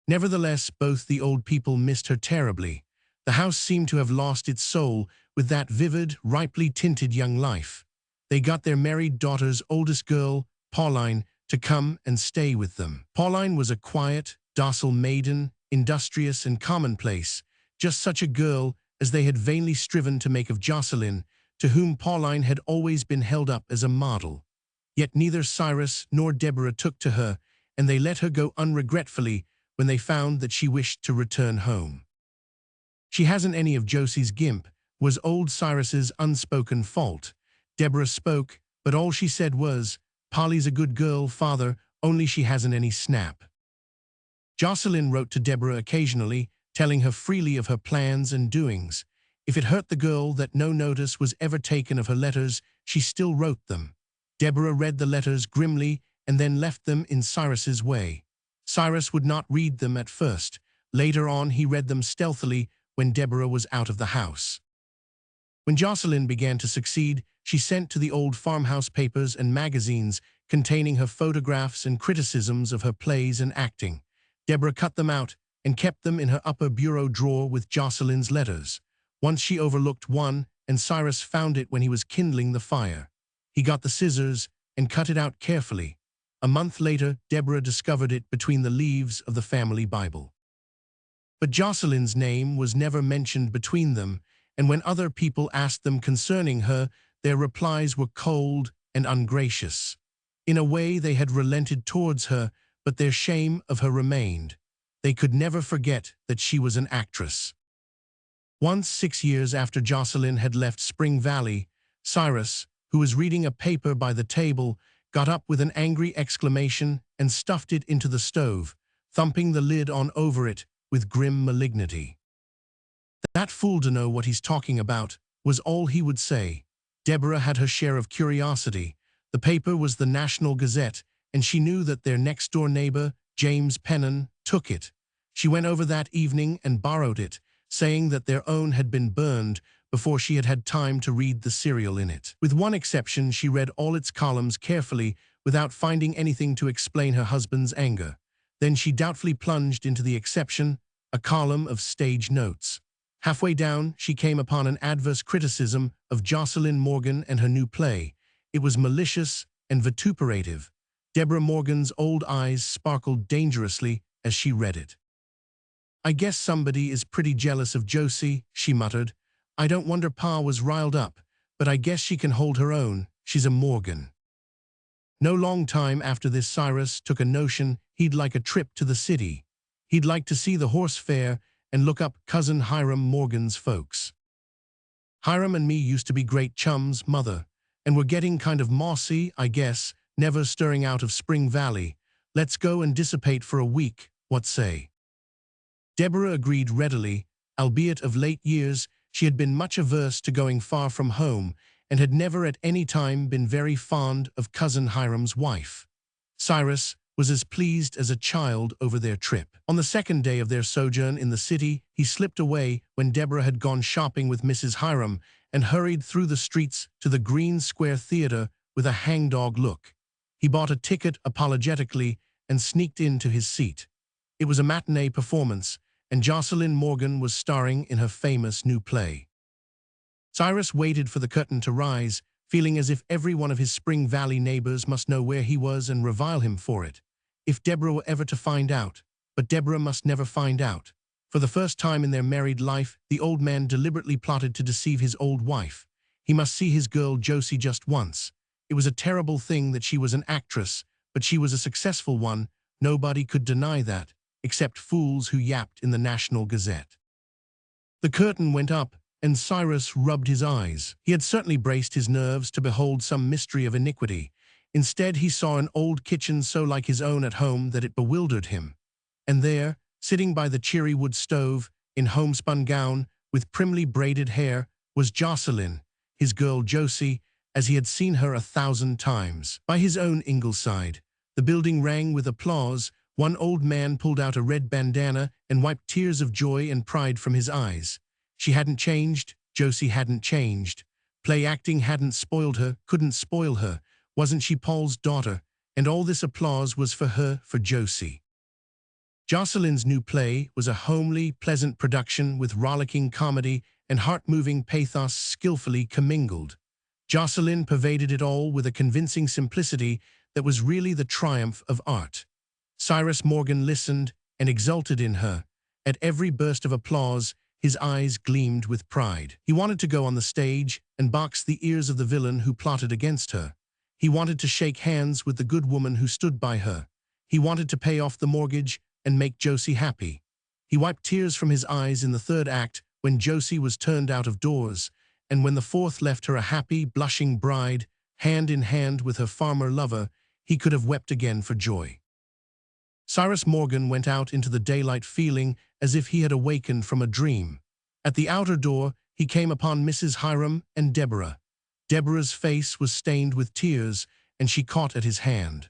Nevertheless, both the old people missed her terribly. The house seemed to have lost its soul with that vivid, ripely tinted young life. They got their married daughter's oldest girl, Pauline, to come and stay with them. Pauline was a quiet, docile maiden, industrious and commonplace, just such a girl as they had vainly striven to make of Jocelyn, to whom Pauline had always been held up as a model. Yet neither Cyrus nor Deborah took to her, and they let her go unregretfully when they found that she wished to return home. "She hasn't any of Josie's gimp," was old Cyrus's unspoken fault. Deborah spoke, but all she said was, "Polly's a good girl, father, only she hasn't any snap." Jocelyn wrote to Deborah occasionally, telling her freely of her plans and doings. If it hurt the girl that no notice was ever taken of her letters, she still wrote them. Deborah read the letters grimly and then left them in Cyrus's way. Cyrus would not read them at first. Later on, he read them stealthily when Deborah was out of the house. When Jocelyn began to succeed, she sent to the old farmhouse papers and magazines containing her photographs and criticisms of her plays and acting. Deborah cut them out and kept them in her upper bureau drawer with Jocelyn's letters. Once she overlooked one, and Cyrus found it when he was kindling the fire. He got the scissors and cut it out carefully. A month later, Deborah discovered it between the leaves of the family Bible. But Jocelyn's name was never mentioned between them, and when other people asked them concerning her, their replies were cold and ungracious. In a way, they had relented towards her, but their shame of her remained. They could never forget that she was an actress. Once, 6 years after Jocelyn had left Spring Valley, Cyrus, who was reading a paper by the table, got up with an angry exclamation and stuffed it into the stove, thumping the lid on over it with grim malignity. "That fool to know what he's talking about," was all he would say. Deborah had her share of curiosity. The paper was the National Gazette, and she knew that their next-door neighbor, James Pennon, took it. She went over that evening and borrowed it, saying that their own had been burned before she had had time to read the serial in it. With one exception, she read all its columns carefully without finding anything to explain her husband's anger. Then she doubtfully plunged into the exception, a column of stage notes. Halfway down, she came upon an adverse criticism of Jocelyn Morgan and her new play. It was malicious and vituperative. Deborah Morgan's old eyes sparkled dangerously as she read it. "I guess somebody is pretty jealous of Josie," she muttered. "I don't wonder Pa was riled up, but I guess she can hold her own. She's a Morgan." No long time after this, Cyrus took a notion he'd like a trip to the city. He'd like to see the horse fair and look up Cousin Hiram Morgan's folks. "Hiram and me used to be great chums, Mother, and we're getting kind of mossy, I guess, never stirring out of Spring Valley. Let's go and dissipate for a week, what say?" Deborah agreed readily, albeit of late years she had been much averse to going far from home and had never at any time been very fond of Cousin Hiram's wife. Cyrus was as pleased as a child over their trip. On the second day of their sojourn in the city, he slipped away when Deborah had gone shopping with Mrs. Hiram and hurried through the streets to the Green Square Theater with a hangdog look. He bought a ticket apologetically and sneaked into his seat. It was a matinee performance, and Jocelyn Morgan was starring in her famous new play. Cyrus waited for the curtain to rise, feeling as if every one of his Spring Valley neighbors must know where he was and revile him for it. If Deborah were ever to find out, but Deborah must never find out. For the first time in their married life, the old man deliberately plotted to deceive his old wife. He must see his girl Josie just once. It was a terrible thing that she was an actress, but she was a successful one. Nobody could deny that, except fools who yapped in the National Gazette. The curtain went up, and Cyrus rubbed his eyes. He had certainly braced his nerves to behold some mystery of iniquity. Instead, he saw an old kitchen so like his own at home that it bewildered him. And there, sitting by the cheery wood stove, in homespun gown, with primly braided hair, was Jocelyn, his girl Josie, as he had seen her 1,000 times. By his own Ingleside, the building rang with applause. One old man pulled out a red bandana and wiped tears of joy and pride from his eyes. She hadn't changed, Josie hadn't changed. Play acting hadn't spoiled her, couldn't spoil her. Wasn't she Paul's daughter? And all this applause was for her, for Josie. Jocelyn's new play was a homely, pleasant production with rollicking comedy and heart-moving pathos skillfully commingled. Jocelyn pervaded it all with a convincing simplicity that was really the triumph of art. Cyrus Morgan listened and exulted in her. At every burst of applause, his eyes gleamed with pride. He wanted to go on the stage and box the ears of the villain who plotted against her. He wanted to shake hands with the good woman who stood by her. He wanted to pay off the mortgage and make Josie happy. He wiped tears from his eyes in the third act when Josie was turned out of doors, and when the fourth left her a happy, blushing bride, hand in hand with her farmer lover, he could have wept again for joy. Cyrus Morgan went out into the daylight feeling as if he had awakened from a dream. At the outer door, he came upon Mrs. Hiram and Deborah. Deborah's face was stained with tears, and she caught at his hand.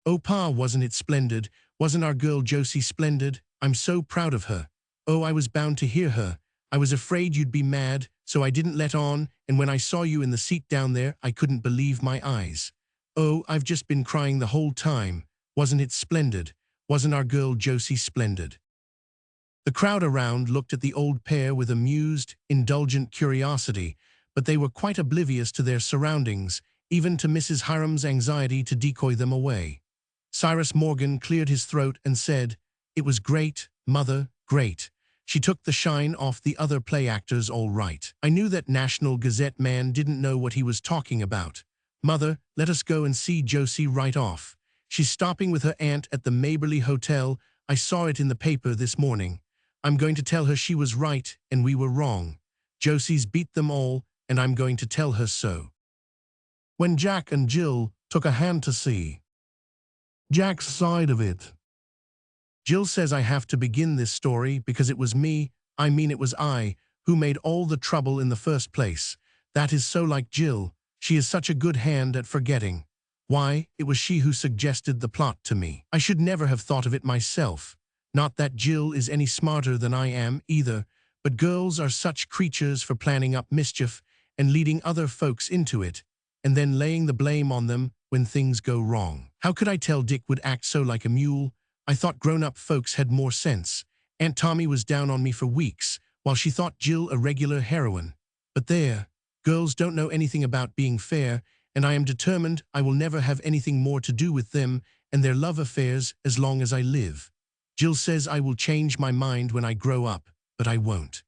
"Oh, Pa, wasn't it splendid? Wasn't our girl Josie splendid? I'm so proud of her. Oh, I was bound to hear her. I was afraid you'd be mad, so I didn't let on, and when I saw you in the seat down there, I couldn't believe my eyes. Oh, I've just been crying the whole time. Wasn't it splendid? Wasn't our girl Josie splendid?" The crowd around looked at the old pair with amused, indulgent curiosity, but they were quite oblivious to their surroundings, even to Mrs. Hiram's anxiety to decoy them away. Cyrus Morgan cleared his throat and said, "It was great, Mother, great. She took the shine off the other play actors all right. I knew that National Gazette man didn't know what he was talking about. Mother, let us go and see Josie right off. She's stopping with her aunt at the Maberly Hotel. I saw it in the paper this morning. I'm going to tell her she was right and we were wrong. Josie's beat them all, and I'm going to tell her so." When Jack and Jill took a hand to see Jack's side of it. Jill says I have to begin this story because it was me, it was I, who made all the trouble in the first place. That is so like Jill. She is such a good hand at forgetting. Why, it was she who suggested the plot to me. I should never have thought of it myself. Not that Jill is any smarter than I am, either, but girls are such creatures for planning up mischief and leading other folks into it, and then laying the blame on them when things go wrong. How could I tell Dick would act so like a mule? I thought grown-up folks had more sense. Aunt Tommy was down on me for weeks, while she thought Jill a regular heroine. But there, girls don't know anything about being fair, and I am determined I will never have anything more to do with them and their love affairs as long as I live. Jill says I will change my mind when I grow up, but I won't.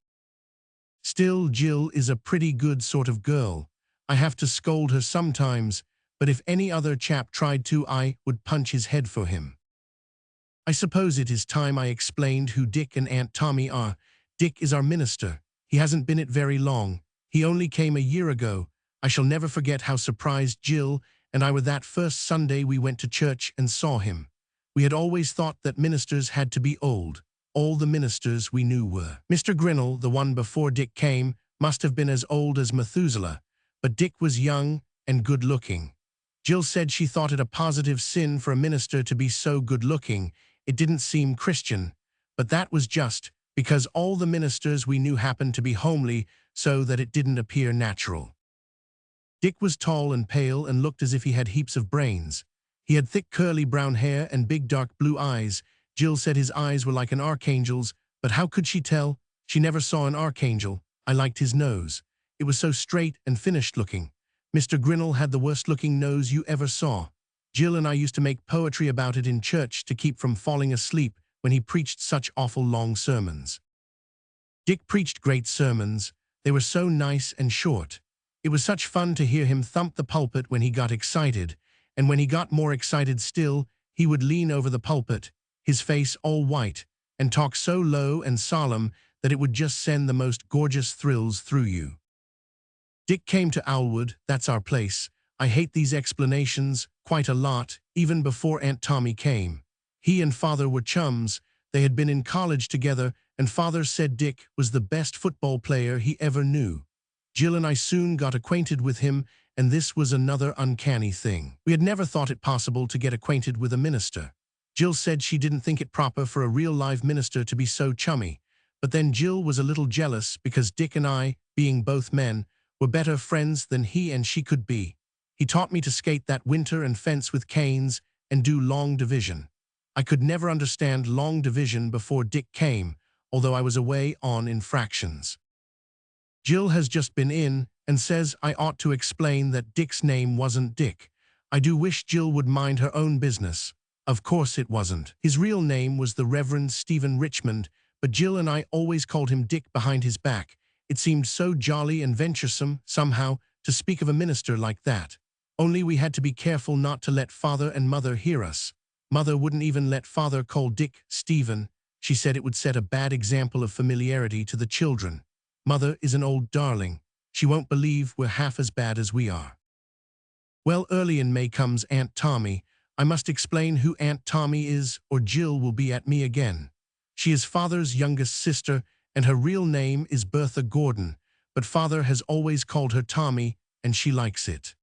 Still, Jill is a pretty good sort of girl. I have to scold her sometimes, but if any other chap tried to, I would punch his head for him. I suppose it is time I explained who Dick and Aunt Tommy are. Dick is our minister. He hasn't been it very long. He only came a year ago. I shall never forget how surprised Jill and I were that first Sunday we went to church and saw him. We had always thought that ministers had to be old. All the ministers we knew were. Mr. Grinnell, the one before Dick came, must have been as old as Methuselah, but Dick was young and good-looking. Jill said she thought it a positive sin for a minister to be so good-looking. It didn't seem Christian, but that was just because all the ministers we knew happened to be homely, so that it didn't appear natural. Dick was tall and pale and looked as if he had heaps of brains. He had thick curly brown hair and big dark blue eyes. Jill said his eyes were like an archangel's, but how could she tell? She never saw an archangel. I liked his nose. It was so straight and finished looking. Mr. Grinnell had the worst looking nose you ever saw. Jill and I used to make poetry about it in church to keep from falling asleep when he preached such awful long sermons. Dick preached great sermons. They were so nice and short. It was such fun to hear him thump the pulpit when he got excited, and when he got more excited still, he would lean over the pulpit, his face all white, and talk so low and solemn that it would just send the most gorgeous thrills through you. Dick came to Owlwood, that's our place. I hate these explanations, quite a lot, even before Aunt Tommy came. He and Father were chums. They had been in college together, and Father said Dick was the best football player he ever knew. Jill and I soon got acquainted with him, and this was another uncanny thing. We had never thought it possible to get acquainted with a minister. Jill said she didn't think it proper for a real live minister to be so chummy, but then Jill was a little jealous because Dick and I, being both men, were better friends than he and she could be. He taught me to skate that winter and fence with canes and do long division. I could never understand long division before Dick came, although I was away on in fractions. Jill has just been in and says I ought to explain that Dick's name wasn't Dick. I do wish Jill would mind her own business. Of course it wasn't. His real name was the Reverend Stephen Richmond, but Jill and I always called him Dick behind his back. It seemed so jolly and venturesome, somehow, to speak of a minister like that. Only we had to be careful not to let Father and Mother hear us. Mother wouldn't even let Father call Dick Stephen. She said it would set a bad example of familiarity to the children. Mother is an old darling. She won't believe we're half as bad as we are. Well, early in May comes Aunt Tommy. I must explain who Aunt Tommy is, or Jill will be at me again. She is Father's youngest sister, and her real name is Bertha Gordon, but Father has always called her Tommy, and she likes it.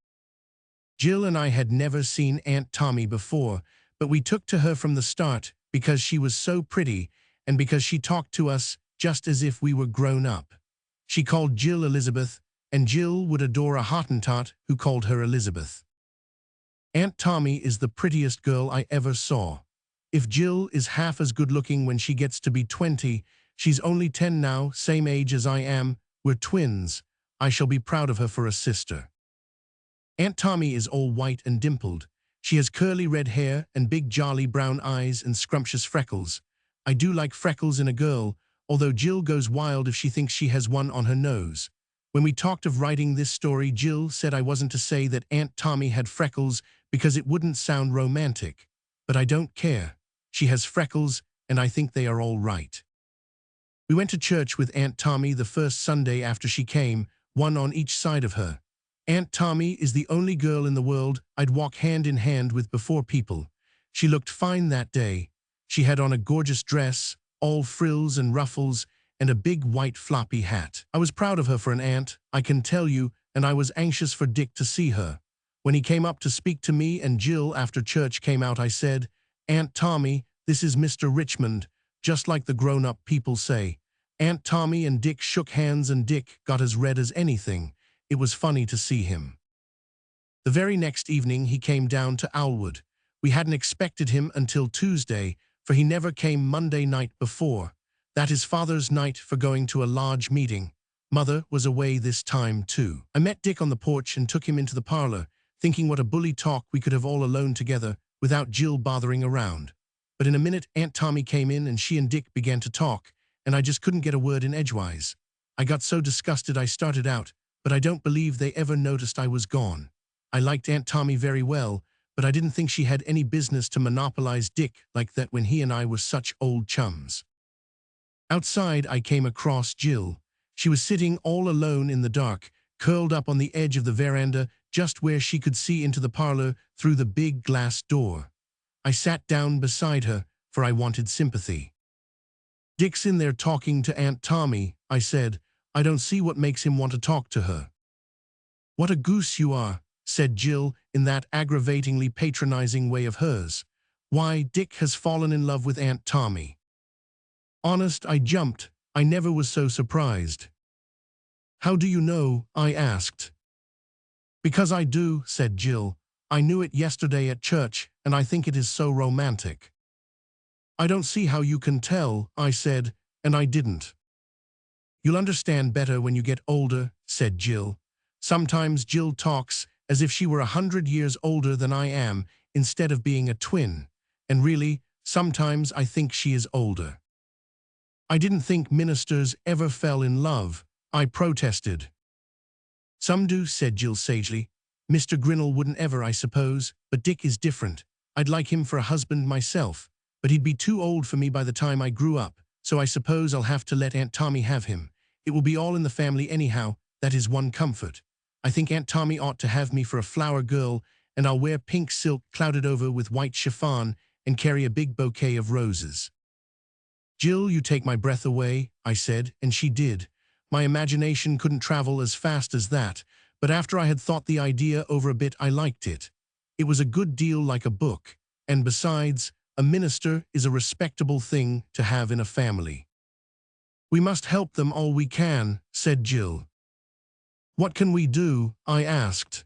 Jill and I had never seen Aunt Tommy before, but we took to her from the start because she was so pretty and because she talked to us just as if we were grown up. She called Jill Elizabeth, and Jill would adore a Hottentot who called her Elizabeth. Aunt Tommy is the prettiest girl I ever saw. If Jill is half as good-looking when she gets to be 20, she's only 10 now, same age as I am. We're twins. I shall be proud of her for a sister. Aunt Tommy is all white and dimpled. She has curly red hair and big jolly brown eyes and scrumptious freckles. I do like freckles in a girl, although Jill goes wild if she thinks she has one on her nose. When we talked of writing this story, Jill said I wasn't to say that Aunt Tommy had freckles because it wouldn't sound romantic. But I don't care. She has freckles, and I think they are all right. We went to church with Aunt Tommy the first Sunday after she came, one on each side of her. Aunt Tommy is the only girl in the world I'd walk hand in hand with before people. She looked fine that day. She had on a gorgeous dress, all frills and ruffles, and a big white floppy hat. I was proud of her for an aunt, I can tell you, and I was anxious for Dick to see her. When he came up to speak to me and Jill after church came out, I said, "Aunt Tommy, this is Mr. Richmond," just like the grown-up people say. Aunt Tommy and Dick shook hands and Dick got as red as anything. It was funny to see him. The very next evening he came down to Owlwood. We hadn't expected him until Tuesday, for he never came Monday night before. That is Father's night for going to a large meeting. Mother was away this time too. I met Dick on the porch and took him into the parlor, thinking what a bully talk we could have all alone together without Jill bothering around. But in a minute Aunt Tommy came in and she and Dick began to talk, and I just couldn't get a word in edgewise. I got so disgusted I started out, but I don't believe they ever noticed I was gone. I liked Aunt Tommy very well, but I didn't think she had any business to monopolize Dick like that when he and I were such old chums. Outside I came across Jill. She was sitting all alone in the dark, curled up on the edge of the veranda, just where she could see into the parlor through the big glass door. I sat down beside her, for I wanted sympathy. "Dick's in there talking to Aunt Tommy," I said. "I don't see what makes him want to talk to her." "What a goose you are," said Jill in that aggravatingly patronizing way of hers. "Why, Dick has fallen in love with Aunt Tommy." Honest, I jumped. I never was so surprised. "How do you know?" I asked. "Because I do," said Jill. "I knew it yesterday at church, and I think it is so romantic." "I don't see how you can tell," I said, and I didn't. "You'll understand better when you get older," said Jill. Sometimes Jill talks as if she were 100 years older than I am, instead of being a twin. And really, Sometimes I think she is older. I didn't think ministers ever fell in love, I protested. Some do, said Jill sagely. Mr. Grinnell wouldn't ever, I suppose, but Dick is different. I'd like him for a husband myself, but he'd be too old for me by the time I grew up, so I suppose I'll have to let Aunt Tommy have him. It will be all in the family anyhow, that is one comfort. I think Aunt Tommy ought to have me for a flower girl, and I'll wear pink silk clouded over with white chiffon and carry a big bouquet of roses. Jill, you take my breath away, I said, and she did. My imagination couldn't travel as fast as that, but after I had thought the idea over a bit, I liked it. It was a good deal like a book, and besides, a minister is a respectable thing to have in a family. We must help them all we can, said Jill. What can we do? I asked.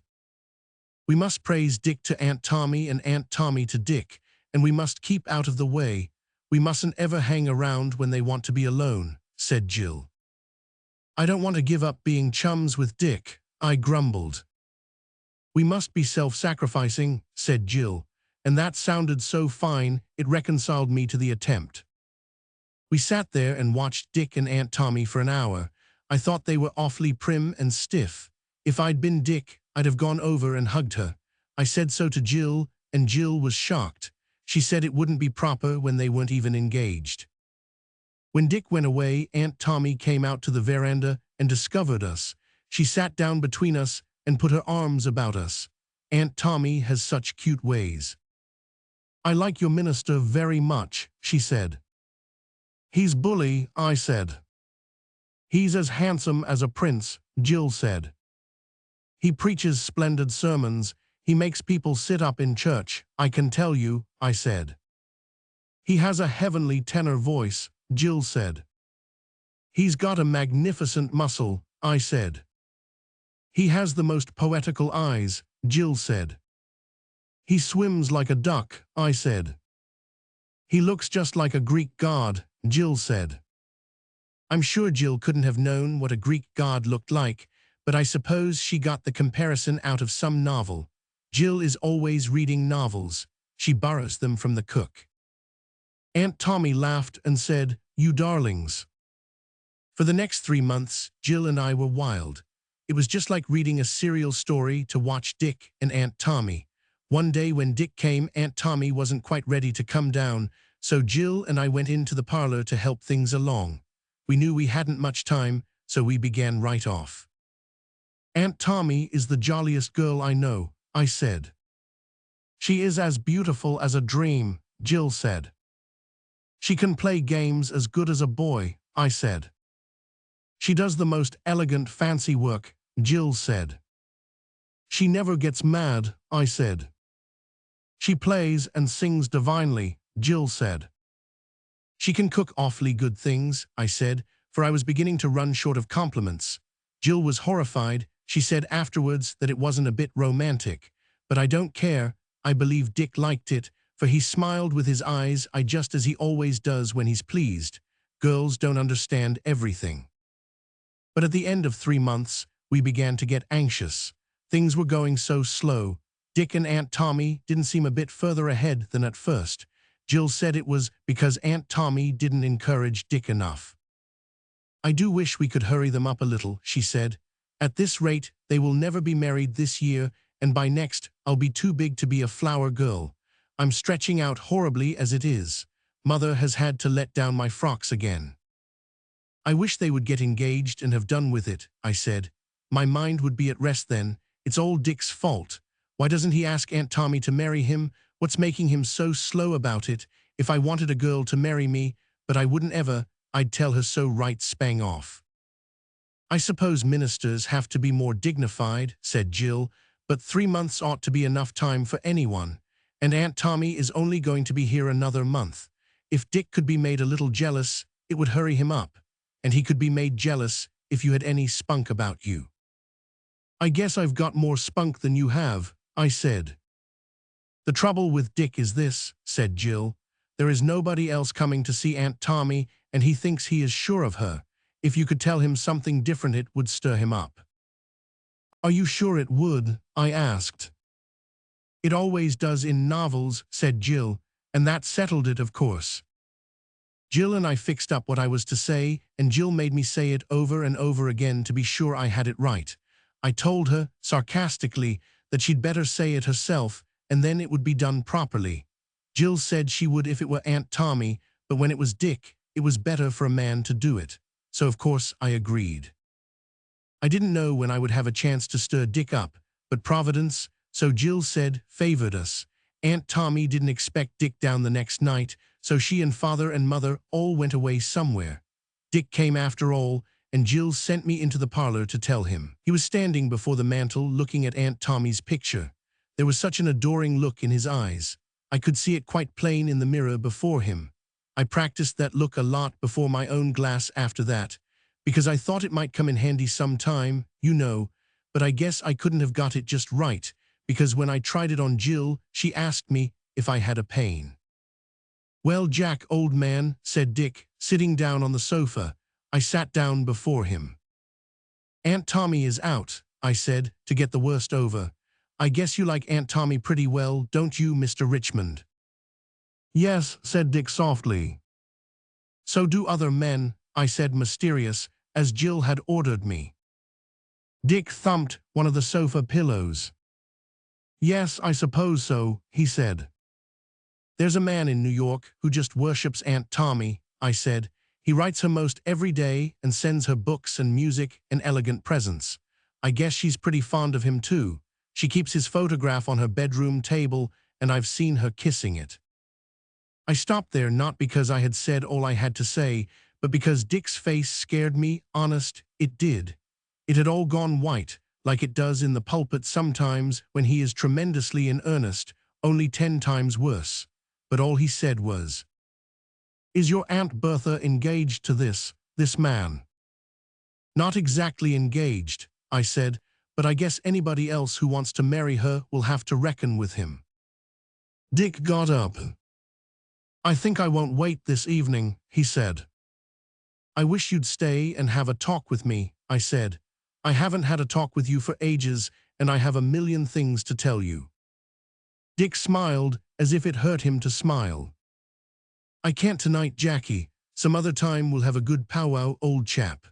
We must praise Dick to Aunt Tommy and Aunt Tommy to Dick, and we must keep out of the way. We mustn't ever hang around when they want to be alone, said Jill. I don't want to give up being chums with Dick, I grumbled. We must be self-sacrificing, said Jill, and that sounded so fine it reconciled me to the attempt. We sat there and watched Dick and Aunt Tommy for an hour. I thought they were awfully prim and stiff. If I'd been Dick, I'd have gone over and hugged her. I said so to Jill, and Jill was shocked. She said it wouldn't be proper when they weren't even engaged. When Dick went away, Aunt Tommy came out to the veranda and discovered us. She sat down between us and put her arms about us. Aunt Tommy has such cute ways. I like your minister very much, she said. He's bully, I said. He's as handsome as a prince, Jill said. He preaches splendid sermons. He makes people sit up in church, I can tell you, I said. He has a heavenly tenor voice, Jill said. He's got a magnificent muscle, I said. He has the most poetical eyes, Jill said. He swims like a duck, I said. He looks just like a Greek god, Jill said. I'm sure Jill couldn't have known what a Greek god looked like, but I suppose she got the comparison out of some novel. Jill is always reading novels. She borrows them from the cook. Aunt Tommy laughed and said, "You darlings." For the next 3 months, Jill and I were wild. It was just like reading a serial story to watch Dick and Aunt Tommy. One day when Dick came, Aunt Tommy wasn't quite ready to come down, so Jill and I went into the parlor to help things along. We knew we hadn't much time, so we began right off. Aunt Tommy is the jolliest girl I know, I said. She is as beautiful as a dream, Jill said. She can play games as good as a boy, I said. She does the most elegant fancy work, Jill said. She never gets mad, I said. She plays and sings divinely, Jill said. She can cook awfully good things, I said, for I was beginning to run short of compliments. Jill was horrified. She said afterwards that it wasn't a bit romantic. But I don't care. I believe Dick liked it, for he smiled with his eyes, just as he always does when he's pleased. Girls don't understand everything. But at the end of 3 months, we began to get anxious. Things were going so slow. Dick and Aunt Tommy didn't seem a bit further ahead than at first. Jill said it was because Aunt Tommy didn't encourage Dick enough. I do wish we could hurry them up a little, she said. At this rate, they will never be married this year, and by next, I'll be too big to be a flower girl. I'm stretching out horribly as it is. Mother has had to let down my frocks again. I wish they would get engaged and have done with it, I said. My mind would be at rest then. It's old Dick's fault. Why doesn't he ask Aunt Tommy to marry him? What's making him so slow about it? If I wanted a girl to marry me, but I wouldn't ever, I'd tell her so right spang off. I suppose ministers have to be more dignified, said Jill, but 3 months ought to be enough time for anyone. And Aunt Tommy is only going to be here another month. If Dick could be made a little jealous, it would hurry him up. And he could be made jealous if you had any spunk about you. I guess I've got more spunk than you have, I said. The trouble with Dick is this, said Jill. There is nobody else coming to see Aunt Tommy, and he thinks he is sure of her. If you could tell him something different, it would stir him up. Are you sure it would? I asked. It always does in novels, said Jill. And that settled it, of course. Jill and I fixed up what I was to say, and Jill made me say it over and over again to be sure I had it right. I told her, sarcastically, that she'd better say it herself, and then it would be done properly. Jill said she would if it were Aunt Tommy, but when it was Dick, it was better for a man to do it. So of course I agreed. I didn't know when I would have a chance to stir Dick up, but Providence, so Jill said, favored us. Aunt Tommy didn't expect Dick down the next night, so she and Father and Mother all went away somewhere. Dick came after all, and Jill sent me into the parlor to tell him. He was standing before the mantel looking at Aunt Tommy's picture. There was such an adoring look in his eyes. I could see it quite plain in the mirror before him. I practiced that look a lot before my own glass after that, because I thought it might come in handy sometime, you know, but I guess I couldn't have got it just right, because when I tried it on Jill, she asked me if I had a pain. "Well, Jack, old man," said Dick, sitting down on the sofa. I sat down before him. "Aunt Tommy is out," I said, to get the worst over. "I guess you like Aunt Tommy pretty well, don't you, Mr. Richmond?" "Yes," said Dick softly. "So do other men," I said, mysterious, as Jill had ordered me. Dick thumped one of the sofa pillows. "Yes, I suppose so," he said. "There's a man in New York who just worships Aunt Tommy," I said. "He writes her most every day and sends her books and music and elegant presents. I guess she's pretty fond of him too. She keeps his photograph on her bedroom table, and I've seen her kissing it." I stopped there not because I had said all I had to say, but because Dick's face scared me, honest, it did. It had all gone white, like it does in the pulpit sometimes when he is tremendously in earnest, only 10 times worse. But all he said was, "Is your Aunt Bertha engaged to this man?" "Not exactly engaged," I said, "but I guess anybody else who wants to marry her will have to reckon with him." Dick got up. "I think I won't wait this evening," he said. "I wish you'd stay and have a talk with me," I said. "I haven't had a talk with you for ages, and I have a million things to tell you." Dick smiled, as if it hurt him to smile. "I can't tonight, Jackie. Some other time we'll have a good powwow, old chap."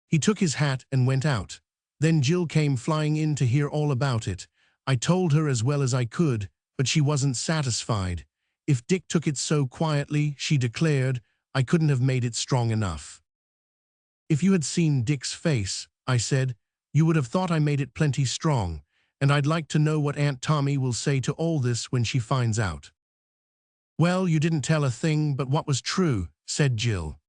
He took his hat and went out. Then Jill came flying in to hear all about it. I told her as well as I could, but she wasn't satisfied. If Dick took it so quietly, she declared, I couldn't have made it strong enough. "If you had seen Dick's face," I said, "you would have thought I made it plenty strong, and I'd like to know what Aunt Tommy will say to all this when she finds out." "Well, you didn't tell a thing but what was true," said Jill.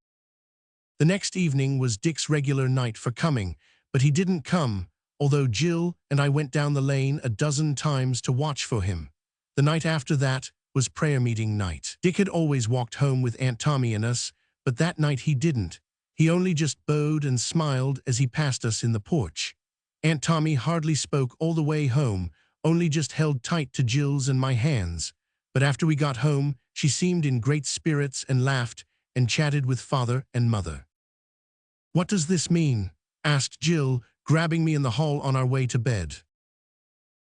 The next evening was Dick's regular night for coming, but he didn't come, although Jill and I went down the lane a dozen times to watch for him. The night after that was prayer meeting night. Dick had always walked home with Aunt Tommy and us, but that night he didn't. He only just bowed and smiled as he passed us in the porch. Aunt Tommy hardly spoke all the way home, only just held tight to Jill's and my hands. But after we got home, she seemed in great spirits and laughed and chatted with Father and Mother. "What does this mean?" asked Jill, grabbing me in the hall on our way to bed.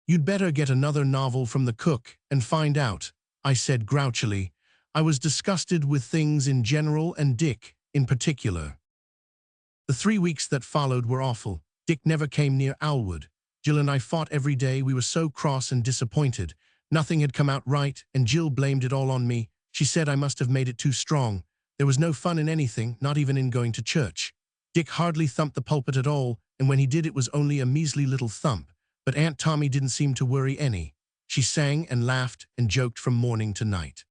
"You'd better get another novel from the cook and find out," I said grouchily. I was disgusted with things in general and Dick in particular. The 3 weeks that followed were awful. Dick never came near Alwood. Jill and I fought every day. We were so cross and disappointed. Nothing had come out right, and Jill blamed it all on me. She said I must have made it too strong. There was no fun in anything, not even in going to church. Dick hardly thumped the pulpit at all, and when he did it was only a measly little thump. But Aunt Tommy didn't seem to worry any. She sang and laughed and joked from morning to night.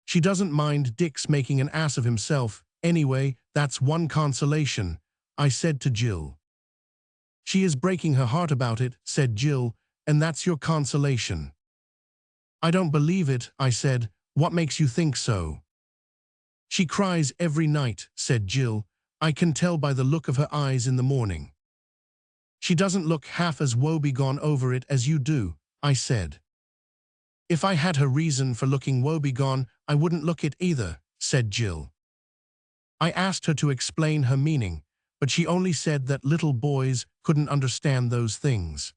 She doesn't mind Dick's making an ass of himself. Anyway, that's one consolation, I said to Jill. "She is breaking her heart about it," said Jill, "and that's your consolation." "I don't believe it," I said. "What makes you think so?" "She cries every night," said Jill. "I can tell by the look of her eyes in the morning." "She doesn't look half as woebegone over it as you do," I said. "If I had her reason for looking woebegone, I wouldn't look it either," said Jill. I asked her to explain her meaning, but she only said that little boys couldn't understand those things.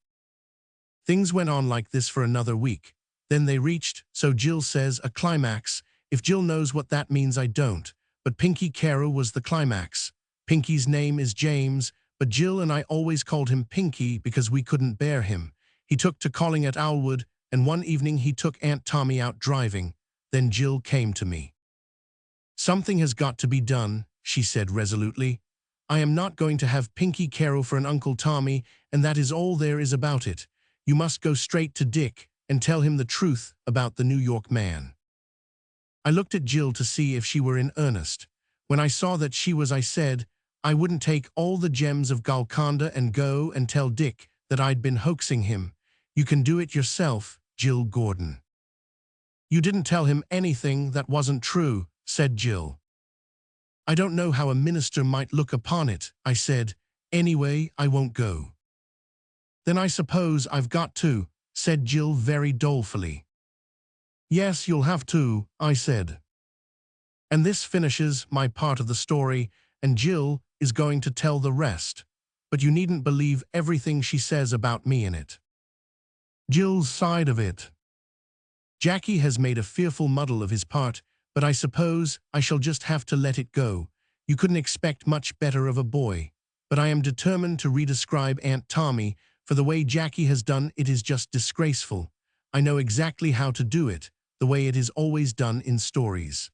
Things went on like this for another week. Then they reached, so Jill says, a climax. If Jill knows what that means, I don't. But Pinky Carroll was the climax. Pinky's name is James, but Jill and I always called him Pinky because we couldn't bear him. He took to calling at Owlwood, and one evening he took Aunt Tommy out driving. Then Jill came to me. "Something has got to be done," she said resolutely. "I am not going to have Pinky Carroll for an Uncle Tommy, and that is all there is about it. You must go straight to Dick and tell him the truth about the New York man." I looked at Jill to see if she were in earnest. When I saw that she was, I said, "I wouldn't take all the gems of Golconda and go and tell Dick that I'd been hoaxing him. You can do it yourself, Jill Gordon." "You didn't tell him anything that wasn't true," said Jill. "I don't know how a minister might look upon it," I said. "Anyway, I won't go." "Then I suppose I've got to," said Jill very dolefully. "Yes, you'll have to," I said. And this finishes my part of the story, and Jill is going to tell the rest. But you needn't believe everything she says about me in it. Jill's side of it. Jackie has made a fearful muddle of his part, but I suppose I shall just have to let it go. You couldn't expect much better of a boy. But I am determined to redescribe Aunt Tommy, for the way Jackie has done it is just disgraceful. I know exactly how to do it, the way it is always done in stories.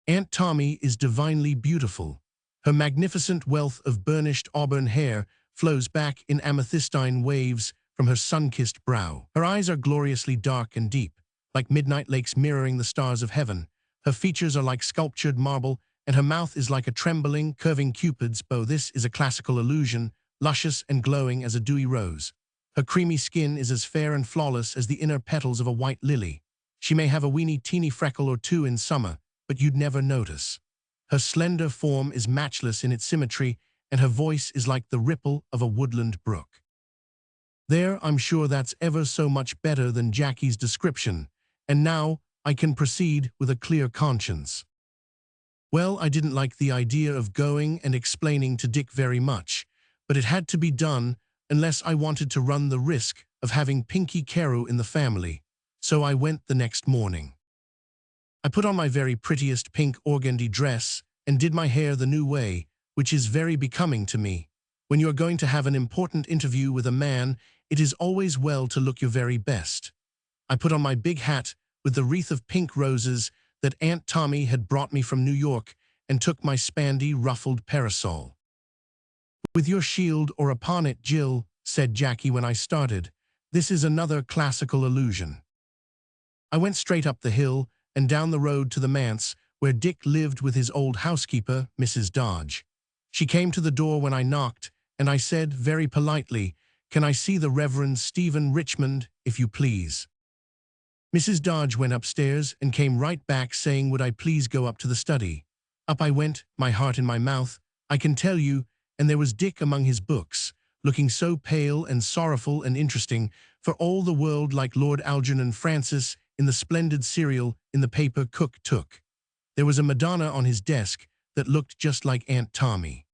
Aunt Tommy is divinely beautiful. Her magnificent wealth of burnished auburn hair flows back in amethystine waves from her sun-kissed brow. Her eyes are gloriously dark and deep, like midnight lakes mirroring the stars of heaven. Her features are like sculptured marble, and her mouth is like a trembling, curving Cupid's bow. This is a classical illusion, luscious and glowing as a dewy rose. Her creamy skin is as fair and flawless as the inner petals of a white lily. She may have a teeny freckle or two in summer, but you'd never notice. Her slender form is matchless in its symmetry, and her voice is like the ripple of a woodland brook. There, I'm sure that's ever so much better than Jackie's description, and now I can proceed with a clear conscience. Well, I didn't like the idea of going and explaining to Dick very much, but it had to be done unless I wanted to run the risk of having Pinky Carroll in the family, so I went the next morning. I put on my very prettiest pink organdy dress and did my hair the new way, which is very becoming to me. When you are going to have an important interview with a man, it is always well to look your very best. I put on my big hat with the wreath of pink roses that Aunt Tommy had brought me from New York and took my spandy ruffled parasol. "With your shield or upon it, Jill," said Jackie when I started. "This is another classical illusion." I went straight up the hill and down the road to the manse, where Dick lived with his old housekeeper, Mrs. Dodge. She came to the door when I knocked, and I said very politely, "Can I see the Reverend Stephen Richmond, if you please?" Mrs. Dodge went upstairs and came right back saying, would I please go up to the study. Up I went, my heart in my mouth, I can tell you, and there was Dick among his books, looking so pale and sorrowful and interesting, for all the world like Lord Algernon Francis in the splendid serial in the paper Cook took. There was a Madonna on his desk that looked just like Aunt Tommy.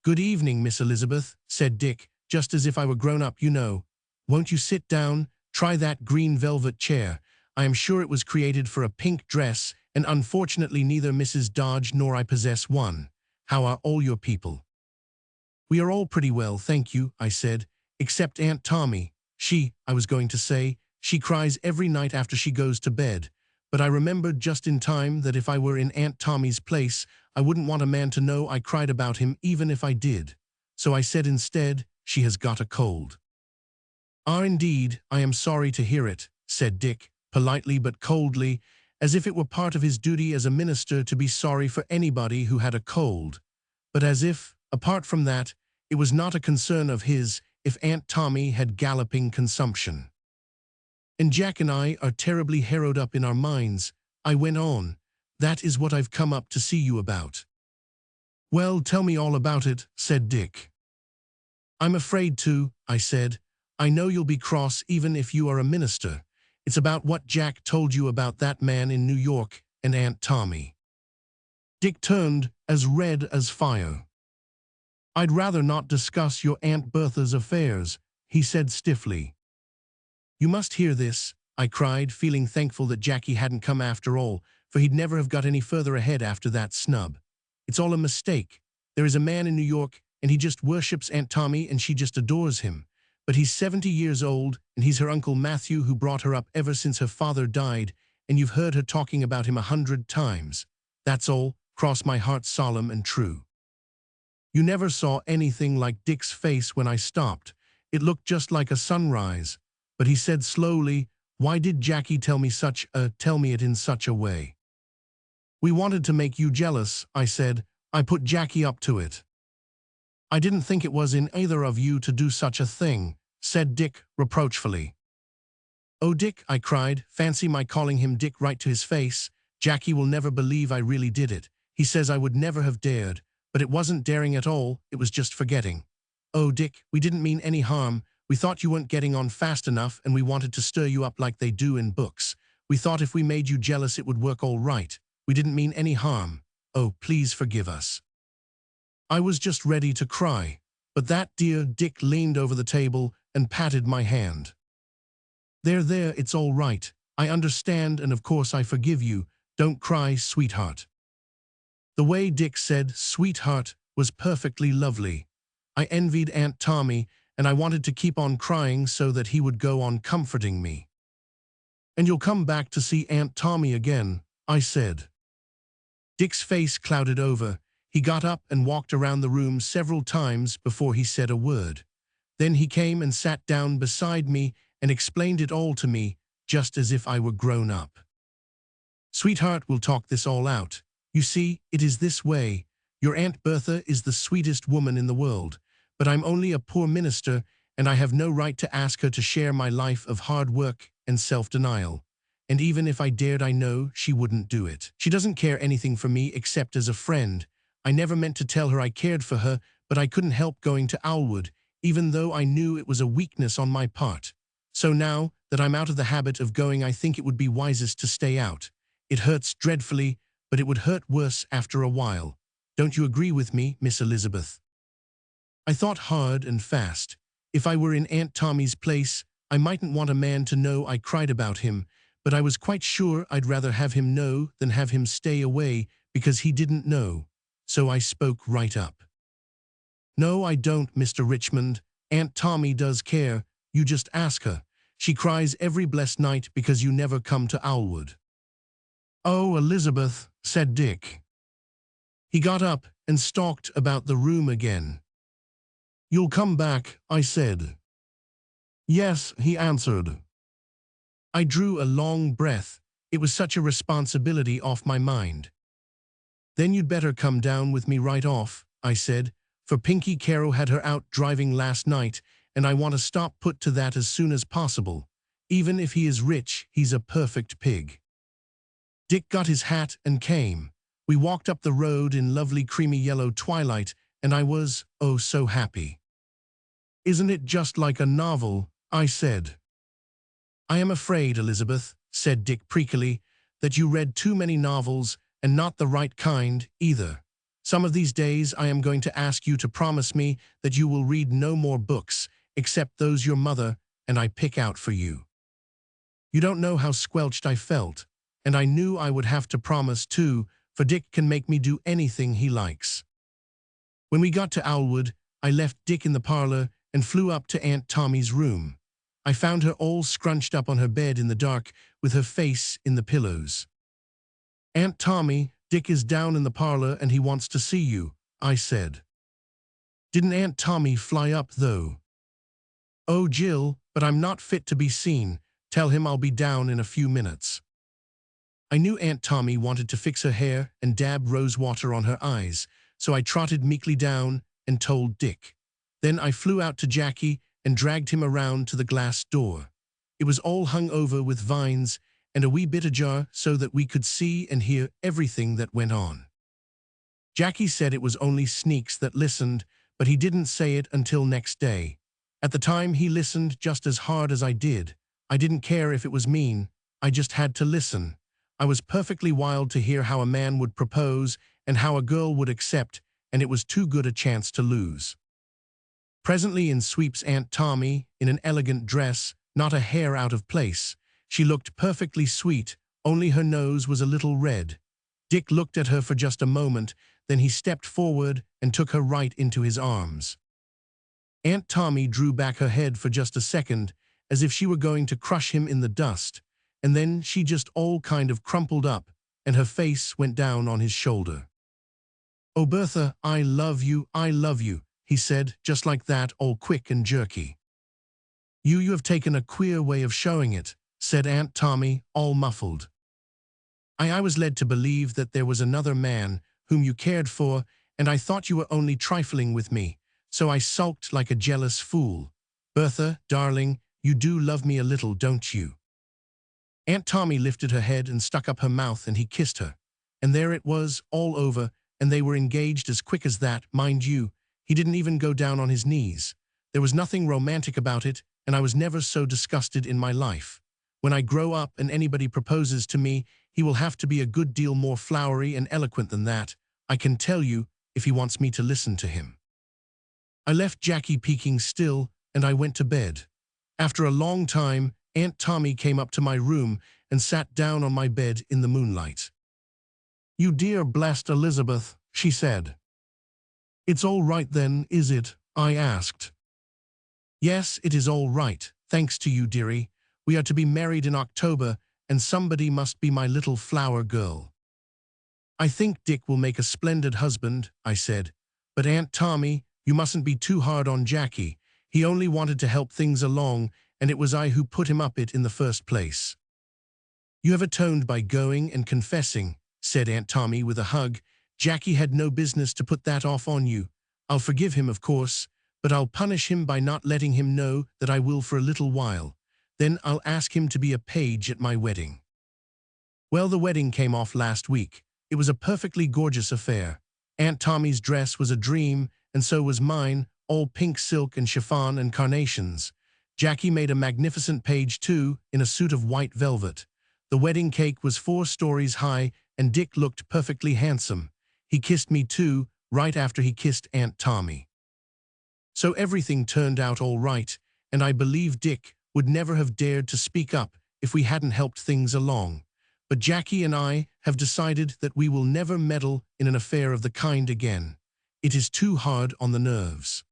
"Good evening, Miss Elizabeth," said Dick, just as if I were grown up, you know. "Won't you sit down? Try that green velvet chair. I am sure it was created for a pink dress, and unfortunately neither Mrs. Dodge nor I possess one. How are all your people?" "We are all pretty well, thank you," I said, "except Aunt Tommy. I was going to say, she cries every night after she goes to bed. But I remembered just in time that if I were in Aunt Tommy's place, I wouldn't want a man to know I cried about him even if I did. So I said instead, she has got a cold." "Ah, indeed, I am sorry to hear it," said Dick, politely but coldly, as if it were part of his duty as a minister to be sorry for anybody who had a cold, but as if, apart from that, it was not a concern of his if Aunt Tommy had galloping consumption. "And Jack and I are terribly harrowed up in our minds," I went on. "That is what I've come up to see you about." "Well, tell me all about it," said Dick. "I'm afraid to," I said. "I know you'll be cross even if you are a minister. It's about what Jack told you about that man in New York and Aunt Tommy." Dick turned as red as fire. "I'd rather not discuss your Aunt Bertha's affairs," he said stiffly. "You must hear this. I cried, feeling thankful that Jackie hadn't come after all, for he'd never have got any further ahead after that snub. It's all a mistake. There is a man in New York, and he just worships Aunt Tommy and she just adores him. But he's 70 years old, and he's her Uncle Matthew who brought her up ever since her father died, and you've heard her talking about him 100 times. That's all, cross my heart solemn and true. You never saw anything like Dick's face when I stopped. It looked just like a sunrise. But he said slowly, "Why did Jackie tell me it in such a way?" "We wanted to make you jealous," I said. "I put Jackie up to it." "I didn't think it was in either of you to do such a thing," said Dick reproachfully. "Oh, Dick," I cried, fancy my calling him Dick right to his face. "Jackie will never believe I really did it. He says I would never have dared, but it wasn't daring at all, it was just forgetting. Oh, Dick, we didn't mean any harm. We thought you weren't getting on fast enough and we wanted to stir you up like they do in books. We thought if we made you jealous it would work all right. We didn't mean any harm. Oh, please forgive us." I was just ready to cry, but that dear Dick leaned over the table and patted my hand. There, it's all right. I understand and of course I forgive you. Don't cry, sweetheart." The way Dick said "sweetheart" was perfectly lovely. I envied Aunt Tommy, and I wanted to keep on crying so that he would go on comforting me. "And you'll come back to see Aunt Tommy again," I said. Dick's face clouded over. He got up and walked around the room several times before he said a word. Then he came and sat down beside me and explained it all to me, just as if I were grown up. "Sweetheart, we'll talk this all out. You see, it is this way. Your Aunt Bertha is the sweetest woman in the world, but I'm only a poor minister, and I have no right to ask her to share my life of hard work and self-denial. And even if I dared, I know she wouldn't do it. She doesn't care anything for me except as a friend. I never meant to tell her I cared for her, but I couldn't help going to Owlwood, even though I knew it was a weakness on my part. So now that I'm out of the habit of going, I think it would be wisest to stay out. It hurts dreadfully, but it would hurt worse after a while. Don't you agree with me, Miss Elizabeth?" I thought hard and fast. If I were in Aunt Tommy's place, I mightn't want a man to know I cried about him, but I was quite sure I'd rather have him know than have him stay away because he didn't know. So I spoke right up. "No, I don't, Mr. Richmond. Aunt Tommy does care. You just ask her. She cries every blessed night because you never come to Owlwood." "Oh, Elizabeth," said Dick. He got up and stalked about the room again. "You'll come back," I said. "Yes," he answered. I drew a long breath. It was such a responsibility off my mind. "Then you'd better come down with me right off," I said, "for Pinky Carroll had her out driving last night, and I want to stop put to that as soon as possible. Even if he is rich, he's a perfect pig." Dick got his hat and came. We walked up the road in lovely creamy yellow twilight, and I was, oh, so happy. "Isn't it just like a novel?" I said. "I am afraid, Elizabeth," said Dick preakily, "that you read too many novels, and not the right kind, either. Some of these days I am going to ask you to promise me that you will read no more books, except those your mother and I pick out for you." You don't know how squelched I felt, and I knew I would have to promise too, for Dick can make me do anything he likes. When we got to Owlwood, I left Dick in the parlor and flew up to Aunt Tommy's room. I found her all scrunched up on her bed in the dark, with her face in the pillows. "Aunt Tommy, Dick is down in the parlor and he wants to see you," I said. Didn't Aunt Tommy fly up, though? "Oh, Jill, but I'm not fit to be seen. Tell him I'll be down in a few minutes." I knew Aunt Tommy wanted to fix her hair and dab rose water on her eyes, so I trotted meekly down and told Dick. Then I flew out to Jackie and dragged him around to the glass door. It was all hung over with vines and a wee bit ajar so that we could see and hear everything that went on. Jackie said it was only sneaks that listened, but he didn't say it until next day. At the time, he listened just as hard as I did. I didn't care if it was mean. I just had to listen. I was perfectly wild to hear how a man would propose and how a girl would accept, and it was too good a chance to lose. Presently in sweeps Aunt Tommy, in an elegant dress, not a hair out of place. She looked perfectly sweet, only her nose was a little red. Dick looked at her for just a moment, then he stepped forward and took her right into his arms. Aunt Tommy drew back her head for just a second, as if she were going to crush him in the dust, and then she just all kind of crumpled up, and her face went down on his shoulder. "Oh, Bertha, I love you, he said, just like that, all quick and jerky. You have taken a queer way of showing it," said Aunt Tommy, all muffled. I was led to believe that there was another man whom you cared for, and I thought you were only trifling with me, so I sulked like a jealous fool. Bertha, darling, you do love me a little, don't you?" Aunt Tommy lifted her head and stuck up her mouth, and he kissed her. And there it was, all over, and they were engaged as quick as that, mind you. He didn't even go down on his knees. There was nothing romantic about it, and I was never so disgusted in my life. When I grow up and anybody proposes to me, he will have to be a good deal more flowery and eloquent than that, I can tell you, if he wants me to listen to him. I left Jackie peeking still, and I went to bed. After a long time, Aunt Tommy came up to my room and sat down on my bed in the moonlight. "You dear blessed Elizabeth," she said. "It's all right then, is it?" I asked. "Yes, it is all right, thanks to you, dearie. We are to be married in October, and somebody must be my little flower girl." "I think Dick will make a splendid husband," I said. "But Aunt Tommy, you mustn't be too hard on Jackie. He only wanted to help things along, and it was I who put him up it in the first place." "You have atoned by going and confessing," said Aunt Tommy with a hug. "Jackie had no business to put that off on you. I'll forgive him, of course, but I'll punish him by not letting him know that I will for a little while. Then I'll ask him to be a page at my wedding." Well, the wedding came off last week. It was a perfectly gorgeous affair. Aunt Tommy's dress was a dream, and so was mine, all pink silk and chiffon and carnations. Jackie made a magnificent page too, in a suit of white velvet. The wedding cake was 4 stories high, and Dick looked perfectly handsome. He kissed me too, right after he kissed Aunt Tommy. So everything turned out all right, and I believe Dick would never have dared to speak up if we hadn't helped things along. But Jackie and I have decided that we will never meddle in an affair of the kind again. It is too hard on the nerves.